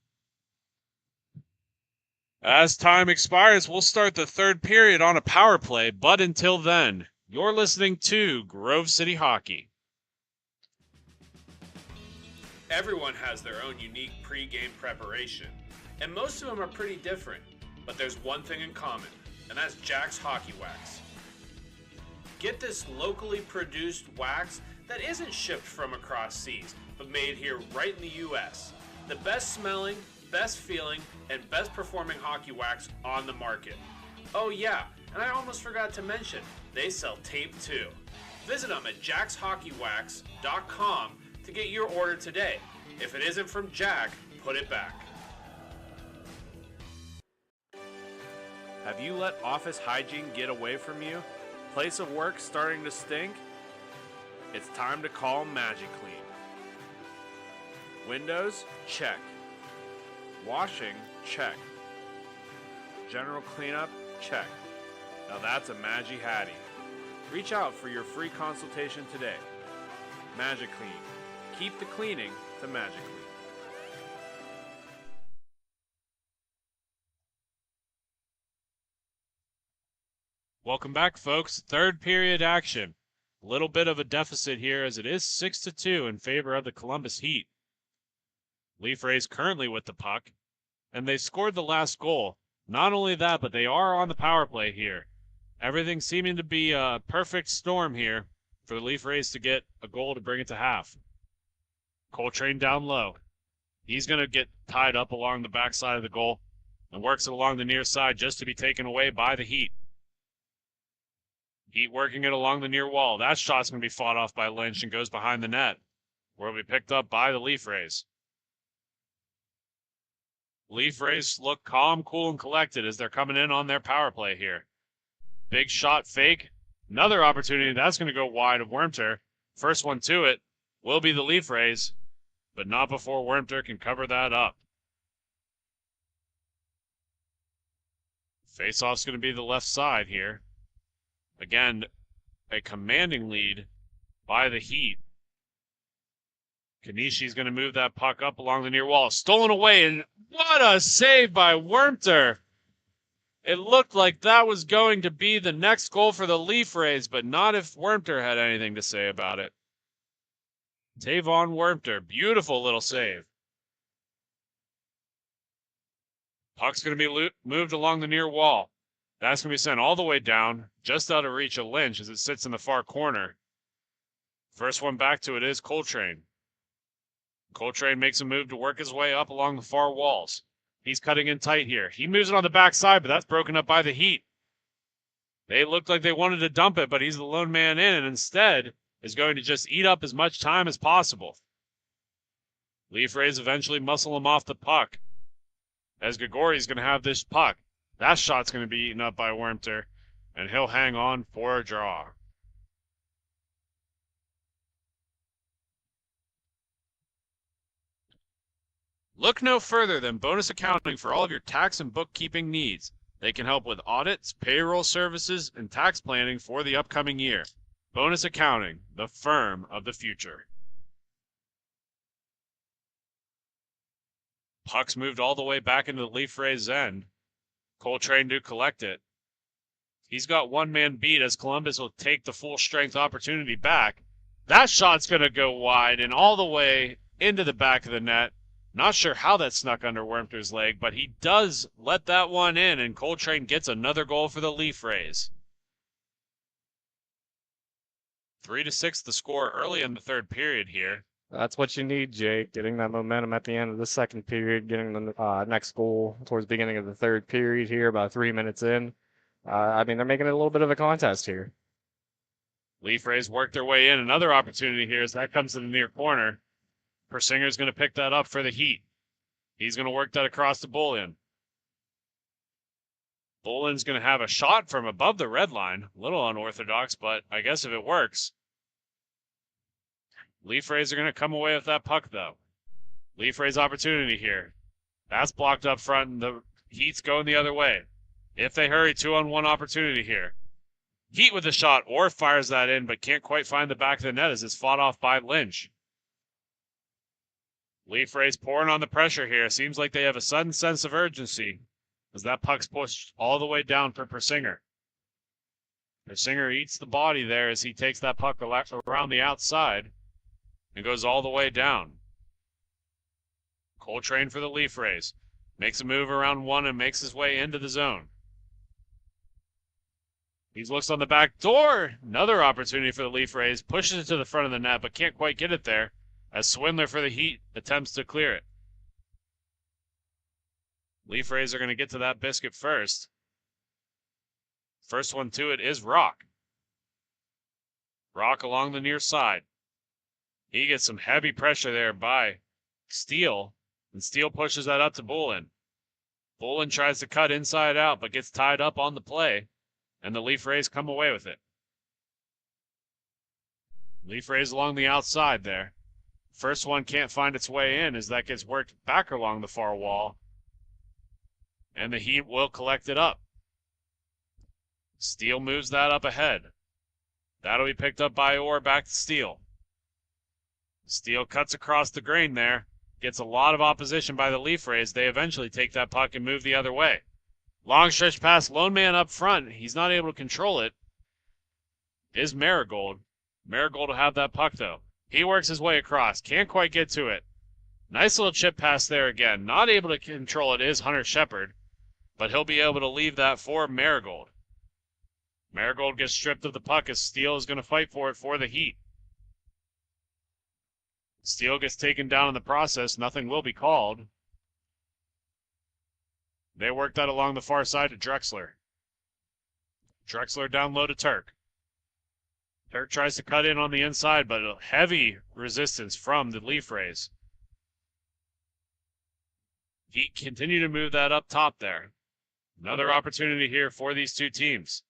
As time expires, we'll start the third period on a power play, but until then, you're listening to Grove City Hockey. Everyone has their own unique pre-game preparation, and most of them are pretty different, but there's one thing in common, and that's Jack's Hockey Wax. Get this locally produced wax that isn't shipped from across seas, but made here right in the U.S. The best smelling, best feeling, and best performing hockey wax on the market. Oh yeah, and I almost forgot to mention, they sell tape too. Visit them at jackshockeywax.com to get your order today. If it isn't from Jack, put it back. Have you let office hygiene get away from you? Place of work starting to stink? It's time to call MagiClean. Windows? Check. Washing? Check. General cleanup? Check. Now that's a MagiHattie. Reach out for your free consultation today. MagiClean. Keep the cleaning to MagiClean. Welcome back, folks. Third period action. A little bit of a deficit here as it is 6-2 in favor of the Columbus Heat. Leaf Rays currently with the puck, and they scored the last goal. Not only that, but they are on the power play here. Everything seeming to be a perfect storm here for the Leaf Rays to get a goal to bring it to half. Coltrane down low. He's going to get tied up along the backside of the goal and works it along the near side just to be taken away by the Heat. Heat working it along the near wall. That shot's going to be fought off by Lynch and goes behind the net, where it'll be picked up by the Leaf Rays. Leaf Rays look calm, cool, and collected as they're coming in on their power play here. Big shot fake. Another opportunity. That's going to go wide of Wormter. First one to it will be the Leaf Rays, but not before Wormter can cover that up. Face-off's going to be the left side here. Again, a commanding lead by the Heat. Kanishi's going to move that puck up along the near wall. Stolen away, and what a save by Wormter. It looked like that was going to be the next goal for the Leaf Rays, but not if Wormter had anything to say about it. Tavon Wormter, beautiful little save. Puck's going to be moved along the near wall. That's going to be sent all the way down, just out of reach of Lynch as it sits in the far corner. First one back to it is Coltrane. Coltrane makes a move to work his way up along the far walls. He's cutting in tight here. He moves it on the backside, but that's broken up by the Heat. They looked like they wanted to dump it, but he's the lone man in, and instead is going to just eat up as much time as possible. Leaf Rays eventually muscle him off the puck, as Gregori's going to have this puck. That shot's going to be eaten up by Wormter, and he'll hang on for a draw. Look no further than Bonus Accounting for all of your tax and bookkeeping needs. They can help with audits, payroll services, and tax planning for the upcoming year. Bonus Accounting, the firm of the future. Puck's moved all the way back into the Leaf Rays' end. Coltrane to collect it. He's got one man beat as Columbus will take the full strength opportunity back. That shot's going to go wide and all the way into the back of the net. Not sure how that snuck under Wormter's leg, but he does let that one in, and Coltrane gets another goal for the Leaf Rays. 3-6 the score early in the third period here. That's what you need, Jake. Getting that momentum at the end of the second period, getting the next goal towards the beginning of the third period here, about 3 minutes in. I mean, they're making it a little bit of a contest here. Leaf Rays work their way in. Another opportunity here as that comes to the near corner. Persinger's going to pick that up for the Heat. He's going to work that across to Bolin. Bolin's going to have a shot from above the red line. A little unorthodox, but I guess if it works. Leaf Rays are going to come away with that puck, though. Leaf Rays opportunity here. That's blocked up front, and the Heat's going the other way. If they hurry, 2-on-1 opportunity here. Heat with the shot, or fires that in, but can't quite find the back of the net as it's fought off by Lynch. Leaf Rays pouring on the pressure here. Seems like they have a sudden sense of urgency as that puck's pushed all the way down for Persinger. Persinger eats the body there as he takes that puck around the outside and goes all the way down. Coltrane for the Leaf Rays. Makes a move around one and makes his way into the zone. He looks on the back door. Another opportunity for the Leaf Rays. Pushes it to the front of the net, but can't quite get it there as Swindler for the Heat attempts to clear it. Leaf Rays are going to get to that biscuit first. First one to it is Rock. Rock along the near side. He gets some heavy pressure there by Steele, and Steele pushes that up to Bullen. Bullen tries to cut inside out, but gets tied up on the play, and the Leaf Rays come away with it. Leaf Rays along the outside there. First one can't find its way in as that gets worked back along the far wall, and the Heat will collect it up. Steele moves that up ahead. That'll be picked up by Orr, back to Steele. Steele cuts across the grain there. Gets a lot of opposition by the Leaf Rays. They eventually take that puck and move the other way. Long stretch pass, lone man up front. He's not able to control it. Is Marigold. Marigold will have that puck, though. He works his way across. Can't quite get to it. Nice little chip pass there again. Not able to control it is Hunter Shepard, but he'll be able to leave that for Marigold. Marigold gets stripped of the puck as Steele is going to fight for it for the Heat. Steele gets taken down in the process. Nothing will be called. They work that along the far side to Drexler. Drexler down low to Turk. Turk tries to cut in on the inside, but a heavy resistance from the Leaf Rays. Heat continue to move that up top there. Another opportunity here for these two teams.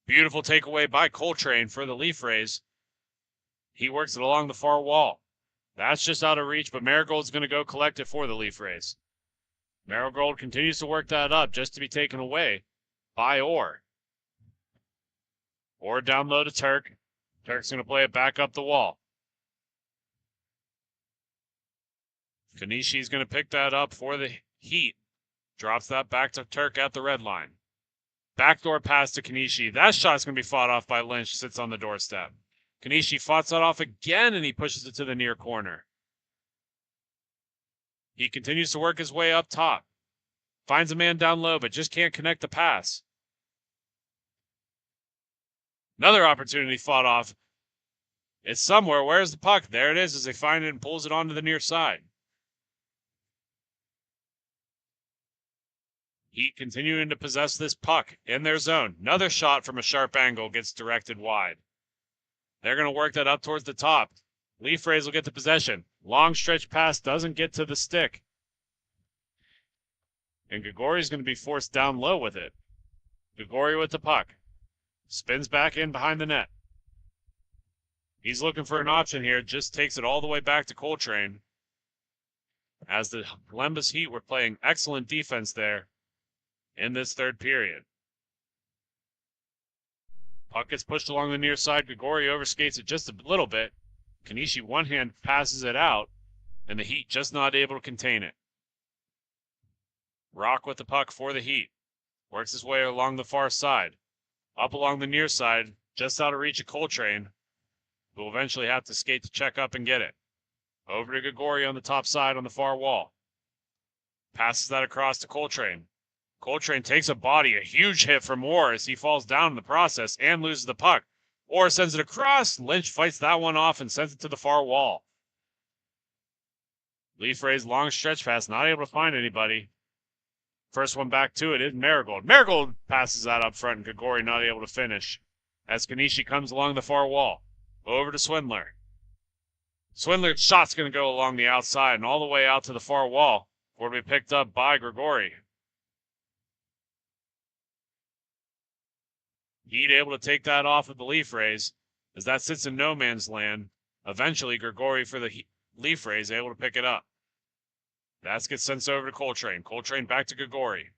Beautiful takeaway by Coltrane for the Leaf Rays. He works it along the far wall. That's just out of reach, but Marigold's going to go collect it for the Leaf Rays. Marigold continues to work that up just to be taken away by Orr. Orr down low to Turk. Turk's going to play it back up the wall. Kanishi's going to pick that up for the Heat. Drops that back to Turk at the red line. Backdoor pass to Kanishi. That shot's going to be fought off by Lynch. Sits on the doorstep. Kanishi fights that off again, and he pushes it to the near corner. He continues to work his way up top. Finds a man down low, but just can't connect the pass. Another opportunity fought off. It's somewhere. Where's the puck? There it is as they find it and pulls it onto the near side. Heat continuing to possess this puck in their zone. Another shot from a sharp angle gets directed wide. They're going to work that up towards the top. Leaf Rays will get the possession. Long stretch pass doesn't get to the stick. And Gregori's going to be forced down low with it. Gregori with the puck. Spins back in behind the net. He's looking for an option here. Just takes it all the way back to Coltrane. As the Columbus Heat were playing excellent defense there in this third period. Puck gets pushed along the near side. Gregori overskates it just a little bit. Kanishi one hand passes it out, and the Heat just not able to contain it. Rock with the puck for the Heat. Works his way along the far side. Up along the near side, just out of reach of Coltrane, who will eventually have to skate to check up and get it. Over to Gregori on the top side on the far wall. Passes that across to Coltrane. Coltrane takes a body, a huge hit from Orr as he falls down in the process and loses the puck. Orr sends it across. Lynch fights that one off and sends it to the far wall. Leaf Rays long stretch pass, not able to find anybody. First one back to it is Marigold. Marigold passes that up front and Gregori not able to finish as Kanishi comes along the far wall. Over to Swindler. Swindler's shot's going to go along the outside and all the way out to the far wall before to be picked up by Gregori. Heat able to take that off of the Leaf Rays as that sits in no man's land. Eventually, Gregori for the Leaf Rays able to pick it up. That gets sent over to Coltrane. Coltrane back to Gregori.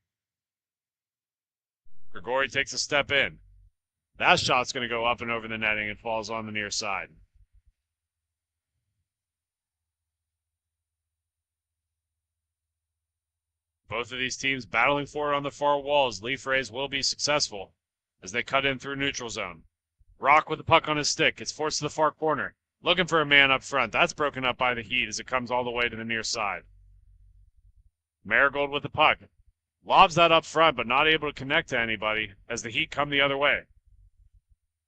Gregori takes a step in. That shot's going to go up and over the netting and falls on the near side. Both of these teams battling for it on the far walls. Leaf Rays will be successful as they cut in through neutral zone. Rock with the puck on his stick. It's forced to the far corner. Looking for a man up front. That's broken up by the Heat as it comes all the way to the near side. Marigold with the puck. Lobs that up front, but not able to connect to anybody as the Heat come the other way.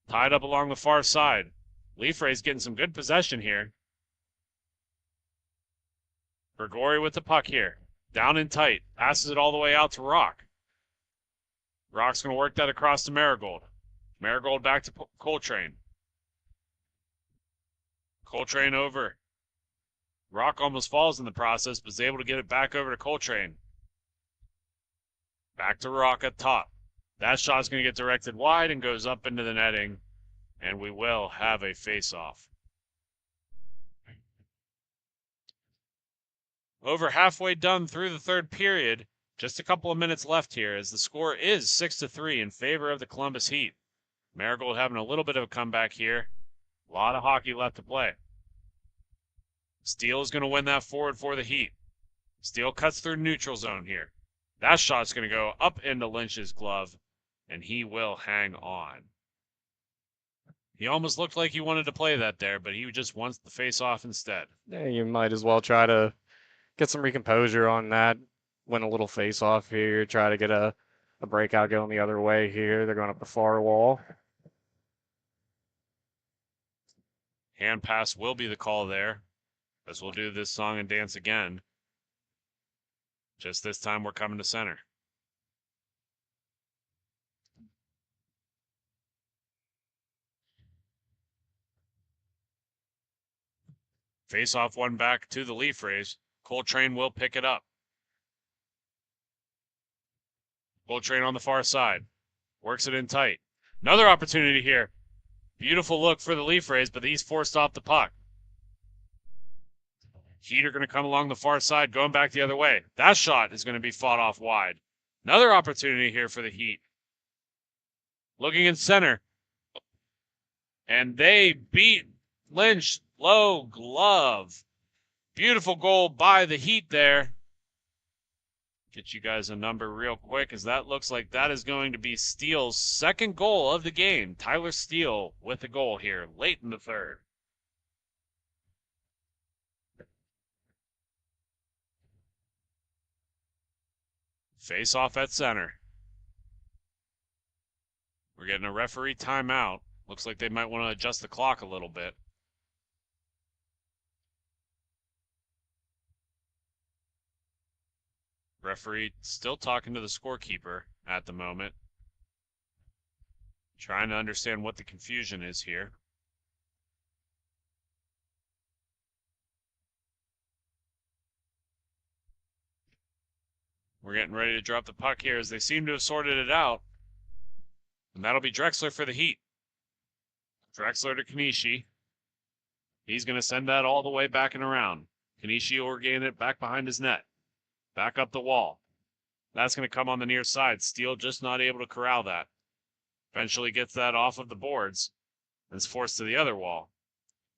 Tied up along the far side. Leaf Rays getting some good possession here. Gregori with the puck here. Down and tight. Passes it all the way out to Rock. Rock's going to work that across to Marigold. Marigold back to Coltrane. Coltrane over. Rock almost falls in the process, but is able to get it back over to Coltrane. Back to Rock at top. That shot's going to get directed wide and goes up into the netting, and we will have a face-off. Over halfway done through the third period, just a couple of minutes left here as the score is 6-3 in favor of the Columbus Heat. Marigold having a little bit of a comeback here. A lot of hockey left to play. Steele is going to win that forward for the Heat. Steele cuts through neutral zone here. That shot's going to go up into Lynch's glove, and he will hang on. He almost looked like he wanted to play that there, but he just wants the face-off instead. Yeah, you might as well try to get some recomposure on that. Win a little face-off here. Try to get a breakout going the other way here. They're going up the far wall. Hand pass will be the call there, as we'll do this song and dance again. Just this time we're coming to center. Face-off one back to the Leaf Rays. Coltrane will pick it up. Coltrane on the far side. Works it in tight. Another opportunity here. Beautiful look for the Leaf Rays, but he's forced off the puck. Heat are going to come along the far side, going back the other way. That shot is going to be fought off wide. Another opportunity here for the Heat. Looking in center. And they beat Lynch. Low glove. Beautiful goal by the Heat there. Get you guys a number real quick, as that looks like that is going to be Steele's second goal of the game. Tyler Steele with a goal here late in the third. Face off at center. We're getting a referee timeout. Looks like they might want to adjust the clock a little bit. Referee still talking to the scorekeeper at the moment. Trying to understand what the confusion is here. We're getting ready to drop the puck here as they seem to have sorted it out. And that'll be Drexler for the Heat. Drexler to Kanishi. He's going to send that all the way back and around. Kanishi will regain it back behind his net. Back up the wall. That's going to come on the near side. Steele just not able to corral that. Eventually gets that off of the boards and is forced to the other wall.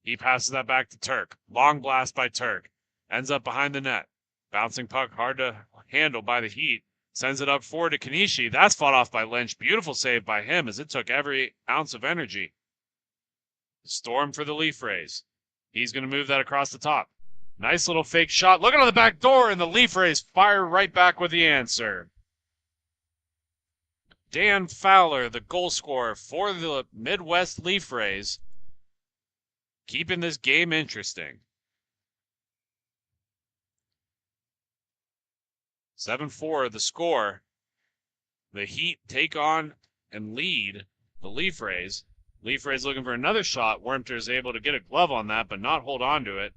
He passes that back to Turk. Long blast by Turk. Ends up behind the net. Bouncing puck hard to handle by the Heat. Sends it up forward to Kanishi. That's fought off by Lynch. Beautiful save by him as it took every ounce of energy. Storm for the Leaf Rays. He's going to move that across the top. Nice little fake shot. Looking on the back door, and the Leaf Rays fire right back with the answer. Dan Fowler, the goal scorer for the Midwest Leaf Rays, keeping this game interesting. 7-4 the score. The Heat take on and lead the Leaf Rays. Leaf Rays looking for another shot. Wormter is able to get a glove on that, but not hold on to it,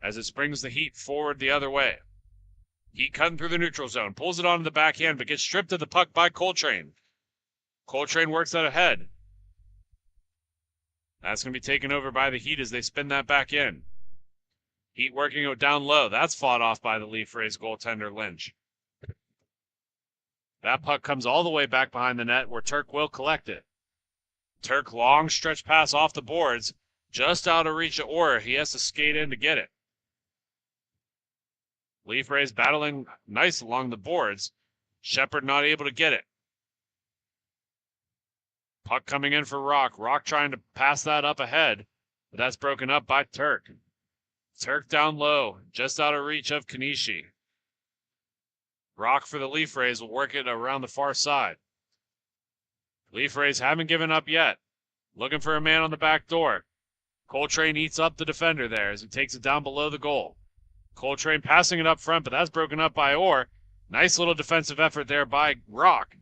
as it springs the Heat forward the other way. Heat cutting through the neutral zone. Pulls it onto the backhand, but gets stripped of the puck by Coltrane. Coltrane works that ahead. That's going to be taken over by the Heat as they spin that back in. Heat working it down low. That's fought off by the Leaf Rays goaltender Lynch. That puck comes all the way back behind the net where Turk will collect it. Turk long stretch pass off the boards. Just out of reach of Orr. He has to skate in to get it. Leaf Rays battling nice along the boards. Shepard not able to get it. Puck coming in for Rock. Rock trying to pass that up ahead, but that's broken up by Turk. Turk down low, just out of reach of Kanishi. Rock for the Leaf Rays will work it around the far side. Leaf Rays haven't given up yet. Looking for a man on the back door. Coltrane eats up the defender there as he takes it down below the goal. Coltrane passing it up front, but that's broken up by Orr. Nice little defensive effort there by Rock.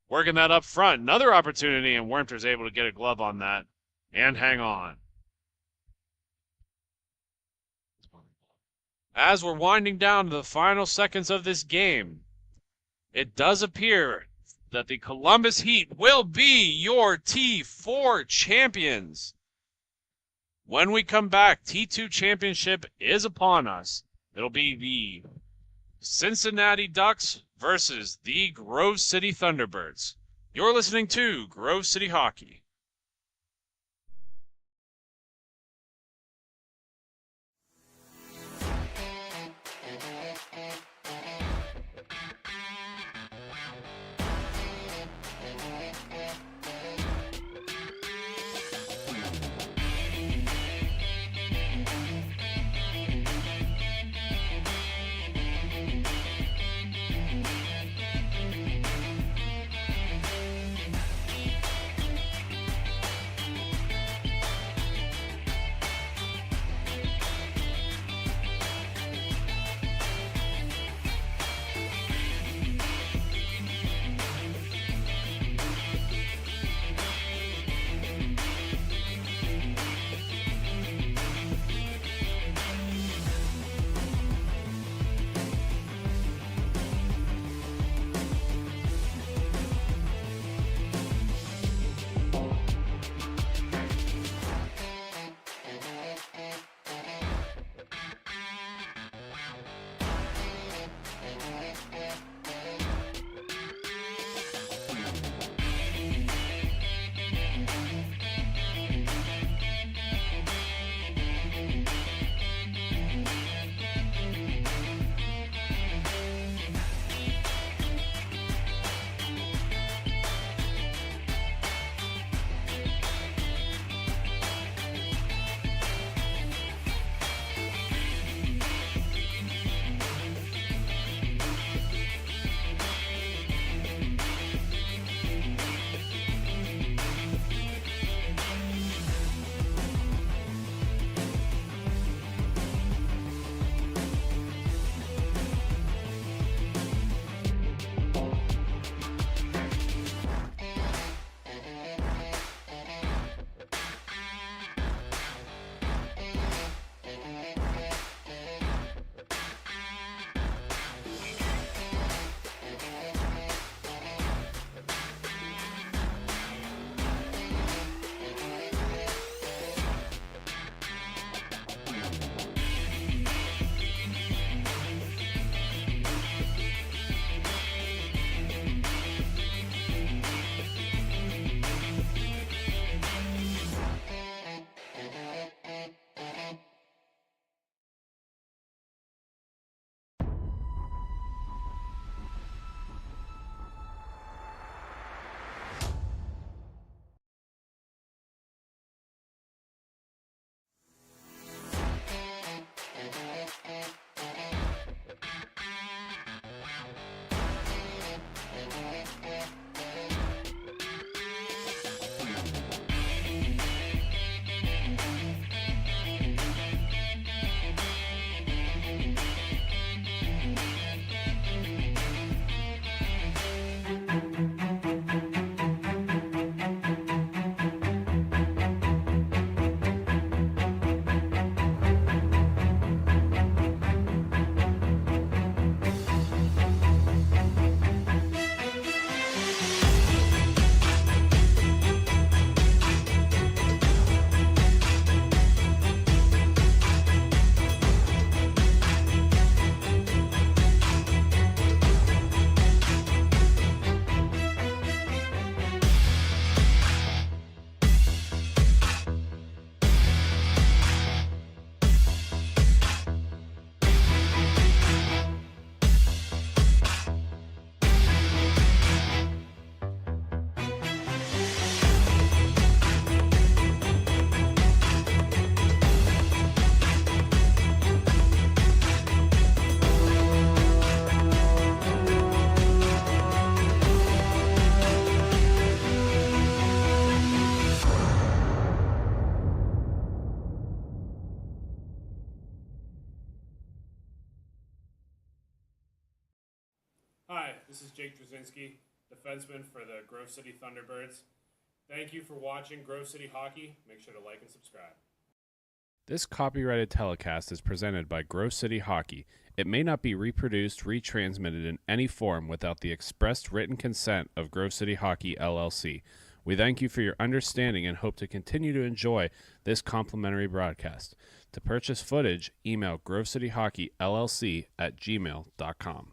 Working that up front. Another opportunity, and Wormter's able to get a glove on that and hang on. as we're winding down to the final seconds of this game, it does appear that the Columbus Heat will be your T4 champions. When we come back, T2 championship is upon us. It'll be the Cincinnati Ducks versus the Grove City Thunderbirds. You're listening to Grove City Hockey. Hi, this is Jake Drzezinski, defenseman for the Grove City Thunderbirds. Thank you for watching Grove City Hockey. Make sure to like and subscribe. This copyrighted telecast is presented by Grove City Hockey. It may not be reproduced, retransmitted in any form without the expressed written consent of Grove City Hockey, LLC. We thank you for your understanding and hope to continue to enjoy this complimentary broadcast. To purchase footage, email grovecityhockeyllc@gmail.com.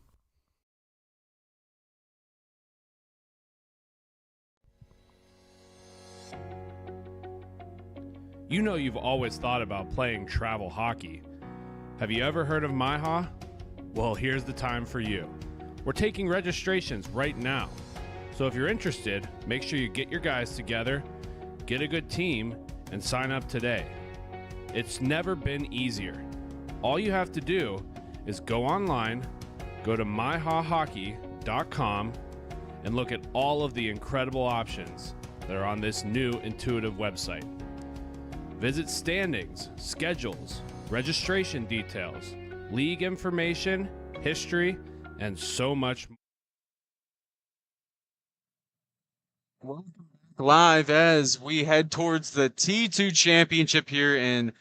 You know you've always thought about playing travel hockey. Have you ever heard of MIHA? Well, here's the time for you. We're taking registrations right now. So if you're interested, make sure you get your guys together, get a good team, and sign up today. It's never been easier. All you have to do is go online, go to MIHAhockey.com, and look at all of the incredible options that are on this new intuitive website. Visit standings, schedules, registration details, league information, history, and so much more. Live as we head towards the T2 championship here in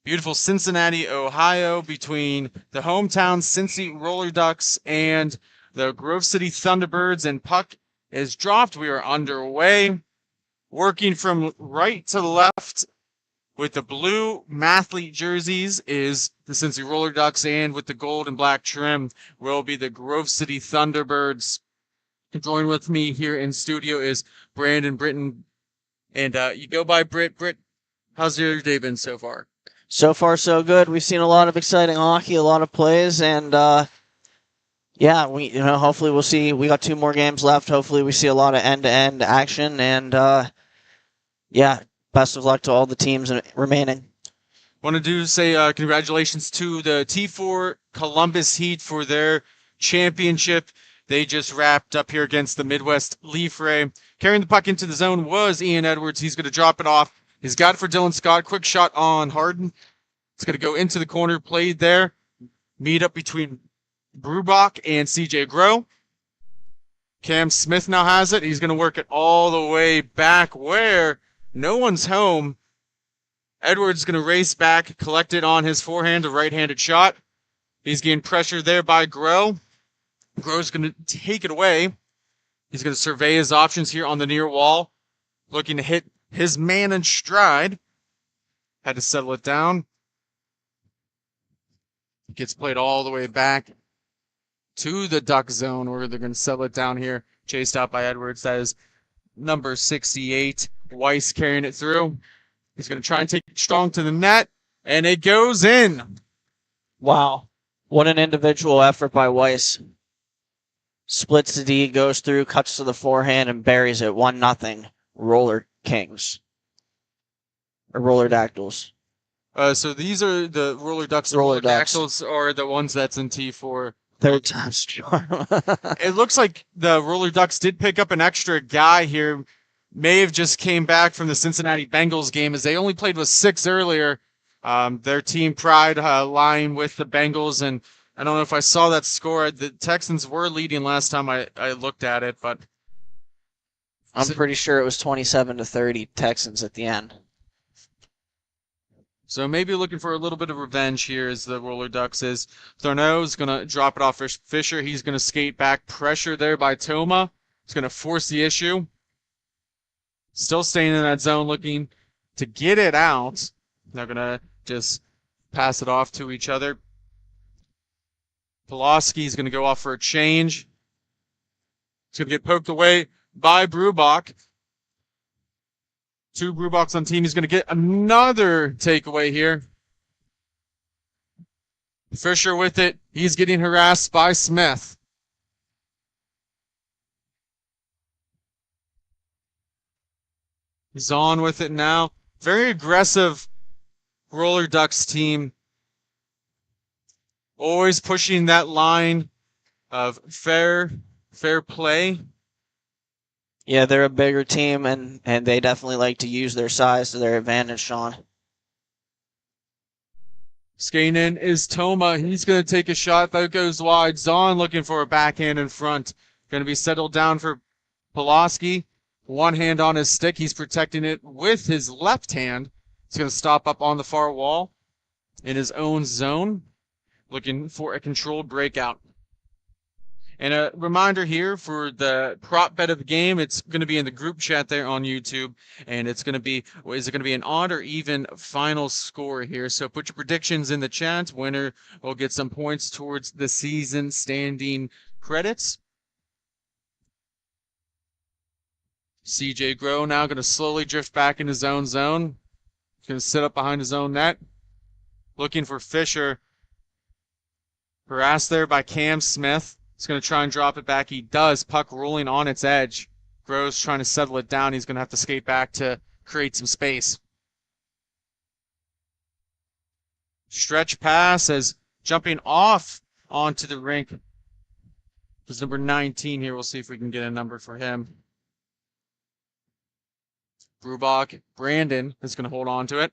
beautiful Cincinnati, Ohio, between the hometown Cincy Roller Ducks and the Grove City Thunderbirds, and puck is dropped. We are underway, working from right to left. With the blue mathlete jerseys is the Cincy Roller Ducks, and with the gold and black trim will be the Grove City Thunderbirds. Join with me here in studio is Brandon Britton, and you go by Britt. Britt, how's your day been so far? So far, so good. We've seen a lot of exciting hockey, a lot of plays, and yeah, hopefully we'll see. We got 2 more games left. Hopefully we see a lot of end-to-end action, and yeah. Best of luck to all the teams remaining. Want to say congratulations to the T4 Columbus Heat for their championship. They just wrapped up here against the Midwest Leaf Ray. Carrying the puck into the zone was Ian Edwards. He's going to drop it off. He's got it for Dylan Scott. Quick shot on Harden. It's going to go into the corner. Played there. Meet up between Brubach and CJ Groh. Cam Smith now has it. He's going to work it all the way back where no one's home. Edwards is going to race back, collect it on his forehand, a right-handed shot. He's getting pressure there by Groh. Groh's going to take it away. He's going to survey his options here on the near wall, looking to hit his man in stride. Had to settle it down. Gets played all the way back to the Duck zone where they're going to settle it down here. Chased out by Edwards. That is number 68. Weiss carrying it through. He's going to try and take it strong to the net, and it goes in. Wow. What an individual effort by Weiss. Splits the D, goes through, cuts to the forehand, and buries it 1-0. Roller Kings. Or Roller Dactyls. So these are the Roller Ducks. Roller Ducks. Dactyls are the ones that's in T4. Third time's charm. It looks like the Roller Ducks did pick up an extra guy here. May have just came back from the Cincinnati Bengals game, as they only played with 6 earlier. Their team pride lying with the Bengals, and I don't know if I saw that score. The Texans were leading last time I looked at it, but I'm pretty sure it was 27-30 Texans at the end. So maybe looking for a little bit of revenge here as the Roller Ducks is. Thorneau's going to drop it off for Fisher. He's going to skate back. Pressure there by Toma. He's going to force the issue. Still staying in that zone, looking to get it out. They're going to just pass it off to each other. Pulaski's going to go off for a change. It's going to get poked away by Brubach. 2 Brubachs on team. He's going to get another takeaway here. Fisher with it. He's getting harassed by Smith. He's on with it now. Very aggressive Roller Ducks team. Always pushing that line of fair play. Yeah, they're a bigger team, and they definitely like to use their size to their advantage, Sean. Skating in is Toma. He's going to take a shot. That goes wide. Zahn looking for a backhand in front. Going to be settled down for Pulaski. One hand on his stick. He's protecting it with his left hand. He's going to stop up on the far wall in his own zone, looking for a controlled breakout. And a reminder here for the prop bet of the game, it's going to be in the group chat there on YouTube, and it's going to be, is it going to be an odd or even final score here? So put your predictions in the chat. Winner will get some points towards the season standing credits. CJ Grow now going to slowly drift back in his own zone. He's going to sit up behind his own net, looking for Fisher. Harassed there by Cam Smith. He's going to try and drop it back. He does. Puck rolling on its edge. Groves trying to settle it down. He's going to have to skate back to create some space. Stretch pass as jumping off onto the rink is number 19 here. We'll see if we can get a number for him. Brubach, Brandon is going to hold on to it.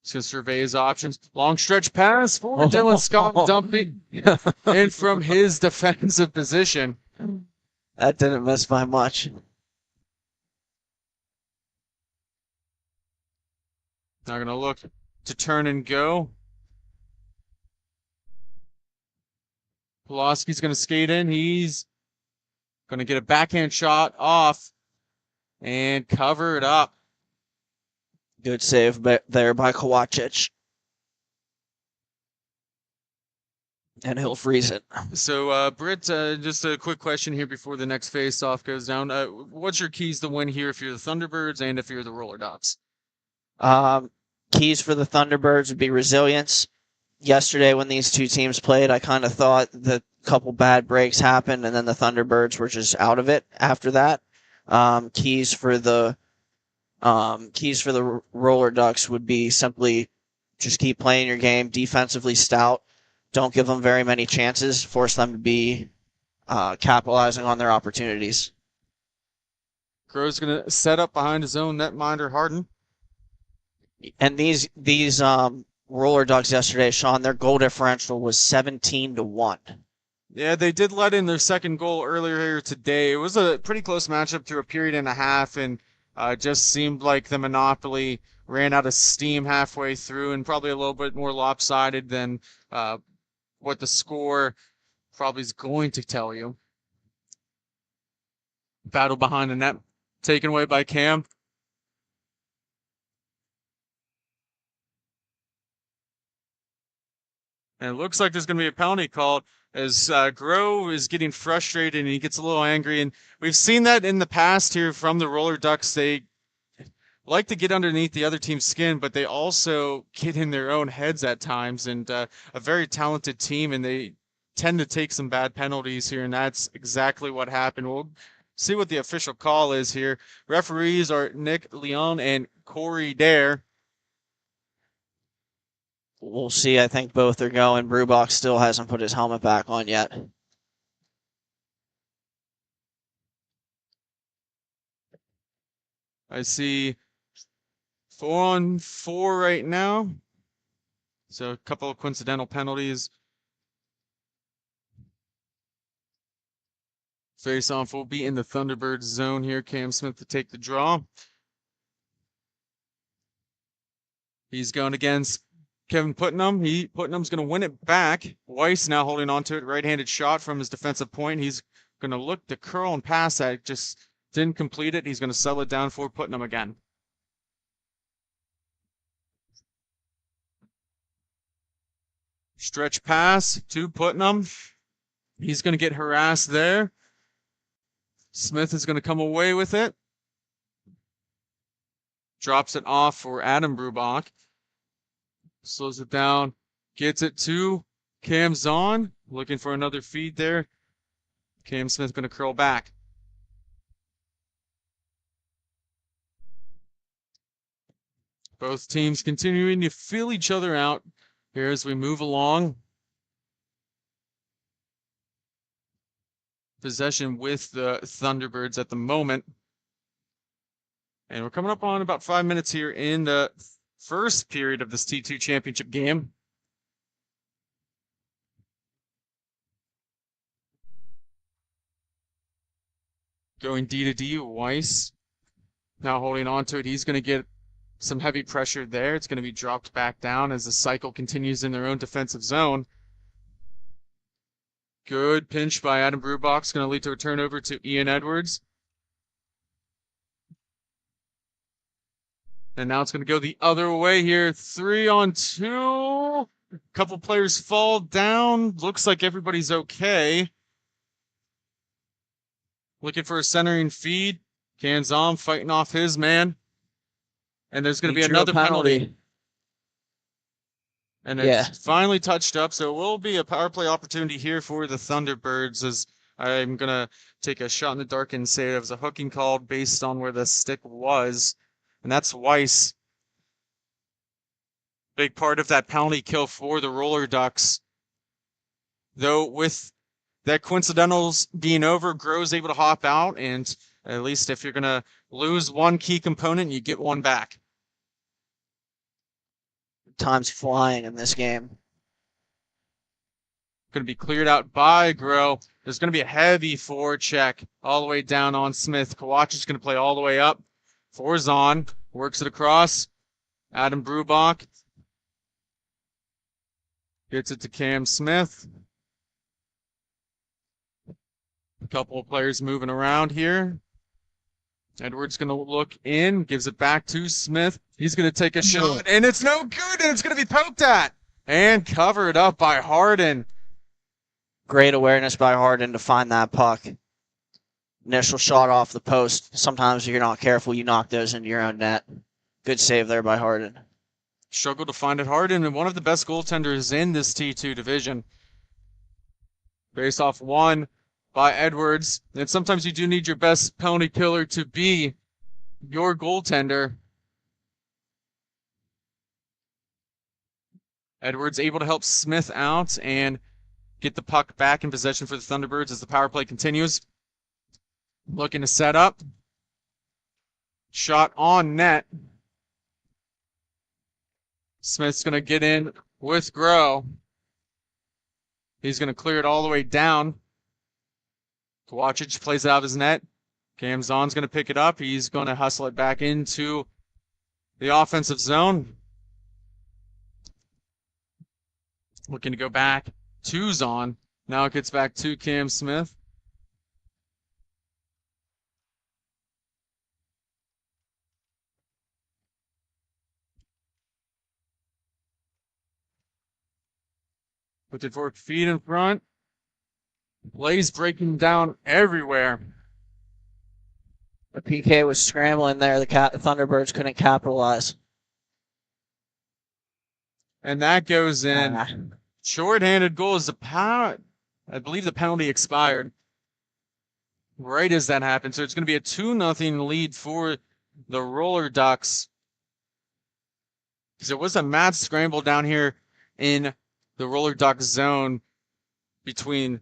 He's going to survey his options. Long stretch pass for Dylan Scott dumping in from his defensive position. That didn't miss by much. Now going to look to turn and go. Pulaski's going to skate in. He's going to get a backhand shot off and cover it up. Good save there by Kovacic. And he'll freeze it. So, Britt, just a quick question here before the next face-off goes down. What's your keys to win here if you're the Thunderbirds and if you're the Roller Dogs? Keys for the Thunderbirds would be resilience. Yesterday when these two teams played, I kind of thought that a couple bad breaks happened, and then the Thunderbirds were just out of it after that. Keys for the Roller Ducks would be simply just keep playing your game, defensively stout. Don't give them very many chances. Force them to be capitalizing on their opportunities. Crow's going to set up behind his own netminder, Harden. And these Roller Ducks yesterday, Sean, their goal differential was 17-1. Yeah, they did let in their second goal earlier here today. It was a pretty close matchup through a period and a half, and just seemed like the Monopoly ran out of steam halfway through and probably a little bit more lopsided than what the score probably is going to tell you. Battle behind the net, taken away by Cam. And it looks like there's going to be a penalty called as Grow is getting frustrated and he gets a little angry. And we've seen that in the past here from the Roller Ducks. They like to get underneath the other team's skin, but they also get in their own heads at times. And a very talented team, and they tend to take some bad penalties here, and that's exactly what happened. We'll see what the official call is here. Referees are Nick Leon and Corey Dare. We'll see. I think both are going. Brubach still hasn't put his helmet back on yet. I see 4-on-4 right now. So a couple of coincidental penalties. Face-off will be in the Thunderbirds zone here. Cam Smith to take the draw. He's going against Kevin Putnam. Putnam's going to win it back. Weiss now holding on to it. Right-handed shot from his defensive point. He's going to look to curl and pass that. Just didn't complete it. He's going to settle it down for Putnam again. Stretch pass to Putnam. He's going to get harassed there. Smith is going to come away with it. Drops it off for Adam Brubach. Slows it down. Gets it to Cam Zahn. Looking for another feed there. Cam Smith going to curl back. Both teams continuing to feel each other out here as we move along. Possession with the Thunderbirds at the moment. And we're coming up on about 5 minutes here in the first period of this T2 championship game. Going D to D, Weiss now holding on to it. He's going to get some heavy pressure there. It's going to be dropped back down as the cycle continues in their own defensive zone. Good pinch by Adam Brubach. Going to lead to a turnover to Ian Edwards. And now it's going to go the other way here. 3-on-2. A couple players fall down. Looks like everybody's okay. Looking for a centering feed. Kanzam fighting off his man. And there's going to be another penalty. And it's finally touched up, so it will be a power play opportunity here for the Thunderbirds, as I'm going to take a shot in the dark and say it was a hooking call based on where the stick was. And that's Weiss. Big part of that penalty kill for the Roller Ducks. Though with that coincidentals being over, Grove's able to hop out, and at least if you're going to lose one key component, you get one back. Time's flying in this game. Going to be cleared out by Grow. There's going to be a heavy forward check all the way down on Smith. Kawach is going to play all the way up. For Zahn. Works it across. Adam Brubach. Gets it to Cam Smith. A couple of players moving around here. Edwards going to look in, gives it back to Smith. He's going to take a shot, and it's no good, and it's going to be poked at. And covered up by Harden. Great awareness by Harden to find that puck. Initial shot off the post. Sometimes if you're not careful, you knock those into your own net. Good save there by Harden. Struggled to find it. Harden, and one of the best goaltenders in this T2 division. Face off one by Edwards. And sometimes you do need your best penalty killer to be your goaltender. Edwards able to help Smith out and get the puck back in possession for the Thunderbirds as the power play continues. Looking to set up. Shot on net. Smith's going to get in with Grow. He's going to clear it all the way down. Kawachich plays it out of his net. Cam Zahn's going to pick it up. He's going to hustle it back into the offensive zone. Looking to go back to Zahn. Now it gets back to Cam Smith. Puts it 4 feet in front. Blaze breaking down everywhere. The PK was scrambling there. The Thunderbirds couldn't capitalize. And that goes in. Short-handed goal is I believe the penalty expired right as that happened. So it's going to be a 2-0 lead for the Roller Ducks. Because it was a mad scramble down here in the Roller Ducks zone between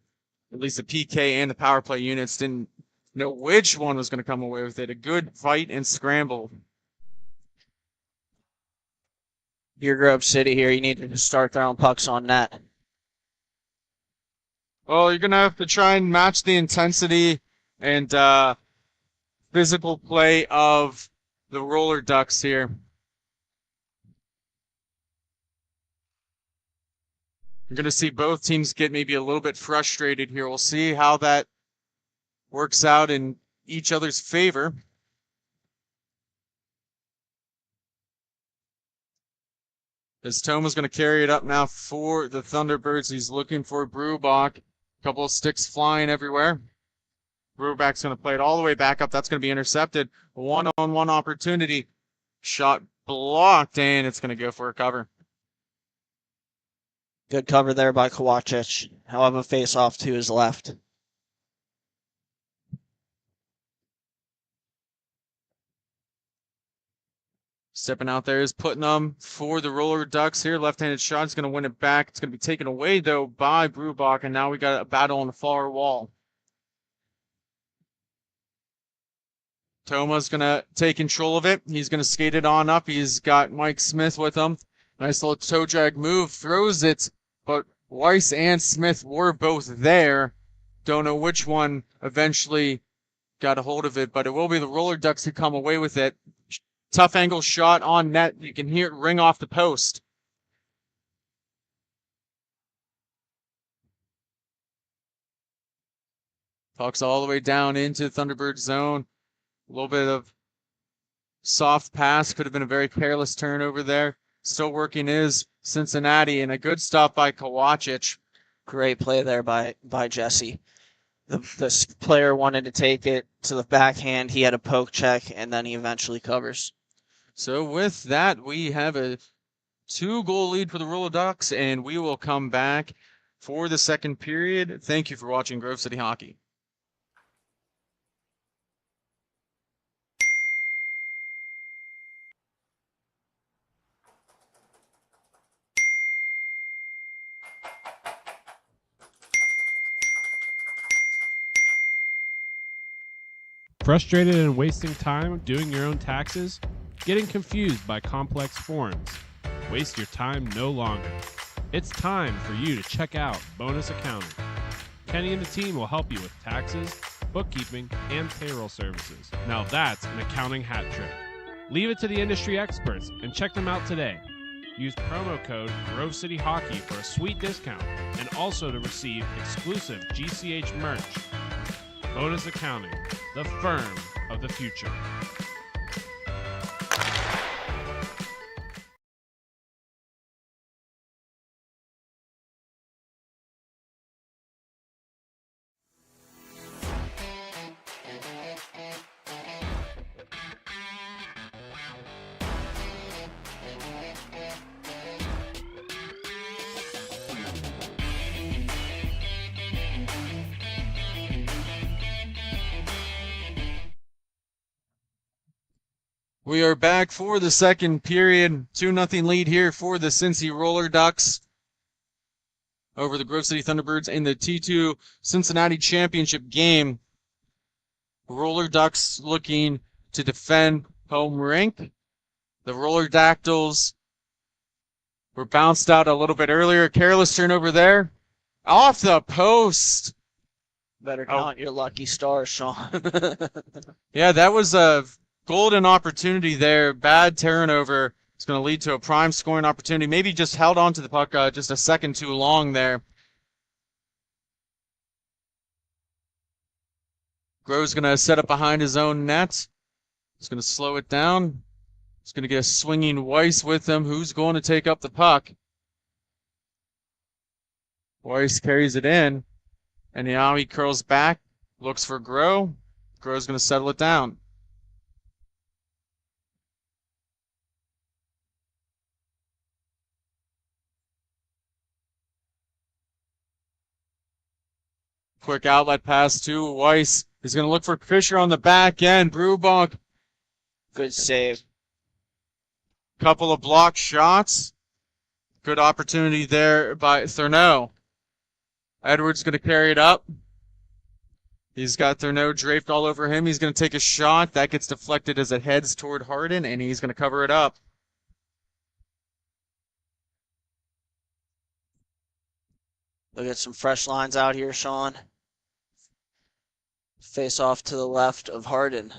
at least the PK and the power play units. Didn't know which one was going to come away with it. A good fight and scramble. Your Grove City here, you need to start throwing pucks on net. Well, you're going to have to try and match the intensity and physical play of the Roller Ducks here. You're going to see both teams get maybe a little bit frustrated here. We'll see how that works out in each other's favor. As Toma's going to carry it up now for the Thunderbirds. He's looking for Brubach. A couple of sticks flying everywhere. Brubach's going to play it all the way back up. That's going to be intercepted. One-on-one opportunity. Shot blocked, and it's going to go for a cover. Good cover there by Kawachich. However, face off to his left. Stepping out there is Putnam for the Roller Ducks here. Left-handed shot is going to win it back. It's going to be taken away, though, by Brubach, and now we got a battle on the far wall. Toma's going to take control of it. He's going to skate it on up. He's got Mike Smith with him. Nice little toe drag move. Throws it, but Weiss and Smith were both there. Don't know which one eventually got a hold of it, but it will be the Roller Ducks who come away with it. Tough angle shot on net. You can hear it ring off the post. Puck's all the way down into Thunderbird zone. A little bit of soft pass. Could have been a very careless turnover there. Still working is Cincinnati, and a good stop by Kowacic. Great play there by Jesse. The player wanted to take it to the backhand. He had a poke check, and then he eventually covers. So with that, we have a 2-goal lead for the Roller Ducks, and we will come back for the second period. Thank you for watching Grove City Hockey. Frustrated and wasting time doing your own taxes? Getting confused by complex forms? Waste your time no longer. It's time for you to check out Bonus Accounting. Kenny and the team will help you with taxes, bookkeeping, and payroll services. Now that's an accounting hat trick. Leave it to the industry experts and check them out today. Use promo code Grove City Hockey for a sweet discount and also to receive exclusive GCH merch. Bonus Accounting, the firm of the future. We are back for the second period. 2-0 lead here for the Cincy Roller Ducks over the Grove City Thunderbirds in the T2 Cincinnati Championship game. Roller Ducks looking to defend home rink. The Roller Dactyls were bounced out a little bit earlier. Careless turnover there. Off the post. Better count your lucky stars, Sean. Yeah, that was a golden opportunity there. Bad turnover. It's going to lead to a prime scoring opportunity. Maybe just held on to the puck just a second too long there. Grove's going to set up behind his own net. He's going to slow it down. He's going to get a swinging Weiss with him. Who's going to take up the puck? Weiss carries it in. And now he curls back. Looks for Grove. Grove's going to settle it down. Quick outlet pass to Weiss. He's going to look for Fisher on the back end. Brubach. Good save. Couple of blocked shots. Good opportunity there by Thurneau. Edwards going to carry it up. He's got Thurneau draped all over him. He's going to take a shot. That gets deflected as it heads toward Hardin, and he's going to cover it up. Look at some fresh lines out here, Sean. Face off to the left of Hardin.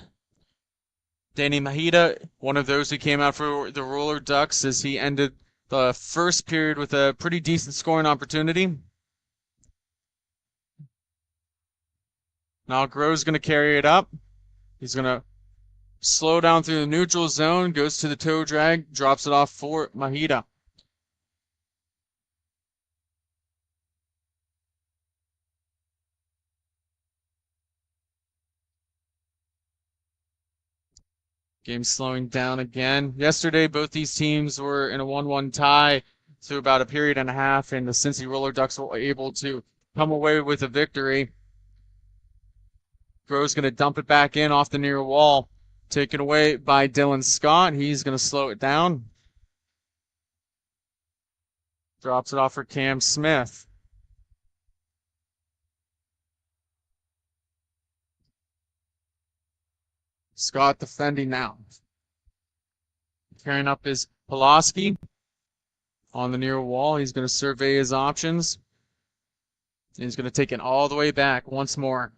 Danny MIHA, one of those who came out for the Roller Ducks as he ended the first period with a pretty decent scoring opportunity. Now Grove's going to carry it up. He's going to slow down through the neutral zone, goes to the toe drag, drops it off for MIHA. Game slowing down again. Yesterday, both these teams were in a 1-1 tie through about a period and a half, and the Cincy Roller Ducks were able to come away with a victory. Grove's going to dump it back in off the near wall. Taken away by Dylan Scott. He's going to slow it down. Drops it off for Cam Smith. Scott defending now. Carrying up is Pulaski on the near wall. He's going to survey his options. He's going to take it all the way back once more.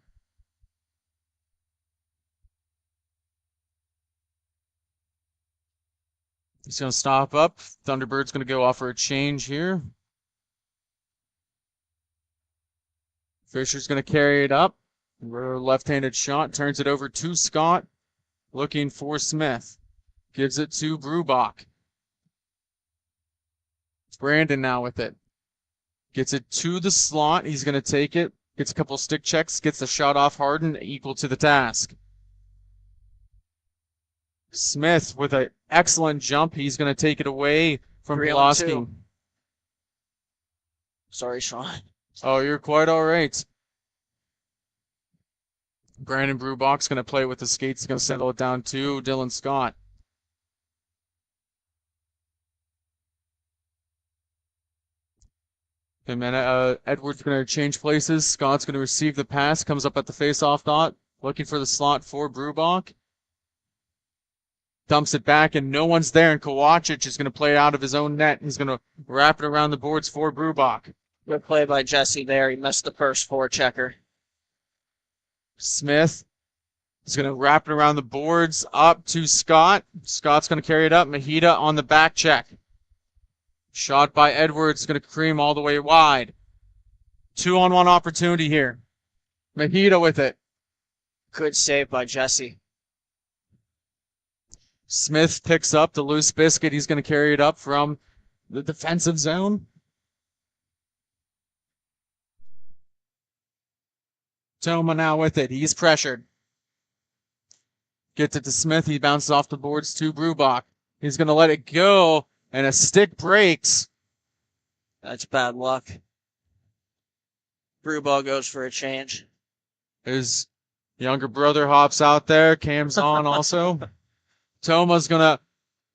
He's going to stop up. Thunderbird's going to go off for a change here. Fisher's going to carry it up. Left-handed shot. Turns it over to Scott. Looking for Smith. Gives it to Brubach. It's Brandon now with it. Gets it to the slot. He's going to take it. Gets a couple stick checks. Gets the shot off Harden. Equal to the task. Smith with an excellent jump. He's going to take it away from Pulaski. Sorry, Sean. Oh, you're quite all right. Brandon Brubach's going to play with the skates. He's going to settle it down to Dylan Scott. And then Edwards going to change places. Scott's going to receive the pass. Comes up at the face-off dot. Looking for the slot for Brubach. Dumps it back, and no one's there, and Kowacic is going to play it out of his own net. He's going to wrap it around the boards for Brubach. Good play by Jesse there. He missed the first forechecker. Smith is going to wrap it around the boards up to Scott. Scott's going to carry it up. MIHA on the back check. Shot by Edwards, going to cream all the way wide. 2-on-1 opportunity here. MIHA with it. Good save by Jesse. Smith picks up the loose biscuit. He's going to carry it up from the defensive zone. Toma now with it. He's pressured. Gets it to Smith. He bounces off the boards to Brubach. He's going to let it go, and a stick breaks. That's bad luck. Brubach goes for a change. His younger brother hops out there. Cam's on also. Toma's going to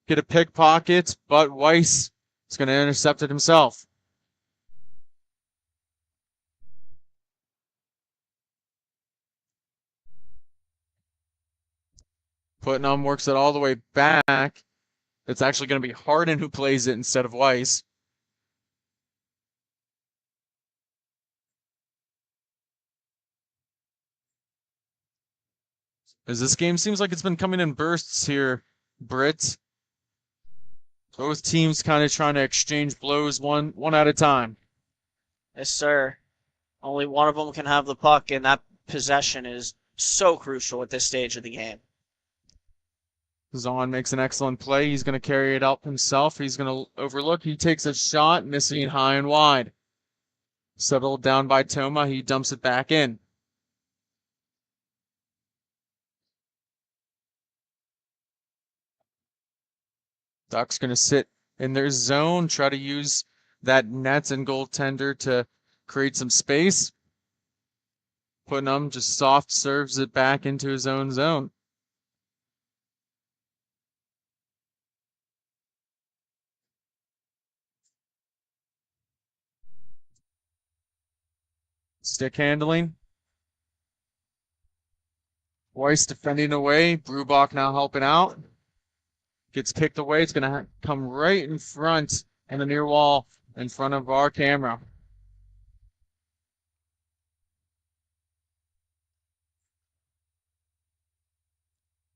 get a pickpocket, but Weiss is going to intercept it himself. Putnam works it all the way back. It's actually going to be Harden who plays it instead of Weiss. As this game seems like it's been coming in bursts here, Britt. Both teams kind of trying to exchange blows one at a time. Yes, sir. Only one of them can have the puck, and that possession is so crucial at this stage of the game. Zahn makes an excellent play. He's going to carry it up himself. He's going to overlook. He takes a shot, missing high and wide. Settled down by Toma. He dumps it back in. Ducks going to sit in their zone, try to use that nets and goaltender to create some space. Putnam just soft serves it back into his own zone. Stick handling. Weiss defending away. Brubach now helping out. Gets kicked away. It's going to come right in front on the near wall in front of our camera.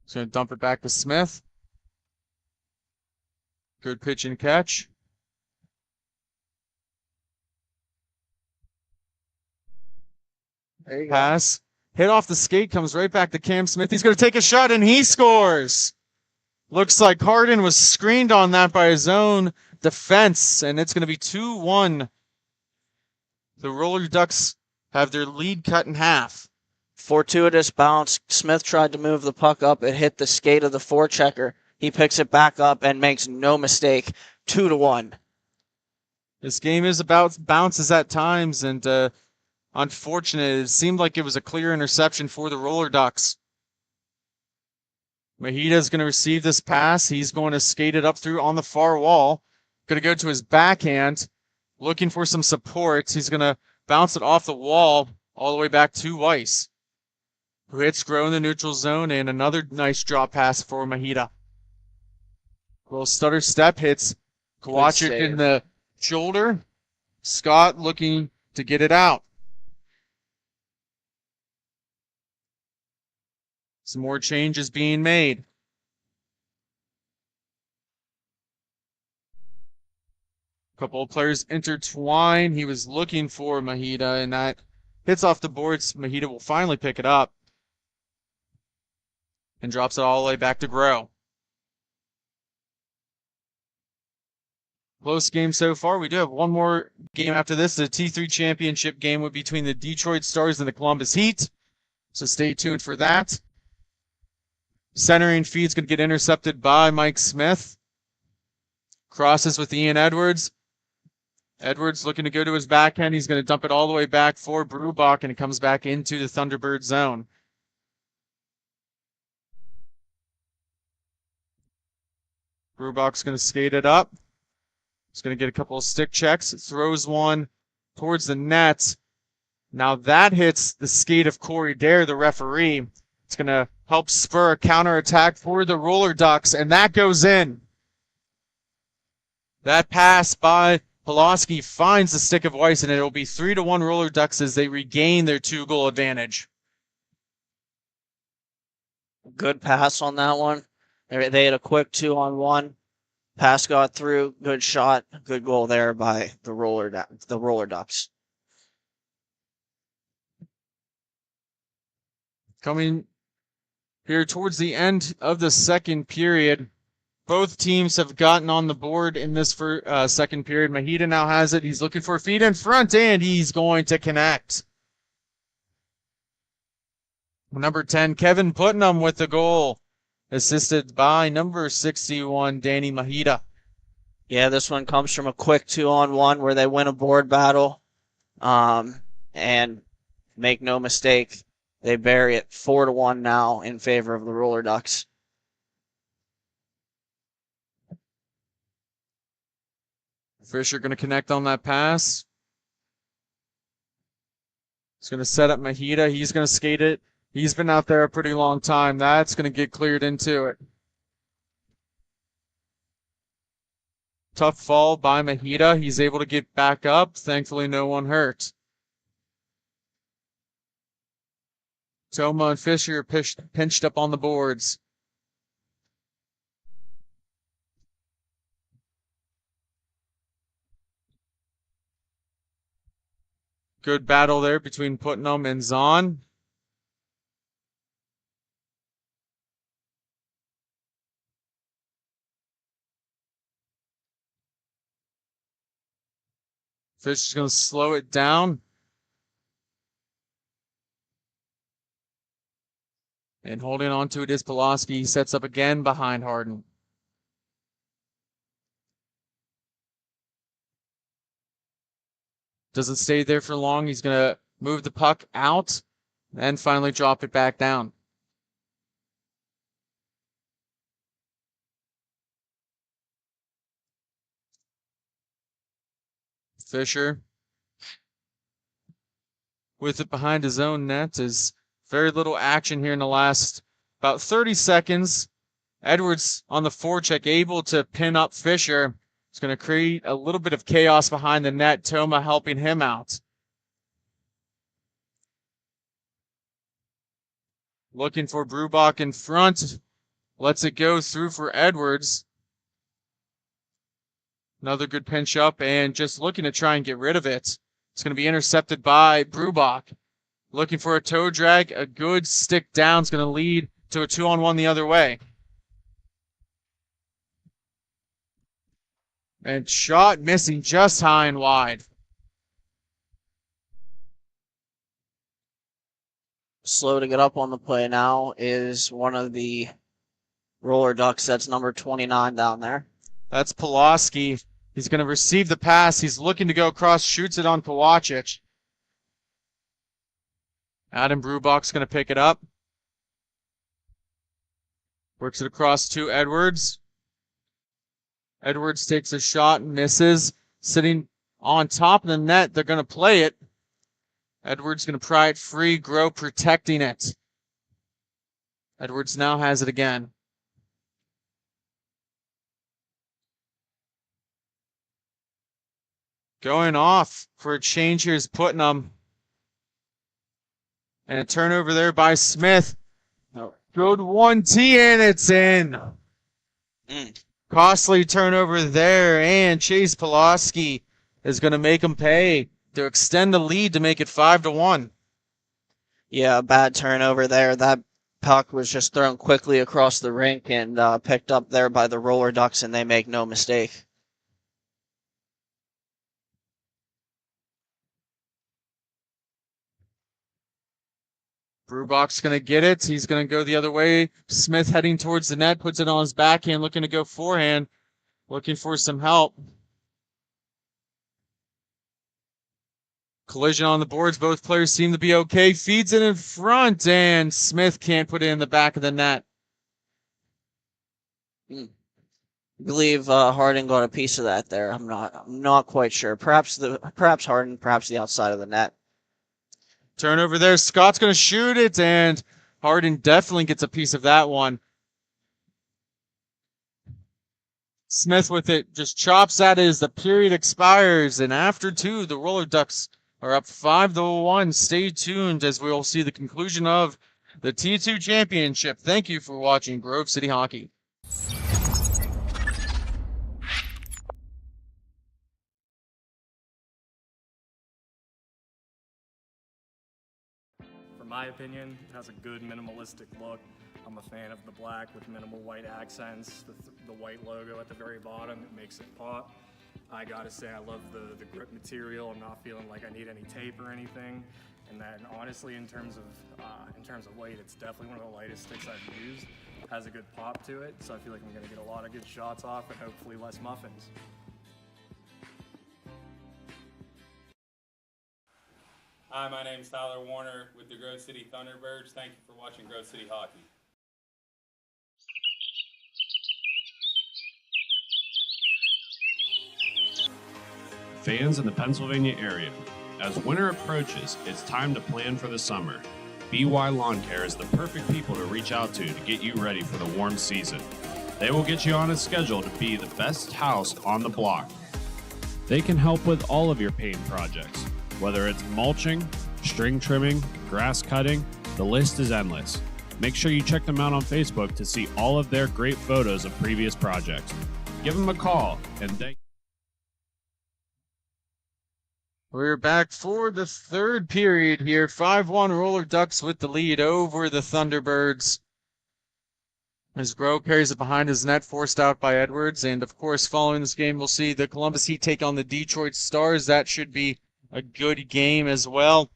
He's going to dump it back to Smith. Good pitch and catch. There you Pass. Hit off the skate. Comes right back to Cam Smith. He's going to take a shot, and he scores. Looks like Harden was screened on that by his own defense, and it's going to be 2-1. The Roller Ducks have their lead cut in half. Fortuitous bounce. Smith tried to move the puck up. It hit the skate of the forechecker. He picks it back up and makes no mistake. 2-1. This game is about bounces at times, and unfortunate. It seemed like it was a clear interception for the Roller Ducks. MIHA is going to receive this pass. He's going to skate it up through on the far wall. Going to go to his backhand, looking for some support. He's going to bounce it off the wall all the way back to Weiss, who hits Grow in the neutral zone, and another nice drop pass for MIHA. Little stutter step hits Kowacic in the shoulder. Scott looking to get it out. Some more changes being made. Couple of players intertwine. He was looking for MIHA, and that hits off the boards. MIHA will finally pick it up and drops it all the way back to Grow. Close game so far. We do have one more game after this. The T3 championship game between the Detroit Stars and the Columbus Heat. So stay tuned for that. Centering feed's going to get intercepted by Mike Smith. Crosses with Ian Edwards. Edwards looking to go to his backhand. He's going to dump it all the way back for Brubach, and it comes back into the Thunderbird zone. Brubach's going to skate it up. He's going to get a couple of stick checks. Throws one towards the net. Now that hits the skate of Corey Dare, the referee. It's going to help spur a counterattack for the Roller Ducks, and that goes in. That pass by Pulaski finds the stick of Weiss, and it will be 3-1 Roller Ducks as they regain their 2-goal advantage. Good pass on that one. They had a quick 2-on-1. Pass got through. Good shot. Good goal there by the Roller Ducks. Coming here towards the end of the second period, both teams have gotten on the board in this second period. MIHA now has it. He's looking for a feed in front, and he's going to connect. Number 10, Kevin Putnam with the goal, assisted by number 61, Danny MIHA. Yeah, this one comes from a quick 2-on-1 where they win a board battle. And make no mistake, they bury it 4-1 now in favor of the Roller Ducks. Fisher going to connect on that pass. He's going to set up MIHA. He's going to skate it. He's been out there a pretty long time. That's going to get cleared into it. Tough fall by MIHA. He's able to get back up. Thankfully, no one hurt. Toma and Fisher pinched up on the boards. Good battle there between Putnam and Zahn. Fish is going to slow it down. And holding on to it is Pulaski. He sets up again behind Harden. Doesn't stay there for long. He's going to move the puck out and finally drop it back down. Fisher with it behind his own net. Is very little action here in the last about 30 seconds. Edwards on the forecheck, able to pin up Fisher. It's going to create a little bit of chaos behind the net. Toma helping him out. Looking for Brubach in front. Lets it go through for Edwards. Another good pinch up and just looking to try and get rid of it. It's going to be intercepted by Brubach. Looking for a toe drag. A good stick down is going to lead to a 2-on-1 the other way. And shot missing just high and wide. Slow to get up on the play now is one of the Roller Ducks. That's number 29 down there. That's Pulaski. He's going to receive the pass. He's looking to go across, shoots it on Kowacic. Adam Brubach's going to pick it up. Works it across to Edwards. Edwards takes a shot and misses. Sitting on top of the net, they're going to play it. Edwards going to pry it free. Grow protecting it. Edwards now has it again. Going off for a change here is Putnam. And a turnover there by Smith. Good 1T and it's in. Costly turnover there, and Chase Pulaski is going to make him pay to extend the lead to make it 5-1. Yeah, bad turnover there. That puck was just thrown quickly across the rink and picked up there by the Roller Ducks, and they make no mistake. Brubach's going to get it. He's going to go the other way. Smith heading towards the net, puts it on his backhand, looking to go forehand, looking for some help. Collision on the boards. Both players seem to be okay. Feeds it in front, and Smith can't put it in the back of the net. I believe Harding got a piece of that there. I'm not quite sure. Perhaps Harding, perhaps the outside of the net. Turnover there. Scott's going to shoot it, and Harding definitely gets a piece of that one. Smith with it just chops at it as the period expires, and after 2, the Roller Ducks are up 5-1. Stay tuned as we will see the conclusion of the T2 Championship. Thank you for watching Grove City Hockey. For my opinion, it has a good minimalistic look. I'm a fan of the black with minimal white accents, the white logo at the very bottom, it makes it pop. I gotta say I love the grip material. I'm not feeling like I need any tape or anything. And then honestly, in terms of weight, it's definitely one of the lightest sticks I've used. It has a good pop to it, so I feel like I'm gonna get a lot of good shots off and hopefully less muffins. Hi, my name is Tyler Warner with the Grove City Thunderbirds. Thank you for watching Grove City Hockey. Fans in the Pennsylvania area, as winter approaches, it's time to plan for the summer. BY Lawn Care is the perfect people to reach out to get you ready for the warm season. They will get you on a schedule to be the best house on the block. They can help with all of your paint projects, whether it's mulching, string trimming, grass cutting, the list is endless. Make sure you check them out on Facebook to see all of their great photos of previous projects. Give them a call and thank. We're back for the third period here. 5-1 Roller Ducks with the lead over the Thunderbirds. As Grove carries it behind his net, forced out by Edwards. And of course, following this game, we'll see the Columbus Heat take on the Detroit Stars. That should be a good game as well.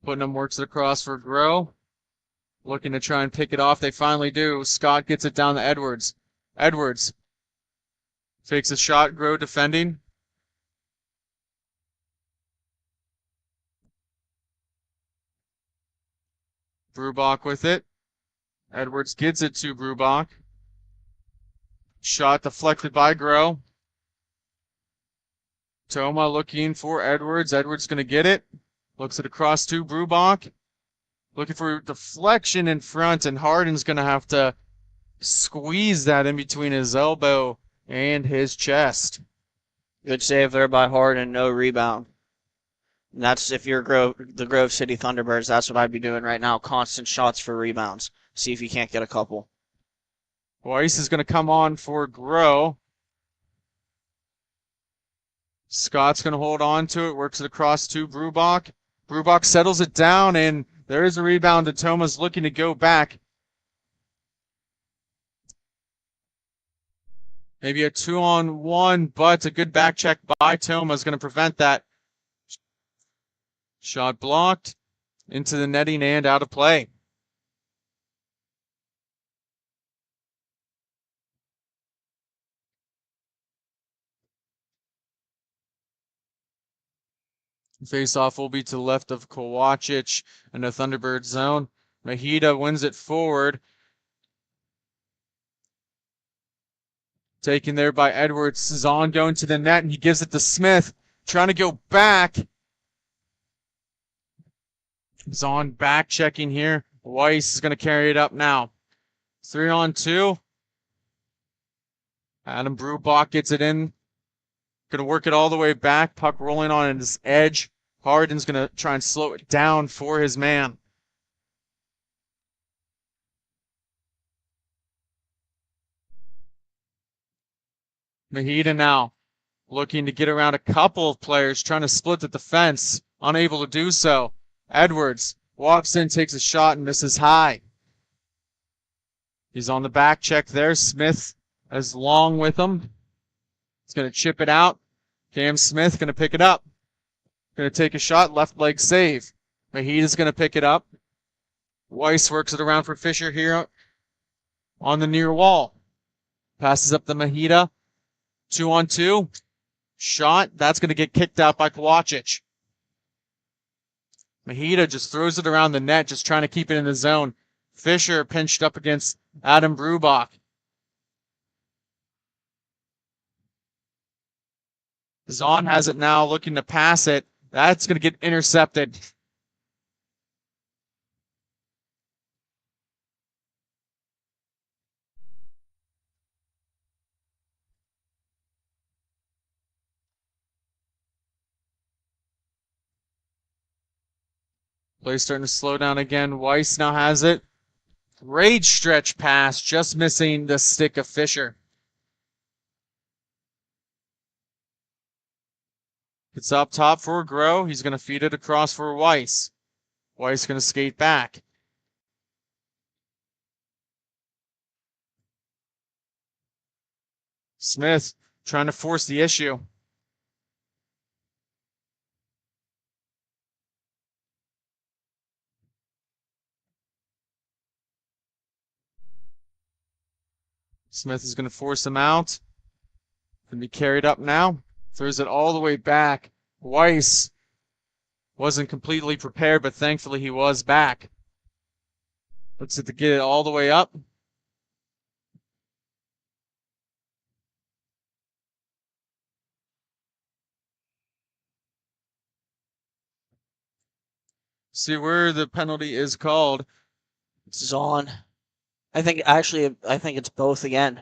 Putnam works it across for Grove. Looking to try and pick it off. They finally do. Scott gets it down to Edwards. Edwards fakes a shot. Grove defending. Brubach with it. Edwards gets it to Brubach. Shot deflected by Grove. Toma looking for Edwards. Edwards going to get it. Looks it across to Brubach. Looking for deflection in front, and Hardin's going to have to squeeze that in between his elbow and his chest. Good save there by Hardin, no rebound. And that's if you're the Grove City Thunderbirds, that's what I'd be doing right now. Constant shots for rebounds. See if you can't get a couple. Weiss is going to come on for Grove. Scott's going to hold on to it, works it across to Brubach. Brubach settles it down, and there is a rebound. And Toma's looking to go back. Maybe a 2-on-1, but a good back check by Toma is going to prevent that. Shot blocked into the netting and out of play. Face-off will be to the left of Kowacic in the Thunderbird zone. MIHA wins it forward. Taken there by Edwards. Zahn going to the net, and he gives it to Smith. Trying to go back. Zahn back checking here. Weiss is going to carry it up now. 3-on-2. Adam Brubach gets it in. Going to work it all the way back. Puck rolling on his edge. Hardin's going to try and slow it down for his man. MIHA now looking to get around a couple of players, trying to split the defense. Unable to do so. Edwards walks in, takes a shot, and misses high. He's on the back check there. Smith is long with him. He's going to chip it out. Cam Smith going to pick it up. Going to take a shot, left leg save. MIHA's going to pick it up. Weiss works it around for Fisher here on the near wall. Passes up to MIHA. 2-on-2. Shot. That's going to get kicked out by Kowalczyk. MIHA just throws it around the net, just trying to keep it in the zone. Fisher pinched up against Adam Brubach. Zahn has it now, looking to pass it. That's going to get intercepted. Play starting to slow down again. Weiss now has it. Great stretch pass, just missing the stick of Fisher. It's up top for Groh. He's going to feed it across for Weiss. Weiss going to skate back. Smith trying to force the issue. Smith is going to force him out. Going to be carried up now. Throws it all the way back. Weiss wasn't completely prepared, but thankfully he was back. Looks to get it all the way up. See where the penalty is called. Zahn. I think it's both again.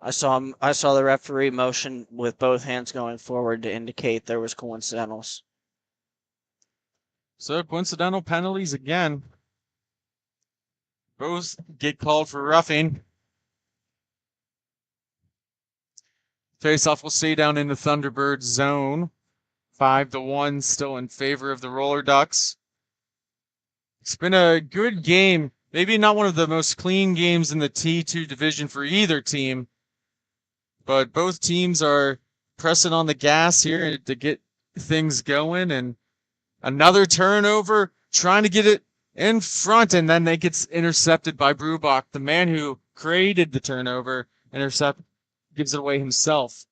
I saw the referee motion with both hands going forward to indicate there was coincidentals. So coincidental penalties again. Both get called for roughing. Face-off will stay down in the Thunderbird zone. 5-1 still in favor of the Roller Ducks. It's been a good game. Maybe not one of the most clean games in the T2 division for either team. But both teams are pressing on the gas here to get things going. And another turnover, trying to get it in front, and then they get intercepted by Brubach. The man who created the turnover gives it away himself.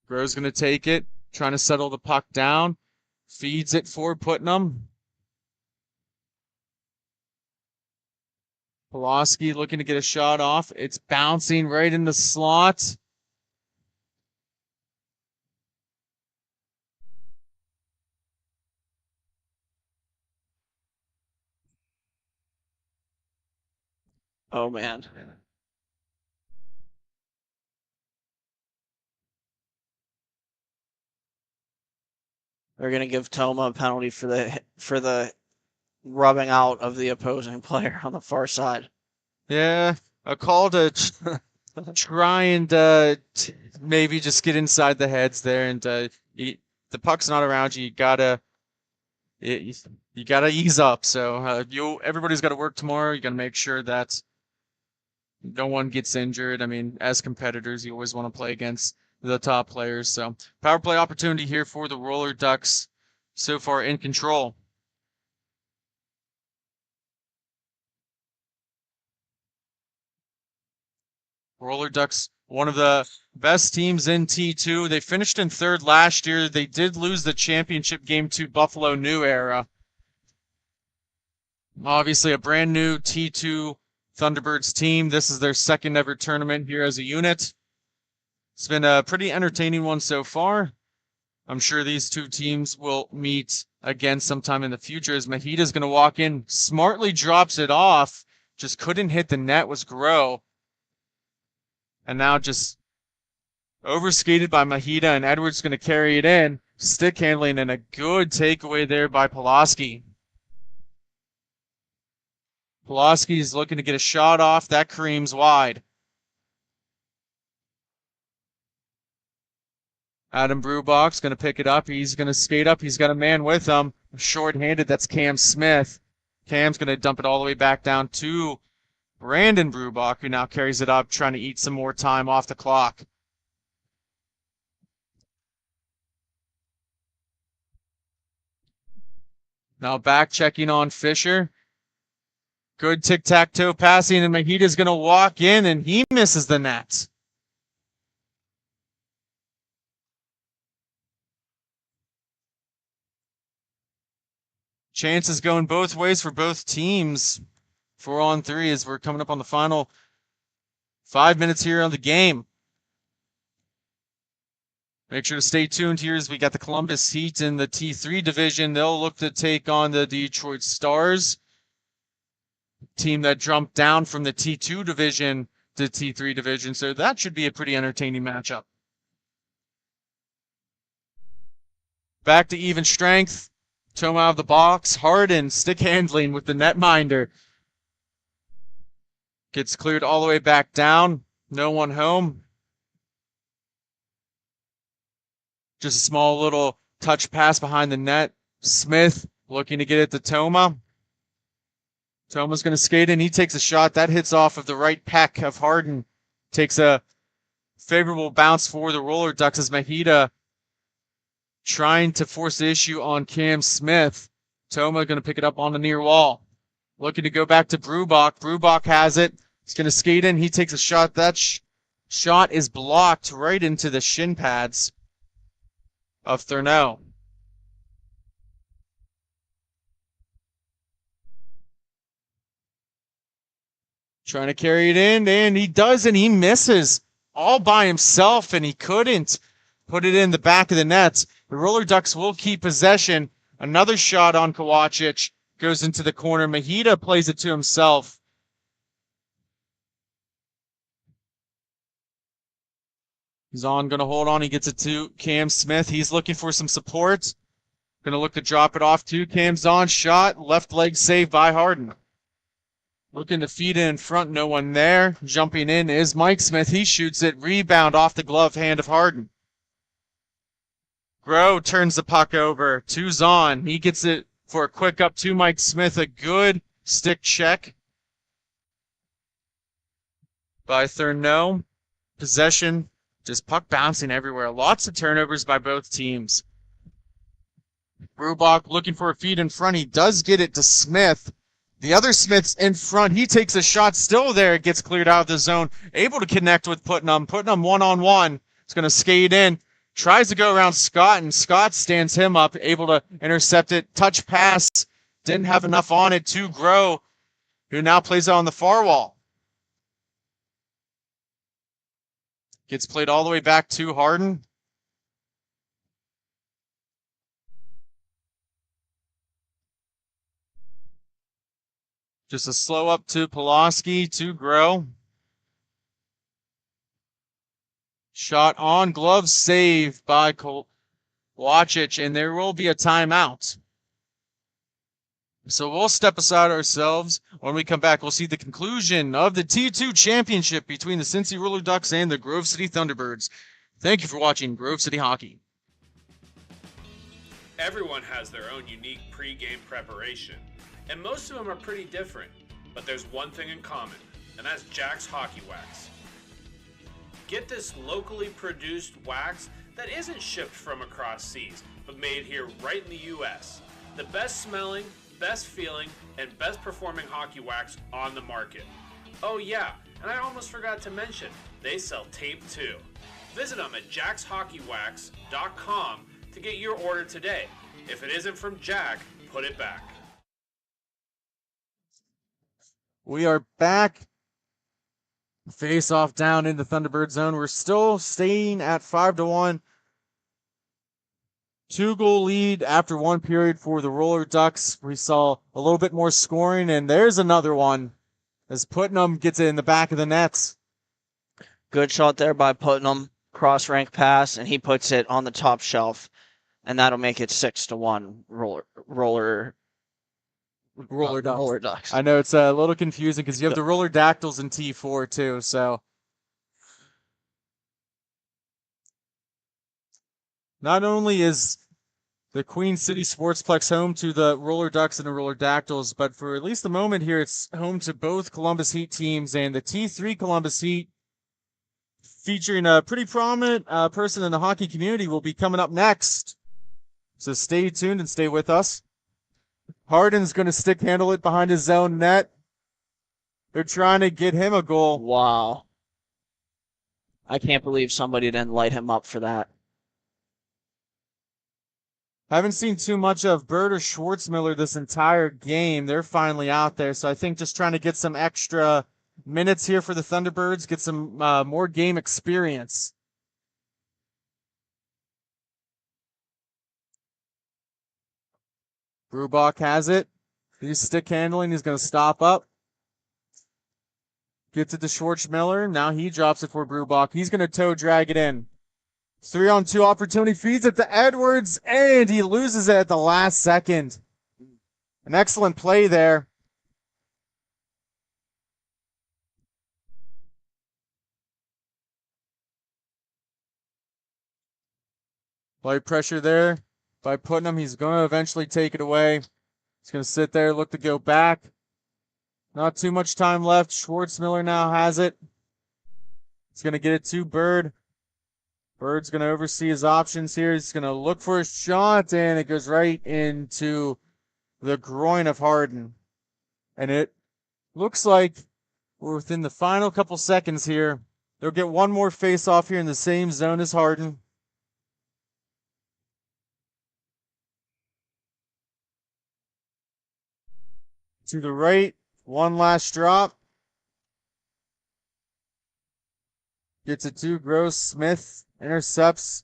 Groh's going to take it, trying to settle the puck down. Feeds it for Putnam. Pulaski looking to get a shot off. It's bouncing right in the slot. Oh, man. They're going to give Toma a penalty for the rubbing out of the opposing player on the far side. Yeah, a call to try and maybe just get inside the heads there, and the puck's not around you. You gotta ease up. So everybody's got to work tomorrow. You got to make sure that no one gets injured. I mean, as competitors, you always want to play against the top players. So power play opportunity here for the Roller Ducks, so far in control. Roller Ducks, one of the best teams in T2. They finished in third last year. They did lose the championship game to Buffalo New Era. Obviously a brand new T2 Thunderbirds team. This is their second ever tournament here as a unit. It's been a pretty entertaining one so far. I'm sure these two teams will meet again sometime in the future, as MIHA's going to walk in, smartly drops it off, just couldn't hit the net, was Groh. And now just overskated by MIHA, and Edwards going to carry it in. Stick handling and a good takeaway there by Pulaski. Pulaski's looking to get a shot off. That creams wide. Adam Brubach's going to pick it up. He's going to skate up. He's got a man with him. Short-handed, that's Cam Smith. Cam's going to dump it all the way back down to Brandon Brubach, who now carries it up, trying to eat some more time off the clock. Now back checking on Fisher. Good tic-tac-toe passing, and MIHA's going to walk in, and he misses the net. Chances going both ways for both teams. 4-on-3 as we're coming up on the final 5 minutes here on the game. Make sure to stay tuned here as we got the Columbus Heat in the T3 division. They'll look to take on the Detroit Stars, team that jumped down from the T2 division to T3 division. So that should be a pretty entertaining matchup. Back to even strength. Toma out of the box. Harden stick handling with the netminder. Gets cleared all the way back down. No one home. Just a small little touch pass behind the net. Smith looking to get it to Toma. Toma's going to skate in. He takes a shot. That hits off of the right pec of Harden. Takes a favorable bounce for the Roller Ducks as MIHA trying to force the issue on Cam Smith. Toma going to pick it up on the near wall. Looking to go back to Brubach. Brubach has it. He's going to skate in. He takes a shot. That shot is blocked right into the shin pads of Thurneau. Trying to carry it in, and he does, and he misses all by himself, and he couldn't put it in the back of the net. The Roller Ducks will keep possession. Another shot on Kowacic goes into the corner. MIHA plays it to himself. Zahn going to hold on. He gets it to Cam Smith. He's looking for some support. Going to look to drop it off to Cam Zahn. Shot. Left leg saved by Harden. Looking to feed it in front. No one there. Jumping in is Mike Smith. He shoots it. Rebound off the glove hand of Harden. Groh turns the puck over to Zahn. He gets it for a quick up to Mike Smith. A good stick check by Thurneau. Possession. Just puck bouncing everywhere. Lots of turnovers by both teams. Brubach looking for a feed in front. He does get it to Smith. The other Smith's in front. He takes a shot. Still there. It gets cleared out of the zone. Able to connect with Putnam. Putnam one-on-one. It's going to skate in. Tries to go around Scott, and Scott stands him up. Able to intercept it. Touch pass. Didn't have enough on it to Groh, who now plays it on the far wall. Gets played all the way back to Harden. Just a slow up to Pulaski to Groh. Shot on, glove save by Kowacic, and there will be a timeout. So we'll step aside ourselves. When we come back, we'll see the conclusion of the T2 championship between the Cincy Roller Ducks and the Grove City Thunderbirds. Thank you for watching Grove City Hockey. Everyone has their own unique pre-game preparation, and most of them are pretty different, but there's one thing in common, and that's Jack's Hockey Wax. Get this locally produced wax that isn't shipped from across seas, but made here right in the U.S. The best smelling, best feeling, and best performing hockey wax on the market. Oh yeah, and I almost forgot to mention, they sell tape too. Visit them at jackshockeywax.com to get your order today. If it isn't from Jack, put it back. We are back. Face off down in the Thunderbird zone. We're still staying at 5-1. 2-goal lead after one period for the Roller Ducks. We saw a little bit more scoring, and there's another one as Putnam gets it in the back of the nets. Good shot there by Putnam. Cross-rank pass, and he puts it on the top shelf, and that'll make it 6-1 roller Roller Ducks. Roller Ducks. I know it's a little confusing because you have the Roller Dactyls in T4 too, so. Not only is the Queen City Sportsplex home to the Roller Ducks and the Roller Dactyls, but for at least the moment here, it's home to both Columbus Heat teams, and the T3 Columbus Heat, featuring a pretty prominent person in the hockey community, will be coming up next. So stay tuned and stay with us. Harden's going to stick handle it behind his own net. They're trying to get him a goal. Wow. I can't believe somebody didn't light him up for that. Haven't seen too much of Bird or Schwartzmiller this entire game. They're finally out there, so I think just trying to get some extra minutes here for the Thunderbirds, get some more game experience. Brubach has it. He's stick handling. He's going to stop up. Gets it to Schwartzmiller. Now he drops it for Brubach. He's going to toe drag it in. 3-on-2 opportunity, feeds it to Edwards, and he loses it at the last second. An excellent play there. Light pressure there by Putnam. He's going to eventually take it away. He's going to sit there, look to go back. Not too much time left. Schwartzmiller now has it. He's going to get it to Bird. Bird's going to oversee his options here. He's going to look for a shot, and it goes right into the groin of Harden. And it looks like we're within the final couple seconds here. They'll get one more face-off here in the same zone as Harden. To the right, one last drop. Gets it to Gross. Smith intercepts.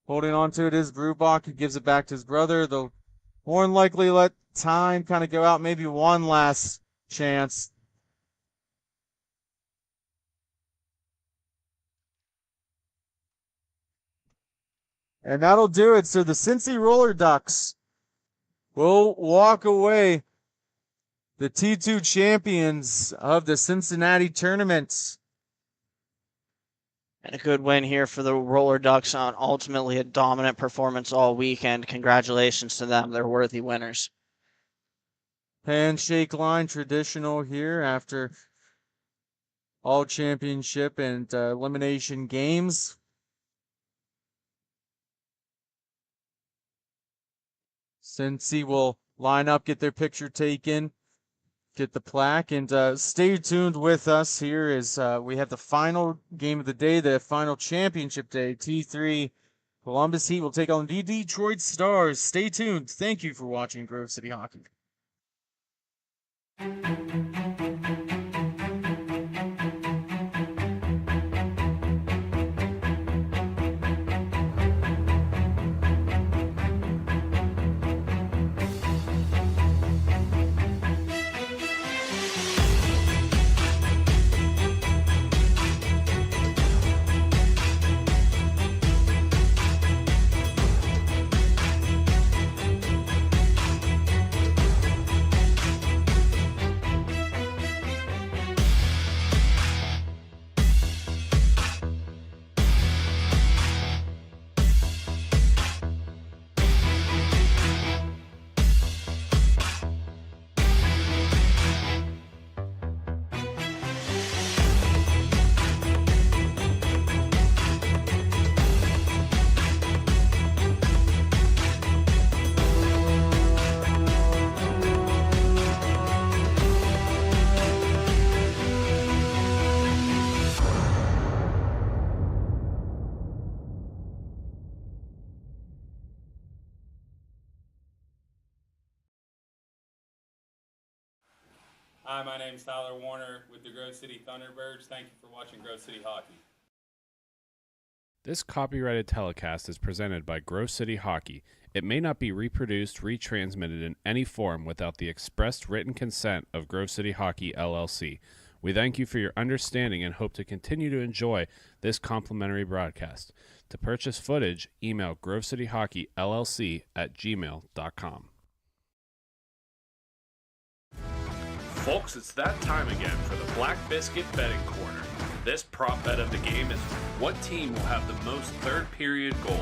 Holding on to it is Brubach. He gives it back to his brother. They'll more than likely let time kind of go out. Maybe one last chance. And that'll do it. So the Cincy Roller Ducks will walk away the T2 champions of the Cincinnati tournament. And a good win here for the Roller Ducks on ultimately a dominant performance all weekend. Congratulations to them. They're worthy winners. Handshake line traditional here after all championship and elimination games. Cincy will line up, get their picture taken, get the plaque, and stay tuned with us here as we have the final game of the day, the final championship day. T3 Columbus Heat will take on the Detroit Stars. Stay tuned. Thank you for watching Grove City Hockey. Hi, my name is Tyler Warner with the Grove City Thunderbirds. Thank you for watching Grove City Hockey. This copyrighted telecast is presented by Grove City Hockey. It may not be reproduced, retransmitted in any form without the expressed written consent of Grove City Hockey, LLC. We thank you for your understanding and hope to continue to enjoy this complimentary broadcast. To purchase footage, email grovecityhockeyllc@gmail.com. Folks, it's that time again for the Black Biscuit betting corner. This prop bet of the game is what team will have the most third period goals.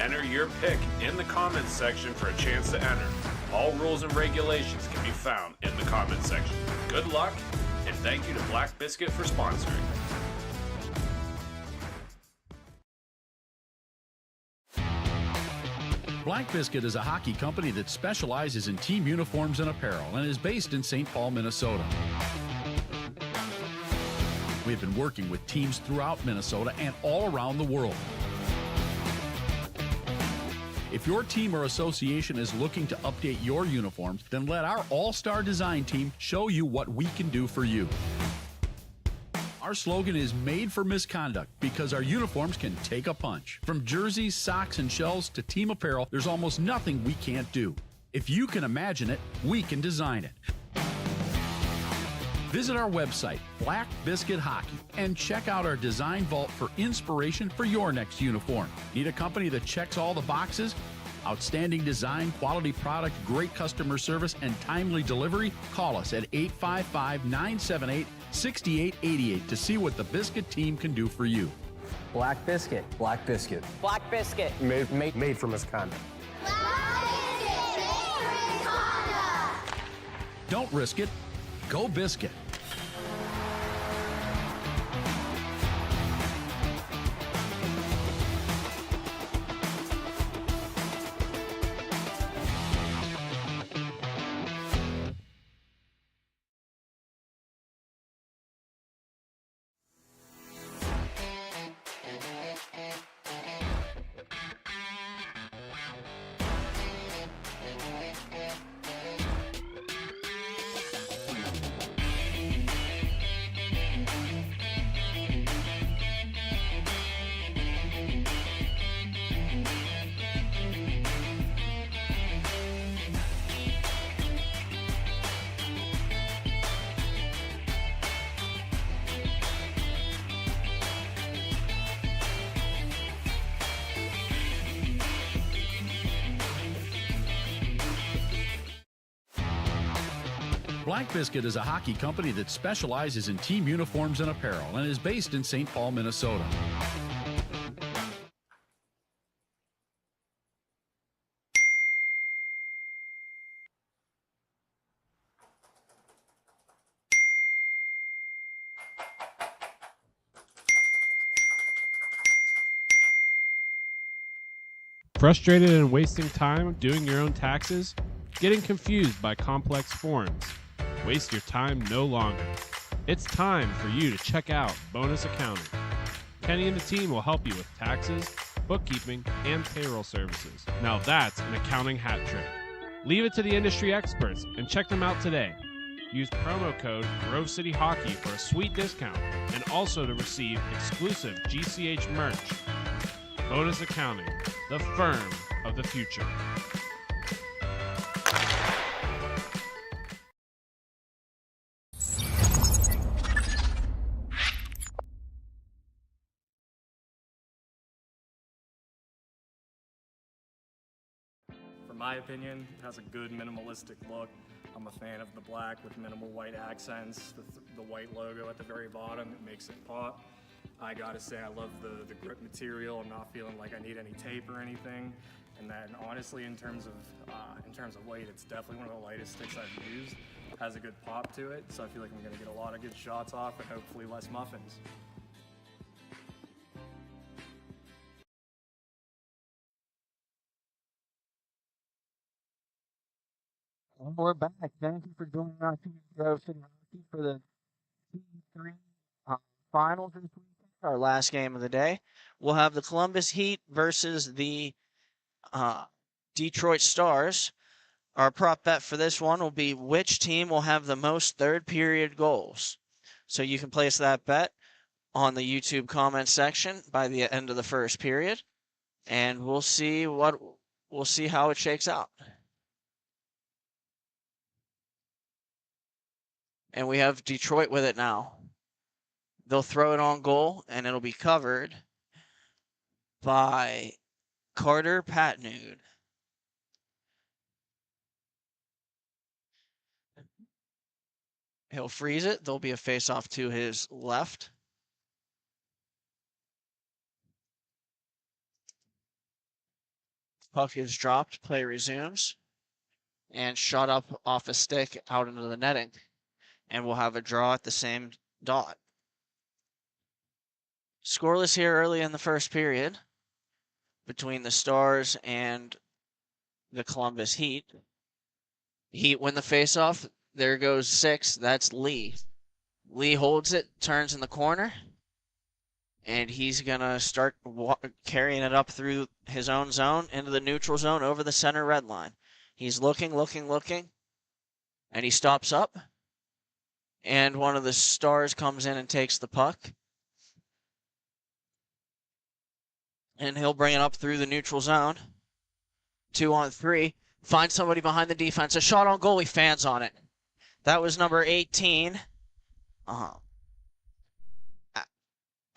Enter your pick in the comments section for a chance to enter. All rules and regulations can be found in the comments section. Good luck, and thank you to Black Biscuit for sponsoring. Black Biscuit is a hockey company that specializes in team uniforms and apparel and is based in St. Paul, Minnesota. We've been working with teams throughout Minnesota and all around the world. If your team or association is looking to update your uniforms, then let our all-star design team show you what we can do for you. Our slogan is made for misconduct because our uniforms can take a punch. From jerseys, socks, and shells to team apparel, there's almost nothing we can't do. If you can imagine it, we can design it. Visit our website, Black Biscuit Hockey, and check out our design vault for inspiration for your next uniform. Need a company that checks all the boxes? Outstanding design, quality product, great customer service, and timely delivery? Call us at 855-978-6888 to see what the Biscuit team can do for you. Black Biscuit. Black Biscuit. Black Biscuit. Made for misconduct. Don't risk it. Go Biscuit. Black Biscuit is a hockey company that specializes in team uniforms and apparel and is based in St. Paul, Minnesota. Frustrated and wasting time doing your own taxes? Getting confused by complex forms? Waste your time no longer. It's time for you to check out Bonus Accounting. Kenny and the team will help you with taxes, bookkeeping, and payroll services. Now that's an accounting hat trick. Leave it to the industry experts and check them out today. Use promo code Grove City Hockey for a sweet discount and also to receive exclusive GCH merch. Bonus Accounting, the firm of the future. My opinion, it has a good minimalistic look. I'm a fan of the black with minimal white accents, the white logo at the very bottom, it makes it pop. I gotta say I love the grip material. I'm not feeling like I need any tape or anything. And then honestly, in terms of weight, it's definitely one of the lightest sticks I've used. It has a good pop to it, so I feel like I'm gonna get a lot of good shots off and hopefully less muffins. And we're back. Thank you for joining us here at Grove City Hockey for the T3 finals this weekend. Our last game of the day. We'll have the Columbus Heat versus the Detroit Stars. Our prop bet for this one will be which team will have the most third period goals. So you can place that bet on the YouTube comment section by the end of the first period, and we'll see how it shakes out. And we have Detroit with it now. They'll throw it on goal, and it'll be covered by Carter Patnud. He'll freeze it. There'll be a face-off to his left. Puck is dropped. Play resumes. And shot up off a stick out into the netting. And we'll have a draw at the same dot. Scoreless here early in the first period between the Stars and the Columbus Heat. Heat win the faceoff. There goes 6. That's Lee. Lee holds it, turns in the corner, and he's going to start carrying it up through his own zone into the neutral zone over the center red line. He's looking, and he stops up, and one of the Stars comes in and takes the puck. And he'll bring it up through the neutral zone. 2-on-3. Finds somebody behind the defense. A shot on goalie. Fans on it. That was number 18.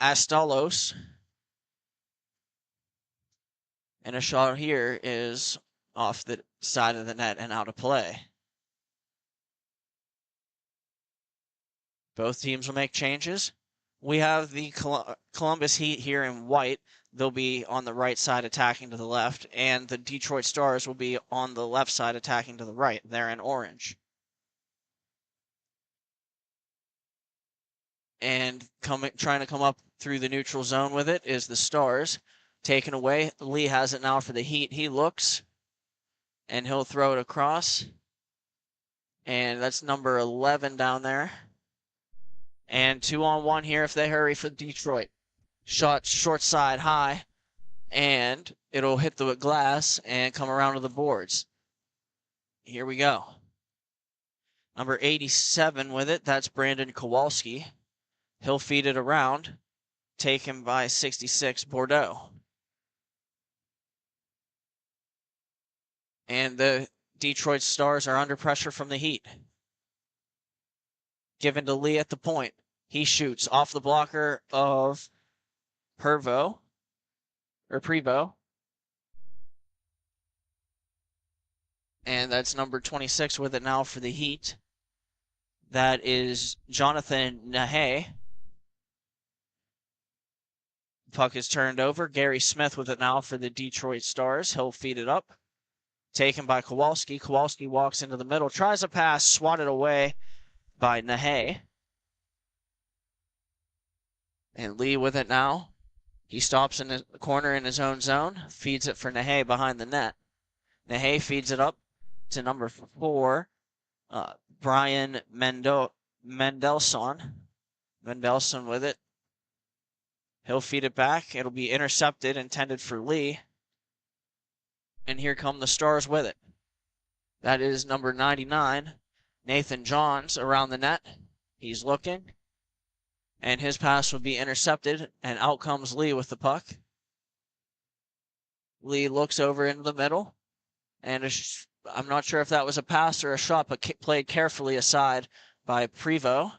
Astalos. And a shot here is off the side of the net and out of play. Both teams will make changes. We have the Columbus Heat here in white. They'll be on the right side attacking to the left, and the Detroit Stars will be on the left side attacking to the right. They're in orange. And trying to come up through the neutral zone with it is the Stars. Taken away. Lee has it now for the Heat. He looks, and he'll throw it across. And that's number 11 down there. And 2-on-1 here if they hurry for Detroit. Shot short side high, and it'll hit the glass and come around to the boards. Here we go. Number 87 with it. That's Brandon Kowalski. He'll feed it around. Taken by 66 Bordeaux. And the Detroit Stars are under pressure from the Heat. Given to Lee at the point. He shoots off the blocker of Prevost. And that's number 26 with it now for the Heat. That is Jonathan Nahay. Puck is turned over. Gary Smith with it now for the Detroit Stars. He'll feed it up. Taken by Kowalski. Kowalski walks into the middle. Tries a pass. Swatted away by Nahay. And Lee with it now. He stops in the corner in his own zone. Feeds it for Nahay behind the net. Nahay feeds it up to number 4, Brian Mendelson. Mendelson with it. He'll feed it back. It'll be intercepted, intended for Lee. And here come the Stars with it. That is number 99, Nathan Johns, around the net. He's looking. And his pass would be intercepted, and out comes Lee with the puck. Lee looks over into the middle, and I'm not sure if that was a pass or a shot, but played carefully aside by Prevost.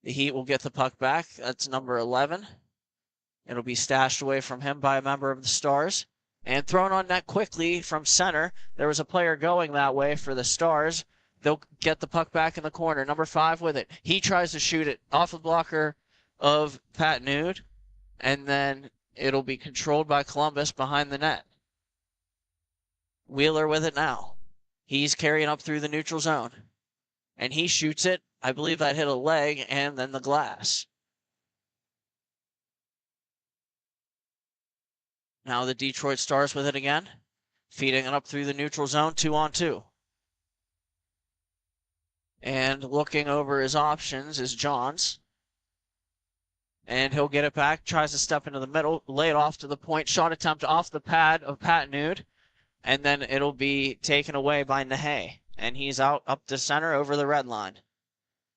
The Heat will get the puck back. That's number 11. It'll be stashed away from him by a member of the Stars. And thrown on net quickly from center. There was a player going that way for the Stars. They'll get the puck back in the corner. Number 5 with it. He tries to shoot it off the blocker of Pat Nude. And then it'll be controlled by Columbus behind the net. Wheeler with it now. He's carrying up through the neutral zone. And he shoots it. I believe that hit a leg and then the glass. Now the Detroit Stars with it again. Feeding it up through the neutral zone. 2-on-2. And looking over his options is Johns. And he'll get it back. Tries to step into the middle. Lay it off to the point. Shot attempt off the pad of Pat Nude. And then it'll be taken away by Nahay. And he's out up the center over the red line.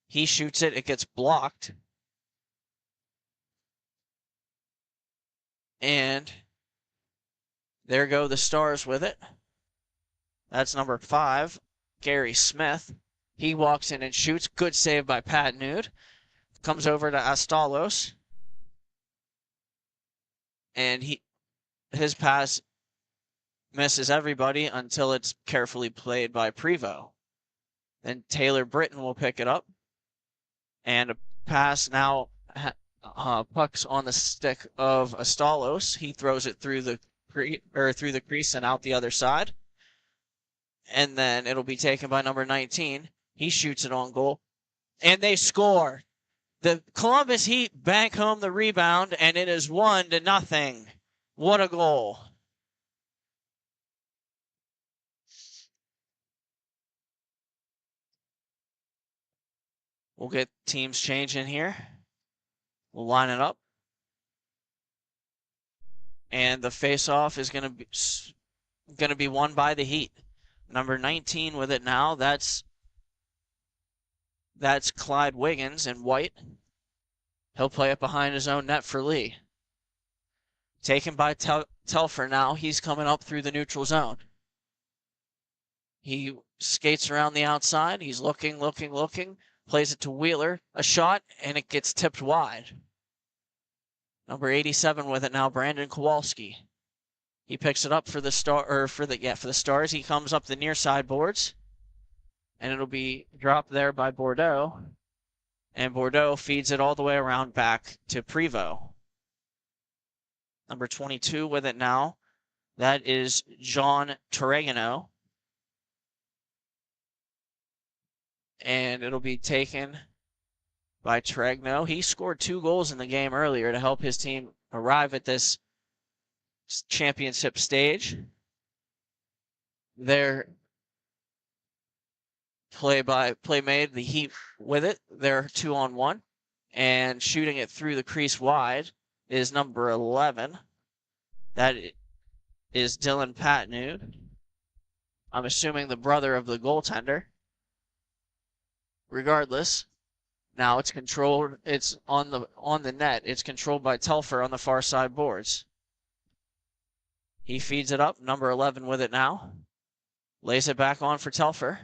He shoots it. It gets blocked. And there go the Stars with it. That's number 5, Gary Smith. He walks in and shoots. Good save by Pat Nude. Comes over to Astalos. And his pass misses everybody until it's carefully played by Prevost. Then Taylor Britton will pick it up. And a pass now, puck's on the stick of Astalos. He throws it through the crease and out the other side. And then it'll be taken by number 19. He shoots it on goal. And they score. The Columbus Heat bank home the rebound, and it is 1-0. What a goal. We'll get teams changing here. We'll line it up. And the face-off is going to be won by the Heat. Number 19 with it now. That's Clyde Wiggins in white. He'll play it behind his own net for Lee. Taken by Telfer now. He's coming up through the neutral zone. He skates around the outside. He's looking. Plays it to Wheeler. A shot, and it gets tipped wide. Number 87 with it now, Brandon Kowalski. He picks it up for the Stars. He comes up the near side boards. And it'll be dropped there by Bordeaux. And Bordeaux feeds it all the way around back to Prevost. Number 22 with it now. That is John Torregano. And it'll be taken by Tregno. He scored 2 goals in the game earlier to help his team arrive at this championship stage. Their play made, the Heat with it. They're 2-on-1. And shooting it through the crease wide is number 11. That is Dylan Patnud. I'm assuming the brother of the goaltender. Regardless, now it's controlled. It's on the net. It's controlled by Telfer on the far side boards. He feeds it up. Number 11 with it now. Lays it back on for Telfer.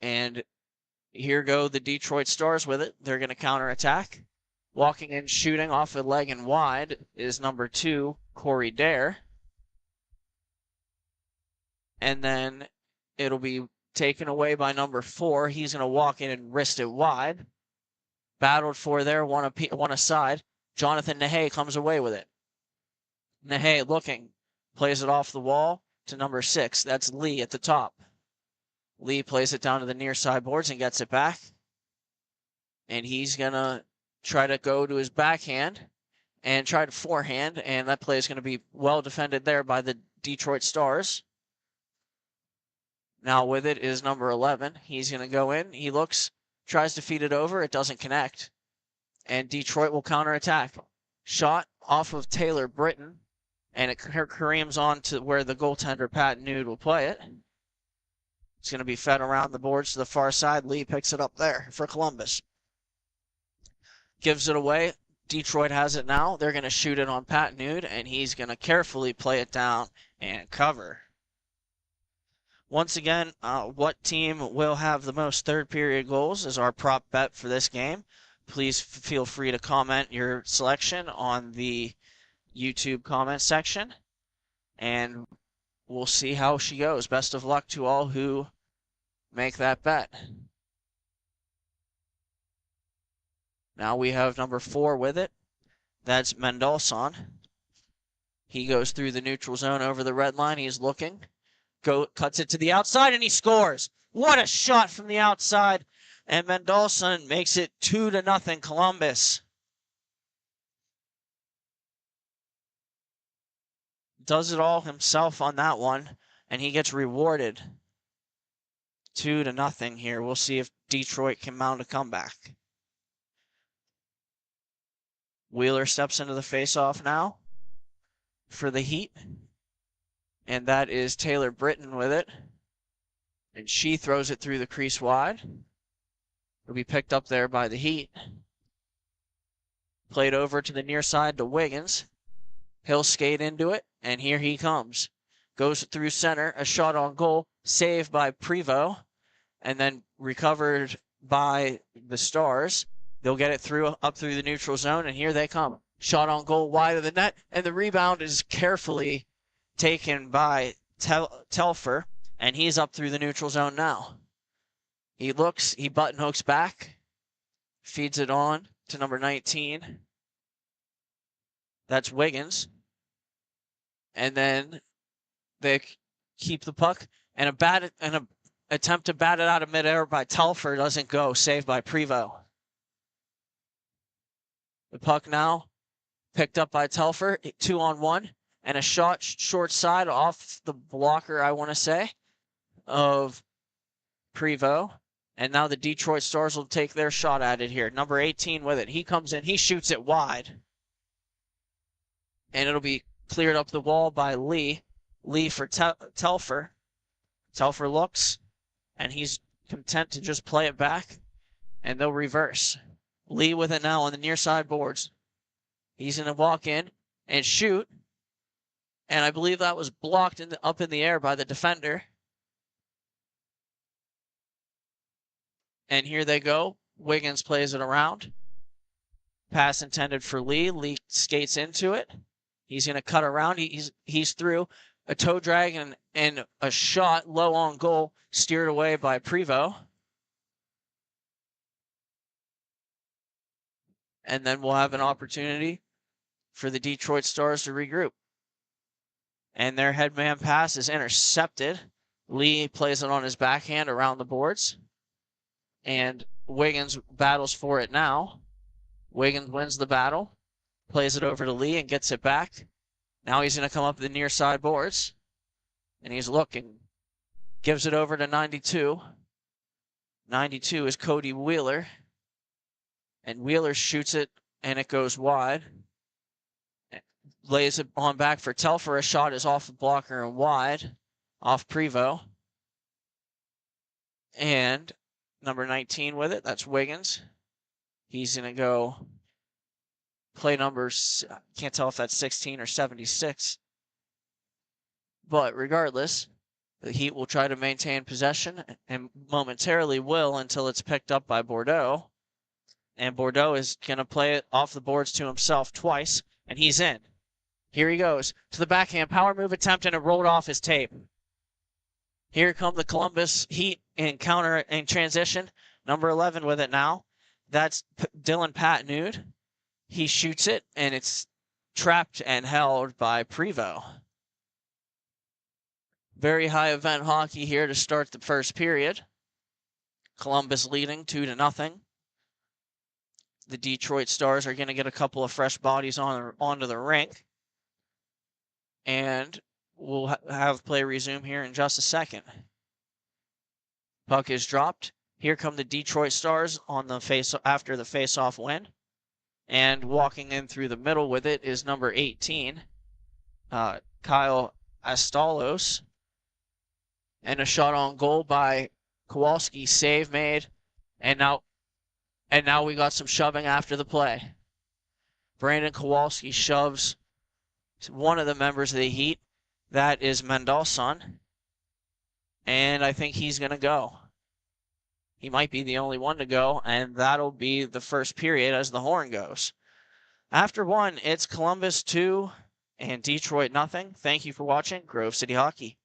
And here go the Detroit Stars with it. They're going to counterattack. Walking and shooting off a leg and wide is number 2, Corey Dare. And then it'll be taken away by number 4. He's going to walk in and wrist it wide. Battled for there, one aside. Jonathan Nahay comes away with it. Nahay looking. Plays it off the wall to number 6. That's Lee at the top. Lee plays it down to the near side boards and gets it back. And he's going to try to go to his backhand and try to forehand. And that play is going to be well defended there by the Detroit Stars. Now with it is number 11. He's going to go in. He looks, tries to feed it over. It doesn't connect. And Detroit will counterattack. Shot off of Taylor Britton. And it careens on to where the goaltender Pat Nude will play it. It's going to be fed around the boards to the far side. Lee picks it up there for Columbus. Gives it away. Detroit has it now. They're going to shoot it on Pat Nude, and he's going to carefully play it down and cover. Once again, what team will have the most third period goals is our prop bet for this game. Please feel free to comment your selection on the YouTube comment section, and we'll see how she goes. Best of luck to all who make that bet. Now we have number 4 with it. That's Mendelssohn. He goes through the neutral zone over the red line. He's looking. Cuts it to the outside, and he scores. What a shot from the outside. And Mendelssohn makes it 2-0 Columbus. Does it all himself on that one, and he gets rewarded. 2-0 here. We'll see if Detroit can mount a comeback. Wheeler steps into the faceoff now for the Heat. And that is Taylor Britton with it. And she throws it through the crease wide. It'll be picked up there by the Heat. Played over to the near side to Wiggins. He'll skate into it, and here he comes. Goes through center, a shot on goal, saved by Prevost, and then recovered by the Stars. They'll get it up through the neutral zone, and here they come. Shot on goal wide of the net, and the rebound is carefully taken by Telfer, and he's up through the neutral zone now. He looks, he button hooks back, feeds it on to number 19. That's Wiggins. And then they keep the puck, and an attempt to bat it out of midair by Telfer doesn't go, saved by Prevost. The puck now picked up by Telfer, 2-on-1, and a shot short side off the blocker, I want to say, of Prevost. And now the Detroit Stars will take their shot at it here. Number 18 with it. He comes in, he shoots it wide. And it'll be cleared up the wall by Lee. Lee for Telfer. Telfer looks, and he's content to just play it back, and they'll reverse. Lee with it now on the near side boards. He's going to walk in and shoot, and I believe that was blocked up in the air by the defender. And here they go. Wiggins plays it around. Pass intended for Lee. Lee skates into it. He's going to cut around. He's through. A toe drag and a shot low on goal, steered away by Prevost. And then we'll have an opportunity for the Detroit Stars to regroup. And their headman pass is intercepted. Lee plays it on his backhand around the boards. And Wiggins battles for it now. Wiggins wins the battle, plays it over to Lee and gets it back. Now he's going to come up the near side boards, and he's looking. Gives it over to 92. 92 is Cody Wheeler, and Wheeler shoots it, and it goes wide. Lays it on back for Telfer. A shot is off the blocker and wide, off Prevost. And number 19 with it, that's Wiggins. He's going to go play numbers, can't tell if that's 16 or 76. But regardless, the Heat will try to maintain possession and momentarily will until it's picked up by Bordeaux. And Bordeaux is going to play it off the boards to himself twice, and he's in. Here he goes to the backhand power move attempt, and it rolled off his tape. Here come the Columbus Heat in counter and transition. Number 11 with it now. That's Dylan Patnude. He shoots it, and it's trapped and held by Prevost. Very high event hockey here to start the first period. Columbus leading 2-0. The Detroit Stars are going to get a couple of fresh bodies onto the rink. And we'll have play resume here in just a second. Puck is dropped. Here come the Detroit Stars on the after the face-off win. And walking in through the middle with it is number 18, Kyle Astalos. And a shot on goal by Kowalski, save made. And now we got some shoving after the play. Brandon Kowalski shoves one of the members of the Heat. That is Mendelssohn. And I think he's going to go. He might be the only one to go, and that'll be the first period as the horn goes. After one, it's Columbus 2 and Detroit 0. Thank you for watching Grove City Hockey.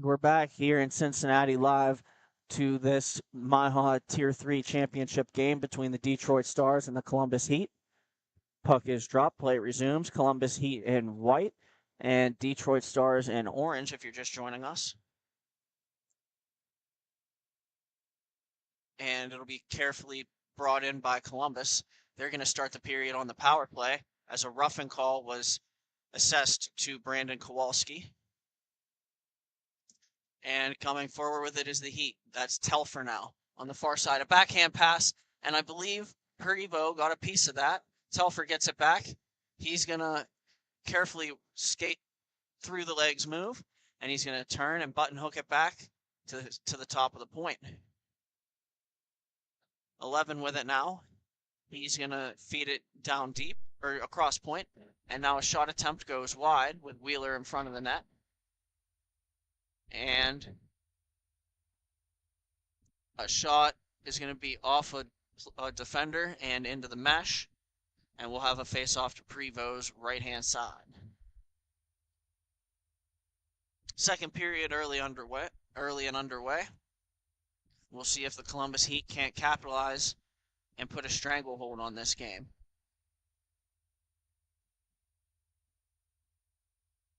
We're back here in Cincinnati live to this MIHA Tier 3 championship game between the Detroit Stars and the Columbus Heat. Puck is dropped, play resumes. Columbus Heat in white and Detroit Stars in orange if you're just joining us. and it'll be carefully brought in by Columbus. They're going to start the period on the power play as a roughing call was assessed to Brandon Kowalski. And coming forward with it is the Heat. That's Telfer now on the far side. A backhand pass, and I believe Prevo got a piece of that. Telfer gets it back. He's going to carefully skate through the legs move, and he's going to turn and button hook it back to the top of the point. 11 with it now. He's going to feed it down deep, or across point, and now a shot attempt goes wide with Wheeler in front of the net. And a shot is going to be off a defender and into the mesh, and we'll have a face-off to Prevo's right-hand side. Second period early and underway. We'll see if the Columbus Heat can't capitalize and put a stranglehold on this game.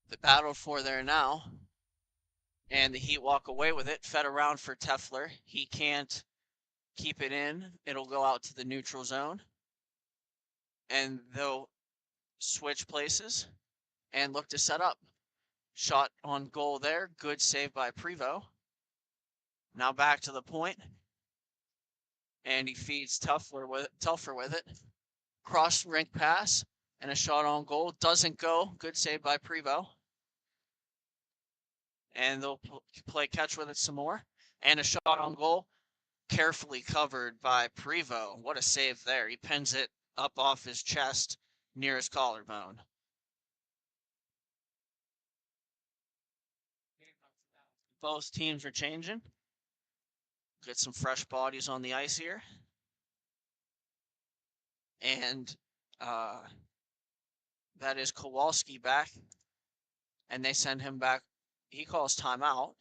The battle for there now, and the Heat walk away with it. Fed around for Tefler. He can't keep it in. It'll go out to the neutral zone, and they'll switch places and look to set up. Shot on goal there. Good save by Prevo. Now back to the point. And he feeds Telfer with it. Cross rink pass and a shot on goal. Doesn't go. Good save by Prevo. And they'll play catch with it some more. And a shot on goal. Carefully covered by Prevo. What a save there. He pins it up off his chest near his collarbone. Both teams are changing. Get some fresh bodies on the ice here. And that is Kowalski back. And they send him back. He calls timeout.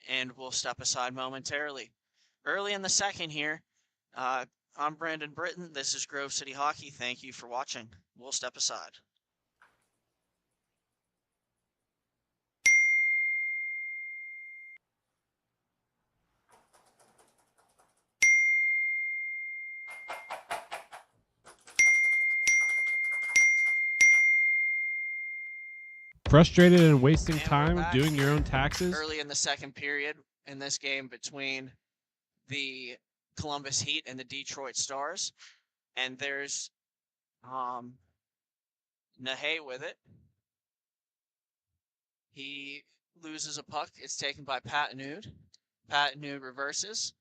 And we'll step aside momentarily. Early in the second here, I'm Brandon Britton. This is Grove City Hockey. Thank you for watching. We'll step aside. Frustrated and wasting And we're time back doing your here own taxes? early in the second period in this game between the Columbus Heat and the Detroit Stars. And there's Nahe with it. He loses a puck. It's taken by Patanud. Patanud reverses.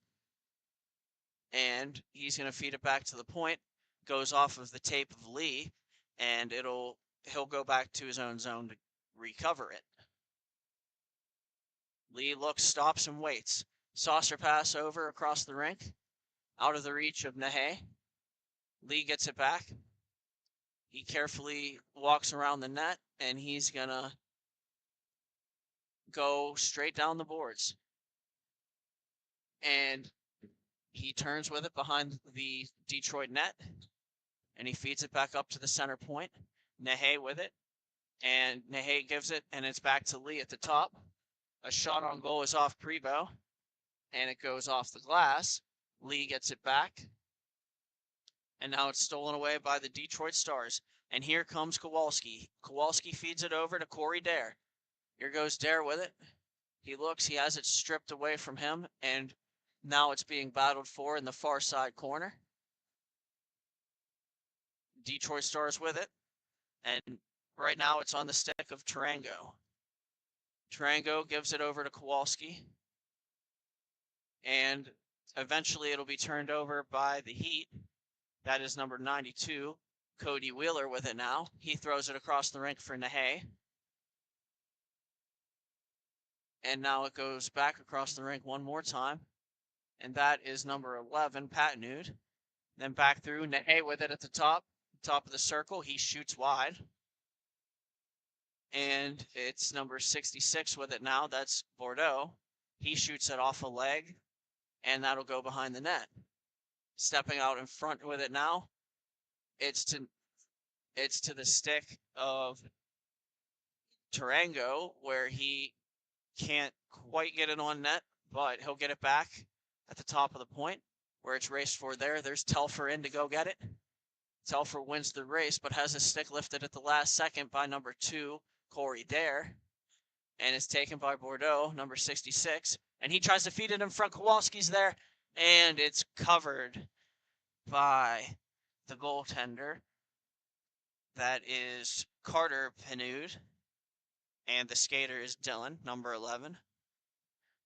And he's going to feed it back to the point. Goes off of the tape of Lee. And he'll go back to his own zone to recover it. Lee looks, stops, and waits. Saucer pass over across the rink. Out of the reach of Nahe. Lee gets it back. He carefully walks around the net, and he's going to go straight down the boards. And he turns with it behind the Detroit net, and he feeds it back up to the center point. Nahe with it, and Nahe gives it, and it's back to Lee at the top. A shot on goal is off Prevo, and it goes off the glass. Lee gets it back, and now it's stolen away by the Detroit Stars. And here comes Kowalski. Kowalski feeds it over to Corey Dare. Here goes Dare with it. He looks, he has it stripped away from him, and now it's being battled for in the far side corner. Detroit Stars with it. And right now it's on the stick of Tarango. Tarango gives it over to Kowalski. And eventually it'll be turned over by the Heat. That is number 92, Cody Wheeler with it now. He throws it across the rink for Nahe. And now it goes back across the rink one more time. And that is number 11, Patanud. Then back through, Nahe with it at the top of the circle. He shoots wide. And it's number 66 with it now. That's Bordeaux. He shoots it off a leg, and that'll go behind the net. Stepping out in front with it now. It's to the stick of Tarango, where he can't quite get it on net, but he'll get it back. at the top of the point where it's raced for there. There's Telfer in to go get it. Telfer wins the race, but has his stick lifted at the last second by number 2, Corey Dare. And it's taken by Bordeaux, number 66. And he tries to feed it in front. Kowalski's there, and it's covered by the goaltender. That is Carter Pinud. And the skater is Dylan, number 11.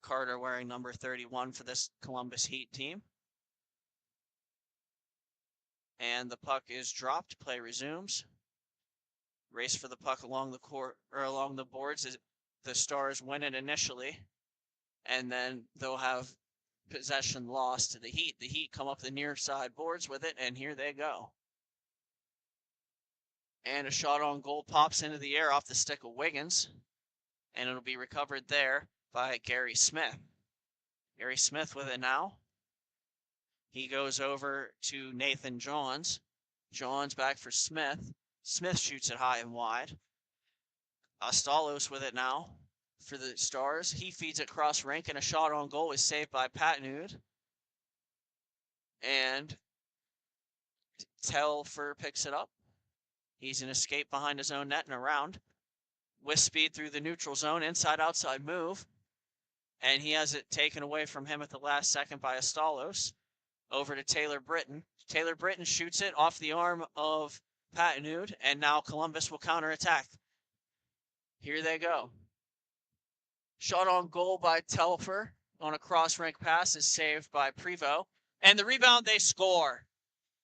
Carter wearing number 31 for this Columbus Heat team. And the puck is dropped. Play resumes. Race for the puck along the court or along the boards. The Stars win it initially, and then they'll have possession lost to the Heat. The Heat come up the near side boards with it, and here they go. And a shot on goal pops into the air off the stick of Wiggins, and it'll be recovered there by Gary Smith. Gary Smith with it now. He goes over to Nathan Johns. Johns back for Smith. Smith shoots it high and wide. Astalos with it now for the Stars. He feeds it cross rink, and a shot on goal is saved by Patnud. And Telfer picks it up. He's an escape behind his own net and around. With speed through the neutral zone, inside-outside move. And he has it taken away from him at the last second by Astalos. Over to Taylor Britton. Taylor Britton shoots it off the arm of Patnud, and now Columbus will counterattack. Here they go. Shot on goal by Telfer on a cross-rink pass is saved by Prevost. And the rebound, they score.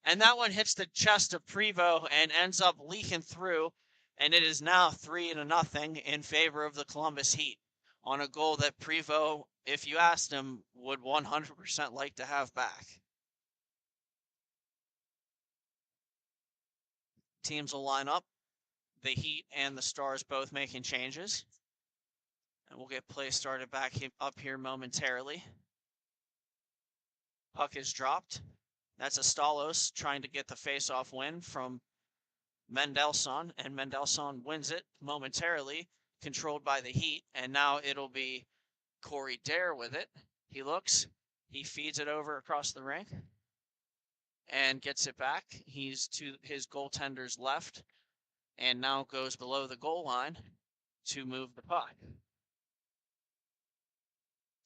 And that one hits the chest of Prevost and ends up leaking through. And it is now 3-0 in favor of the Columbus Heat on a goal that Prevost, if you asked him, would 100% like to have back. Teams will line up. The Heat and the Stars both making changes. And we'll get play started back up here momentarily. Puck is dropped. That's Astalos trying to get the face-off win from Mendelssohn, and Mendelssohn wins it momentarily, controlled by the Heat, and now it'll be Corey Dare with it. He looks, he feeds it over across the rink, and gets it back. He's to his goaltender's left, and now goes below the goal line to move the puck.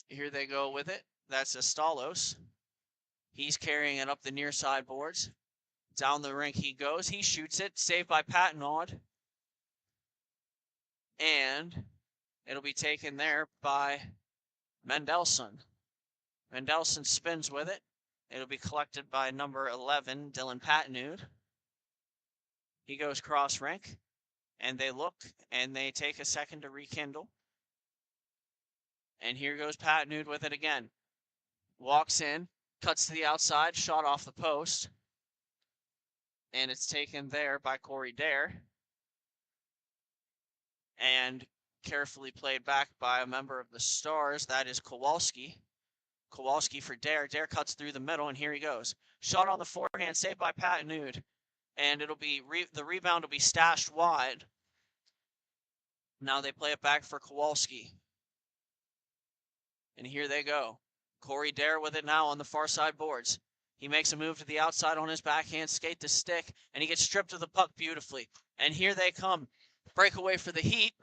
Here they go with it. That's Astalos. He's carrying it up the near side boards. Down the rink he goes. He shoots it. Saved by Patnaud. And it'll be taken there by Mendelssohn. Mendelssohn spins with it. It'll be collected by number 11, Dylan Patnaud. He goes cross rink. And they look, and they take a second to rekindle. And here goes Patnaud with it again. Walks in. Cuts to the outside, shot off the post. And it's taken there by Corey Dare. And carefully played back by a member of the Stars. That is Kowalski. Kowalski for Dare. Dare cuts through the middle, and here he goes. Shot on the forehand, saved by Patnaud. And it'll be the rebound will be stashed wide. Now they play it back for Kowalski. And here they go. Corey Dare with it now on the far side boards. He makes a move to the outside on his backhand, skate to stick, and he gets stripped of the puck beautifully. And here they come. Breakaway for the Heat.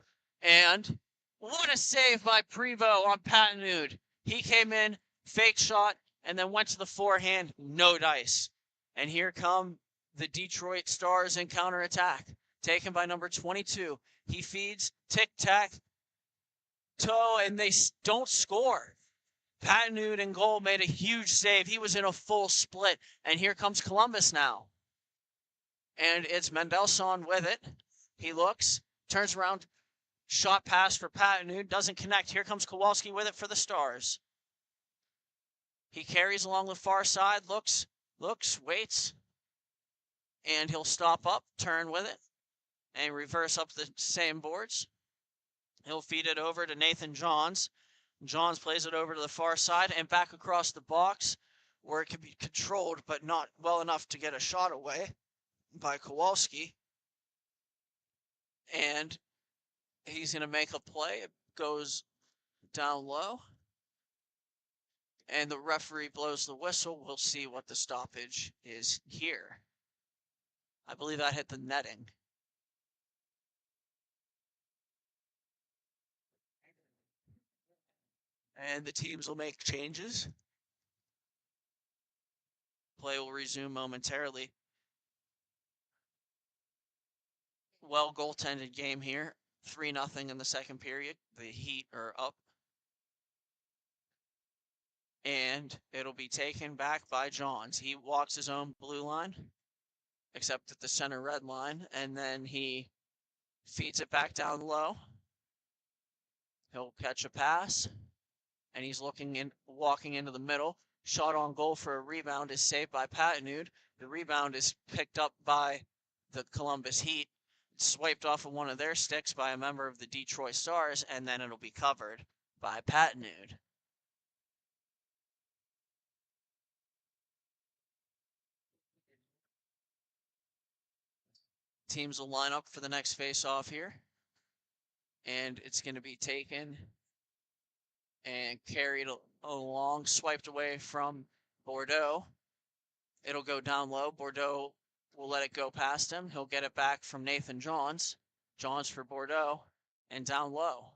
And what a save by Prevost on Patnaud. He came in, fake shot, and then went to the forehand, no dice. And here come the Detroit Stars in counterattack. Taken by number 22. He feeds, tic-tac, toe, and they don't score. Patnaud in goal made a huge save. He was in a full split. And here comes Columbus now. And it's Mendelssohn with it. He looks, turns around, shot pass for Patnaud, doesn't connect. Here comes Kowalski with it for the Stars. He carries along the far side, looks, waits. And he'll stop up, turn with it, and reverse up the same boards. He'll feed it over to Nathan Johns. Johns plays it over to the far side and back across the box where it can be controlled but not well enough to get a shot away by Kowalski. And he's going to make a play. It goes down low. And the referee blows the whistle. We'll see what the stoppage is here. I believe that hit the netting. And the teams will make changes. Play will resume momentarily. Well goaltended game here. 3-0 in the second period. The Heat are up. And it'll be taken back by Johns. He walks his own blue line, except at the center red line, and then he feeds it back down low. He'll catch a pass, and he's walking into the middle. Shot on goal for a rebound is saved by Patanud. The rebound is picked up by the Columbus Heat, swiped off of one of their sticks by a member of the Detroit Stars, and then it'll be covered by Patanud. Teams will line up for the next face-off here. And it's going to be taken and carried along, swiped away from Bordeaux. It'll go down low. Bordeaux will let it go past him. He'll get it back from Nathan Johns. Johns for Bordeaux, and down low.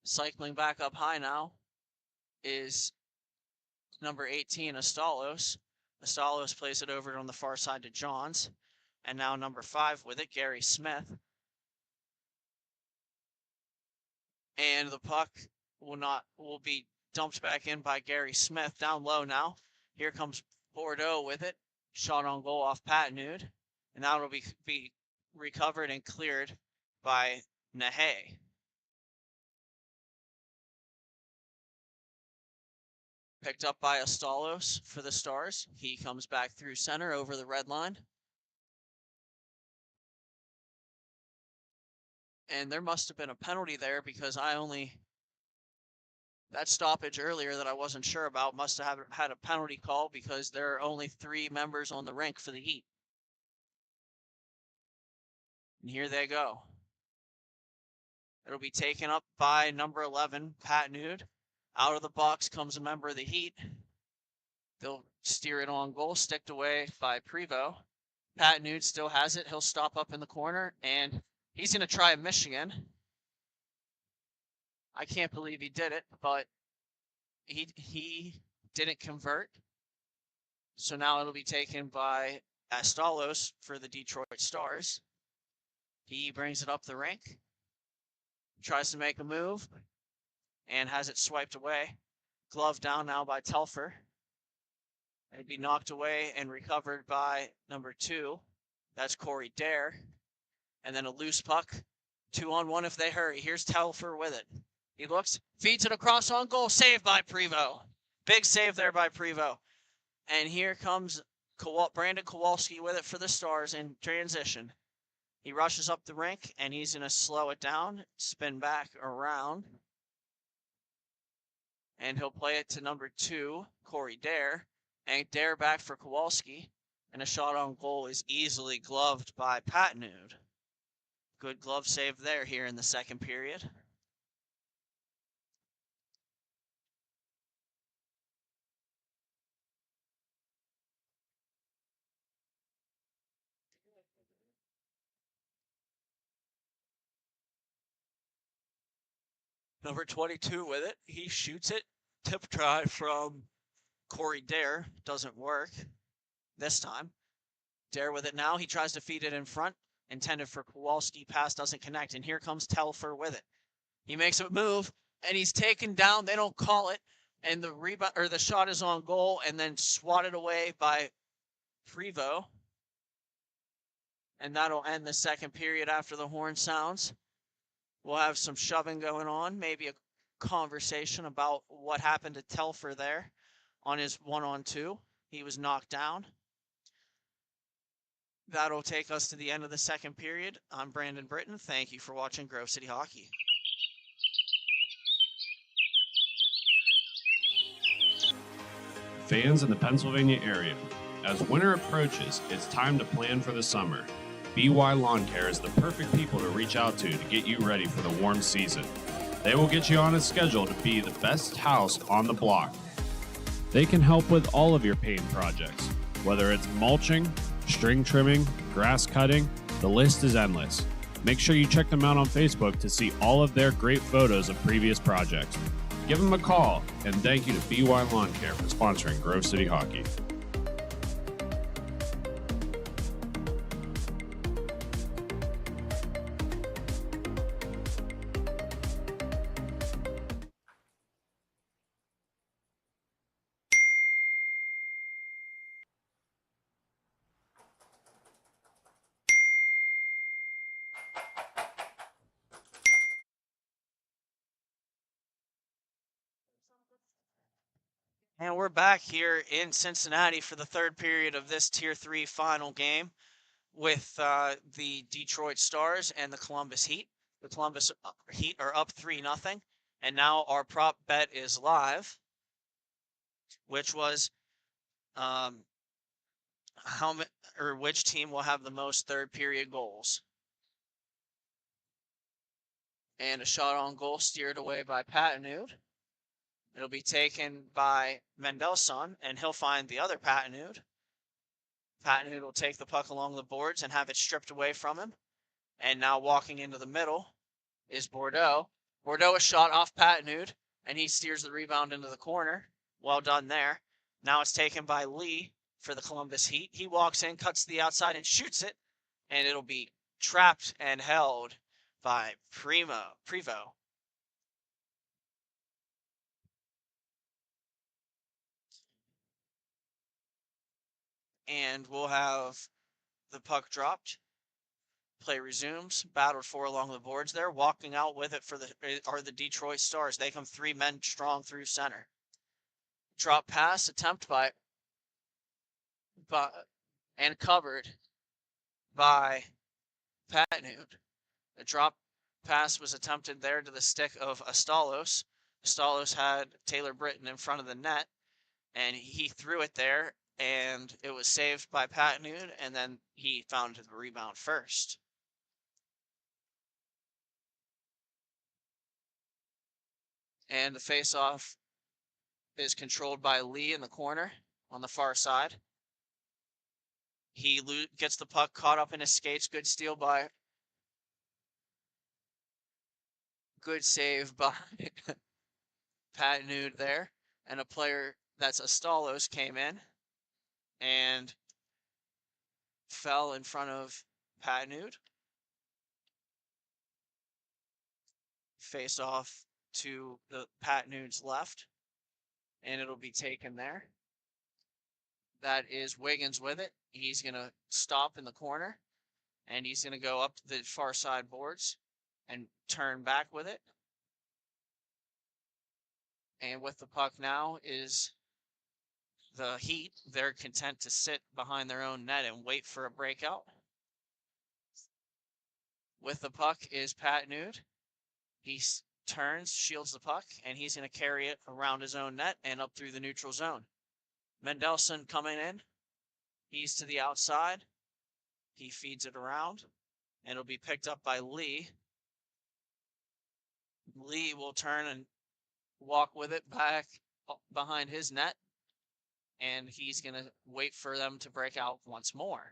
Cycling back up high now is number 18, Astalos. Astalos plays it over on the far side to Johns. And now number 5 with it, Gary Smith. And the puck will be dumped back in by Gary Smith. Down low now. Here comes Bordeaux with it. Shot on goal off Patanud. And now it'll be recovered and cleared by MIHA. Picked up by Astalos for the Stars. He comes back through center over the red line. And there must have been a penalty there because that stoppage earlier that I wasn't sure about must have had a penalty call because there are only 3 members on the rink for the Heat. And here they go. It'll be taken up by number 11, Patanud. Out of the box comes a member of the Heat. They'll steer it on goal, sticked away by Prevost. Patanud still has it. He'll stop up in the corner, and he's going to try a Michigan. I can't believe he did it, but he didn't convert. So now it'll be taken by Astalos for the Detroit Stars. He brings it up the rink, tries to make a move, and has it swiped away. Glove down now by Telfer. It'd be knocked away and recovered by number 2. That's Corey Dare. And then a loose puck. 2-on-1 if they hurry. Here's Telfer with it. He looks, feeds it across on goal. Saved by Prevost. Big save there by Prevost. And here comes Brandon Kowalski with it for the Stars in transition. He rushes up the rink, and he's going to slow it down, spin back around. And he'll play it to number 2, Corey Dare. And Dare back for Kowalski. And a shot on goal is easily gloved by Patanud. Good glove save there here in the second period. Number 22 with it. He shoots it. Tip try from Corey Dare. Doesn't work this time. Dare with it now. He tries to feed it in front. Intended for Kowalski. Pass doesn't connect. And here comes Telfer with it. He makes a move, and he's taken down. They don't call it. And the rebound or the shot is on goal and then swatted away by Prevost. And that'll end the second period after the horn sounds. We'll have some shoving going on, maybe a conversation about what happened to Telfer there on his 1-on-2. He was knocked down. That'll take us to the end of the second period. I'm Brandon Britton. Thank you for watching Grove City Hockey. Fans in the Pennsylvania area, as winter approaches, it's time to plan for the summer. BY Lawn Care is the perfect people to reach out to get you ready for the warm season. They will get you on a schedule to be the best house on the block. They can help with all of your paint projects, whether it's mulching, string trimming, grass cutting, the list is endless. Make sure you check them out on Facebook to see all of their great photos of previous projects. Give them a call, and thank you to BY Lawn Care for sponsoring Grove City Hockey. And we're back here in Cincinnati for the third period of this Tier 3 final game with the Detroit Stars and the Columbus Heat. The Columbus Heat are up 3-0, and now our prop bet is live, which was which team will have the most third period goals. And a shot on goal steered away by Patinood. It'll be taken by Mendelssohn, and he'll find the other Patinood. Patinood will take the puck along the boards and have it stripped away from him. And now walking into the middle is Bordeaux. Bordeaux is shot off Patinood, and he steers the rebound into the corner. Well done there. Now it's taken by Lee for the Columbus Heat. He walks in, cuts to the outside, and shoots it. And it'll be trapped and held by Prevo. And we'll have the puck dropped. Play resumes. Battled for along the boards there. Walking out with it are the Detroit Stars. They come 3 men strong through center. Drop pass attempt by and covered by Patinood. The drop pass was attempted there to the stick of Astalos. Astalos had Taylor Britton in front of the net, and he threw it there, and it was saved by Patinood, and then he found the rebound first. And the face-off is controlled by Lee in the corner on the far side. He gets the puck caught up in his skates. Good steal by... Good save by Patinood there. And a player that's Astalos came in and fell in front of Patinood. Face off to the Patinood's left, and it'll be taken there. That is Wiggins with it. He's going to stop in the corner, and he's going to go up the far side boards and turn back with it. And with the puck now is the Heat. They're content to sit behind their own net and wait for a breakout. With the puck is Patinood. He turns, shields the puck, and he's going to carry it around his own net and up through the neutral zone. Mendelssohn coming in. He's to the outside. He feeds it around, and it'll be picked up by Lee. Lee will turn and walk with it back behind his net, and he's going to wait for them to break out once more.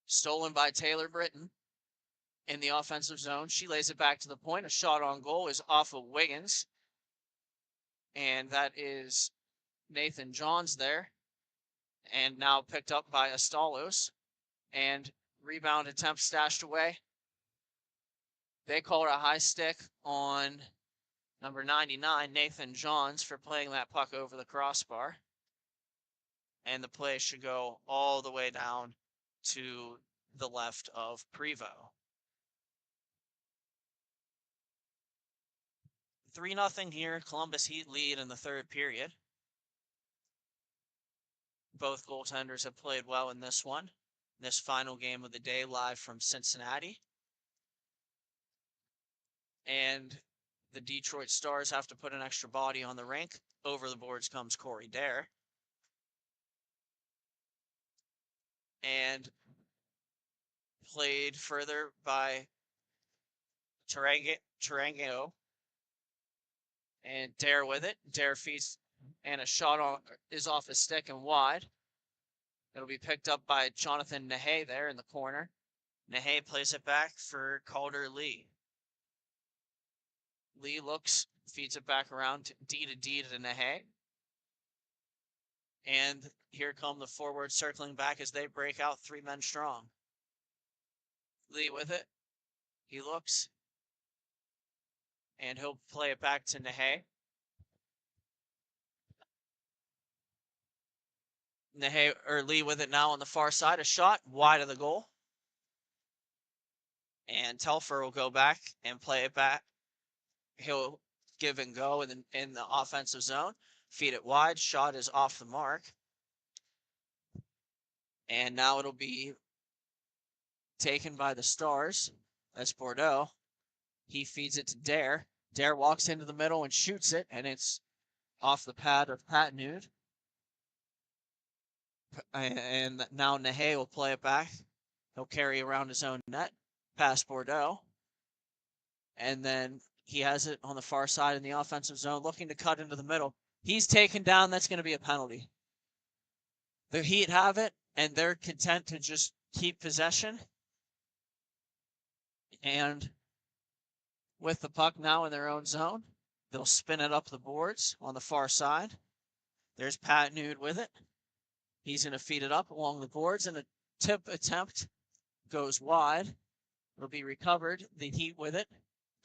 Stolen by Taylor Britton in the offensive zone. She lays it back to the point. A shot on goal is off of Wiggins, and that is Nathan Johns there, and now picked up by Astalos, and rebound attempt stashed away. They call it a high stick on number 99, Nathan Johns, for playing that puck over the crossbar. And the play should go all the way down to the left of Prevo. 3-0 here. Columbus Heat lead in the third period. Both goaltenders have played well in this one. This final game of the day, live from Cincinnati. And the Detroit Stars have to put an extra body on the rink. Over the boards comes Corey Dare. And played further by Tarango. And Dare with it. Dare feeds, and a shot is off his stick and wide. It'll be picked up by Jonathan Nahay there in the corner. Nahay plays it back for Calder Lee. Lee looks, feeds it back around to D to Nahay. And here come the forwards circling back as they break out 3 men strong. Lee with it. He looks. And he'll play it back to Nahay. Lee with it now on the far side. A shot wide of the goal. And Telfer will go back and play it back. He'll give and go in the offensive zone. Feed it wide. Shot is off the mark. And now it'll be taken by the Stars. That's Bordeaux. He feeds it to Dare. Dare walks into the middle and shoots it, and it's off the pad of Patnud. And now Nahay will play it back. He'll carry around his own net, past Bordeaux. And then he has it on the far side in the offensive zone, looking to cut into the middle. He's taken down. That's going to be a penalty. The Heat have it, and they're content to just keep possession. And with the puck now in their own zone, they'll spin it up the boards on the far side. There's Patnud with it. He's going to feed it up along the boards, and a tip attempt goes wide. It'll be recovered. The Heat with it.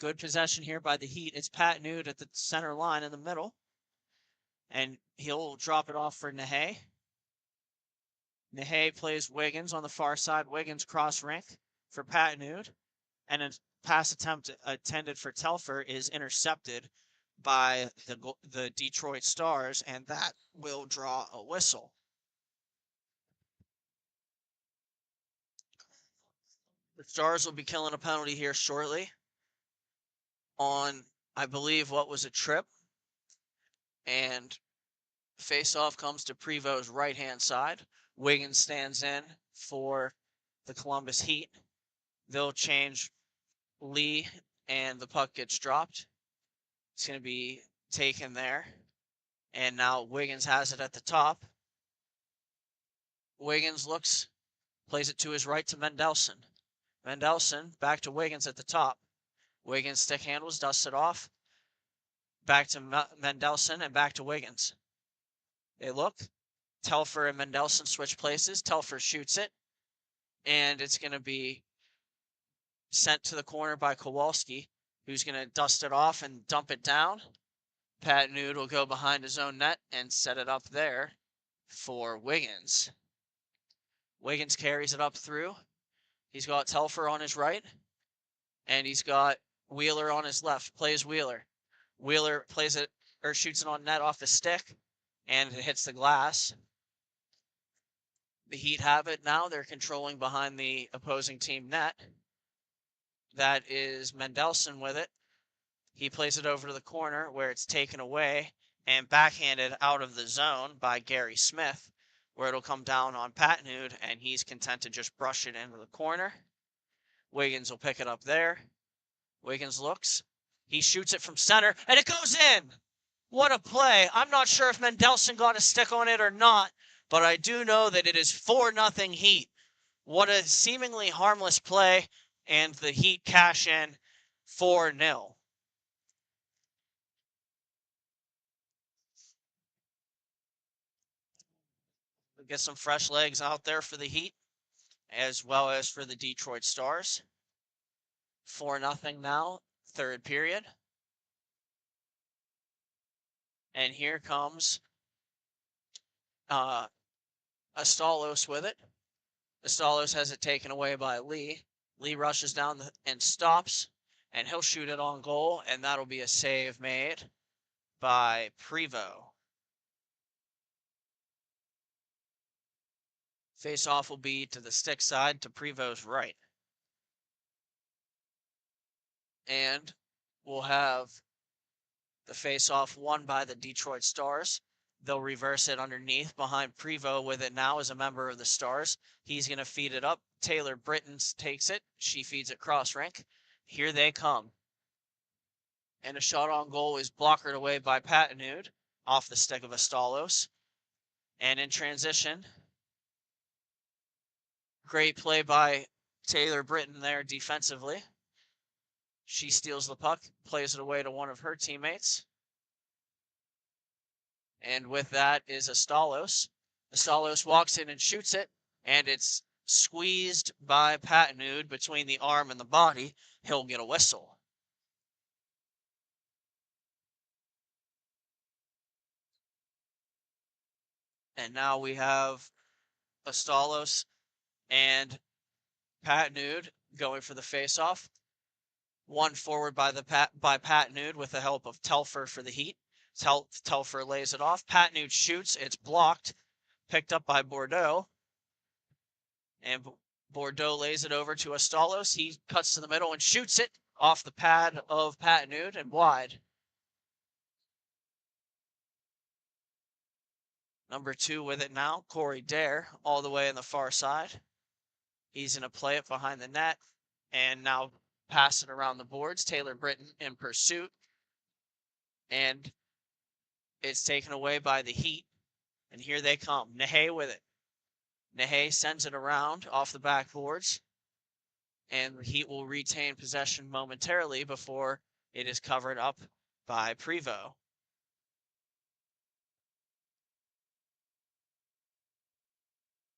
Good possession here by the Heat. It's Patnud at the center line in the middle. And he'll drop it off for Nahay. Nahay plays Wiggins on the far side. Wiggins cross rink for Patnud. And a pass attempt intended for Telfer is intercepted by the Detroit Stars, and that will draw a whistle. The Stars will be killing a penalty here shortly on, I believe, what was a trip. And face-off comes to Prevost's right-hand side. Wiggins stands in for the Columbus Heat. They'll change Lee, and the puck gets dropped. It's going to be taken there. And now Wiggins has it at the top. Wiggins looks, plays it to his right to Mendelson. Mendelson back to Wiggins at the top. Wiggins stick handles, dusts it off. Back to Mendelson and back to Wiggins. They look. Telfer and Mendelson switch places. Telfer shoots it. And it's going to be sent to the corner by Kowalski, who's going to dust it off and dump it down. Patnud will go behind his own net and set it up there for Wiggins. Wiggins carries it up through. He's got Telfer on his right, and he's got Wheeler on his left. Plays Wheeler. Wheeler plays it, or shoots it on net off the stick, and it hits the glass. The Heat have it now. They're controlling behind the opposing team net. That is Mendelson with it. He plays it over to the corner where it's taken away and backhanded out of the zone by Gary Smith, where it'll come down on Patnud, and he's content to just brush it into the corner. Wiggins will pick it up there. Wiggins looks. He shoots it from center, and it goes in! What a play. I'm not sure if Mendelson got a stick on it or not, but I do know that it is 4-0 Heat. What a seemingly harmless play, and the Heat cash in 4-0. We'll get some fresh legs out there for the Heat, as well as for the Detroit Stars. 4-0 now, third period. And here comes Astalos with it. Astalos has it taken away by Lee. Lee rushes down and stops, and he'll shoot it on goal, and that'll be a save made by Prevost. Face-off will be to the stick side to Prevost's right. And we'll have the face-off won by the Detroit Stars. They'll reverse it underneath behind Prevost with it now as a member of the Stars. He's going to feed it up. Taylor Britton takes it. She feeds it cross rink. Here they come. And a shot on goal is blockered away by Patanud off the stick of Astalos. And in transition, great play by Taylor Britton there defensively. She steals the puck, plays it away to one of her teammates. And with that is Astalos. Astalos walks in and shoots it, and it's squeezed by Patanud between the arm and the body. He'll get a whistle. And now we have Astalos and Patanud going for the faceoff. One forward by Patanud with the help of Telfer for the Heat. Telfer lays it off. Patanud shoots. It's blocked. Picked up by Bordeaux. And Bordeaux lays it over to Astalos. He cuts to the middle and shoots it off the pad of Patanud and wide. Number 2 with it now, Corey Dare, all the way on the far side. He's going to play it behind the net and now pass it around the boards. Taylor Britton in pursuit. And it's taken away by the Heat. And here they come. Nahe with it. Nahe sends it around off the backboards. And the Heat will retain possession momentarily before it is covered up by Prevost.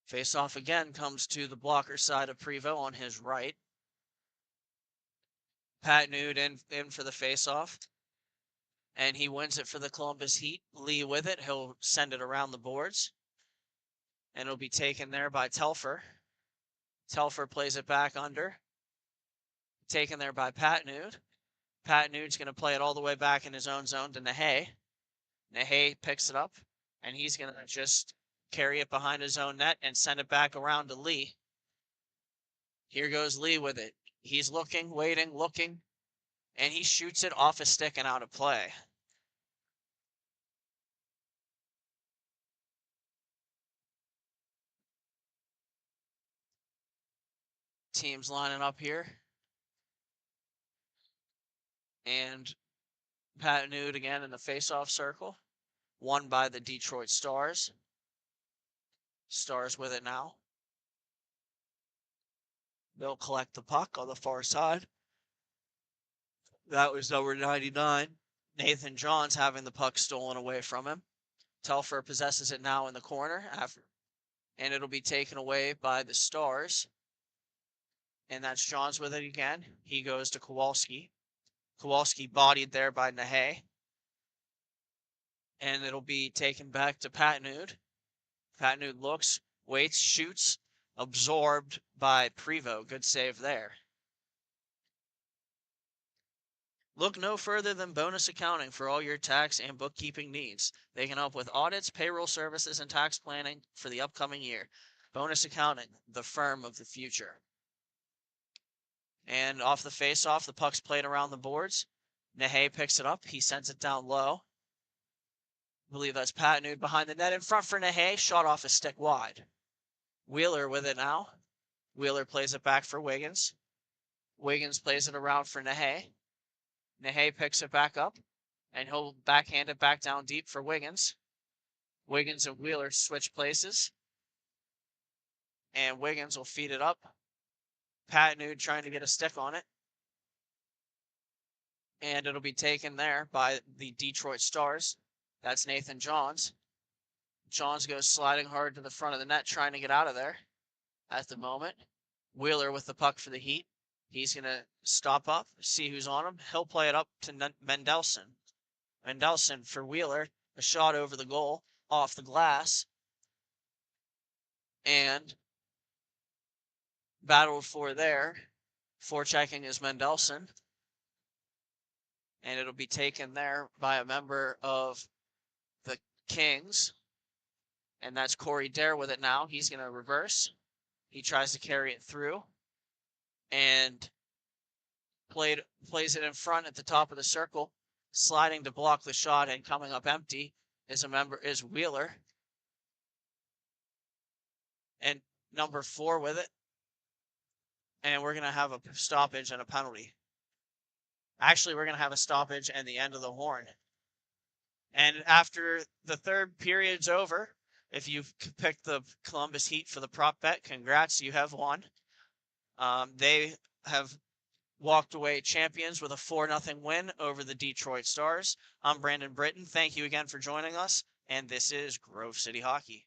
Face-off again comes to the blocker side of Prevost on his right. Patanud in for the face-off. And he wins it for the Columbus Heat. Lee with it. He'll send it around the boards. And it'll be taken there by Telfer. Telfer plays it back under. Taken there by Patanud. Patanud's going to play it all the way back in his own zone to Nahe. Nahe picks it up. And he's going to just carry it behind his own net and send it back around to Lee. Here goes Lee with it. He's looking, waiting, looking, and he shoots it off a stick and out of play. Teams lining up here. And Patanud again in the face-off circle. Won by the Detroit Stars. Stars with it now. They'll collect the puck on the far side. That was number 99. Nathan Johns having the puck stolen away from him. Telfer possesses it now in the corner. And it'll be taken away by the Stars. And that's Johns with it again. He goes to Kowalski. Kowalski bodied there by Nahe. And it'll be taken back to Patanud. Patanud looks, waits, shoots, absorbed by Prevost. Good save there. Look no further than Bonus Accounting for all your tax and bookkeeping needs. They can help with audits, payroll services, and tax planning for the upcoming year. Bonus Accounting, the firm of the future. And off the face-off, the puck's played around the boards. Nahe picks it up. He sends it down low. I believe that's Patanud behind the net in front for Nahe. Shot off a stick wide. Wheeler with it now. Wheeler plays it back for Wiggins. Wiggins plays it around for Nahe. Nahe picks it back up, and he'll backhand it back down deep for Wiggins. Wiggins and Wheeler switch places. And Wiggins will feed it up. Patanud trying to get a stick on it. And it'll be taken there by the Detroit Stars. That's Nathan Johns. Johns goes sliding hard to the front of the net, trying to get out of there at the moment. Wheeler with the puck for the Heat. He's going to stop up, see who's on him. He'll play it up to Mendelson. Mendelson for Wheeler. A shot over the goal, off the glass. And battled for there. Forechecking is Mendelson. And it'll be taken there by a member of the Kings. And that's Corey Dare with it now. He's going to reverse. He tries to carry it through. And plays it in front at the top of the circle. Sliding to block the shot and coming up empty is Wheeler. And number 4 with it. And we're going to have a stoppage and a penalty. Actually, we're going to have a stoppage and the end of the horn. And after the third period's over, if you've picked the Columbus Heat for the prop bet, congrats, you have won. They have walked away champions with a 4-0 win over the Detroit Stars. I'm Brandon Britton. Thank you again for joining us, and this is Grove City Hockey.